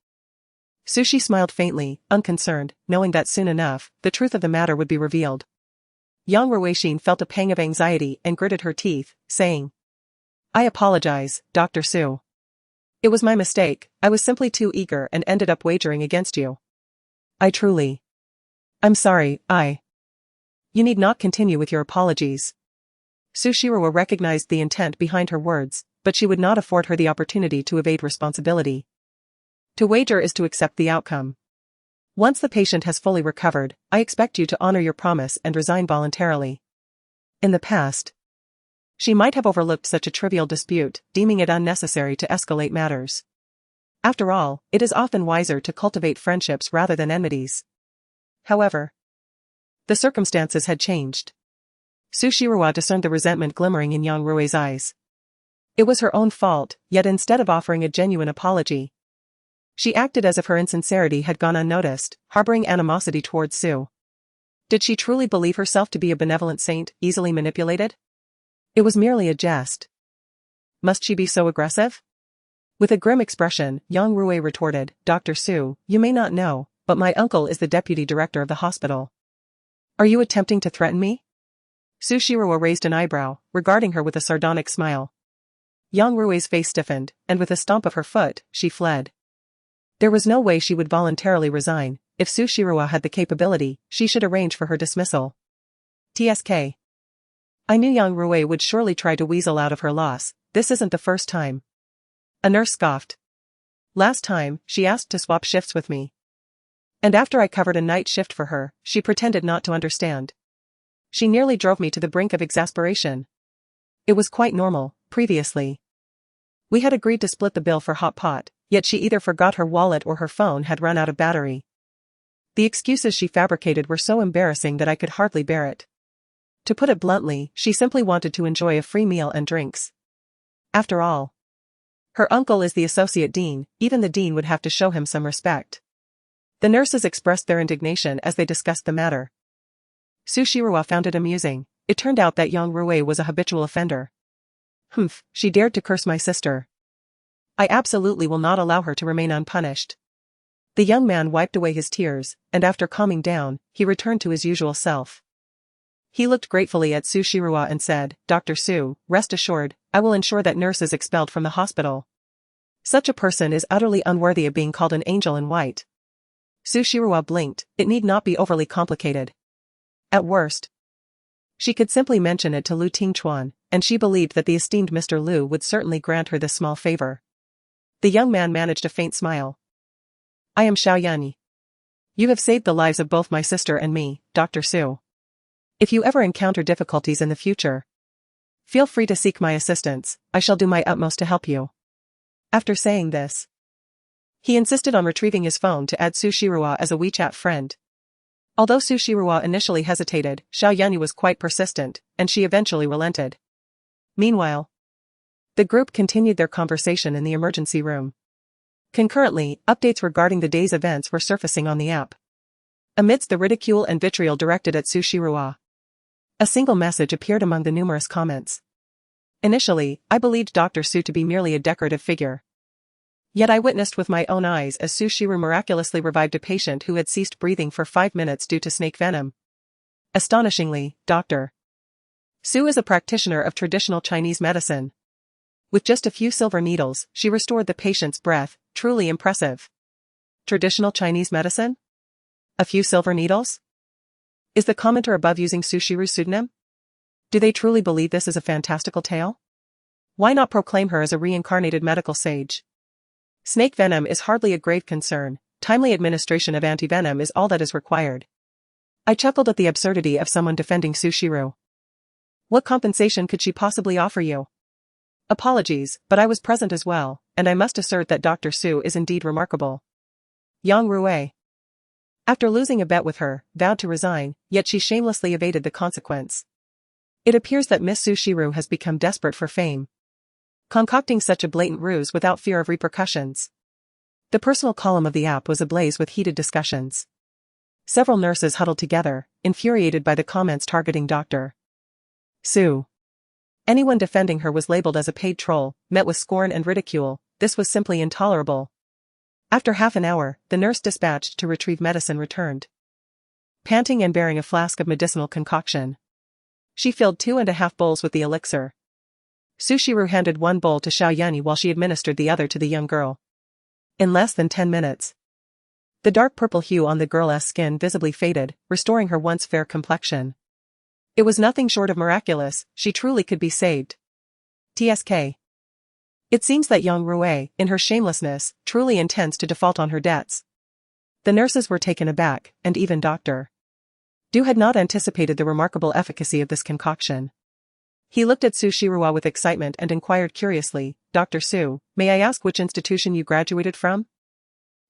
Sushi smiled faintly, unconcerned, knowing that soon enough, the truth of the matter would be revealed. Yang Ruixin felt a pang of anxiety and gritted her teeth, saying, I apologize, Dr. Su. It was my mistake, I was simply too eager and ended up wagering against you. I'm sorry, You need not continue with your apologies. Sushiro recognized the intent behind her words, but she would not afford her the opportunity to evade responsibility. To wager is to accept the outcome. Once the patient has fully recovered, I expect you to honor your promise and resign voluntarily. In the past, she might have overlooked such a trivial dispute, deeming it unnecessary to escalate matters. After all, it is often wiser to cultivate friendships rather than enmities. However, the circumstances had changed. Sushiro discerned the resentment glimmering in Yang Rui's eyes. It was her own fault, yet instead of offering a genuine apology, she acted as if her insincerity had gone unnoticed, harboring animosity towards Su. Did she truly believe herself to be a benevolent saint, easily manipulated? It was merely a jest. Must she be so aggressive? With a grim expression, Yang Rui retorted, Dr. Su, you may not know, but my uncle is the deputy director of the hospital. Are you attempting to threaten me? Sushiro raised an eyebrow, regarding her with a sardonic smile. Yang Rui's face stiffened, and with a stomp of her foot, she fled. There was no way she would voluntarily resign. If Sushiro had the capability, she should arrange for her dismissal. TSK. I knew Yang Rui would surely try to weasel out of her loss. This isn't the first time. A nurse scoffed. Last time, she asked to swap shifts with me. And after I covered a night shift for her, she pretended not to understand. She nearly drove me to the brink of exasperation. It was quite normal, previously. We had agreed to split the bill for hot pot, yet she either forgot her wallet or her phone had run out of battery. The excuses she fabricated were so embarrassing that I could hardly bear it. To put it bluntly, she simply wanted to enjoy a free meal and drinks. After all, her uncle is the associate dean, even the dean would have to show him some respect. The nurses expressed their indignation as they discussed the matter. Sushiro found it amusing. It turned out that Yang Rui was a habitual offender. Humph, she dared to curse my sister. I absolutely will not allow her to remain unpunished. The young man wiped away his tears, and after calming down, he returned to his usual self. He looked gratefully at Sushiro and said, Dr. Su, rest assured, I will ensure that nurse is expelled from the hospital. Such a person is utterly unworthy of being called an angel in white. Sushiro blinked. It need not be overly complicated. At worst, she could simply mention it to Lu Tingchuan, and she believed that the esteemed Mr. Lu would certainly grant her this small favor. The young man managed a faint smile. I am Xiao Yan. You have saved the lives of both my sister and me, Dr. Su. If you ever encounter difficulties in the future, Feel free to seek my assistance, I shall do my utmost to help you. After saying this, he insisted on retrieving his phone to add Su Shirua as a WeChat friend. Although Su Shirua initially hesitated, Xiao Yanyi was quite persistent, and she eventually relented. Meanwhile, the group continued their conversation in the emergency room. Concurrently, updates regarding the day's events were surfacing on the app. Amidst the ridicule and vitriol directed at Su Shirua, a single message appeared among the numerous comments. Initially, I believed Dr. Su to be merely a decorative figure. Yet I witnessed with my own eyes as Su Shiru miraculously revived a patient who had ceased breathing for 5 minutes due to snake venom. Astonishingly, Dr. Su is a practitioner of traditional Chinese medicine. With just a few silver needles, she restored the patient's breath, truly impressive. Traditional Chinese medicine? A few silver needles? Is the commenter above using Su Shiru's pseudonym? Do they truly believe this is a fantastical tale? Why not proclaim her as a reincarnated medical sage? Snake venom is hardly a grave concern, timely administration of antivenom is all that is required. I chuckled at the absurdity of someone defending Su Shiru. What compensation could she possibly offer you? Apologies, but I was present as well, and I must assert that Dr. Su is indeed remarkable. Yang Rui, after losing a bet with her, vowed to resign, yet she shamelessly evaded the consequence. It appears that Miss Su Shiru has become desperate for fame, concocting such a blatant ruse without fear of repercussions. The personal column of the app was ablaze with heated discussions. Several nurses huddled together, infuriated by the comments targeting Dr. Su. Anyone defending her was labeled as a paid troll, met with scorn and ridicule. This was simply intolerable. After half an hour, the nurse dispatched to retrieve medicine returned. Panting and bearing a flask of medicinal concoction, she filled 2.5 bowls with the elixir. Su Shiru handed one bowl to Xiao Yanyi while she administered the other to the young girl. In less than 10 minutes, the dark purple hue on the girl's skin visibly faded, restoring her once fair complexion. It was nothing short of miraculous, she truly could be saved. TSK. It seems that Yang Rui, in her shamelessness, truly intends to default on her debts. The nurses were taken aback, and even Dr. Du had not anticipated the remarkable efficacy of this concoction. He looked at Su Shirua with excitement and inquired curiously, Dr. Su, may I ask which institution you graduated from?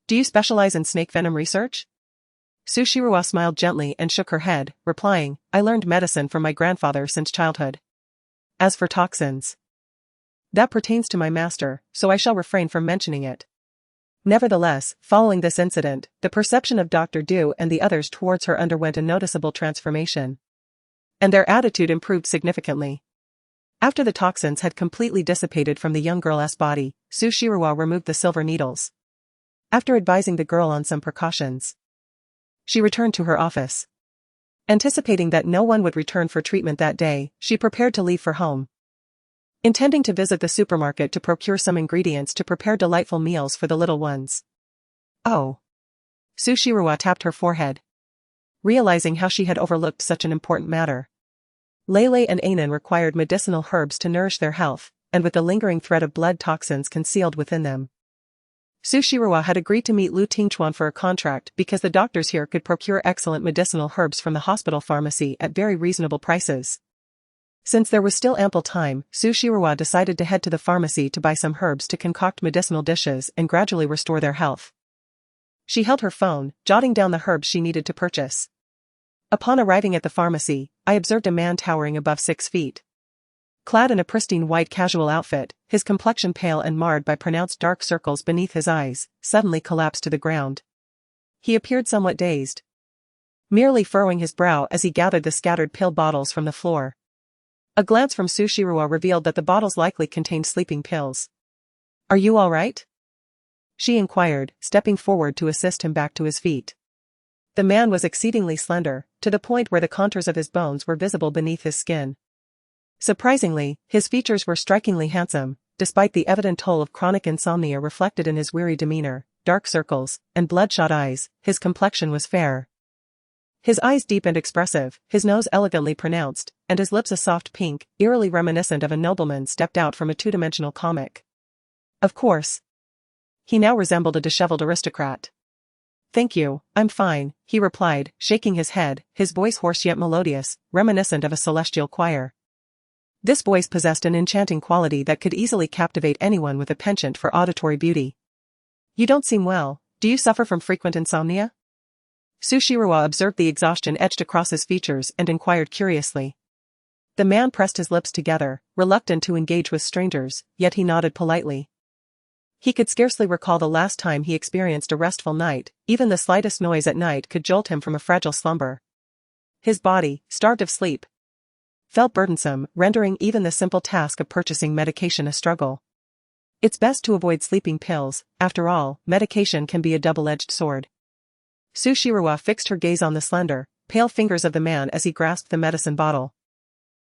Do you specialize in snake venom research? Su Shirua smiled gently and shook her head, replying, I learned medicine from my grandfather since childhood. As for toxins, that pertains to my master, so I shall refrain from mentioning it. Nevertheless, following this incident, the perception of Dr. Du and the others towards her underwent a noticeable transformation, and their attitude improved significantly. After the toxins had completely dissipated from the young girl's body, Su Shirua removed the silver needles. After advising the girl on some precautions, she returned to her office. Anticipating that no one would return for treatment that day, she prepared to leave for home, intending to visit the supermarket to procure some ingredients to prepare delightful meals for the little ones. Oh. Su Shirua tapped her forehead, realizing how she had overlooked such an important matter. Lele and Anan required medicinal herbs to nourish their health, and with the lingering threat of blood toxins concealed within them, Su Shirua had agreed to meet Lu Tingchuan for a contract because the doctors here could procure excellent medicinal herbs from the hospital pharmacy at very reasonable prices. Since there was still ample time, Su Shirua decided to head to the pharmacy to buy some herbs to concoct medicinal dishes and gradually restore their health. She held her phone, jotting down the herbs she needed to purchase. Upon arriving at the pharmacy, I observed a man towering above 6 feet. Clad in a pristine white casual outfit, his complexion pale and marred by pronounced dark circles beneath his eyes, suddenly collapsed to the ground. He appeared somewhat dazed, merely furrowing his brow as he gathered the scattered pill bottles from the floor. A glance from Su Shirua revealed that the bottles likely contained sleeping pills. Are you all right? She inquired, stepping forward to assist him back to his feet. The man was exceedingly slender, to the point where the contours of his bones were visible beneath his skin. Surprisingly, his features were strikingly handsome, despite the evident toll of chronic insomnia reflected in his weary demeanor, dark circles, and bloodshot eyes. His complexion was fair, his eyes deep and expressive, his nose elegantly pronounced, and his lips a soft pink, eerily reminiscent of a nobleman stepped out from a two-dimensional comic. Of course, he now resembled a disheveled aristocrat. Thank you, I'm fine, he replied, shaking his head, his voice hoarse yet melodious, reminiscent of a celestial choir. This voice possessed an enchanting quality that could easily captivate anyone with a penchant for auditory beauty. You don't seem well. Do you suffer from frequent insomnia? Sushirawa observed the exhaustion etched across his features and inquired curiously. The man pressed his lips together, reluctant to engage with strangers, yet he nodded politely. He could scarcely recall the last time he experienced a restful night. Even the slightest noise at night could jolt him from a fragile slumber. His body, starved of sleep, felt burdensome, rendering even the simple task of purchasing medication a struggle. It's best to avoid sleeping pills. After all, medication can be a double-edged sword. Sushirawa fixed her gaze on the slender, pale fingers of the man as he grasped the medicine bottle.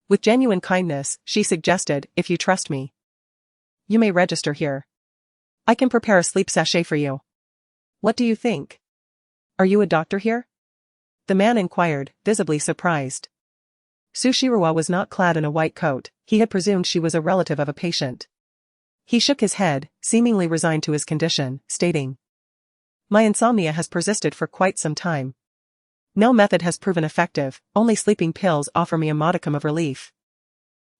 With genuine kindness, she suggested, if you trust me, you may register here. I can prepare a sleep sachet for you. What do you think? Are you a doctor here? The man inquired, visibly surprised. Sushirawa was not clad in a white coat. He had presumed she was a relative of a patient. He shook his head, seemingly resigned to his condition, stating, My insomnia has persisted for quite some time. No method has proven effective, only sleeping pills offer me a modicum of relief.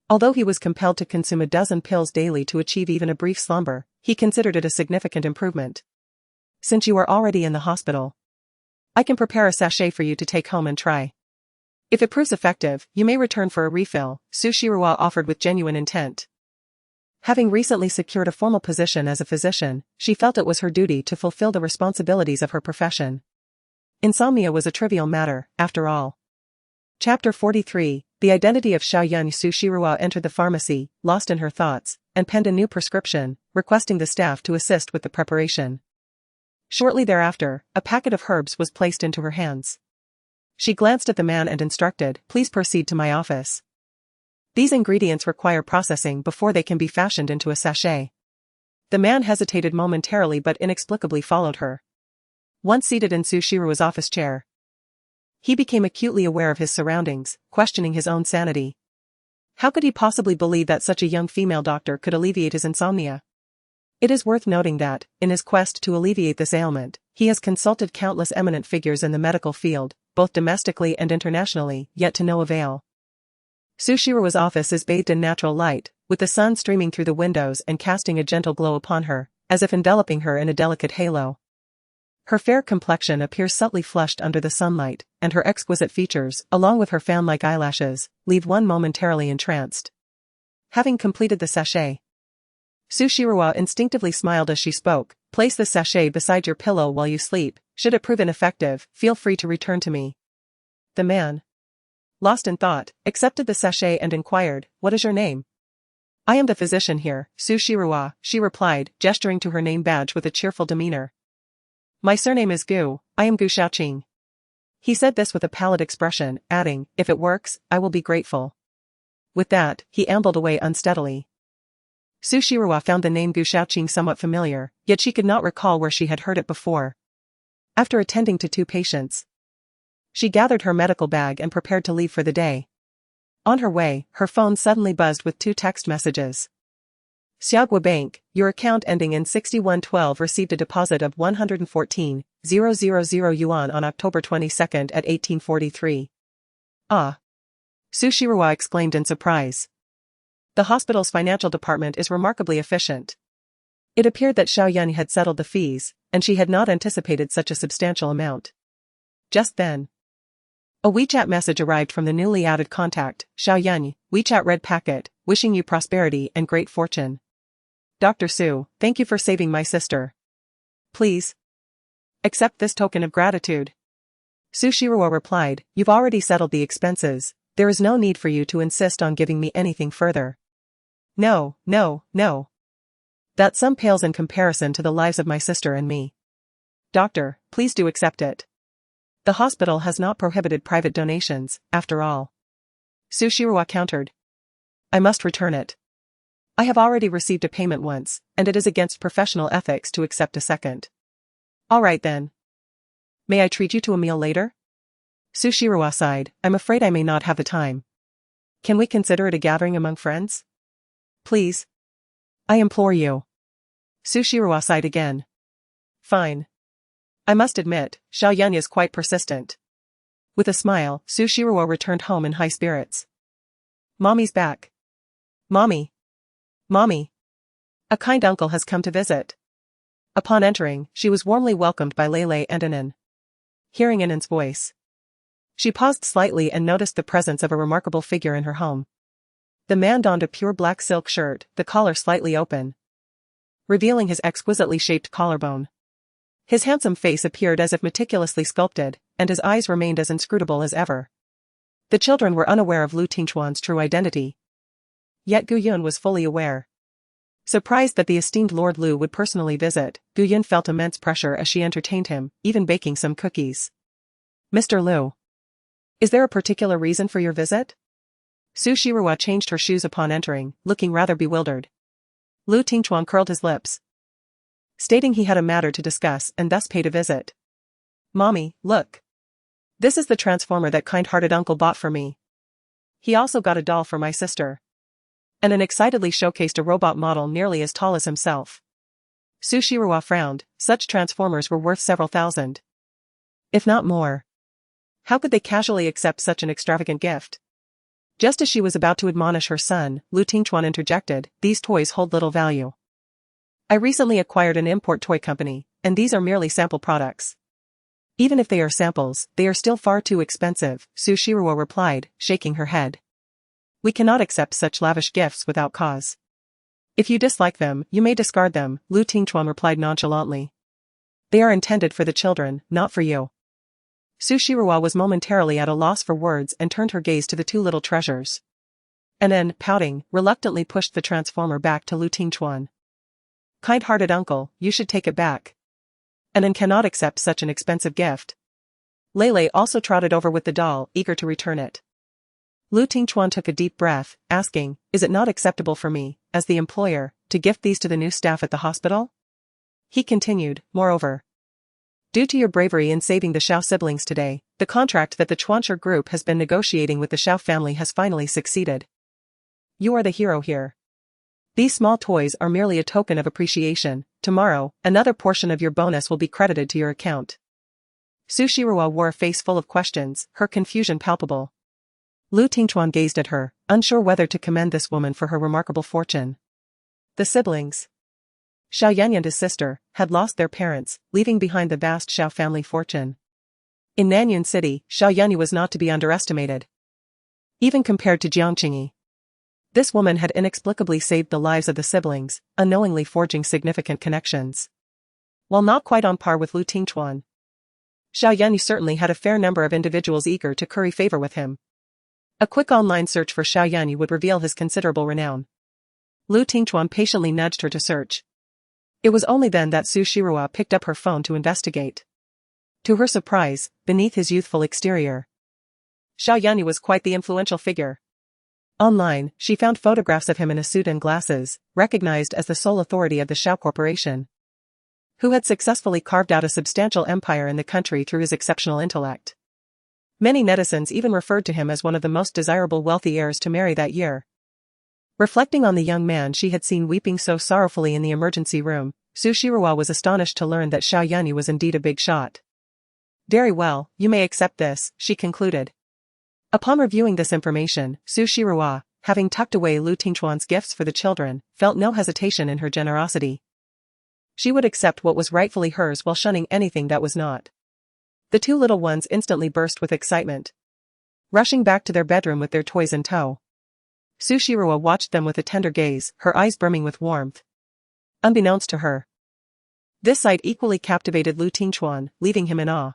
Although he was compelled to consume a dozen pills daily to achieve even a brief slumber, he considered it a significant improvement. Since you are already in the hospital, I can prepare a sachet for you to take home and try. If it proves effective, you may return for a refill, Sushirawa offered with genuine intent. Having recently secured a formal position as a physician, she felt it was her duty to fulfill the responsibilities of her profession. Insomnia was a trivial matter, after all. Chapter 43, The Identity of Xiaoyun. Sushirawa entered the pharmacy, lost in her thoughts, and penned a new prescription, requesting the staff to assist with the preparation. Shortly thereafter, a packet of herbs was placed into her hands. She glanced at the man and instructed, Please proceed to my office. These ingredients require processing before they can be fashioned into a sachet. The man hesitated momentarily but inexplicably followed her. Once seated in Sushirawa's office chair, he became acutely aware of his surroundings, questioning his own sanity. How could he possibly believe that such a young female doctor could alleviate his insomnia? It is worth noting that, in his quest to alleviate this ailment, he has consulted countless eminent figures in the medical field, both domestically and internationally, yet to no avail. Sushirawa's office is bathed in natural light, with the sun streaming through the windows and casting a gentle glow upon her, as if enveloping her in a delicate halo. Her fair complexion appears subtly flushed under the sunlight, and her exquisite features, along with her fan-like eyelashes, leave one momentarily entranced. Having completed the sachet, Sushirawa instinctively smiled as she spoke, Place the sachet beside your pillow while you sleep. Should it prove ineffective, feel free to return to me. The man, lost in thought, accepted the sachet and inquired, What is your name? I am the physician here, Sushirawa, she replied, gesturing to her name badge with a cheerful demeanor. My surname is Gu, I am Gu Xiaoqing. He said this with a pallid expression, adding, If it works, I will be grateful. With that, he ambled away unsteadily. Sushirawa found the name Gu Xiaoqing somewhat familiar, yet she could not recall where she had heard it before. After attending to 2 patients, she gathered her medical bag and prepared to leave for the day. On her way, her phone suddenly buzzed with 2 text messages. Xiaogua Bank, your account ending in 6112 received a deposit of 114,000 yuan on October 22 at 1843. Ah! Sushirawa exclaimed in surprise. The hospital's financial department is remarkably efficient. It appeared that Xiaoyun had settled the fees, and she had not anticipated such a substantial amount. Just then, a WeChat message arrived from the newly added contact, Xiaoyun, WeChat red packet, wishing you prosperity and great fortune. Dr. Su, thank you for saving my sister. Please accept this token of gratitude. Sushirawa replied, You've already settled the expenses. There is no need for you to insist on giving me anything further. No. That sum pales in comparison to the lives of my sister and me. Doctor, please do accept it. The hospital has not prohibited private donations, after all. Sushirawa countered. I must return it. I have already received a payment once, and it is against professional ethics to accept a second. All right then. May I treat you to a meal later? Sushirawa sighed, I'm afraid I may not have the time. Can we consider it a gathering among friends? Please. I implore you. Sushirawa sighed again. Fine. I must admit, Xiaoyun is quite persistent. With a smile, Sushirawa returned home in high spirits. Mommy's back. Mommy. Mommy. A kind uncle has come to visit. Upon entering, she was warmly welcomed by Lele and Anan. Hearing Anan's voice, she paused slightly and noticed the presence of a remarkable figure in her home. The man donned a pure black silk shirt, the collar slightly open, revealing his exquisitely shaped collarbone. His handsome face appeared as if meticulously sculpted, and his eyes remained as inscrutable as ever. The children were unaware of Lu Tingchuan's true identity. Yet Gu Yun was fully aware. Surprised that the esteemed Lord Lu would personally visit, Gu Yun felt immense pressure as she entertained him, even baking some cookies. Mr. Lu. Is there a particular reason for your visit? Su Shirua changed her shoes upon entering, looking rather bewildered. Lu Tingchuan curled his lips, stating he had a matter to discuss and thus paid a visit. Mommy, look. This is the transformer that kind-hearted uncle bought for me. He also got a doll for my sister. And excitedly showcased a robot model nearly as tall as himself. Su Shirua frowned, such transformers were worth several thousand, if not more. How could they casually accept such an extravagant gift? Just as she was about to admonish her son, Lu Tingchuan interjected, these toys hold little value. I recently acquired an import toy company, and these are merely sample products. Even if they are samples, they are still far too expensive, Su Shirua replied, shaking her head. We cannot accept such lavish gifts without cause. If you dislike them, you may discard them, Lu Tingchuan replied nonchalantly. They are intended for the children, not for you. Su Shirua was momentarily at a loss for words and turned her gaze to the two little treasures. And then, pouting, reluctantly pushed the transformer back to Lu Tingchuan. Kind-hearted uncle, you should take it back. Anan cannot accept such an expensive gift. Lele also trotted over with the doll, eager to return it. Lu Tingchuan took a deep breath, asking, is it not acceptable for me, as the employer, to gift these to the new staff at the hospital? He continued, moreover. Due to your bravery in saving the Xiao siblings today, the contract that the Chuancher group has been negotiating with the Xiao family has finally succeeded. You are the hero here. These small toys are merely a token of appreciation. Tomorrow, another portion of your bonus will be credited to your account. Su Shirua wore a face full of questions, her confusion palpable. Lu Tingchuan gazed at her, unsure whether to commend this woman for her remarkable fortune. The siblings, Xiao Yan and his sister, had lost their parents, leaving behind the vast Xiao family fortune. In Nanyuan City, Xiao Yan was not to be underestimated. Even compared to Jiang Qingyi, this woman had inexplicably saved the lives of the siblings, unknowingly forging significant connections. While not quite on par with Lu Tingchuan, Xiao Yan certainly had a fair number of individuals eager to curry favor with him. A quick online search for Xiao Yan would reveal his considerable renown. Lu Tingchuan patiently nudged her to search. It was only then that Su Shirua picked up her phone to investigate. To her surprise, beneath his youthful exterior, Xiao Yan was quite the influential figure. Online, she found photographs of him in a suit and glasses, recognized as the sole authority of the Xiao Corporation, who had successfully carved out a substantial empire in the country through his exceptional intellect. Many netizens even referred to him as one of the most desirable wealthy heirs to marry that year. Reflecting on the young man she had seen weeping so sorrowfully in the emergency room, Su Shirua was astonished to learn that Xiao Yan was indeed a big shot. Very well, you may accept this, she concluded. Upon reviewing this information, Su Shirua, having tucked away Lu Tingchuan's gifts for the children, felt no hesitation in her generosity. She would accept what was rightfully hers while shunning anything that was not. The two little ones instantly burst with excitement, rushing back to their bedroom with their toys in tow. Su Shirua watched them with a tender gaze, her eyes brimming with warmth. Unbeknownst to her, this sight equally captivated Lu Tingchuan, leaving him in awe.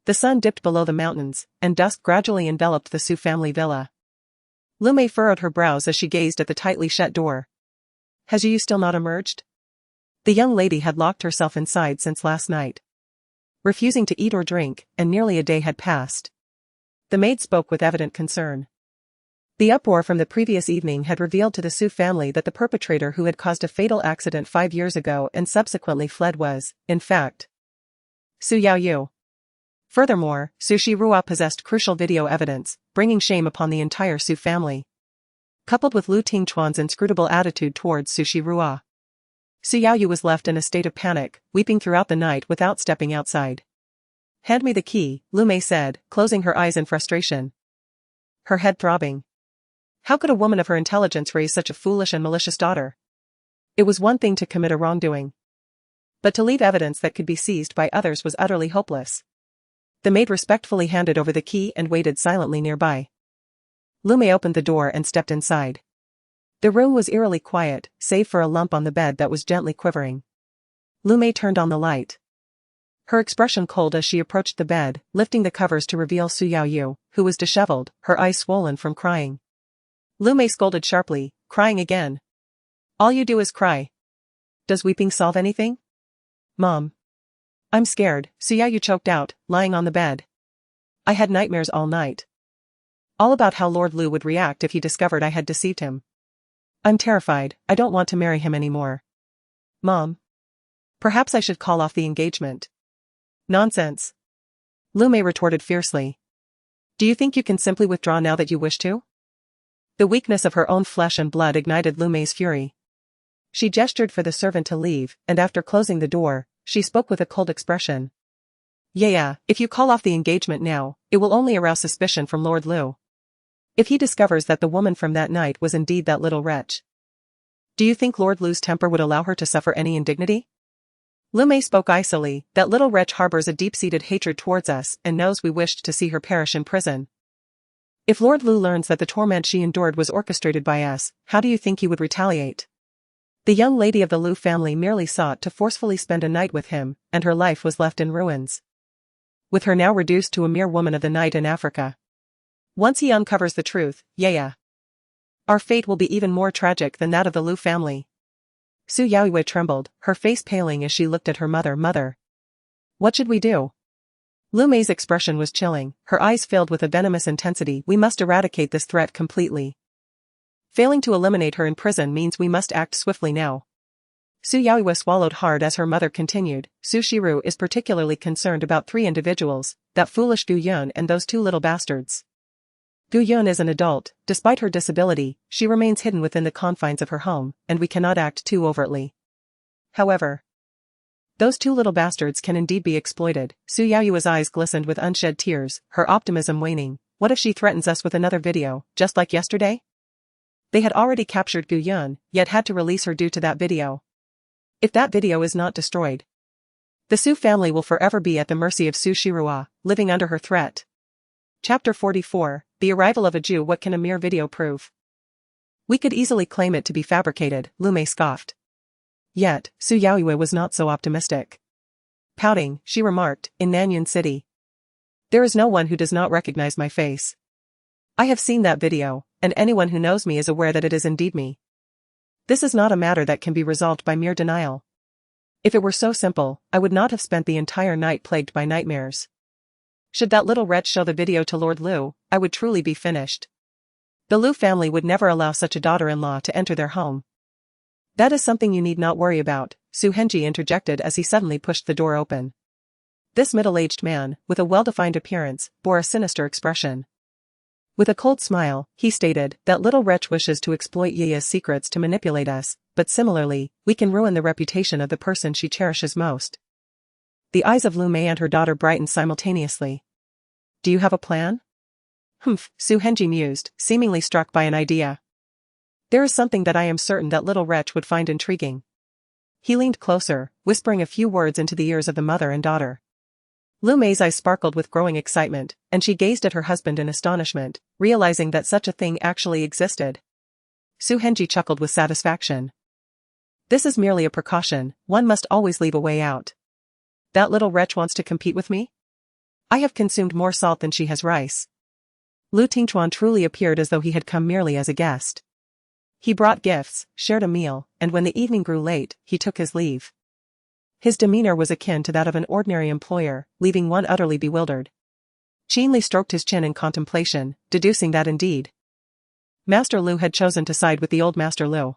The sun dipped below the mountains, and dusk gradually enveloped the Su family villa. Lu Mei furrowed her brows as she gazed at the tightly shut door. Has you still not emerged? The young lady had locked herself inside since last night, refusing to eat or drink, and nearly a day had passed. The maid spoke with evident concern. The uproar from the previous evening had revealed to the Su family that the perpetrator who had caused a fatal accident 5 years ago and subsequently fled was, in fact, Su Yaoyu. Furthermore, Su Shirua possessed crucial video evidence, bringing shame upon the entire Su family. Coupled with Lu Tingchuan's inscrutable attitude towards Su Shirua, Su Yaoyu was left in a state of panic, weeping throughout the night without stepping outside. Hand me the key, Lu Mei said, closing her eyes in frustration, her head throbbing. How could a woman of her intelligence raise such a foolish and malicious daughter? It was one thing to commit a wrongdoing, but to leave evidence that could be seized by others was utterly hopeless. The maid respectfully handed over the key and waited silently nearby. Lu Mei opened the door and stepped inside. The room was eerily quiet, save for a lump on the bed that was gently quivering. Lu Mei turned on the light. Her expression cold as she approached the bed, lifting the covers to reveal Su Yaoyu, who was disheveled, her eyes swollen from crying. Lu Mei scolded sharply, crying again. All you do is cry. Does weeping solve anything? Mom. I'm scared, Su Yaoyu choked out, lying on the bed. I had nightmares all night. All about how Lord Lu would react if he discovered I had deceived him. I'm terrified, I don't want to marry him anymore. Mom. Perhaps I should call off the engagement. Nonsense. Lu Mei retorted fiercely. Do you think you can simply withdraw now that you wish to? The weakness of her own flesh and blood ignited Lu Mei's fury. She gestured for the servant to leave, and after closing the door, she spoke with a cold expression. Yeah, if you call off the engagement now, it will only arouse suspicion from Lord Lu. If he discovers that the woman from that night was indeed that little wretch. Do you think Lord Lu's temper would allow her to suffer any indignity? Lu Mei spoke icily, that little wretch harbors a deep-seated hatred towards us and knows we wished to see her perish in prison. If Lord Lu learns that the torment she endured was orchestrated by us, how do you think he would retaliate? The young lady of the Lu family merely sought to forcefully spend a night with him, and her life was left in ruins. With her now reduced to a mere woman of the night in Africa. Once he uncovers the truth, our fate will be even more tragic than that of the Lu family. Su Yaoyu trembled, her face paling as she looked at her mother. Mother. What should we do? Lu Mei's expression was chilling, her eyes filled with a venomous intensity. We must eradicate this threat completely. Failing to eliminate her in prison means we must act swiftly now. Su Yaoyu swallowed hard as her mother continued. Su Shiru is particularly concerned about 3 individuals, that foolish Gu Yun and those 2 little bastards. Gu Yun is an adult, despite her disability, she remains hidden within the confines of her home, and we cannot act too overtly. However, those 2 little bastards can indeed be exploited. Su Yaoyu's eyes glistened with unshed tears, her optimism waning. What if she threatens us with another video, just like yesterday? They had already captured Gu Yun, yet had to release her due to that video. If that video is not destroyed, the Su family will forever be at the mercy of Su Shirua, living under her threat. Chapter 44, The Arrival of a Jew. What can a mere video prove? We could easily claim it to be fabricated, Lu Mei scoffed. Yet, Su Yaoyu was not so optimistic. Pouting, she remarked, in Nanyun City. There is no one who does not recognize my face. I have seen that video, and anyone who knows me is aware that it is indeed me. This is not a matter that can be resolved by mere denial. If it were so simple, I would not have spent the entire night plagued by nightmares. Should that little wretch show the video to Lord Lu, I would truly be finished. The Lu family would never allow such a daughter-in-law to enter their home. That is something you need not worry about, Su Henji interjected as he suddenly pushed the door open. This middle-aged man, with a well-defined appearance, bore a sinister expression. With a cold smile, he stated, that little wretch wishes to exploit Yaya's secrets to manipulate us, but similarly, we can ruin the reputation of the person she cherishes most. The eyes of Lu Mei and her daughter brightened simultaneously. Do you have a plan? Humph, Su Henji mused, seemingly struck by an idea. There is something that I am certain that little wretch would find intriguing. He leaned closer, whispering a few words into the ears of the mother and daughter. Lu Mei's eyes sparkled with growing excitement, and she gazed at her husband in astonishment, realizing that such a thing actually existed. Su Henji chuckled with satisfaction. This is merely a precaution, one must always leave a way out. That little wretch wants to compete with me? I have consumed more salt than she has rice. Lu Tingchuan truly appeared as though he had come merely as a guest. He brought gifts, shared a meal, and when the evening grew late, he took his leave. His demeanor was akin to that of an ordinary employer, leaving one utterly bewildered. Qin Li stroked his chin in contemplation, deducing that indeed Master Lu had chosen to side with the old Master Lu.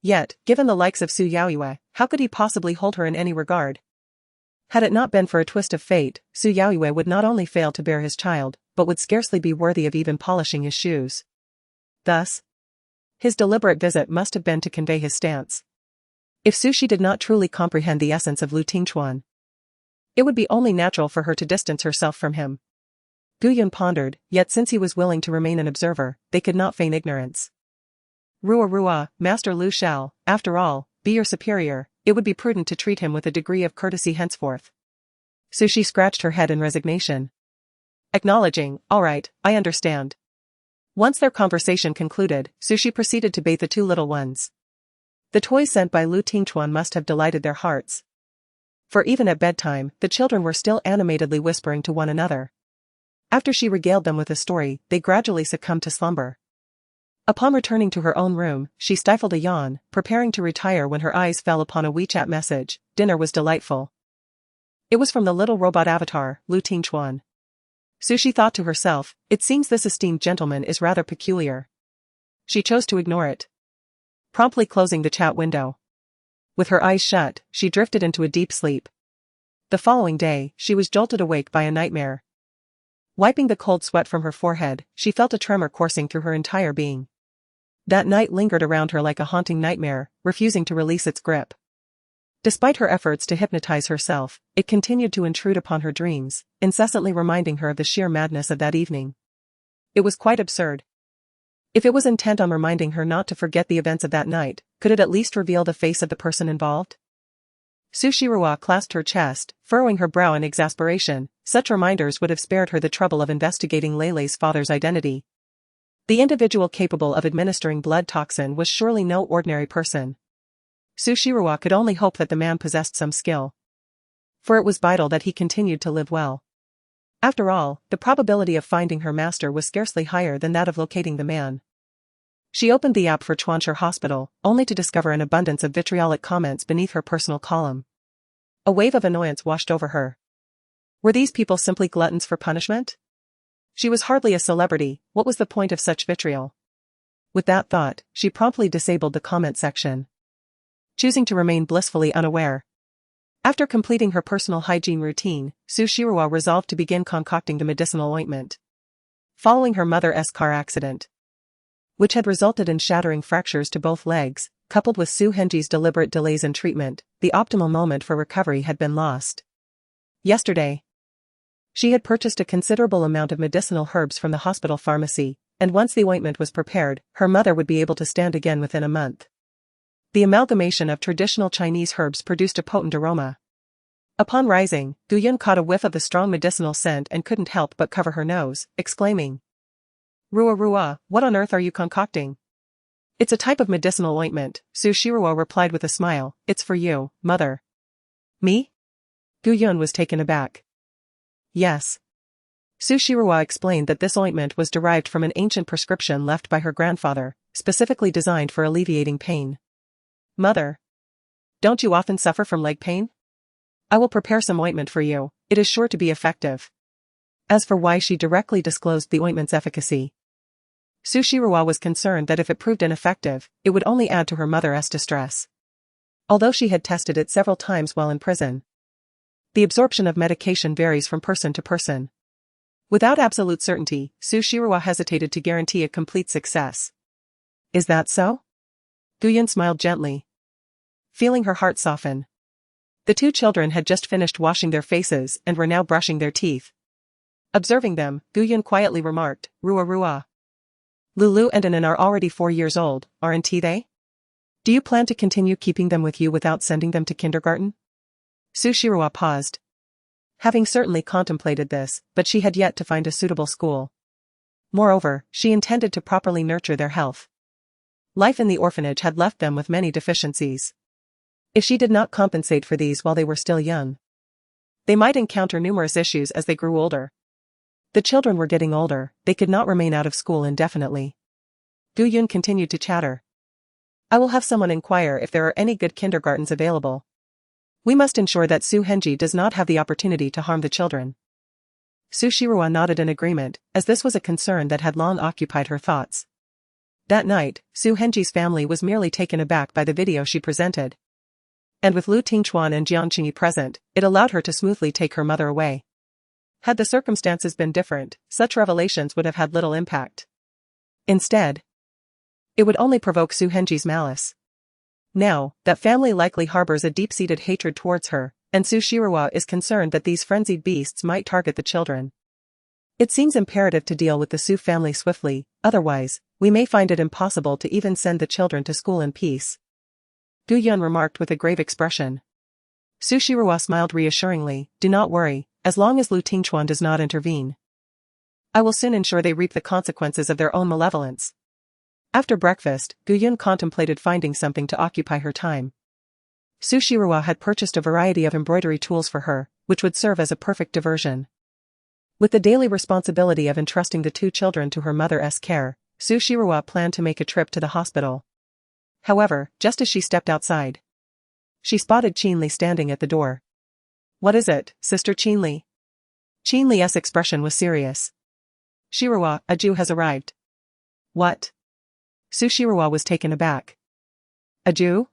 Yet, given the likes of Su Yaoyu, how could he possibly hold her in any regard? Had it not been for a twist of fate, Su Yaoyu would not only fail to bear his child, but would scarcely be worthy of even polishing his shoes. Thus, his deliberate visit must have been to convey his stance. If Su Shi did not truly comprehend the essence of Lu Tingchuan, it would be only natural for her to distance herself from him. Yun pondered, yet since he was willing to remain an observer, they could not feign ignorance. Rua, Master Lu shall, after all, be your superior, it would be prudent to treat him with a degree of courtesy henceforth. She scratched her head in resignation. Acknowledging, all right, I understand. Once their conversation concluded, she proceeded to bathe the two little ones. The toys sent by Lu Tingchuan must have delighted their hearts. For even at bedtime, the children were still animatedly whispering to one another. After she regaled them with a story, they gradually succumbed to slumber. Upon returning to her own room, she stifled a yawn, preparing to retire when her eyes fell upon a WeChat message. Dinner was delightful. It was from the little robot avatar, Lu Tingchuan. She thought to herself, it seems this esteemed gentleman is rather peculiar. She chose to ignore it, promptly closing the chat window. With her eyes shut, she drifted into a deep sleep. The following day, she was jolted awake by a nightmare. Wiping the cold sweat from her forehead, she felt a tremor coursing through her entire being. That night lingered around her like a haunting nightmare, refusing to release its grip. Despite her efforts to hypnotize herself, it continued to intrude upon her dreams, incessantly reminding her of the sheer madness of that evening. It was quite absurd. If it was intent on reminding her not to forget the events of that night, could it at least reveal the face of the person involved? Su Shirua clasped her chest, furrowing her brow in exasperation. Such reminders would have spared her the trouble of investigating Lei's father's identity. The individual capable of administering blood toxin was surely no ordinary person. Su Shirua could only hope that the man possessed some skill. For it was vital that he continued to live well. After all, the probability of finding her master was scarcely higher than that of locating the man. She opened the app for Chuancher Hospital, only to discover an abundance of vitriolic comments beneath her personal column. A wave of annoyance washed over her. Were these people simply gluttons for punishment? She was hardly a celebrity, what was the point of such vitriol? With that thought, she promptly disabled the comment section, choosing to remain blissfully unaware. After completing her personal hygiene routine, Su Shirua resolved to begin concocting the medicinal ointment. Following her mother's car accident, which had resulted in shattering fractures to both legs, coupled with Su Henji's deliberate delays in treatment, the optimal moment for recovery had been lost. Yesterday, she had purchased a considerable amount of medicinal herbs from the hospital pharmacy, and once the ointment was prepared, her mother would be able to stand again within a month. The amalgamation of traditional Chinese herbs produced a potent aroma. Upon rising, Yun caught a whiff of the strong medicinal scent and couldn't help but cover her nose, exclaiming, Rua, what on earth are you concocting? It's a type of medicinal ointment, Su Shirua replied with a smile. It's for you, mother. Me? Yun was taken aback. Yes. Su Shirua explained that this ointment was derived from an ancient prescription left by her grandfather, specifically designed for alleviating pain. Mother, don't you often suffer from leg pain? I will prepare some ointment for you, it is sure to be effective. As for why she directly disclosed the ointment's efficacy, Su Shirua was concerned that if it proved ineffective, it would only add to her mother's distress. Although she had tested it several times while in prison, the absorption of medication varies from person to person. Without absolute certainty, Su Shirua hesitated to guarantee a complete success. Is that so? Yun smiled gently, feeling her heart soften. The two children had just finished washing their faces and were now brushing their teeth. Observing them, Yun quietly remarked, Rua. Lulu and Anan are already 4 years old, aren't they? Do you plan to continue keeping them with you without sending them to kindergarten? Su Shirua paused, having certainly contemplated this, but she had yet to find a suitable school. Moreover, she intended to properly nurture their health. Life in the orphanage had left them with many deficiencies. If she did not compensate for these while they were still young, they might encounter numerous issues as they grew older. The children were getting older, they could not remain out of school indefinitely. Yun continued to chatter. I will have someone inquire if there are any good kindergartens available. We must ensure that Su Henji does not have the opportunity to harm the children. Su Shirua nodded in agreement, as this was a concern that had long occupied her thoughts. That night, Su Henji's family was merely taken aback by the video she presented. And with Lu Tingchuan and Jian Qingyi present, it allowed her to smoothly take her mother away. Had the circumstances been different, such revelations would have had little impact. Instead, it would only provoke Su Henji's malice. Now, that family likely harbors a deep-seated hatred towards her, and Su Shirua is concerned that these frenzied beasts might target the children. It seems imperative to deal with the Su family swiftly, otherwise, we may find it impossible to even send the children to school in peace. Gu Yun remarked with a grave expression. Su Shihua smiled reassuringly, do not worry, as long as Lu Tingchuan does not intervene. I will soon ensure they reap the consequences of their own malevolence. After breakfast, Gu Yun contemplated finding something to occupy her time. Su Shihua had purchased a variety of embroidery tools for her, which would serve as a perfect diversion. With the daily responsibility of entrusting the two children to her mother's care, Su Shihua planned to make a trip to the hospital. However, just as she stepped outside, she spotted Qin Li standing at the door. What is it, Sister Qin Li? Qin Li's expression was serious. Shihua, a Jew has arrived. What? Su Shihua was taken aback. A Jew?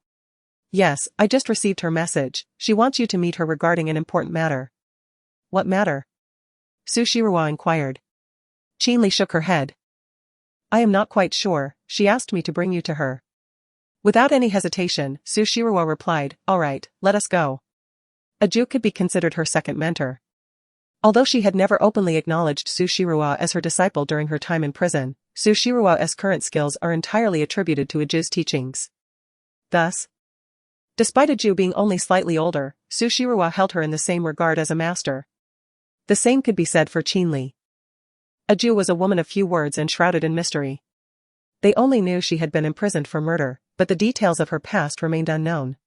Yes, I just received her message. She wants you to meet her regarding an important matter. What matter? Su Shihua inquired. Qin Li shook her head. I am not quite sure, she asked me to bring you to her. Without any hesitation, Su Shihua replied, all right, let us go. A Jew could be considered her second mentor. Although she had never openly acknowledged Su Shihua as her disciple during her time in prison, Su Shihua's current skills are entirely attributed to a Jew's teachings. Thus, despite a Jew being only slightly older, Su Shihua held her in the same regard as a master. The same could be said for Qin Li. A Jew was a woman of few words and shrouded in mystery. They only knew she had been imprisoned for murder, but the details of her past remained unknown.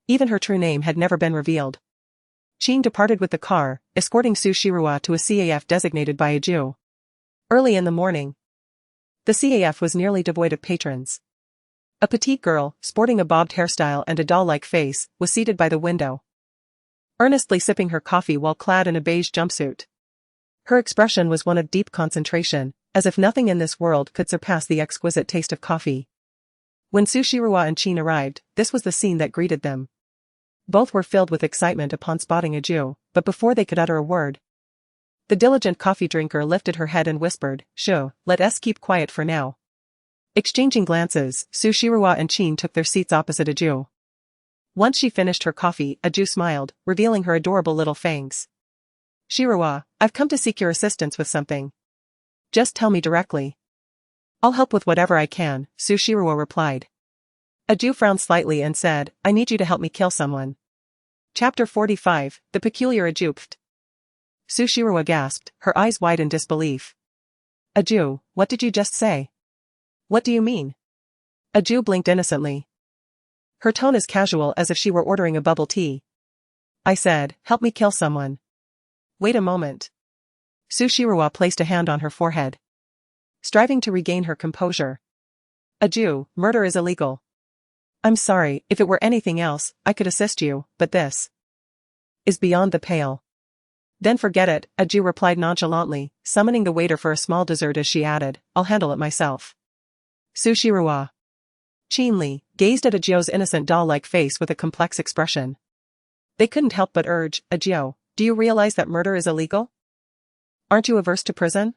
Even her true name had never been revealed. Qin departed with the car, escorting Su Shihua to a CAF designated by a Jew. Early in the morning, the CAF was nearly devoid of patrons. A petite girl, sporting a bobbed hairstyle and a doll-like face, was seated by the window, earnestly sipping her coffee while clad in a beige jumpsuit. Her expression was one of deep concentration, as if nothing in this world could surpass the exquisite taste of coffee. When Su Shihua and Qin arrived, this was the scene that greeted them. Both were filled with excitement upon spotting a Jew, but before they could utter a word, the diligent coffee drinker lifted her head and whispered, "Shoo, let us keep quiet for now." Exchanging glances, Su Shihua and Qin took their seats opposite a Jew. Once she finished her coffee, a Jew smiled, revealing her adorable little fangs. "Shihua, I've come to seek your assistance with something. Just tell me directly." "I'll help with whatever I can," Su Shihua replied. A Jew frowned slightly and said, "I need you to help me kill someone." Chapter 45, The Peculiar Usurped. Su Shihua gasped, her eyes wide in disbelief. "A Jew, what did you just say? What do you mean?" A Jew blinked innocently. Her tone as casual as if she were ordering a bubble tea. "I said, help me kill someone." "Wait a moment." Su Shihua placed a hand on her forehead, striving to regain her composure. "A Jew, murder is illegal. I'm sorry, if it were anything else, I could assist you, but this is beyond the pale." "Then forget it," a Jew replied nonchalantly, summoning the waiter for a small dessert as she added, "I'll handle it myself." Su Shihua, Qin Li, gazed at a Jio's innocent doll-like face with a complex expression. They couldn't help but urge, "A Jio, do you realize that murder is illegal? Aren't you averse to prison?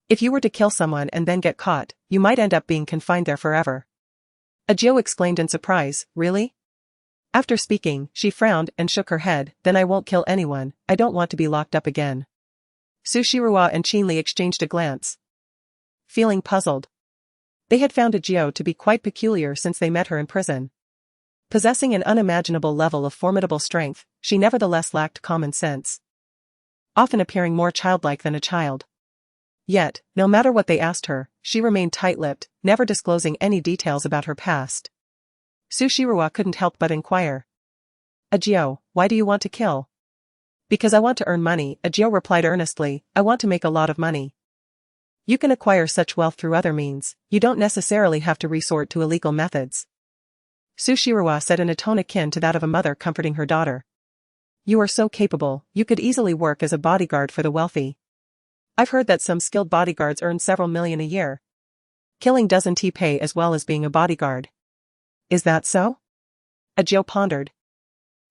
If you were to kill someone and then get caught, you might end up being confined there forever." A Jio exclaimed in surprise, "Really?" After speaking, she frowned and shook her head, "Then I won't kill anyone, I don't want to be locked up again." Su Shihua and Qin Li exchanged a glance, feeling puzzled. They had found a Jio to be quite peculiar since they met her in prison. Possessing an unimaginable level of formidable strength, she nevertheless lacked common sense, often appearing more childlike than a child. Yet, no matter what they asked her, she remained tight-lipped, never disclosing any details about her past. Su Shihua couldn't help but inquire, "A Jio, why do you want to kill?" "Because I want to earn money," a Jio replied earnestly, "I want to make a lot of money." "You can acquire such wealth through other means, you don't necessarily have to resort to illegal methods," Su Shihua said in a tone akin to that of a mother comforting her daughter. "You are so capable, you could easily work as a bodyguard for the wealthy. I've heard that some skilled bodyguards earn several million a year. Killing doesn't pay as well as being a bodyguard." "Is that so?" a Jio pondered,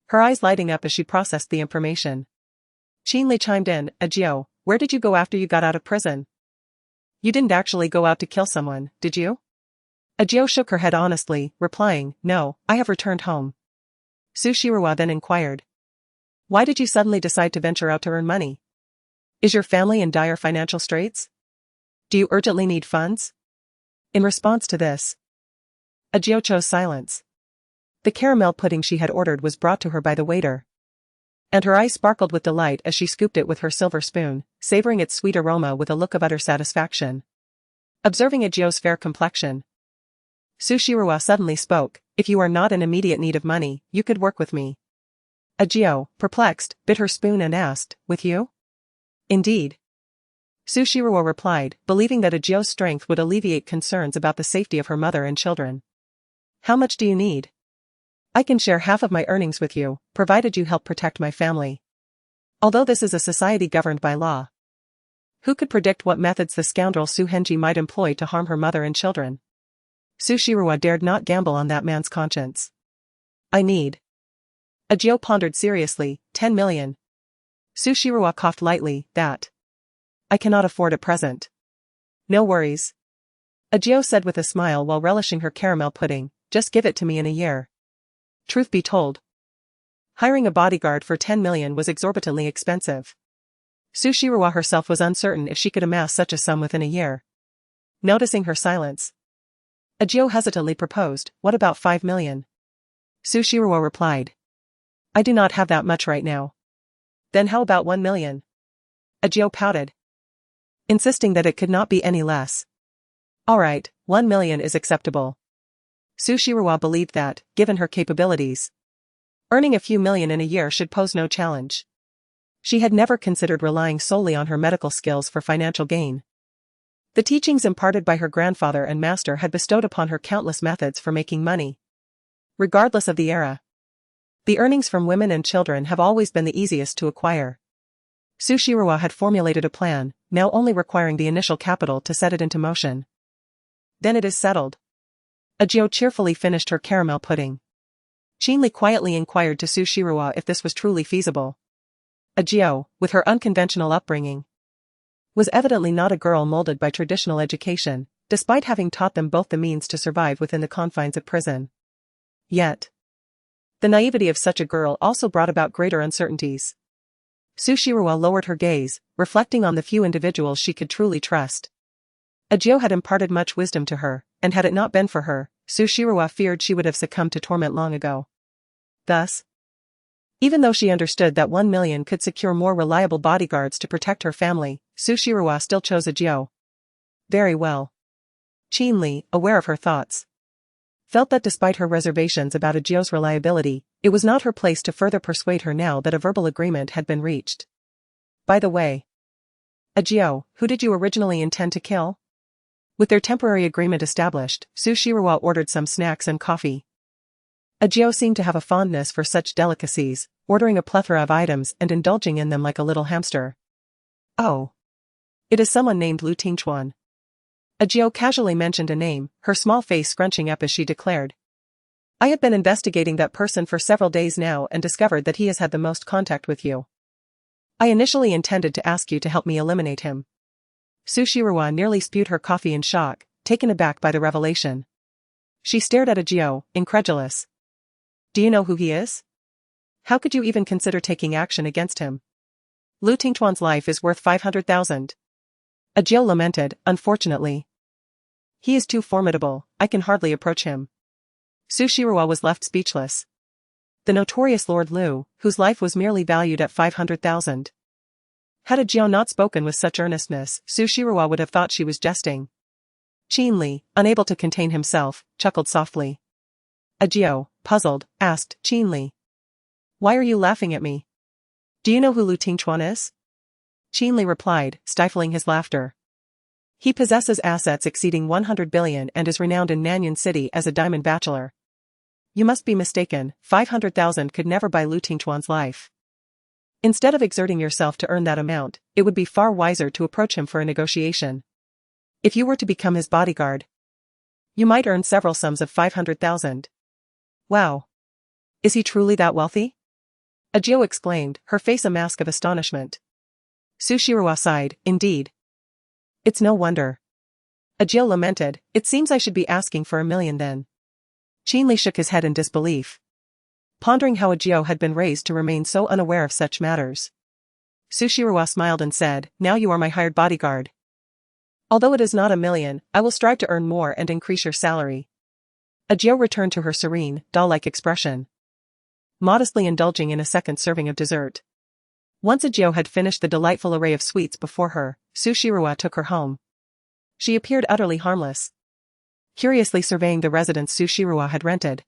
her eyes lighting up as she processed the information. Qin Li chimed in, "A Jio, where did you go after you got out of prison? You didn't actually go out to kill someone, did you?" A Jio shook her head honestly, replying, "No, I have returned home." Su Shihua then inquired, "Why did you suddenly decide to venture out to earn money?" Is your family in dire financial straits? Do you urgently need funds? In response to this, Ajio chose silence. The caramel pudding she had ordered was brought to her by the waiter, and her eyes sparkled with delight as she scooped it with her silver spoon, savoring its sweet aroma with a look of utter satisfaction. Observing Ajio's fair complexion, Sushiruwa suddenly spoke, "If you are not in immediate need of money, you could work with me." Ajio, perplexed, bit her spoon and asked, "With you?" "Indeed." Sushiruwa replied, believing that Ajio's strength would alleviate concerns about the safety of her mother and children. "How much do you need?" "I can share half of my earnings with you, provided you help protect my family. Although this is a society governed by law, who could predict what methods the scoundrel Suhenji might employ to harm her mother and children?" Sushiruwa dared not gamble on that man's conscience. "I need." Ajio pondered seriously, 10 million. Sushiruwa coughed lightly, "That I cannot afford at present." "No worries," Ajio said with a smile while relishing her caramel pudding, "just give it to me in a year." Truth be told, hiring a bodyguard for 10 million was exorbitantly expensive. Sushiruwa herself was uncertain if she could amass such a sum within a year. Noticing her silence, Ajio hesitantly proposed, "What about 5 million? Sushiruwa replied, "I do not have that much right now." "Then how about 1 million? Ajio pouted, insisting that it could not be any less. "All right, 1 million is acceptable." Sushiruwa believed that, given her capabilities, earning a few million in a year should pose no challenge. She had never considered relying solely on her medical skills for financial gain. The teachings imparted by her grandfather and master had bestowed upon her countless methods for making money. Regardless of the era, the earnings from women and children have always been the easiest to acquire. Sushiruwa had formulated a plan, now only requiring the initial capital to set it into motion. "Then it is settled." Ajio cheerfully finished her caramel pudding. Chinli quietly inquired to Sushiruwa if this was truly feasible. Ajio, with her unconventional upbringing, was evidently not a girl molded by traditional education, despite having taught them both the means to survive within the confines of prison. Yet, the naivety of such a girl also brought about greater uncertainties. Sushiruwa lowered her gaze, reflecting on the few individuals she could truly trust. Ajio had imparted much wisdom to her, and had it not been for her, Sushiruwa feared she would have succumbed to torment long ago. Thus, even though she understood that 1 million could secure more reliable bodyguards to protect her family, Sushiruwa still chose Ajio. Very well. Chinli, aware of her thoughts, felt that despite her reservations about Ajio's reliability, it was not her place to further persuade her now that a verbal agreement had been reached. "By the way, Ajio, who did you originally intend to kill?" With their temporary agreement established, Sushiruwa ordered some snacks and coffee. Ajio seemed to have a fondness for such delicacies, ordering a plethora of items and indulging in them like a little hamster. "Oh. It is someone named Lu Tingchuan." Ajio casually mentioned a name, her small face scrunching up as she declared, "I have been investigating that person for several days now and discovered that he has had the most contact with you. I initially intended to ask you to help me eliminate him." Sushiruwa nearly spewed her coffee in shock, taken aback by the revelation. She stared at Ajio, incredulous. "Do you know who he is? How could you even consider taking action against him? Lu Tingchuan's life is worth 500,000. Ajio lamented, "Unfortunately, he is too formidable, I can hardly approach him." Sushiruwa was left speechless. The notorious Lord Lu, whose life was merely valued at 500,000. Had Ajio not spoken with such earnestness, Sushiruwa would have thought she was jesting. Chinli, unable to contain himself, chuckled softly. Ajio, puzzled, asked, "Chinli, why are you laughing at me? Do you know who Lu Tingchuan is?" Chinli replied, stifling his laughter. "He possesses assets exceeding 100 billion and is renowned in Nanyuan City as a diamond bachelor." "You must be mistaken, 500,000 could never buy Lu Tingchuan's life. Instead of exerting yourself to earn that amount, it would be far wiser to approach him for a negotiation. If you were to become his bodyguard, you might earn several sums of 500,000. "Wow. Is he truly that wealthy?" Ajio exclaimed, her face a mask of astonishment. Sushiruwa sighed, "Indeed. It's no wonder." Ajio lamented, "It seems I should be asking for 1 million then." Chinli shook his head in disbelief, pondering how Ajio had been raised to remain so unaware of such matters. Sushirawa smiled and said, "Now you are my hired bodyguard. Although it is not 1 million, I will strive to earn more and increase your salary." Ajio returned to her serene, doll-like expression, modestly indulging in a second serving of dessert. Once Ajio had finished the delightful array of sweets before her, Sushirawa took her home. She appeared utterly harmless, curiously surveying the residence Sushirawa had rented.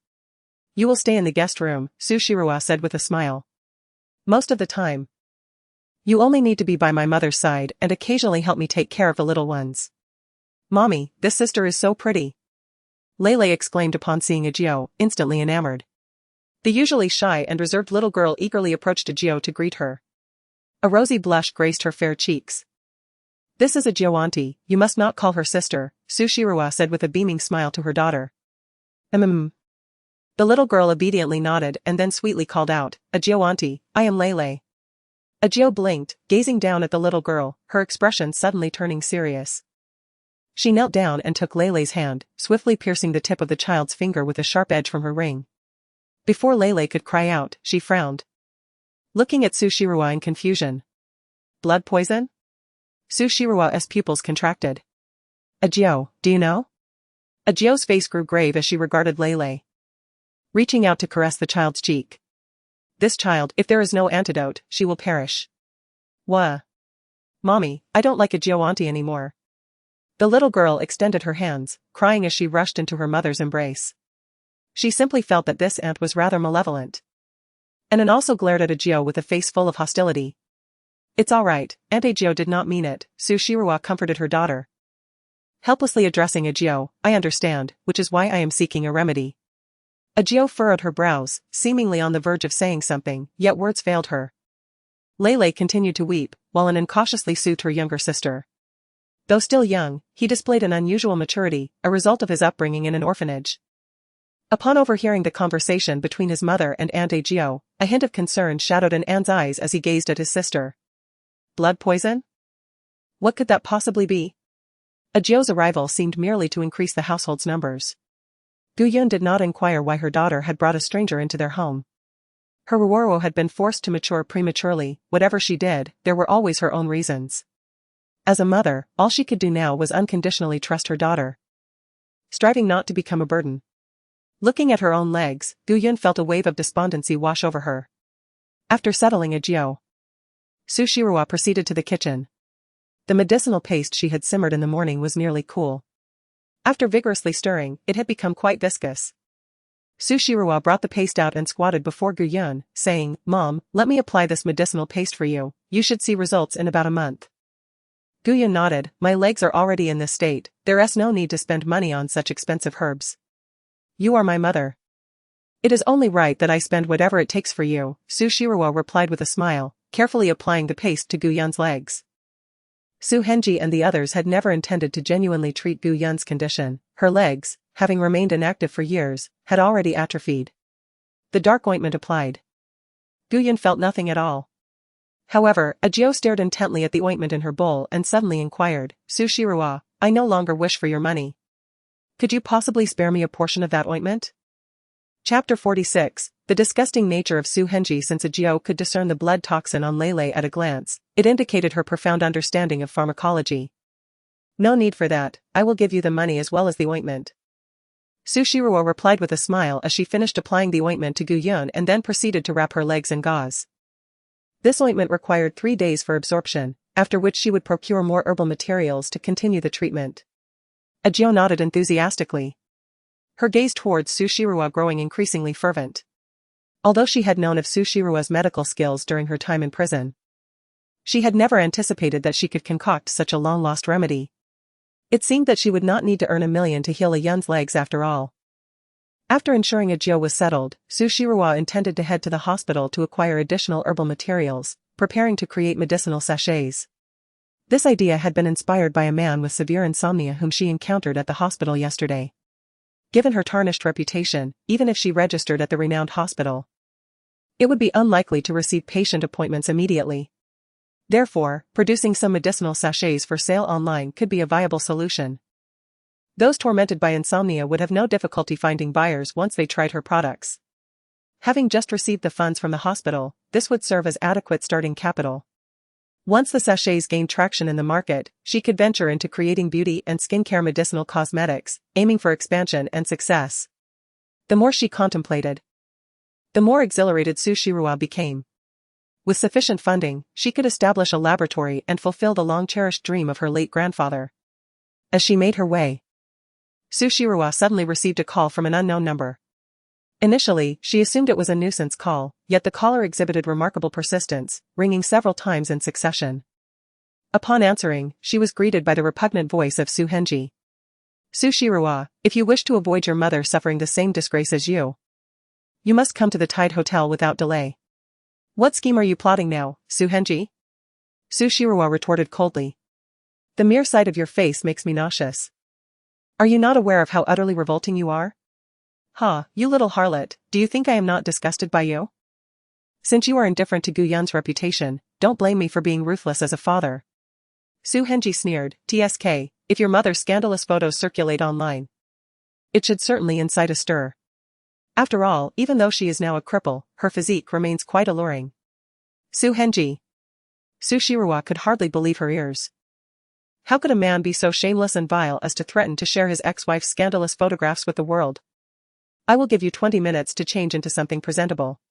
"You will stay in the guest room," Sushirawa said with a smile. "Most of the time. You only need to be by my mother's side and occasionally help me take care of the little ones." "Mommy, this sister is so pretty," Lele exclaimed upon seeing Ajio, instantly enamored. The usually shy and reserved little girl eagerly approached Ajio to greet her. A rosy blush graced her fair cheeks. "This is Ajio auntie, you must not call her sister," Sushirawa said with a beaming smile to her daughter. The little girl obediently nodded and then sweetly called out, "Ajio auntie, I am Lele." Ajio blinked, gazing down at the little girl, her expression suddenly turning serious. She knelt down and took Lele's hand, swiftly piercing the tip of the child's finger with a sharp edge from her ring. Before Lele could cry out, she frowned, looking at Sushirawa in confusion. "Blood poison?" Sushirawa's pupils contracted. "Ajio, do you know?" Ajio's face grew grave as she regarded Lele, reaching out to caress the child's cheek. "This child, if there is no antidote, she will perish." "Wha? Mommy, I don't like Ajio auntie anymore." The little girl extended her hands, crying as she rushed into her mother's embrace. She simply felt that this aunt was rather malevolent. Annan also glared at Ajio with a face full of hostility. "It's all right, Aunt Ajio did not mean it," Sushirawa comforted her daughter, helplessly addressing Ajio. "I understand, which is why I am seeking a remedy." Ajio furrowed her brows, seemingly on the verge of saying something, yet words failed her. Lele continued to weep, while Annan cautiously soothed her younger sister. Though still young, he displayed an unusual maturity, a result of his upbringing in an orphanage. Upon overhearing the conversation between his mother and Aunt Ajio, a hint of concern shadowed in Ann's eyes as he gazed at his sister. "Blood poison? What could that possibly be?" Ajio's arrival seemed merely to increase the household's numbers. Guyun did not inquire why her daughter had brought a stranger into their home. Her Ruoro had been forced to mature prematurely. Whatever she did, there were always her own reasons. As a mother, all she could do now was unconditionally trust her daughter, striving not to become a burden. Looking at her own legs, Guyun felt a wave of despondency wash over her. After settling Ajio, Sushirawa proceeded to the kitchen. The medicinal paste she had simmered in the morning was nearly cool. After vigorously stirring, it had become quite viscous. Sushirawa brought the paste out and squatted before Guyun, saying, "Mom, let me apply this medicinal paste for you. You should see results in about a month." Guyun nodded. "My legs are already in this state, there's no need to spend money on such expensive herbs. You are my mother. It is only right that I spend whatever it takes for you," Sushirawa replied with a smile, carefully applying the paste to Guyun's legs. Su Henji and the others had never intended to genuinely treat Guyun's condition. Her legs, having remained inactive for years, had already atrophied. The dark ointment applied, Guyun felt nothing at all. However, Ajio stared intently at the ointment in her bowl and suddenly inquired, "Sushirawa, I no longer wish for your money. Could you possibly spare me a portion of that ointment?" Chapter 46, The disgusting nature of Su Henji. Since Ajio could discern the blood toxin on Lele at a glance, it indicated her profound understanding of pharmacology. "No need for that, I will give you the money as well as the ointment." Sushirawa replied with a smile as she finished applying the ointment to Guyun and then proceeded to wrap her legs in gauze. This ointment required 3 days for absorption, after which she would procure more herbal materials to continue the treatment. Ajio nodded enthusiastically, her gaze towards Sushirawa growing increasingly fervent. Although she had known of Sushirawa's medical skills during her time in prison, she had never anticipated that she could concoct such a long-lost remedy. It seemed that she would not need to earn 1 million to heal a Yun's legs after all. After ensuring Ajio was settled, Sushirawa intended to head to the hospital to acquire additional herbal materials, preparing to create medicinal sachets. This idea had been inspired by a man with severe insomnia whom she encountered at the hospital yesterday. Given her tarnished reputation, even if she registered at the renowned hospital, it would be unlikely to receive patient appointments immediately. Therefore, producing some medicinal sachets for sale online could be a viable solution. Those tormented by insomnia would have no difficulty finding buyers once they tried her products. Having just received the funds from the hospital, this would serve as adequate starting capital. Once the sachets gained traction in the market, she could venture into creating beauty and skincare medicinal cosmetics, aiming for expansion and success. The more she contemplated, the more exhilarated Su Shirua became. With sufficient funding, she could establish a laboratory and fulfill the long-cherished dream of her late grandfather. As she made her way, Su Shirua suddenly received a call from an unknown number. Initially, she assumed it was a nuisance call, yet the caller exhibited remarkable persistence, ringing several times in succession. Upon answering, she was greeted by the repugnant voice of Su Henji. Su Shirua, if you wish to avoid your mother suffering the same disgrace as you must come to the Tide Hotel without delay. What scheme are you plotting now, Su Henji? Su Shirua retorted coldly. The mere sight of your face makes me nauseous. Are you not aware of how utterly revolting you are? Ha, you little harlot, do you think I am not disgusted by you? Since you are indifferent to Gu Yun's reputation, don't blame me for being ruthless as a father. Su Henji sneered, TSK, if your mother's scandalous photos circulate online, it should certainly incite a stir. After all, even though she is now a cripple, her physique remains quite alluring. Su Henji. Su Shirua could hardly believe her ears. How could a man be so shameless and vile as to threaten to share his ex-wife's scandalous photographs with the world? I will give you 20 minutes to change into something presentable.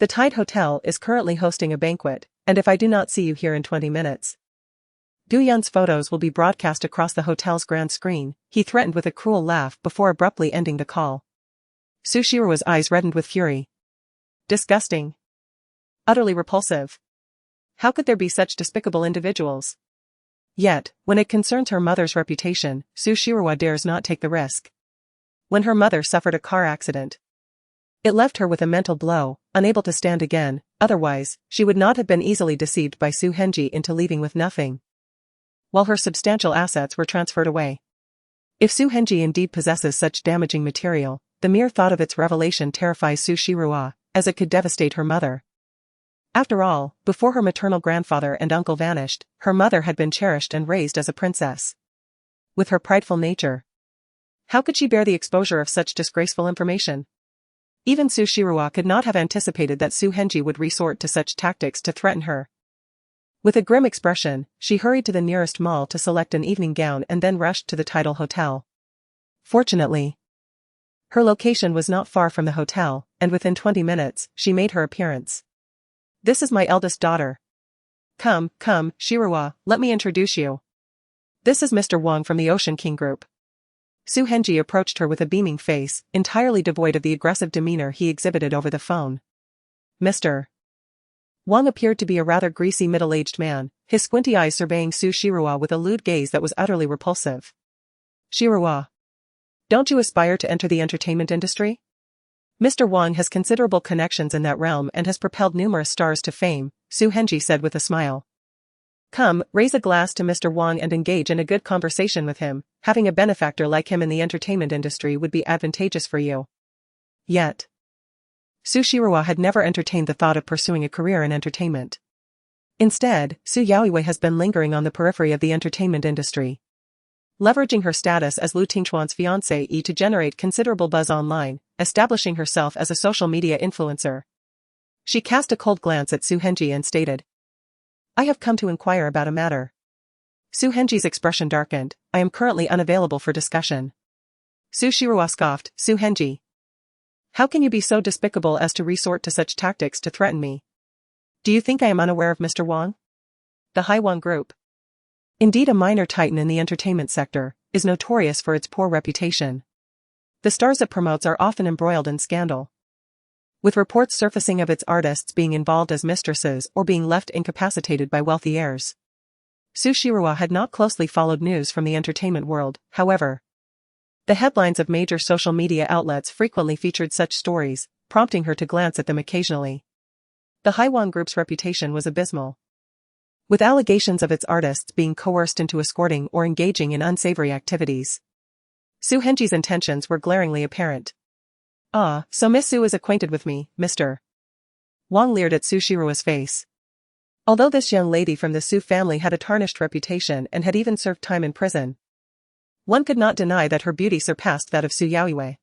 The Tide Hotel is currently hosting a banquet, and if I do not see you here in 20 minutes, Gu Yun's photos will be broadcast across the hotel's grand screen, he threatened with a cruel laugh before abruptly ending the call. Su Shirua's eyes reddened with fury. Disgusting. Utterly repulsive. How could there be such despicable individuals? Yet, when it concerns her mother's reputation, Su Shirua dares not take the risk. When her mother suffered a car accident, it left her with a mental blow, unable to stand again, otherwise, she would not have been easily deceived by Su Henji into leaving with nothing, while her substantial assets were transferred away. If Su Henji indeed possesses such damaging material, the mere thought of its revelation terrifies Su Shirua, as it could devastate her mother. After all, before her maternal grandfather and uncle vanished, her mother had been cherished and raised as a princess. With her prideful nature, how could she bear the exposure of such disgraceful information? Even Su Shirua could not have anticipated that Su Henji would resort to such tactics to threaten her. With a grim expression, she hurried to the nearest mall to select an evening gown and then rushed to the Tidal Hotel. Fortunately, her location was not far from the hotel, and within 20 minutes, she made her appearance. This is my eldest daughter. Come, Shirua, let me introduce you. This is Mr. Wang from the Ocean King Group. Su Henji approached her with a beaming face, entirely devoid of the aggressive demeanor he exhibited over the phone. Mr. Wang appeared to be a rather greasy middle-aged man, his squinty eyes surveying Su Shirua with a lewd gaze that was utterly repulsive. Shirua, don't you aspire to enter the entertainment industry? Mr. Wang has considerable connections in that realm and has propelled numerous stars to fame, Su Henji said with a smile. Come, raise a glass to Mr. Wang and engage in a good conversation with him. Having a benefactor like him in the entertainment industry would be advantageous for you. Yet, Su Shirua had never entertained the thought of pursuing a career in entertainment. Instead, Su Yaoiwei has been lingering on the periphery of the entertainment industry, leveraging her status as Lu Tingchuan's fiancée to generate considerable buzz online, establishing herself as a social media influencer. She cast a cold glance at Su Henji and stated, I have come to inquire about a matter. Su Henji's expression darkened. I am currently unavailable for discussion. Su Shirua scoffed. Su Henji, how can you be so despicable as to resort to such tactics to threaten me? Do you think I am unaware of Mr. Wang? The Haiwan Group, indeed a minor titan in the entertainment sector, is notorious for its poor reputation. The stars it promotes are often embroiled in scandal, with reports surfacing of its artists being involved as mistresses or being left incapacitated by wealthy heirs. Su Shirua had not closely followed news from the entertainment world, however. The headlines of major social media outlets frequently featured such stories, prompting her to glance at them occasionally. The Haiwan Group's reputation was abysmal, with allegations of its artists being coerced into escorting or engaging in unsavory activities. Su Henji's intentions were glaringly apparent. Ah, so Miss Su is acquainted with me, Mr. Wang leered at Su Shirua's face. Although this young lady from the Su family had a tarnished reputation and had even served time in prison, one could not deny that her beauty surpassed that of Su Yaoiwei.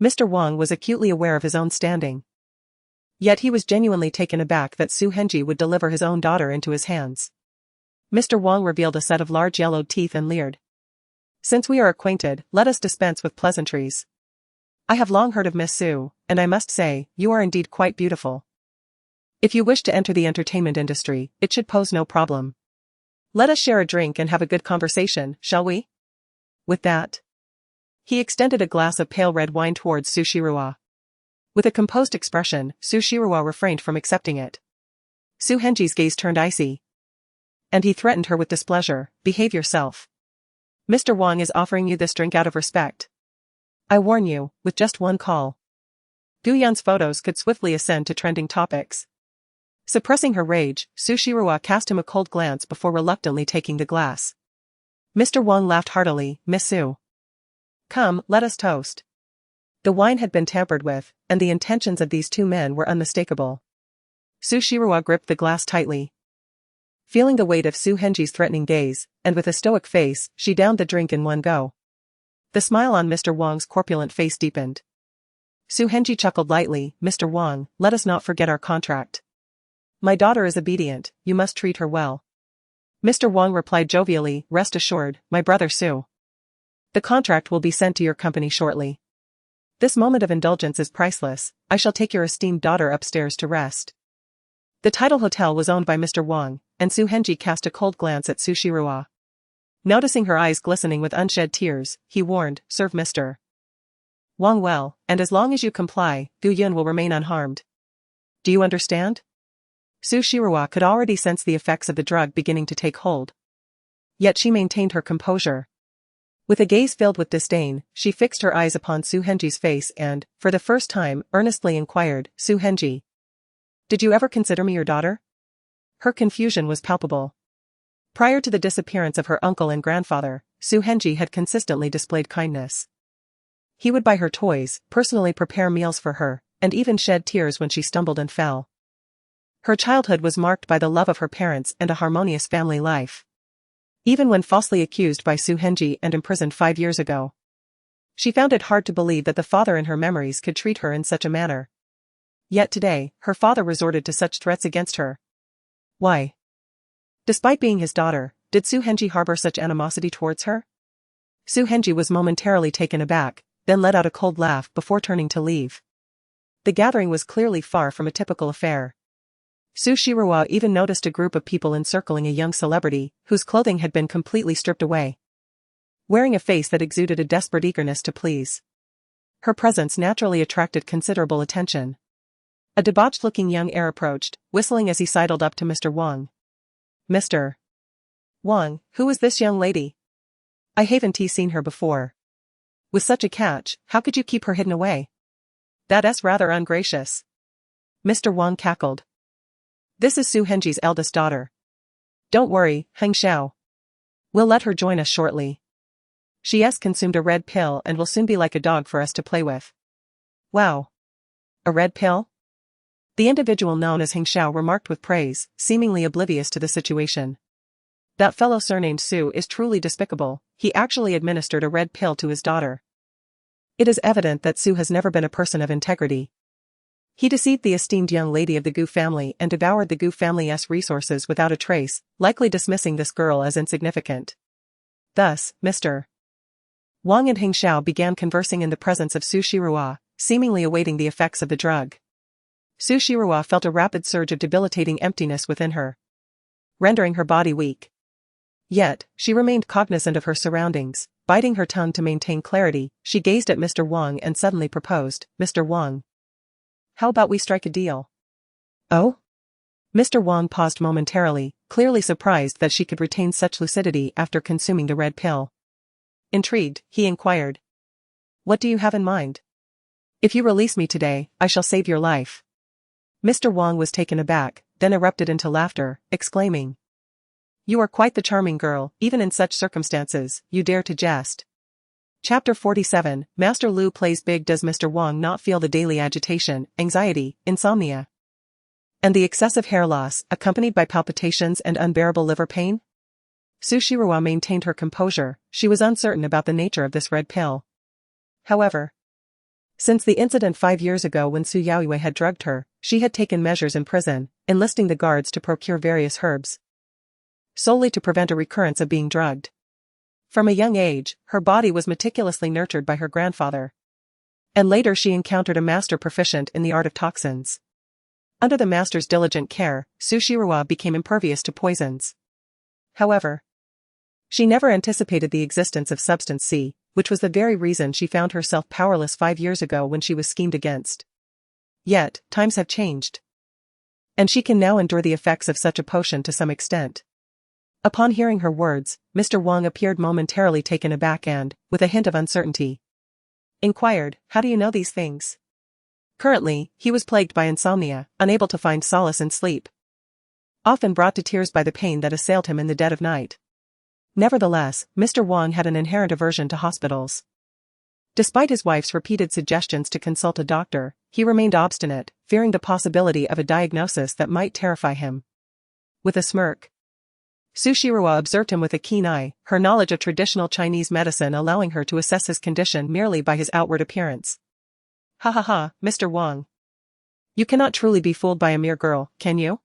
Mr. Wang was acutely aware of his own standing. Yet he was genuinely taken aback that Su Henji would deliver his own daughter into his hands. Mr. Wang revealed a set of large yellowed teeth and leered. "Since we are acquainted, let us dispense with pleasantries. I have long heard of Miss Su, and I must say, you are indeed quite beautiful. If you wish to enter the entertainment industry, it should pose no problem. Let us share a drink and have a good conversation, shall we?" With that, he extended a glass of pale red wine towards Su Shiruo. With a composed expression, Su Shiruo refrained from accepting it. Su Henji's gaze turned icy, and he threatened her with displeasure. "Behave yourself. Mr. Wang is offering you this drink out of respect. I warn you, with just one call, Gu Yan's photos could swiftly ascend to trending topics." Suppressing her rage, Su Shiruo cast him a cold glance before reluctantly taking the glass. Mr. Wang laughed heartily. "Miss Su, come, let us toast." The wine had been tampered with, and the intentions of these two men were unmistakable. Su Shiruo gripped the glass tightly. Feeling the weight of Su Henji's threatening gaze, and with a stoic face, she downed the drink in one go. The smile on Mr. Wang's corpulent face deepened. Su Henji chuckled lightly. "Mr. Wang, let us not forget our contract. My daughter is obedient, you must treat her well." Mr. Wang replied jovially. "Rest assured, my brother Su. The contract will be sent to your company shortly. This moment of indulgence is priceless. I shall take your esteemed daughter upstairs to rest." The Title Hotel was owned by Mr. Wang, and Su Henji cast a cold glance at Su Shiruo. Noticing her eyes glistening with unshed tears, he warned, "Serve Mr. Wang well, and as long as you comply, Gu Yun will remain unharmed. Do you understand?" Su Shiruo could already sense the effects of the drug beginning to take hold. Yet she maintained her composure. With a gaze filled with disdain, she fixed her eyes upon Su Henji's face and, for the first time, earnestly inquired, "Su Henji, did you ever consider me your daughter?" Her confusion was palpable. Prior to the disappearance of her uncle and grandfather, Su Henji had consistently displayed kindness. He would buy her toys, personally prepare meals for her, and even shed tears when she stumbled and fell. Her childhood was marked by the love of her parents and a harmonious family life. Even when falsely accused by Su Henji and imprisoned 5 years ago, she found it hard to believe that the father in her memories could treat her in such a manner. Yet today, her father resorted to such threats against her. Why? Despite being his daughter, did Su Henji harbor such animosity towards her? Su Henji was momentarily taken aback, then let out a cold laugh before turning to leave. The gathering was clearly far from a typical affair. Su Shiruo even noticed a group of people encircling a young celebrity, whose clothing had been completely stripped away, wearing a face that exuded a desperate eagerness to please. Her presence naturally attracted considerable attention. A debauched-looking young heir approached, whistling as he sidled up to Mr. Wang. "Mr. Wang, who is this young lady? I haven't seen her before. With such a catch, how could you keep her hidden away? That's rather ungracious." Mr. Wang cackled. "This is Su Henji's eldest daughter. Don't worry, Heng Xiao. We'll let her join us shortly. She's consumed a red pill and will soon be like a dog for us to play with." "Wow. A red pill?" The individual known as Heng Xiao remarked with praise, seemingly oblivious to the situation. "That fellow surnamed Su is truly despicable. He actually administered a red pill to his daughter. It is evident that Su has never been a person of integrity. He deceived the esteemed young lady of the Gu family and devoured the Gu family's resources without a trace, likely dismissing this girl as insignificant." Thus, Mr. Wang and Heng Xiao began conversing in the presence of Su Shiruo, seemingly awaiting the effects of the drug. Su Shiruo felt a rapid surge of debilitating emptiness within her, rendering her body weak. Yet, she remained cognizant of her surroundings. Biting her tongue to maintain clarity, she gazed at Mr. Wang and suddenly proposed, "Mr. Wang, how about we strike a deal?" "Oh?" Mr. Wang paused momentarily, clearly surprised that she could retain such lucidity after consuming the red pill. Intrigued, he inquired, "What do you have in mind?" "If you release me today, I shall save your life." Mr. Wang was taken aback, then erupted into laughter, exclaiming, "You are quite the charming girl, even in such circumstances, you dare to jest." Chapter 47, Master Lu Plays Big. Does Mr. Wang not feel the daily agitation, anxiety, insomnia, and the excessive hair loss, accompanied by palpitations and unbearable liver pain? Su Shiruo maintained her composure. She was uncertain about the nature of this red pill. However, Since the incident 5 years ago when Su Yaoyue had drugged her, she had taken measures in prison, enlisting the guards to procure various herbs, solely to prevent a recurrence of being drugged. From a young age, her body was meticulously nurtured by her grandfather. And later she encountered a master proficient in the art of toxins. Under the master's diligent care, Su Shiroa became impervious to poisons. However, she never anticipated the existence of Substance C, which was the very reason she found herself powerless 5 years ago when she was schemed against. Yet, times have changed. And she can now endure the effects of such a potion to some extent. Upon hearing her words, Mr. Wang appeared momentarily taken aback and, with a hint of uncertainty, inquired, "How do you know these things?" Currently, he was plagued by insomnia, unable to find solace in sleep, often brought to tears by the pain that assailed him in the dead of night. Nevertheless, Mr. Wang had an inherent aversion to hospitals. Despite his wife's repeated suggestions to consult a doctor, he remained obstinate, fearing the possibility of a diagnosis that might terrify him. With a smirk, Su Shiroa observed him with a keen eye, her knowledge of traditional Chinese medicine allowing her to assess his condition merely by his outward appearance. "Ha ha ha, Mr. Wang. You cannot truly be fooled by a mere girl, can you?"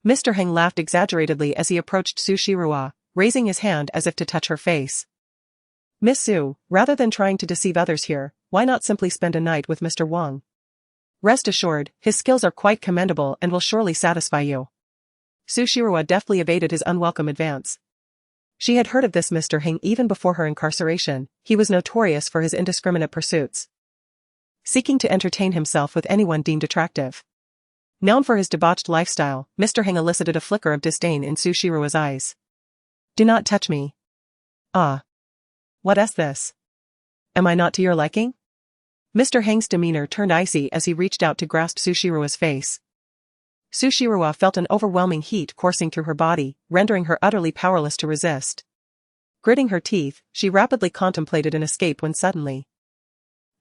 Mr. Heng laughed exaggeratedly as he approached Su Shiroa, raising his hand as if to touch her face. "Miss Su, rather than trying to deceive others here, why not simply spend a night with Mr. Wang? Rest assured, his skills are quite commendable and will surely satisfy you." Su Shiroa deftly evaded his unwelcome advance. She had heard of this Mr. Heng even before her incarceration. He was notorious for his indiscriminate pursuits, seeking to entertain himself with anyone deemed attractive. Known for his debauched lifestyle, Mr. Heng elicited a flicker of disdain in Su Shiroa's eyes. "Do not touch me." "Ah. What is this? Am I not to your liking?" Mr. Heng's demeanor turned icy as he reached out to grasp Su Shiroa's face. Su Shiroa felt an overwhelming heat coursing through her body, rendering her utterly powerless to resist. Gritting her teeth, she rapidly contemplated an escape when suddenly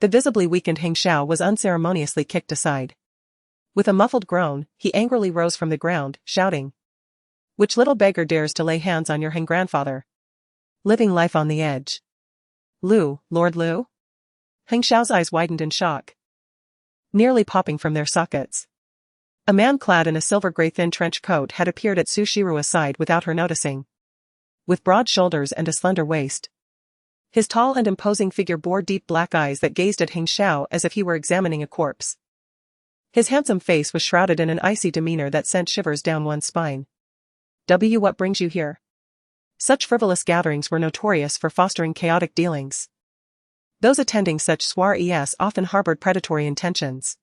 the visibly weakened Heng Xiao was unceremoniously kicked aside. With a muffled groan, he angrily rose from the ground, shouting, "Which little beggar dares to lay hands on your Heng grandfather? Living life on the edge. Lu, Lord Lu?" Heng Xiao's eyes widened in shock, nearly popping from their sockets. A man clad in a silver-gray thin trench coat had appeared at Su Shiroa's side without her noticing. With broad shoulders and a slender waist, his tall and imposing figure bore deep black eyes that gazed at Heng Xiao as if he were examining a corpse. His handsome face was shrouded in an icy demeanor that sent shivers down one's spine. What brings you here?" Such frivolous gatherings were notorious for fostering chaotic dealings. Those attending such soirees often harbored predatory intentions.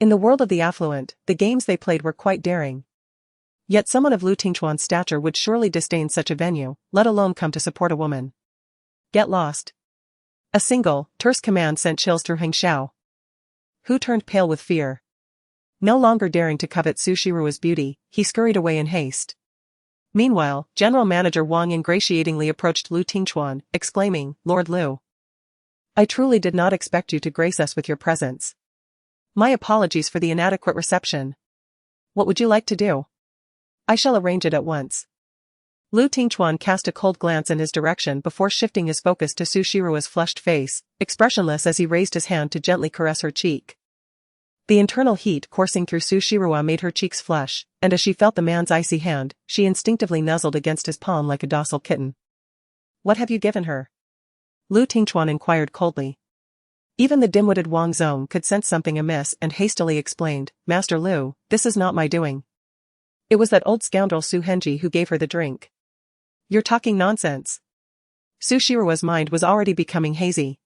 In the world of the affluent, the games they played were quite daring. Yet someone of Lu Tingchuan's stature would surely disdain such a venue, let alone come to support a woman. "Get lost." A single, terse command sent chills through Heng Xiao, who turned pale with fear. No longer daring to covet Su Shiroa's beauty, he scurried away in haste. Meanwhile, General Manager Wang ingratiatingly approached Lu Tingchuan, exclaiming, "Lord Lu, I truly did not expect you to grace us with your presence. My apologies for the inadequate reception. What would you like to do?" "I shall arrange it at once." Lu Tingchuan cast a cold glance in his direction before shifting his focus to Su Shiroa's flushed face, expressionless as he raised his hand to gently caress her cheek. The internal heat coursing through Su Shiroa made her cheeks flush, and as she felt the man's icy hand, she instinctively nuzzled against his palm like a docile kitten. "What have you given her?" Lu Tingchuan inquired coldly. Even the dim-witted Wang Zong could sense something amiss and hastily explained, "Master Lu, this is not my doing. It was that old scoundrel Su Henji who gave her the drink." "You're talking nonsense." Su Shiroa's mind was already becoming hazy.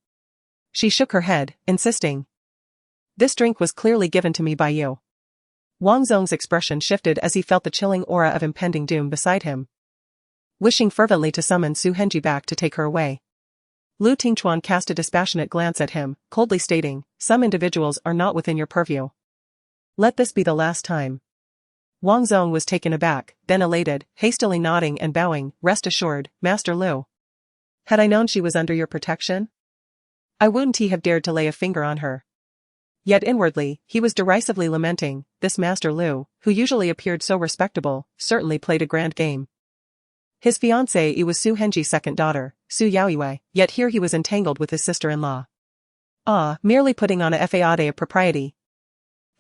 She shook her head, insisting, "This drink was clearly given to me by you." Wang Zong's expression shifted as he felt the chilling aura of impending doom beside him, wishing fervently to summon Su Henji back to take her away. Lu Tingchuan cast a dispassionate glance at him, coldly stating, "Some individuals are not within your purview. Let this be the last time." Wang Zong was taken aback, then elated, hastily nodding and bowing, "Rest assured, Master Lu. Had I known she was under your protection, I wouldn't have dared to lay a finger on her." Yet inwardly, he was derisively lamenting, this Master Lu, who usually appeared so respectable, certainly played a grand game. His fiancée was Su Henji's second daughter, Su Yaoyue, yet here he was entangled with his sister-in-law. Ah, merely putting on a faade of propriety.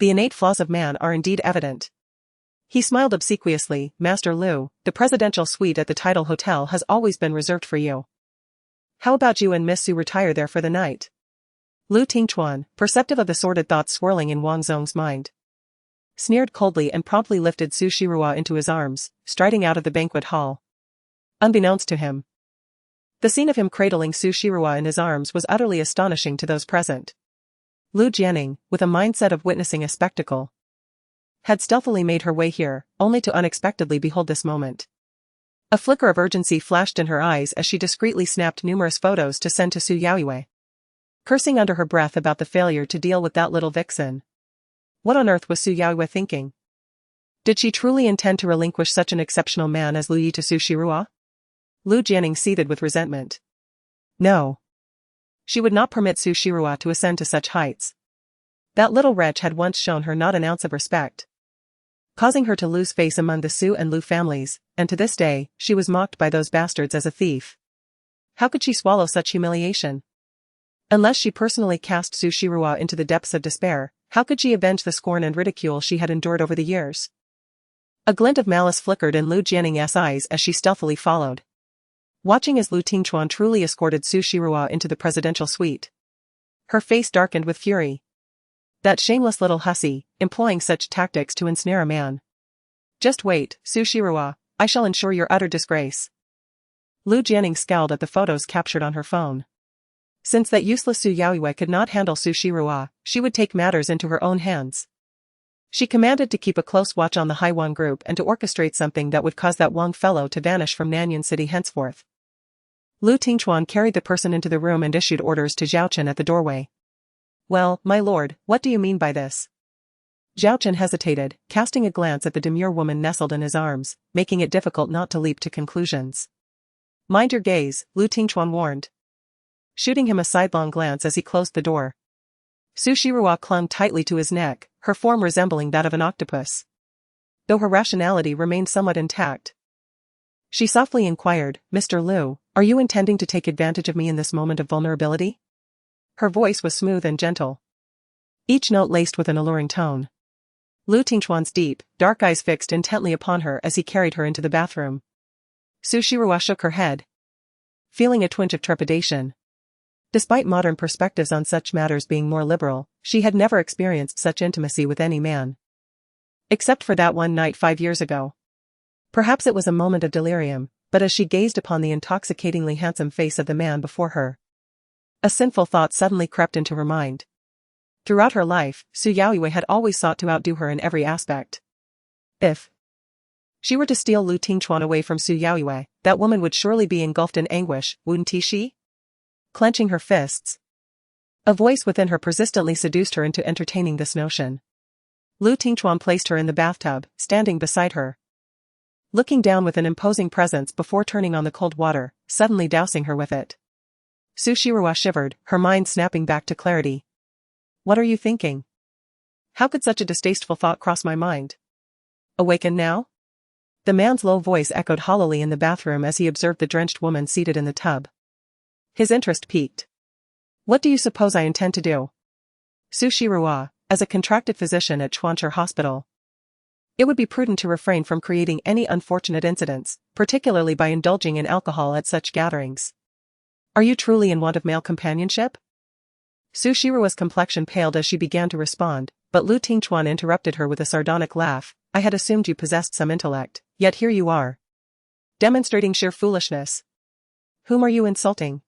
The innate flaws of man are indeed evident. He smiled obsequiously. Master Lu, the presidential suite at the Tidal Hotel has always been reserved for you. How about you and Miss Su retire there for the night? Lu Tingchuan, perceptive of the sordid thoughts swirling in Wang Zong's mind, sneered coldly and promptly lifted Su Shirua into his arms, striding out of the banquet hall. Unbeknownst to him, the scene of him cradling Su Shirua in his arms was utterly astonishing to those present. Lu Jianing, with a mindset of witnessing a spectacle, had stealthily made her way here, only to unexpectedly behold this moment. A flicker of urgency flashed in her eyes as she discreetly snapped numerous photos to send to Su Yaoyue, cursing under her breath about the failure to deal with that little vixen. What on earth was Su Yaoyue thinking? Did she truly intend to relinquish such an exceptional man as Lu Yi to Su Shirua? Lu Jianing seethed with resentment. No. She would not permit Su Shirua to ascend to such heights. That little wretch had once shown her not an ounce of respect, causing her to lose face among the Su and Lu families, and to this day, she was mocked by those bastards as a thief. How could she swallow such humiliation? Unless she personally cast Su Shirua into the depths of despair, how could she avenge the scorn and ridicule she had endured over the years? A glint of malice flickered in Lu Jianing's eyes as she stealthily followed, watching as Lu Tingchuan truly escorted Su Shirua into the presidential suite. Her face darkened with fury. That shameless little hussy, employing such tactics to ensnare a man. Just wait, Su Shirua, I shall ensure your utter disgrace. Lu Jianing scowled at the photos captured on her phone. Since that useless Su Yaoyue could not handle Su Shirua, she would take matters into her own hands. She commanded to keep a close watch on the Haiwan group and to orchestrate something that would cause that Wang fellow to vanish from Nanyuan City henceforth. Lu Tingchuan carried the person into the room and issued orders to Zhao Chen at the doorway. Well, my lord, what do you mean by this? Zhao Chen hesitated, casting a glance at the demure woman nestled in his arms, making it difficult not to leap to conclusions. Mind your gaze, Lu Tingchuan warned, shooting him a sidelong glance as he closed the door. Su Shirua clung tightly to his neck, her form resembling that of an octopus, though her rationality remained somewhat intact. She softly inquired, Mr. Lu, are you intending to take advantage of me in this moment of vulnerability? Her voice was smooth and gentle, each note laced with an alluring tone. Lu Tingchuan's deep, dark eyes fixed intently upon her as he carried her into the bathroom. Su Shirua shook her head, feeling a twinge of trepidation. Despite modern perspectives on such matters being more liberal, she had never experienced such intimacy with any man. Except for that one night 5 years ago. Perhaps it was a moment of delirium, but as she gazed upon the intoxicatingly handsome face of the man before her, a sinful thought suddenly crept into her mind. Throughout her life, Su Yaoyue had always sought to outdo her in every aspect. If she were to steal Lu Tingchuan away from Su Yaoyue, that woman would surely be engulfed in anguish, wouldn't she? Clenching her fists, a voice within her persistently seduced her into entertaining this notion. Lu Tingchuan placed her in the bathtub, standing beside her, looking down with an imposing presence before turning on the cold water, suddenly dousing her with it. Su Shirua shivered, her mind snapping back to clarity. What are you thinking? How could such a distasteful thought cross my mind? Awaken now? The man's low voice echoed hollowly in the bathroom as he observed the drenched woman seated in the tub. His interest piqued. What do you suppose I intend to do? Su Shirua, as a contracted physician at Chuancher Hospital, it would be prudent to refrain from creating any unfortunate incidents, particularly by indulging in alcohol at such gatherings. Are you truly in want of male companionship? Su Shirua's complexion paled as she began to respond, but Lu Tingchuan interrupted her with a sardonic laugh. I had assumed you possessed some intellect, yet here you are, demonstrating sheer foolishness. Whom are you insulting?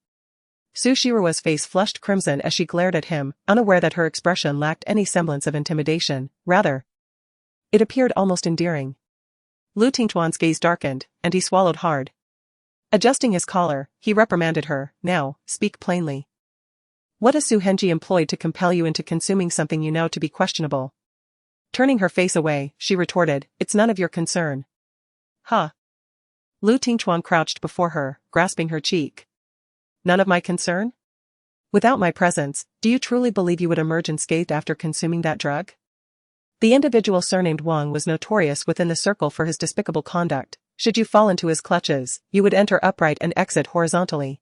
Su Shirua's face flushed crimson as she glared at him, unaware that her expression lacked any semblance of intimidation. Rather, it appeared almost endearing. Lu Tingchuan's gaze darkened, and he swallowed hard. Adjusting his collar, he reprimanded her. Now, speak plainly. What has Su Henji employed to compel you into consuming something you know to be questionable? Turning her face away, she retorted, it's none of your concern. Huh? Lu Tingchuan crouched before her, grasping her cheek. None of my concern? Without my presence, do you truly believe you would emerge unscathed after consuming that drug? The individual surnamed Wang was notorious within the circle for his despicable conduct. Should you fall into his clutches, you would enter upright and exit horizontally.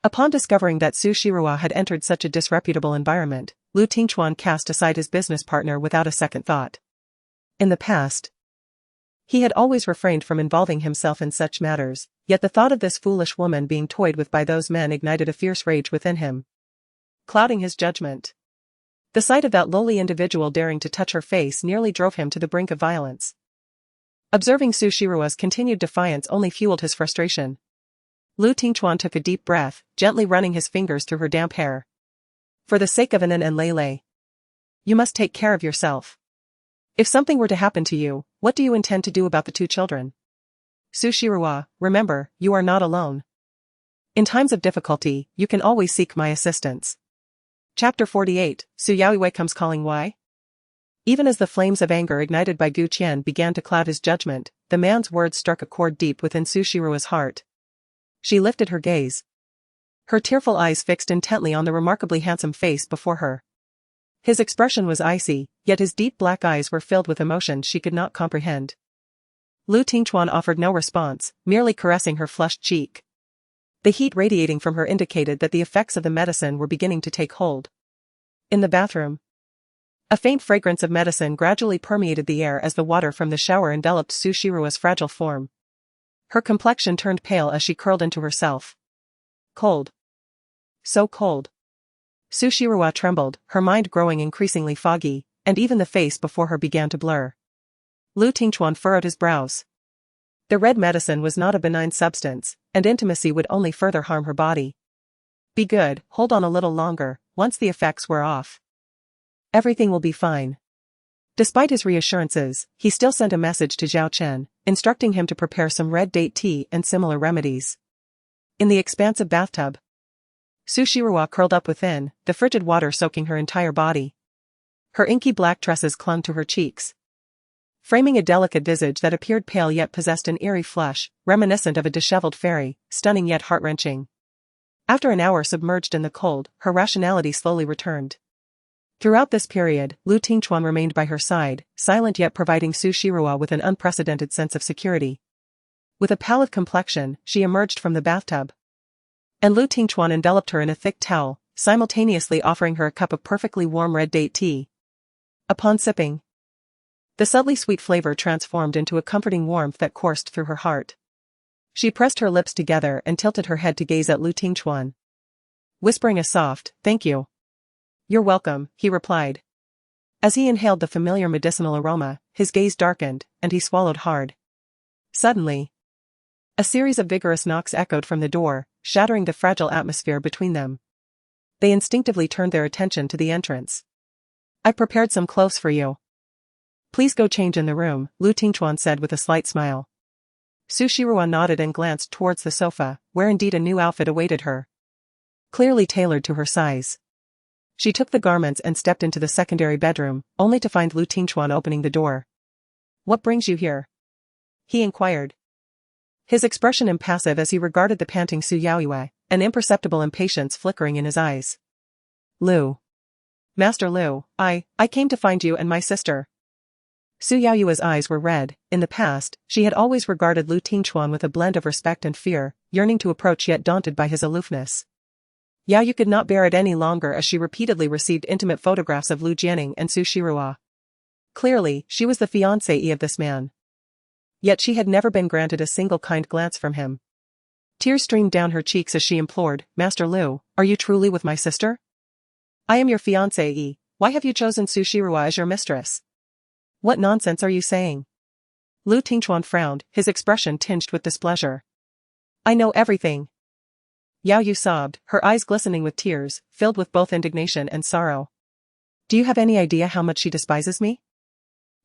Upon discovering that Su Shirua had entered such a disreputable environment, Lu Tingchuan cast aside his business partner without a second thought. In the past, he had always refrained from involving himself in such matters, yet the thought of this foolish woman being toyed with by those men ignited a fierce rage within him, clouding his judgment. The sight of that lowly individual daring to touch her face nearly drove him to the brink of violence. Observing Su Shirua's continued defiance only fueled his frustration. Lu Tingchuan took a deep breath, gently running his fingers through her damp hair. For the sake of Anan and Lele, you must take care of yourself. If something were to happen to you, what do you intend to do about the two children? Su Shirua, remember, you are not alone. In times of difficulty, you can always seek my assistance. Chapter 48, Su Yaoyue comes calling. Why? Even as the flames of anger ignited by Gu Qian began to cloud his judgment, the man's words struck a chord deep within Su Shirua's heart. She lifted her gaze, her tearful eyes fixed intently on the remarkably handsome face before her. His expression was icy, yet his deep black eyes were filled with emotion she could not comprehend. Lu Tingchuan offered no response, merely caressing her flushed cheek. The heat radiating from her indicated that the effects of the medicine were beginning to take hold. In the bathroom, a faint fragrance of medicine gradually permeated the air as the water from the shower enveloped Su Shirua's fragile form. Her complexion turned pale as she curled into herself. Cold. So cold. Su Shirua trembled, her mind growing increasingly foggy, and even the face before her began to blur. Lu Tingchuan furrowed his brows. The red medicine was not a benign substance, and intimacy would only further harm her body. Be good, hold on a little longer, once the effects wear off. Everything will be fine. Despite his reassurances, he still sent a message to Zhao Chen, instructing him to prepare some red date tea and similar remedies. In the expansive bathtub, Su Shirua curled up within, the frigid water soaking her entire body. Her inky black tresses clung to her cheeks, framing a delicate visage that appeared pale yet possessed an eerie flush, reminiscent of a disheveled fairy, stunning yet heart-wrenching. After an hour submerged in the cold, her rationality slowly returned. Throughout this period, Lu Tingchuan remained by her side, silent yet providing Su Shirua with an unprecedented sense of security. With a pallid complexion, she emerged from the bathtub, and Lu Tingchuan enveloped her in a thick towel, simultaneously offering her a cup of perfectly warm red date tea. Upon sipping, the subtly sweet flavor transformed into a comforting warmth that coursed through her heart. She pressed her lips together and tilted her head to gaze at Lu Tingchuan, whispering a soft, "Thank you." "You're welcome," he replied. As he inhaled the familiar medicinal aroma, his gaze darkened, and he swallowed hard. Suddenly, a series of vigorous knocks echoed from the door, shattering the fragile atmosphere between them. They instinctively turned their attention to the entrance. "I prepared some clothes for you. Please go change in the room," Lu Tingchuan said with a slight smile. Su Shirua nodded and glanced towards the sofa, where indeed a new outfit awaited her, clearly tailored to her size. She took the garments and stepped into the secondary bedroom, only to find Lu Tingchuan opening the door. "What brings you here?" he inquired, his expression impassive as he regarded the panting Su Yaoyue, an imperceptible impatience flickering in his eyes. "Lu. Master Lu, I came to find you and my sister." Su Yaoyue's eyes were red. In the past, she had always regarded Lu Tingchuan with a blend of respect and fear, yearning to approach yet daunted by his aloofness. Yaoyu could not bear it any longer as she repeatedly received intimate photographs of Lu Jianing and Su Shirua. Clearly, she was the fiancée of this man. Yet she had never been granted a single kind glance from him. Tears streamed down her cheeks as she implored, "Master Lu, are you truly with my sister? I am your fiancée. Why have you chosen Su Shirua as your mistress? What nonsense are you saying?" Lu Tingchuan frowned, his expression tinged with displeasure. "I know everything." Yaoyu sobbed, her eyes glistening with tears, filled with both indignation and sorrow. "Do you have any idea how much she despises me?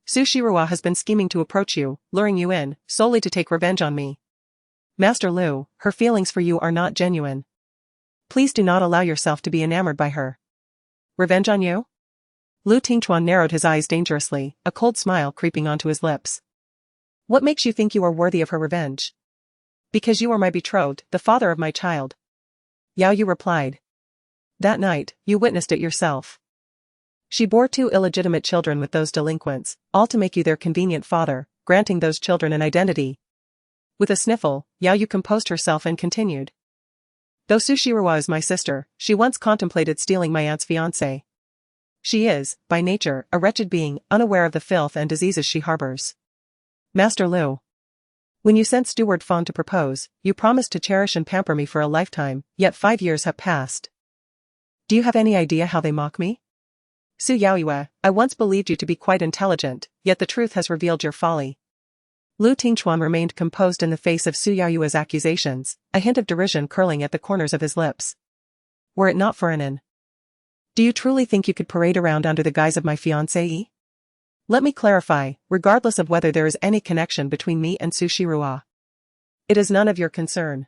Su Shirua has been scheming to approach you, luring you in, solely to take revenge on me. Master Lu, her feelings for you are not genuine. Please do not allow yourself to be enamored by her." "Revenge on you?" Lu Tingchuan narrowed his eyes dangerously, a cold smile creeping onto his lips. "What makes you think you are worthy of her revenge?" "Because you are my betrothed, the father of my child," Yaoyu replied. "That night, you witnessed it yourself. She bore 2 illegitimate children with those delinquents, all to make you their convenient father, granting those children an identity." With a sniffle, Yaoyu composed herself and continued. Though Su Shiroa is my sister, she once contemplated stealing my aunt's fiancé. She is, by nature, a wretched being, unaware of the filth and diseases she harbors. Master Lu. When you sent Steward Fong to propose, you promised to cherish and pamper me for a lifetime, yet 5 years have passed. Do you have any idea how they mock me? Su Yaoyue, I once believed you to be quite intelligent, yet the truth has revealed your folly. Lu Tingchuan remained composed in the face of Su Yaoyue's accusations, a hint of derision curling at the corners of his lips. Were it not for an Do you truly think you could parade around under the guise of my fiancée? Let me clarify, regardless of whether there is any connection between me and Su Shiroa. It is none of your concern.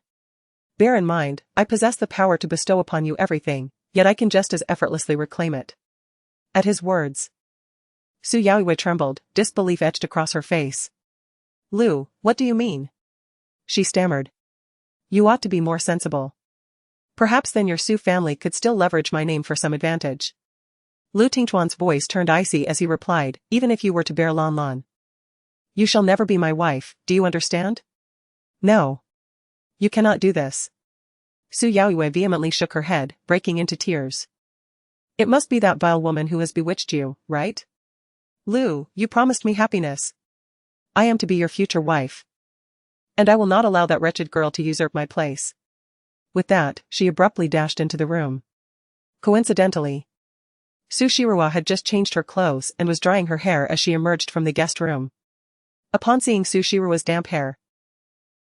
Bear in mind, I possess the power to bestow upon you everything, yet I can just as effortlessly reclaim it. At his words, Su Yaoyue trembled, disbelief etched across her face. Lu, what do you mean? She stammered. You ought to be more sensible. Perhaps then your Su family could still leverage my name for some advantage. Lu Tingchuan's voice turned icy as he replied, even if you were to bear Lan Lan. You shall never be my wife, do you understand? No. You cannot do this. Su Yaoyue vehemently shook her head, breaking into tears. It must be that vile woman who has bewitched you, right? Lu, you promised me happiness. I am to be your future wife. And I will not allow that wretched girl to usurp my place. With that, she abruptly dashed into the room. Coincidentally, Su Shiroa had just changed her clothes and was drying her hair as she emerged from the guest room. Upon seeing Su Shiroa's damp hair,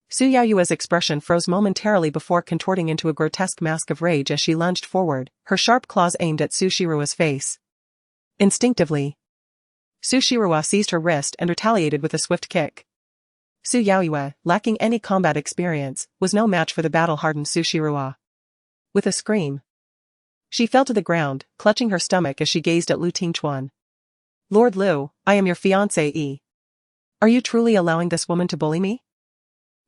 Su Yaoyue's expression froze momentarily before contorting into a grotesque mask of rage as she lunged forward, her sharp claws aimed at Su Shiroa's face. Instinctively, Su Shiroa seized her wrist and retaliated with a swift kick. Su Yaoyue, lacking any combat experience, was no match for the battle-hardened Su Shiroa. With a scream, she fell to the ground, clutching her stomach as she gazed at Lu Tingchuan. Lord Lu, I am your fiancée. Are you truly allowing this woman to bully me?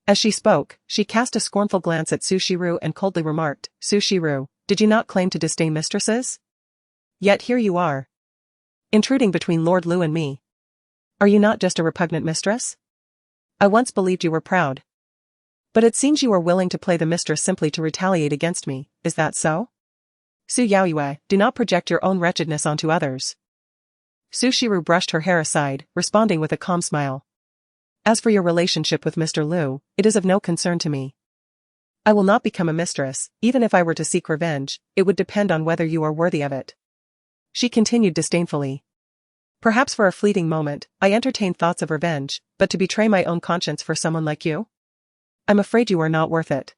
As she spoke, she cast a scornful glance at Su Shiru and coldly remarked, Su Shiru, did you not claim to disdain mistresses? Yet here you are, intruding between Lord Lu and me. Are you not just a repugnant mistress? I once believed you were proud. But it seems you are willing to play the mistress simply to retaliate against me, is that so? Su Yaoyue, do not project your own wretchedness onto others. Su Shiru brushed her hair aside, responding with a calm smile. As for your relationship with Mr. Lu, it is of no concern to me. I will not become a mistress, even if I were to seek revenge, it would depend on whether you are worthy of it. She continued disdainfully. Perhaps for a fleeting moment, I entertained thoughts of revenge, but to betray my own conscience for someone like you? I'm afraid you are not worth it.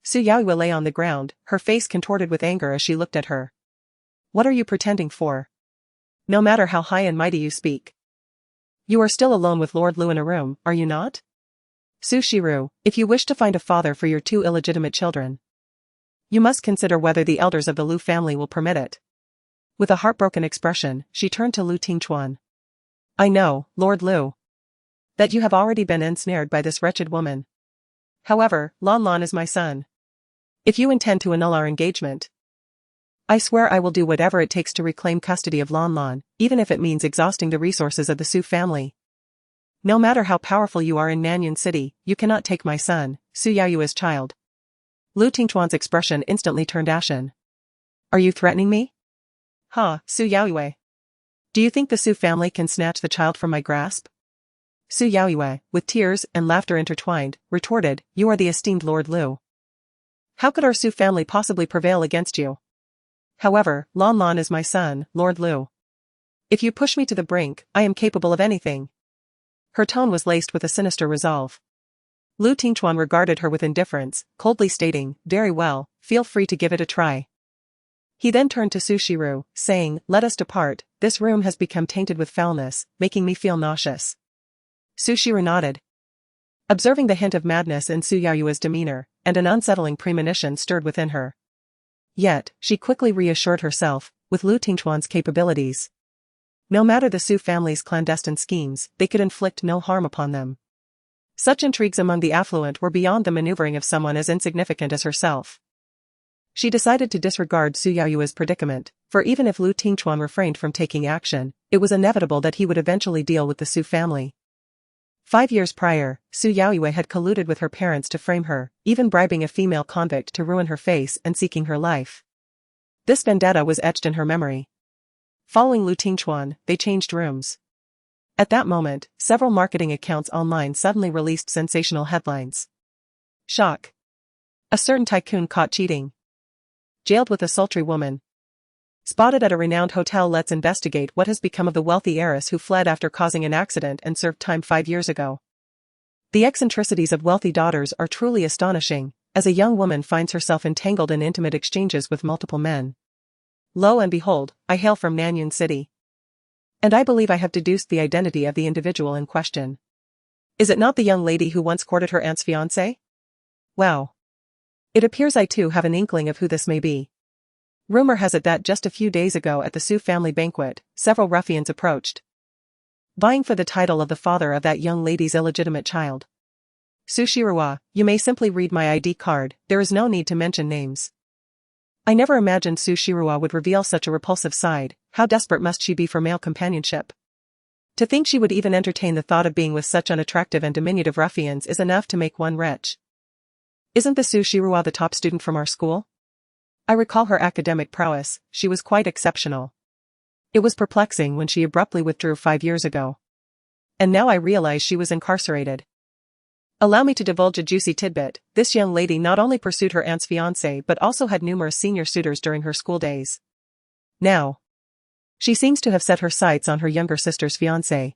Su Yaoyue lay on the ground, her face contorted with anger as she looked at her. What are you pretending for? No matter how high and mighty you speak. You are still alone with Lord Lu in a room, are you not? Su Shiru, if you wish to find a father for your 2 illegitimate children, you must consider whether the elders of the Lu family will permit it. With a heartbroken expression, she turned to Lu Tingchuan. I know, Lord Lu, that you have already been ensnared by this wretched woman. However, Lan Lan is my son. If you intend to annul our engagement, I swear I will do whatever it takes to reclaim custody of Lan Lan, even if it means exhausting the resources of the Su family. No matter how powerful you are in Nanyuan City, you cannot take my son, Su Yaoyue's child. Lu Tingchuan's expression instantly turned ashen. Are you threatening me? Su Yaoyue. Do you think the Su family can snatch the child from my grasp? Su Yaoyue, with tears and laughter intertwined, retorted, you are the esteemed Lord Lu. How could our Su family possibly prevail against you? However, Lan Lan is my son, Lord Lu. If you push me to the brink, I am capable of anything. Her tone was laced with a sinister resolve. Lu Tingchuan regarded her with indifference, coldly stating, very well, feel free to give it a try. He then turned to Su Shiru, saying, let us depart, this room has become tainted with foulness, making me feel nauseous. Su Shiru nodded. Observing the hint of madness in Su Yaoyue's demeanor, and an unsettling premonition stirred within her. Yet, she quickly reassured herself, with Lu Tingchuan's capabilities. No matter the Su family's clandestine schemes, they could inflict no harm upon them. Such intrigues among the affluent were beyond the maneuvering of someone as insignificant as herself. She decided to disregard Su Yaoyue's predicament, for even if Lu Tingchuan refrained from taking action, it was inevitable that he would eventually deal with the Su family. 5 years prior, Su Yaoyue had colluded with her parents to frame her, even bribing a female convict to ruin her face and seeking her life. This vendetta was etched in her memory. Following Lu Tingchuan, they changed rooms. At that moment, several marketing accounts online suddenly released sensational headlines. Shock. A certain tycoon caught cheating. Jailed with a sultry woman. Spotted at a renowned hotel. Let's investigate what has become of the wealthy heiress who fled after causing an accident and served time 5 years ago. The eccentricities of wealthy daughters are truly astonishing, as a young woman finds herself entangled in intimate exchanges with multiple men. Lo and behold, I hail from Nanyun City. And I believe I have deduced the identity of the individual in question. Is it not the young lady who once courted her aunt's fiancé? Wow. It appears I too have an inkling of who this may be. Rumor has it that just a few days ago at the Su family banquet, several ruffians approached, vying for the title of the father of that young lady's illegitimate child. Su Shiruwa, you may simply read my ID card, there is no need to mention names. I never imagined Su Shiruwa would reveal such a repulsive side. How desperate must she be for male companionship? To think she would even entertain the thought of being with such unattractive and diminutive ruffians is enough to make one retch. Isn't the Su Shiruwa the top student from our school? I recall her academic prowess, she was quite exceptional. It was perplexing when she abruptly withdrew 5 years ago. And now I realize she was incarcerated. Allow me to divulge a juicy tidbit. This young lady not only pursued her aunt's fiancé but also had numerous senior suitors during her school days. Now, she seems to have set her sights on her younger sister's fiancé.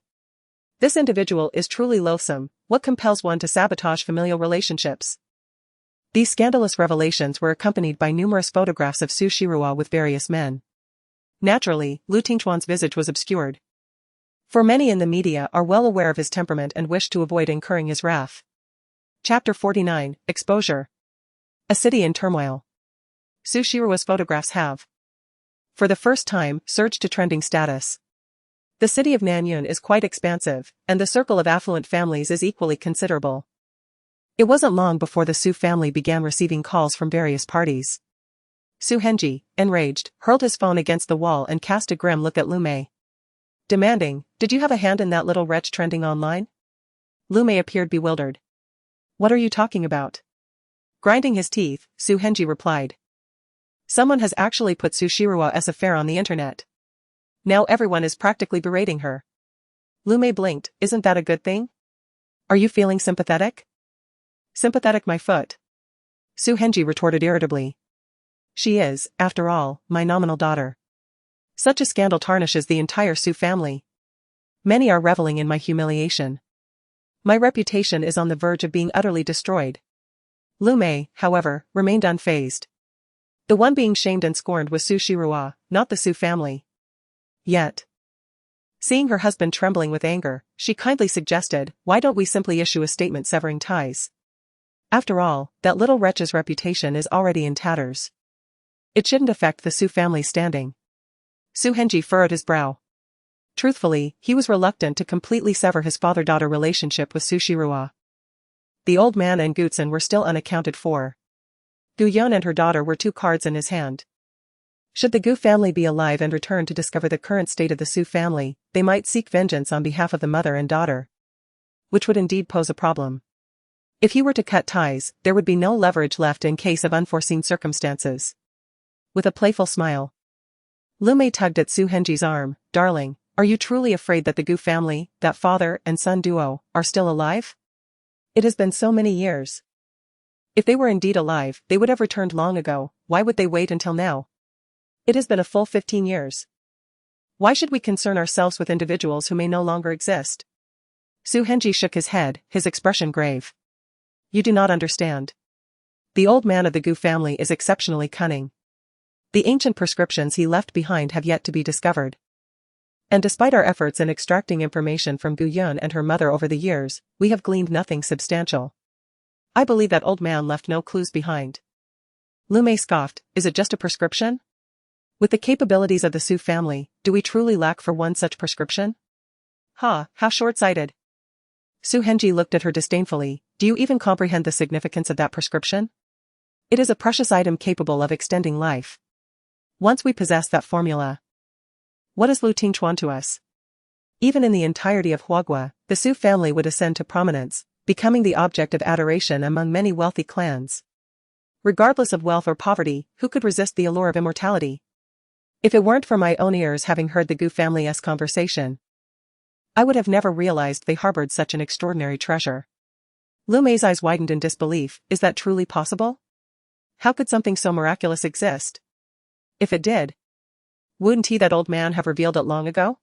This individual is truly loathsome. What compels one to sabotage familial relationships? These scandalous revelations were accompanied by numerous photographs of Su Shiruwa with various men. Naturally, Lu Tingchuan's visage was obscured. For many in the media are well aware of his temperament and wish to avoid incurring his wrath. Chapter 49, Exposure. A city in turmoil. Su Shiruwa's photographs have, for the first time, surged to trending status. The city of Nanyun is quite expansive, and the circle of affluent families is equally considerable. It wasn't long before the Su family began receiving calls from various parties. Su Henji, enraged, hurled his phone against the wall and cast a grim look at Lu Mei, demanding, "Did you have a hand in that little wretch trending online?" Lu Mei appeared bewildered. "What are you talking about?" Grinding his teeth, Su Henji replied, "Someone has actually put Su Shiruwa's affair on the internet. Now everyone is practically berating her." Lu Mei blinked. "Isn't that a good thing? Are you feeling sympathetic?" "Sympathetic, my foot," Su Henji retorted irritably. "She is, after all, my nominal daughter. Such a scandal tarnishes the entire Su family. Many are reveling in my humiliation. My reputation is on the verge of being utterly destroyed." Lu Mei, however, remained unfazed. The one being shamed and scorned was Su Shiruwa, not the Su family. Yet, seeing her husband trembling with anger, she kindly suggested, "Why don't we simply issue a statement severing ties? After all, that little wretch's reputation is already in tatters. It shouldn't affect the Su family's standing." Su Henji furrowed his brow. Truthfully, he was reluctant to completely sever his father-daughter relationship with Su Shiruwa. The old man and Gutsen were still unaccounted for. Gu Yun and her daughter were 2 cards in his hand. Should the Gu family be alive and return to discover the current state of the Su family, they might seek vengeance on behalf of the mother and daughter, which would indeed pose a problem. If he were to cut ties, there would be no leverage left in case of unforeseen circumstances. With a playful smile, Lu Mei tugged at Su Henji's arm. "Darling, are you truly afraid that the Gu family, that father and son duo, are still alive? It has been so many years. If they were indeed alive, they would have returned long ago. Why would they wait until now? It has been a full 15 years. Why should we concern ourselves with individuals who may no longer exist?" Su Henji shook his head, his expression grave. "You do not understand. The old man of the Gu family is exceptionally cunning. The ancient prescriptions he left behind have yet to be discovered. And despite our efforts in extracting information from Gu Yun and her mother over the years, we have gleaned nothing substantial. I believe that old man left no clues behind." Lu Mei scoffed. "Is it just a prescription? With the capabilities of the Su family, do we truly lack for one such prescription? Ha, how short-sighted." Su Henji looked at her disdainfully. "Do you even comprehend the significance of that prescription? It is a precious item capable of extending life. Once we possess that formula, what is Lu Tingchuan to us? Even in the entirety of Huagua, the Su family would ascend to prominence, becoming the object of adoration among many wealthy clans. Regardless of wealth or poverty, who could resist the allure of immortality? If it weren't for my own ears having heard the Gu family's conversation, I would have never realized they harbored such an extraordinary treasure. Lu Mei's eyes widened in disbelief. Is that truly possible? How could something so miraculous exist? If it did, wouldn't he, that old man, have revealed it long ago?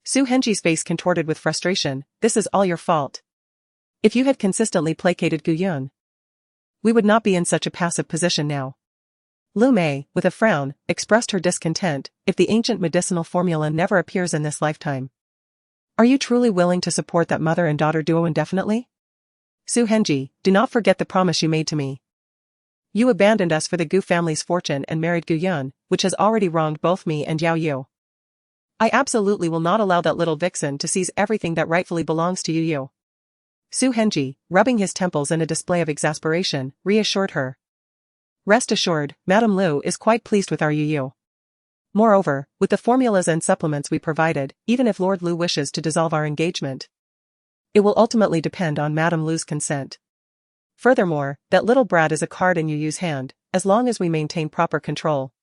Su Henji's face contorted with frustration. This is all your fault. If you had consistently placated Gu Yun, we would not be in such a passive position now. Lu Mei, with a frown, expressed her discontent. If the ancient medicinal formula never appears in this lifetime, are you truly willing to support that mother and daughter duo indefinitely? Su Henji, do not forget the promise you made to me. You abandoned us for the Gu family's fortune and married Gu Yun, which has already wronged both me and Yao Yu. I absolutely will not allow that little vixen to seize everything that rightfully belongs to you. Su Henji, rubbing his temples in a display of exasperation, reassured her. Rest assured, Madame Lu is quite pleased with our Yu. Moreover, with the formulas and supplements we provided, even if Lord Lu wishes to dissolve our engagement, it will ultimately depend on Madame Lu's consent. Furthermore, that little brat is a card in Yu's hand. As long as we maintain proper control,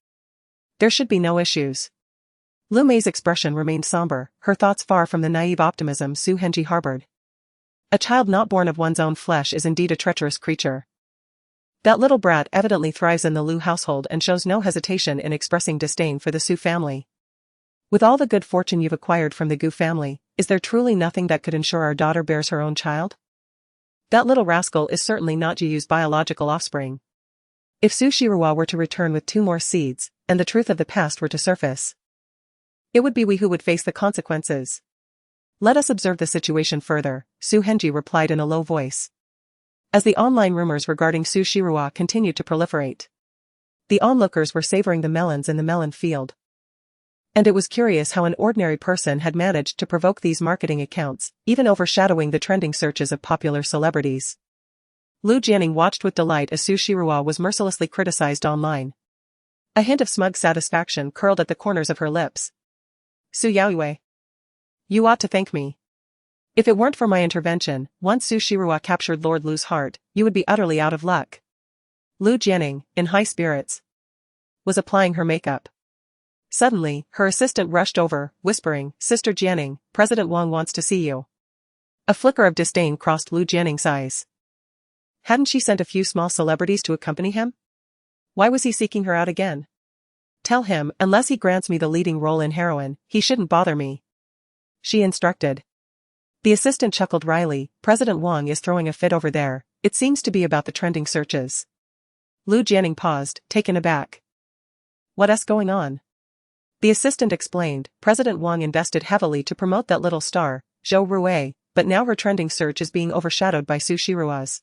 there should be no issues. Lu Mei's expression remained somber, her thoughts far from the naive optimism Su Henji harbored. A child not born of one's own flesh is indeed a treacherous creature. That little brat evidently thrives in the Lu household and shows no hesitation in expressing disdain for the Su family. With all the good fortune you've acquired from the Gu family, is there truly nothing that could ensure our daughter bears her own child? That little rascal is certainly not Yu's biological offspring. If Su Shiruwa were to return with 2 more seeds, and the truth of the past were to surface, it would be we who would face the consequences. Let us observe the situation further, Su Henji replied in a low voice. As the online rumors regarding Su Shiruwa continued to proliferate, the onlookers were savoring the melons in the melon field. And it was curious how an ordinary person had managed to provoke these marketing accounts, even overshadowing the trending searches of popular celebrities. Lu Jianing watched with delight as Su Shiruwa was mercilessly criticized online. A hint of smug satisfaction curled at the corners of her lips. Su Yaoyue, you ought to thank me. If it weren't for my intervention, once Su Shiruwa captured Lord Lu's heart, you would be utterly out of luck. Lu Jianing, in high spirits, was applying her makeup. Suddenly, her assistant rushed over, whispering, Sister Jianing, President Wang wants to see you. A flicker of disdain crossed Lu Jianing's eyes. Hadn't she sent a few small celebrities to accompany him? Why was he seeking her out again? Tell him, unless he grants me the leading role in Heroine, he shouldn't bother me, she instructed. The assistant chuckled wryly. President Wang is throwing a fit over there. It seems to be about the trending searches. Lu Jianing paused, taken aback. What's going on? The assistant explained. President Wang invested heavily to promote that little star, Zhou Rui, but now her trending search is being overshadowed by Su Shirua's.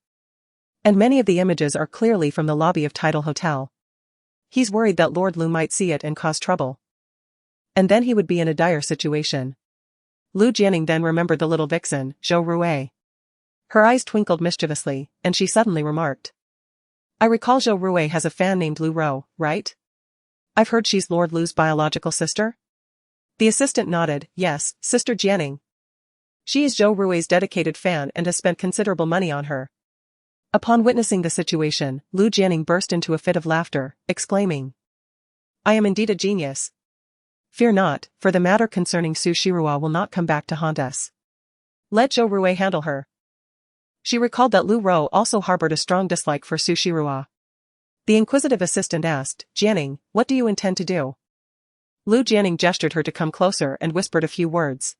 And many of the images are clearly from the lobby of Tidal Hotel. He's worried that Lord Lu might see it and cause trouble. And then he would be in a dire situation. Lu Jianing then remembered the little vixen, Zhou Rui. Her eyes twinkled mischievously, and she suddenly remarked. I recall Zhou Rui has a fan named Lu Ro, right? I've heard she's Lord Lu's biological sister? The assistant nodded. Yes, Sister Jianing. She is Zhou Rui's dedicated fan and has spent considerable money on her. Upon witnessing the situation, Lu Jianing burst into a fit of laughter, exclaiming. I am indeed a genius. Fear not, for the matter concerning Su Shiruwa will not come back to haunt us. Let Zhou Rui handle her. She recalled that Lu Ro also harbored a strong dislike for Su Shiruwa. The inquisitive assistant asked, Jianing, what do you intend to do? Lu Jianing gestured her to come closer and whispered a few words.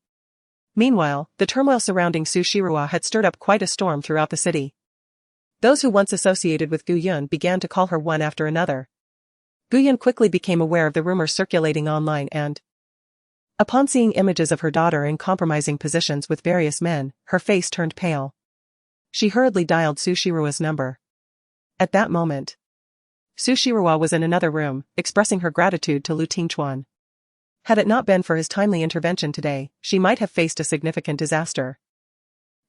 Meanwhile, the turmoil surrounding Su Shiruwa had stirred up quite a storm throughout the city. Those who once associated with Gu Yun began to call her one after another. Gu Yun quickly became aware of the rumors circulating online and, upon seeing images of her daughter in compromising positions with various men, her face turned pale. She hurriedly dialed Su Shiruwa's number. At that moment, Su Shiruwa was in another room, expressing her gratitude to Lu Tingchuan. Had it not been for his timely intervention today, she might have faced a significant disaster.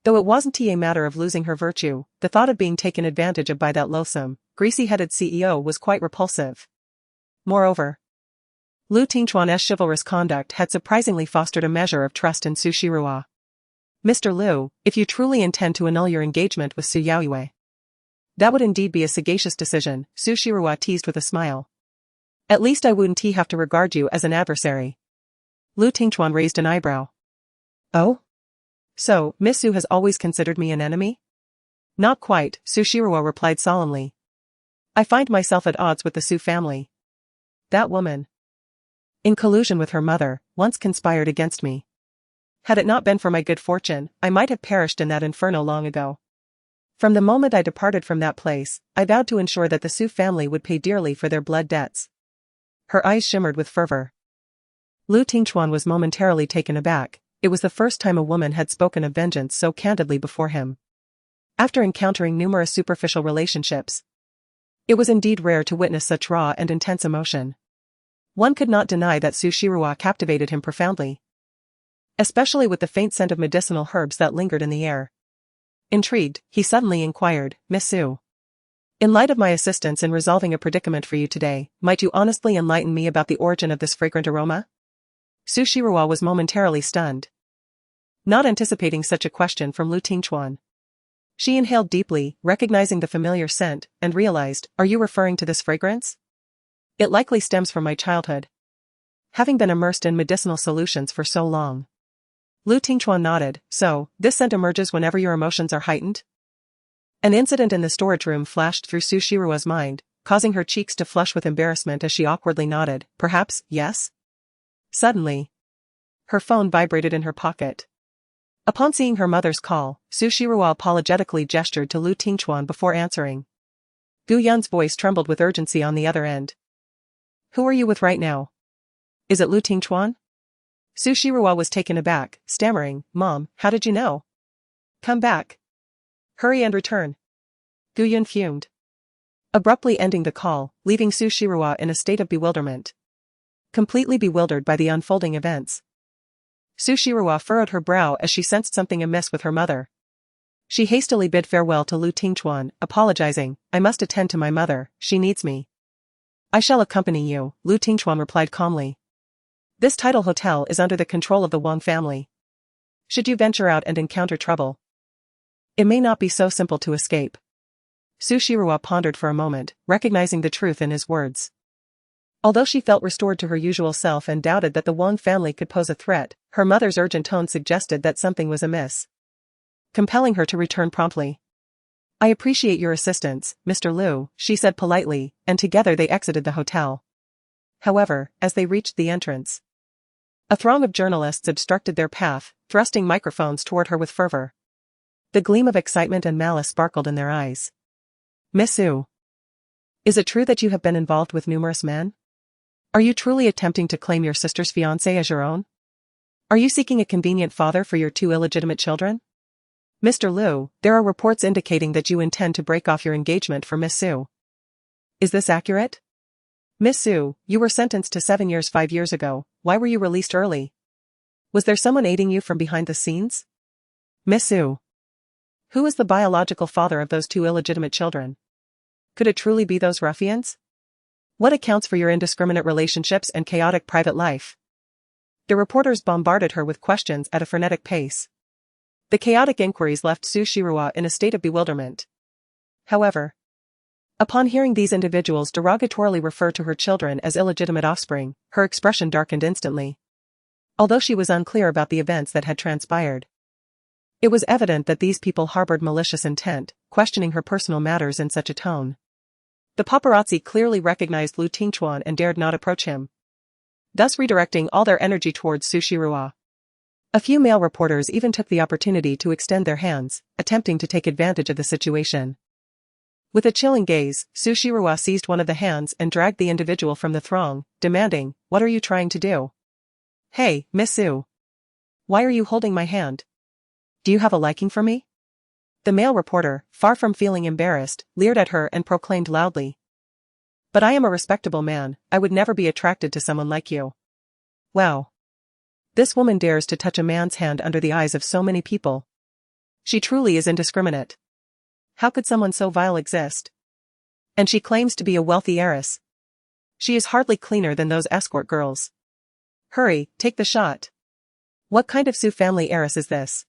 Though it wasn't a matter of losing her virtue, the thought of being taken advantage of by that loathsome, greasy-headed CEO was quite repulsive. Moreover, Lu Tingchuan's chivalrous conduct had surprisingly fostered a measure of trust in Su Shirua. Mr. Lu, if you truly intend to annul your engagement with Su Yaoyue, that would indeed be a sagacious decision, Su Shirua teased with a smile. At least I wouldn't have to regard you as an adversary. Lu Tingchuan raised an eyebrow. Oh? So, Miss Su has always considered me an enemy? Not quite, Su Shirua replied solemnly. I find myself at odds with the Su family. That woman, in collusion with her mother, once conspired against me. Had it not been for my good fortune, I might have perished in that inferno long ago. From the moment I departed from that place, I vowed to ensure that the Su family would pay dearly for their blood debts. Her eyes shimmered with fervor. Lu Tingchuan was momentarily taken aback. It was the first time a woman had spoken of vengeance so candidly before him. After encountering numerous superficial relationships, it was indeed rare to witness such raw and intense emotion. One could not deny that Su Shirua captivated him profoundly, especially with the faint scent of medicinal herbs that lingered in the air. Intrigued, he suddenly inquired, Miss Su, in light of my assistance in resolving a predicament for you today, might you honestly enlighten me about the origin of this fragrant aroma? Su Shirua was momentarily stunned, not anticipating such a question from Lu Tingchuan. She inhaled deeply, recognizing the familiar scent, and realized, are you referring to this fragrance? It likely stems from my childhood, having been immersed in medicinal solutions for so long. Lu Tingchuan nodded. So, this scent emerges whenever your emotions are heightened? An incident in the storage room flashed through Su Shirua's mind, causing her cheeks to flush with embarrassment as she awkwardly nodded. Perhaps, yes? Suddenly, her phone vibrated in her pocket. Upon seeing her mother's call, Su Shirua apologetically gestured to Lu Tingchuan before answering. Gu Yun's voice trembled with urgency on the other end. Who are you with right now? Is it Lu Tingchuan? Su Shirua was taken aback, stammering, Mom, how did you know? Come back. Hurry and return. Gu Yun fumed, abruptly ending the call, leaving Su Shirua in a state of bewilderment. Completely bewildered by the unfolding events, Su Shirua furrowed her brow as she sensed something amiss with her mother. She hastily bid farewell to Lu Tingchuan, apologizing, I must attend to my mother, she needs me. I shall accompany you, Lu Tingchuan replied calmly. This tidal hotel is under the control of the Wang family. Should you venture out and encounter trouble, it may not be so simple to escape. Su Shirua pondered for a moment, recognizing the truth in his words. Although she felt restored to her usual self and doubted that the Wang family could pose a threat, her mother's urgent tone suggested that something was amiss, compelling her to return promptly. I appreciate your assistance, Mr. Lu, she said politely, and together they exited the hotel. However, as they reached the entrance, a throng of journalists obstructed their path, thrusting microphones toward her with fervor. The gleam of excitement and malice sparkled in their eyes. Miss Su, is it true that you have been involved with numerous men? Are you truly attempting to claim your sister's fiancé as your own? Are you seeking a convenient father for your two illegitimate children? Mr. Lu, there are reports indicating that you intend to break off your engagement for Miss Su. Is this accurate? Miss Su, you were sentenced to 7 years 5 years ago, why were you released early? Was there someone aiding you from behind the scenes? Miss Su, who is the biological father of those two illegitimate children? Could it truly be those ruffians? What accounts for your indiscriminate relationships and chaotic private life? The reporters bombarded her with questions at a frenetic pace. The chaotic inquiries left Su Shirua in a state of bewilderment. However, upon hearing these individuals derogatorily refer to her children as illegitimate offspring, her expression darkened instantly. Although she was unclear about the events that had transpired, it was evident that these people harbored malicious intent, questioning her personal matters in such a tone. The paparazzi clearly recognized Lu Tingchuan and dared not approach him, thus redirecting all their energy towards Su Shirua. A few male reporters even took the opportunity to extend their hands, attempting to take advantage of the situation. With a chilling gaze, Su Shirua seized one of the hands and dragged the individual from the throng, demanding, What are you trying to do? Hey, Miss Su. Why are you holding my hand? Do you have a liking for me? The male reporter, far from feeling embarrassed, leered at her and proclaimed loudly. But I am a respectable man, I would never be attracted to someone like you. Wow. This woman dares to touch a man's hand under the eyes of so many people. She truly is indiscriminate. How could someone so vile exist? And she claims to be a wealthy heiress. She is hardly cleaner than those escort girls. Hurry, take the shot. What kind of Su family heiress is this?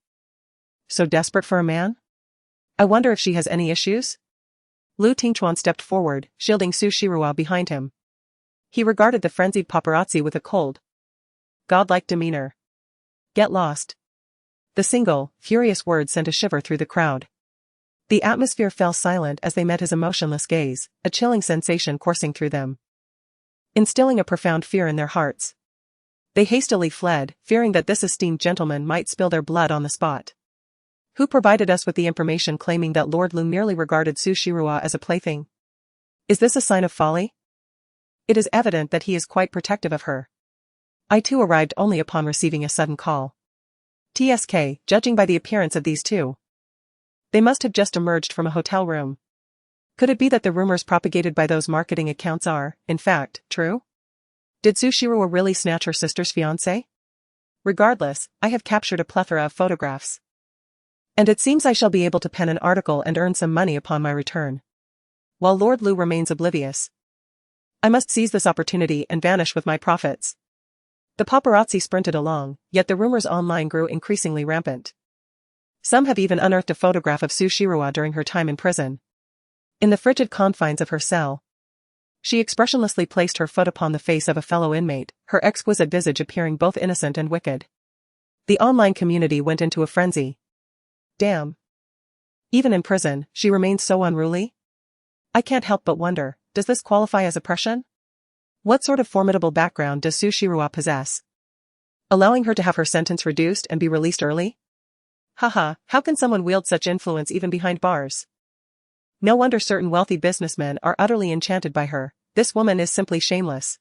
So desperate for a man? I wonder if she has any issues? Lu Tingchuan stepped forward, shielding Su Shiruo behind him. He regarded the frenzied paparazzi with a cold, godlike demeanor. Get lost. The single, furious word sent a shiver through the crowd. The atmosphere fell silent as they met his emotionless gaze, a chilling sensation coursing through them, instilling a profound fear in their hearts. They hastily fled, fearing that this esteemed gentleman might spill their blood on the spot. Who provided us with the information claiming that Lord Lu merely regarded Su Shiruo as a plaything? Is this a sign of folly? It is evident that he is quite protective of her. I too arrived only upon receiving a sudden call. TSK, judging by the appearance of these two, they must have just emerged from a hotel room. Could it be that the rumors propagated by those marketing accounts are, in fact, true? Did Su Shiruo really snatch her sister's fiancé? Regardless, I have captured a plethora of photographs. And it seems I shall be able to pen an article and earn some money upon my return. While Lord Lu remains oblivious, I must seize this opportunity and vanish with my profits. The paparazzi sprinted along, yet the rumors online grew increasingly rampant. Some have even unearthed a photograph of Su Shiruo during her time in prison. In the frigid confines of her cell, she expressionlessly placed her foot upon the face of a fellow inmate, her exquisite visage appearing both innocent and wicked. The online community went into a frenzy. Damn. Even in prison, she remains so unruly? I can't help but wonder, does this qualify as oppression? What sort of formidable background does Su Shiruo possess, allowing her to have her sentence reduced and be released early? Haha, how can someone wield such influence even behind bars? No wonder certain wealthy businessmen are utterly enchanted by her. This woman is simply shameless.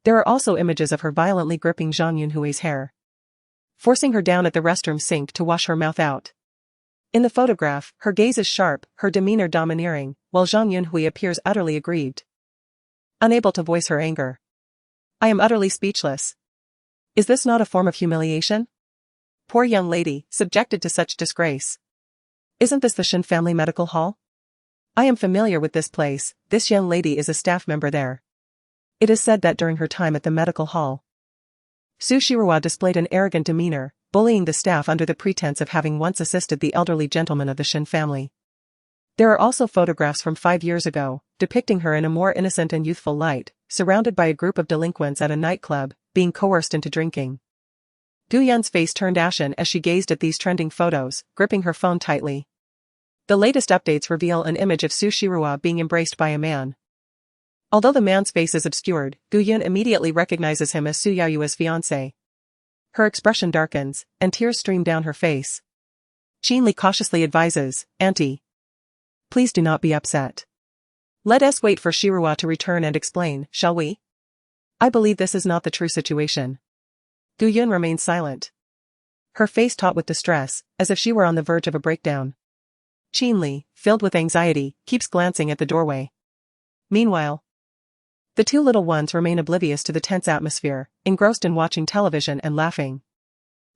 There are also images of her violently gripping Zhang Yunhui's hair, forcing her down at the restroom sink to wash her mouth out. In the photograph, her gaze is sharp, her demeanor domineering, while Zhang Yunhui appears utterly aggrieved, unable to voice her anger. I am utterly speechless. Is this not a form of humiliation? Poor young lady, subjected to such disgrace. Isn't this the Shin Family Medical Hall? I am familiar with this place. This young lady is a staff member there. It is said that during her time at the medical hall, Su Shiruo displayed an arrogant demeanor, bullying the staff under the pretense of having once assisted the elderly gentleman of the Shin family. There are also photographs from 5 years ago, depicting her in a more innocent and youthful light, surrounded by a group of delinquents at a nightclub, being coerced into drinking. Gu Yun's face turned ashen as she gazed at these trending photos, gripping her phone tightly. The latest updates reveal an image of Su Shiruo being embraced by a man. Although the man's face is obscured, Gu Yun immediately recognizes him as Su Yaoyue's fiancé. Her expression darkens, and tears stream down her face. Qin Li cautiously advises, "Auntie, please do not be upset. Let us wait for Shiruo to return and explain, shall we? I believe this is not the true situation." Gu Yun remains silent, her face taut with distress, as if she were on the verge of a breakdown. Qin Li, filled with anxiety, keeps glancing at the doorway. Meanwhile, the two little ones remain oblivious to the tense atmosphere, engrossed in watching television and laughing.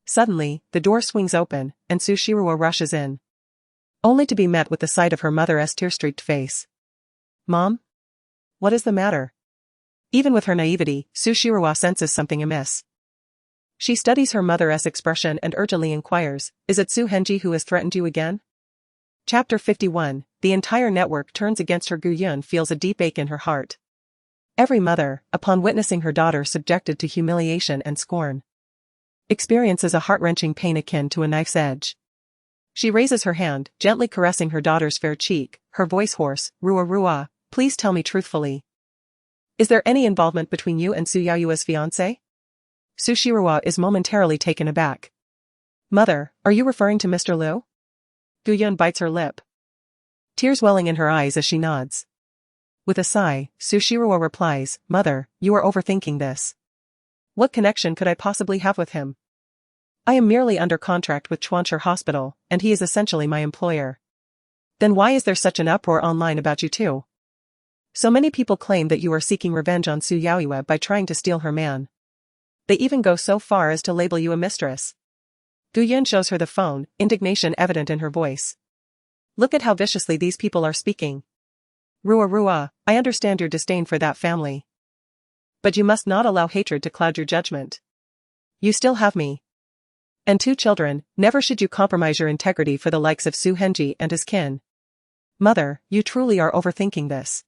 Suddenly, the door swings open, and Su Shiruo rushes in, only to be met with the sight of her mother's tear-streaked face. Mom? What is the matter? Even with her naivety, Su Shiruo senses something amiss. She studies her mother's expression and urgently inquires, "Is it Su Henji who has threatened you again?" Chapter 51, the entire network turns against her. Gu Yun feels a deep ache in her heart. Every mother, upon witnessing her daughter subjected to humiliation and scorn, experiences a heart-wrenching pain akin to a knife's edge. She raises her hand, gently caressing her daughter's fair cheek, her voice hoarse, "Ruwa, please tell me truthfully. Is there any involvement between you and Su Yaoyue's fiancé?" Su Shiruo is momentarily taken aback. "Mother, are you referring to Mr. Liu?" Gu Yun bites her lip, tears welling in her eyes as she nods. With a sigh, Su Shiruo replies, "Mother, you are overthinking this. What connection could I possibly have with him? I am merely under contract with Chuancher Hospital, and he is essentially my employer. Then why is there such an uproar online about you two? So many people claim that you are seeking revenge on Su Yaoyue by trying to steal her man. They even go so far as to label you a mistress." Gu Yun shows her the phone, indignation evident in her voice. "Look at how viciously these people are speaking. Ruwa, I understand your disdain for that family. But you must not allow hatred to cloud your judgment. You still have me. And 2 children, never should you compromise your integrity for the likes of Su Henji and his kin. Mother, you truly are overthinking this.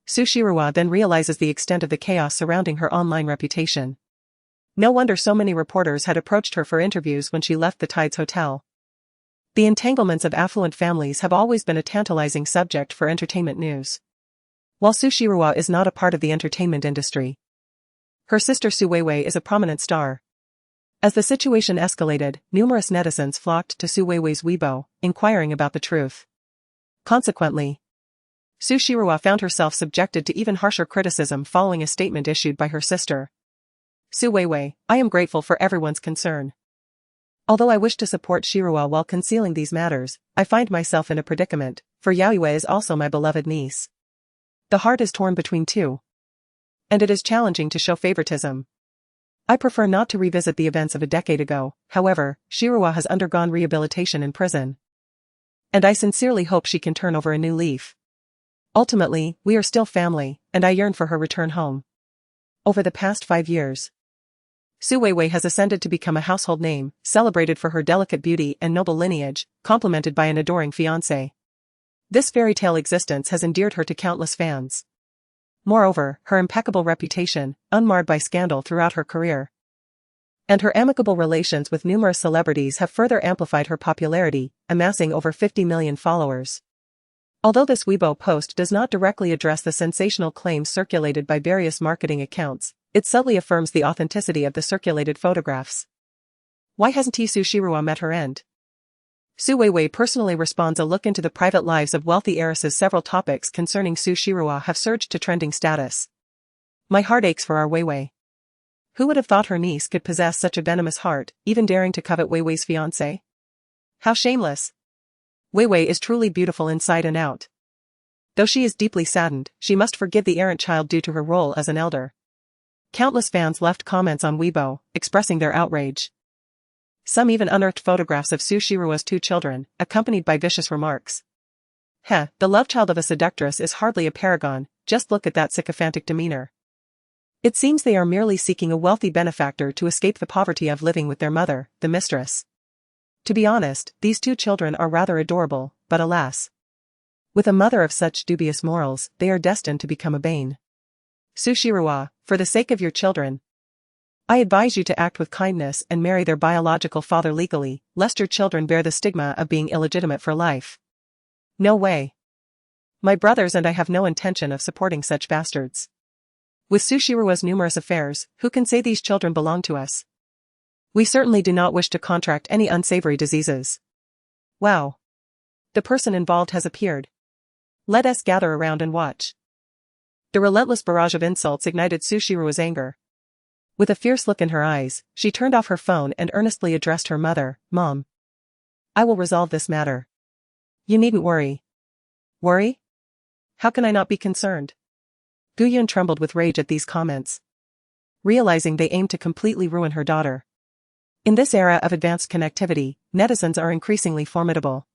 Su Shirowa then realizes the extent of the chaos surrounding her online reputation. No wonder so many reporters had approached her for interviews when she left the Tides Hotel. The entanglements of affluent families have always been a tantalizing subject for entertainment news. While Su Shirowa is not a part of the entertainment industry, her sister Su Weiwei is a prominent star. As the situation escalated, numerous netizens flocked to Su Weiwei's Weibo, inquiring about the truth. Consequently, Su Shirowa found herself subjected to even harsher criticism following a statement issued by her sister. Su Weiwei, I am grateful for everyone's concern. Although I wish to support Shirowa while concealing these matters, I find myself in a predicament, for Yaoyue is also my beloved niece. The heart is torn between two. And it is challenging to show favoritism. I prefer not to revisit the events of a decade ago, however, Shirowa has undergone rehabilitation in prison. And I sincerely hope she can turn over a new leaf. Ultimately, we are still family, and I yearn for her return home. Over the past 5 years, Su Weiwei has ascended to become a household name, celebrated for her delicate beauty and noble lineage, complemented by an adoring fiancé. This fairy tale existence has endeared her to countless fans. Moreover, her impeccable reputation, unmarred by scandal throughout her career, and her amicable relations with numerous celebrities have further amplified her popularity, amassing over 50 million followers. Although this Weibo post does not directly address the sensational claims circulated by various marketing accounts, it subtly affirms the authenticity of the circulated photographs. Why hasn't Su Shirowa met her end? Su Weiwei personally responds. A look into the private lives of wealthy heiresses. Several topics concerning Su Shirowa have surged to trending status. My heart aches for our Weiwei. Who would have thought her niece could possess such a venomous heart, even daring to covet Weiwei's fiancé? How shameless! Weiwei is truly beautiful inside and out. Though she is deeply saddened, she must forgive the errant child due to her role as an elder. Countless fans left comments on Weibo, expressing their outrage. Some even unearthed photographs of Su Shirowa's 2 children, accompanied by vicious remarks. The love child of a seductress is hardly a paragon, just look at that sycophantic demeanor. It seems they are merely seeking a wealthy benefactor to escape the poverty of living with their mother, the mistress. To be honest, these 2 children are rather adorable, but alas. With a mother of such dubious morals, they are destined to become a bane. Su Shirowa, for the sake of your children, I advise you to act with kindness and marry their biological father legally, lest your children bear the stigma of being illegitimate for life. No way. My brothers and I have no intention of supporting such bastards. With Su Shirowa's numerous affairs, who can say these children belong to us? We certainly do not wish to contract any unsavory diseases. Wow. The person involved has appeared. Let us gather around and watch. The relentless barrage of insults ignited Su Shirowa's anger. With a fierce look in her eyes, she turned off her phone and earnestly addressed her mother. Mom. I will resolve this matter. You needn't worry. Worry? How can I not be concerned? Guyun trembled with rage at these comments, realizing they aimed to completely ruin her daughter. In this era of advanced connectivity, netizens are increasingly formidable.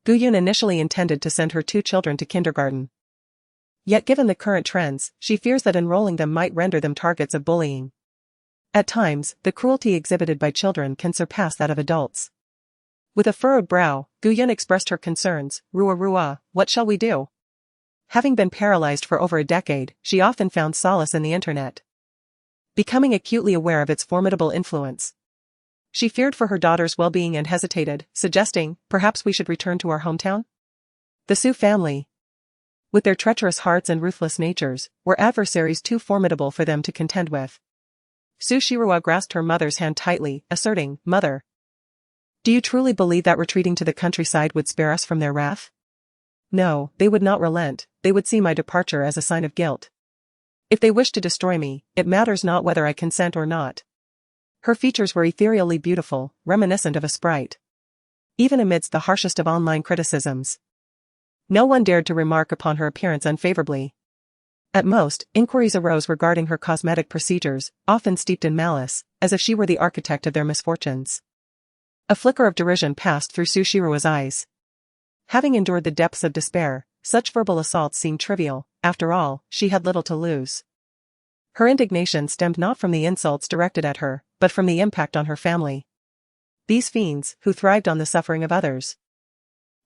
Guyun initially intended to send her 2 children to kindergarten. Yet given the current trends, she fears that enrolling them might render them targets of bullying. At times, the cruelty exhibited by children can surpass that of adults. With a furrowed brow, Guyun expressed her concerns. Rua, what shall we do? Having been paralyzed for over a decade, she often found solace in the internet, becoming acutely aware of its formidable influence. She feared for her daughter's well-being and hesitated, suggesting, perhaps we should return to our hometown? The Su family, with their treacherous hearts and ruthless natures, were adversaries too formidable for them to contend with. Su Shirowa grasped her mother's hand tightly, asserting, Mother, do you truly believe that retreating to the countryside would spare us from their wrath? No, they would not relent. They would see my departure as a sign of guilt. If they wish to destroy me, it matters not whether I consent or not. Her features were ethereally beautiful, reminiscent of a sprite. Even amidst the harshest of online criticisms, no one dared to remark upon her appearance unfavorably. At most, inquiries arose regarding her cosmetic procedures, often steeped in malice, as if she were the architect of their misfortunes. A flicker of derision passed through Su Shirowa's eyes. Having endured the depths of despair, such verbal assaults seemed trivial. After all, she had little to lose. Her indignation stemmed not from the insults directed at her, but from the impact on her family. These fiends, who thrived on the suffering of others,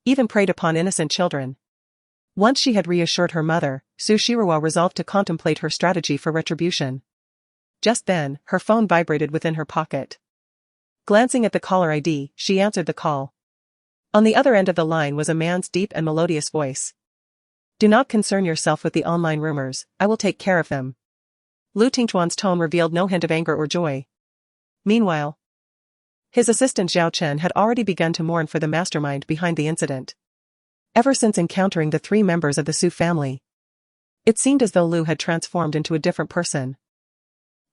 even preyed upon innocent children. Once she had reassured her mother, Su Shirawa resolved to contemplate her strategy for retribution. Just then, her phone vibrated within her pocket. Glancing at the caller ID, she answered the call. On the other end of the line was a man's deep and melodious voice. "Do not concern yourself with the online rumors, I will take care of them." Lu Tingchuan's tone revealed no hint of anger or joy. Meanwhile, his assistant Zhao Chen had already begun to mourn for the mastermind behind the incident. Ever since encountering the three members of the Su family, it seemed as though Lu had transformed into a different person.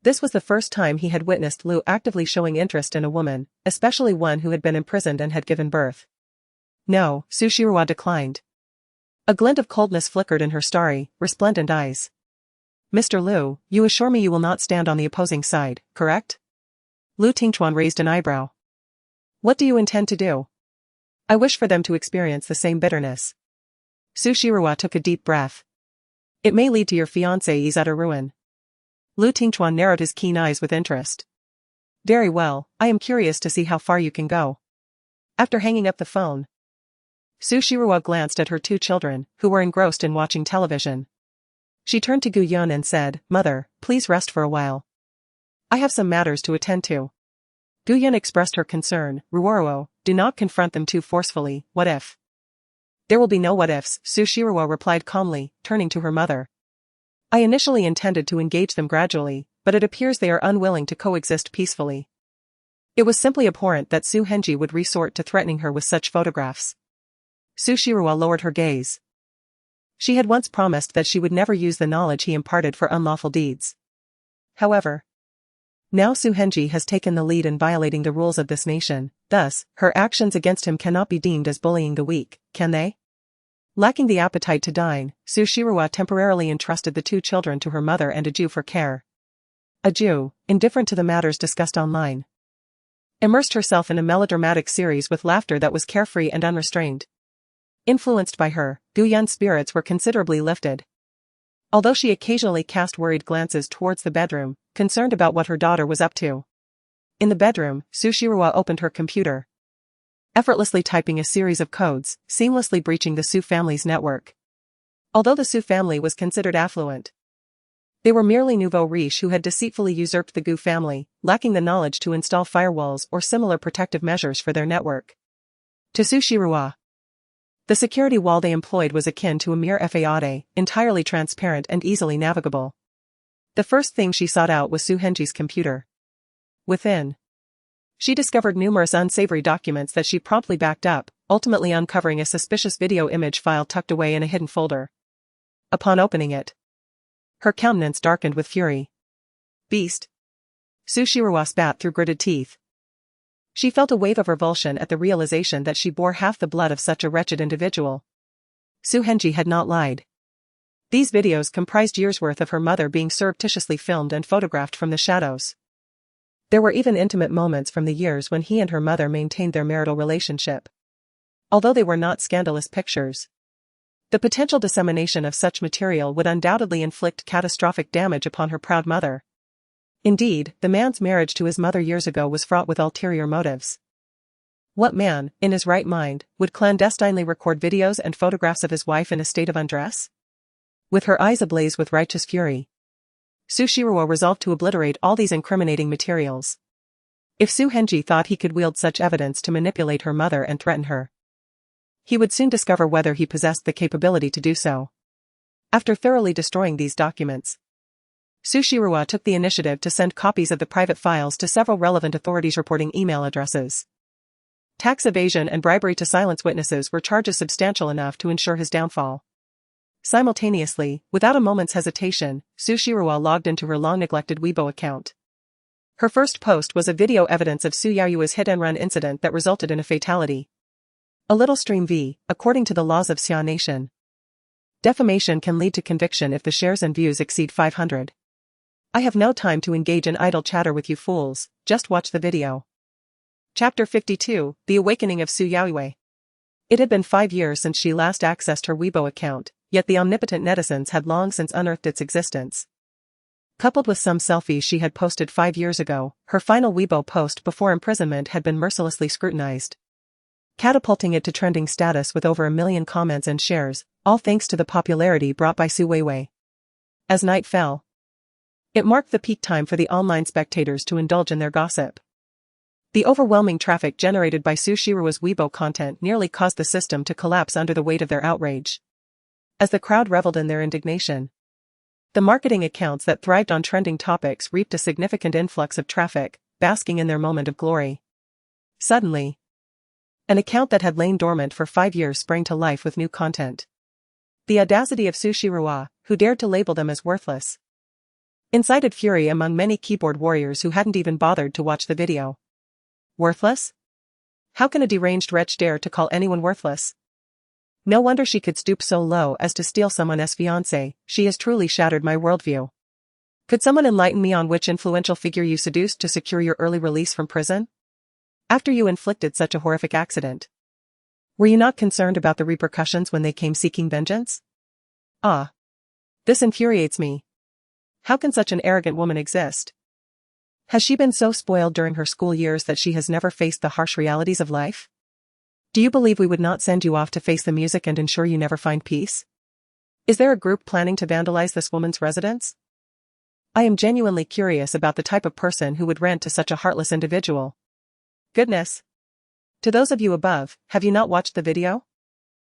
This was the first time he had witnessed Lu actively showing interest in a woman, especially one who had been imprisoned and had given birth. "No," Su Shirawa declined. A glint of coldness flickered in her starry, resplendent eyes. "Mr. Lu, you assure me you will not stand on the opposing side, correct?" Lu Tingchuan raised an eyebrow. "What do you intend to do?" "I wish for them to experience the same bitterness." Su Shirawa took a deep breath. "It may lead to your fiancée's utter ruin." Lu Tingchuan narrowed his keen eyes with interest. "Very well, I am curious to see how far you can go." After hanging up the phone, Su Shirawa glanced at her two children, who were engrossed in watching television. She turned to Gu Yun and said, "Mother, please rest for a while. I have some matters to attend to." Gu Yun expressed her concern. "Ruoro, do not confront them too forcefully, what if?" "There will be no what ifs," Su Shirawa replied calmly, turning to her mother. "I initially intended to engage them gradually, but it appears they are unwilling to coexist peacefully." It was simply abhorrent that Su Henji would resort to threatening her with such photographs. Su Shirawa lowered her gaze. She had once promised that she would never use the knowledge he imparted for unlawful deeds. However, now Su Henji has taken the lead in violating the rules of this nation, thus, her actions against him cannot be deemed as bullying the weak, can they? Lacking the appetite to dine, Su Shirawa temporarily entrusted the two children to her mother and Aju for care. Aju, indifferent to the matters discussed online, immersed herself in a melodramatic series with laughter that was carefree and unrestrained. Influenced by her, Gu Yun's spirits were considerably lifted. Although she occasionally cast worried glances towards the bedroom, concerned about what her daughter was up to. In the bedroom, Su Shirawa opened her computer, effortlessly typing a series of codes, seamlessly breaching the Su family's network. Although the Su family was considered affluent, they were merely nouveau riche who had deceitfully usurped the Gu family, lacking the knowledge to install firewalls or similar protective measures for their network. To Su Shirawa, the security wall they employed was akin to a mere faade, entirely transparent and easily navigable. The first thing she sought out was Su Henji's computer. Within, she discovered numerous unsavory documents that she promptly backed up, ultimately uncovering a suspicious video image file tucked away in a hidden folder. Upon opening it, her countenance darkened with fury. "Beast!" Su Shirawa spat through gritted teeth. She felt a wave of revulsion at the realization that she bore half the blood of such a wretched individual. Su Henji had not lied. These videos comprised years' worth of her mother being surreptitiously filmed and photographed from the shadows. There were even intimate moments from the years when he and her mother maintained their marital relationship. Although they were not scandalous pictures, the potential dissemination of such material would undoubtedly inflict catastrophic damage upon her proud mother. Indeed, the man's marriage to his mother years ago was fraught with ulterior motives. What man, in his right mind, would clandestinely record videos and photographs of his wife in a state of undress? With her eyes ablaze with righteous fury, Su Shirawa resolved to obliterate all these incriminating materials. If Su Henji thought he could wield such evidence to manipulate her mother and threaten her, he would soon discover whether he possessed the capability to do so. After thoroughly destroying these documents, Su Shirawa took the initiative to send copies of the private files to several relevant authorities reporting email addresses. Tax evasion and bribery to silence witnesses were charges substantial enough to ensure his downfall. Simultaneously, without a moment's hesitation, Su Shirawa logged into her long-neglected Weibo account. Her first post was a video evidence of Su Yaoyue's hit-and-run incident that resulted in a fatality. A little stream V, according to the laws of Xia Nation, defamation can lead to conviction if the shares and views exceed 500. I have no time to engage in idle chatter with you fools, just watch the video. Chapter 52, The Awakening of Su Yaoyue. It had been 5 years since she last accessed her Weibo account, yet the omnipotent netizens had long since unearthed its existence. Coupled with some selfies she had posted 5 years ago, her final Weibo post before imprisonment had been mercilessly scrutinized, catapulting it to trending status with over 1 million comments and shares, all thanks to the popularity brought by Su Weiwei. As night fell, it marked the peak time for the online spectators to indulge in their gossip. The overwhelming traffic generated by Su Shirua's Weibo content nearly caused the system to collapse under the weight of their outrage. As the crowd reveled in their indignation, the marketing accounts that thrived on trending topics reaped a significant influx of traffic, basking in their moment of glory. Suddenly, an account that had lain dormant for 5 years sprang to life with new content. The audacity of Su Shirua, who dared to label them as worthless, incited fury among many keyboard warriors who hadn't even bothered to watch the video. Worthless? How can a deranged wretch dare to call anyone worthless? No wonder she could stoop so low as to steal someone's fiancé. She has truly shattered my worldview. Could someone enlighten me on which influential figure you seduced to secure your early release from prison? After you inflicted such a horrific accident, were you not concerned about the repercussions when they came seeking vengeance? Ah. This infuriates me. How can such an arrogant woman exist? Has she been so spoiled during her school years that she has never faced the harsh realities of life? Do you believe we would not send you off to face the music and ensure you never find peace? Is there a group planning to vandalize this woman's residence? I am genuinely curious about the type of person who would rent to such a heartless individual. Goodness. To those of you above, have you not watched the video?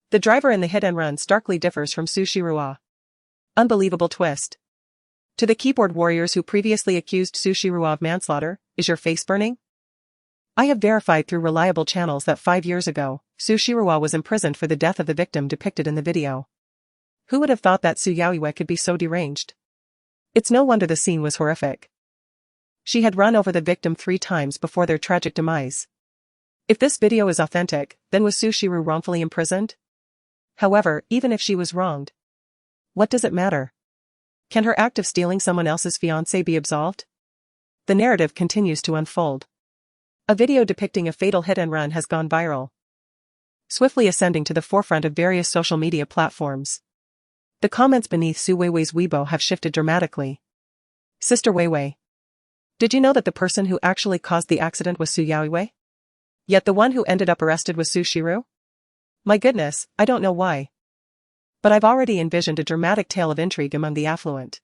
The driver in the hit and run starkly differs from Su Shirua. Unbelievable twist. To the keyboard warriors who previously accused Su Shirua of manslaughter, is your face burning? I have verified through reliable channels that 5 years ago, Su Shirua was imprisoned for the death of the victim depicted in the video. Who would have thought that Su Yaoiwei could be so deranged? It's no wonder the scene was horrific. She had run over the victim 3 times before their tragic demise. If this video is authentic, then was Su Shiru wrongfully imprisoned? However, even if she was wronged, what does it matter? Can her act of stealing someone else's fiancé be absolved? The narrative continues to unfold. A video depicting a fatal hit and run has gone viral, swiftly ascending to the forefront of various social media platforms. The comments beneath Su Weiwei's Weibo have shifted dramatically. Sister Weiwei. Did you know that the person who actually caused the accident was Su Yaoiwei? Yet the one who ended up arrested was Su Shiru? My goodness, I don't know why. But I've already envisioned a dramatic tale of intrigue among the affluent.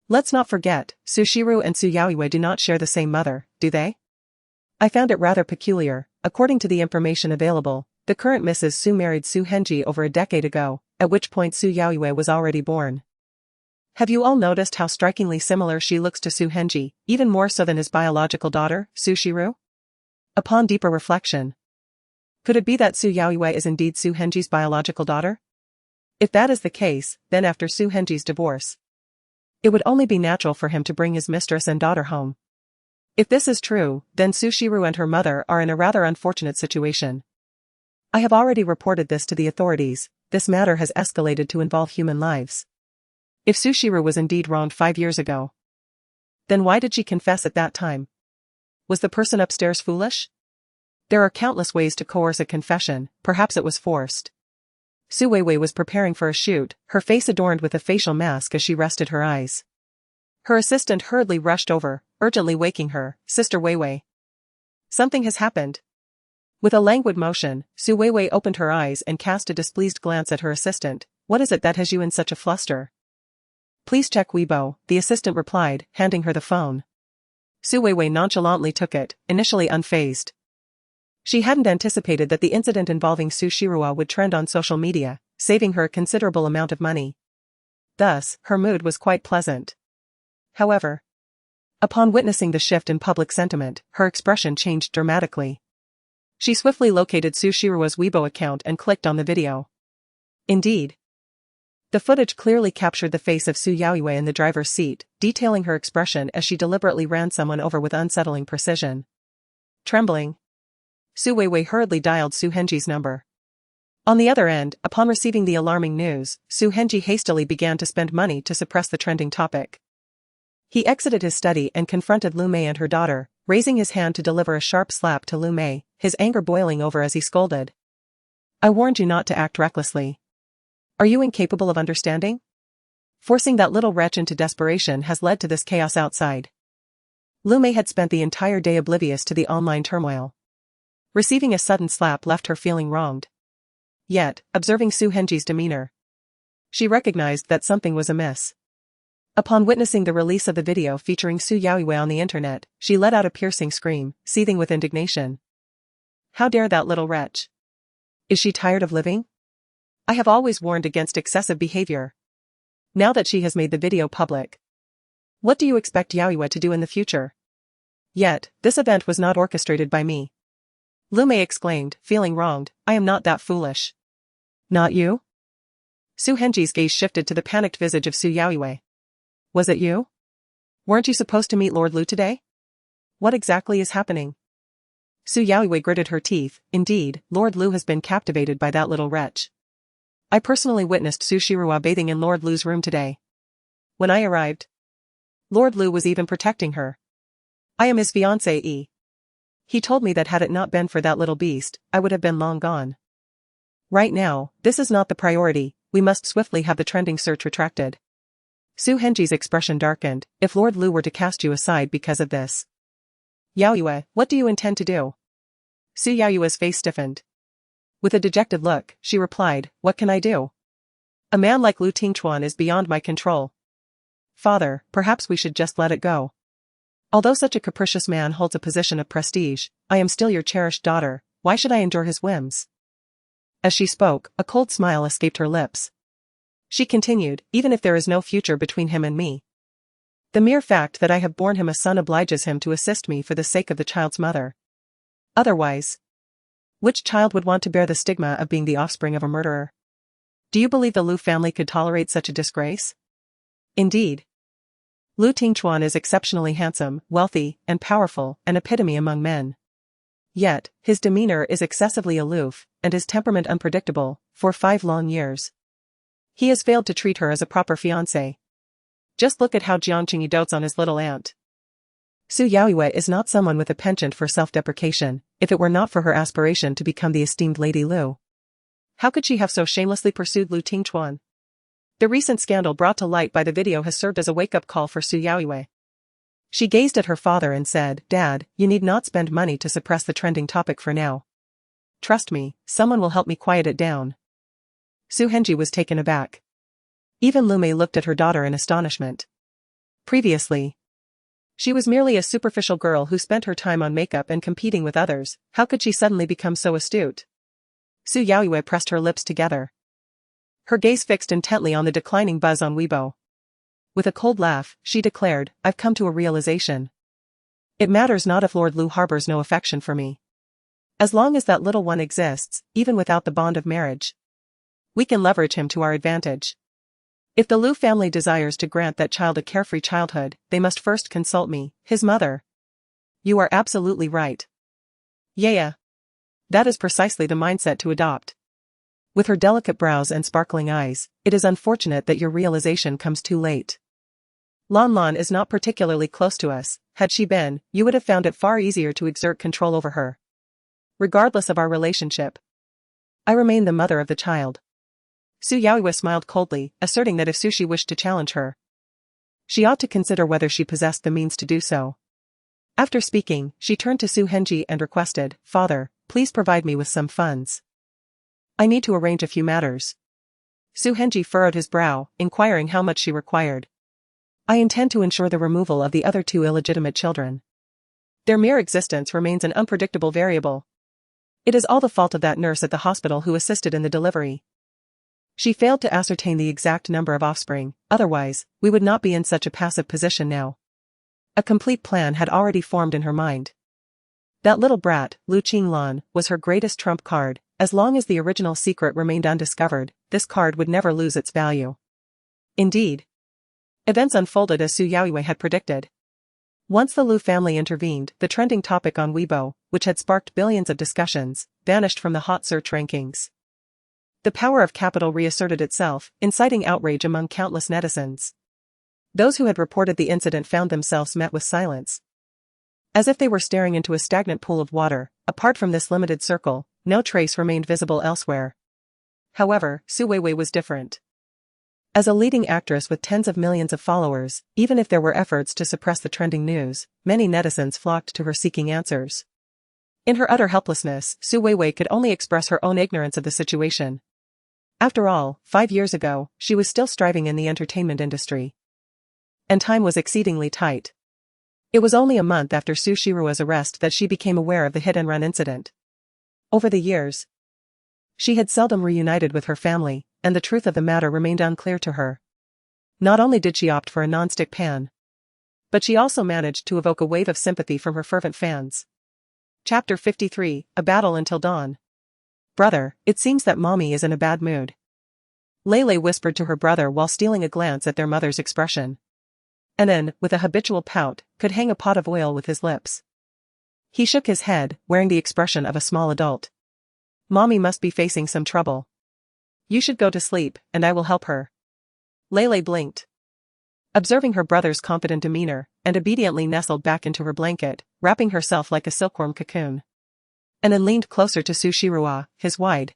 Let's not forget, Su Shiru and Su Yaoiwei do not share the same mother, do they? I found it rather peculiar. According to the information available, the current Mrs. Su married Su Henji over a decade ago, at which point Su Yaoiwei was already born. Have you all noticed how strikingly similar she looks to Su Henji, even more so than his biological daughter, Su Shiru? Upon deeper reflection, could it be that Su Yaoiwei is indeed Su Henji's biological daughter? If that is the case, then after Su Henji's divorce, it would only be natural for him to bring his mistress and daughter home. If this is true, then Su Shiru and her mother are in a rather unfortunate situation. I have already reported this to the authorities. This matter has escalated to involve human lives. If Su Shiru was indeed wronged 5 years ago, then why did she confess at that time? Was the person upstairs foolish? There are countless ways to coerce a confession, perhaps it was forced. Su Weiwei was preparing for a shoot, her face adorned with a facial mask as she rested her eyes. Her assistant hurriedly rushed over, urgently waking her, Sister Weiwei. Something has happened. With a languid motion, Su Weiwei opened her eyes and cast a displeased glance at her assistant. What is it that has you in such a fluster? Please check Weibo, the assistant replied, handing her the phone. Su Weiwei nonchalantly took it, initially unfazed. She hadn't anticipated that the incident involving Su Shirua would trend on social media, saving her a considerable amount of money. Thus, her mood was quite pleasant. However, upon witnessing the shift in public sentiment, her expression changed dramatically. She swiftly located Su Shirua's Weibo account and clicked on the video. Indeed, the footage clearly captured the face of Su Yaoiwei in the driver's seat, detailing her expression as she deliberately ran someone over with unsettling precision. Trembling, Su Weiwei hurriedly dialed Su Henji's number. On the other end, upon receiving the alarming news, Su Henji hastily began to spend money to suppress the trending topic. He exited his study and confronted Lu Mei and her daughter, raising his hand to deliver a sharp slap to Lu Mei, his anger boiling over as he scolded. I warned you not to act recklessly. Are you incapable of understanding? Forcing that little wretch into desperation has led to this chaos outside. Lu Mei had spent the entire day oblivious to the online turmoil. Receiving a sudden slap left her feeling wronged. Yet, observing Su Henji's demeanor, she recognized that something was amiss. Upon witnessing the release of the video featuring Su Yaoyue on the internet, she let out a piercing scream, seething with indignation. How dare that little wretch? Is she tired of living? I have always warned against excessive behavior. Now that she has made the video public, what do you expect Yaoyue to do in the future? Yet, this event was not orchestrated by me. Lu Mei exclaimed, feeling wronged. I am not that foolish. Not you? Su Henji's gaze shifted to the panicked visage of Su Yaoyue. Was it you? Weren't you supposed to meet Lord Lu today? What exactly is happening? Su Yaoyue gritted her teeth. Indeed, Lord Lu has been captivated by that little wretch. I personally witnessed Su Shiruwa bathing in Lord Lu's room today. When I arrived, Lord Lu was even protecting her. I am his fiancée. He told me that had it not been for that little beast, I would have been long gone. Right now, this is not the priority, we must swiftly have the trending search retracted. Su Henji's expression darkened. If Lord Lu were to cast you aside because of this. Yaoyue, what do you intend to do? Su Yaoyue's face stiffened. With a dejected look, she replied, what can I do? A man like Lu Tingchuan is beyond my control. Father, perhaps we should just let it go. Although such a capricious man holds a position of prestige, I am still your cherished daughter, why should I endure his whims? As she spoke, a cold smile escaped her lips. She continued, even if there is no future between him and me. The mere fact that I have borne him a son obliges him to assist me for the sake of the child's mother. Otherwise, which child would want to bear the stigma of being the offspring of a murderer? Do you believe the Lu family could tolerate such a disgrace? Indeed. Lu Tingchuan is exceptionally handsome, wealthy, and powerful, an epitome among men. Yet, his demeanor is excessively aloof, and his temperament unpredictable, for 5 long years. He has failed to treat her as a proper fiancé. Just look at how Jiangqingyi dotes on his little aunt. Su Yaoyue is not someone with a penchant for self-deprecation, if it were not for her aspiration to become the esteemed Lady Lu. How could she have so shamelessly pursued Lu Tingchuan? The recent scandal brought to light by the video has served as a wake-up call for Su Yaoyue. She gazed at her father and said, Dad, you need not spend money to suppress the trending topic for now. Trust me, someone will help me quiet it down. Su Henji was taken aback. Even Lu Mei looked at her daughter in astonishment. Previously, she was merely a superficial girl who spent her time on makeup and competing with others. How could she suddenly become so astute? Su Yaoyue pressed her lips together. Her gaze fixed intently on the declining buzz on Weibo. With a cold laugh, she declared, I've come to a realization. It matters not if Lord Lu harbors no affection for me. As long as that little one exists, even without the bond of marriage, we can leverage him to our advantage. If the Lu family desires to grant that child a carefree childhood, they must first consult me, his mother. You are absolutely right. Yeah. That is precisely the mindset to adopt. With her delicate brows and sparkling eyes, it is unfortunate that your realization comes too late. Lan Lan is not particularly close to us. Had she been, you would have found it far easier to exert control over her. Regardless of our relationship, I remain the mother of the child. Su Yaoyue smiled coldly, asserting that if Sushi wished to challenge her, she ought to consider whether she possessed the means to do so. After speaking, she turned to Su Henji and requested, Father, please provide me with some funds. I need to arrange a few matters. Su Henji furrowed his brow, inquiring how much she required. I intend to ensure the removal of the other 2 illegitimate children. Their mere existence remains an unpredictable variable. It is all the fault of that nurse at the hospital who assisted in the delivery. She failed to ascertain the exact number of offspring, otherwise, we would not be in such a passive position now. A complete plan had already formed in her mind. That little brat, Lu Qinglan, was her greatest trump card. As long as the original secret remained undiscovered, this card would never lose its value. Indeed, events unfolded as Su Yaoyue had predicted. Once the Lu family intervened, the trending topic on Weibo, which had sparked billions of discussions, vanished from the hot search rankings. The power of capital reasserted itself, inciting outrage among countless netizens. Those who had reported the incident found themselves met with silence. As if they were staring into a stagnant pool of water, apart from this limited circle, no trace remained visible elsewhere. However, Su Weiwei was different. As a leading actress with tens of millions of followers, even if there were efforts to suppress the trending news, many netizens flocked to her seeking answers. In her utter helplessness, Su Weiwei could only express her own ignorance of the situation. After all, 5 years ago, she was still striving in the entertainment industry. And time was exceedingly tight. It was only a month after Su Shirua's arrest that she became aware of the hit-and-run incident. Over the years, she had seldom reunited with her family, and the truth of the matter remained unclear to her. Not only did she opt for a non-stick pan, but she also managed to evoke a wave of sympathy from her fervent fans. Chapter 53, A Battle Until Dawn. Brother, it seems that mommy is in a bad mood. Lele whispered to her brother while stealing a glance at their mother's expression. And then, with a habitual pout, could hang a pot of oil with his lips. He shook his head, wearing the expression of a small adult. Mommy must be facing some trouble. You should go to sleep, and I will help her. Lele blinked, observing her brother's confident demeanor, and obediently nestled back into her blanket, wrapping herself like a silkworm cocoon. And then leaned closer to Su Shirua, his wide,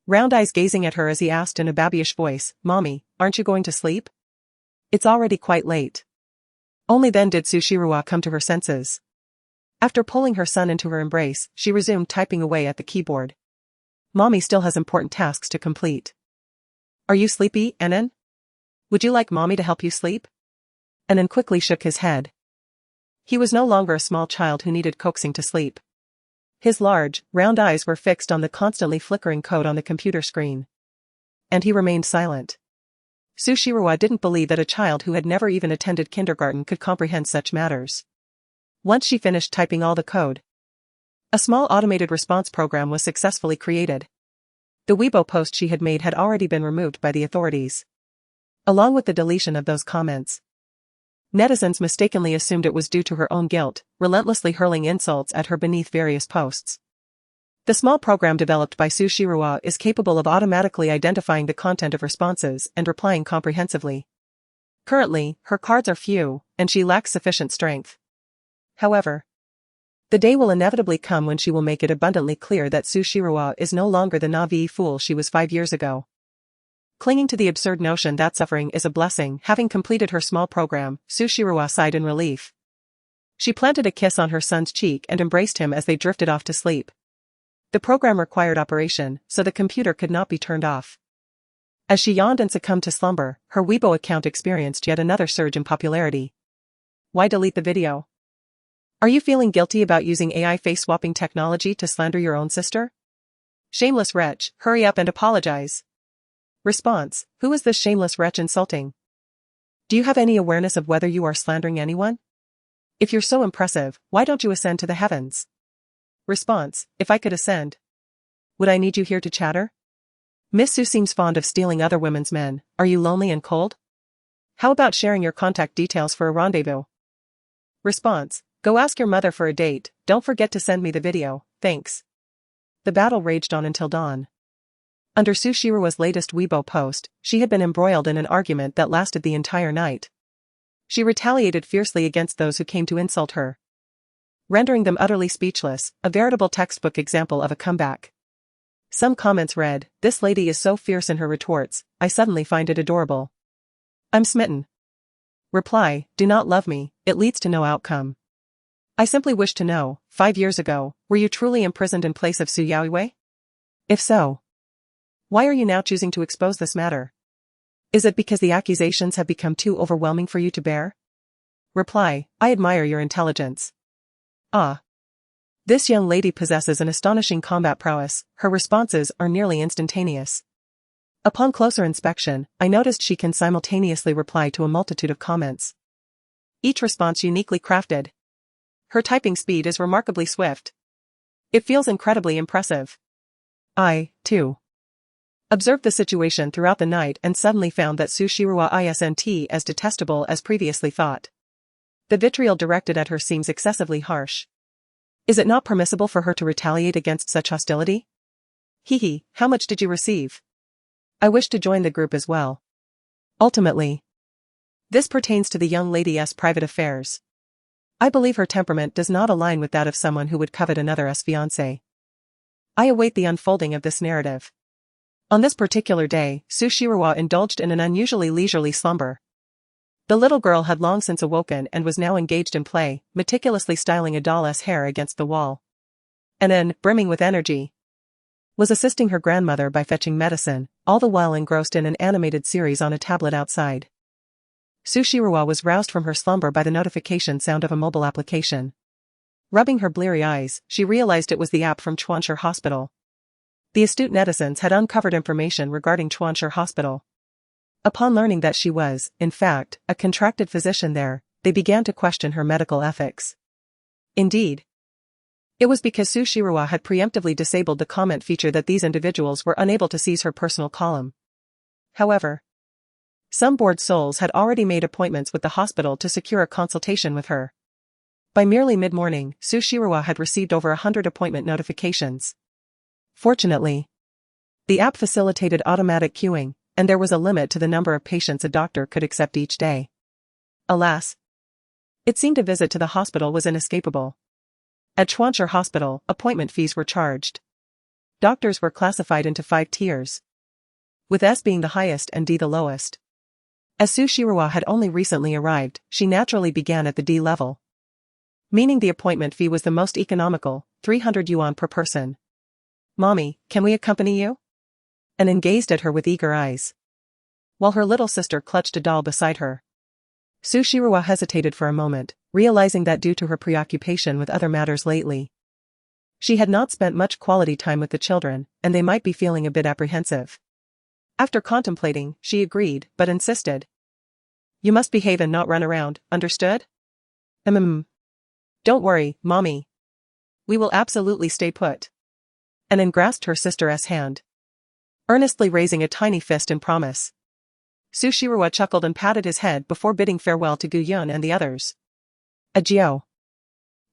round eyes gazing at her as he asked in a babyish voice, Mommy, aren't you going to sleep? It's already quite late. Only then did Su Shirua come to her senses. After pulling her son into her embrace, she resumed typing away at the keyboard. Mommy still has important tasks to complete. Are you sleepy, Anan? Would you like Mommy to help you sleep? Anan quickly shook his head. He was no longer a small child who needed coaxing to sleep. His large, round eyes were fixed on the constantly flickering code on the computer screen. And he remained silent. Su Shirua didn't believe that a child who had never even attended kindergarten could comprehend such matters. Once she finished typing all the code, a small automated response program was successfully created. The Weibo post she had made had already been removed by the authorities, along with the deletion of those comments. Netizens mistakenly assumed it was due to her own guilt, relentlessly hurling insults at her beneath various posts. The small program developed by Su Shirua is capable of automatically identifying the content of responses and replying comprehensively. Currently, her cards are few, and she lacks sufficient strength. However, the day will inevitably come when she will make it abundantly clear that Su Shirua is no longer the naive fool she was 5 years ago. Clinging to the absurd notion that suffering is a blessing, having completed her small program, Su Shirua sighed in relief. She planted a kiss on her son's cheek and embraced him as they drifted off to sleep. The program required operation, so the computer could not be turned off. As she yawned and succumbed to slumber, her Weibo account experienced yet another surge in popularity. Why delete the video? Are you feeling guilty about using AI face-swapping technology to slander your own sister? Shameless wretch, hurry up and apologize. Response: Who is this shameless wretch insulting? Do you have any awareness of whether you are slandering anyone? If you're so impressive, why don't you ascend to the heavens? Response: If I could ascend, would I need you here to chatter? Miss Su seems fond of stealing other women's men. Are you lonely and cold? How about sharing your contact details for a rendezvous? Response: Go ask your mother for a date, don't forget to send me the video, thanks. The battle raged on until dawn. Under Su Shirua's latest Weibo post, she had been embroiled in an argument that lasted the entire night. She retaliated fiercely against those who came to insult her, rendering them utterly speechless, a veritable textbook example of a comeback. Some comments read, This lady is so fierce in her retorts, I suddenly find it adorable. I'm smitten. Reply, do not love me, it leads to no outcome. I simply wish to know, 5 years ago, were you truly imprisoned in place of Su Yaoiwei? If so, why are you now choosing to expose this matter? Is it because the accusations have become too overwhelming for you to bear? Reply, I admire your intelligence. Ah. This young lady possesses an astonishing combat prowess, her responses are nearly instantaneous. Upon closer inspection, I noticed she can simultaneously reply to a multitude of comments. Each response uniquely crafted. Her typing speed is remarkably swift. It feels incredibly impressive. I, too, observed the situation throughout the night and suddenly found that Su Shirua isn't as detestable as previously thought. The vitriol directed at her seems excessively harsh. Is it not permissible for her to retaliate against such hostility? Hee, how much did you receive? I wish to join the group as well. Ultimately, this pertains to the young lady's private affairs. I believe her temperament does not align with that of someone who would covet another's fiancé. I await the unfolding of this narrative. On this particular day, Su Shirawa indulged in an unusually leisurely slumber. The little girl had long since awoken and was now engaged in play, meticulously styling a doll's hair against the wall. And then, brimming with energy, was assisting her grandmother by fetching medicine, all the while engrossed in an animated series on a tablet outside. Su Shirawa was roused from her slumber by the notification sound of a mobile application. Rubbing her bleary eyes, she realized it was the app from Chuanshire Hospital. The astute netizens had uncovered information regarding Chuanshire Hospital. Upon learning that she was, in fact, a contracted physician there, they began to question her medical ethics. Indeed, it was because Su Shirawa had preemptively disabled the comment feature that these individuals were unable to seize her personal column. However, some bored souls had already made appointments with the hospital to secure a consultation with her. By merely mid-morning, Su Shirawa had received over 100 appointment notifications. Fortunately, the app facilitated automatic queuing, and there was a limit to the number of patients a doctor could accept each day. Alas, it seemed a visit to the hospital was inescapable. At Chuanshire Hospital, appointment fees were charged. Doctors were classified into 5 tiers, with S being the highest and D the lowest. As Su Shirawa had only recently arrived, she naturally began at the D level, meaning the appointment fee was the most economical, 300 yuan per person. "Mommy, can we accompany you?" Anan gazed at her with eager eyes, while her little sister clutched a doll beside her. Su Shirawa hesitated for a moment, realizing that due to her preoccupation with other matters lately, she had not spent much quality time with the children, and they might be feeling a bit apprehensive. After contemplating, she agreed, but insisted. "You must behave and not run around, understood?" "Don't worry, Mommy. We will absolutely stay put." Anan grasped her sister's hand, earnestly raising a tiny fist in promise. Su Shirawa chuckled and patted his head before bidding farewell to Gu Yun and the others. "Adieu.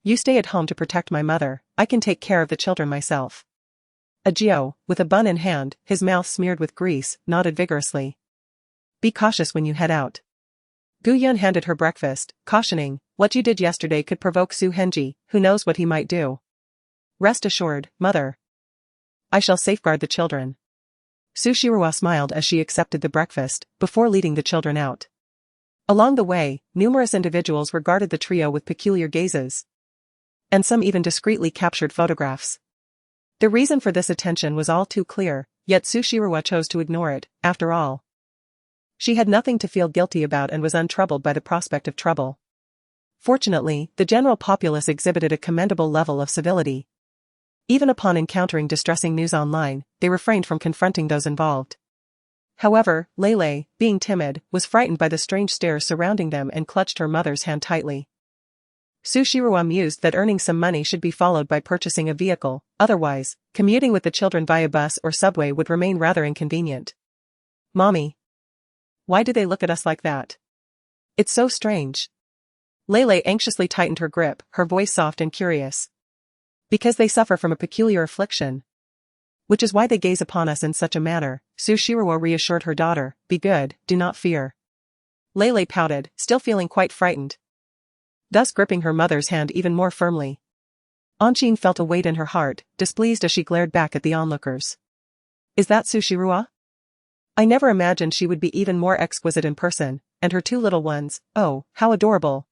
You stay at home to protect my mother, I can take care of the children myself." Adieu, with a bun in hand, his mouth smeared with grease, nodded vigorously. "Be cautious when you head out." Gu Yun handed her breakfast, cautioning, "What you did yesterday could provoke Su Henji, who knows what he might do." "Rest assured, mother. I shall safeguard the children." Su Shirawa smiled as she accepted the breakfast, before leading the children out. Along the way, numerous individuals regarded the trio with peculiar gazes, and some even discreetly captured photographs. The reason for this attention was all too clear, yet Su Shirawa chose to ignore it. After all, she had nothing to feel guilty about and was untroubled by the prospect of trouble. Fortunately, the general populace exhibited a commendable level of civility. Even upon encountering distressing news online, they refrained from confronting those involved. However, Lele, being timid, was frightened by the strange stares surrounding them and clutched her mother's hand tightly. Su Shirawa mused that earning some money should be followed by purchasing a vehicle, otherwise, commuting with the children via bus or subway would remain rather inconvenient. "Mommy, why do they look at us like that? It's so strange." Lele anxiously tightened her grip, her voice soft and curious. "Because they suffer from a peculiar affliction, which is why they gaze upon us in such a manner," Su Shirawa reassured her daughter. "Be good, do not fear." Lele pouted, still feeling quite frightened, thus gripping her mother's hand even more firmly. Anqing felt a weight in her heart, displeased as she glared back at the onlookers. "Is that Su Shirawa? I never imagined she would be even more exquisite in person, and her 2 little ones, oh, how adorable.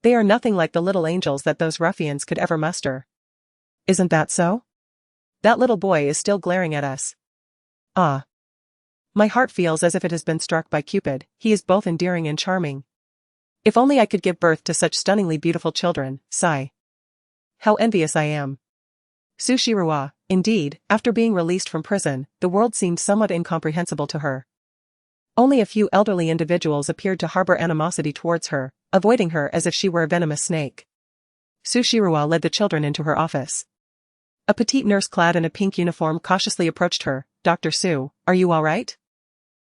They are nothing like the little angels that those ruffians could ever muster." "Isn't that so? That little boy is still glaring at us. Ah. My heart feels as if it has been struck by Cupid, he is both endearing and charming. If only I could give birth to such stunningly beautiful children, sigh. How envious I am." Su Shirawa, indeed, after being released from prison, the world seemed somewhat incomprehensible to her. Only a few elderly individuals appeared to harbor animosity towards her, avoiding her as if she were a venomous snake. Su Shirawa led the children into her office. A petite nurse clad in a pink uniform cautiously approached her. "Dr. Su, are you all right?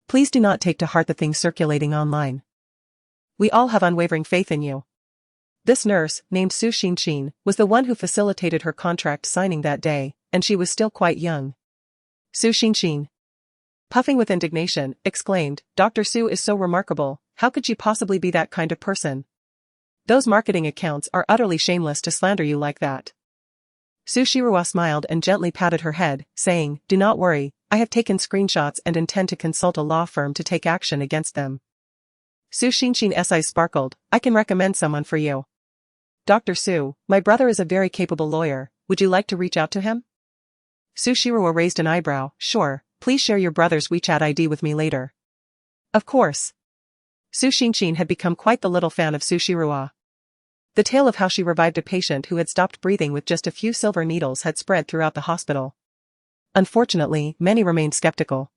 Please do not take to heart the things circulating online. We all have unwavering faith in you." This nurse, named Su Xinxin, was the one who facilitated her contract signing that day, and she was still quite young. Su Xinxin, puffing with indignation, exclaimed, "Dr. Su is so remarkable, how could she possibly be that kind of person? Those marketing accounts are utterly shameless to slander you like that." Su Shirawa smiled and gently patted her head, saying, "Do not worry, I have taken screenshots and intend to consult a law firm to take action against them. Su Xingshin's eyes sparkled. I can recommend someone for you. Dr. Su, my brother is a very capable lawyer, would you like to reach out to him? Su Shiruo raised an eyebrow. Sure, please share your brother's WeChat ID with me later. Of course. Su Xingshin had become quite the little fan of Su Shiruo. The tale of how she revived a patient who had stopped breathing with just a few silver needles had spread throughout the hospital. Unfortunately, many remained skeptical.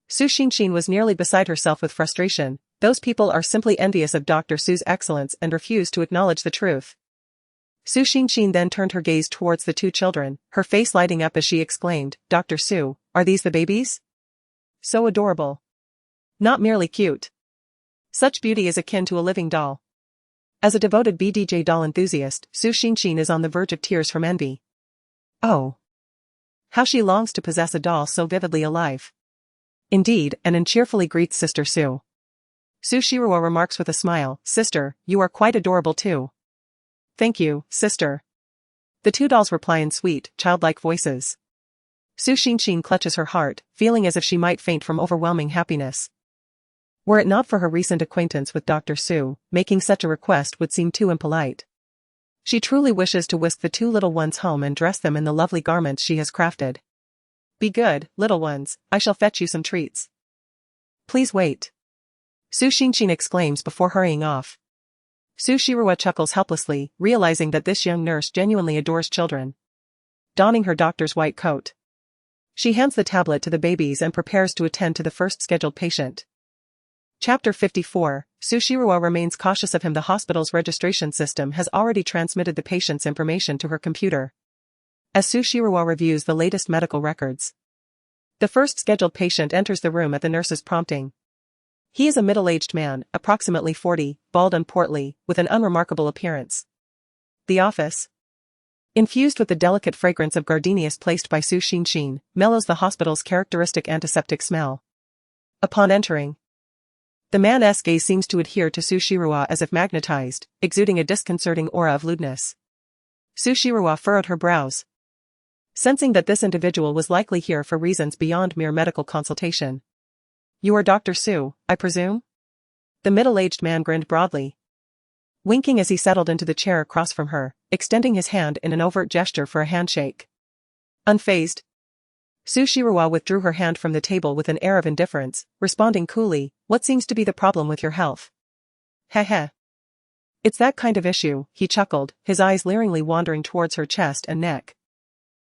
Su Xingshin was nearly beside herself with frustration. Those people are simply envious of Dr. Su's excellence and refuse to acknowledge the truth. Su Xingshin then turned her gaze towards the two children, her face lighting up as she exclaimed, Dr. Su, are these the babies? So adorable. Not merely cute. Such beauty is akin to a living doll. As a devoted BDJ doll enthusiast, Su Xingshin is on the verge of tears from envy. Oh. How she longs to possess a doll so vividly alive. Indeed, and cheerfully greets Sister Su. Su Shiruo remarks with a smile, Sister, you are quite adorable too. Thank you, sister. The two dolls reply in sweet, childlike voices. Su Xingshin clutches her heart, feeling as if she might faint from overwhelming happiness. Were it not for her recent acquaintance with Dr. Su, making such a request would seem too impolite. She truly wishes to whisk the two little ones home and dress them in the lovely garments she has crafted. Be good, little ones, I shall fetch you some treats. Please wait. Su Xingshin exclaims before hurrying off. Su Shiruo chuckles helplessly, realizing that this young nurse genuinely adores children. Donning her doctor's white coat, she hands the tablet to the babies and prepares to attend to the first scheduled patient. Chapter 54, Su Shiruo remains cautious of him. The hospital's registration system has already transmitted the patient's information to her computer. As Su Shiruo reviews the latest medical records, the first scheduled patient enters the room at the nurse's prompting. He is a middle-aged man, approximately 40, bald and portly, with an unremarkable appearance. The office, infused with the delicate fragrance of gardenias placed by Su Xingshin, mellows the hospital's characteristic antiseptic smell. Upon entering, the man's gaze seems to adhere to Su Shiruo as if magnetized, exuding a disconcerting aura of lewdness. Su Shiruo furrowed her brows, sensing that this individual was likely here for reasons beyond mere medical consultation. You are Dr. Su, I presume? The middle-aged man grinned broadly, winking as he settled into the chair across from her, extending his hand in an overt gesture for a handshake. Unfazed, Su Shiruo withdrew her hand from the table with an air of indifference, responding coolly, what seems to be the problem with your health? Heh. It's that kind of issue, he chuckled, his eyes leeringly wandering towards her chest and neck.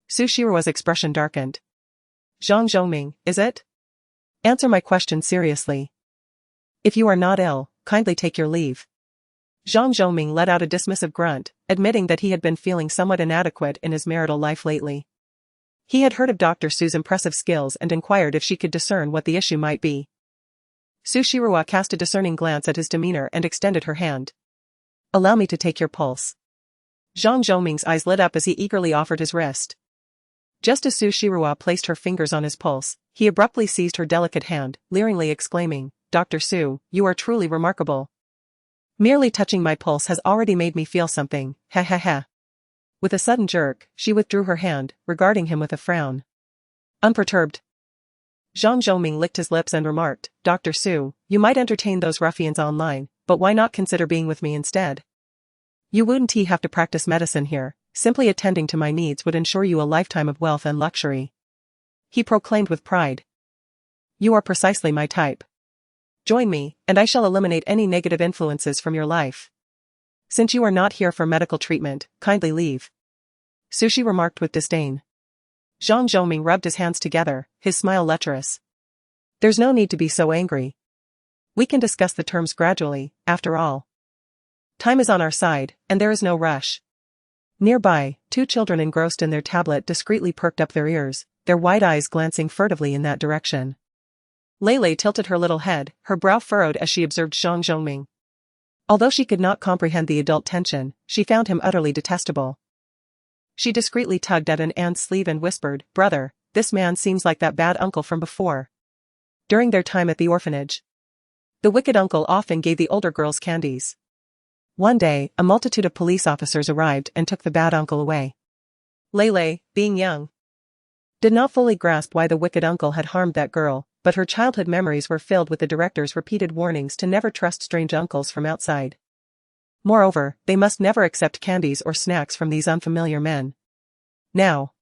Su Shiruo's expression darkened. Zhang Zhongming, is it? Answer my question seriously. If you are not ill, kindly take your leave. Zhang Zhongming let out a dismissive grunt, admitting that he had been feeling somewhat inadequate in his marital life lately. He had heard of Dr. Su's impressive skills and inquired if she could discern what the issue might be. Su Shiruo cast a discerning glance at his demeanor and extended her hand. Allow me to take your pulse. Zhang Zhongming's eyes lit up as he eagerly offered his wrist. Just as Su Shiruo placed her fingers on his pulse, he abruptly seized her delicate hand, leeringly exclaiming, Dr. Su, you are truly remarkable. Merely touching my pulse has already made me feel something, Heh. With a sudden jerk, she withdrew her hand, regarding him with a frown. Unperturbed, Zhang Zhongming licked his lips and remarked, Dr. Su, you might entertain those ruffians online, but why not consider being with me instead? You wouldn't have to practice medicine here. Simply attending to my needs would ensure you a lifetime of wealth and luxury. He proclaimed with pride. You are precisely my type. Join me, and I shall eliminate any negative influences from your life. Since you are not here for medical treatment, kindly leave. Sushi remarked with disdain. Zhang Zhongming rubbed his hands together, his smile lecherous. There's no need to be so angry. We can discuss the terms gradually, after all. Time is on our side, and there is no rush. Nearby, two children engrossed in their tablet discreetly perked up their ears, their wide eyes glancing furtively in that direction. Lei tilted her little head, her brow furrowed as she observed Zhang Zhongming. Although she could not comprehend the adult tension, she found him utterly detestable. She discreetly tugged at an aunt's sleeve and whispered, Brother, this man seems like that bad uncle from before. During their time at the orphanage, the wicked uncle often gave the older girls candies. One day, a multitude of police officers arrived and took the bad uncle away. Lei, being young, did not fully grasp why the wicked uncle had harmed that girl, but her childhood memories were filled with the director's repeated warnings to never trust strange uncles from outside. Moreover, they must never accept candies or snacks from these unfamiliar men. Now,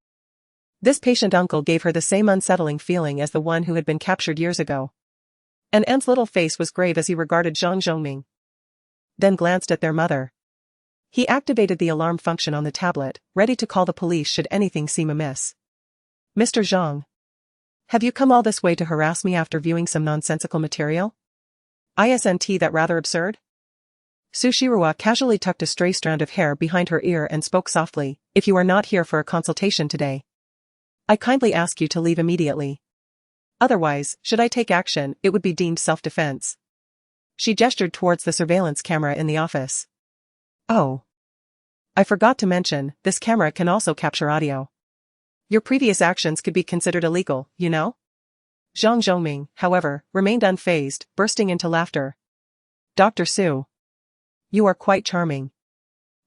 this patient uncle gave her the same unsettling feeling as the one who had been captured years ago. And Anne's little face was grave as he regarded Zhang Zhongming. Then glanced at their mother. He activated the alarm function on the tablet, ready to call the police should anything seem amiss. Mr. Zhang. Have you come all this way to harass me after viewing some nonsensical material? Isn't that rather absurd? Su Shiruo casually tucked a stray strand of hair behind her ear and spoke softly, if you are not here for a consultation today, I kindly ask you to leave immediately. Otherwise, should I take action, it would be deemed self-defense. She gestured towards the surveillance camera in the office. Oh. I forgot to mention, this camera can also capture audio. Your previous actions could be considered illegal, you know? Zhang Zhongming, however, remained unfazed, bursting into laughter. Dr. Su. You are quite charming.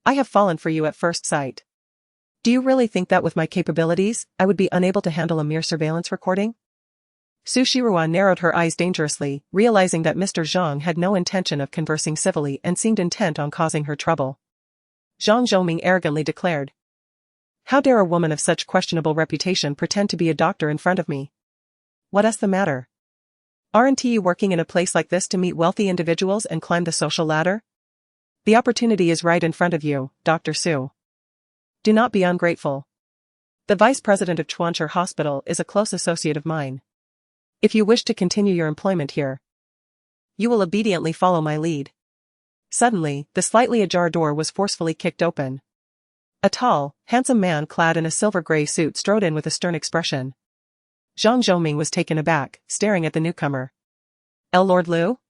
I have fallen for you at first sight. Do you really think that with my capabilities, I would be unable to handle a mere surveillance recording? Su Shiruo narrowed her eyes dangerously, realizing that Mr. Zhang had no intention of conversing civilly and seemed intent on causing her trouble. Zhang Zhongming arrogantly declared. How dare a woman of such questionable reputation pretend to be a doctor in front of me? What's the matter? Aren't you working in a place like this to meet wealthy individuals and climb the social ladder? The opportunity is right in front of you, Dr. Su. Do not be ungrateful. The vice president of Chuanchi Hospital is a close associate of mine. If you wish to continue your employment here, you will obediently follow my lead. Suddenly, the slightly ajar door was forcefully kicked open. A tall, handsome man clad in a silver-gray suit strode in with a stern expression. Zhang Zhongming was taken aback, staring at the newcomer. Lord Liu?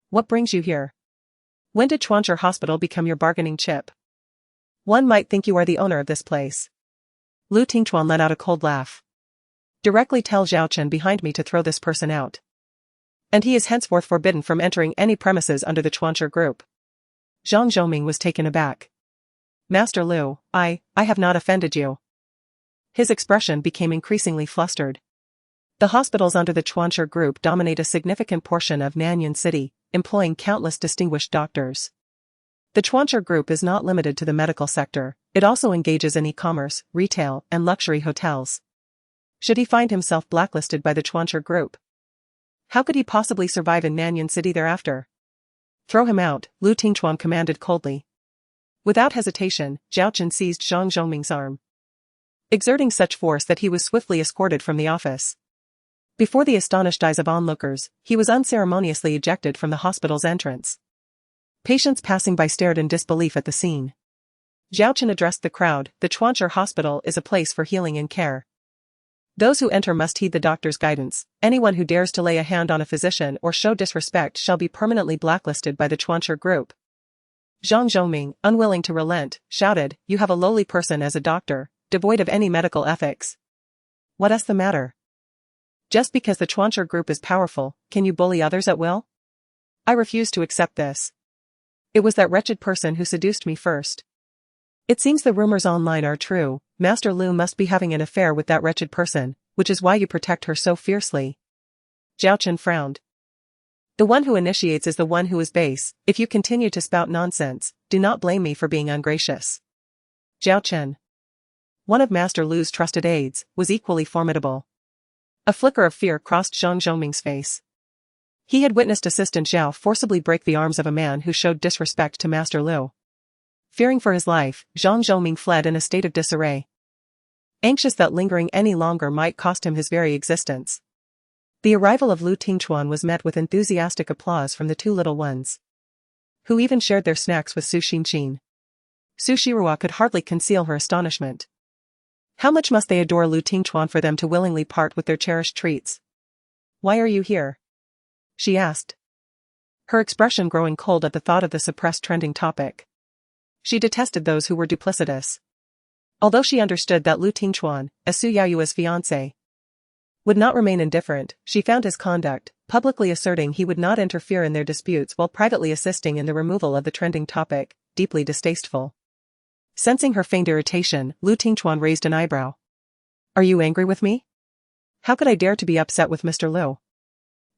What brings you here? When did Chuanchi Hospital become your bargaining chip? One might think you are the owner of this place. Lu Tingchuan let out a cold laugh. Directly tell Zhao Chen behind me to throw this person out. And he is henceforth forbidden from entering any premises under the Chuanchi group. Zhang Zhongming was taken aback. Master Liu, I have not offended you. His expression became increasingly flustered. The hospitals under the Chuanchi group dominate a significant portion of Nanyuan City, employing countless distinguished doctors. The Chuanchi group is not limited to the medical sector, it also engages in e-commerce, retail, and luxury hotels. Should he find himself blacklisted by the Chuanchi group? How could he possibly survive in Nanyuan City thereafter? Throw him out, Lu Tingchuan commanded coldly. Without hesitation, Zhao Chen seized Zhang Zhongming's arm, exerting such force that he was swiftly escorted from the office. Before the astonished eyes of onlookers, he was unceremoniously ejected from the hospital's entrance. Patients passing by stared in disbelief at the scene. Zhao Chen addressed the crowd, the Chuanchi Hospital is a place for healing and care. Those who enter must heed the doctor's guidance. Anyone who dares to lay a hand on a physician or show disrespect shall be permanently blacklisted by the Chuanchi group. Zhang Zhongming, unwilling to relent, shouted, You have a lowly person as a doctor, devoid of any medical ethics. What's the matter? Just because the Chuanchi group is powerful, can you bully others at will? I refuse to accept this. It was that wretched person who seduced me first. It seems the rumors online are true. Master Liu must be having an affair with that wretched person, which is why you protect her so fiercely. Zhao Chen frowned. The one who initiates is the one who is base. If you continue to spout nonsense, do not blame me for being ungracious. Zhao Chen, one of Master Liu's trusted aides, was equally formidable. A flicker of fear crossed Zhang Zhongming's face. He had witnessed Assistant Zhao forcibly break the arms of a man who showed disrespect to Master Liu. Fearing for his life, Zhang Zhongming fled in a state of disarray. Anxious that lingering any longer might cost him his very existence. The arrival of Lu Tingchuan was met with enthusiastic applause from the two little ones, who even shared their snacks with Su Xinqin. Su Shiruo could hardly conceal her astonishment. How much must they adore Lu Tingchuan for them to willingly part with their cherished treats? Why are you here? She asked, her expression growing cold at the thought of the suppressed trending topic. She detested those who were duplicitous. Although she understood that Lu Tingchuan, as Su Yaoyu's fiancé, would not remain indifferent, she found his conduct, publicly asserting he would not interfere in their disputes while privately assisting in the removal of the trending topic, deeply distasteful. Sensing her faint irritation, Lu Tingchuan raised an eyebrow. Are you angry with me? How could I dare to be upset with Mr. Liu?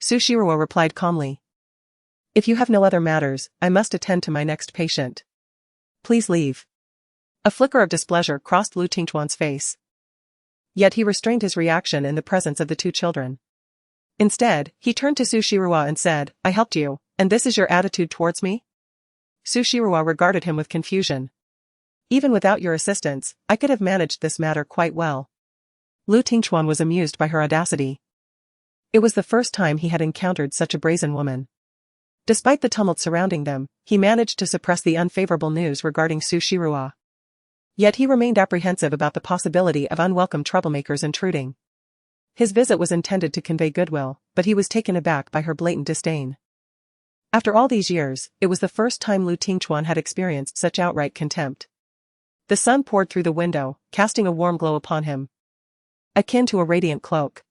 Sushiro replied calmly. If you have no other matters, I must attend to my next patient. Please leave. A flicker of displeasure crossed Lu Tingchuan's face. Yet he restrained his reaction in the presence of the two children. Instead, he turned to Sushiro and said, I helped you, and this is your attitude towards me? Sushiro regarded him with confusion. Even without your assistance, I could have managed this matter quite well. Lu Tingchuan was amused by her audacity. It was the first time he had encountered such a brazen woman. Despite the tumult surrounding them, he managed to suppress the unfavorable news regarding Sushiro. Yet he remained apprehensive about the possibility of unwelcome troublemakers intruding. His visit was intended to convey goodwill, but he was taken aback by her blatant disdain. After all these years, it was the first time Lu Tingchuan had experienced such outright contempt. The sun poured through the window, casting a warm glow upon him, akin to a radiant cloak.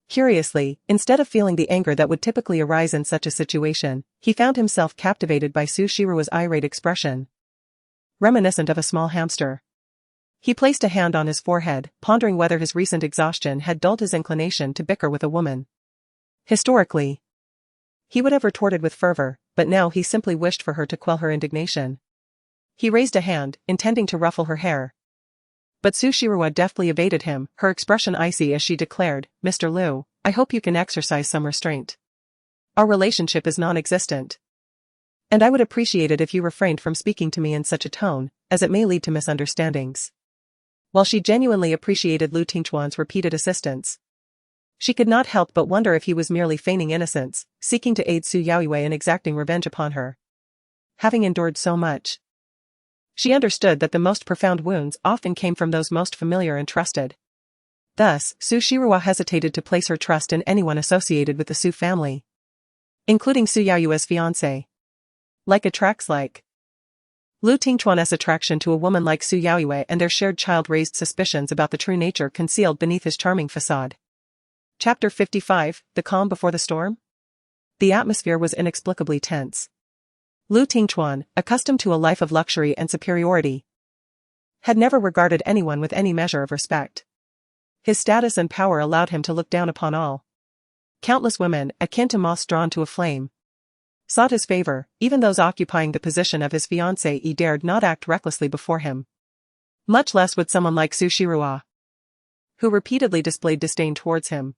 Curiously, instead of feeling the anger that would typically arise in such a situation, he found himself captivated by Sushiro's irate expression, reminiscent of a small hamster. He placed a hand on his forehead, pondering whether his recent exhaustion had dulled his inclination to bicker with a woman. Historically, he would have retorted with fervor, but now he simply wished for her to quell her indignation. He raised a hand, intending to ruffle her hair. But Sushiro deftly evaded him, her expression icy as she declared, Mr. Liu, I hope you can exercise some restraint. Our relationship is non-existent. And I would appreciate it if you refrained from speaking to me in such a tone, as it may lead to misunderstandings. While she genuinely appreciated Lu Tingchuan's repeated assistance, she could not help but wonder if he was merely feigning innocence, seeking to aid Su Yaoyue in exacting revenge upon her. Having endured so much, she understood that the most profound wounds often came from those most familiar and trusted. Thus, Sushiro hesitated to place her trust in anyone associated with the Su family, including Su Yaoyue's fiancé. Like attracts like. Lu Tingchuan's attraction to a woman like Su Yaoyue and their shared child raised suspicions about the true nature concealed beneath his charming facade. Chapter 55, The Calm Before the Storm? The atmosphere was inexplicably tense. Lu Tingchuan, accustomed to a life of luxury and superiority, had never regarded anyone with any measure of respect. His status and power allowed him to look down upon all. Countless women, akin to moths drawn to a flame, sought his favor, even those occupying the position of his fiancée dared not act recklessly before him. Much less would someone like Sushiro, who repeatedly displayed disdain towards him.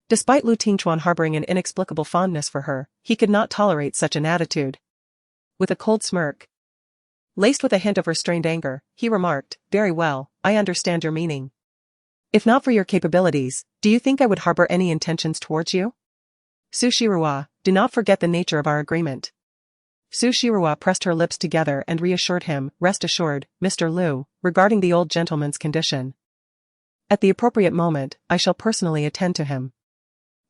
Despite Lu Tingchuan harboring an inexplicable fondness for her, he could not tolerate such an attitude. With a cold smirk, laced with a hint of restrained anger, he remarked, Very well, I understand your meaning. If not for your capabilities, do you think I would harbor any intentions towards you? Sushiro, do not forget the nature of our agreement. Sushiro pressed her lips together and reassured him, Rest assured, Mr. Liu, regarding the old gentleman's condition. At the appropriate moment, I shall personally attend to him.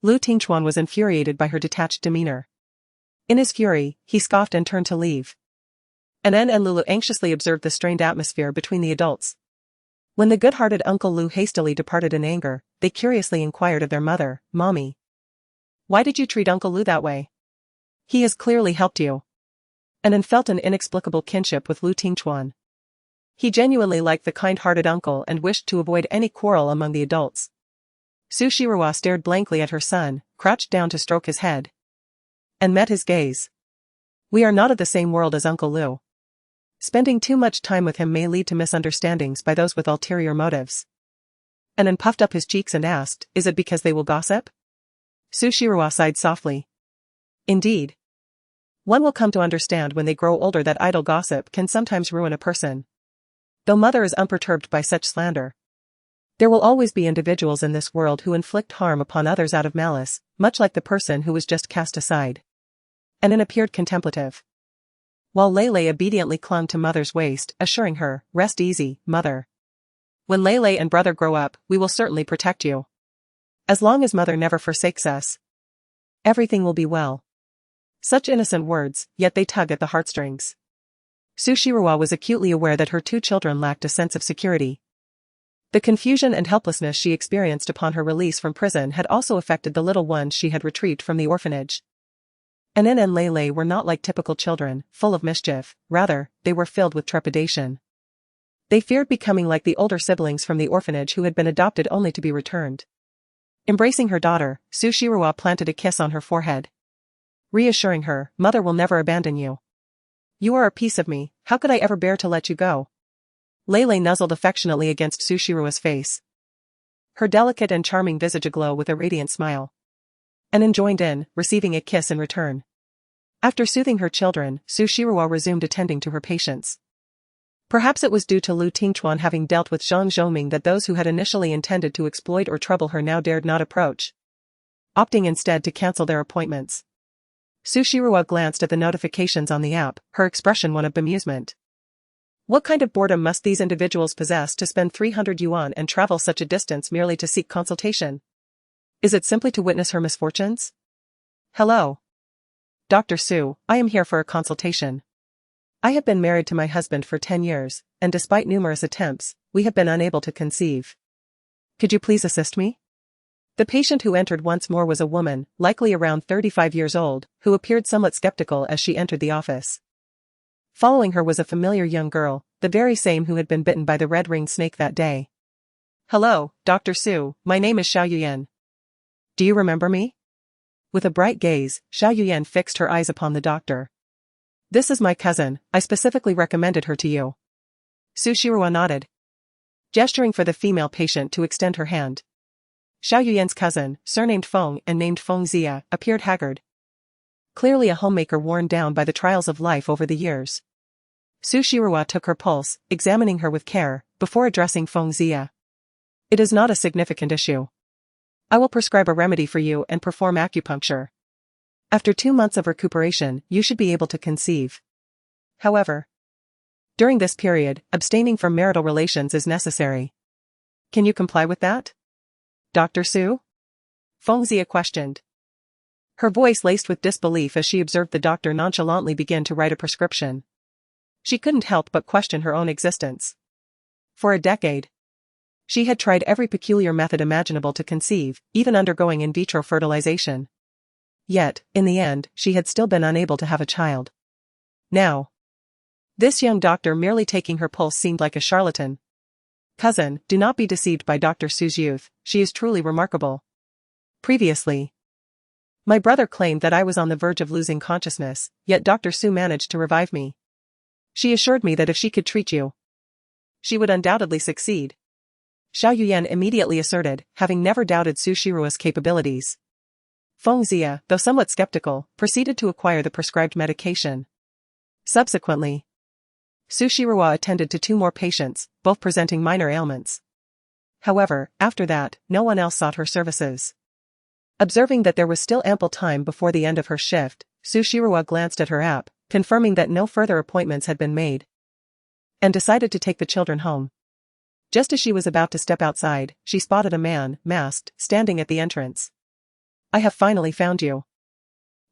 Lu Tingchuan was infuriated by her detached demeanor. In his fury, he scoffed and turned to leave. Anen and Lulu anxiously observed the strained atmosphere between the adults. When the good-hearted Uncle Lu hastily departed in anger, they curiously inquired of their mother, Mommy, why did you treat Uncle Lu that way? He has clearly helped you. Anen felt an inexplicable kinship with Lu Tingchuan. He genuinely liked the kind-hearted uncle and wished to avoid any quarrel among the adults. Sushiro stared blankly at her son, crouched down to stroke his head, and met his gaze. We are not of the same world as Uncle Liu. Spending too much time with him may lead to misunderstandings by those with ulterior motives. Anen puffed up his cheeks and asked, Is it because they will gossip? Sushiro sighed softly. Indeed. One will come to understand when they grow older that idle gossip can sometimes ruin a person. Though mother is unperturbed by such slander, there will always be individuals in this world who inflict harm upon others out of malice, much like the person who was just cast aside. Anen appeared contemplative, while Lele obediently clung to mother's waist, assuring her, Rest easy, mother. When Lele and brother grow up, we will certainly protect you. As long as mother never forsakes us, everything will be well. Such innocent words, yet they tug at the heartstrings. Sushiro was acutely aware that her two children lacked a sense of security. The confusion and helplessness she experienced upon her release from prison had also affected the little ones she had retrieved from the orphanage. Anen and Lele were not like typical children, full of mischief, rather, they were filled with trepidation. They feared becoming like the older siblings from the orphanage who had been adopted only to be returned. Embracing her daughter, Su Shiroa planted a kiss on her forehead, reassuring her, "Mother will never abandon you. You are a piece of me, how could I ever bear to let you go?" Lele nuzzled affectionately against Su Shiroa's face, her delicate and charming visage aglow with a radiant smile. And joined in, receiving a kiss in return. After soothing her children, Su Shiroa resumed attending to her patients. Perhaps it was due to Lu Tingchuan having dealt with Zhang Zhoming that those who had initially intended to exploit or trouble her now dared not approach, opting instead to cancel their appointments. Su Shiroa glanced at the notifications on the app, her expression one of bemusement. What kind of boredom must these individuals possess to spend 300 yuan and travel such a distance merely to seek consultation? Is it simply to witness her misfortunes? Hello. Dr. Su, I am here for a consultation. I have been married to my husband for 10 years, and despite numerous attempts, we have been unable to conceive. Could you please assist me? The patient who entered once more was a woman, likely around 35 years old, who appeared somewhat skeptical as she entered the office. Following her was a familiar young girl, the very same who had been bitten by the red-ringed snake that day. Hello, Dr. Su, my name is Xiao Yuyan. Do you remember me? With a bright gaze, Xiao Yuyan fixed her eyes upon the doctor. This is my cousin, I specifically recommended her to you. Su Shiroa nodded, gesturing for the female patient to extend her hand. Xiao Yuyan's cousin, surnamed Feng and named Feng Zia, appeared haggard. Clearly a homemaker worn down by the trials of life over the years. Su Shiroa took her pulse, examining her with care, before addressing Feng Zia. It is not a significant issue. I will prescribe a remedy for you and perform acupuncture. After 2 months of recuperation, you should be able to conceive. However, during this period, abstaining from marital relations is necessary. Can you comply with that? Dr. Su? Feng Zia questioned, her voice laced with disbelief as she observed the doctor nonchalantly begin to write a prescription. She couldn't help but question her own existence. For a decade, she had tried every peculiar method imaginable to conceive, even undergoing in vitro fertilization. Yet, in the end, she had still been unable to have a child. Now, this young doctor merely taking her pulse seemed like a charlatan. Cousin, do not be deceived by Dr. Su's youth, she is truly remarkable. Previously, my brother claimed that I was on the verge of losing consciousness, yet Dr. Su managed to revive me. She assured me that if she could treat you, she would undoubtedly succeed. Xiao Yuyan immediately asserted, having never doubted Su Shiroa's capabilities. Feng Zia, though somewhat skeptical, proceeded to acquire the prescribed medication. Subsequently, Su Shiroa attended to 2 more patients, both presenting minor ailments. However, after that, no one else sought her services. Observing that there was still ample time before the end of her shift, Su Shiroa glanced at her app, confirming that no further appointments had been made, and decided to take the children home. Just as she was about to step outside, she spotted a man, masked, standing at the entrance. I have finally found you,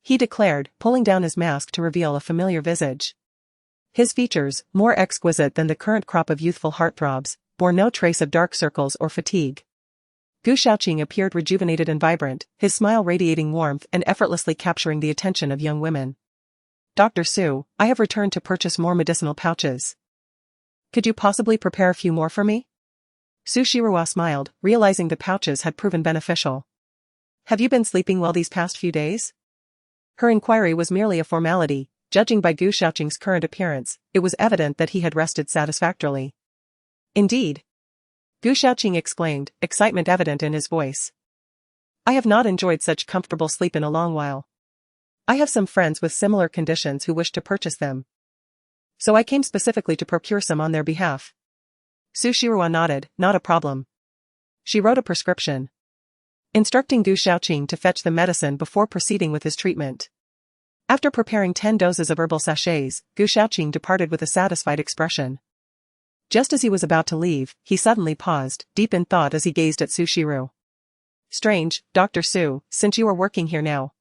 he declared, pulling down his mask to reveal a familiar visage. His features, more exquisite than the current crop of youthful heartthrobs, bore no trace of dark circles or fatigue. Gu Shaoqing appeared rejuvenated and vibrant, his smile radiating warmth and effortlessly capturing the attention of young women. Dr. Su, I have returned to purchase more medicinal pouches. Could you possibly prepare a few more for me? Su Shiroa smiled, realizing the pouches had proven beneficial. Have you been sleeping well these past few days? Her inquiry was merely a formality. Judging by Gu Shaoqing's current appearance, it was evident that he had rested satisfactorily. Indeed, Gu Shaoqing exclaimed, excitement evident in his voice. I have not enjoyed such comfortable sleep in a long while. I have some friends with similar conditions who wish to purchase them, so I came specifically to procure some on their behalf. Su Shiroa nodded, not a problem. She wrote a prescription, instructing Gu Shaoqing to fetch the medicine before proceeding with his treatment. After preparing 10 doses of herbal sachets, Gu Shaoqing departed with a satisfied expression. Just as he was about to leave, he suddenly paused, deep in thought as he gazed at Su Shiroa. Strange, Dr. Su, since you are working here now.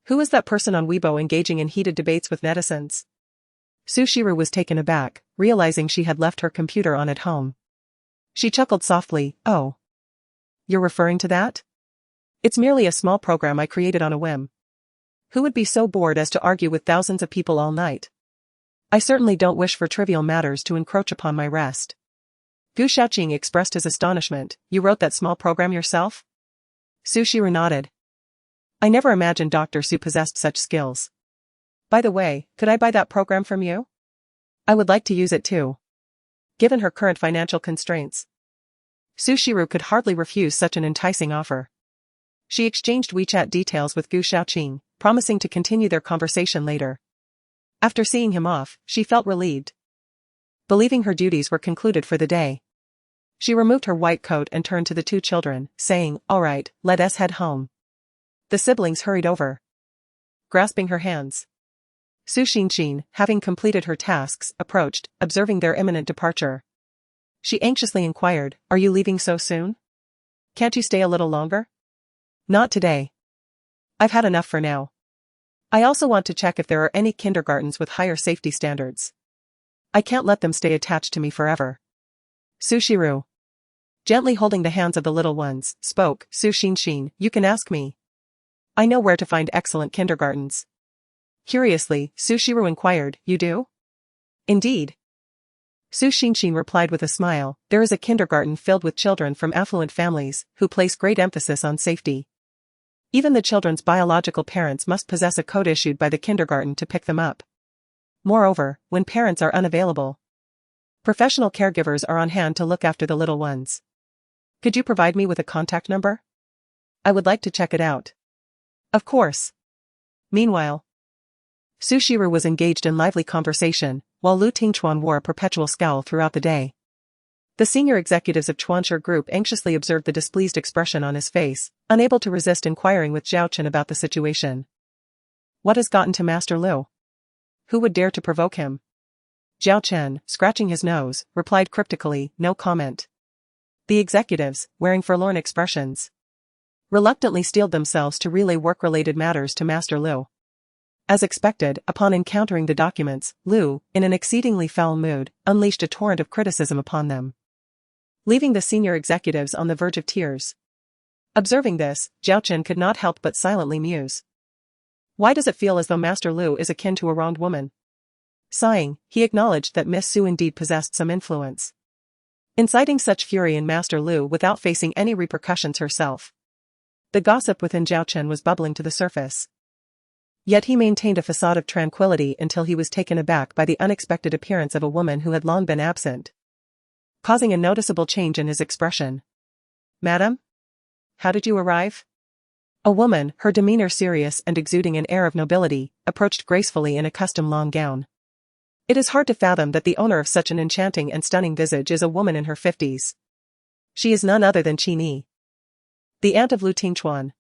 Who is that person on Weibo engaging in heated debates with netizens? Su Shiroa was taken aback, realizing she had left her computer on at home. She chuckled softly, oh. You're referring to that? It's merely a small program I created on a whim. Who would be so bored as to argue with thousands of people all night? I certainly don't wish for trivial matters to encroach upon my rest. Gu Xiaoqing expressed his astonishment. You wrote that small program yourself? Su Shiru nodded. I never imagined Dr. Su possessed such skills. By the way, could I buy that program from you? I would like to use it too. Given her current financial constraints, Su Shiru could hardly refuse such an enticing offer. She exchanged WeChat details with Gu Xiaoqing, promising to continue their conversation later. After seeing him off, she felt relieved. Believing her duties were concluded for the day, she removed her white coat and turned to the two children, saying, "All right, let us head home." The siblings hurried over, grasping her hands. Su Xinxin, having completed her tasks, approached, observing their imminent departure. She anxiously inquired, "Are you leaving so soon? Can't you stay a little longer?" "Not today. I've had enough for now. I also want to check if there are any kindergartens with higher safety standards. I can't let them stay attached to me forever." Su Shiru, gently holding the hands of the little ones, spoke, "Su Xinxin, you can ask me. I know where to find excellent kindergartens." Curiously, Su Shiru inquired, "You do?" "Indeed." Su Xinxin replied with a smile, "There is a kindergarten filled with children from affluent families, who place great emphasis on safety. Even the children's biological parents must possess a code issued by the kindergarten to pick them up. Moreover, when parents are unavailable, professional caregivers are on hand to look after the little ones. Could you provide me with a contact number? I would like to check it out." "Of course." Meanwhile, Su Shiru was engaged in lively conversation, while Lu Tingchuan wore a perpetual scowl throughout the day. The senior executives of Chuanxia Group anxiously observed the displeased expression on his face, unable to resist inquiring with Zhao Chen about the situation. "What has gotten to Master Lu? Who would dare to provoke him?" Zhao Chen, scratching his nose, replied cryptically, "No comment." The executives, wearing forlorn expressions, reluctantly steeled themselves to relay work-related matters to Master Lu. As expected, upon encountering the documents, Lu, in an exceedingly foul mood, unleashed a torrent of criticism upon them, leaving the senior executives on the verge of tears. Observing this, Zhao Chen could not help but silently muse. Why does it feel as though Master Lu is akin to a wronged woman? Sighing, he acknowledged that Miss Su indeed possessed some influence, inciting such fury in Master Lu without facing any repercussions herself. The gossip within Zhao Chen was bubbling to the surface. Yet he maintained a facade of tranquility until he was taken aback by the unexpected appearance of a woman who had long been absent, causing a noticeable change in his expression. "Madam? How did you arrive?" A woman, her demeanor serious and exuding an air of nobility, approached gracefully in a custom long gown. It is hard to fathom that the owner of such an enchanting and stunning visage is a woman in her 50s. She is none other than Qin Yi, the aunt of Lu Tingchuan.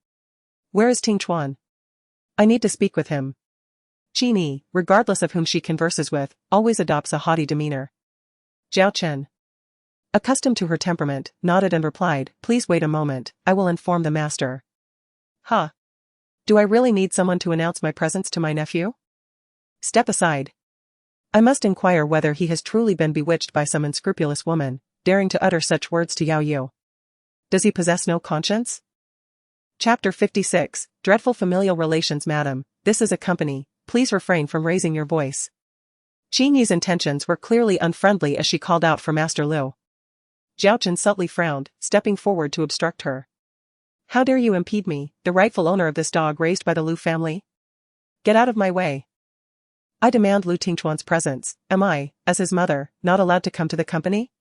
"Where is Tingchuan? I need to speak with him." Qin Yi, regardless of whom she converses with, always adopts a haughty demeanor. Zhao Chen, accustomed to her temperament, nodded and replied, "Please wait a moment, I will inform the master." "Huh? Do I really need someone to announce my presence to my nephew? Step aside. I must inquire whether he has truly been bewitched by some unscrupulous woman, daring to utter such words to Yao Yu. Does he possess no conscience?" Chapter 56, Dreadful Familial Relations. "Madam, this is a company, please refrain from raising your voice." Qin Yi's intentions were clearly unfriendly as she called out for Master Lu. Zhao Chen subtly frowned, stepping forward to obstruct her. "How dare you impede me, the rightful owner of this dog raised by the Lu family? Get out of my way. I demand Lu Tingchuan's presence. Am I, as his mother, not allowed to come to the company?"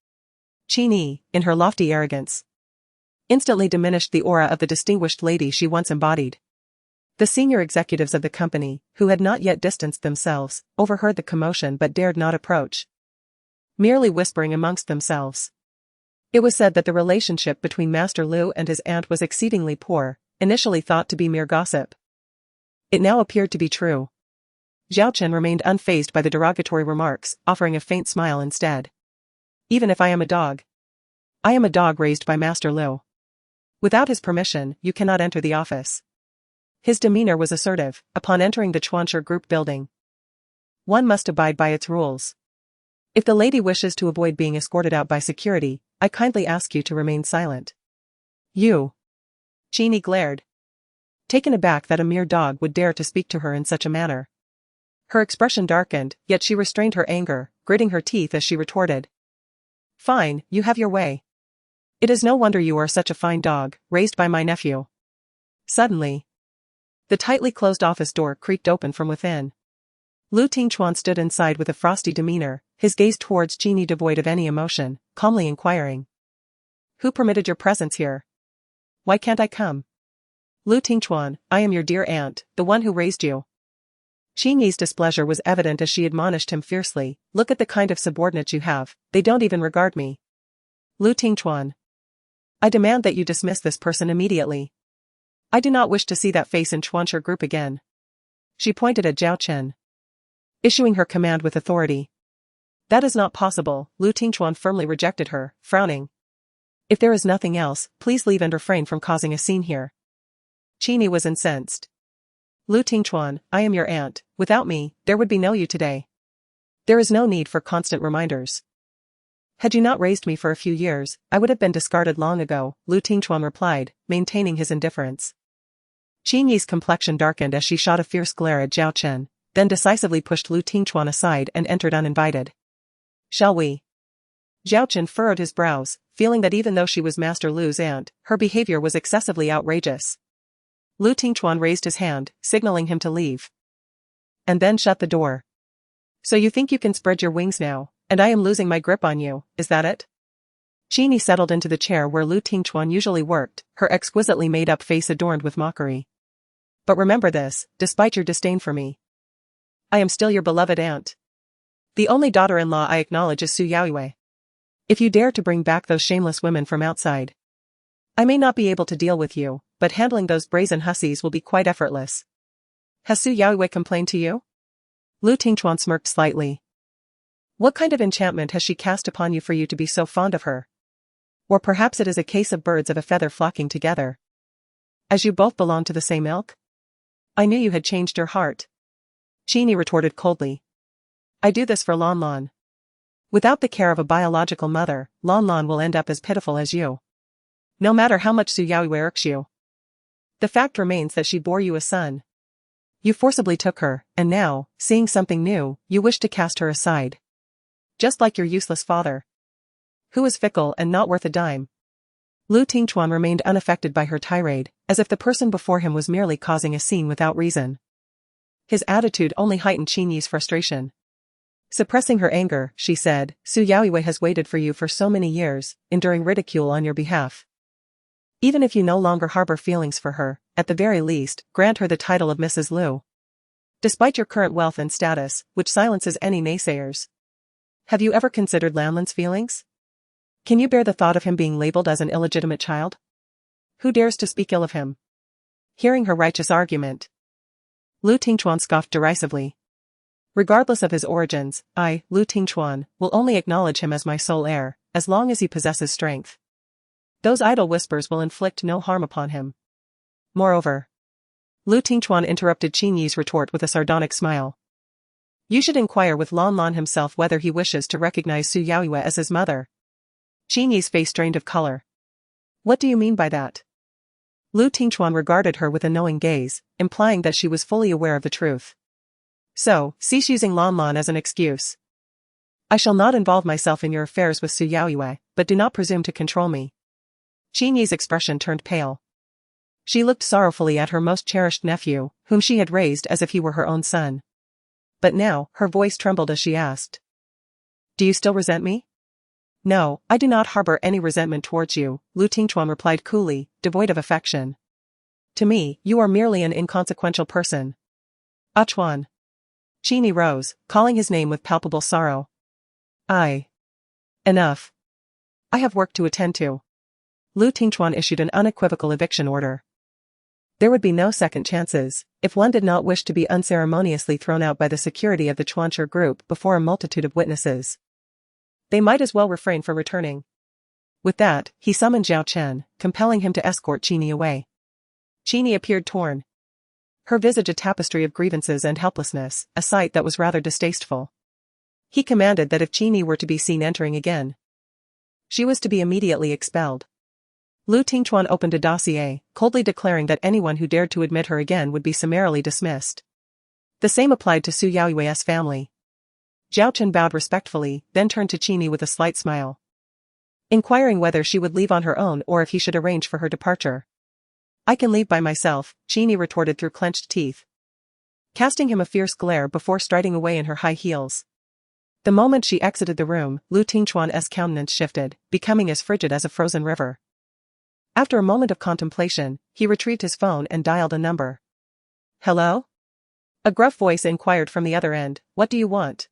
Qin Yi, in her lofty arrogance, instantly diminished the aura of the distinguished lady she once embodied. The senior executives of the company, who had not yet distanced themselves, overheard the commotion but dared not approach, merely whispering amongst themselves. It was said that the relationship between Master Lu and his aunt was exceedingly poor, initially thought to be mere gossip. It now appeared to be true. Zhao Chen remained unfazed by the derogatory remarks, offering a faint smile instead. "Even if I am a dog raised by Master Lu. Without his permission, you cannot enter the office." His demeanor was assertive. Upon entering the Chuanxia Group building, one must abide by its rules. If the lady wishes to avoid being escorted out by security, I kindly ask you to remain silent. "You?" Qin Yi glared, taken aback that a mere dog would dare to speak to her in such a manner. Her expression darkened, yet she restrained her anger, gritting her teeth as she retorted. Fine, you have your way. It is no wonder you are such a fine dog, raised by my nephew. Suddenly, the tightly closed office door creaked open from within. Lu Tingchuan stood inside with a frosty demeanor, his gaze towards Qini devoid of any emotion, calmly inquiring. Who permitted your presence here? Why can't I come? Lu Tingchuan, I am your dear aunt, the one who raised you. Qini's displeasure was evident as she admonished him fiercely, look at the kind of subordinates you have, they don't even regard me. Lu Tingchuan. I demand that you dismiss this person immediately. I do not wish to see that face in Chuancher group again. She pointed at Zhao Chen, issuing her command with authority. That is not possible, Lu Tingchuan firmly rejected her, frowning. If there is nothing else, please leave and refrain from causing a scene here. Qini was incensed. Lu Tingchuan, I am your aunt, without me, there would be no you today. There is no need for constant reminders. Had you not raised me for a few years, I would have been discarded long ago, Lu Tingchuan replied, maintaining his indifference. Qini's complexion darkened as she shot a fierce glare at Zhao Chen, then decisively pushed Lu Tingchuan aside and entered uninvited. Shall we? Zhao Chen furrowed his brows, feeling that even though she was Master Lu's aunt, her behavior was excessively outrageous. Lu Tingchuan raised his hand, signaling him to leave. And then shut the door. So you think you can spread your wings now, and I am losing my grip on you, is that it? Qini settled into the chair where Lu Tingchuan usually worked, her exquisitely made-up face adorned with mockery. But remember this, despite your disdain for me, I am still your beloved aunt. The only daughter-in-law I acknowledge is Su Yaoyue. If you dare to bring back those shameless women from outside, I may not be able to deal with you, but handling those brazen hussies will be quite effortless. Has Su Yaoyue complained to you? Lu Tingchuan smirked slightly. What kind of enchantment has she cast upon you for you to be so fond of her? Or perhaps it is a case of birds of a feather flocking together. As you both belong to the same ilk? I knew you had changed your heart. Qini retorted coldly. I do this for Lan Lan. Without the care of a biological mother, Lan Lan will end up as pitiful as you. No matter how much Su Yaoyue irks you. The fact remains that she bore you a son. You forcibly took her, and now, seeing something new, you wish to cast her aside. Just like your useless father. Who is fickle and not worth a dime. Lu Tingchuan remained unaffected by her tirade, as if the person before him was merely causing a scene without reason. His attitude only heightened Qini's frustration. Suppressing her anger, she said, Su Yaoyue has waited for you for so many years, enduring ridicule on your behalf. Even if you no longer harbor feelings for her, at the very least, grant her the title of Mrs. Lu. Despite your current wealth and status, which silences any naysayers. Have you ever considered Lanlan's feelings? Can you bear the thought of him being labeled as an illegitimate child? Who dares to speak ill of him? Hearing her righteous argument, Lu Tingchuan scoffed derisively. Regardless of his origins, I, Lu Tingchuan, will only acknowledge him as my sole heir, as long as he possesses strength. Those idle whispers will inflict no harm upon him. Moreover, Lu Tingchuan interrupted Qini's retort with a sardonic smile. You should inquire with Lan Lan himself whether he wishes to recognize Su Yaoyue as his mother. Qini's face drained of color. What do you mean by that? Lu Tingchuan regarded her with a knowing gaze, implying that she was fully aware of the truth. So, cease using Lan Lan as an excuse. I shall not involve myself in your affairs with Su Yaoyue, but do not presume to control me. Qini's expression turned pale. She looked sorrowfully at her most cherished nephew, whom she had raised as if he were her own son. But now, her voice trembled as she asked. Do you still resent me? No, I do not harbor any resentment towards you, Lu Tingchuan replied coolly, devoid of affection. To me, you are merely an inconsequential person. Chuan. Qini rose, calling his name with palpable sorrow. Enough. I have work to attend to. Lu Tingchuan issued an unequivocal eviction order. There would be no second chances, if one did not wish to be unceremoniously thrown out by the security of the Chuancher group before a multitude of witnesses. They might as well refrain from returning. With that, he summoned Zhao Chen, compelling him to escort Qini away. Qini appeared torn. Her visage a tapestry of grievances and helplessness, a sight that was rather distasteful. He commanded that if Qini were to be seen entering again, she was to be immediately expelled. Lu Tingchuan opened a dossier, coldly declaring that anyone who dared to admit her again would be summarily dismissed. The same applied to Su Yaoyue's family. Zhao Chen bowed respectfully, then turned to Qini with a slight smile, inquiring whether she would leave on her own or if he should arrange for her departure. I can leave by myself, Qini retorted through clenched teeth, casting him a fierce glare before striding away in her high heels. The moment she exited the room, Lu Tingchuan's countenance shifted, becoming as frigid as a frozen river. After a moment of contemplation, he retrieved his phone and dialed a number. Hello? A gruff voice inquired from the other end, what do you want?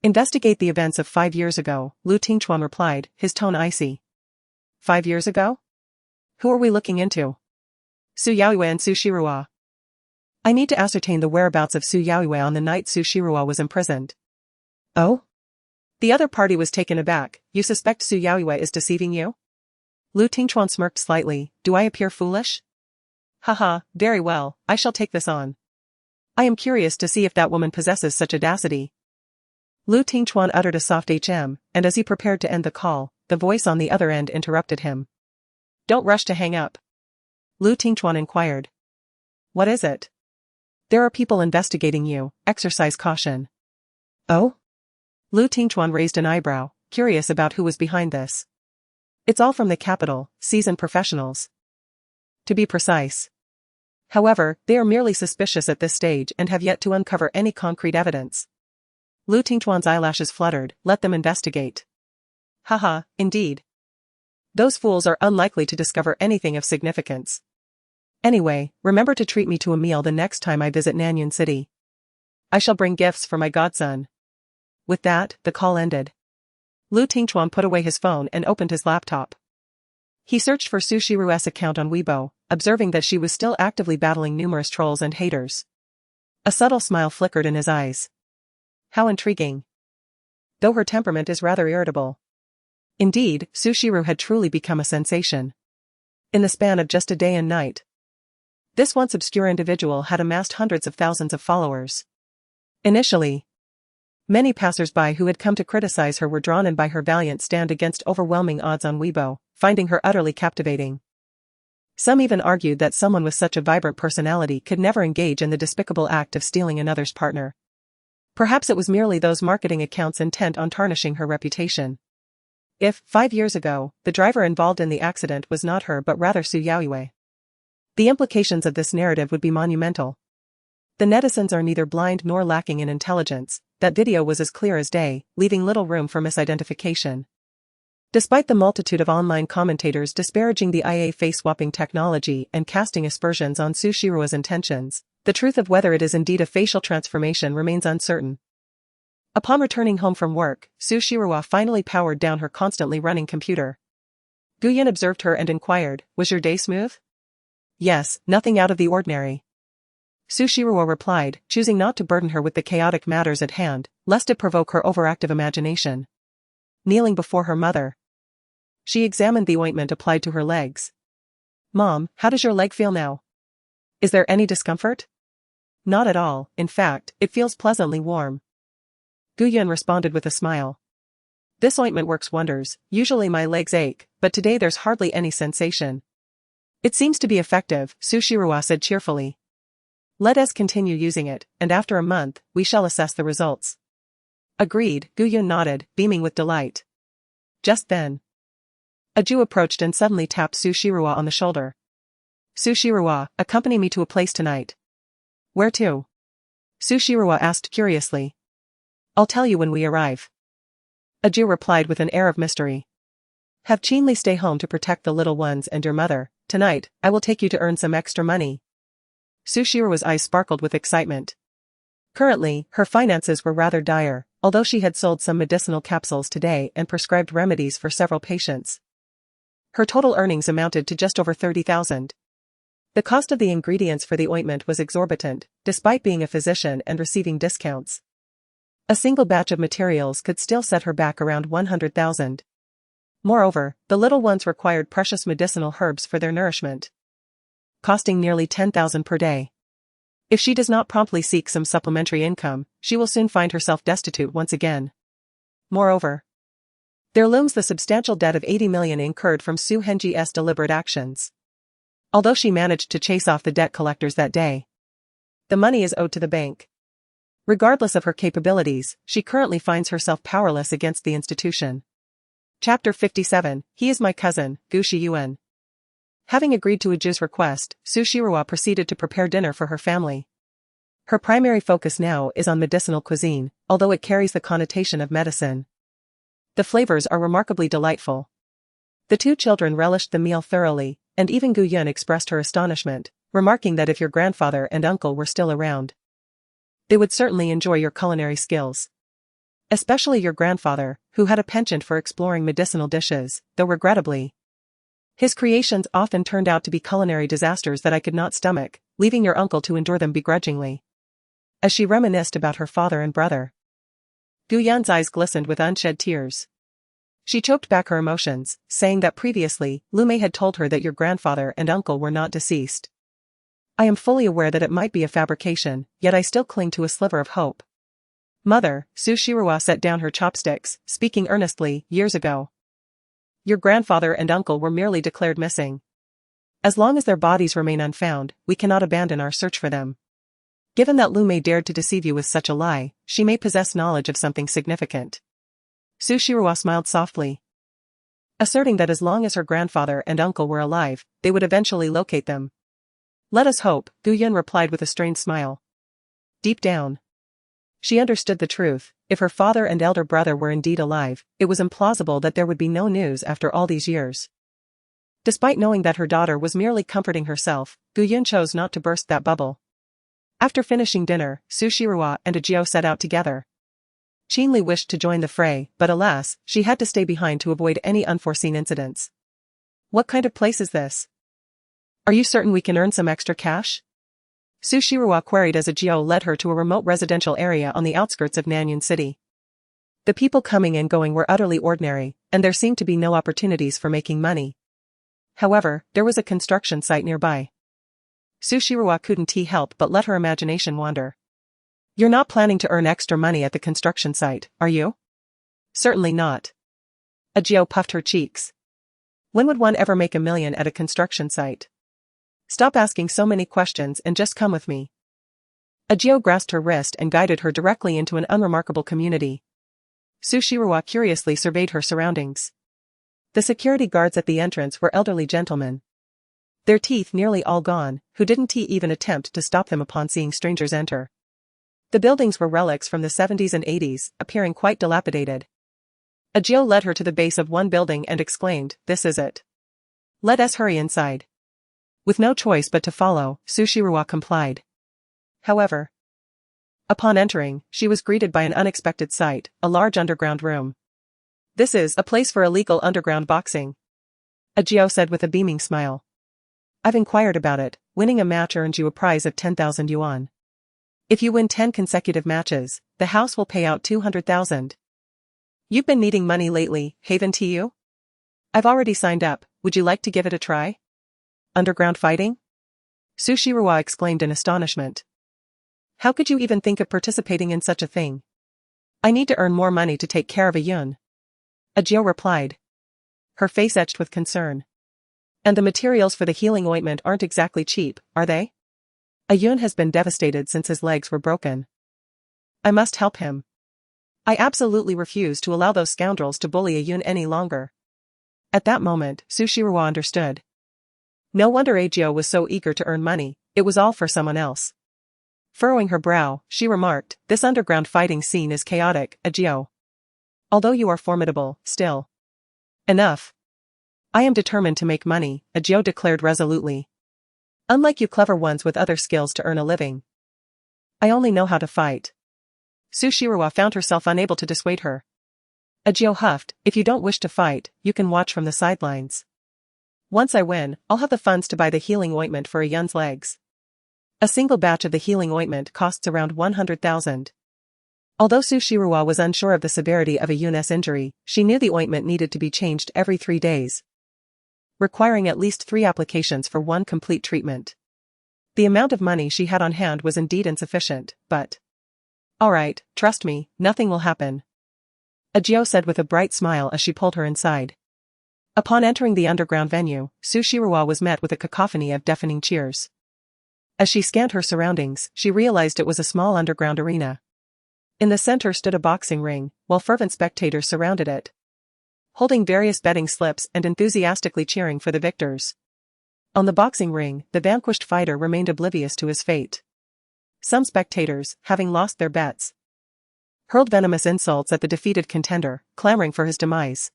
Investigate the events of 5 years ago, Lu Tingchuan replied, his tone icy. 5 years ago? Who are we looking into? Su Yaoyue and Su Shirua. I need to ascertain the whereabouts of Su Yaoyue on the night Su Shirua was imprisoned. Oh? The other party was taken aback. You suspect Su Yaoyue is deceiving you? Lu Tingchuan smirked slightly. Do I appear foolish? Haha, very well, I shall take this on. I am curious to see if that woman possesses such audacity. Lu Tingchuan uttered a soft hm, and as he prepared to end the call, the voice on the other end interrupted him. Don't rush to hang up. Lu Tingchuan inquired. What is it? There are people investigating you, exercise caution. Oh? Lu Tingchuan raised an eyebrow, curious about who was behind this. It's all from the capital, seasoned professionals. To be precise. However, they are merely suspicious at this stage and have yet to uncover any concrete evidence. Lu Tingchuan's eyelashes fluttered, let them investigate. Haha, indeed. Those fools are unlikely to discover anything of significance. Anyway, remember to treat me to a meal the next time I visit Nanyun City. I shall bring gifts for my godson. With that, the call ended. Lu Tingchuan put away his phone and opened his laptop. He searched for Su Shiru's account on Weibo, observing that she was still actively battling numerous trolls and haters. A subtle smile flickered in his eyes. How intriguing. Though her temperament is rather irritable. Indeed, Su Shiru had truly become a sensation. In the span of just a day and night, this once obscure individual had amassed hundreds of thousands of followers. Initially, many passers-by who had come to criticize her were drawn in by her valiant stand against overwhelming odds on Weibo, finding her utterly captivating. Some even argued that someone with such a vibrant personality could never engage in the despicable act of stealing another's partner. Perhaps it was merely those marketing accounts intent on tarnishing her reputation. If, 5 years ago, the driver involved in the accident was not her but rather Su Yaoyue, the implications of this narrative would be monumental. The netizens are neither blind nor lacking in intelligence. That video was as clear as day, leaving little room for misidentification. Despite the multitude of online commentators disparaging the IA face-swapping technology and casting aspersions on Su Shiru's intentions, the truth of whether it is indeed a facial transformation remains uncertain. Upon returning home from work, Su Shiru finally powered down her constantly running computer. Guyan observed her and inquired, was your day smooth? Yes, nothing out of the ordinary. Su Shiru replied, choosing not to burden her with the chaotic matters at hand, lest it provoke her overactive imagination. Kneeling before her mother, she examined the ointment applied to her legs. Mom, how does your leg feel now? Is there any discomfort? Not at all, in fact, it feels pleasantly warm. Guyan responded with a smile. This ointment works wonders. Usually my legs ache, but today there's hardly any sensation. It seems to be effective, Su Shiru said cheerfully. Let us continue using it, and after a month, we shall assess the results. Agreed, Guyan nodded, beaming with delight. Just then, a Jew approached and suddenly tapped Su Shiru on the shoulder. Su Shiru, accompany me to a place tonight. Where to? Su Shiru asked curiously. I'll tell you when we arrive. A Jew replied with an air of mystery. Have Qinli stay home to protect the little ones and your mother. Tonight, I will take you to earn some extra money. Su Shiru's eyes sparkled with excitement. Currently, her finances were rather dire, although she had sold some medicinal capsules today and prescribed remedies for several patients. Her total earnings amounted to just over 30,000. The cost of the ingredients for the ointment was exorbitant, despite being a physician and receiving discounts. A single batch of materials could still set her back around 100,000. Moreover, the little ones required precious medicinal herbs for their nourishment, costing nearly 10,000 per day. If she does not promptly seek some supplementary income, she will soon find herself destitute once again. Moreover, there looms the substantial debt of 80 million incurred from Su Hengji's deliberate actions. Although she managed to chase off the debt collectors that day, the money is owed to the bank. Regardless of her capabilities, she currently finds herself powerless against the institution. Chapter 57, He is my cousin, Gu Shiyuan. Having agreed to Uju's request, Su Shiruo proceeded to prepare dinner for her family. Her primary focus now is on medicinal cuisine, although it carries the connotation of medicine. The flavors are remarkably delightful. The two children relished the meal thoroughly, and even Gu Yun expressed her astonishment, remarking that if your grandfather and uncle were still around, they would certainly enjoy your culinary skills. Especially your grandfather, who had a penchant for exploring medicinal dishes, though regrettably, his creations often turned out to be culinary disasters that I could not stomach, leaving your uncle to endure them begrudgingly. As she reminisced about her father and brother, Gu Yan's eyes glistened with unshed tears. She choked back her emotions, saying that previously, Lu Mei had told her that your grandfather and uncle were not deceased. I am fully aware that it might be a fabrication, yet I still cling to a sliver of hope. Mother, Su Shiruo set down her chopsticks, speaking earnestly, years ago, your grandfather and uncle were merely declared missing. As long as their bodies remain unfound, we cannot abandon our search for them. Given that Lu Mei dared to deceive you with such a lie, she may possess knowledge of something significant. Su Shiruo smiled softly, asserting that as long as her grandfather and uncle were alive, they would eventually locate them. Let us hope, Gu Yun replied with a strained smile. Deep down, she understood the truth. If her father and elder brother were indeed alive, it was implausible that there would be no news after all these years. Despite knowing that her daughter was merely comforting herself, Gu Yun chose not to burst that bubble. After finishing dinner, Su Shiruo and Ajio set out together. Qin Li wished to join the fray, but alas, she had to stay behind to avoid any unforeseen incidents. What kind of place is this? Are you certain we can earn some extra cash? Su Shiruo queried as Ajio led her to a remote residential area on the outskirts of Nanyun City. The people coming and going were utterly ordinary, and there seemed to be no opportunities for making money. However, there was a construction site nearby. Su Shiruo couldn't help but let her imagination wander. You're not planning to earn extra money at the construction site, are you? Certainly not. Ajio puffed her cheeks. When would one ever make $1 million at a construction site? Stop asking so many questions and just come with me. Ajio grasped her wrist and guided her directly into an unremarkable community. Su Shiruo curiously surveyed her surroundings. The security guards at the entrance were elderly gentlemen, their teeth nearly all gone, who didn't even attempt to stop them upon seeing strangers enter. The buildings were relics from the 70s and 80s, appearing quite dilapidated. Ajio led her to the base of one building and exclaimed, "This is it. Let us hurry inside." With no choice but to follow, Su Shiruo complied. However, upon entering, she was greeted by an unexpected sight, a large underground room. This is a place for illegal underground boxing, Ajio said with a beaming smile. I've inquired about it. Winning a match earns you a prize of 10,000 yuan. If you win 10 consecutive matches, the house will pay out 200,000. You've been needing money lately, haven't you? I've already signed up. Would you like to give it a try? Underground fighting? Su Shiruo exclaimed in astonishment. How could you even think of participating in such a thing? I need to earn more money to take care of Ayun. Ajio replied, her face etched with concern. And the materials for the healing ointment aren't exactly cheap, are they? Ayun has been devastated since his legs were broken. I must help him. I absolutely refuse to allow those scoundrels to bully Ayun any longer. At that moment, Su Shiruo understood. No wonder Ajio was so eager to earn money, it was all for someone else. Furrowing her brow, she remarked, this underground fighting scene is chaotic, Ajio. Although you are formidable, still. Enough. I am determined to make money, Ajio declared resolutely. Unlike you clever ones with other skills to earn a living. I only know how to fight. Su Shiruo found herself unable to dissuade her. Ajio huffed, if you don't wish to fight, you can watch from the sidelines. Once I win, I'll have the funds to buy the healing ointment for Ayun's legs. A single batch of the healing ointment costs around 100,000. Although Su Shiruo was unsure of the severity of Ayun's injury, she knew the ointment needed to be changed every 3 days, requiring at least 3 applications for one complete treatment. The amount of money she had on hand was indeed insufficient, but... Alright, trust me, nothing will happen. Ajio said with a bright smile as she pulled her inside. Upon entering the underground venue, Su Shiruo was met with a cacophony of deafening cheers. As she scanned her surroundings, she realized it was a small underground arena. In the center stood a boxing ring, while fervent spectators surrounded it, holding various betting slips and enthusiastically cheering for the victors. On the boxing ring, the vanquished fighter remained oblivious to his fate. Some spectators, having lost their bets, hurled venomous insults at the defeated contender, clamoring for his demise.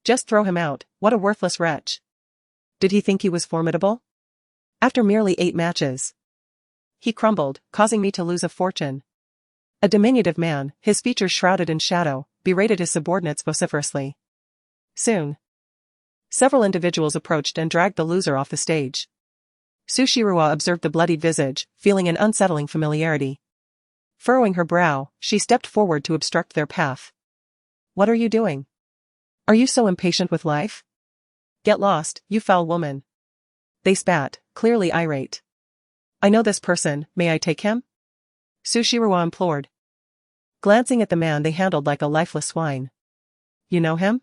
Just throw him out, what a worthless wretch. Did he think he was formidable? After merely 8 matches, he crumbled, causing me to lose a fortune. A diminutive man, his features shrouded in shadow, berated his subordinates vociferously. Soon, several individuals approached and dragged the loser off the stage. Sushiruwa observed the bloodied visage, feeling an unsettling familiarity. Furrowing her brow, she stepped forward to obstruct their path. What are you doing? Are you so impatient with life? Get lost, you foul woman. They spat, clearly irate. I know this person, may I take him? Sushiruwa implored, glancing at the man they handled like a lifeless swine. You know him?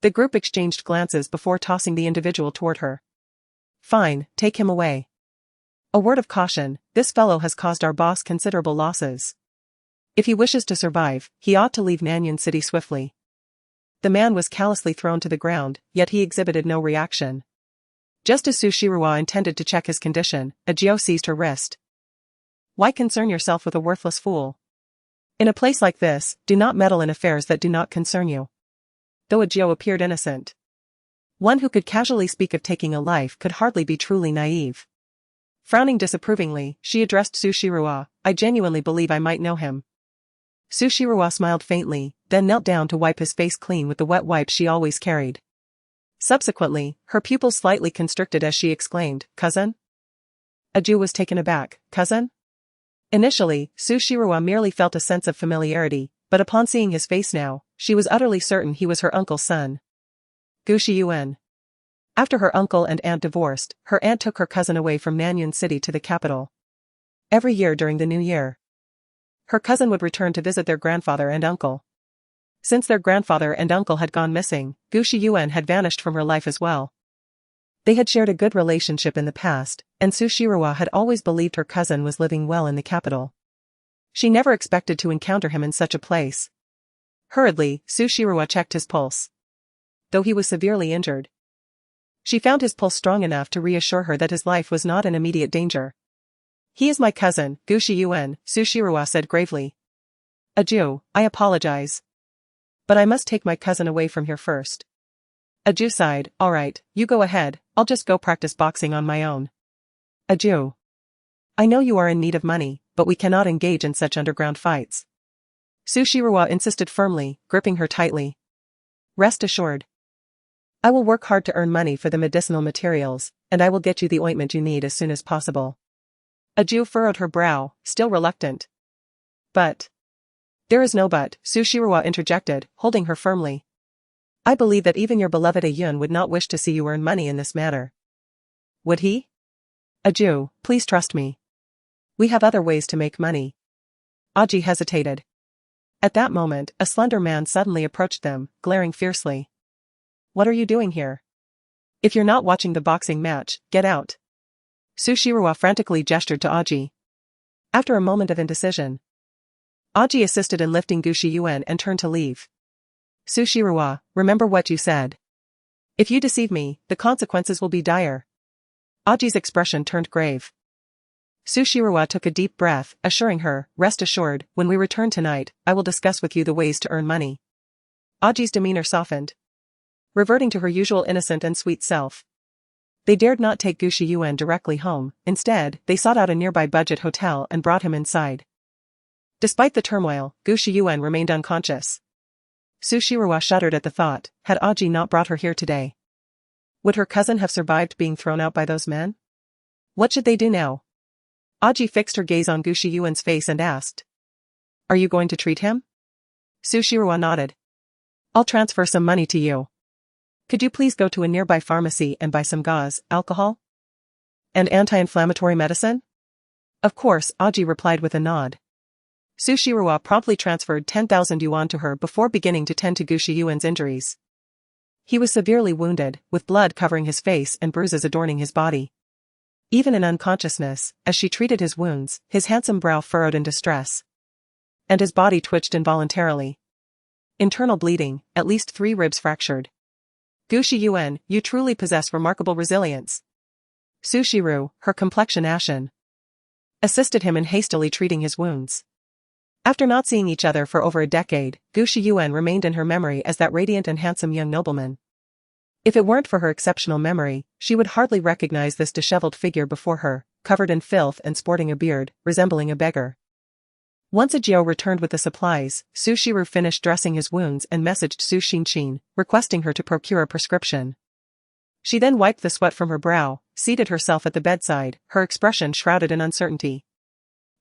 The group exchanged glances before tossing the individual toward her. Fine, take him away. A word of caution, this fellow has caused our boss considerable losses. If he wishes to survive, he ought to leave Nanyan City swiftly. The man was callously thrown to the ground, yet he exhibited no reaction. Just as Sushiruwa intended to check his condition, Ajio seized her wrist. Why concern yourself with a worthless fool? In a place like this, do not meddle in affairs that do not concern you. Though Ajio appeared innocent, one who could casually speak of taking a life could hardly be truly naive. Frowning disapprovingly, she addressed Sushiruwa, I genuinely believe I might know him. Sushiruwa smiled faintly, then knelt down to wipe his face clean with the wet wipe she always carried. Subsequently, her pupils slightly constricted as she exclaimed, Cousin? Ajio was taken aback, Cousin? Initially, Sushiruwa merely felt a sense of familiarity, but upon seeing his face now, she was utterly certain he was her uncle's son. Gushiyuan. After her uncle and aunt divorced, her aunt took her cousin away from Nanyan City to the capital. Every year during the new year, her cousin would return to visit their grandfather and uncle. Since their grandfather and uncle had gone missing, Gushiyuan had vanished from her life as well. They had shared a good relationship in the past, and Sushiruwa had always believed her cousin was living well in the capital. She never expected to encounter him in such a place. Hurriedly, Sushiruwa checked his pulse. Though he was severely injured, she found his pulse strong enough to reassure her that his life was not in immediate danger. He is my cousin, Gushiyuan, Sushiruwa said gravely. Ajio, I apologize. But I must take my cousin away from here first. Ajio sighed, alright, you go ahead, I'll just go practice boxing on my own. Ajio. I know you are in need of money, but we cannot engage in such underground fights. Sushiruwa insisted firmly, gripping her tightly. Rest assured. I will work hard to earn money for the medicinal materials, and I will get you the ointment you need as soon as possible. Ajio furrowed her brow, still reluctant. But. There is no but, Sushiruwa interjected, holding her firmly. I believe that even your beloved Ayun would not wish to see you earn money in this manner. Would he? Ajio, please trust me. We have other ways to make money. Aji hesitated. At that moment, a slender man suddenly approached them, glaring fiercely. What are you doing here? If you're not watching the boxing match, get out. Sushiruwa frantically gestured to Aji. After a moment of indecision, Aji assisted in lifting Gushiyuan and turned to leave. Sushiruwa, remember what you said. If you deceive me, the consequences will be dire. Aji's expression turned grave. Sushiruwa took a deep breath, assuring her, rest assured, when we return tonight, I will discuss with you the ways to earn money. Aji's demeanor softened, reverting to her usual innocent and sweet self. They dared not take Gushiyuan directly home, instead, they sought out a nearby budget hotel and brought him inside. Despite the turmoil, Gushiyuan remained unconscious. Sushiruwa shuddered at the thought, had Aji not brought her here today? Would her cousin have survived being thrown out by those men? What should they do now? Aji fixed her gaze on Gushiyuan's face and asked. Are you going to treat him? Sushiruwa nodded. I'll transfer some money to you. Could you please go to a nearby pharmacy and buy some gauze, alcohol? And anti-inflammatory medicine? Of course, Aji replied with a nod. Sushiruwa promptly transferred 10,000 yuan to her before beginning to tend to Gushiyuan's injuries. He was severely wounded, with blood covering his face and bruises adorning his body. Even in unconsciousness, as she treated his wounds, his handsome brow furrowed in distress. and his body twitched involuntarily. Internal bleeding, at least 3 ribs fractured. Gu Shiyuan, you truly possess remarkable resilience. Su Shiru, her complexion ashen, assisted him in hastily treating his wounds. After not seeing each other for over a decade, Gu Shiyuan remained in her memory as that radiant and handsome young nobleman. If it weren't for her exceptional memory, she would hardly recognize this disheveled figure before her, covered in filth and sporting a beard, resembling a beggar. Once Ajio returned with the supplies, Su Shiru finished dressing his wounds and messaged Su Xinqin, requesting her to procure a prescription. She then wiped the sweat from her brow, seated herself at the bedside, her expression shrouded in uncertainty.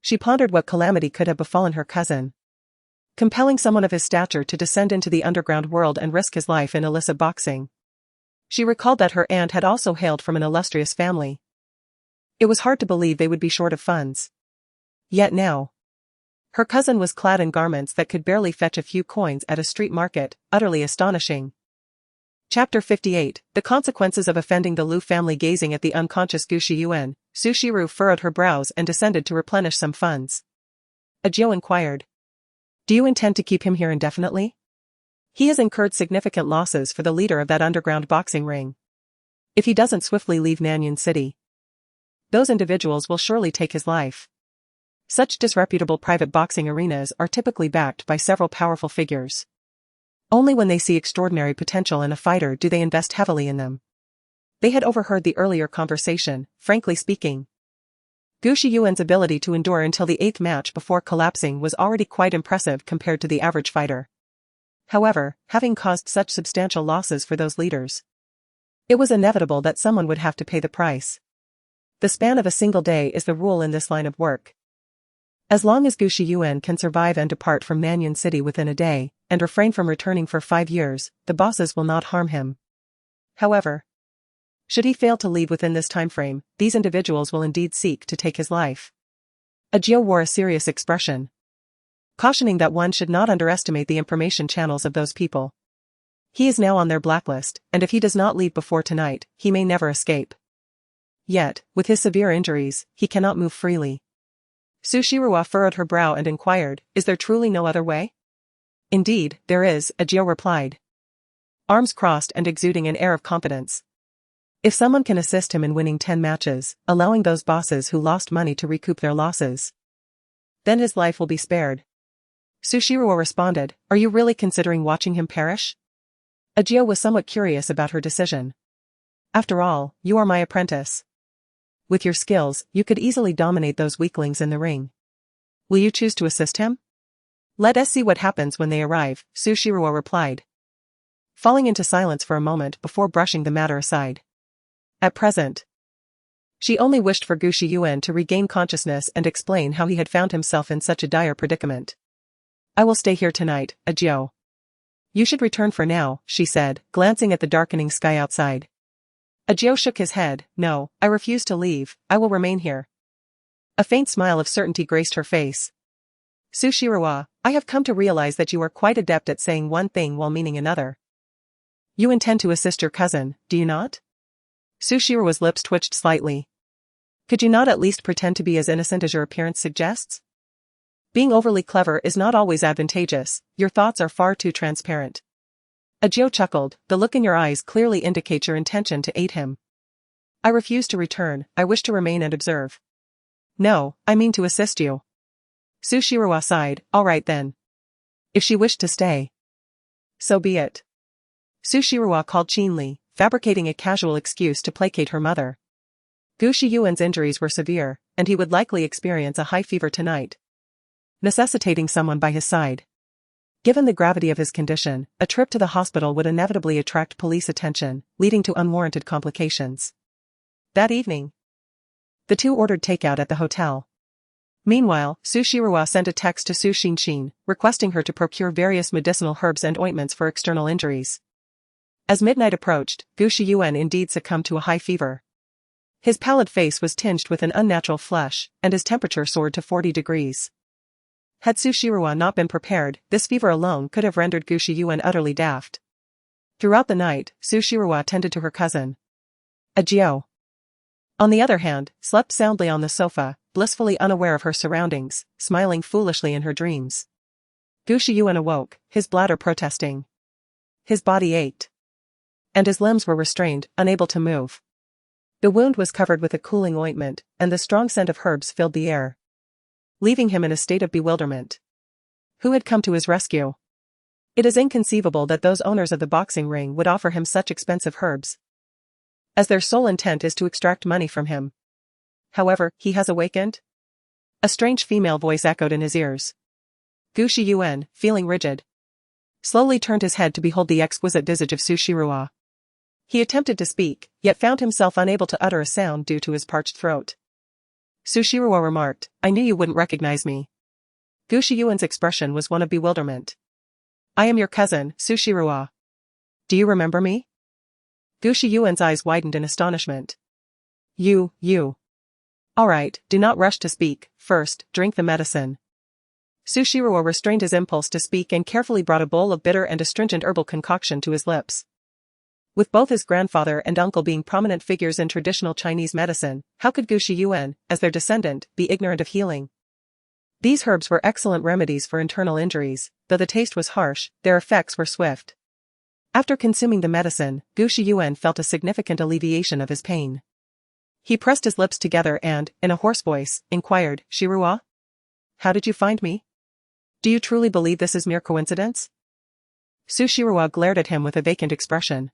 She pondered what calamity could have befallen her cousin, compelling someone of his stature to descend into the underground world and risk his life in illicit boxing. She recalled that her aunt had also hailed from an illustrious family. It was hard to believe they would be short of funds. Yet now, her cousin was clad in garments that could barely fetch a few coins at a street market, utterly astonishing. Chapter 58, The Consequences of Offending the Liu Family. Gazing at the unconscious Gu Shiyuan, Su Shiru furrowed her brows and descended to replenish some funds. Ajio inquired. Do you intend to keep him here indefinitely? He has incurred significant losses for the leader of that underground boxing ring. If he doesn't swiftly leave Nanyuan City, those individuals will surely take his life. Such disreputable private boxing arenas are typically backed by several powerful figures. Only when they see extraordinary potential in a fighter do they invest heavily in them. They had overheard the earlier conversation, frankly speaking. Gu Shiyuan's ability to endure until the 8th match before collapsing was already quite impressive compared to the average fighter. However, having caused such substantial losses for those leaders, it was inevitable that someone would have to pay the price. The span of a single day is the rule in this line of work. As long as Gu Shiyuan can survive and depart from Nanyuan City within a day, and refrain from returning for 5 years, the bosses will not harm him. However, should he fail to leave within this time frame, these individuals will indeed seek to take his life. Ajio wore a serious expression, cautioning that one should not underestimate the information channels of those people. He is now on their blacklist, and if he does not leave before tonight, he may never escape. Yet, with his severe injuries, he cannot move freely. Su Shiruwa furrowed her brow and inquired, is there truly no other way? Indeed, there is, Ajio replied, arms crossed and exuding an air of confidence. If someone can assist him in winning 10 matches, allowing those bosses who lost money to recoup their losses, then his life will be spared. Su Shiruwa responded, are you really considering watching him perish? Ajio was somewhat curious about her decision. After all, you are my apprentice. With your skills, you could easily dominate those weaklings in the ring. Will you choose to assist him? Let us see what happens when they arrive, Su Shiruwa replied, falling into silence for a moment before brushing the matter aside. At present, she only wished for Gu Shiyuan to regain consciousness and explain how he had found himself in such a dire predicament. I will stay here tonight, Ajio. You should return for now, she said, glancing at the darkening sky outside. Ajio shook his head, no, I refuse to leave, I will remain here. A faint smile of certainty graced her face. Su Shiruwa, I have come to realize that you are quite adept at saying one thing while meaning another. You intend to assist your cousin, do you not? Su Shiruwa's lips twitched slightly. Could you not at least pretend to be as innocent as your appearance suggests? Being overly clever is not always advantageous, your thoughts are far too transparent. Ajio chuckled, the look in your eyes clearly indicates your intention to aid him. I refuse to return, I wish to remain and observe. No, I mean to assist you. Su Shiruwa sighed, all right then. If she wished to stay, so be it. Su Shiruwa called Qinli, fabricating a casual excuse to placate her mother. Gu Shiyuan's injuries were severe, and he would likely experience a high fever tonight, necessitating someone by his side. Given the gravity of his condition, a trip to the hospital would inevitably attract police attention, leading to unwarranted complications. That evening, the two ordered takeout at the hotel. Meanwhile, Su Shiruwa sent a text to Su Xinqin, requesting her to procure various medicinal herbs and ointments for external injuries. As midnight approached, Gu Shiyuan indeed succumbed to a high fever. His pallid face was tinged with an unnatural flush, and his temperature soared to 40 degrees. Had Su Shiruwa not been prepared, this fever alone could have rendered Gu Shiyuan utterly daft. Throughout the night, Su Shiruwa tended to her cousin. Ajio, on the other hand, slept soundly on the sofa, blissfully unaware of her surroundings, smiling foolishly in her dreams. Gu Shiyuan awoke, his bladder protesting. His body ached. And his limbs were restrained, unable to move. The wound was covered with a cooling ointment, and the strong scent of herbs filled the air, leaving him in a state of bewilderment. Who had come to his rescue? It is inconceivable that those owners of the boxing ring would offer him such expensive herbs, as their sole intent is to extract money from him. However, he has awakened? A strange female voice echoed in his ears. Gu Shiyuan, feeling rigid, slowly turned his head to behold the exquisite visage of Su Shirua. He attempted to speak, yet found himself unable to utter a sound due to his parched throat. Su Shirua remarked, "I knew you wouldn't recognize me." Gu Shiyuan's expression was one of bewilderment. "I am your cousin, Su Shirua. Do you remember me?" Gu Shiyuan's eyes widened in astonishment. You. Alright, do not rush to speak, first, drink the medicine." Su Shirua restrained his impulse to speak and carefully brought a bowl of bitter and astringent herbal concoction to his lips. With both his grandfather and uncle being prominent figures in traditional Chinese medicine, how could Gu Shiyuan, as their descendant, be ignorant of healing? These herbs were excellent remedies for internal injuries, though the taste was harsh, their effects were swift. After consuming the medicine, Gu Shiyuan felt a significant alleviation of his pain. He pressed his lips together and, in a hoarse voice, inquired, "Shirua? How did you find me? Do you truly believe this is mere coincidence?" Su Shirua glared at him with a vacant expression.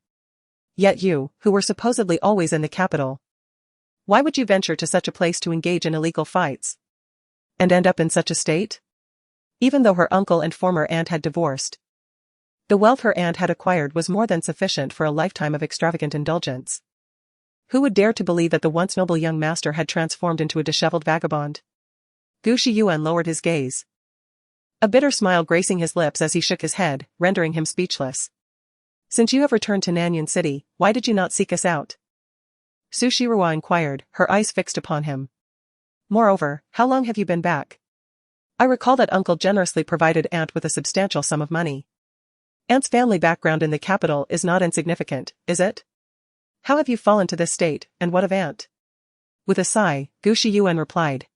"Yet you, who were supposedly always in the capital. Why would you venture to such a place to engage in illegal fights? And end up in such a state?" Even though her uncle and former aunt had divorced, the wealth her aunt had acquired was more than sufficient for a lifetime of extravagant indulgence. Who would dare to believe that the once noble young master had transformed into a disheveled vagabond? Gu Shiyuan lowered his gaze, a bitter smile gracing his lips as he shook his head, rendering him speechless. "Since you have returned to Nanyan City, why did you not seek us out?" Su Shirua inquired, her eyes fixed upon him. "Moreover, how long have you been back? I recall that uncle generously provided aunt with a substantial sum of money. Aunt's family background in the capital is not insignificant, is it? How have you fallen to this state, and what of aunt?" With a sigh, Gu Shiyuan replied.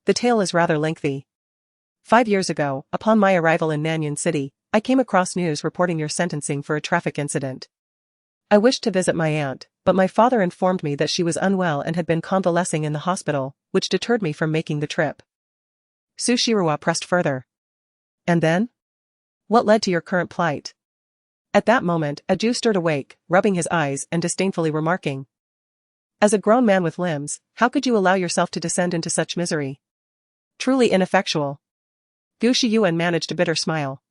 "The tale is rather lengthy. 5 years ago, upon my arrival in Nanyan City, I came across news reporting your sentencing for a traffic incident. I wished to visit my aunt, but my father informed me that she was unwell and had been convalescing in the hospital, which deterred me from making the trip." Su Shirua pressed further. "And then? What led to your current plight?" At that moment, a Jew stirred awake, rubbing his eyes and disdainfully remarking, "As a grown man with limbs, how could you allow yourself to descend into such misery? Truly ineffectual." Gu Shiyuan managed a bitter smile.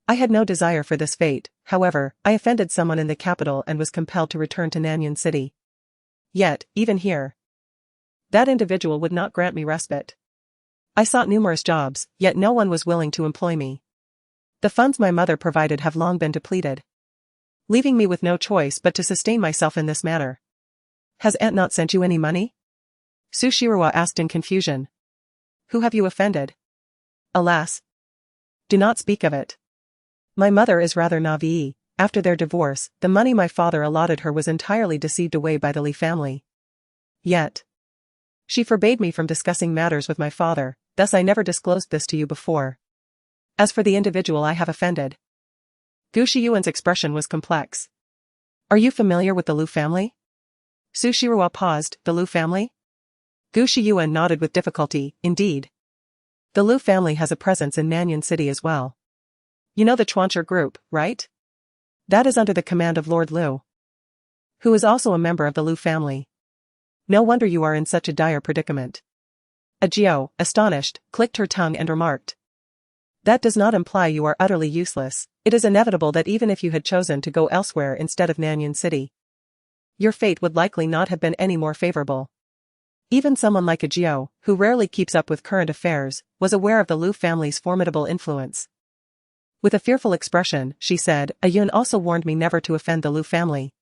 "I had no desire for this fate, however, I offended someone in the capital and was compelled to return to Nanyan City. Yet, even here, that individual would not grant me respite. I sought numerous jobs, yet no one was willing to employ me. The funds my mother provided have long been depleted, leaving me with no choice but to sustain myself in this manner." "Has aunt not sent you any money?" Su Shirua asked in confusion. "Who have you offended?" "Alas! Do not speak of it. My mother is rather naive. After their divorce, the money my father allotted her was entirely deceived away by the Li family. Yet, she forbade me from discussing matters with my father, thus I never disclosed this to you before. As for the individual I have offended." Gu Shiyuan's expression was complex. "Are you familiar with the Lu family?" Su Shirua paused. "The Lu family?" Gu Shiyuan nodded with difficulty. "Indeed. The Lu family has a presence in Nanyan City as well. You know the Chuancher group, right? That is under the command of Lord Lu, who is also a member of the Lu family. No wonder you are in such a dire predicament." Ajio, astonished, clicked her tongue and remarked, "That does not imply you are utterly useless. It is inevitable that even if you had chosen to go elsewhere instead of Nanyan City, your fate would likely not have been any more favorable." Even someone like Ajio, who rarely keeps up with current affairs, was aware of the Lu family's formidable influence. With a fearful expression, she said, "Ayun also warned me never to offend the Lu family.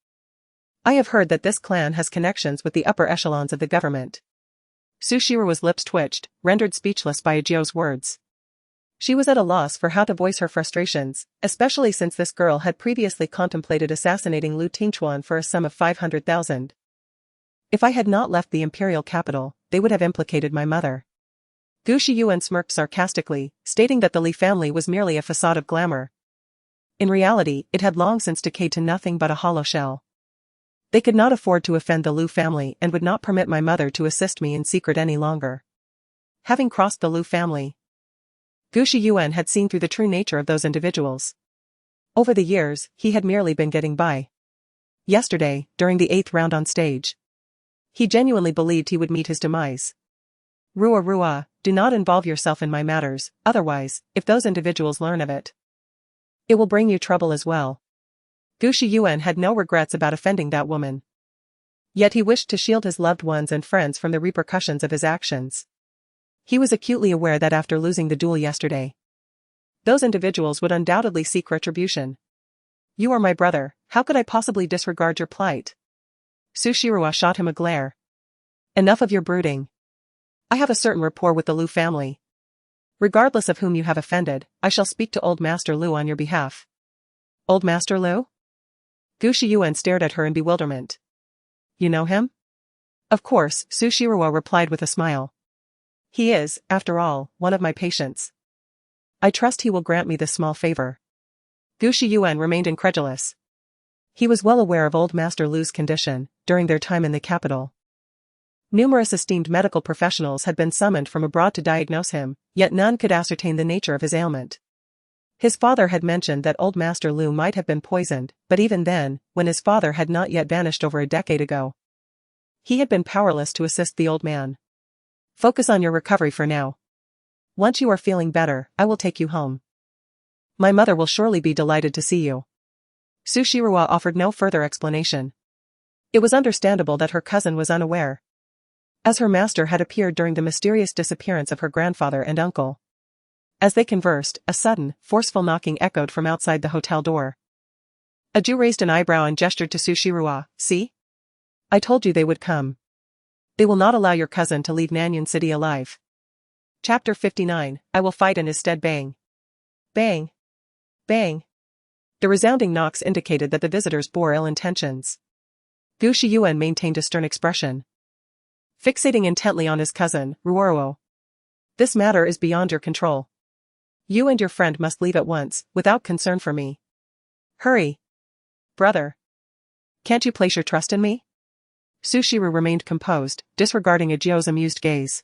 I have heard that this clan has connections with the upper echelons of the government." Su Shirua's lips twitched, rendered speechless by Ajio's words. She was at a loss for how to voice her frustrations, especially since this girl had previously contemplated assassinating Lu Tingchuan for a sum of 500,000. "If I had not left the imperial capital, they would have implicated my mother. Gu Shiyuan smirked sarcastically, stating that the Li family was merely a facade of glamour. In reality, it had long since decayed to nothing but a hollow shell. They could not afford to offend the Lu family and would not permit my mother to assist me in secret any longer. Having crossed the Lu family, Gu Shiyuan had seen through the true nature of those individuals. Over the years, he had merely been getting by. Yesterday, during the 8th round on stage, he genuinely believed he would meet his demise. Rua, do not involve yourself in my matters, otherwise, if those individuals learn of it, it will bring you trouble as well. Gu Shiyuan had no regrets about offending that woman. Yet he wished to shield his loved ones and friends from the repercussions of his actions. He was acutely aware that after losing the duel yesterday, those individuals would undoubtedly seek retribution. You are my brother, how could I possibly disregard your plight? Su Shirua shot him a glare. Enough of your brooding. I have a certain rapport with the Lu family. Regardless of whom you have offended, I shall speak to Old Master Lu on your behalf. Old Master Lu? Gu Shiyuan stared at her in bewilderment. You know him? Of course, Su Shirua replied with a smile. He is, after all, one of my patients. I trust he will grant me this small favor. Gu Shiyuan remained incredulous. He was well aware of Old Master Lu's condition, during their time in the capital. Numerous esteemed medical professionals had been summoned from abroad to diagnose him, yet none could ascertain the nature of his ailment. His father had mentioned that Old Master Lu might have been poisoned, but even then, when his father had not yet vanished over a decade ago, he had been powerless to assist the old man. Focus on your recovery for now. Once you are feeling better, I will take you home. My mother will surely be delighted to see you. Su Shirua offered no further explanation. It was understandable that her cousin was unaware, as her master had appeared during the mysterious disappearance of her grandfather and uncle. As they conversed, a sudden, forceful knocking echoed from outside the hotel door. Aju raised an eyebrow and gestured to Su Shirua. See? I told you they would come. They will not allow your cousin to leave Nanyang City alive. Chapter 59, I will fight in his stead. Bang. Bang. Bang. The resounding knocks indicated that the visitors bore ill intentions. Gu Shiyuan maintained a stern expression, fixating intently on his cousin, Ruoruo. This matter is beyond your control. You and your friend must leave at once, without concern for me. Hurry. Brother. Can't you place your trust in me? Su Shiru remained composed, disregarding Ajio's amused gaze.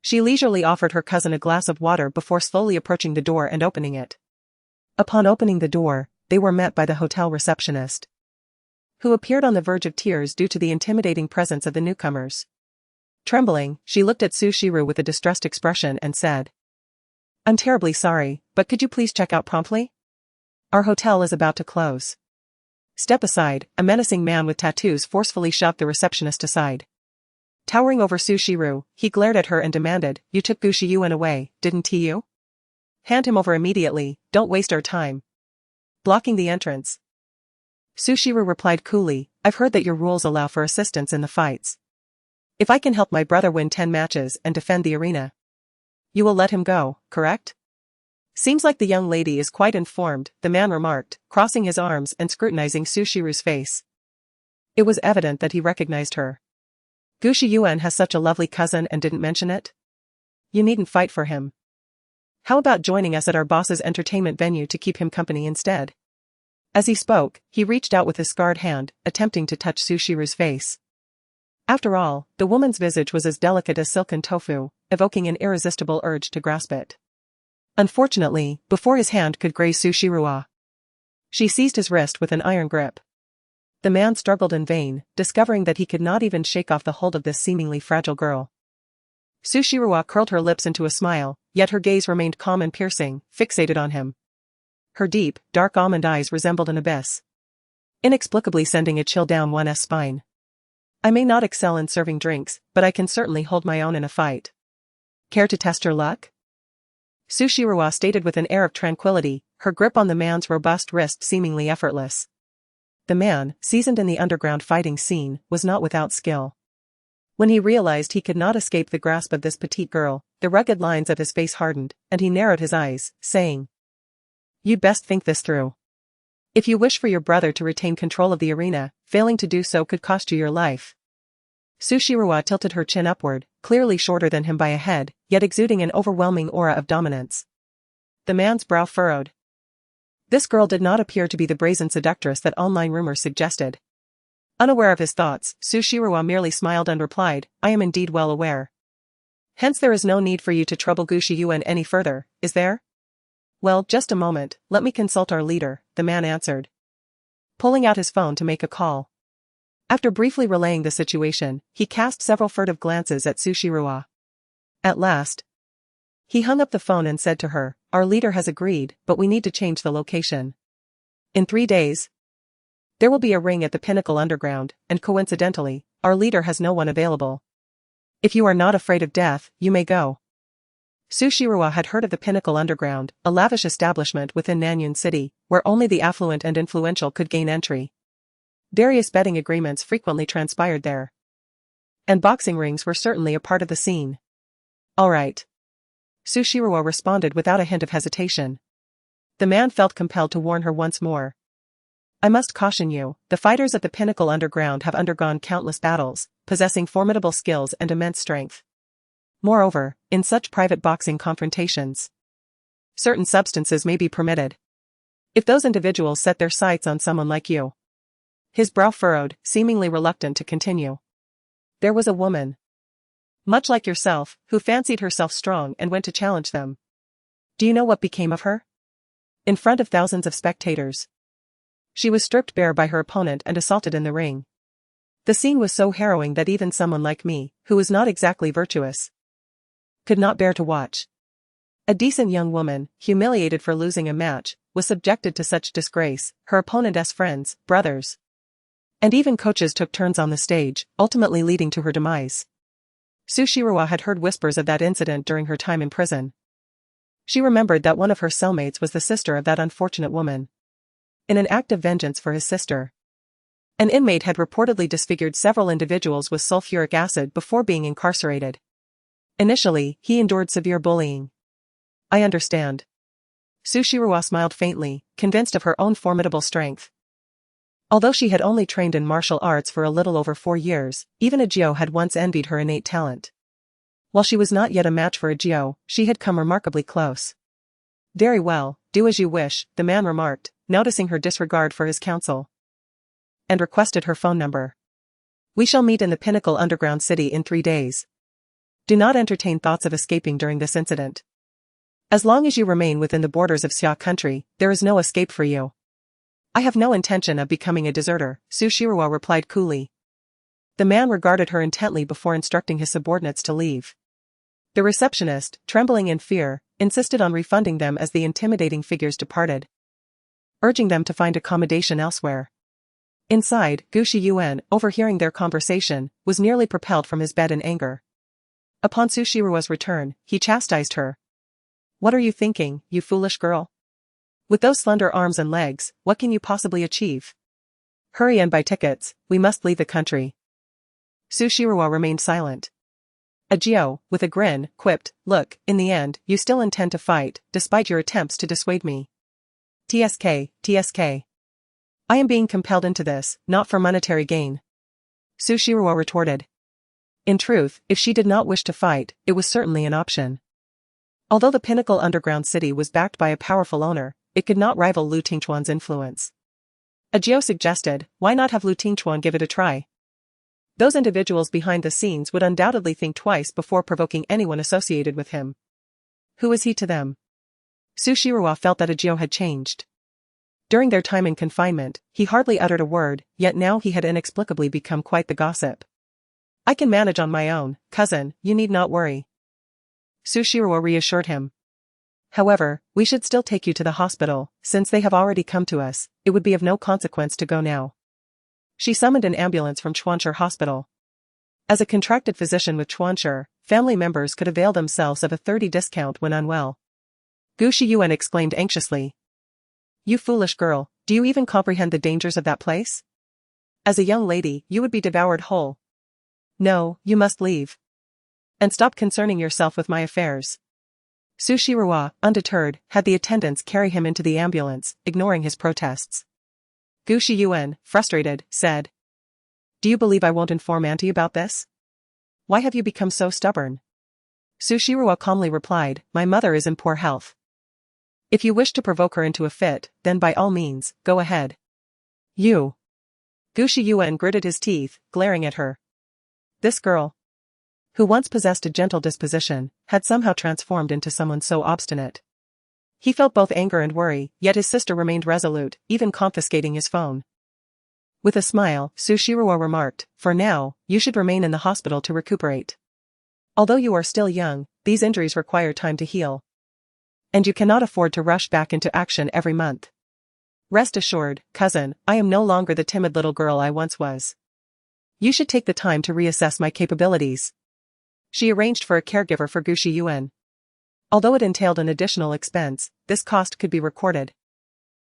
She leisurely offered her cousin a glass of water before slowly approaching the door and opening it. Upon opening the door, they were met by the hotel receptionist, who appeared on the verge of tears due to the intimidating presence of the newcomers. Trembling, she looked at Su Shiru with a distressed expression and said, I'm terribly sorry, but could you please check out promptly? Our hotel is about to close. Step aside, a menacing man with tattoos forcefully shoved the receptionist aside. Towering over Su Shiru, he glared at her and demanded, You took Gu Shiyuan away, didn't you? Hand him over immediately, don't waste our time. Blocking the entrance. Su Shiru replied coolly, I've heard that your rules allow for assistance in the fights. If I can help my brother win 10 matches and defend the arena, you will let him go, correct? Seems like the young lady is quite informed, the man remarked, crossing his arms and scrutinizing Su Shiru's face. It was evident that he recognized her. Gu Shiyuan has such a lovely cousin and didn't mention it? You needn't fight for him. How about joining us at our boss's entertainment venue to keep him company instead? As he spoke, he reached out with his scarred hand, attempting to touch Su Shiru's face. After all, the woman's visage was as delicate as silken tofu, evoking an irresistible urge to grasp it. Unfortunately, before his hand could graze Su Shirua, she seized his wrist with an iron grip. The man struggled in vain, discovering that he could not even shake off the hold of this seemingly fragile girl. Su Shirua curled her lips into a smile, yet her gaze remained calm and piercing, fixated on him. Her deep, dark almond eyes resembled an abyss, inexplicably sending a chill down one's spine. I may not excel in serving drinks, but I can certainly hold my own in a fight. Care to test your luck? Su Shirua stated with an air of tranquility, her grip on the man's robust wrist seemingly effortless. The man, seasoned in the underground fighting scene, was not without skill. When he realized he could not escape the grasp of this petite girl, the rugged lines of his face hardened, and he narrowed his eyes, saying, You'd best think this through. If you wish for your brother to retain control of the arena, failing to do so could cost you your life. Su Shirua tilted her chin upward, clearly shorter than him by a head, yet exuding an overwhelming aura of dominance. The man's brow furrowed. This girl did not appear to be the brazen seductress that online rumors suggested. Unaware of his thoughts, Su Shirowa merely smiled and replied, I am indeed well aware. Hence there is no need for you to trouble Gu Shiyuan any further, is there? Well, just a moment, let me consult our leader, the man answered, pulling out his phone to make a call. After briefly relaying the situation, he cast several furtive glances at Su Shirowa. At last, he hung up the phone and said to her, our leader has agreed, but we need to change the location. In 3 days, there will be a ring at the Pinnacle Underground, and coincidentally, our leader has no one available. If you are not afraid of death, you may go. Su Shirowa had heard of the Pinnacle Underground, a lavish establishment within Nanyun City, where only the affluent and influential could gain entry. Various betting agreements frequently transpired there. And boxing rings were certainly a part of the scene. All right. Su Shirowa responded without a hint of hesitation. The man felt compelled to warn her once more. I must caution you, the fighters at the Pinnacle Underground have undergone countless battles, possessing formidable skills and immense strength. Moreover, in such private boxing confrontations, certain substances may be permitted. If those individuals set their sights on someone like you. His brow furrowed, seemingly reluctant to continue. There was a woman, much like yourself, who fancied herself strong and went to challenge them. Do you know what became of her? In front of thousands of spectators, she was stripped bare by her opponent and assaulted in the ring. The scene was so harrowing that even someone like me, who was not exactly virtuous, could not bear to watch. A decent young woman, humiliated for losing a match, was subjected to such disgrace. Her opponent's friends, brothers, and even coaches took turns on the stage, ultimately leading to her demise. Su Shirowa had heard whispers of that incident during her time in prison. She remembered that one of her cellmates was the sister of that unfortunate woman. In an act of vengeance for his sister, an inmate had reportedly disfigured several individuals with sulfuric acid before being incarcerated. Initially, he endured severe bullying. I understand. Su Shirowa smiled faintly, convinced of her own formidable strength. Although she had only trained in martial arts for a little over 4 years, even a Jio had once envied her innate talent. While she was not yet a match for a Jio, she had come remarkably close. Very well, do as you wish, the man remarked, noticing her disregard for his counsel, and requested her phone number. We shall meet in the Pinnacle Underground City in 3 days. Do not entertain thoughts of escaping during this incident. As long as you remain within the borders of Xia country, there is no escape for you. I have no intention of becoming a deserter, Su Shirowa replied coolly. The man regarded her intently before instructing his subordinates to leave. The receptionist, trembling in fear, insisted on refunding them as the intimidating figures departed, urging them to find accommodation elsewhere. Inside, Gu Shiyuan, overhearing their conversation, was nearly propelled from his bed in anger. Upon Su Shirowa's return, he chastised her. What are you thinking, you foolish girl? With those slender arms and legs, what can you possibly achieve? Hurry and buy tickets, we must leave the country. Su Shirowa remained silent. Ajio, with a grin, quipped, look, in the end, you still intend to fight, despite your attempts to dissuade me. TSK. I am being compelled into this, not for monetary gain. Su Shirowa retorted. In truth, if she did not wish to fight, it was certainly an option. Although the Pinnacle Underground City was backed by a powerful owner, it could not rival Lu Tingchuan's influence. Ajio suggested, why not have Lu Tingchuan give it a try? Those individuals behind the scenes would undoubtedly think twice before provoking anyone associated with him. Who is he to them? Su Shirowa felt that Ajio had changed. During their time in confinement, he hardly uttered a word, yet now he had inexplicably become quite the gossip. I can manage on my own, cousin, you need not worry. Su Shirowa reassured him. However, we should still take you to the hospital, since they have already come to us, it would be of no consequence to go now. She summoned an ambulance from Chuanshur Hospital. As a contracted physician with Chuanshur, family members could avail themselves of a 30% discount when unwell. Gu Shiyuan exclaimed anxiously. You foolish girl, do you even comprehend the dangers of that place? As a young lady, you would be devoured whole. No, you must leave. And stop concerning yourself with my affairs. Su Shirowa, undeterred, had the attendants carry him into the ambulance, ignoring his protests. Gu Shiyuan, frustrated, said. Do you believe I won't inform Auntie about this? Why have you become so stubborn? Sushiro calmly replied, my mother is in poor health. If you wish to provoke her into a fit, then by all means, go ahead. You. Gushiyuan gritted his teeth, glaring at her. This girl, who once possessed a gentle disposition, had somehow transformed into someone so obstinate. He felt both anger and worry, yet his sister remained resolute, even confiscating his phone. With a smile, Sushiro remarked, for now, you should remain in the hospital to recuperate. Although you are still young, these injuries require time to heal. And you cannot afford to rush back into action every month. Rest assured, cousin, I am no longer the timid little girl I once was. You should take the time to reassess my capabilities. She arranged for a caregiver for Gushiyuan. Although it entailed an additional expense, this cost could be recorded,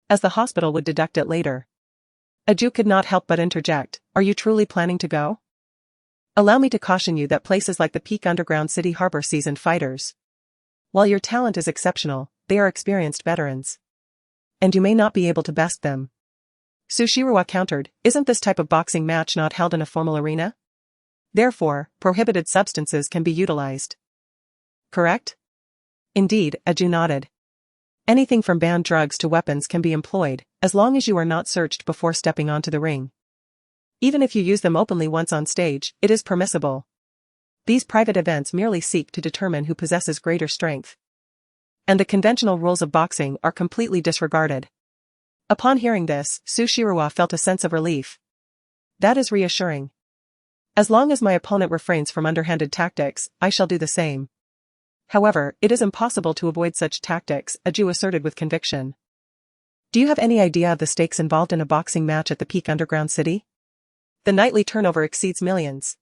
as the hospital would deduct it later. Aju could not help but interject, are you truly planning to go? Allow me to caution you that places like the Peak Underground City harbor seasoned fighters. While your talent is exceptional, they are experienced veterans. And you may not be able to best them. Sushiro countered, isn't this type of boxing match not held in a formal arena? Therefore, prohibited substances can be utilized. Correct? Indeed, Aju nodded. Anything from banned drugs to weapons can be employed, as long as you are not searched before stepping onto the ring. Even if you use them openly once on stage, it is permissible. These private events merely seek to determine who possesses greater strength. And the conventional rules of boxing are completely disregarded. Upon hearing this, Sushiro felt a sense of relief. That is reassuring. As long as my opponent refrains from underhanded tactics, I shall do the same. However, it is impossible to avoid such tactics, Aju asserted with conviction. Do you have any idea of the stakes involved in a boxing match at the Peak Underground City? The nightly turnover exceeds millions.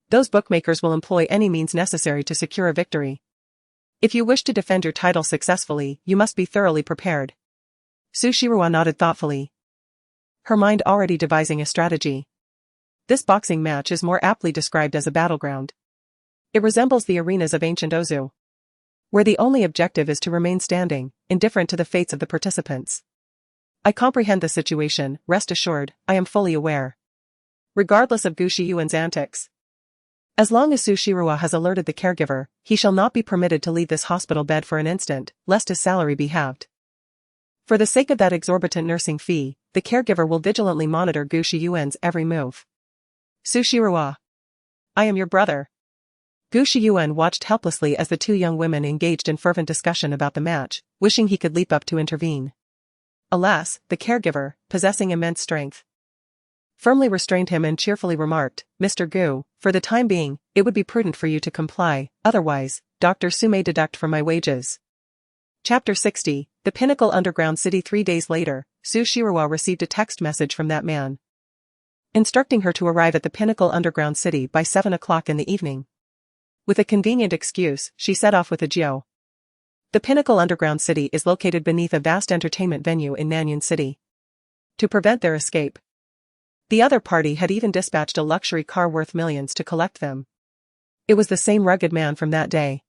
Those bookmakers will employ any means necessary to secure a victory. If you wish to defend your title successfully, you must be thoroughly prepared. Sushiro nodded thoughtfully, her mind already devising a strategy. This boxing match is more aptly described as a battleground. It resembles the arenas of ancient Ozu, where the only objective is to remain standing, indifferent to the fates of the participants. I comprehend the situation, rest assured, I am fully aware. Regardless of Gushiyuan's antics. As long as Sushiro has alerted the caregiver, he shall not be permitted to leave this hospital bed for an instant, lest his salary be halved. For the sake of that exorbitant nursing fee, the caregiver will vigilantly monitor Gushiyuan's every move. Sushiro, I am your brother. Gushiyuan watched helplessly as the two young women engaged in fervent discussion about the match, wishing he could leap up to intervene. Alas, the caregiver, possessing immense strength, firmly restrained him and cheerfully remarked, Mr. Gu, for the time being, it would be prudent for you to comply, otherwise, Dr. Su may deduct from my wages. Chapter 60, The Pinnacle Underground City. 3 days later, Sushiro received a text message from that man, instructing her to arrive at the Pinnacle Underground City by 7 o'clock in the evening. With a convenient excuse, she set off with Ajio. The Pinnacle Underground City is located beneath a vast entertainment venue in Nanyan City. To prevent their escape, the other party had even dispatched a luxury car worth millions to collect them. It was the same rugged man from that day.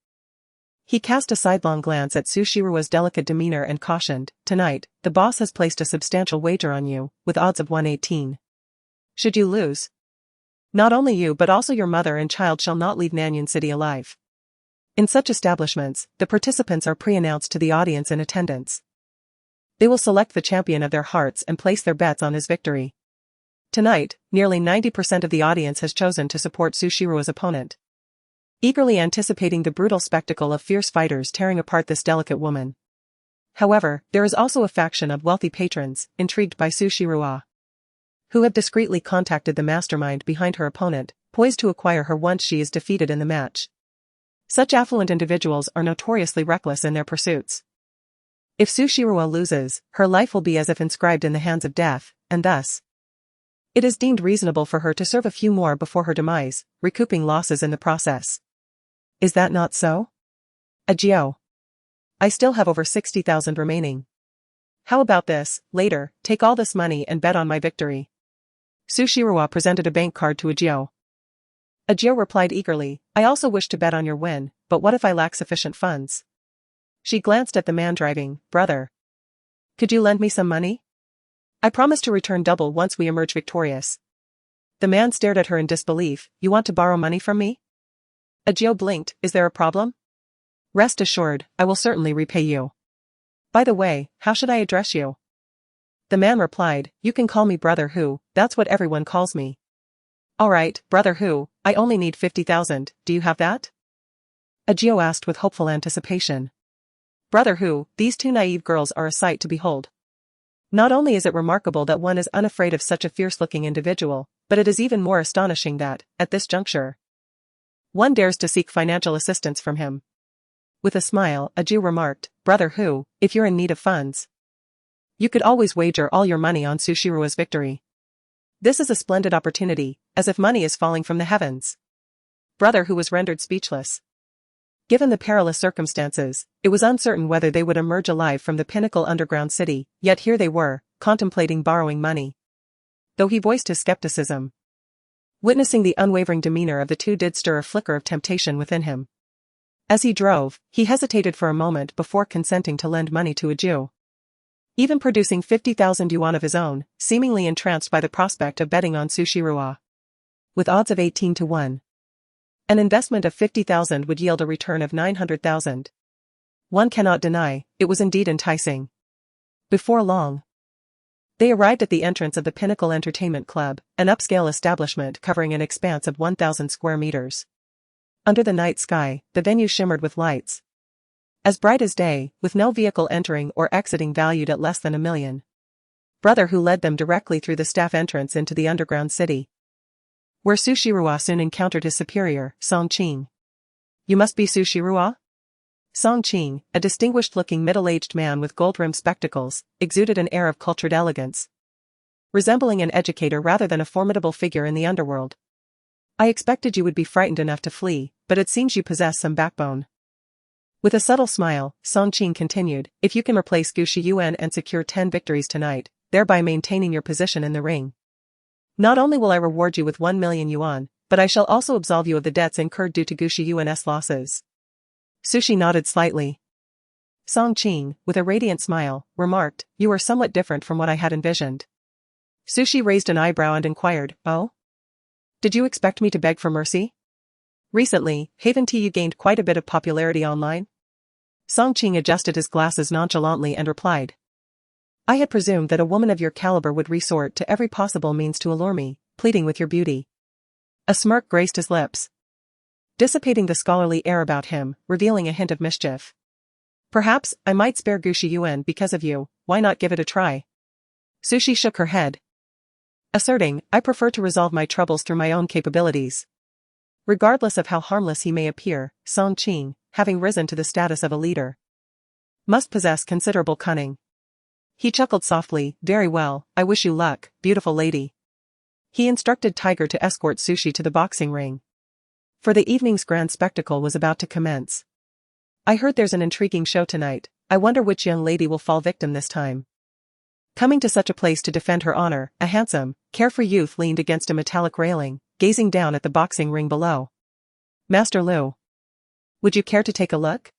He cast a sidelong glance at Sushiro's delicate demeanor and cautioned, tonight, the boss has placed a substantial wager on you, with odds of 118. Should you lose, not only you but also your mother and child shall not leave Nanyan City alive. In such establishments, the participants are pre-announced to the audience in attendance. They will select the champion of their hearts and place their bets on his victory. Tonight, nearly 90% of the audience has chosen to support Sushiro's opponent, eagerly anticipating the brutal spectacle of fierce fighters tearing apart this delicate woman. However, there is also a faction of wealthy patrons, intrigued by Sushiro, who have discreetly contacted the mastermind behind her opponent, poised to acquire her once she is defeated in the match. Such affluent individuals are notoriously reckless in their pursuits. If Sushiro loses, her life will be as if inscribed in the hands of death, and thus, it is deemed reasonable for her to serve a few more before her demise, recouping losses in the process. Is that not so? Ajio. I still have over 60,000 remaining. How about this, later, take all this money and bet on my victory. Sushiro presented a bank card to Ajio. Ajio replied eagerly, I also wish to bet on your win, but what if I lack sufficient funds? She glanced at the man driving, brother. Could you lend me some money? I promise to return double once we emerge victorious. The man stared at her in disbelief, you want to borrow money from me? Agio blinked. Is there a problem? Rest assured, I will certainly repay you. By the way, how should I address you? The man replied, you can call me Brother Who, that's what everyone calls me. Alright, Brother Who, I only need 50,000, do you have that? Agio asked with hopeful anticipation. Brother Who, these two naive girls are a sight to behold. Not only is it remarkable that one is unafraid of such a fierce-looking individual, but it is even more astonishing that, at this juncture, one dares to seek financial assistance from him. With a smile, Agio remarked, Brother Who, if you're in need of funds, you could always wager all your money on Sushirua's victory. This is a splendid opportunity, as if money is falling from the heavens. Brother Who was rendered speechless. Given the perilous circumstances, it was uncertain whether they would emerge alive from the pinnacle underground city, yet here they were, contemplating borrowing money. Though he voiced his skepticism, witnessing the unwavering demeanor of the two did stir a flicker of temptation within him. As he drove, he hesitated for a moment before consenting to lend money to Agio. Even producing 50,000 yuan of his own, seemingly entranced by the prospect of betting on Sushirua. With odds of 18 to 1. An investment of 50,000 would yield a return of 900,000. One cannot deny, it was indeed enticing. Before long, they arrived at the entrance of the Pinnacle Entertainment Club, an upscale establishment covering an expanse of 1,000 square meters. Under the night sky, the venue shimmered with lights, as bright as day, with no vehicle entering or exiting valued at less than 1 million. Brother Who led them directly through the staff entrance into the underground city, where Sushirua soon encountered his superior, Song Qing. You must be Sushirua? Song Qing, a distinguished-looking middle-aged man with gold-rimmed spectacles, exuded an air of cultured elegance, resembling an educator rather than a formidable figure in the underworld. I expected you would be frightened enough to flee, but it seems you possess some backbone. With a subtle smile, Song Qing continued, if you can replace Gu Shiyuan and secure 10 victories tonight, thereby maintaining your position in the ring, not only will I reward you with 1 million yuan, but I shall also absolve you of the debts incurred due to Gu Shiyuan's losses. Sushi nodded slightly. Song Qing, with a radiant smile, remarked, you are somewhat different from what I had envisioned. Sushi raised an eyebrow and inquired, oh? Did you expect me to beg for mercy? Recently, haven't you gained quite a bit of popularity online? Song Qing adjusted his glasses nonchalantly and replied. I had presumed that a woman of your caliber would resort to every possible means to allure me, pleading with your beauty. A smirk graced his lips, dissipating the scholarly air about him, revealing a hint of mischief. Perhaps, I might spare Gu Shiyuan because of you, why not give it a try? Sushi shook her head, asserting, I prefer to resolve my troubles through my own capabilities. Regardless of how harmless he may appear, Song Qing, having risen to the status of a leader, must possess considerable cunning. He chuckled softly, very well, I wish you luck, beautiful lady. He instructed Tiger to escort Sushi to the boxing ring, for the evening's grand spectacle was about to commence. I heard there's an intriguing show tonight, I wonder which young lady will fall victim this time. Coming to such a place to defend her honor, a handsome, carefree youth leaned against a metallic railing, gazing down at the boxing ring below. Master Lu, would you care to take a look?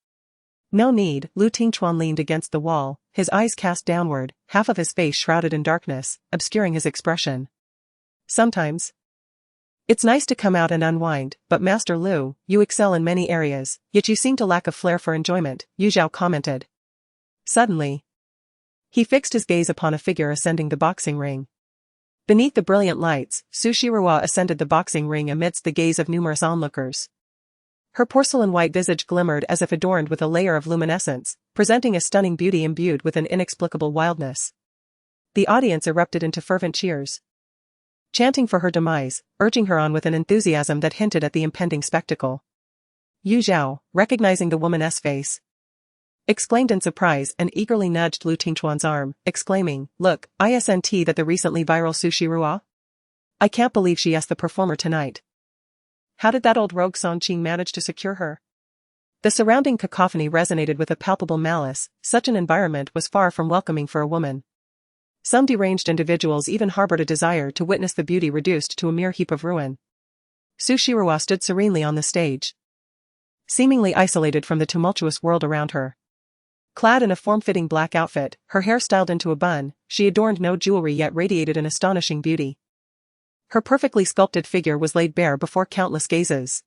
No need, Lu Tingchuan leaned against the wall, his eyes cast downward, half of his face shrouded in darkness, obscuring his expression. Sometimes it's nice to come out and unwind, but Master Lu, you excel in many areas, yet you seem to lack a flair for enjoyment, Yu Zhao commented. Suddenly, he fixed his gaze upon a figure ascending the boxing ring. Beneath the brilliant lights, Sushirua ascended the boxing ring amidst the gaze of numerous onlookers. Her porcelain-white visage glimmered as if adorned with a layer of luminescence, presenting a stunning beauty imbued with an inexplicable wildness. The audience erupted into fervent cheers, chanting for her demise, urging her on with an enthusiasm that hinted at the impending spectacle. Yu Zhao, recognizing the woman's face, exclaimed in surprise and eagerly nudged Lu Tingchuan's arm, exclaiming, look, isn't that the recently viral Sushirua? I can't believe she asked the performer tonight. How did that old rogue Song Qing manage to secure her? The surrounding cacophony resonated with a palpable malice, such an environment was far from welcoming for a woman. Some deranged individuals even harbored a desire to witness the beauty reduced to a mere heap of ruin. Sushirua stood serenely on the stage, seemingly isolated from the tumultuous world around her. Clad in a form-fitting black outfit, her hair styled into a bun, she adorned no jewelry yet radiated an astonishing beauty. Her perfectly sculpted figure was laid bare before countless gazes.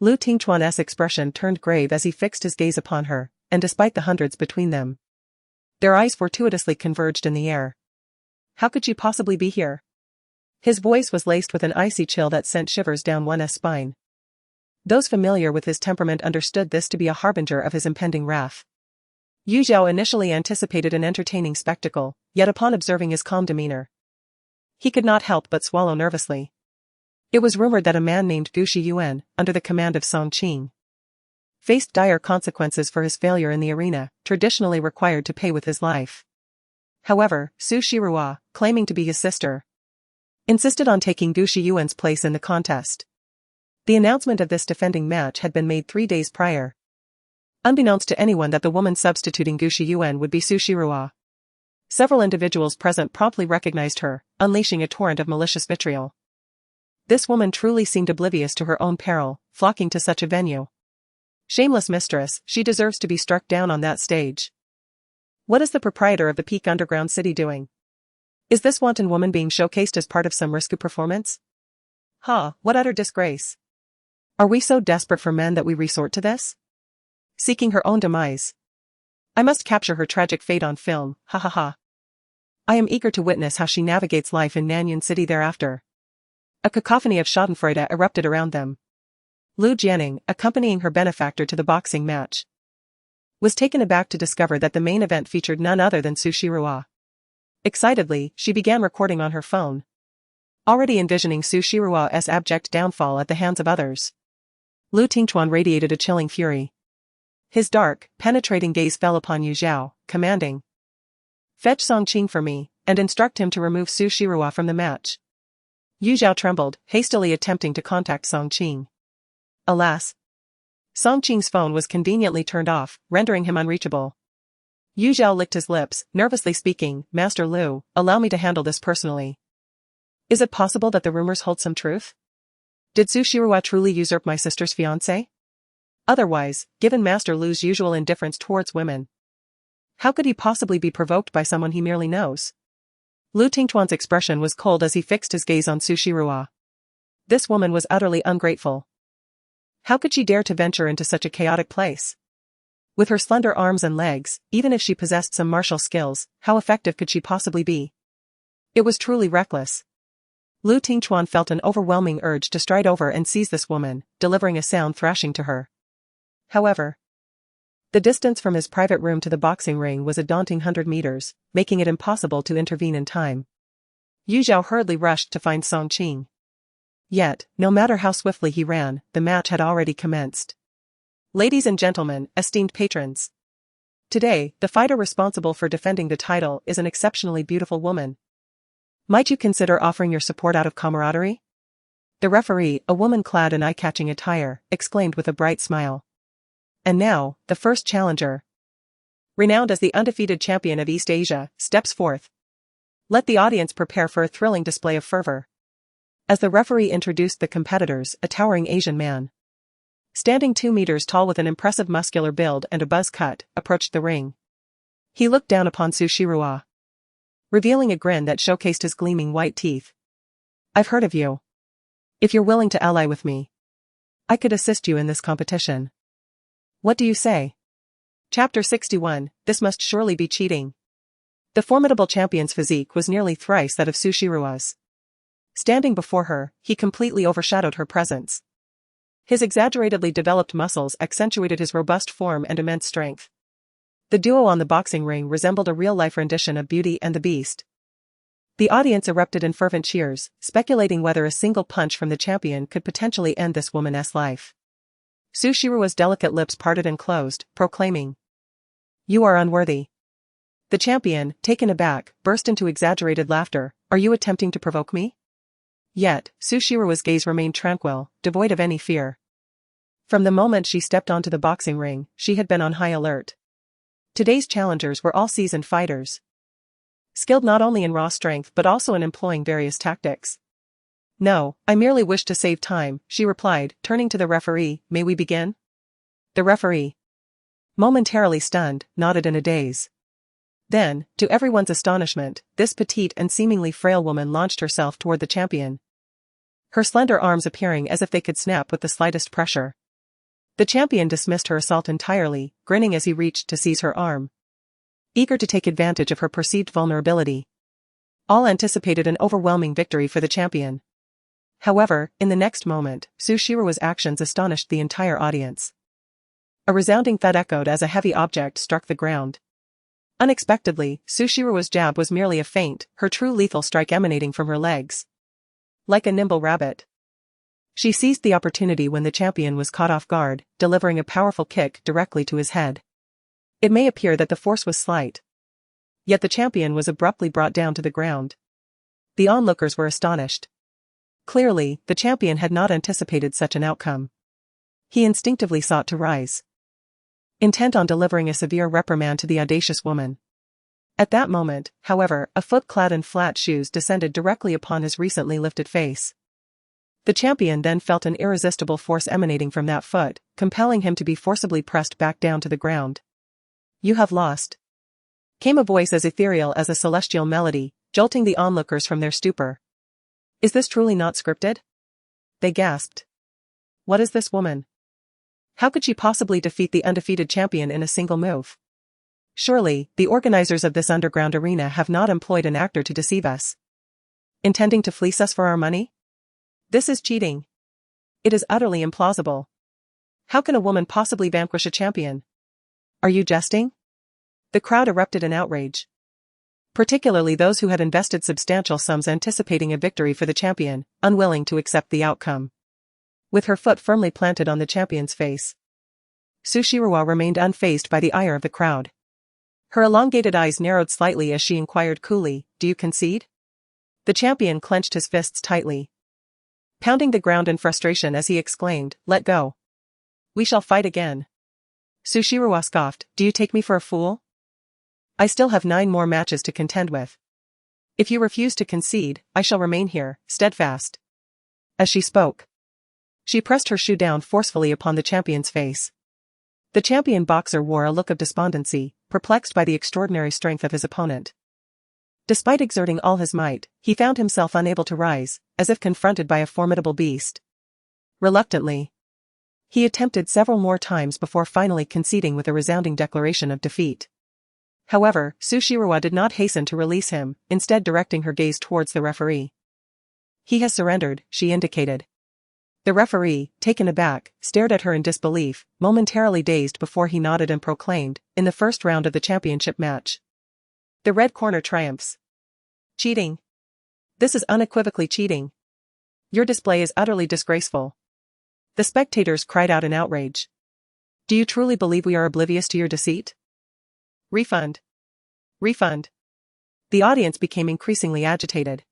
Lu Tingchuan's expression turned grave as he fixed his gaze upon her, and despite the hundreds between them, their eyes fortuitously converged in the air. How could she possibly be here? His voice was laced with an icy chill that sent shivers down one's spine. Those familiar with his temperament understood this to be a harbinger of his impending wrath. Yu Zhao initially anticipated an entertaining spectacle, yet upon observing his calm demeanor, he could not help but swallow nervously. It was rumored that a man named Gu Shiyuan, under the command of Song Qing, faced dire consequences for his failure in the arena, traditionally required to pay with his life. However, Su Shirua, claiming to be his sister, insisted on taking Gu Shiyuan's place in the contest. The announcement of this defending match had been made 3 days prior. Unbeknownst to anyone that the woman substituting Gu Shiyuan would be Su Shirua. Several individuals present promptly recognized her, unleashing a torrent of malicious vitriol. This woman truly seemed oblivious to her own peril, flocking to such a venue. Shameless mistress, she deserves to be struck down on that stage. What is the proprietor of the Peak Underground City doing? Is this wanton woman being showcased as part of some risky performance? What utter disgrace. Are we so desperate for men that we resort to this? Seeking her own demise. I must capture her tragic fate on film, I am eager to witness how she navigates life in Nanyan City thereafter. A cacophony of schadenfreude erupted around them. Lu Jianing, accompanying her benefactor to the boxing match, was taken aback to discover that the main event featured none other than Su Shirua. Excitedly, she began recording on her phone, already envisioning Su Shirua's abject downfall at the hands of others. Lu Tingchuan radiated a chilling fury. His dark, penetrating gaze fell upon Yu Zhao, commanding, "Fetch Song Qing for me, and instruct him to remove Su Shirua from the match." Yu Zhao trembled, hastily attempting to contact Song Qing. Alas! Song Qing's phone was conveniently turned off, rendering him unreachable. Yu Zhao licked his lips, nervously speaking, "Master Lu, allow me to handle this personally. Is it possible that the rumors hold some truth? Did Su Shirua truly usurp my sister's fiancé? Otherwise, given Master Lu's usual indifference towards women, how could he possibly be provoked by someone he merely knows?" Lu Tingchuan's expression was cold as he fixed his gaze on Su Shirua. This woman was utterly ungrateful. How could she dare to venture into such a chaotic place? With her slender arms and legs, even if she possessed some martial skills, how effective could she possibly be? It was truly reckless. Lu Tingchuan felt an overwhelming urge to stride over and seize this woman, delivering a sound thrashing to her. However, the distance from his private room to the boxing ring was a daunting 100 meters, making it impossible to intervene in time. Yu Zhao hurriedly rushed to find Song Qing. Yet, no matter how swiftly he ran, the match had already commenced. Ladies and gentlemen, esteemed patrons. Today, the fighter responsible for defending the title is an exceptionally beautiful woman. Might you consider offering your support out of camaraderie? The referee, a woman clad in eye-catching attire, exclaimed with a bright smile. And now, the first challenger, renowned as the undefeated champion of East Asia, steps forth. Let the audience prepare for a thrilling display of fervor. As the referee introduced the competitors, a towering Asian man, standing 2 meters tall with an impressive muscular build and a buzz cut, approached the ring. He looked down upon Su Shirua, revealing a grin that showcased his gleaming white teeth. "I've heard of you. If you're willing to ally with me, I could assist you in this competition. What do you say?" Chapter 61, This must surely be cheating. The formidable champion's physique was nearly thrice that of Su Shirua's. Standing before her, he completely overshadowed her presence. His exaggeratedly developed muscles accentuated his robust form and immense strength. The duo on the boxing ring resembled a real-life rendition of Beauty and the Beast. The audience erupted in fervent cheers, speculating whether a single punch from the champion could potentially end this woman's life. Su Shirua's delicate lips parted and closed, proclaiming, "You are unworthy." The champion, taken aback, burst into exaggerated laughter. "Are you attempting to provoke me?" Yet, Su Shirua's gaze remained tranquil, devoid of any fear. From the moment she stepped onto the boxing ring, she had been on high alert. Today's challengers were all seasoned fighters, skilled not only in raw strength but also in employing various tactics. "No, I merely wish to save time," she replied, turning to the referee. "May we begin?" The referee, momentarily stunned, nodded in a daze. Then, to everyone's astonishment, this petite and seemingly frail woman launched herself toward the champion, her slender arms appearing as if they could snap with the slightest pressure. The champion dismissed her assault entirely, grinning as he reached to seize her arm, eager to take advantage of her perceived vulnerability. All anticipated an overwhelming victory for the champion. However, in the next moment, Sushirawa's actions astonished the entire audience. A resounding thud echoed as a heavy object struck the ground. Unexpectedly, Sushirawa's jab was merely a feint, her true lethal strike emanating from her legs. Like a nimble rabbit, she seized the opportunity when the champion was caught off guard, delivering a powerful kick directly to his head. It may appear that the force was slight, yet the champion was abruptly brought down to the ground. The onlookers were astonished. Clearly, the champion had not anticipated such an outcome. He instinctively sought to rise, intent on delivering a severe reprimand to the audacious woman. At that moment, however, a foot clad in flat shoes descended directly upon his recently lifted face. The champion then felt an irresistible force emanating from that foot, compelling him to be forcibly pressed back down to the ground. "You have lost," came a voice as ethereal as a celestial melody, jolting the onlookers from their stupor. "Is this truly not scripted?" they gasped. "What is this woman? How could she possibly defeat the undefeated champion in a single move? Surely, the organizers of this underground arena have not employed an actor to deceive us, intending to fleece us for our money? This is cheating. It is utterly implausible. How can a woman possibly vanquish a champion? Are you jesting?" The crowd erupted in outrage, particularly those who had invested substantial sums anticipating a victory for the champion, unwilling to accept the outcome. With her foot firmly planted on the champion's face, Sushirawa remained unfazed by the ire of the crowd. Her elongated eyes narrowed slightly as she inquired coolly, "Do you concede?" The champion clenched his fists tightly, pounding the ground in frustration as he exclaimed, "Let go. We shall fight again." Sushirawa scoffed, "Do you take me for a fool? I still have 9 more matches to contend with. If you refuse to concede, I shall remain here, steadfast." As she spoke, she pressed her shoe down forcefully upon the champion's face. The champion boxer wore a look of despondency, perplexed by the extraordinary strength of his opponent. Despite exerting all his might, he found himself unable to rise, as if confronted by a formidable beast. Reluctantly, he attempted several more times before finally conceding with a resounding declaration of defeat. However, Sushirawa did not hasten to release him, instead directing her gaze towards the referee. "He has surrendered," she indicated. The referee, taken aback, stared at her in disbelief, momentarily dazed before he nodded and proclaimed, "In the first round of the championship match, the red corner triumphs." "Cheating. This is unequivocally cheating. Your display is utterly disgraceful." The spectators cried out in outrage. "Do you truly believe we are oblivious to your deceit? Refund. Refund." The audience became increasingly agitated.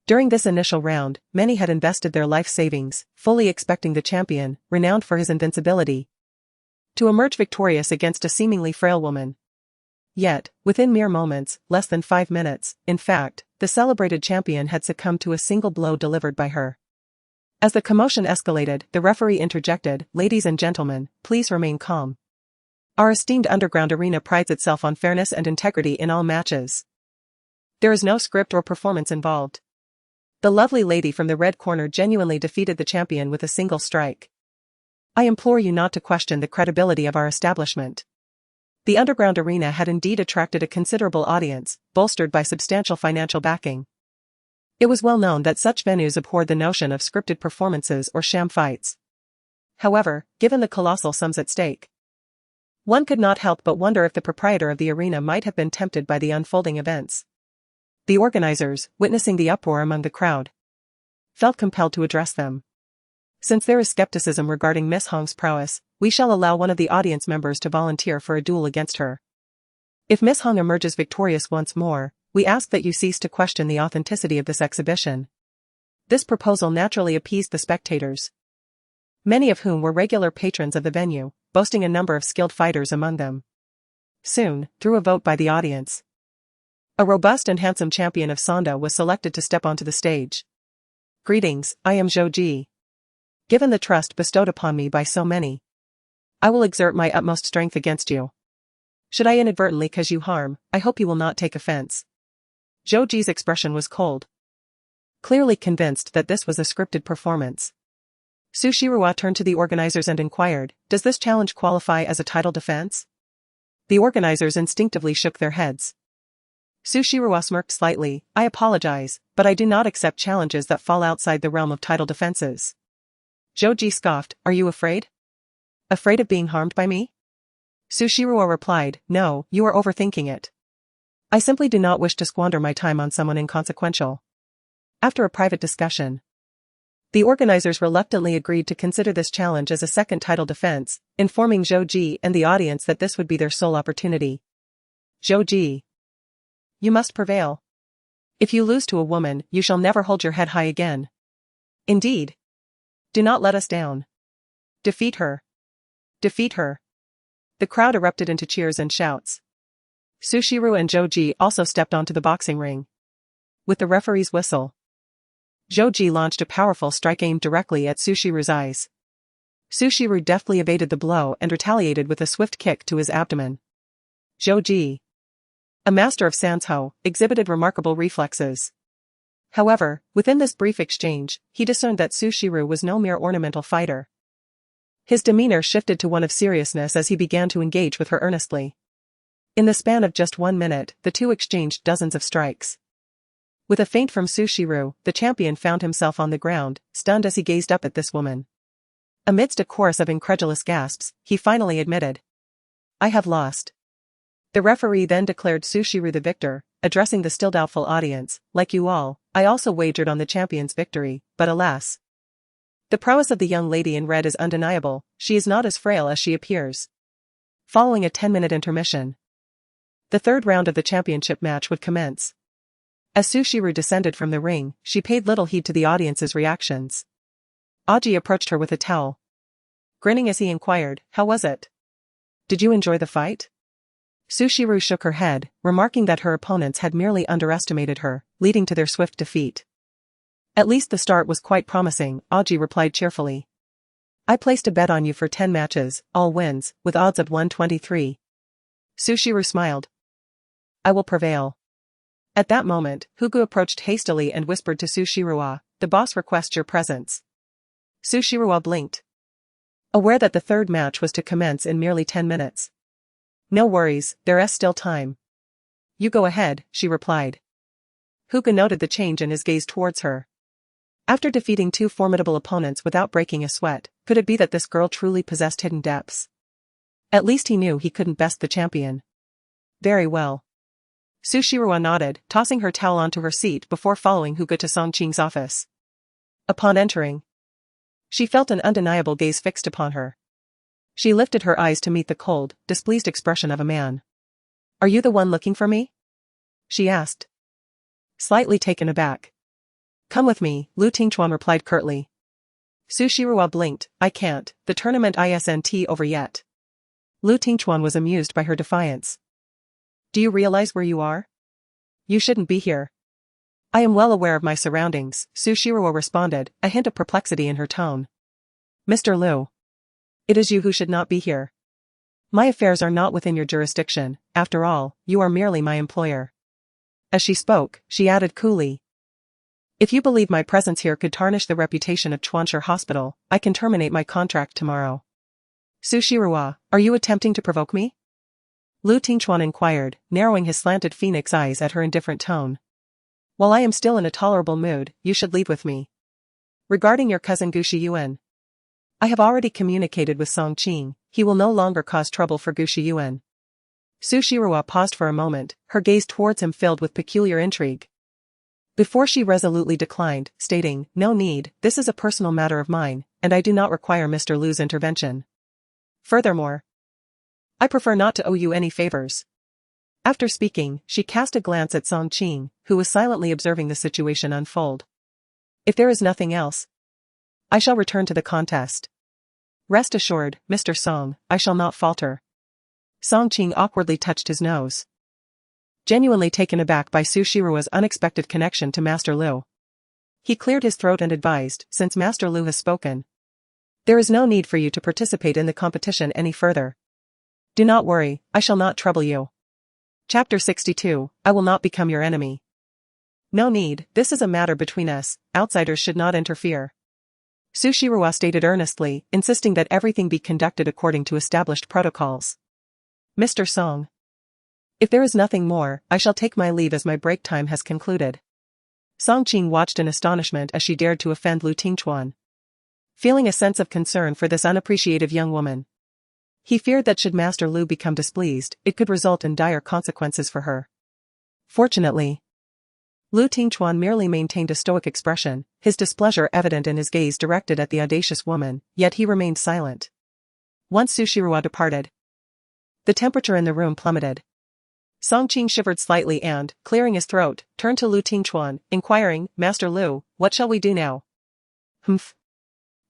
During this initial round, many had invested their life savings, fully expecting the champion, renowned for his invincibility, to emerge victorious against a seemingly frail woman. Yet, within mere moments, less than 5 minutes, in fact, the celebrated champion had succumbed to a single blow delivered by her. As the commotion escalated, the referee interjected, "Ladies and gentlemen, please remain calm. Our esteemed underground arena prides itself on fairness and integrity in all matches. There is no script or performance involved. The lovely lady from the red corner genuinely defeated the champion with a single strike. I implore you not to question the credibility of our establishment." The underground arena had indeed attracted a considerable audience, bolstered by substantial financial backing. It was well known that such venues abhorred the notion of scripted performances or sham fights. However, given the colossal sums at stake, one could not help but wonder if the proprietor of the arena might have been tempted by the unfolding events. The organizers, witnessing the uproar among the crowd, felt compelled to address them. "Since there is skepticism regarding Miss Hong's prowess, we shall allow one of the audience members to volunteer for a duel against her. If Miss Hong emerges victorious once more, we ask that you cease to question the authenticity of this exhibition." This proposal naturally appeased the spectators, many of whom were regular patrons of the venue, boasting a number of skilled fighters among them. Soon, through a vote by the audience, a robust and handsome champion of Sonda was selected to step onto the stage. "Greetings, I am Zhou Ji. Given the trust bestowed upon me by so many, I will exert my utmost strength against you. Should I inadvertently cause you harm, I hope you will not take offense." Zhou Ji's expression was cold, clearly convinced that this was a scripted performance. Su Shiruwa turned to the organizers and inquired, "Does this challenge qualify as a title defense?" The organizers instinctively shook their heads. Su Shiruwa smirked slightly, "I apologize, but I do not accept challenges that fall outside the realm of title defenses." Joji scoffed, "Are you afraid? Afraid of being harmed by me?" Su Shiruwa replied, "No, you are overthinking it. I simply do not wish to squander my time on someone inconsequential." After a private discussion, the organizers reluctantly agreed to consider this challenge as a second title defense, informing Joji and the audience that this would be their sole opportunity. "Joji, you must prevail. If you lose to a woman, you shall never hold your head high again. Indeed. Do not let us down. Defeat her. Defeat her." The crowd erupted into cheers and shouts. Sushiru and Joji also stepped onto the boxing ring. With the referee's whistle, Joji launched a powerful strike aimed directly at Sushiru's eyes. Sushiru deftly evaded the blow and retaliated with a swift kick to his abdomen. Joji, a master of Sanshou, exhibited remarkable reflexes. However, within this brief exchange, he discerned that Sushiru was no mere ornamental fighter. His demeanor shifted to one of seriousness as he began to engage with her earnestly. In the span of just 1 minute, the two exchanged dozens of strikes. With a feint from Sushiru, the champion found himself on the ground, stunned as he gazed up at this woman. Amidst a chorus of incredulous gasps, he finally admitted, "I have lost." The referee then declared Sushiru the victor, addressing the still doubtful audience, "Like you all, I also wagered on the champion's victory, but alas. The prowess of the young lady in red is undeniable, she is not as frail as she appears." Following a 10-minute intermission, the third round of the championship match would commence. As Sushiru descended from the ring, she paid little heed to the audience's reactions. Aji approached her with a towel. Grinning as he inquired, "How was it? Did you enjoy the fight?" Sushiru shook her head, remarking that her opponents had merely underestimated her, leading to their swift defeat. "At least the start was quite promising," Aji replied cheerfully. "I placed a bet on you for 10 matches, all wins, with odds of 123. Sushiru smiled. "I will prevail." At that moment, Hugo approached hastily and whispered to Sushiruwa, "The boss requests your presence." Sushiruwa blinked, aware that the third match was to commence in merely 10 minutes. "No worries, there's still time." "You go ahead," she replied. Hugo noted the change in his gaze towards her. After defeating 2 formidable opponents without breaking a sweat, could it be that this girl truly possessed hidden depths? At least he knew he couldn't best the champion. "Very well." Sushiruwa nodded, tossing her towel onto her seat before following Hugo to Songqing's office. Upon entering, she felt an undeniable gaze fixed upon her. She lifted her eyes to meet the cold, displeased expression of a man. "Are you the one looking for me?" she asked, slightly taken aback. "Come with me," Lu Tingchuan replied curtly. Sushiruwa blinked, "I can't, the tournament isn't over yet." Lu Tingchuan was amused by her defiance. "Do you realize where you are? You shouldn't be here." "I am well aware of my surroundings," Sushiruwa responded, a hint of perplexity in her tone. "Mr. Lu, it is you who should not be here. My affairs are not within your jurisdiction, after all, you are merely my employer." As she spoke, she added coolly, "If you believe my presence here could tarnish the reputation of Chuanshi Hospital, I can terminate my contract tomorrow." "Sushiruwa, are you attempting to provoke me?" Lu Tingchuan inquired, narrowing his slanted phoenix eyes at her indifferent tone. "While I am still in a tolerable mood, you should leave with me. Regarding your cousin Gushi Yuan, I have already communicated with Song Qing, he will no longer cause trouble for Gushi Yuan." Sushiruwa paused for a moment, her gaze towards him filled with peculiar intrigue. Before she resolutely declined, stating, "No need, this is a personal matter of mine, and I do not require Mr. Lu's intervention. Furthermore, I prefer not to owe you any favors." After speaking, she cast a glance at Song Qing, who was silently observing the situation unfold. "If there is nothing else, I shall return to the contest. Rest assured, Mr. Song, I shall not falter." Song Qing awkwardly touched his nose, genuinely taken aback by Sushiruwa's unexpected connection to Master Lu. He cleared his throat and advised, "Since Master Lu has spoken, there is no need for you to participate in the competition any further. Do not worry, I shall not trouble you." Chapter 62, I will not become your enemy. "No need, this is a matter between us, outsiders should not interfere." Su Shirua stated earnestly, insisting that everything be conducted according to established protocols. Mr. Song. If there is nothing more, I shall take my leave as my break time has concluded. Song Qing watched in astonishment as she dared to offend Lu Tingchuan. Feeling a sense of concern for this unappreciative young woman, he feared that should Master Lu become displeased, it could result in dire consequences for her. Fortunately, Lu Tingchuan merely maintained a stoic expression, his displeasure evident in his gaze directed at the audacious woman, yet he remained silent. Once Su Shirua departed, the temperature in the room plummeted. Song Qing shivered slightly and, clearing his throat, turned to Lu Tingchuan, inquiring, Master Lu, what shall we do now? Humph.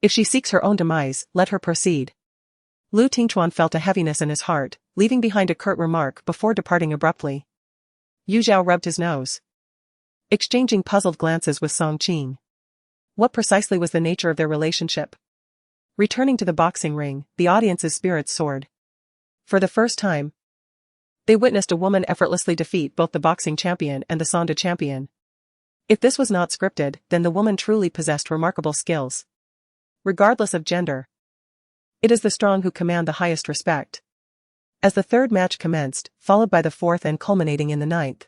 If she seeks her own demise, let her proceed. Lu Tingchuan felt a heaviness in his heart, leaving behind a curt remark before departing abruptly. Yu Zhao rubbed his nose, exchanging puzzled glances with Song Qing. What precisely was the nature of their relationship? Returning to the boxing ring, the audience's spirits soared. For the first time, they witnessed a woman effortlessly defeat both the boxing champion and the Sonda champion. If this was not scripted, then the woman truly possessed remarkable skills. Regardless of gender, it is the strong who command the highest respect. As the third match commenced, followed by the fourth and culminating in the ninth,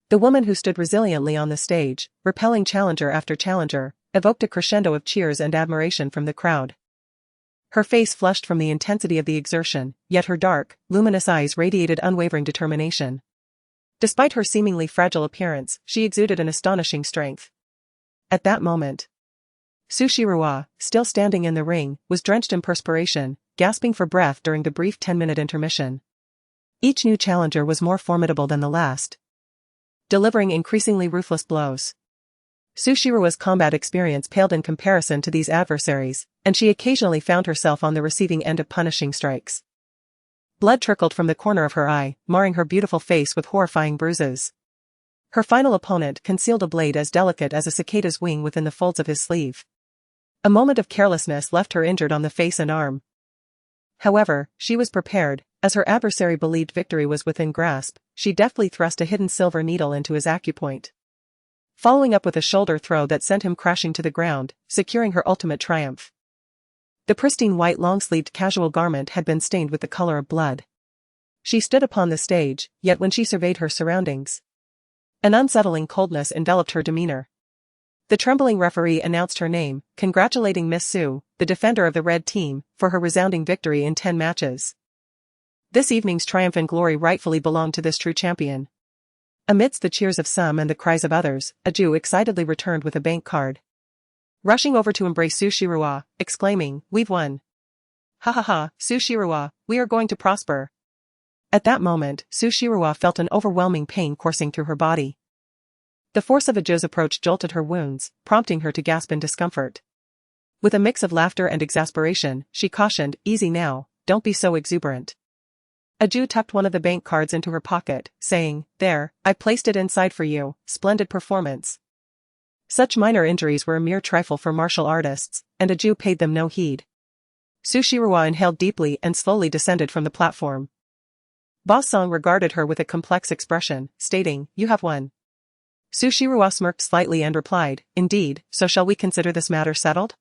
the woman who stood resiliently on the stage, repelling challenger after challenger, evoked a crescendo of cheers and admiration from the crowd. Her face flushed from the intensity of the exertion, yet her dark, luminous eyes radiated unwavering determination. Despite her seemingly fragile appearance, she exuded an astonishing strength. At that moment, Su Shirua, still standing in the ring, was drenched in perspiration, gasping for breath during the brief 10-minute intermission. Each new challenger was more formidable than the last, delivering increasingly ruthless blows. Su Shirua's combat experience paled in comparison to these adversaries, and she occasionally found herself on the receiving end of punishing strikes. Blood trickled from the corner of her eye, marring her beautiful face with horrifying bruises. Her final opponent concealed a blade as delicate as a cicada's wing within the folds of his sleeve. A moment of carelessness left her injured on the face and arm. However, she was prepared. As her adversary believed victory was within grasp, she deftly thrust a hidden silver needle into his acupoint, following up with a shoulder throw that sent him crashing to the ground, securing her ultimate triumph. The pristine white long-sleeved casual garment had been stained with the color of blood. She stood upon the stage, yet when she surveyed her surroundings, an unsettling coldness enveloped her demeanor. The trembling referee announced her name, congratulating Miss Su, the defender of the red team, for her resounding victory in 10 matches. This evening's triumph and glory rightfully belonged to this true champion. Amidst the cheers of some and the cries of others, a Jew excitedly returned with a bank card, rushing over to embrace Su Shirua, exclaiming, "We've won! Ha ha ha, Su Shirua, we are going to prosper." At that moment, Su Shirua felt an overwhelming pain coursing through her body. The force of a Jew's approach jolted her wounds, prompting her to gasp in discomfort. With a mix of laughter and exasperation, she cautioned, "Easy now, don't be so exuberant." A Jew tucked one of the bank cards into her pocket, saying, "There, I placed it inside for you, splendid performance." Such minor injuries were a mere trifle for martial artists, and a Jew paid them no heed. Su Shirua inhaled deeply and slowly descended from the platform. Boss Song regarded her with a complex expression, stating, "You have won." Su Shirua smirked slightly and replied, "Indeed, so shall we consider this matter settled?"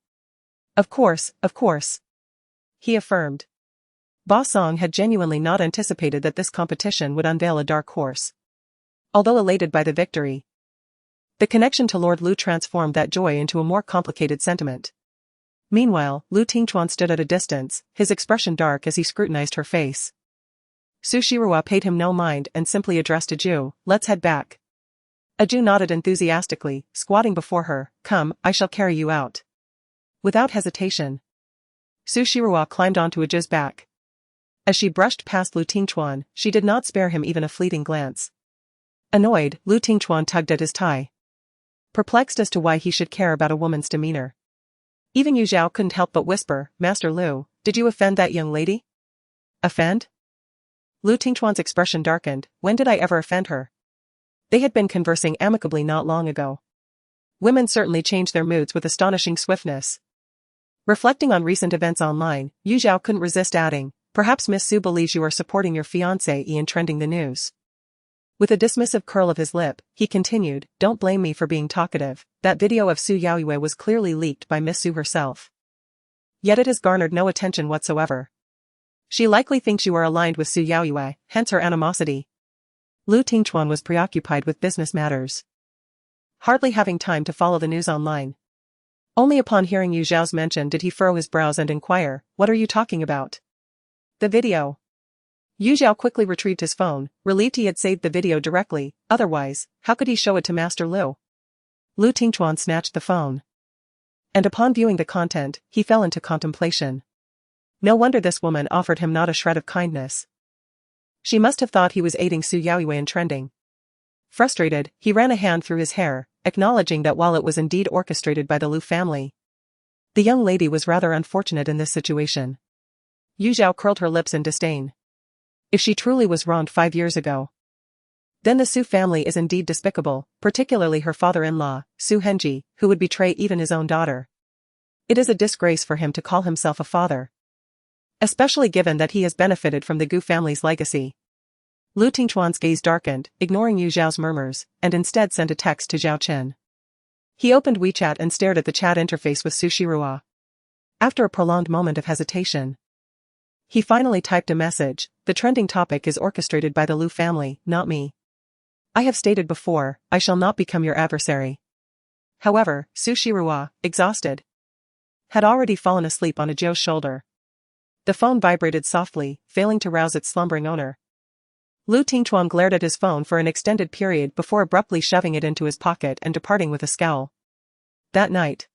Of course," he affirmed. Boss Song had genuinely not anticipated that this competition would unveil a dark horse. Although elated by the victory, the connection to Lord Lu transformed that joy into a more complicated sentiment. Meanwhile, Lu Tingchuan stood at a distance, his expression dark as he scrutinized her face. Su Shirua paid him no mind and simply addressed a Jew, "Let's head back." A Jew nodded enthusiastically, squatting before her, "Come, I shall carry you out." Without hesitation, Su Shirua climbed onto a Jew's back. As she brushed past Lu Tingchuan, she did not spare him even a fleeting glance. Annoyed, Lu Tingchuan tugged at his tie, perplexed as to why he should care about a woman's demeanor. Even Yu Zhao couldn't help but whisper, "Master Lu, did you offend that young lady?" "Offend?" Lu Tingchuan's expression darkened. "When did I ever offend her?" They had been conversing amicably not long ago. Women certainly change their moods with astonishing swiftness. Reflecting on recent events online, Yu Zhao couldn't resist adding, "Perhaps Miss Su believes you are supporting your fiancé in trending the news." With a dismissive curl of his lip, he continued, "Don't blame me for being talkative. That video of Su Yaoyue was clearly leaked by Miss Su herself. Yet it has garnered no attention whatsoever. She likely thinks you are aligned with Su Yaoyue, hence her animosity." Lu Tingchuan was preoccupied with business matters, hardly having time to follow the news online. Only upon hearing Yu Zhao's mention did he furrow his brows and inquire, "What are you talking about?" "The video." Yu Zhao quickly retrieved his phone, relieved he had saved the video directly, otherwise, how could he show it to Master Lu? Lu Tingchuan snatched the phone, and upon viewing the content, he fell into contemplation. No wonder this woman offered him not a shred of kindness. She must have thought he was aiding Su Yaoyue in trending. Frustrated, he ran a hand through his hair, acknowledging that while it was indeed orchestrated by the Lu family, the young lady was rather unfortunate in this situation. Yu Zhao curled her lips in disdain. If she truly was wronged 5 years ago, then the Su family is indeed despicable, particularly her father-in-law, Su Henji, who would betray even his own daughter. It is a disgrace for him to call himself a father, especially given that he has benefited from the Gu family's legacy. Lu Tingchuan's gaze darkened, ignoring Yu Zhao's murmurs, and instead sent a text to Zhao Chen. He opened WeChat and stared at the chat interface with Su Shirua. After a prolonged moment of hesitation, he finally typed a message, "The trending topic is orchestrated by the Lu family, not me. I have stated before, I shall not become your adversary." However, Su Shirua, exhausted, had already fallen asleep on Zhou's shoulder. The phone vibrated softly, failing to rouse its slumbering owner. Lu Tingchuan glared at his phone for an extended period before abruptly shoving it into his pocket and departing with a scowl. That night,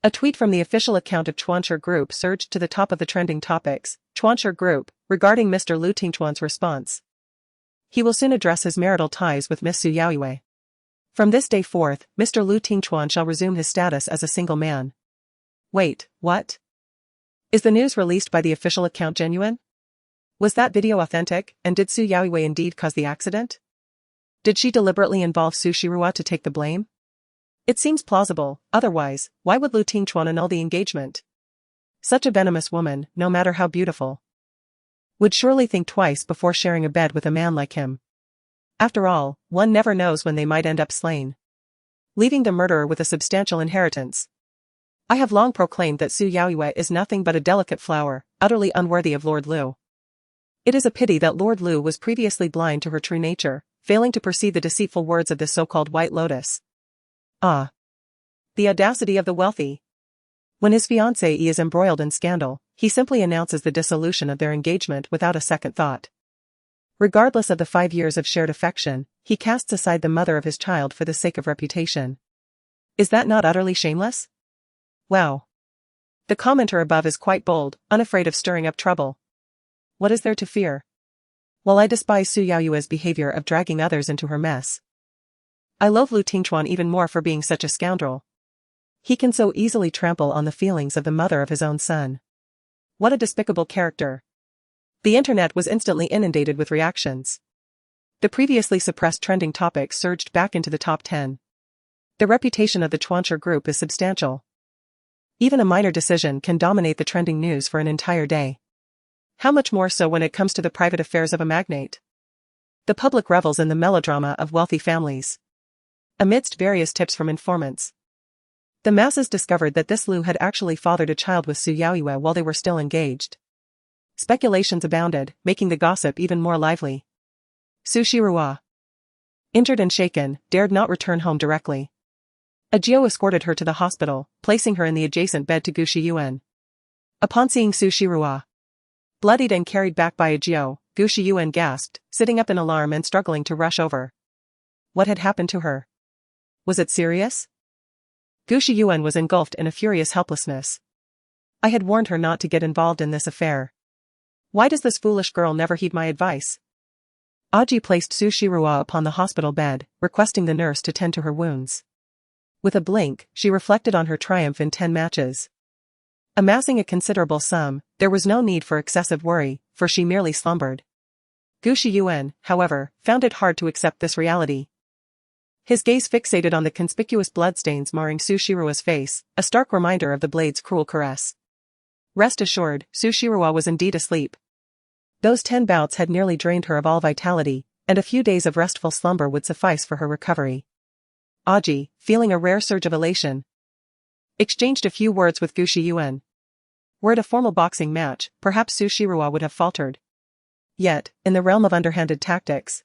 a tweet from the official account of Chuanshi Group surged to the top of the trending topics. Chuanshi Group, regarding Mr. Lu Tingchuan's response. He will soon address his marital ties with Miss Su Yaoyue. From this day forth, Mr. Lu Tingchuan shall resume his status as a single man. Wait, what? Is the news released by the official account genuine? Was that video authentic, and did Su Yaoyue indeed cause the accident? Did she deliberately involve Su Shirua to take the blame? It seems plausible, otherwise, why would Lu Tingchuan annul the engagement? Such a venomous woman, no matter how beautiful, would surely think twice before sharing a bed with a man like him. After all, one never knows when they might end up slain, leaving the murderer with a substantial inheritance. I have long proclaimed that Su Yaoyue is nothing but a delicate flower, utterly unworthy of Lord Lu. It is a pity that Lord Lu was previously blind to her true nature, failing to perceive the deceitful words of this so-called White Lotus. Ah! The audacity of the wealthy. When his fiancée is embroiled in scandal, he simply announces the dissolution of their engagement without a second thought. Regardless of the 5 years of shared affection, he casts aside the mother of his child for the sake of reputation. Is that not utterly shameless? Wow. The commenter above is quite bold, unafraid of stirring up trouble. What is there to fear? While I despise Su Yaoyue's behavior of dragging others into her mess, I loathe Lu Tingchuan even more for being such a scoundrel. He can so easily trample on the feelings of the mother of his own son. What a despicable character. The internet was instantly inundated with reactions. The previously suppressed trending topics surged back into the top 10. The reputation of the Chuanshi Group is substantial. Even a minor decision can dominate the trending news for an entire day. How much more so when it comes to the private affairs of a magnate? The public revels in the melodrama of wealthy families. Amidst various tips from informants, the masses discovered that this Lu had actually fathered a child with Su Yaoyue while they were still engaged. Speculations abounded, making the gossip even more lively. Su Shirua, injured and shaken, dared not return home directly. Zhao escorted her to the hospital, placing her in the adjacent bed to Gu Shiyuan. Upon seeing Su Shirua, bloodied and carried back by Zhao, Gu Shiyuan gasped, sitting up in alarm and struggling to rush over. What had happened to her? Was it serious? Gu Shiyuan was engulfed in a furious helplessness. I had warned her not to get involved in this affair. Why does this foolish girl never heed my advice? Aji placed Su Shirua upon the hospital bed, requesting the nurse to tend to her wounds. With a blink, she reflected on her triumph in 10 matches. Amassing a considerable sum, there was no need for excessive worry, for she merely slumbered. Gu Shiyuan, however, found it hard to accept this reality. His gaze fixated on the conspicuous bloodstains marring Su Shirua's face, a stark reminder of the blade's cruel caress. Rest assured, Su Shirua was indeed asleep. Those 10 bouts had nearly drained her of all vitality, and a few days of restful slumber would suffice for her recovery. Aji, feeling a rare surge of elation, exchanged a few words with Gu Shiyuan. Were it a formal boxing match, perhaps Su Shiruo would have faltered. Yet, in the realm of underhanded tactics,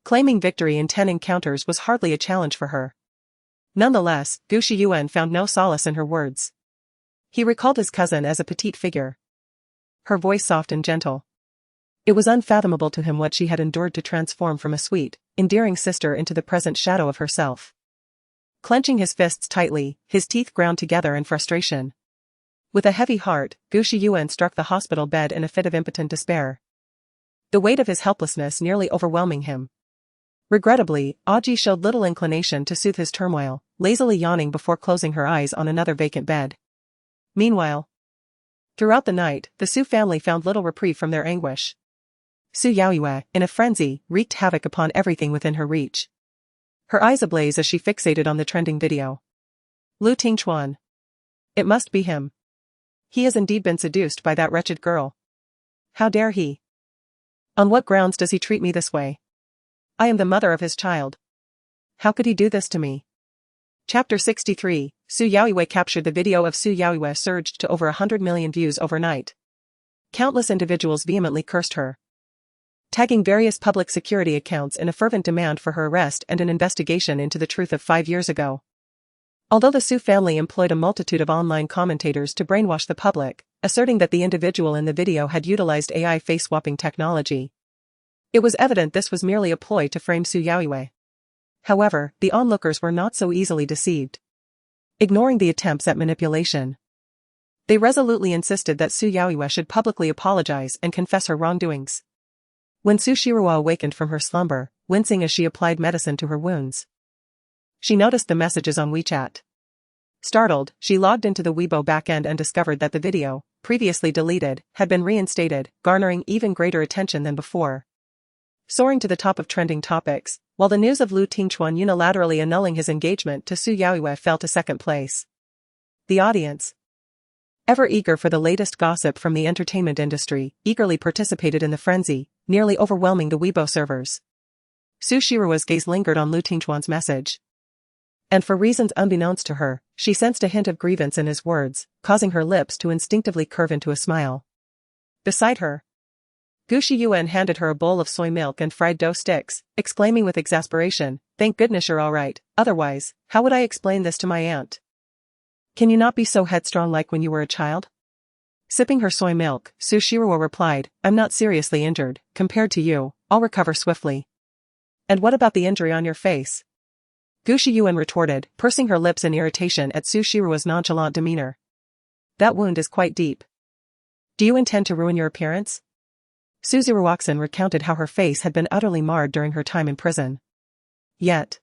claiming victory in 10 encounters was hardly a challenge for her. Nonetheless, Gu Shiyuan found no solace in her words. He recalled his cousin as a petite figure, her voice soft and gentle. It was unfathomable to him what she had endured to transform from a sweet, endearing sister into the present shadow of herself. Clenching his fists tightly, his teeth ground together in frustration. With a heavy heart, Gu Shiyuan struck the hospital bed in a fit of impotent despair, the weight of his helplessness nearly overwhelming him. Regrettably, Aji showed little inclination to soothe his turmoil, lazily yawning before closing her eyes on another vacant bed. Meanwhile, throughout the night, the Su family found little reprieve from their anguish. Su Yaoyue, in a frenzy, wreaked havoc upon everything within her reach. Her eyes ablaze as she fixated on the trending video. Lu Tingchuan. It must be him. He has indeed been seduced by that wretched girl. How dare he? On what grounds does he treat me this way? I am the mother of his child. How could he do this to me? Chapter 63, Su Yaoyue captured. The video of Su Yaoyue surged to over 100 million views overnight. Countless individuals vehemently cursed her, tagging various public security accounts in a fervent demand for her arrest and an investigation into the truth of 5 years ago. Although the Su family employed a multitude of online commentators to brainwash the public, asserting that the individual in the video had utilized AI face-swapping technology, it was evident this was merely a ploy to frame Su Yaoyue. However, the onlookers were not so easily deceived. Ignoring the attempts at manipulation, they resolutely insisted that Su Yaoyue should publicly apologize and confess her wrongdoings. When Su Shiruo awakened from her slumber, wincing as she applied medicine to her wounds, she noticed the messages on WeChat. Startled, she logged into the Weibo backend and discovered that the video, previously deleted, had been reinstated, garnering even greater attention than before. Soaring to the top of trending topics, while the news of Lu Tingchuan unilaterally annulling his engagement to Su Yaoyue fell to second place. The audience, ever eager for the latest gossip from the entertainment industry, eagerly participated in the frenzy, nearly overwhelming the Weibo servers. Su Shiruo's gaze lingered on Lu Tingchuan's message, and for reasons unbeknownst to her, she sensed a hint of grievance in his words, causing her lips to instinctively curve into a smile. Beside her, Gu Shiyuan handed her a bowl of soy milk and fried dough sticks, exclaiming with exasperation, "Thank goodness you're all right, otherwise, how would I explain this to my aunt? Can you not be so headstrong like when you were a child?" Sipping her soy milk, Su Shiruo replied, "I'm not seriously injured, compared to you, I'll recover swiftly." "And what about the injury on your face?" Gu Shiyuan retorted, pursing her lips in irritation at Su Shiruo's nonchalant demeanor. "That wound is quite deep. Do you intend to ruin your appearance?" Su Ziruoxin recounted how her face had been utterly marred during her time in prison. Yet,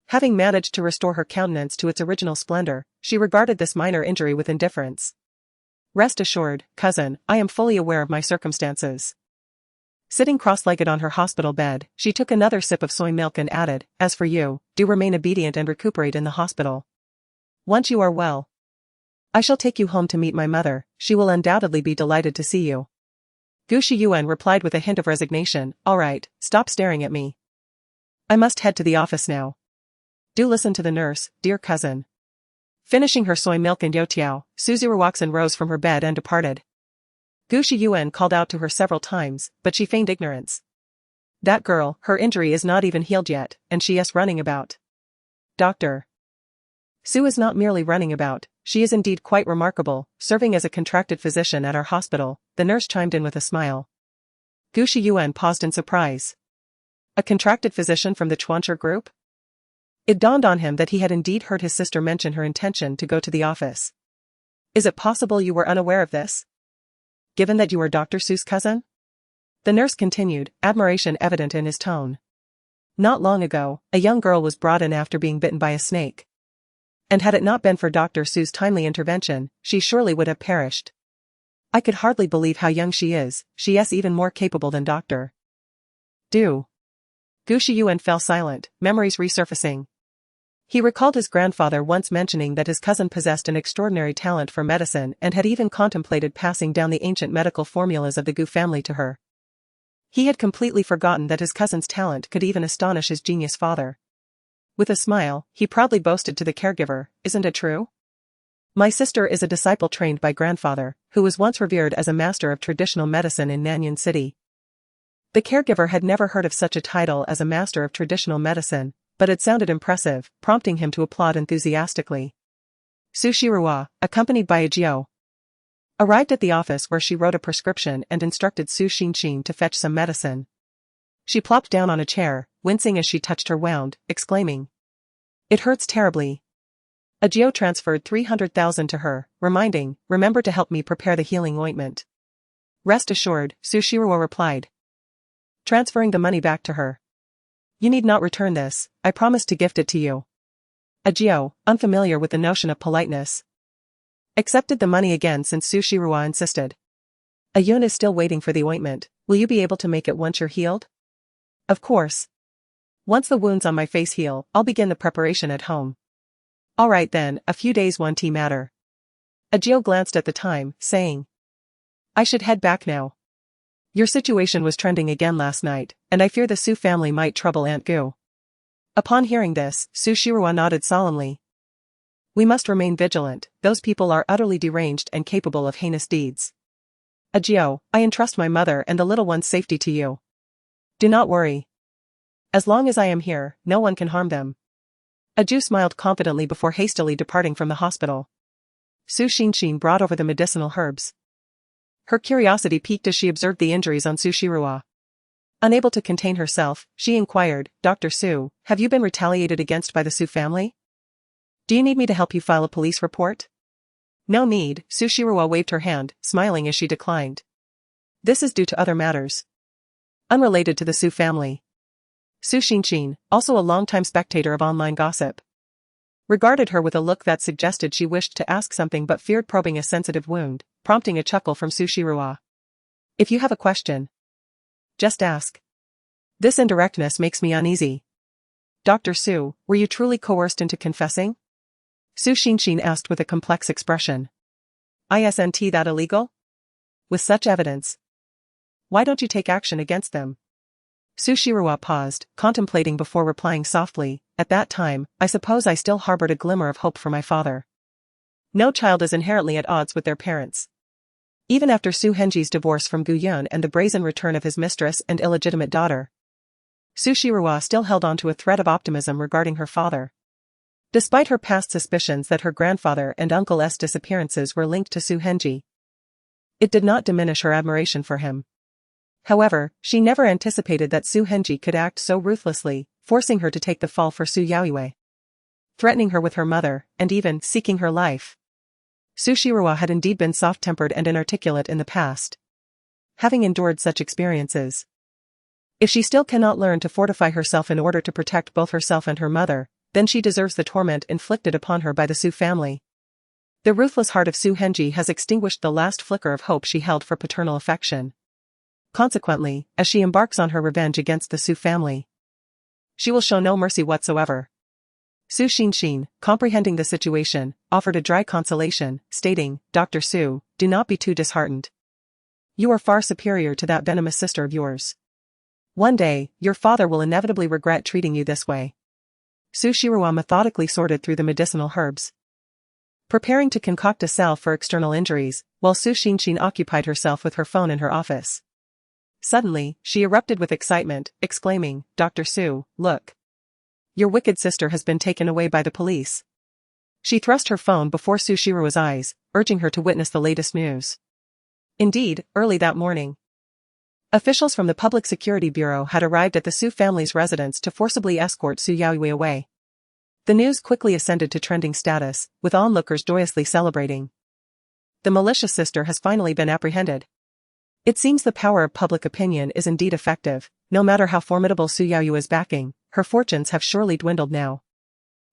having managed to restore her countenance to its original splendor, she regarded this minor injury with indifference. "Rest assured, cousin, I am fully aware of my circumstances." Sitting cross-legged on her hospital bed, she took another sip of soy milk and added, "As for you, do remain obedient and recuperate in the hospital. Once you are well, I shall take you home to meet my mother. She will undoubtedly be delighted to see you." Gu Shiyuan replied with a hint of resignation, "All right, stop staring at me. I must head to the office now. Do listen to the nurse, dear cousin." Finishing her soy milk and youtiao, Su Ziruoxin rose from her bed and departed. Gu Shiyuan called out to her several times, but she feigned ignorance. "That girl, her injury is not even healed yet, and she is running about. Doctor." "Su is not merely running about, she is indeed quite remarkable, serving as a contracted physician at our hospital," the nurse chimed in with a smile. Gu Shiyuan paused in surprise. A contracted physician from the Chuancher group? It dawned on him that he had indeed heard his sister mention her intention to go to the office. "Is it possible you were unaware of this? Given that you are Dr. Su's cousin?" The nurse continued, admiration evident in his tone. "Not long ago, a young girl was brought in after being bitten by a snake. And had it not been for Dr. Su's timely intervention, she surely would have perished. I could hardly believe how young she is even more capable than Dr. Du." Gu Shiyuan fell silent, memories resurfacing. He recalled his grandfather once mentioning that his cousin possessed an extraordinary talent for medicine and had even contemplated passing down the ancient medical formulas of the Gu family to her. He had completely forgotten that his cousin's talent could even astonish his genius father. With a smile, he proudly boasted to the caregiver, "Isn't it true? My sister is a disciple trained by grandfather, who was once revered as a master of traditional medicine in Nanyan City." The caregiver had never heard of such a title as a master of traditional medicine, but it sounded impressive, prompting him to applaud enthusiastically. Su Shiruwa, accompanied by Ajio, arrived at the office where she wrote a prescription and instructed Su Xinshin to fetch some medicine. She plopped down on a chair, wincing as she touched her wound, exclaiming, "It hurts terribly." Ajio transferred 300,000 to her, reminding, "Remember to help me prepare the healing ointment." "Rest assured," Su Shiruwa replied, transferring the money back to her. "You need not return this, I promise to gift it to you." Ajio, unfamiliar with the notion of politeness, accepted the money again since Su Shiruwa insisted. "Ayun is still waiting for the ointment, will you be able to make it once you're healed?" "Of course. Once the wounds on my face heal, I'll begin the preparation at home." "Alright then, a few days won't matter." Ajio glanced at the time, saying, "I should head back now. Your situation was trending again last night, and I fear the Su family might trouble Aunt Gu." Upon hearing this, Su Shiruwa nodded solemnly. "We must remain vigilant, those people are utterly deranged and capable of heinous deeds. Ajio, I entrust my mother and the little one's safety to you. Do not worry. As long as I am here, no one can harm them." Ajio smiled confidently before hastily departing from the hospital. Su Xinshin brought over the medicinal herbs. Her curiosity piqued as she observed the injuries on Su Shiruwa. Unable to contain herself, she inquired, "Dr. Su, have you been retaliated against by the Su family? Do you need me to help you file a police report?" "No need," Su Shiruwa waved her hand, smiling as she declined. "This is due to other matters unrelated to the Su family." Su Xinshin, also a longtime spectator of online gossip, regarded her with a look that suggested she wished to ask something but feared probing a sensitive wound, prompting a chuckle from Su Shiruwa. "If you have a question, just ask. This indirectness makes me uneasy." "Dr. Su, were you truly coerced into confessing?" Su Xinshin asked with a complex expression. "Isn't that illegal? With such evidence, why don't you take action against them?" Su Shiruwa paused, contemplating before replying softly, "At that time, I suppose I still harbored a glimmer of hope for my father. No child is inherently at odds with their parents. Even after Su Henji's divorce from Gu Yun and the brazen return of his mistress and illegitimate daughter, Su Shiruwa still held on to a thread of optimism regarding her father. Despite her past suspicions that her grandfather and uncle's disappearances were linked to Su Henji, it did not diminish her admiration for him. However, she never anticipated that Su Henji could act so ruthlessly, forcing her to take the fall for Su Yaoyue, threatening her with her mother, and even seeking her life. Su Shiruwa had indeed been soft-tempered and inarticulate in the past, having endured such experiences. If she still cannot learn to fortify herself in order to protect both herself and her mother, then she deserves the torment inflicted upon her by the Su family. The ruthless heart of Su Henji has extinguished the last flicker of hope she held for paternal affection. Consequently, as she embarks on her revenge against the Su family, she will show no mercy whatsoever. Su Xinshin, comprehending the situation, offered a dry consolation, stating, "Dr. Su, do not be too disheartened. You are far superior to that venomous sister of yours. One day, your father will inevitably regret treating you this way." Su Shiruwa methodically sorted through the medicinal herbs, preparing to concoct a salve for external injuries, while Su Xinshin occupied herself with her phone in her office. Suddenly, she erupted with excitement, exclaiming, "Dr. Su, look. Your wicked sister has been taken away by the police." She thrust her phone before Su Shiruwa's eyes, urging her to witness the latest news. Indeed, early that morning, officials from the Public Security Bureau had arrived at the Su family's residence to forcibly escort Su Yaoyue away. The news quickly ascended to trending status, with onlookers joyously celebrating. The malicious sister has finally been apprehended. It seems the power of public opinion is indeed effective. No matter how formidable Su Yaoyue's backing, her fortunes have surely dwindled now.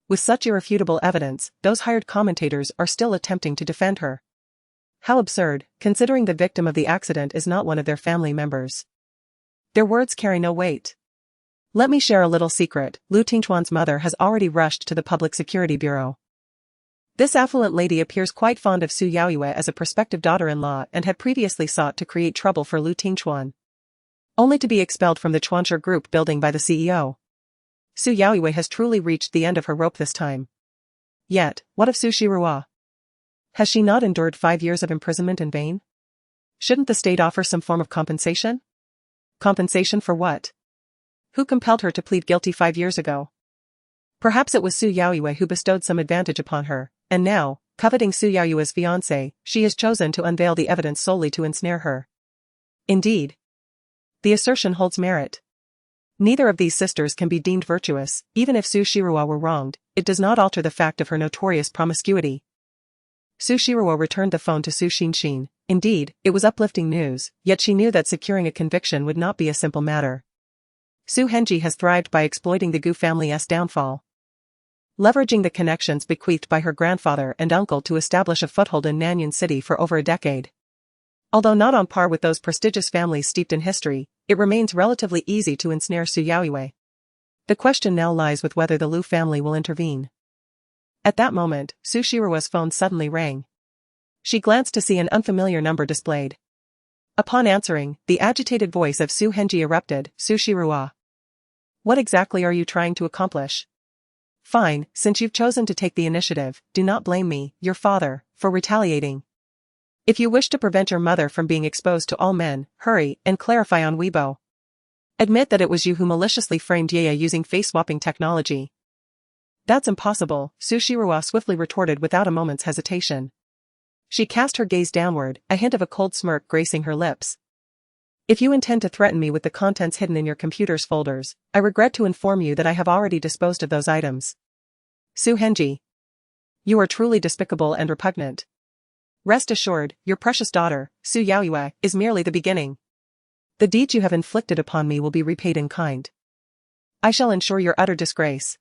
With such irrefutable evidence, those hired commentators are still attempting to defend her. How absurd, considering the victim of the accident is not one of their family members. Their words carry no weight. Let me share a little secret. Lu Tingchuan's mother has already rushed to the Public Security Bureau. This affluent lady appears quite fond of Su Yaoyue as a prospective daughter-in-law and had previously sought to create trouble for Lu Tingchuan. only to be expelled from the Chuanshi group building by the CEO. Su Yaoyue has truly reached the end of her rope this time. Yet, what of Su Shiruo? Has she not endured 5 years of imprisonment in vain? Shouldn't the state offer some form of compensation? Compensation for what? Who compelled her to plead guilty 5 years ago? Perhaps it was Su Yaoyue who bestowed some advantage upon her, and now, coveting Su Yaoyue's fiancé, she has chosen to unveil the evidence solely to ensnare her. Indeed, the assertion holds merit. Neither of these sisters can be deemed virtuous. Even if Su Shiruo were wronged, it does not alter the fact of her notorious promiscuity. Su Shiruo returned the phone to Su Xinshin. Indeed, it was uplifting news, yet she knew that securing a conviction would not be a simple matter. Su Henji has thrived by exploiting the Gu family's downfall, leveraging the connections bequeathed by her grandfather and uncle to establish a foothold in Nanyuan City for over a decade. Although not on par with those prestigious families steeped in history, it remains relatively easy to ensnare Su Yaoyue. The question now lies with whether the Liu family will intervene. At that moment, Su Shiruo's phone suddenly rang. She glanced to see an unfamiliar number displayed. Upon answering, the agitated voice of Su Henji erupted. Su Shiruo. What exactly are you trying to accomplish? Fine, since you've chosen to take the initiative, do not blame me, your father, for retaliating. If you wish to prevent your mother from being exposed to all men, hurry and clarify on Weibo. Admit that it was you who maliciously framed Yaya using face-swapping technology. That's impossible, Su Shiruo swiftly retorted without a moment's hesitation. She cast her gaze downward, a hint of a cold smirk gracing her lips. If you intend to threaten me with the contents hidden in your computer's folders, I regret to inform you that I have already disposed of those items. Su Henji. You are truly despicable and repugnant. Rest assured, your precious daughter, Su Yaoyue, is merely the beginning. The deeds you have inflicted upon me will be repaid in kind. I shall ensure your utter disgrace.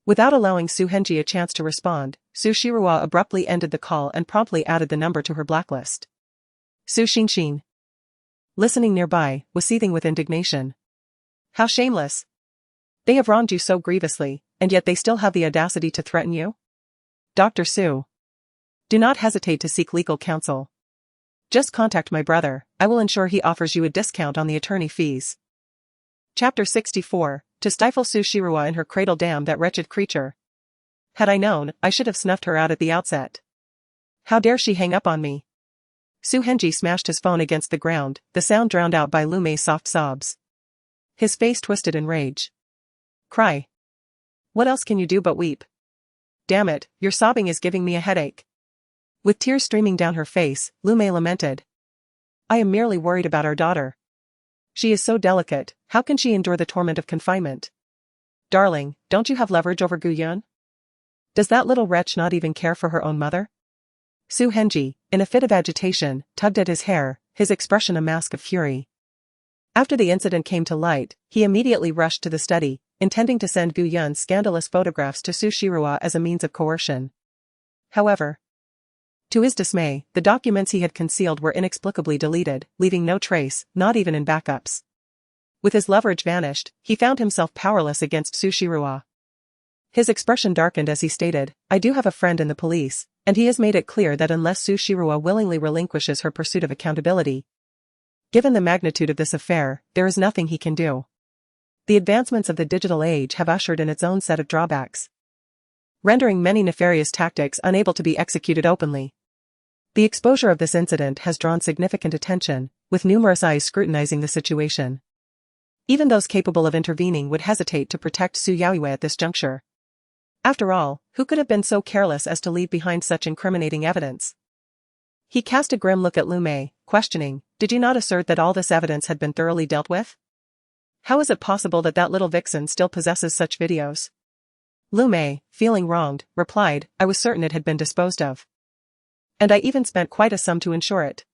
Without allowing Su Henji a chance to respond, Su Shiruo abruptly ended the call and promptly added the number to her blacklist. Su Xinshin, listening nearby, was seething with indignation. How shameless! They have wronged you so grievously, and yet they still have the audacity to threaten you? Dr. Su, do not hesitate to seek legal counsel. Just contact my brother, I will ensure he offers you a discount on the attorney fees. Chapter 64, to stifle Su Shiruo in her cradle. Damn that wretched creature. Had I known, I should have snuffed her out at the outset. How dare she hang up on me? Su Henji smashed his phone against the ground, the sound drowned out by Lu Mei's soft sobs. His face twisted in rage. Cry. What else can you do but weep? Damn it, your sobbing is giving me a headache. With tears streaming down her face, Lu Mei lamented. I am merely worried about our daughter. She is so delicate, how can she endure the torment of confinement? Darling, don't you have leverage over Gu Yun? Does that little wretch not even care for her own mother? Su Henji, in a fit of agitation, tugged at his hair, his expression a mask of fury. After the incident came to light, he immediately rushed to the study, intending to send Gu Yun's scandalous photographs to Su Shiruo as a means of coercion. However, to his dismay, the documents he had concealed were inexplicably deleted, leaving no trace, not even in backups. With his leverage vanished, he found himself powerless against Su Shiruo. His expression darkened as he stated, I do have a friend in the police, and he has made it clear that unless Su Shiruo willingly relinquishes her pursuit of accountability, given the magnitude of this affair, there is nothing he can do. The advancements of the digital age have ushered in its own set of drawbacks, rendering many nefarious tactics unable to be executed openly. The exposure of this incident has drawn significant attention, with numerous eyes scrutinizing the situation. Even those capable of intervening would hesitate to protect Su Yaoyue at this juncture. After all, who could have been so careless as to leave behind such incriminating evidence? He cast a grim look at Lu Mei, questioning, did you not assert that all this evidence had been thoroughly dealt with? How is it possible that that little vixen still possesses such videos? Lu Mei, feeling wronged, replied, I was certain it had been disposed of. And I even spent quite a sum to ensure it.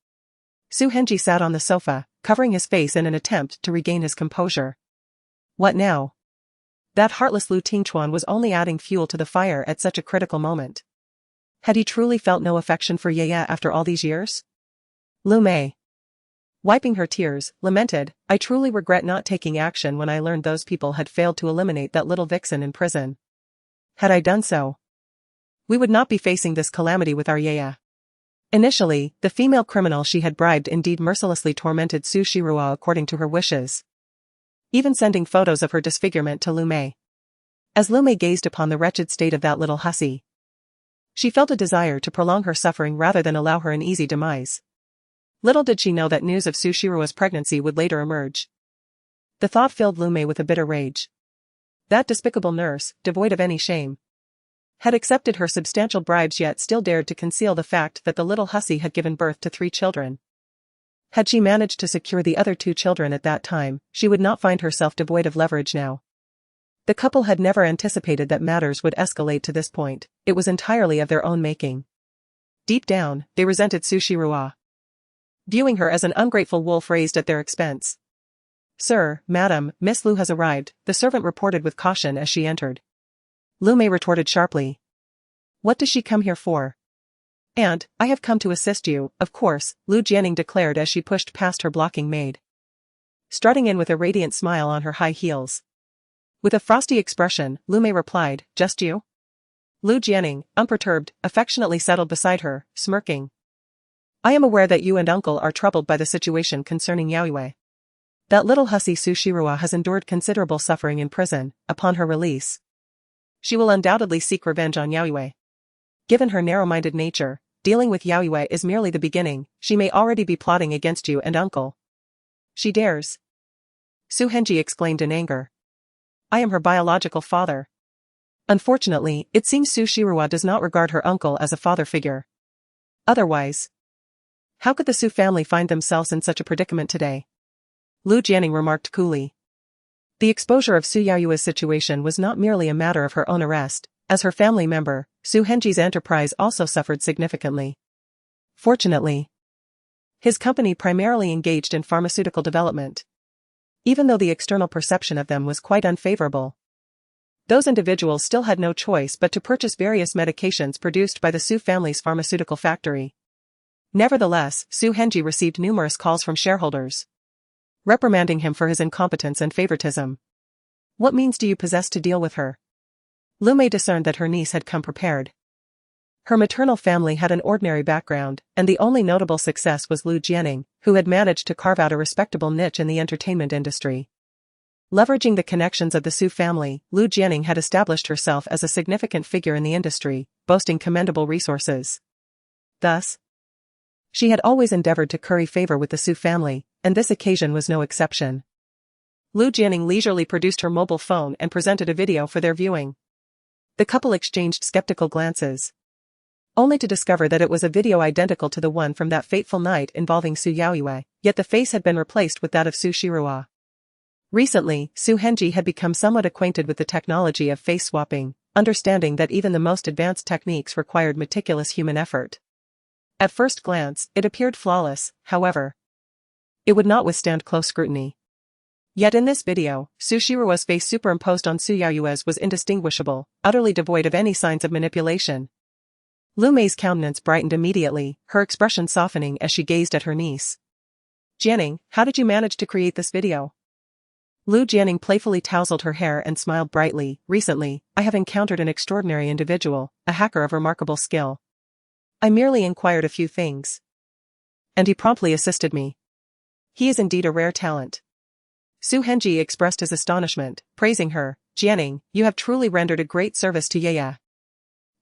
Su Henji sat on the sofa, covering his face in an attempt to regain his composure. What now? That heartless Lu Tingchuan was only adding fuel to the fire at such a critical moment. Had he truly felt no affection for Yaya after all these years? Lu Mei, wiping her tears, lamented, I truly regret not taking action when I learned those people had failed to eliminate that little vixen in prison. Had I done so, we would not be facing this calamity with our Yaya. Initially, the female criminal she had bribed indeed mercilessly tormented Su Shirua according to her wishes, even sending photos of her disfigurement to Lu Mei. As Lu Mei gazed upon the wretched state of that little hussy, she felt a desire to prolong her suffering rather than allow her an easy demise. Little did she know that news of Su Shirua's pregnancy would later emerge. The thought filled Lu Mei with a bitter rage. That despicable nurse, devoid of any shame, had accepted her substantial bribes yet still dared to conceal the fact that the little hussy had given birth to 3 children. Had she managed to secure the other 2 children at that time, she would not find herself devoid of leverage now. The couple had never anticipated that matters would escalate to this point. It was entirely of their own making. Deep down, they resented Su Shirua, viewing her as an ungrateful wolf raised at their expense. "Sir, madam, Miss Lu has arrived," the servant reported with caution as she entered. Lu Mei retorted sharply. "What does she come here for?" "And, I have come to assist you, of course," Lu Jianing declared as she pushed past her blocking maid, strutting in with a radiant smile on her high heels. With a frosty expression, Lu Mei replied, "Just you?" Lu Jianing, unperturbed, affectionately settled beside her, smirking. "I am aware that you and uncle are troubled by the situation concerning Yaoyue. That little hussy Su Shirua has endured considerable suffering in prison. Upon her release, she will undoubtedly seek revenge on Yaoyue. Given her narrow-minded nature, dealing with Yaoyue is merely the beginning. She may already be plotting against you and uncle." "She dares!" Su Henji exclaimed in anger. "I am her biological father." Unfortunately, it seems Su Shirua does not regard her uncle as a father figure. Otherwise, how could the Su family find themselves in such a predicament today? Lu Jianing remarked coolly. The exposure of Su Yaoyue's situation was not merely a matter of her own arrest. As her family member, Su Henji's enterprise also suffered significantly. Fortunately, his company primarily engaged in pharmaceutical development, even though the external perception of them was quite unfavorable. Those individuals still had no choice but to purchase various medications produced by the Su family's pharmaceutical factory. Nevertheless, Su Henji received numerous calls from shareholders, reprimanding him for his incompetence and favoritism. "What means do you possess to deal with her?" Lu Mei discerned that her niece had come prepared. Her maternal family had an ordinary background, and the only notable success was Lu Jianing, who had managed to carve out a respectable niche in the entertainment industry. Leveraging the connections of the Su family, Lu Jianing had established herself as a significant figure in the industry, boasting commendable resources. Thus, she had always endeavored to curry favor with the Su family, and this occasion was no exception. Lu Jianing leisurely produced her mobile phone and presented a video for their viewing. The couple exchanged skeptical glances, only to discover that it was a video identical to the one from that fateful night involving Su Yaoyue, yet the face had been replaced with that of Su Shirua. Recently, Su Henji had become somewhat acquainted with the technology of face swapping, understanding that even the most advanced techniques required meticulous human effort. At first glance, it appeared flawless, however. It would not withstand close scrutiny. Yet in this video, Su Shirua's face superimposed on Su Yaoyue's was indistinguishable, utterly devoid of any signs of manipulation. Lu Mei's countenance brightened immediately, her expression softening as she gazed at her niece. "Jianing, how did you manage to create this video?" Lu Jianing playfully tousled her hair and smiled brightly. "Recently, I have encountered an extraordinary individual, a hacker of remarkable skill. I merely inquired a few things, and he promptly assisted me. He is indeed a rare talent." Su Henji expressed his astonishment, praising her. "Jianing, you have truly rendered a great service to Yaya.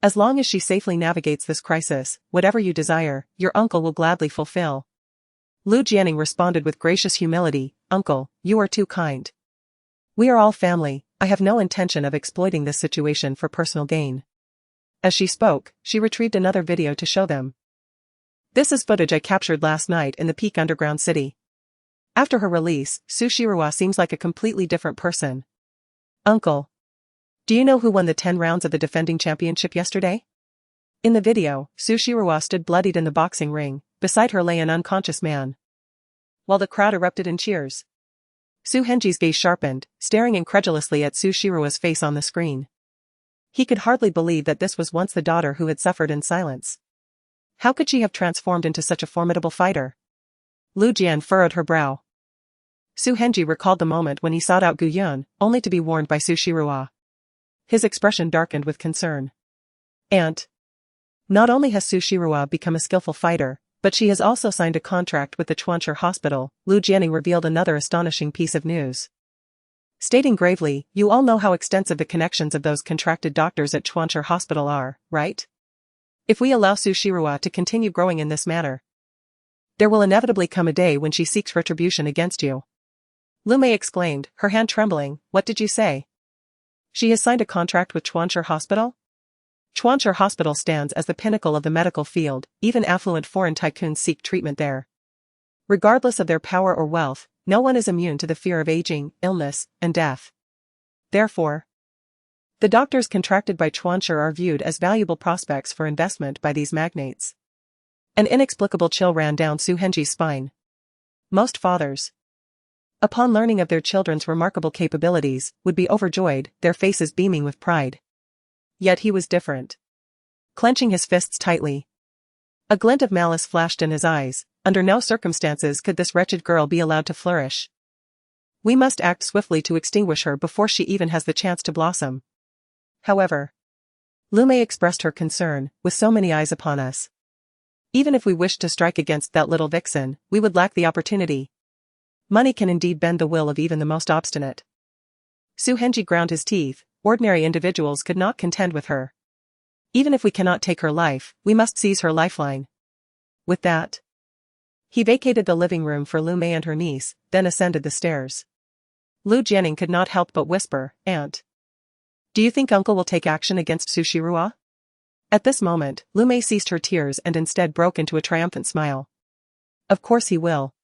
As long as she safely navigates this crisis, whatever you desire, your uncle will gladly fulfill." Lu Jianing responded with gracious humility, "Uncle, you are too kind. We are all family. I have no intention of exploiting this situation for personal gain." As she spoke, she retrieved another video to show them. "This is footage I captured last night in the Peak Underground City. After her release, Su Shirua seems like a completely different person. Uncle, do you know who won the 10 rounds of the defending championship yesterday?" In the video, Su Shirua stood bloodied in the boxing ring. Beside her lay an unconscious man, while the crowd erupted in cheers. Su Henji's gaze sharpened, staring incredulously at Su Shirua's face on the screen. He could hardly believe that this was once the daughter who had suffered in silence. How could she have transformed into such a formidable fighter? Lu Jian furrowed her brow. Su Henji recalled the moment when he sought out Gu Yun, only to be warned by Su Shirua. His expression darkened with concern. "Aunt, Not only has Su Shiruo become a skillful fighter, but she has also signed a contract with the Chuancher Hospital. Lu Jianing revealed another astonishing piece of news. Stating gravely, you all know how extensive the connections of those contracted doctors at Chuancher Hospital are, right? If we allow Su Shiruo to continue growing in this manner, there will inevitably come a day when she seeks retribution against you. Lu Mei exclaimed, her hand trembling. What did you say? She has signed a contract with Chuancher Hospital? Chuancher Hospital stands as the pinnacle of the medical field. Even affluent foreign tycoons seek treatment there. Regardless of their power or wealth, no one is immune to the fear of aging, illness, and death. Therefore, the doctors contracted by Chuancher are viewed as valuable prospects for investment by these magnates. An inexplicable chill ran down Su Henji's spine. Most fathers, upon learning of their children's remarkable capabilities, would be overjoyed, their faces beaming with pride. Yet he was different. Clenching his fists tightly, a glint of malice flashed in his eyes. Under no circumstances could this wretched girl be allowed to flourish. We must act swiftly to extinguish her before she even has the chance to blossom. However, Lu Mei expressed her concern, with so many eyes upon us. Even if we wished to strike against that little vixen, we would lack the opportunity. Money can indeed bend the will of even the most obstinate. Su Henji ground his teeth. Ordinary individuals could not contend with her. Even if we cannot take her life, we must seize her lifeline. With that, he vacated the living room for Lu Mei and her niece, then ascended the stairs. Lu Jianing could not help but whisper, Aunt, do you think uncle will take action against Su Shiruo? At this moment, Lu Mei ceased her tears and instead broke into a triumphant smile. Of course he will.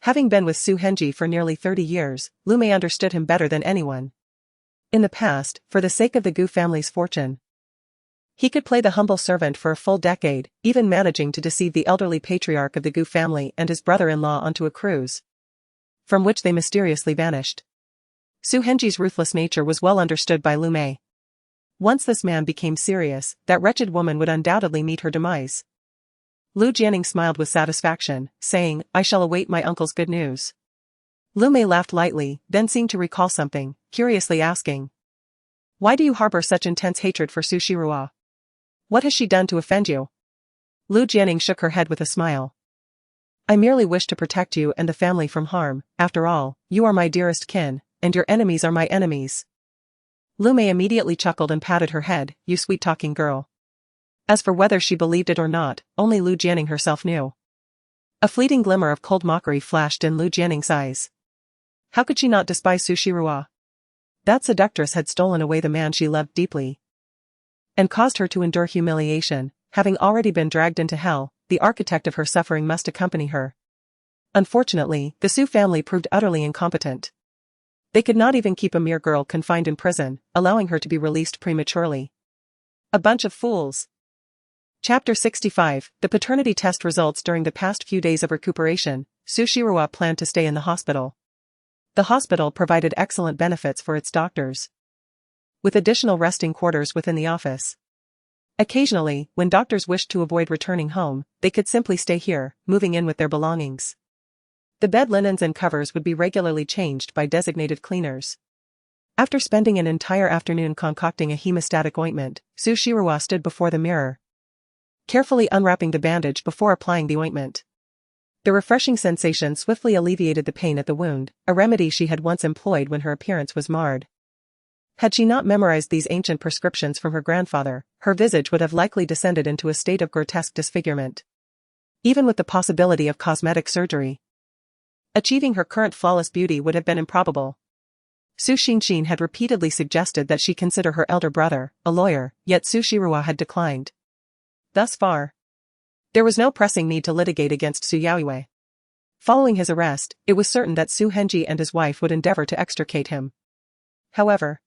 Having been with Su Henji for nearly 30 years, Lu Mei understood him better than anyone. In the past, for the sake of the Gu family's fortune, he could play the humble servant for a full decade, even managing to deceive the elderly patriarch of the Gu family and his brother-in-law onto a cruise, from which they mysteriously vanished. Su Henji's ruthless nature was well understood by Lu Mei. Once this man became serious, that wretched woman would undoubtedly meet her demise. Lu Jianing smiled with satisfaction, saying, I shall await my uncle's good news. Lu Mei laughed lightly, then seemed to recall something, curiously asking, why do you harbor such intense hatred for Su Shiruo? What has she done to offend you? Lu Jianing shook her head with a smile. I merely wish to protect you and the family from harm. After all, you are my dearest kin, and your enemies are my enemies. Lu Mei immediately chuckled and patted her head, you sweet-talking girl. As for whether she believed it or not, only Lu Jianing herself knew. A fleeting glimmer of cold mockery flashed in Lu Jianing's eyes. How could she not despise Su Shiruo? That seductress had stolen away the man she loved deeply, and caused her to endure humiliation. Having already been dragged into hell, the architect of her suffering must accompany her. Unfortunately, the Su family proved utterly incompetent. They could not even keep a mere girl confined in prison, allowing her to be released prematurely. A bunch of fools. Chapter 65, The paternity test results. During the past few days of recuperation, Su Shiruo planned to stay in the hospital. The hospital provided excellent benefits for its doctors, with additional resting quarters within the office. Occasionally, when doctors wished to avoid returning home, they could simply stay here, moving in with their belongings. The bed linens and covers would be regularly changed by designated cleaners. After spending an entire afternoon concocting a hemostatic ointment, Su Shiruo stood before the mirror, carefully unwrapping the bandage before applying the ointment. The refreshing sensation swiftly alleviated the pain at the wound, a remedy she had once employed when her appearance was marred. Had she not memorized these ancient prescriptions from her grandfather, her visage would have likely descended into a state of grotesque disfigurement. Even with the possibility of cosmetic surgery, achieving her current flawless beauty would have been improbable. Su Xinxin had repeatedly suggested that she consider her elder brother, a lawyer, yet Su Shiruo had declined. Thus far, there was no pressing need to litigate against Su Yaoyue. Following his arrest, it was certain that Su Henji and his wife would endeavor to extricate him. However,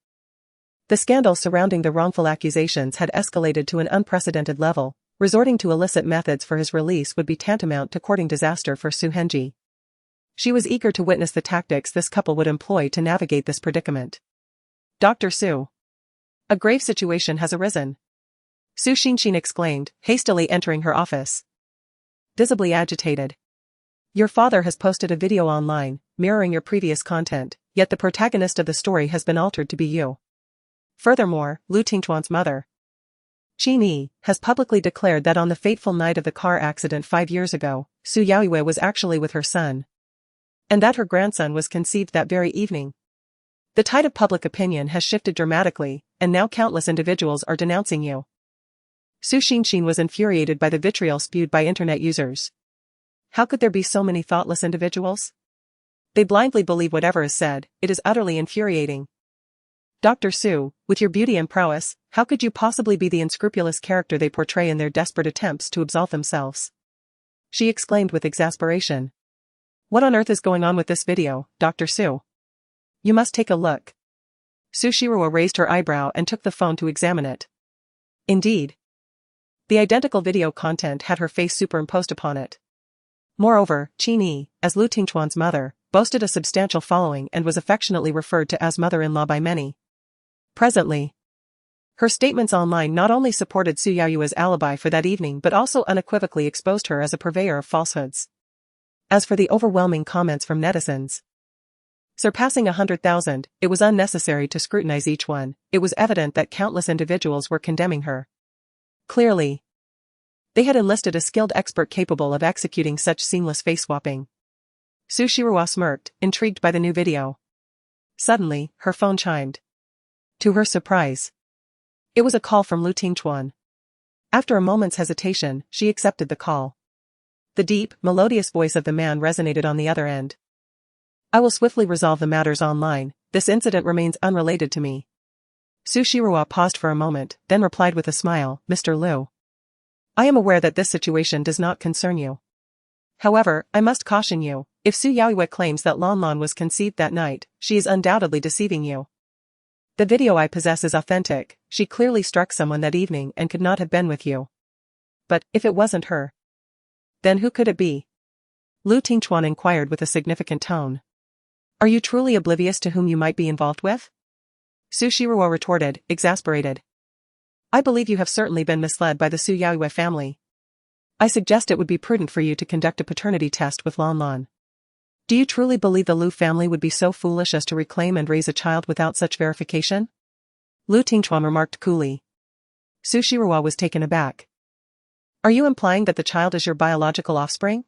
the scandal surrounding the wrongful accusations had escalated to an unprecedented level. Resorting to illicit methods for his release would be tantamount to courting disaster for Su Henji. She was eager to witness the tactics this couple would employ to navigate this predicament. Dr. Su, a grave situation has arisen. Su Xinxin exclaimed, hastily entering her office. Visibly agitated. Your father has posted a video online, mirroring your previous content, yet the protagonist of the story has been altered to be you. Furthermore, Lu Tingchuan's mother, Qin Yi, has publicly declared that on the fateful night of the car accident 5 years ago, Su Yaoyue was actually with her son. And that her grandson was conceived that very evening. The tide of public opinion has shifted dramatically, and now countless individuals are denouncing you. Su Xinxin was infuriated by the vitriol spewed by internet users. How could there be so many thoughtless individuals? They blindly believe whatever is said. It is utterly infuriating. Dr. Su, with your beauty and prowess, how could you possibly be the unscrupulous character they portray in their desperate attempts to absolve themselves? She exclaimed with exasperation. What on earth is going on with this video, Dr. Su? You must take a look. Su Shirua raised her eyebrow and took the phone to examine it. Indeed. The identical video content had her face superimposed upon it. Moreover, Qin Yi, as Lu Tingchuan's mother, boasted a substantial following and was affectionately referred to as mother-in-law by many. Presently, her statements online not only supported Su Yaoyue's alibi for that evening but also unequivocally exposed her as a purveyor of falsehoods. As for the overwhelming comments from netizens, surpassing 100,000, it was unnecessary to scrutinize each one. It was evident that countless individuals were condemning her. Clearly, they had enlisted a skilled expert capable of executing such seamless face-swapping. Su Shirua smirked, intrigued by the new video. Suddenly, her phone chimed. To her surprise, it was a call from Lu Tingchuan. After a moment's hesitation, she accepted the call. The deep, melodious voice of the man resonated on the other end. I will swiftly resolve the matters online. This incident remains unrelated to me. Su Shirua paused for a moment, then replied with a smile, Mr. Lu. I am aware that this situation does not concern you. However, I must caution you, if Su Yaoyue claims that Lanlan was conceived that night, she is undoubtedly deceiving you. The video I possess is authentic. She clearly struck someone that evening and could not have been with you. But, if it wasn't her, then who could it be? Lu Tingchuan inquired with a significant tone. Are you truly oblivious to whom you might be involved with? Su Shirua retorted, exasperated. I believe you have certainly been misled by the Su Yaoyue family. I suggest it would be prudent for you to conduct a paternity test with Lanlan. Do you truly believe the Lu family would be so foolish as to reclaim and raise a child without such verification? Lu Tingchuan remarked coolly. Su Shirua was taken aback. Are you implying that the child is your biological offspring?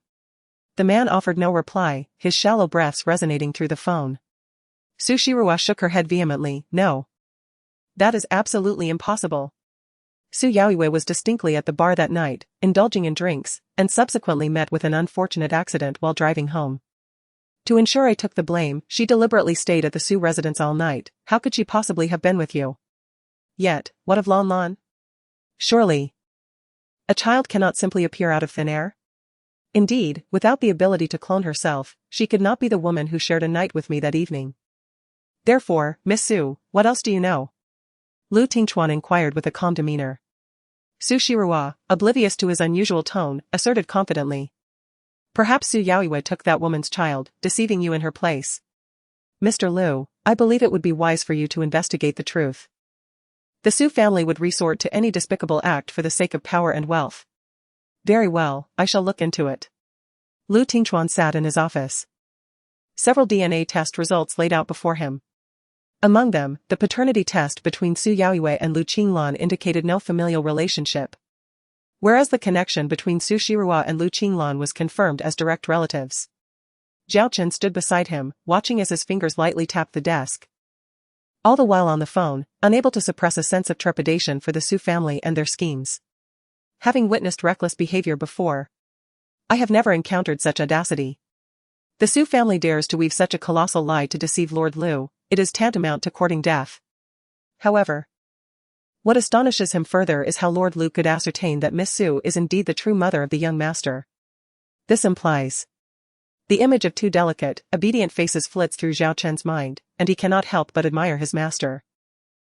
The man offered no reply, his shallow breaths resonating through the phone. Su Shirua shook her head vehemently, no. That is absolutely impossible. Su Yaoyue was distinctly at the bar that night, indulging in drinks, and subsequently met with an unfortunate accident while driving home. To ensure I took the blame, she deliberately stayed at the Su residence all night. How could she possibly have been with you? Yet, what of Lanlan? Surely, a child cannot simply appear out of thin air? Indeed, without the ability to clone herself, she could not be the woman who shared a night with me that evening. Therefore, Miss Su, what else do you know? Lu Tingchuan inquired with a calm demeanor. Su Shirua, oblivious to his unusual tone, asserted confidently. Perhaps Su Yaoyue took that woman's child, deceiving you in her place. Mr. Lu, I believe it would be wise for you to investigate the truth. The Su family would resort to any despicable act for the sake of power and wealth. Very well, I shall look into it. Lu Tingchuan sat in his office. Several DNA test results laid out before him. Among them, the paternity test between Su Yaoyue and Lu Qinglan indicated no familial relationship, whereas the connection between Su Shirua and Lu Qinglan was confirmed as direct relatives. Zhao Chen stood beside him, watching as his fingers lightly tapped the desk. All the while on the phone, unable to suppress a sense of trepidation for the Su family and their schemes. Having witnessed reckless behavior before, I have never encountered such audacity. The Su family dares to weave such a colossal lie to deceive Lord Lu. It is tantamount to courting death. However, what astonishes him further is how Lord Lu could ascertain that Miss Su is indeed the true mother of the young master. This implies the image of two delicate, obedient faces flits through Zhao Chen's mind, and he cannot help but admire his master.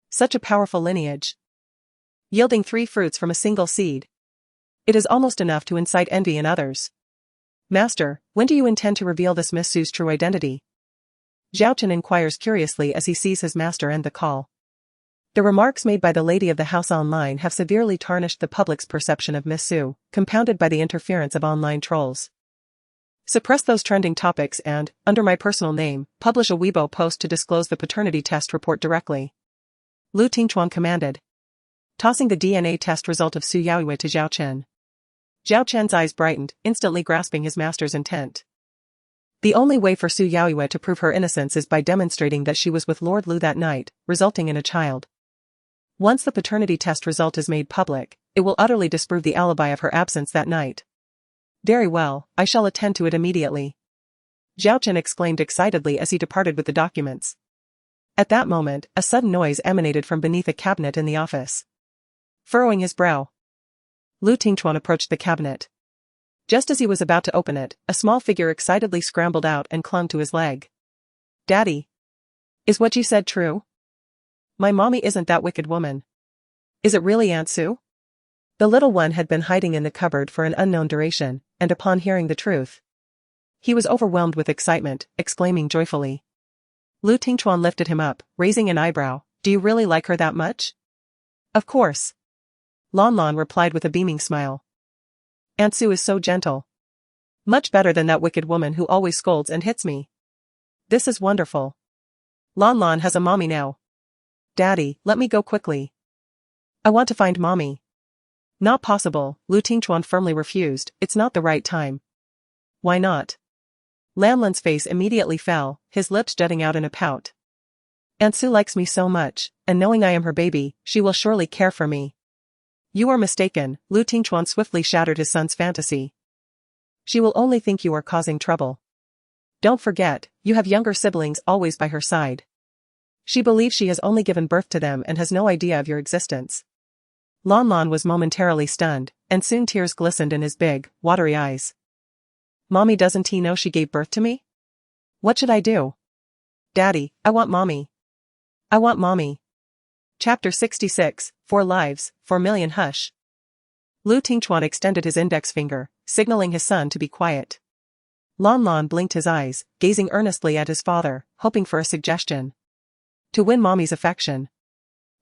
Such a powerful lineage, yielding 3 fruits from a single seed. It is almost enough to incite envy in others. Master, when do you intend to reveal this Miss Su's true identity? Zhao Chen inquires curiously as he sees his master end the call. The remarks made by the lady of the house online have severely tarnished the public's perception of Miss Su, compounded by the interference of online trolls. Suppress those trending topics and, under my personal name, publish a Weibo post to disclose the paternity test report directly. Lu Tingchuan commanded. tossing the DNA test result of Su Yaoyue to Zhao Chen. Zhao Chen's eyes brightened, instantly grasping his master's intent. The only way for Su Yaoyue to prove her innocence is by demonstrating that she was with Lord Lu that night, resulting in a child. Once the paternity test result is made public, it will utterly disprove the alibi of her absence that night. Very well, I shall attend to it immediately. Zhao Chen exclaimed excitedly as he departed with the documents. At that moment, a sudden noise emanated from beneath a cabinet in the office. Furrowing his brow, Lu Tingchuan approached the cabinet. Just as he was about to open it, a small figure excitedly scrambled out and clung to his leg. Daddy. Is what you said true? My mommy isn't that wicked woman. Is it really Aunt Sue? The little one had been hiding in the cupboard for an unknown duration, and upon hearing the truth, he was overwhelmed with excitement, exclaiming joyfully. Lu Tingchuan lifted him up, raising an eyebrow. Do you really like her that much? Of course. Lan Lan replied with a beaming smile. Aunt Sue is so gentle. Much better than that wicked woman who always scolds and hits me. This is wonderful. Lan Lan has a mommy now. Daddy, let me go quickly. I want to find mommy. Not possible, Lu Tingchuan firmly refused, it's not the right time. Why not? Lan Lan's face immediately fell, his lips jutting out in a pout. Aunt Sue likes me so much, and knowing I am her baby, she will surely care for me. You are mistaken, Lu Tingchuan swiftly shattered his son's fantasy. She will only think you are causing trouble. Don't forget, you have younger siblings always by her side. She believes she has only given birth to them and has no idea of your existence. Lan Lan was momentarily stunned, and soon tears glistened in his big, watery eyes. Mommy, doesn't he know she gave birth to me? What should I do? Daddy, I want mommy. I want mommy. Chapter 66, 4 Lives, 4 Million Hush. Lu Tingchuan extended his index finger, signaling his son to be quiet. Lan Lan blinked his eyes, gazing earnestly at his father, hoping for a suggestion. To win mommy's affection,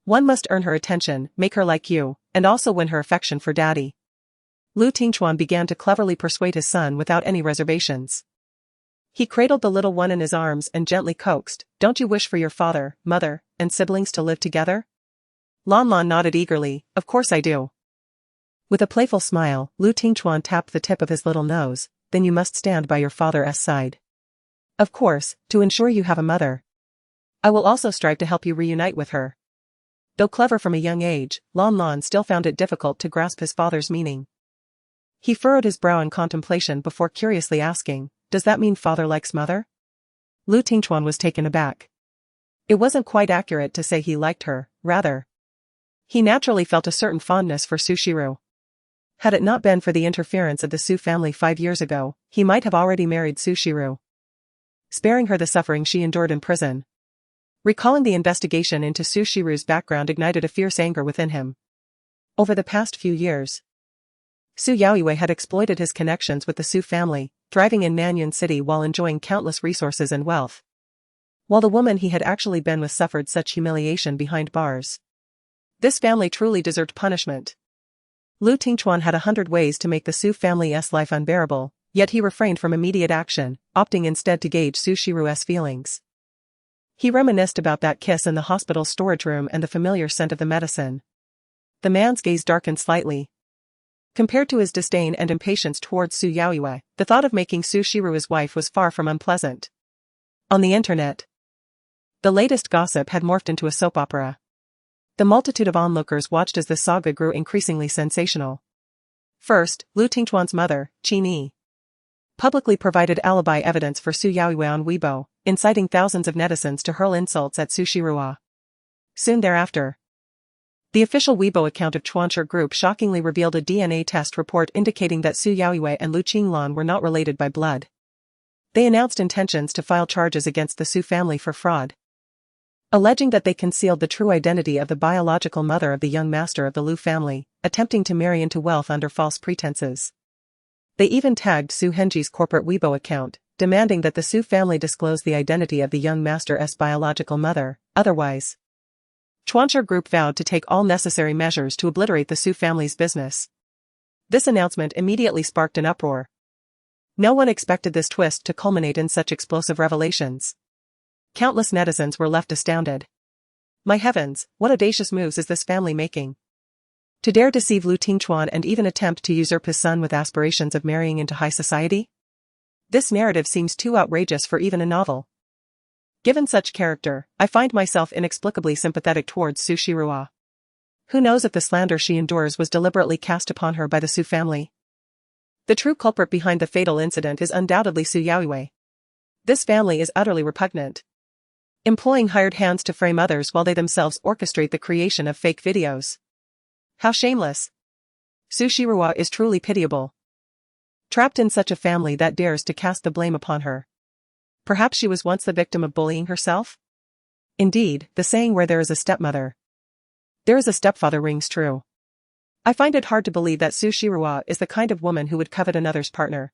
one must earn her attention, make her like you, and also win her affection for daddy. Lu Tingchuan began to cleverly persuade his son without any reservations. He cradled the little one in his arms and gently coaxed, Don't you wish for your father, mother, and siblings to live together? Lan Lan nodded eagerly, Of course I do. With a playful smile, Lu Tingchuan tapped the tip of his little nose, Then you must stand by your father's side. Of course, to ensure you have a mother. I will also strive to help you reunite with her. Though clever from a young age, Lan Lan still found it difficult to grasp his father's meaning. He furrowed his brow in contemplation before curiously asking, Does that mean father likes mother? Lu Tingchuan was taken aback. It wasn't quite accurate to say he liked her, rather. He naturally felt a certain fondness for Su Shiru. Had it not been for the interference of the Su family 5 years ago, he might have already married Su Shiru, sparing her the suffering she endured in prison. Recalling the investigation into Su Shiru's background ignited a fierce anger within him. Over the past few years, Su Yaoyue had exploited his connections with the Su family, thriving in Nanyuan City while enjoying countless resources and wealth. While the woman he had actually been with suffered such humiliation behind bars. This family truly deserved punishment. Lu Tingchuan had 100 ways to make the Su family's life unbearable, yet he refrained from immediate action, opting instead to gauge Su Shiru's feelings. He reminisced about that kiss in the hospital storage room and the familiar scent of the medicine. The man's gaze darkened slightly. Compared to his disdain and impatience towards Su Yaoyue, the thought of making Su Shiru his wife was far from unpleasant. On the internet, the latest gossip had morphed into a soap opera. The multitude of onlookers watched as the saga grew increasingly sensational. First, Lu Tingchuan's mother, Qin Yi, publicly provided alibi evidence for Su Yaoyue on Weibo, inciting thousands of netizens to hurl insults at Su Shirua. Soon thereafter, the official Weibo account of Chuancher Group shockingly revealed a DNA test report indicating that Su Yaoyue and Lu Qinglan were not related by blood. They announced intentions to file charges against the Su family for fraud, alleging that they concealed the true identity of the biological mother of the young master of the Lu family, attempting to marry into wealth under false pretenses. They even tagged Su Henji's corporate Weibo account, demanding that the Su family disclose the identity of the young master's biological mother, otherwise, Chuancher Group vowed to take all necessary measures to obliterate the Su family's business. This announcement immediately sparked an uproar. No one expected this twist to culminate in such explosive revelations. Countless netizens were left astounded. My heavens, what audacious moves is this family making? To dare deceive Lu Tingchuan and even attempt to usurp his son with aspirations of marrying into high society? This narrative seems too outrageous for even a novel. Given such character, I find myself inexplicably sympathetic towards Su Shirua. Who knows if the slander she endures was deliberately cast upon her by the Su family? The true culprit behind the fatal incident is undoubtedly Su Yaoyue. This family is utterly repugnant, employing hired hands to frame others while they themselves orchestrate the creation of fake videos. How shameless! Su Shirua is truly pitiable. Trapped in such a family that dares to cast the blame upon her. Perhaps she was once the victim of bullying herself? Indeed, the saying where there is a stepmother, there is a stepfather rings true. I find it hard to believe that Su Shirua is the kind of woman who would covet another's partner.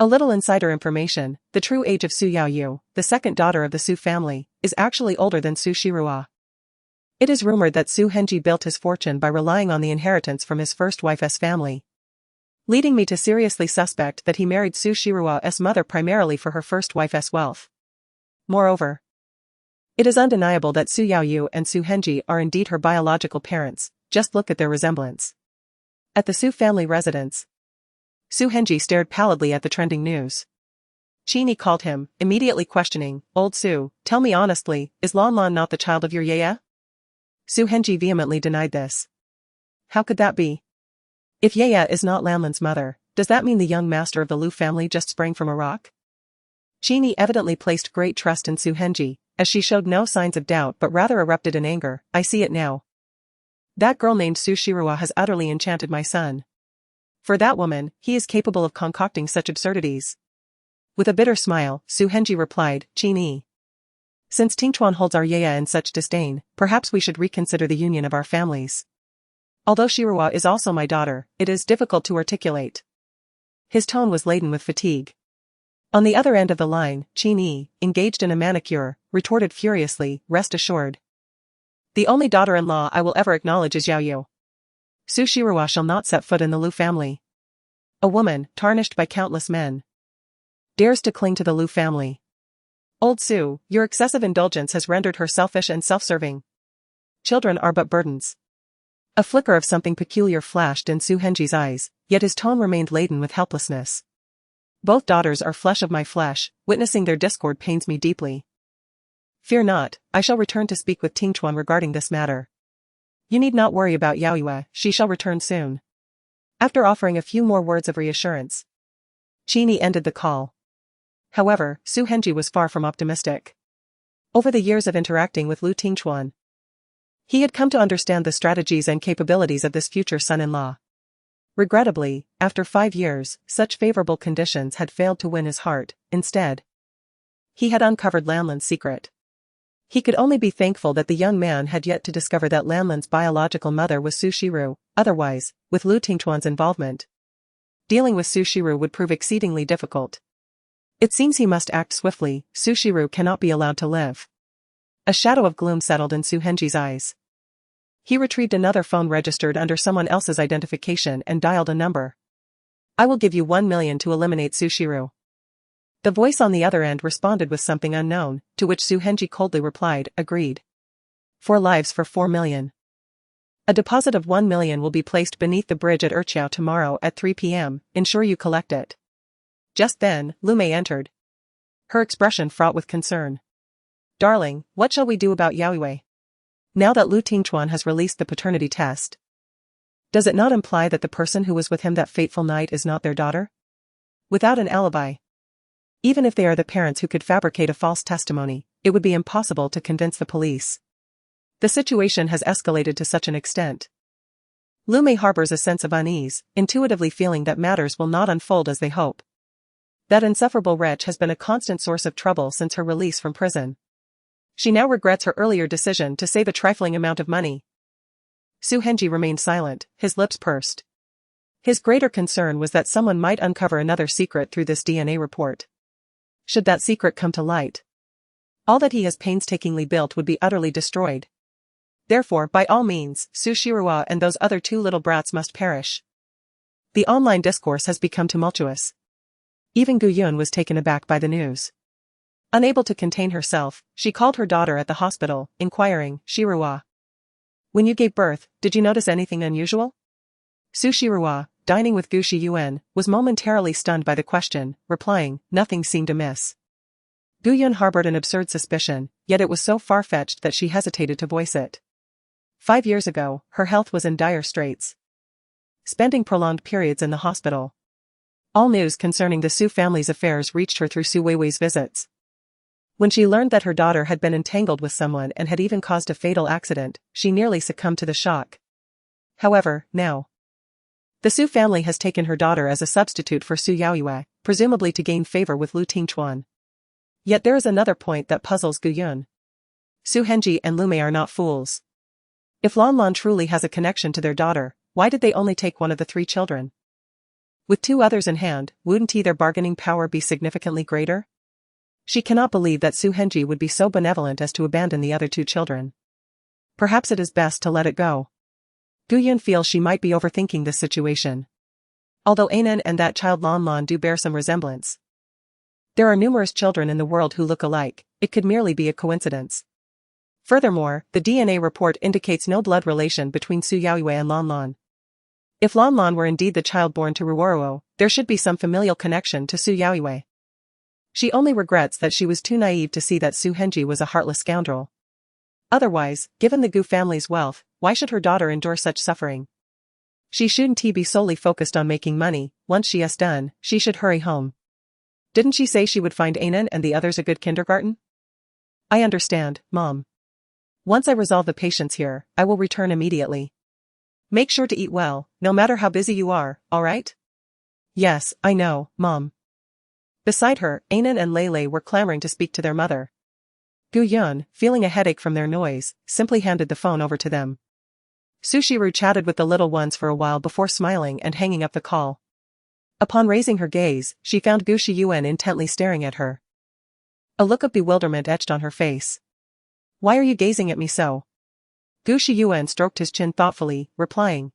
A little insider information, the true age of Su Yaoyu, the second daughter of the Su family, is actually older than Su Shirua. It is rumored that Su Henji built his fortune by relying on the inheritance from his first wife's family, leading me to seriously suspect that he married Su Shirua's mother primarily for her first wife's wealth. Moreover, it is undeniable that Su Yaoyu and Su Henji are indeed her biological parents. Just look at their resemblance. At the Su family residence, Su Henji stared pallidly at the trending news. Chini called him, immediately questioning, "Old Su, tell me honestly, is Lan Lan not the child of your Yaya?" Su Henji vehemently denied this. How could that be? If Yaya is not Lan Lan's mother, does that mean the young master of the Lu family just sprang from a rock? Chini evidently placed great trust in Su Henji, as she showed no signs of doubt but rather erupted in anger. I see it now. That girl named Su Shirua has utterly enchanted my son. For that woman, he is capable of concocting such absurdities. With a bitter smile, Su Henji replied, Chini. Since Tingchuan holds our Yaya in such disdain, perhaps we should reconsider the union of our families. Although Shirua is also my daughter, it is difficult to articulate. His tone was laden with fatigue. On the other end of the line, Chini, engaged in a manicure, retorted furiously, rest assured. The only daughter-in-law I will ever acknowledge is Yaoyu. Su Shirua shall not set foot in the Lu family. A woman, tarnished by countless men, dares to cling to the Lu family. Old Su, your excessive indulgence has rendered her selfish and self-serving. Children are but burdens. A flicker of something peculiar flashed in Su Henji's eyes, yet his tone remained laden with helplessness. Both daughters are flesh of my flesh, witnessing their discord pains me deeply. Fear not, I shall return to speak with Tingchuan regarding this matter. You need not worry about Yaoyue, she shall return soon. After offering a few more words of reassurance, Chini ended the call. However, Su Henji was far from optimistic. Over the years of interacting with Lu Tingchuan, he had come to understand the strategies and capabilities of this future son-in-law. Regrettably, after 5 years, such favorable conditions had failed to win his heart. Instead, he had uncovered Lanlan's secret. He could only be thankful that the young man had yet to discover that Lanlan's biological mother was Su Shiru. Otherwise, with Lu Tingchuan's involvement, dealing with Su Shiru would prove exceedingly difficult. It seems he must act swiftly. Su Shiru cannot be allowed to live. A shadow of gloom settled in Su Henji's eyes. He retrieved another phone registered under someone else's identification and dialed a number. I will give you 1 million to eliminate Su Shiru. The voice on the other end responded with something unknown, to which Su Henji coldly replied, agreed. 4 lives for 4 million. A deposit of 1 million will be placed beneath the bridge at Urqiao tomorrow at 3 p.m., ensure you collect it. Just then, Lu Mei entered. Her expression fraught with concern. Darling, what shall we do about Yaoyue? Now that Lu Tingchuan has released the paternity test, does it not imply that the person who was with him that fateful night is not their daughter? Without an alibi, even if they are the parents who could fabricate a false testimony, it would be impossible to convince the police. The situation has escalated to such an extent. Lu Mei harbors a sense of unease, intuitively feeling that matters will not unfold as they hope. That insufferable wretch has been a constant source of trouble since her release from prison. She now regrets her earlier decision to save a trifling amount of money. Su Henji remained silent, his lips pursed. His greater concern was that someone might uncover another secret through this DNA report. Should that secret come to light, all that he has painstakingly built would be utterly destroyed. Therefore, by all means, Su Shirua and those other 2 little brats must perish. The online discourse has become tumultuous. Even Gu Yun was taken aback by the news. Unable to contain herself, she called her daughter at the hospital, inquiring, Shirua, When you gave birth, did you notice anything unusual? Su Shirua, dining with Gu Shiyuan, was momentarily stunned by the question, replying, nothing seemed amiss. Gu Yun harbored an absurd suspicion, yet it was so far-fetched that she hesitated to voice it. 5 years ago, her health was in dire straits. Spending prolonged periods in the hospital. All news concerning the Su family's affairs reached her through Su Weiwei's visits. When she learned that her daughter had been entangled with someone and had even caused a fatal accident, she nearly succumbed to the shock. However, now, the Su family has taken her daughter as a substitute for Su Yaoyue, presumably to gain favor with Lu Tingchuan. Yet there is another point that puzzles Gu Yun. Su Henji and Lu Mei are not fools. If Lan Lan truly has a connection to their daughter, why did they only take one of the 3 children? With 2 others in hand, wouldn't their bargaining power be significantly greater? She cannot believe that Su Henji would be so benevolent as to abandon the other 2 children. Perhaps it is best to let it go. Gu Yun feels she might be overthinking this situation. Although Anan and that child Lan Lan do bear some resemblance. There are numerous children in the world who look alike, it could merely be a coincidence. Furthermore, the DNA report indicates no blood relation between Su Yaoyue and Lan Lan. If Lan Lan were indeed the child born to Ruoruo, there should be some familial connection to Su Yaoyue. She only regrets that she was too naive to see that Su Henji was a heartless scoundrel. Otherwise, given the Gu family's wealth, why should her daughter endure such suffering? She shouldn't be solely focused on making money. Once she is done, she should hurry home. Didn't she say she would find Anan and the others a good kindergarten? I understand, Mom. Once I resolve the patients here, I will return immediately. Make sure to eat well, no matter how busy you are, alright? Yes, I know, Mom. Beside her, Anan and Lele were clamoring to speak to their mother. Gu Yun, feeling a headache from their noise, simply handed the phone over to them. Su Shiru chatted with the little ones for a while before smiling and hanging up the call. Upon raising her gaze, she found Gu Shiyuan intently staring at her. A look of bewilderment etched on her face. Why are you gazing at me so? Gu Shiyuan stroked his chin thoughtfully, replying.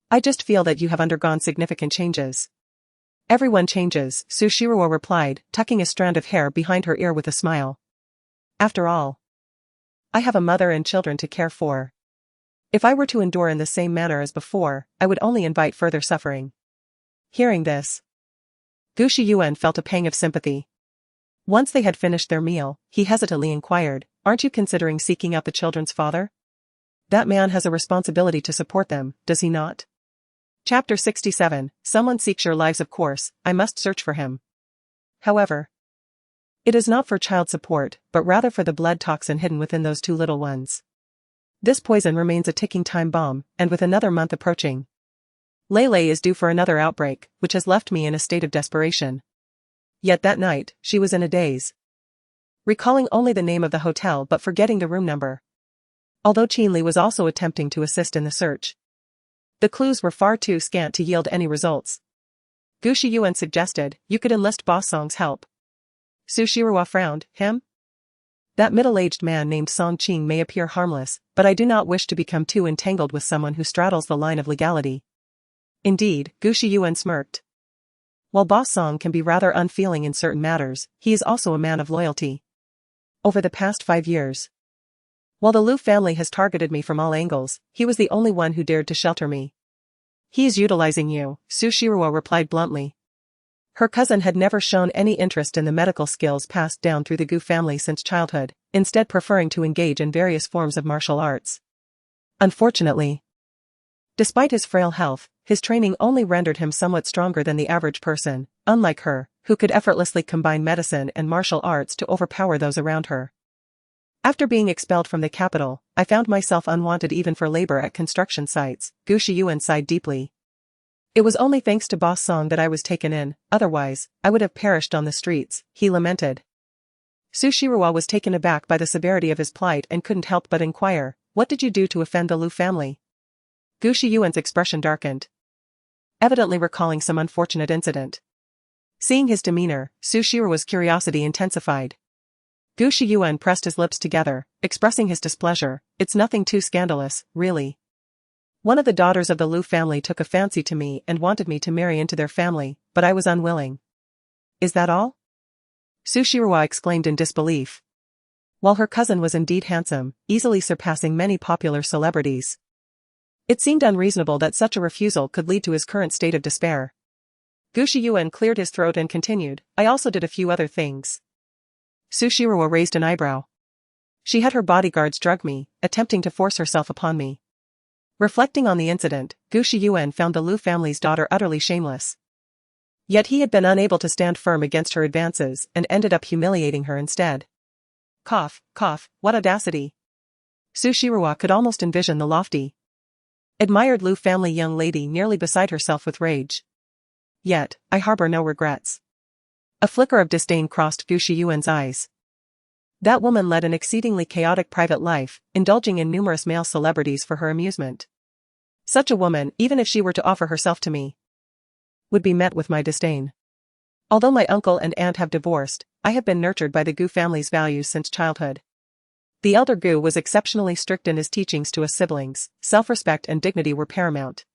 I just feel that you have undergone significant changes. Everyone changes, Su Shiruo replied, tucking a strand of hair behind her ear with a smile. After all, I have a mother and children to care for. If I were to endure in the same manner as before, I would only invite further suffering. Hearing this, Gu Shiyuan felt a pang of sympathy. Once they had finished their meal, he hesitantly inquired, aren't you considering seeking out the children's father? That man has a responsibility to support them, does he not? Chapter 67, Someone seeks your lives. Of course, I must search for him. However, it is not for child support, but rather for the blood toxin hidden within those 2 little ones. This poison remains a ticking time bomb, and with another month approaching, Lele is due for another outbreak, which has left me in a state of desperation. Yet that night, she was in a daze. Recalling only the name of the hotel but forgetting the room number. Although Qin Li was also attempting to assist in the search, the clues were far too scant to yield any results. Gu Shiyuan suggested, you could enlist Boss Song's help. Su Shirua frowned, him? That middle-aged man named Song Qing may appear harmless, but I do not wish to become too entangled with someone who straddles the line of legality. Indeed, Gu Shiyuan smirked. While Boss Song can be rather unfeeling in certain matters, he is also a man of loyalty. Over the past 5 years, while the Lu family has targeted me from all angles, he was the only one who dared to shelter me. He is utilizing you, Su Shirua replied bluntly. Her cousin had never shown any interest in the medical skills passed down through the Gu family since childhood, instead preferring to engage in various forms of martial arts. Unfortunately, despite his frail health, his training only rendered him somewhat stronger than the average person, unlike her, who could effortlessly combine medicine and martial arts to overpower those around her. After being expelled from the capital, I found myself unwanted even for labor at construction sites, Gu Shiyuan sighed deeply. It was only thanks to Boss Song that I was taken in, otherwise, I would have perished on the streets, he lamented. Su Shirua was taken aback by the severity of his plight and couldn't help but inquire, what did you do to offend the Lu family? Gu Shiyuan's expression darkened, evidently recalling some unfortunate incident. Seeing his demeanor, Su Shirua's curiosity intensified. Gu Shiyuan pressed his lips together, expressing his displeasure. It's nothing too scandalous, really. One of the daughters of the Lu family took a fancy to me and wanted me to marry into their family, but I was unwilling. Is that all? Su Shirua exclaimed in disbelief. while her cousin was indeed handsome, easily surpassing many popular celebrities. It seemed unreasonable that such a refusal could lead to his current state of despair. Gu Shiyuan cleared his throat and continued, I also did a few other things. Su Shiruo raised an eyebrow. She had her bodyguards drug me, attempting to force herself upon me. Reflecting on the incident, Gu Shiyuan found the Lu family's daughter utterly shameless. Yet he had been unable to stand firm against her advances and ended up humiliating her instead. Cough, cough, what audacity. Su Shiruo could almost envision the lofty, admired Lu family young lady nearly beside herself with rage. Yet, I harbor no regrets. A flicker of disdain crossed Gu Shiyuan's eyes. That woman led an exceedingly chaotic private life, indulging in numerous male celebrities for her amusement. Such a woman, even if she were to offer herself to me, would be met with my disdain. Although my uncle and aunt have divorced, I have been nurtured by the Gu family's values since childhood. The elder Gu was exceptionally strict in his teachings to us siblings, self-respect and dignity were paramount.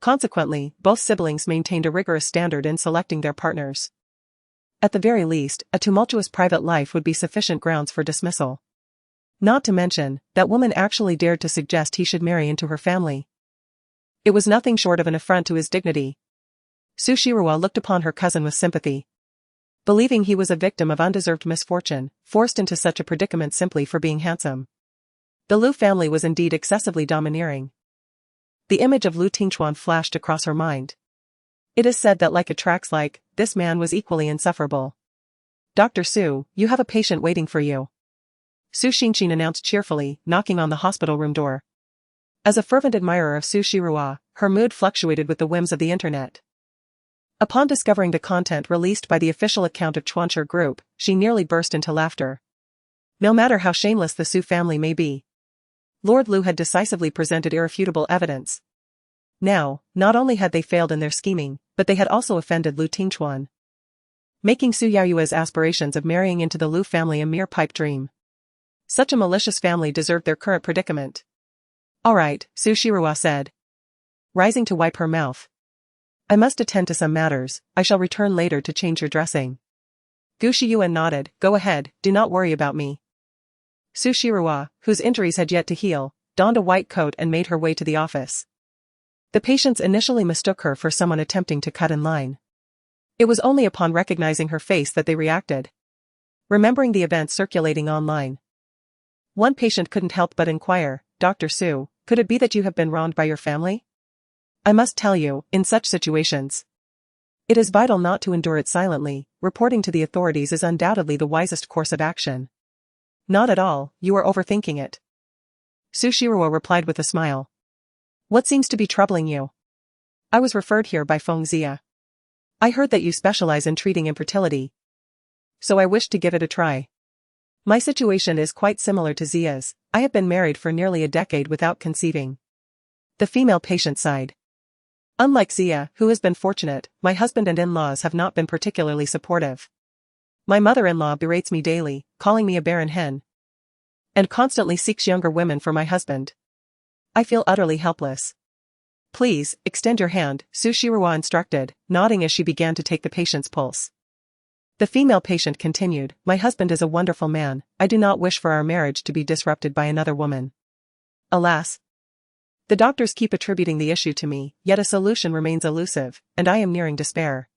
Consequently, both siblings maintained a rigorous standard in selecting their partners. At the very least, a tumultuous private life would be sufficient grounds for dismissal. Not to mention, that woman actually dared to suggest he should marry into her family. It was nothing short of an affront to his dignity. Su Shiruo looked upon her cousin with sympathy. Believing he was a victim of undeserved misfortune, forced into such a predicament simply for being handsome. The Lu family was indeed excessively domineering. The image of Lu Tingchuan flashed across her mind. It is said that like attracts like, this man was equally insufferable. Dr. Su, you have a patient waiting for you. Su Xingqin announced cheerfully, knocking on the hospital room door. As a fervent admirer of Su Shiruo, her mood fluctuated with the whims of the internet. Upon discovering the content released by the official account of Chuancher Group, she nearly burst into laughter. No matter how shameless the Su family may be, Lord Lu had decisively presented irrefutable evidence. Now, not only had they failed in their scheming, but they had also offended Lu Tingchuan, making Su Yaoyue's aspirations of marrying into the Lu family a mere pipe dream. Such a malicious family deserved their current predicament. All right, Su Shiruo said, rising to wipe her mouth. I must attend to some matters, I shall return later to change your dressing. Gu Shiyuan nodded, go ahead, do not worry about me. Su Shiruo, whose injuries had yet to heal, donned a white coat and made her way to the office. The patients initially mistook her for someone attempting to cut in line. It was only upon recognizing her face that they reacted. Remembering the events circulating online, one patient couldn't help but inquire, Dr. Su, could it be that you have been wronged by your family? I must tell you, in such situations, it is vital not to endure it silently. Reporting to the authorities is undoubtedly the wisest course of action. Not at all, you are overthinking it. Su Shiruo replied with a smile. What seems to be troubling you? I was referred here by Feng Zia. I heard that you specialize in treating infertility, so I wished to give it a try. My situation is quite similar to Zia's. I have been married for nearly a decade without conceiving. The female patient sighed. Unlike Zia, who has been fortunate, my husband and in-laws have not been particularly supportive. My mother-in-law berates me daily, calling me a barren hen, and constantly seeks younger women for my husband. I feel utterly helpless. Please, extend your hand, Su Shiruo instructed, nodding as she began to take the patient's pulse. The female patient continued, my husband is a wonderful man, I do not wish for our marriage to be disrupted by another woman. Alas, the doctors keep attributing the issue to me, yet a solution remains elusive, and I am nearing despair.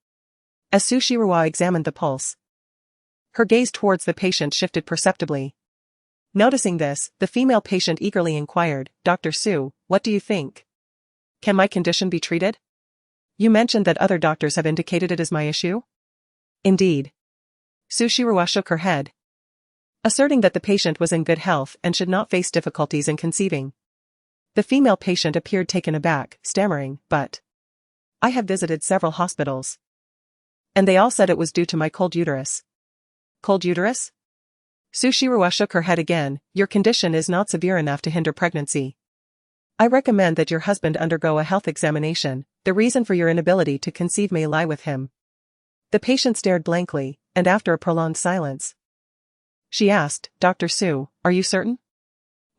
As Su Shiruo examined the pulse, her gaze towards the patient shifted perceptibly. Noticing this, the female patient eagerly inquired, Dr. Su, what do you think? Can my condition be treated? You mentioned that other doctors have indicated it is my issue? Indeed. Su Shiruo shook her head, asserting that the patient was in good health and should not face difficulties in conceiving. The female patient appeared taken aback, stammering, but I have visited several hospitals, and they all said it was due to my cold uterus. Cold uterus? Su Shiruo shook her head again, your condition is not severe enough to hinder pregnancy. I recommend that your husband undergo a health examination, the reason for your inability to conceive may lie with him. The patient stared blankly, and after a prolonged silence, she asked, Dr. Su, are you certain?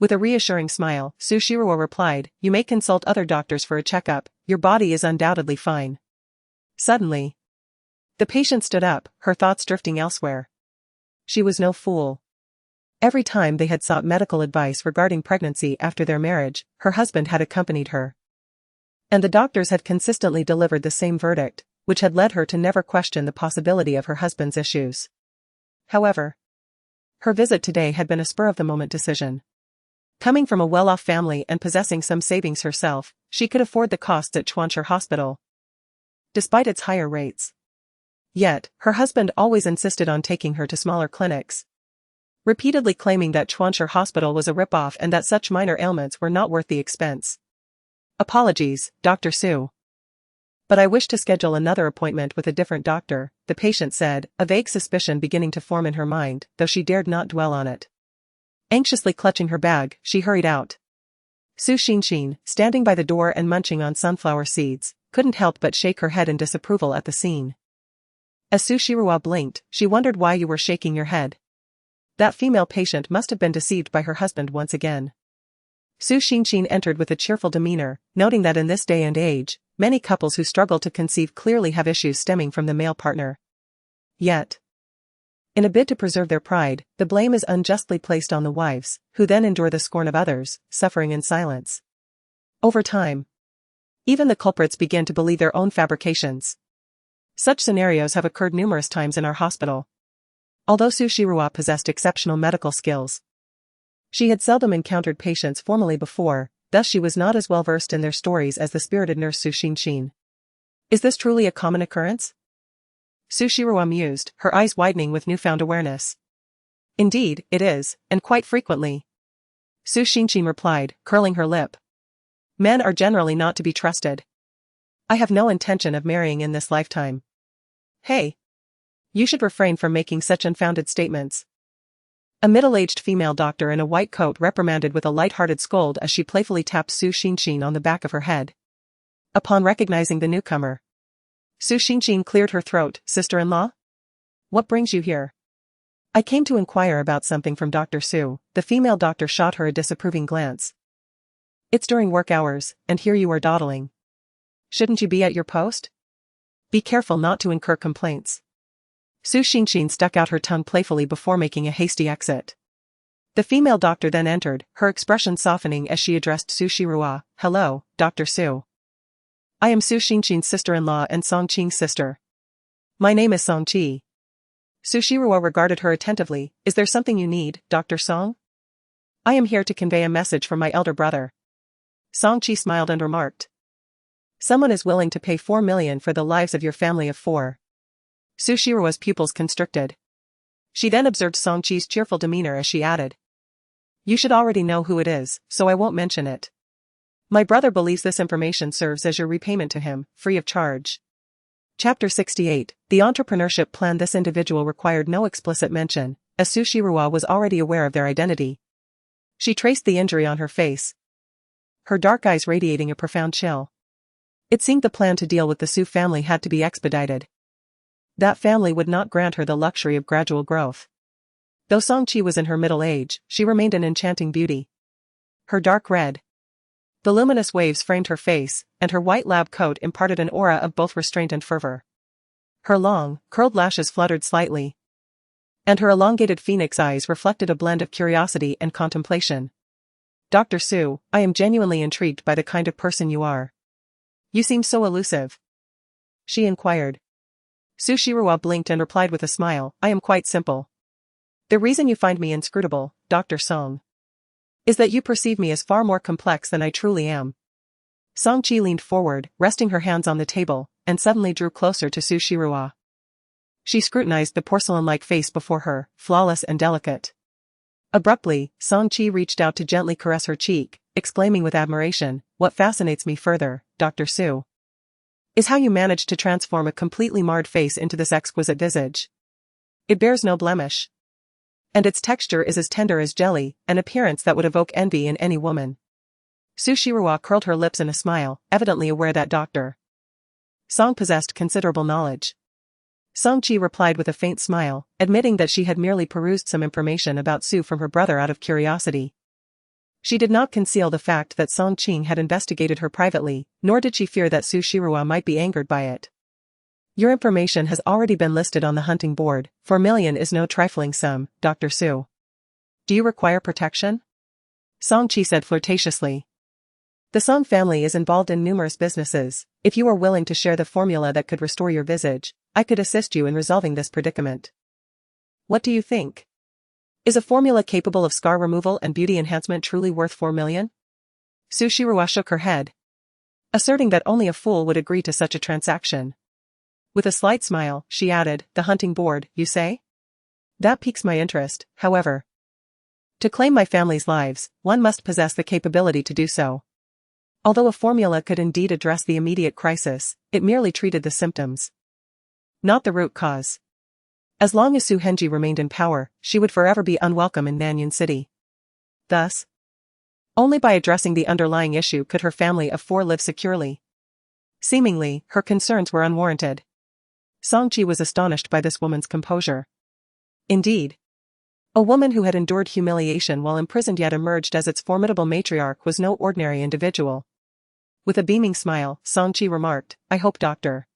With a reassuring smile, Su Shiruo replied, you may consult other doctors for a checkup, your body is undoubtedly fine. Suddenly, the patient stood up, her thoughts drifting elsewhere. She was no fool. Every time they had sought medical advice regarding pregnancy after their marriage, her husband had accompanied her. And the doctors had consistently delivered the same verdict, which had led her to never question the possibility of her husband's issues. However, her visit today had been a spur-of-the-moment decision. Coming from a well-off family and possessing some savings herself, she could afford the costs at Schwancher Hospital, despite its higher rates. Yet, her husband always insisted on taking her to smaller clinics, repeatedly claiming that Schwancher Hospital was a rip-off and that such minor ailments were not worth the expense. "Apologies, Dr. Sue. But I wish to schedule another appointment with a different doctor," the patient said, a vague suspicion beginning to form in her mind, though she dared not dwell on it. Anxiously clutching her bag, she hurried out. Su Xinshin, standing by the door and munching on sunflower seeds, couldn't help but shake her head in disapproval at the scene. As Su Shiruo blinked, she wondered why you were shaking your head. That female patient must have been deceived by her husband once again. Su Xinshin entered with a cheerful demeanor, noting that in this day and age, many couples who struggle to conceive clearly have issues stemming from the male partner. Yet, in a bid to preserve their pride, the blame is unjustly placed on the wives, who then endure the scorn of others, suffering in silence. Over time, even the culprits begin to believe their own fabrications. Such scenarios have occurred numerous times in our hospital. Although Su Shiruo possessed exceptional medical skills, she had seldom encountered patients formally before, thus she was not as well versed in their stories as the spirited nurse Su Xinshin. Is this truly a common occurrence? Su Shiruo mused, her eyes widening with newfound awareness. Indeed, it is, and quite frequently. Su Xinshin replied, curling her lip. Men are generally not to be trusted. I have no intention of marrying in this lifetime. Hey! You should refrain from making such unfounded statements. A middle-aged female doctor in a white coat reprimanded with a light-hearted scold as she playfully tapped Su Xinshin on the back of her head. Upon recognizing the newcomer, Su Xinshin cleared her throat. "Sister-in-law? What brings you here?" "I came to inquire about something from Dr. Su." The female doctor shot her a disapproving glance. "It's during work hours, and here you are dawdling. Shouldn't you be at your post? Be careful not to incur complaints." Su Xinshin stuck out her tongue playfully before making a hasty exit. The female doctor then entered, her expression softening as she addressed Su Shiruo. "Hello, Dr. Su. I am Su Xinshin's sister-in-law and Song Qing's sister. My name is Song Qi." Su Shiruo regarded her attentively. "Is there something you need, Dr. Song?" "I am here to convey a message from my elder brother." Song Qi smiled and remarked. "Someone is willing to pay 4 million for the lives of your family of 4. Su Shiruo's pupils constricted. She then observed Song Qi's cheerful demeanor as she added. "You should already know who it is, so I won't mention it. My brother believes this information serves as your repayment to him, free of charge." Chapter 68, the entrepreneurship plan. This individual required no explicit mention, as Su Shiruo was already aware of their identity. She traced the injury on her face, her dark eyes radiating a profound chill. It seemed the plan to deal with the Su family had to be expedited. That family would not grant her the luxury of gradual growth. Though Song Qi was in her middle age, she remained an enchanting beauty. Her dark red, voluminous waves framed her face, and her white lab coat imparted an aura of both restraint and fervor. Her long, curled lashes fluttered slightly, and her elongated phoenix eyes reflected a blend of curiosity and contemplation. "Dr. Su, I am genuinely intrigued by the kind of person you are. You seem so elusive," she inquired. Su Shiruo blinked and replied with a smile. "I am quite simple. The reason you find me inscrutable, Dr. Song, is that you perceive me as far more complex than I truly am." Song Qi leaned forward, resting her hands on the table, and suddenly drew closer to Su Shiruo. She scrutinized the porcelain-like face before her, flawless and delicate. Abruptly, Song Qi reached out to gently caress her cheek, exclaiming with admiration, "What fascinates me further, Dr. Su, is how you managed to transform a completely marred face into this exquisite visage. It bears no blemish, and its texture is as tender as jelly, an appearance that would evoke envy in any woman." Su Shiruo curled her lips in a smile, evidently aware that Dr. Song possessed considerable knowledge. Song Qi replied with a faint smile, admitting that she had merely perused some information about Su from her brother out of curiosity. She did not conceal the fact that Song Qing had investigated her privately, nor did she fear that Su Shiruo might be angered by it. "Your information has already been listed on the hunting board. 4 million is no trifling sum, Dr. Su. Do you require protection? Song Chi said flirtatiously. The Song family is involved in numerous businesses. If you are willing to share the formula that could restore your visage, I could assist you in resolving this predicament. What do you think? Is a formula capable of scar removal and beauty enhancement truly worth 4 million? Su Shirua shook her head, asserting that only a fool would agree to such a transaction. With a slight smile, she added, the hunting board, you say? That piques my interest, however. To claim my family's lives, one must possess the capability to do so. Although a formula could indeed address the immediate crisis, it merely treated the symptoms, not the root cause. As long as Su Henji remained in power, she would forever be unwelcome in Nanyuan City. Thus, only by addressing the underlying issue could her family of 4 live securely. Seemingly, her concerns were unwarranted. Song Chi was astonished by this woman's composure. Indeed, a woman who had endured humiliation while imprisoned yet emerged as its formidable matriarch was no ordinary individual. With a beaming smile, Song Chi remarked, I hope Dr.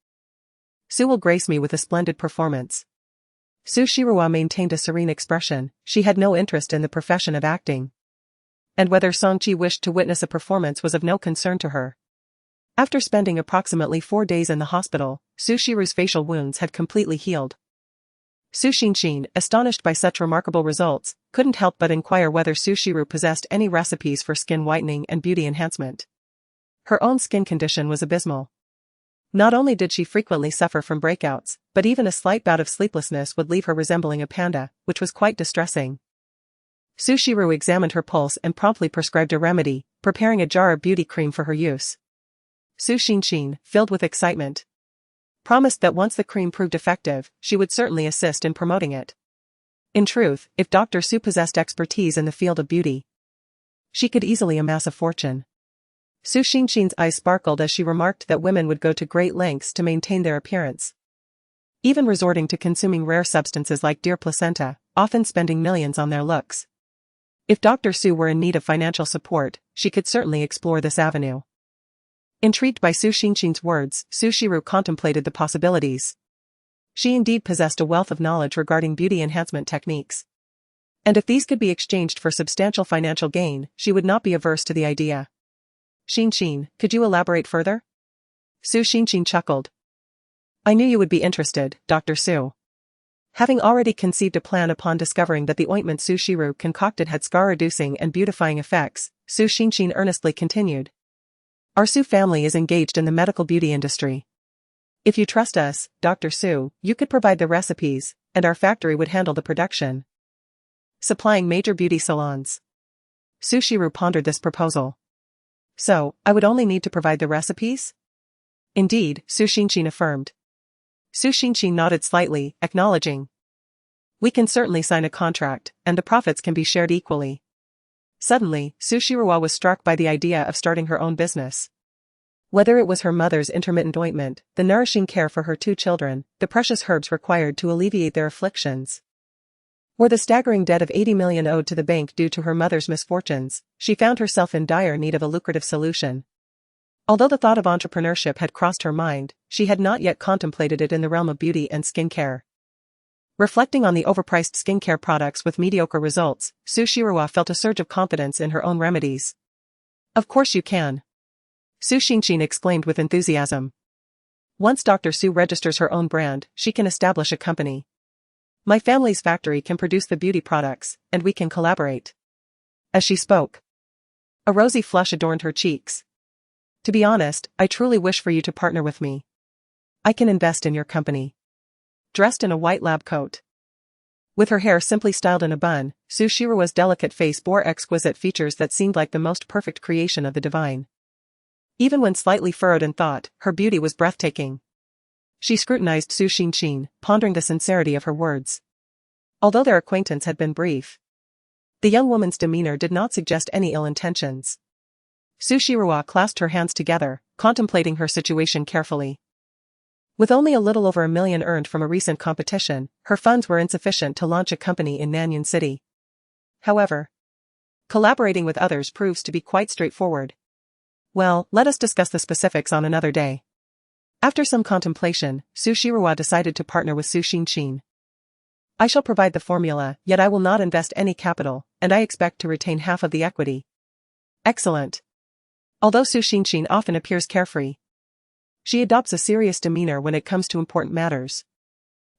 Su will grace me with a splendid performance. Su Shirua maintained a serene expression. She had no interest in the profession of acting, and whether Song Chi wished to witness a performance was of no concern to her. After spending approximately 4 days in the hospital, Su Shiru's facial wounds had completely healed. Su Xinshin, astonished by such remarkable results, couldn't help but inquire whether Su Shiru possessed any recipes for skin whitening and beauty enhancement. Her own skin condition was abysmal. Not only did she frequently suffer from breakouts, but even a slight bout of sleeplessness would leave her resembling a panda, which was quite distressing. Su Shiru examined her pulse and promptly prescribed a remedy, preparing a jar of beauty cream for her use. Su Xinshin, filled with excitement, promised that once the cream proved effective, she would certainly assist in promoting it. In truth, if Dr. Su possessed expertise in the field of beauty, she could easily amass a fortune. Su Xinshin's eyes sparkled as she remarked that women would go to great lengths to maintain their appearance, even resorting to consuming rare substances like deer placenta, often spending millions on their looks. If Dr. Su were in need of financial support, she could certainly explore this avenue. Intrigued by Su Xinshin's words, Su Shiru contemplated the possibilities. She indeed possessed a wealth of knowledge regarding beauty enhancement techniques, and if these could be exchanged for substantial financial gain, she would not be averse to the idea. Xinshin, could you elaborate further? Su Xinshin chuckled. I knew you would be interested, Dr. Su. Having already conceived a plan upon discovering that the ointment Su Shiru concocted had scar-reducing and beautifying effects, Su Xinshin earnestly continued. Our Su family is engaged in the medical beauty industry. If you trust us, Dr. Su, you could provide the recipes, and our factory would handle the production, supplying major beauty salons. Su Shiru pondered this proposal. So, I would only need to provide the recipes? Indeed, Su Xinshin affirmed. Su Xinshin nodded slightly, acknowledging. We can certainly sign a contract, and the profits can be shared equally. Suddenly, Su Shirua was struck by the idea of starting her own business. Whether it was her mother's intermittent ointment, the nourishing care for her 2 children, the precious herbs required to alleviate their afflictions, or the staggering debt of 80 million owed to the bank due to her mother's misfortunes, she found herself in dire need of a lucrative solution. Although the thought of entrepreneurship had crossed her mind, she had not yet contemplated it in the realm of beauty and skincare. Reflecting on the overpriced skincare products with mediocre results, Su Shirua felt a surge of confidence in her own remedies. Of course you can. Su Xinshin exclaimed with enthusiasm. Once Dr. Su registers her own brand, she can establish a company. My family's factory can produce the beauty products, and we can collaborate. As she spoke, a rosy flush adorned her cheeks. To be honest, I truly wish for you to partner with me. I can invest in your company. Dressed in a white lab coat, with her hair simply styled in a bun, Su Shirua's delicate face bore exquisite features that seemed like the most perfect creation of the divine. Even when slightly furrowed in thought, her beauty was breathtaking. She scrutinized Su Xinshin, pondering the sincerity of her words. Although their acquaintance had been brief, the young woman's demeanor did not suggest any ill intentions. Su Shirua clasped her hands together, contemplating her situation carefully. With only a little over $1 million earned from a recent competition, her funds were insufficient to launch a company in Nanyuan City. However, collaborating with others proves to be quite straightforward. Well, let us discuss the specifics on another day. After some contemplation, Su Shirua decided to partner with Su Xinshin. I shall provide the formula, yet I will not invest any capital, and I expect to retain half of the equity. Excellent. Although Su Xingshin often appears carefree, she adopts a serious demeanor when it comes to important matters.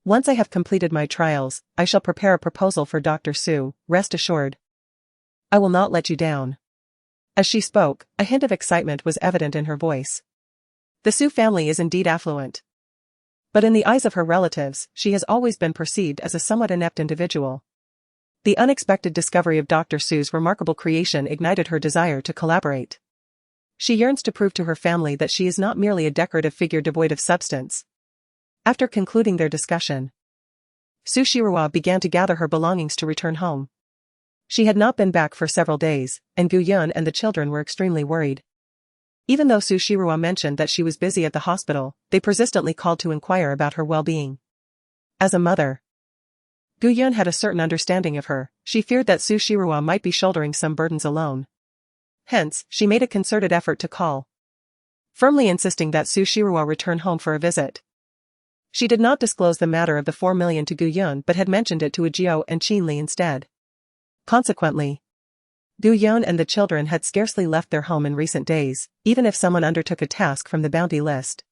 Once I have completed my trials, I shall prepare a proposal for Dr. Su, rest assured. I will not let you down. As she spoke, a hint of excitement was evident in her voice. The Su family is indeed affluent. But in the eyes of her relatives, she has always been perceived as a somewhat inept individual. The unexpected discovery of Dr. Su's remarkable creation ignited her desire to collaborate. She yearns to prove to her family that she is not merely a decorative figure devoid of substance. After concluding their discussion, Su Shiruo began to gather her belongings to return home. She had not been back for several days, and Gu Yun and the children were extremely worried. Even though Su Shiruo mentioned that she was busy at the hospital, they persistently called to inquire about her well-being. As a mother, Gu Yun had a certain understanding of her. She feared that Su Shiruo might be shouldering some burdens alone. Hence, she made a concerted effort to call, firmly insisting that Su Shiruo return home for a visit. She did not disclose the matter of the 4 million to Gu Yun but had mentioned it to Ujio and Qinli instead. Consequently, Gu Yun and the children had scarcely left their home in recent days, even if someone undertook a task from the bounty list.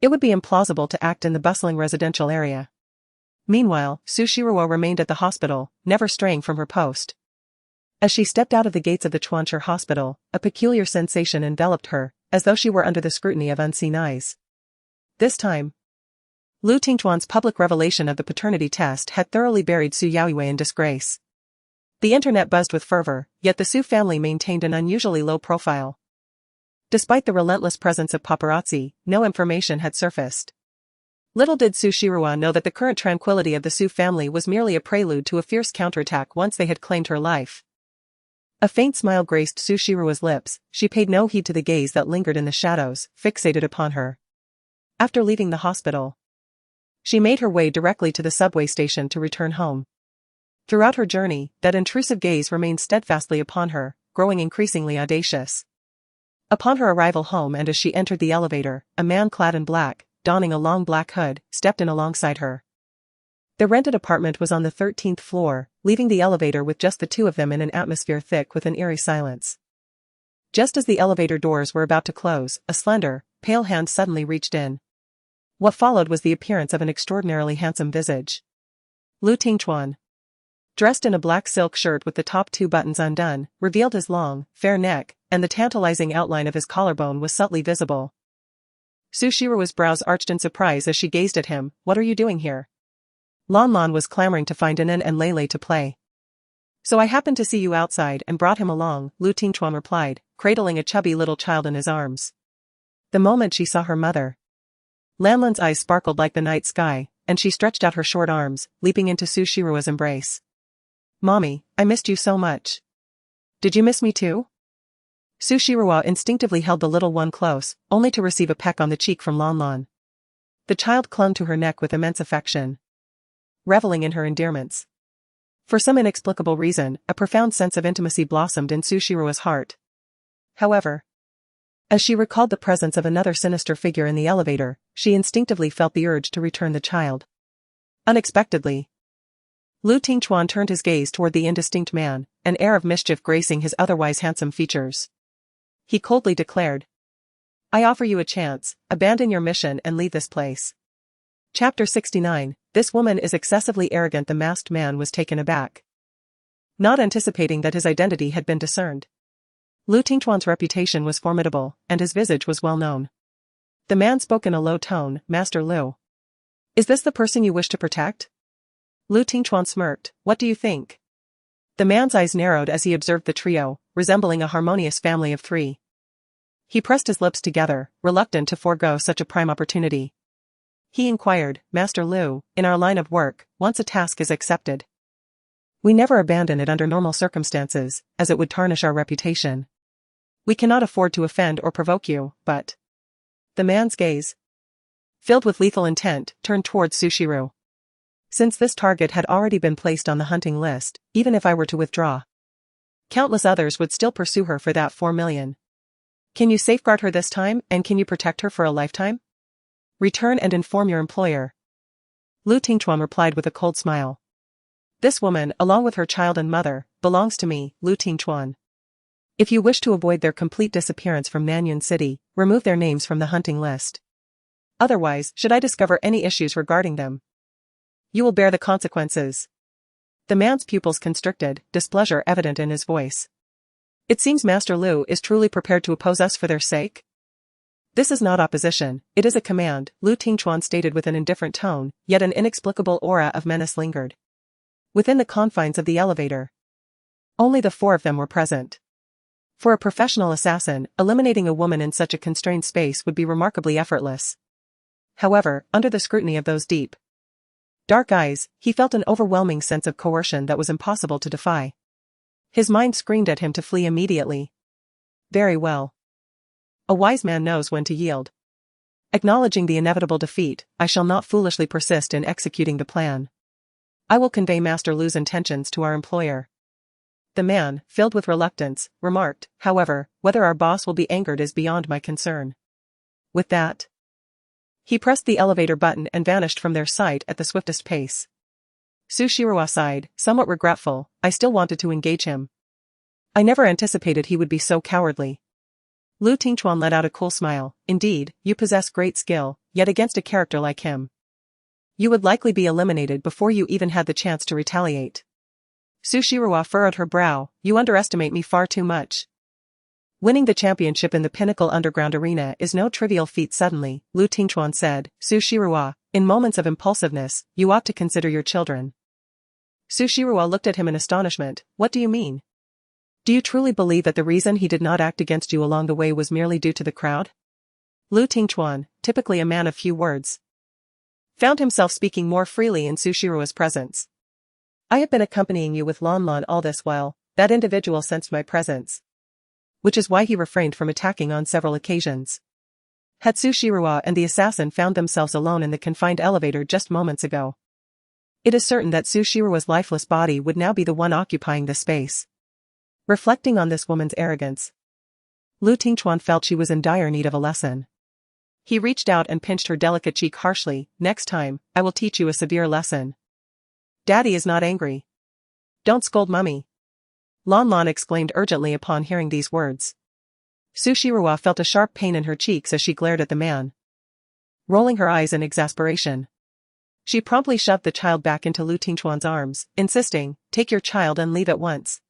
It would be implausible to act in the bustling residential area. Meanwhile, Su Shiruo remained at the hospital, never straying from her post. As she stepped out of the gates of the Chuanchi hospital, a peculiar sensation enveloped her, as though she were under the scrutiny of unseen eyes. This time, Lu Tingchuan's public revelation of the paternity test had thoroughly buried Su Yaoyue in disgrace. The internet buzzed with fervor, yet the Su family maintained an unusually low profile. Despite the relentless presence of paparazzi, no information had surfaced. Little did Su Shiruo know that the current tranquility of the Su family was merely a prelude to a fierce counterattack once they had claimed her life. A faint smile graced Su Shiruo's lips. She paid no heed to the gaze that lingered in the shadows, fixated upon her. After leaving the hospital, she made her way directly to the subway station to return home. Throughout her journey, that intrusive gaze remained steadfastly upon her, growing increasingly audacious. Upon her arrival home and as she entered the elevator, a man clad in black, donning a long black hood, stepped in alongside her. The rented apartment was on the 13th floor, leaving the elevator with just the two of them in an atmosphere thick with an eerie silence. Just as the elevator doors were about to close, a slender, pale hand suddenly reached in. What followed was the appearance of an extraordinarily handsome visage. Lu Tingchuan, dressed in a black silk shirt with the top 2 buttons undone, revealed his long, fair neck, and the tantalizing outline of his collarbone was subtly visible. Su Shiruo's brows arched in surprise as she gazed at him. What are you doing here? Lan Lan was clamoring to find Anan and Lele to play. So I happened to see you outside and brought him along, Lu Tingchuan replied, cradling a chubby little child in his arms. The moment she saw her mother, Lan Lan's eyes sparkled like the night sky, and she stretched out her short arms, leaping into Su Shiruo's embrace. Mommy, I missed you so much. Did you miss me too? Su Shiruo instinctively held the little one close, only to receive a peck on the cheek from Lan Lan. The child clung to her neck with immense affection, reveling in her endearments. For some inexplicable reason, a profound sense of intimacy blossomed in Su Shiruo's heart. However, as she recalled the presence of another sinister figure in the elevator, she instinctively felt the urge to return the child. Unexpectedly, Lu Tingchuan turned his gaze toward the indistinct man, an air of mischief gracing his otherwise handsome features. He coldly declared, I offer you a chance, abandon your mission and leave this place. Chapter 69, This woman is excessively arrogant. The masked man was taken aback, not anticipating that his identity had been discerned. Lu Tingchuan's reputation was formidable, and his visage was well known. The man spoke in a low tone, Master Lu. Is this the person you wish to protect? Lu Tingchuan smirked, what do you think? The man's eyes narrowed as he observed the trio, resembling a harmonious family of 3. He pressed his lips together, reluctant to forego such a prime opportunity. He inquired, Master Lu, in our line of work, once a task is accepted, we never abandon it under normal circumstances, as it would tarnish our reputation. We cannot afford to offend or provoke you, but... The man's gaze, filled with lethal intent, turned towards Su Shiruo. Since this target had already been placed on the hunting list, even if I were to withdraw, countless others would still pursue her for that 4 million. Can you safeguard her this time, and can you protect her for a lifetime? Return and inform your employer. Lu Tingchuan replied with a cold smile. This woman, along with her child and mother, belongs to me, Lu Tingchuan. If you wish to avoid their complete disappearance from Nanyuan City, remove their names from the hunting list. Otherwise, should I discover any issues regarding them, you will bear the consequences. The man's pupils constricted, displeasure evident in his voice. It seems Master Lu is truly prepared to oppose us for their sake. This is not opposition, it is a command, Lu Tingchuan stated with an indifferent tone, yet an inexplicable aura of menace lingered. Within the confines of the elevator, only the four of them were present. For a professional assassin, eliminating a woman in such a constrained space would be remarkably effortless. However, under the scrutiny of those deep, dark eyes, he felt an overwhelming sense of coercion that was impossible to defy. His mind screamed at him to flee immediately. Very well. A wise man knows when to yield. Acknowledging the inevitable defeat, I shall not foolishly persist in executing the plan. I will convey Master Lu's intentions to our employer. The man, filled with reluctance, remarked, however, whether our boss will be angered is beyond my concern. With that, he pressed the elevator button and vanished from their sight at the swiftest pace. Su Shiroa sighed, somewhat regretful. I still wanted to engage him. I never anticipated he would be so cowardly. Lu Tingchuan let out a cool smile. Indeed, you possess great skill, yet against a character like him, you would likely be eliminated before you even had the chance to retaliate. Su Shiroa furrowed her brow. You underestimate me far too much. Winning the championship in the Pinnacle Underground Arena is no trivial feat suddenly, Lu Tingchuan said. Su Shiroa, in moments of impulsiveness, you ought to consider your children. Su Shiroa looked at him in astonishment. What do you mean? Do you truly believe that the reason he did not act against you along the way was merely due to the crowd? Lu Tingchuan, typically a man of few words, found himself speaking more freely in Su Shiroa's presence. I have been accompanying you with Lan Lan all this while. That individual sensed my presence, which is why he refrained from attacking on several occasions. Had Su Shiroa and the assassin found themselves alone in the confined elevator just moments ago, it is certain that Su Shiroa's lifeless body would now be the one occupying the space. Reflecting on this woman's arrogance, Lu Tingchuan felt she was in dire need of a lesson. He reached out and pinched her delicate cheek harshly. Next time, I will teach you a severe lesson. Daddy is not angry. Don't scold Mummy. Lan Lan exclaimed urgently upon hearing these words. Su Shiroa felt a sharp pain in her cheeks as she glared at the man, rolling her eyes in exasperation. She promptly shoved the child back into Lu Tingchuan's arms, insisting, take your child and leave at once.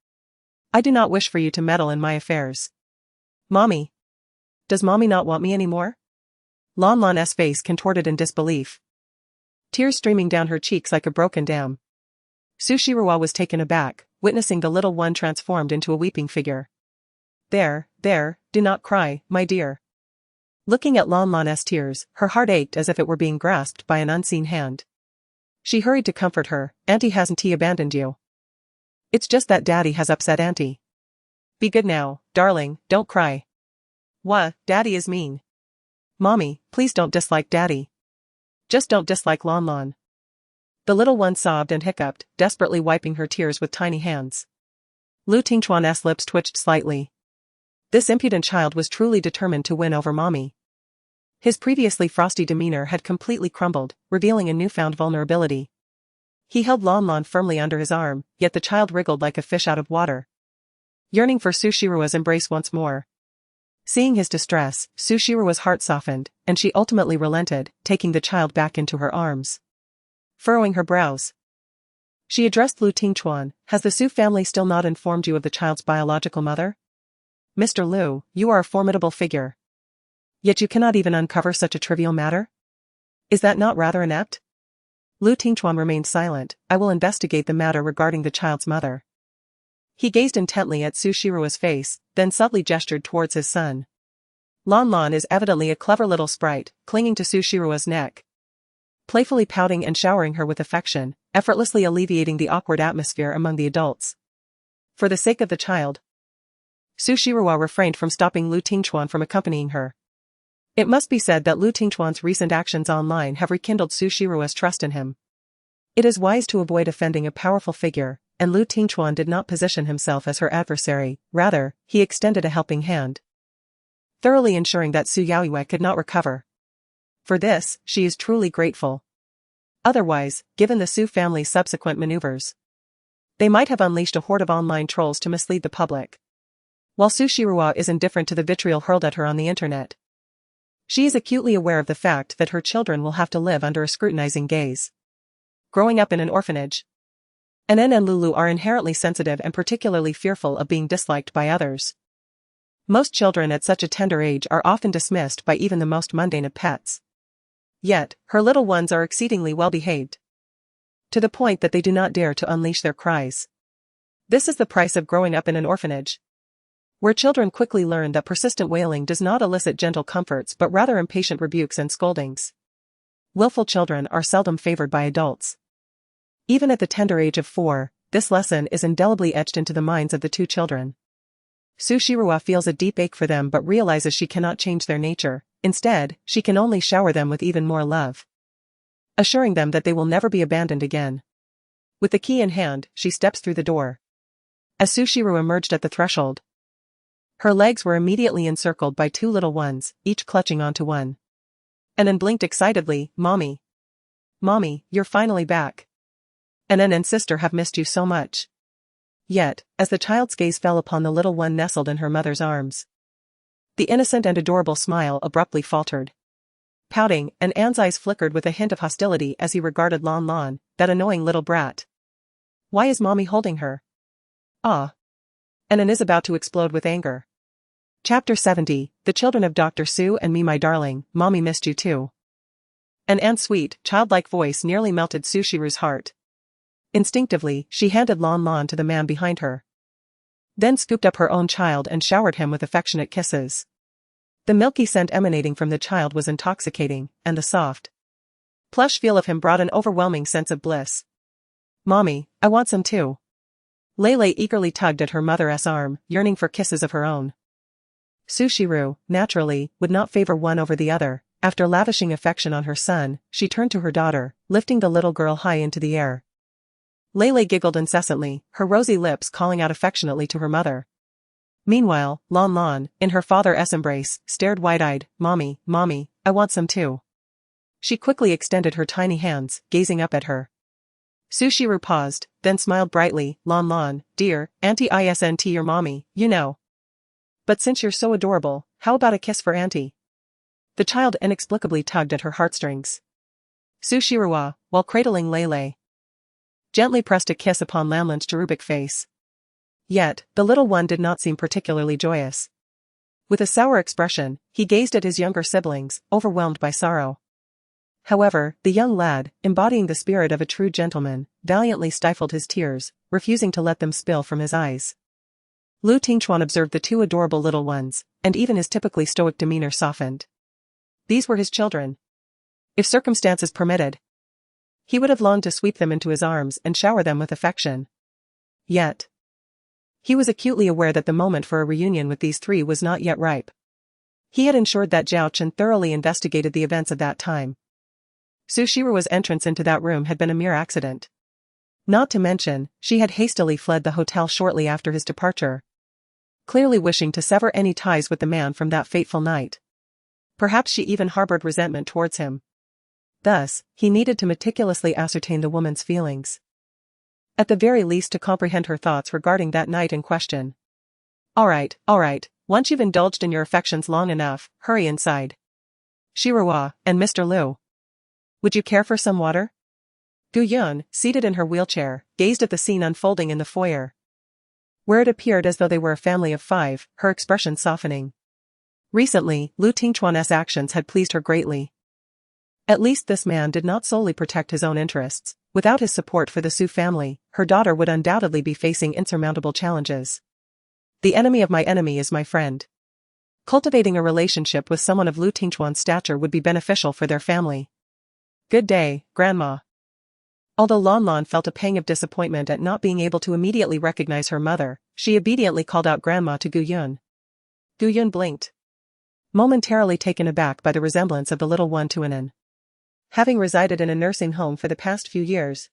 I do not wish for you to meddle in my affairs. Mommy. Does Mommy not want me anymore? Lan Lan's face contorted in disbelief, tears streaming down her cheeks like a broken dam. Su Shiroa was taken aback, witnessing the little one transformed into a weeping figure. There, do not cry, my dear. Looking at Lan Lan's tears, her heart ached as if it were being grasped by an unseen hand. She hurried to comfort her. Auntie hasn't abandoned you. It's just that Daddy has upset Auntie. Be good now, darling, don't cry. Daddy is mean. Mommy, please don't dislike Daddy. Just don't dislike Lan Lan. The little one sobbed and hiccuped, desperately wiping her tears with tiny hands. Lu Tingchuan's lips twitched slightly. This impudent child was truly determined to win over Mommy. His previously frosty demeanor had completely crumbled, revealing a newfound vulnerability. He held Lan Lan firmly under his arm, yet the child wriggled like a fish out of water, yearning for Su Shiroa's embrace once more. Seeing his distress, Su Shiroa's heart softened, and she ultimately relented, taking the child back into her arms. Furrowing her brows, she addressed Lu Tingchuan. Has the Su family still not informed you of the child's biological mother? Mr. Lu, you are a formidable figure. Yet you cannot even uncover such a trivial matter? Is that not rather inept? Lu Tingchuan remained silent. I will investigate the matter regarding the child's mother. He gazed intently at Su Shiroa's face, then subtly gestured towards his son. Lan Lan is evidently a clever little sprite, clinging to Su Shiroa's neck, playfully pouting and showering her with affection, effortlessly alleviating the awkward atmosphere among the adults. For the sake of the child, Su Shiroa refrained from stopping Lu Tingchuan from accompanying her. It must be said that Lu Tingchuan's recent actions online have rekindled Su Shiroa's trust in him. It is wise to avoid offending a powerful figure, and Lu Tingchuan did not position himself as her adversary, rather, he extended a helping hand, thoroughly ensuring that Su Yaoyue could not recover. For this, she is truly grateful. Otherwise, given the Su family's subsequent maneuvers, they might have unleashed a horde of online trolls to mislead the public. While Su Shiruwa is indifferent to the vitriol hurled at her on the internet, she is acutely aware of the fact that her children will have to live under a scrutinizing gaze. Growing up in an orphanage, Anen and Lulu are inherently sensitive and particularly fearful of being disliked by others. Most children at such a tender age are often dismissed by even the most mundane of pets. Yet, her little ones are exceedingly well-behaved, to the point that they do not dare to unleash their cries. This is the price of growing up in an orphanage, where children quickly learn that persistent wailing does not elicit gentle comforts but rather impatient rebukes and scoldings. Willful children are seldom favored by adults. Even at the tender age of 4, this lesson is indelibly etched into the minds of the two children. Su Shiruwa feels a deep ache for them but realizes she cannot change their nature. Instead, she can only shower them with even more love, assuring them that they will never be abandoned again. With the key in hand, she steps through the door. As Su Shiruwa emerged at the threshold, her legs were immediately encircled by two little ones, each clutching onto one. Anen blinked excitedly, "Mommy. Mommy, you're finally back. Anen and sister have missed you so much." Yet, as the child's gaze fell upon the little one nestled in her mother's arms, the innocent and adorable smile abruptly faltered. Pouting, and Anne's eyes flickered with a hint of hostility as he regarded Lon Lon, that annoying little brat. Why is Mommy holding her? Ah. Anen is about to explode with anger. Chapter 70, The Children of Dr. Su and Me. My darling, Mommy missed you too. Anne's sweet, childlike voice nearly melted Su Shiru's heart. Instinctively, she handed Lon Lon to the man behind her, then scooped up her own child and showered him with affectionate kisses. The milky scent emanating from the child was intoxicating, and the soft, plush feel of him brought an overwhelming sense of bliss. "Mommy, I want some too." Lele eagerly tugged at her mother's arm, yearning for kisses of her own. Su Shiru, naturally, would not favor one over the other. After lavishing affection on her son, she turned to her daughter, lifting the little girl high into the air. Lele giggled incessantly, her rosy lips calling out affectionately to her mother. Meanwhile, Lon Lon, in her father's embrace, stared wide-eyed, "Mommy, Mommy, I want some too." She quickly extended her tiny hands, gazing up at her. Su Shiru paused, then smiled brightly, "Lon Lon, dear, Auntie isn't your mommy, you know. But since you're so adorable, how about a kiss for Auntie?" The child inexplicably tugged at her heartstrings. Su Shiruwa, while cradling Lele, gently pressed a kiss upon Lanlin's cherubic face. Yet, the little one did not seem particularly joyous. With a sour expression, he gazed at his younger siblings, overwhelmed by sorrow. However, the young lad, embodying the spirit of a true gentleman, valiantly stifled his tears, refusing to let them spill from his eyes. Lu Tingchuan observed the two adorable little ones, and even his typically stoic demeanor softened. These were his children. If circumstances permitted, he would have longed to sweep them into his arms and shower them with affection. Yet, he was acutely aware that the moment for a reunion with these three was not yet ripe. He had ensured that Zhao Chen thoroughly investigated the events of that time. Su Shiruwa's entrance into that room had been a mere accident. Not to mention, she had hastily fled the hotel shortly after his departure, clearly wishing to sever any ties with the man from that fateful night. Perhaps she even harbored resentment towards him. Thus, he needed to meticulously ascertain the woman's feelings. At the very least to comprehend her thoughts regarding that night in question. All right, once you've indulged in your affections long enough, hurry inside. Shiruwa, and Mr. Liu. Would you care for some water? Gu Yun, seated in her wheelchair, gazed at the scene unfolding in the foyer, where it appeared as though they were a family of 5, her expression softening. Recently, Lu Tingchuan's actions had pleased her greatly. At least this man did not solely protect his own interests. Without his support for the Su family, her daughter would undoubtedly be facing insurmountable challenges. The enemy of my enemy is my friend. Cultivating a relationship with someone of Lu Tingchuan's stature would be beneficial for their family. Good day, Grandma. Although Lon Lon felt a pang of disappointment at not being able to immediately recognize her mother, she obediently called out Grandma to Gu Yun. Gu Yun blinked, momentarily taken aback by the resemblance of the little one to Anan. Having resided in a nursing home for the past few years,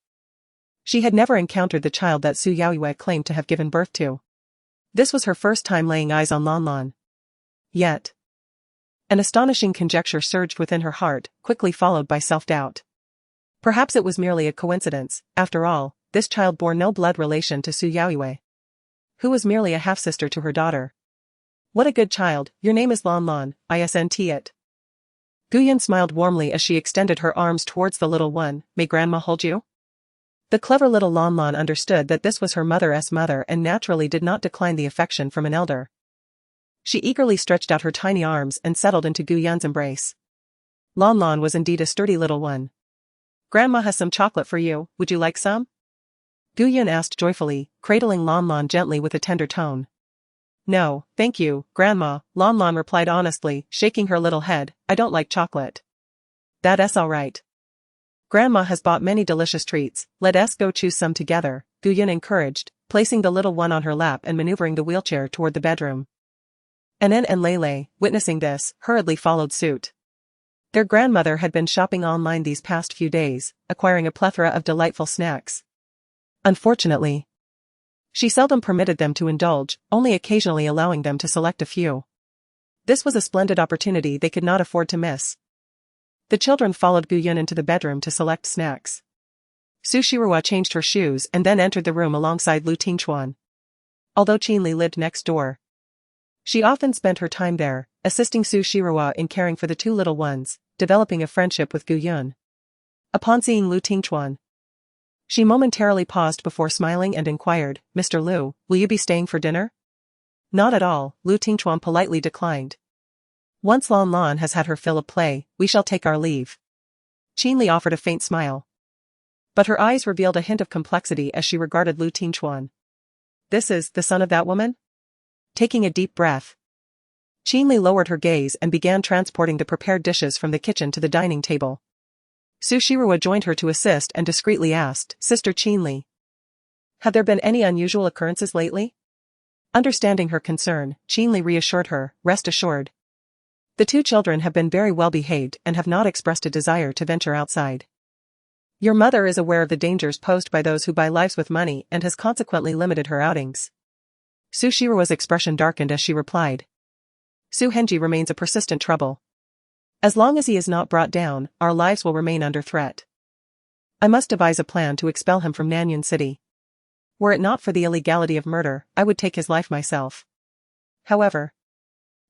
she had never encountered the child that Su Yaoyue claimed to have given birth to. This was her first time laying eyes on Lon Lon. Yet, an astonishing conjecture surged within her heart, quickly followed by self-doubt. Perhaps it was merely a coincidence. After all, this child bore no blood relation to Su Yaoyue, who was merely a half-sister to her daughter. What a good child, your name is Lan Lan, isn't it? Guyan smiled warmly as she extended her arms towards the little one. May grandma hold you? The clever little Lan Lan understood that this was her mother's mother and naturally did not decline the affection from an elder. She eagerly stretched out her tiny arms and settled into Guyan's embrace. Lan Lan was indeed a sturdy little one. Grandma has some chocolate for you, would you like some? Guyan asked joyfully, cradling Lan Lan gently with a tender tone. No, thank you, Grandma, Lan Lan replied honestly, shaking her little head. I don't like chocolate. That's all right. Grandma has bought many delicious treats, let us go choose some together, Guyan encouraged, placing the little one on her lap and maneuvering the wheelchair toward the bedroom. Anen and Lele, witnessing this, hurriedly followed suit. Their grandmother had been shopping online these past few days, acquiring a plethora of delightful snacks. Unfortunately, she seldom permitted them to indulge, only occasionally allowing them to select a few. This was a splendid opportunity they could not afford to miss. The children followed Guyan into the bedroom to select snacks. Su Shiruo changed her shoes and then entered the room alongside Lu Tingchuan. Although Qinli lived next door, she often spent her time there, assisting Su Shiruo in caring for the two little ones, developing a friendship with Guyan. Upon seeing Lu Tingchuan, she momentarily paused before smiling and inquired, Mr. Lu, will you be staying for dinner? Not at all, Lu Tingchuan politely declined. Once Lan Lan has had her fill of play, we shall take our leave. Qinli offered a faint smile, but her eyes revealed a hint of complexity as she regarded Lu Tingchuan. This is the son of that woman? Taking a deep breath, Qinli lowered her gaze and began transporting the prepared dishes from the kitchen to the dining table. Su Shiruo joined her to assist and discreetly asked, Sister Qinli, have there been any unusual occurrences lately? Understanding her concern, Qinli reassured her, rest assured. The two children have been very well behaved and have not expressed a desire to venture outside. Your mother is aware of the dangers posed by those who buy lives with money and has consequently limited her outings. Su Shiruo's expression darkened as she replied. Su Henji remains a persistent trouble. As long as he is not brought down, our lives will remain under threat. I must devise a plan to expel him from Nanyun City. Were it not for the illegality of murder, I would take his life myself. However,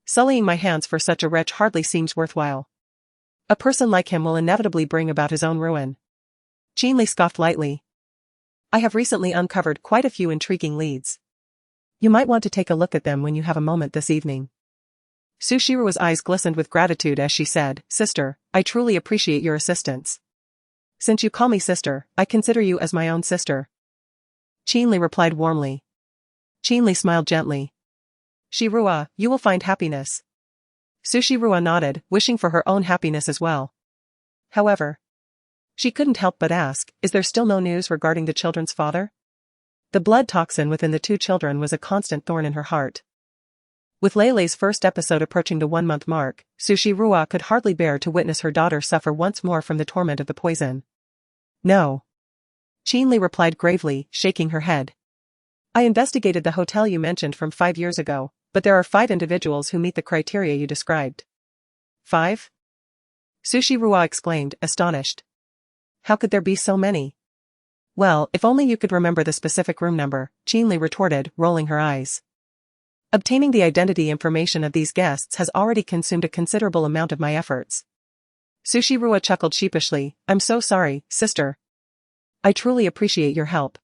sullying my hands for such a wretch hardly seems worthwhile. A person like him will inevitably bring about his own ruin. Qinli scoffed lightly. I have recently uncovered quite a few intriguing leads. You might want to take a look at them when you have a moment this evening. Su Shiruo's eyes glistened with gratitude as she said, Sister, I truly appreciate your assistance. Since you call me sister, I consider you as my own sister. Qinli replied warmly. Qinli smiled gently. Shiruo, you will find happiness. Su Shiruo nodded, wishing for her own happiness as well. However, she couldn't help but ask, is there still no news regarding the children's father? The blood toxin within the two children was a constant thorn in her heart. With Lele's first episode approaching the 1-month mark, Su Shiruo could hardly bear to witness her daughter suffer once more from the torment of the poison. No. Qinli replied gravely, shaking her head. I investigated the hotel you mentioned from 5 years ago, but there are 5 individuals who meet the criteria you described. 5? Su Shiruo exclaimed, astonished. How could there be so many? Well, if only you could remember the specific room number, Qinli retorted, rolling her eyes. Obtaining the identity information of these guests has already consumed a considerable amount of my efforts. Su Shiruo chuckled sheepishly, I'm so sorry, sister. I truly appreciate your help.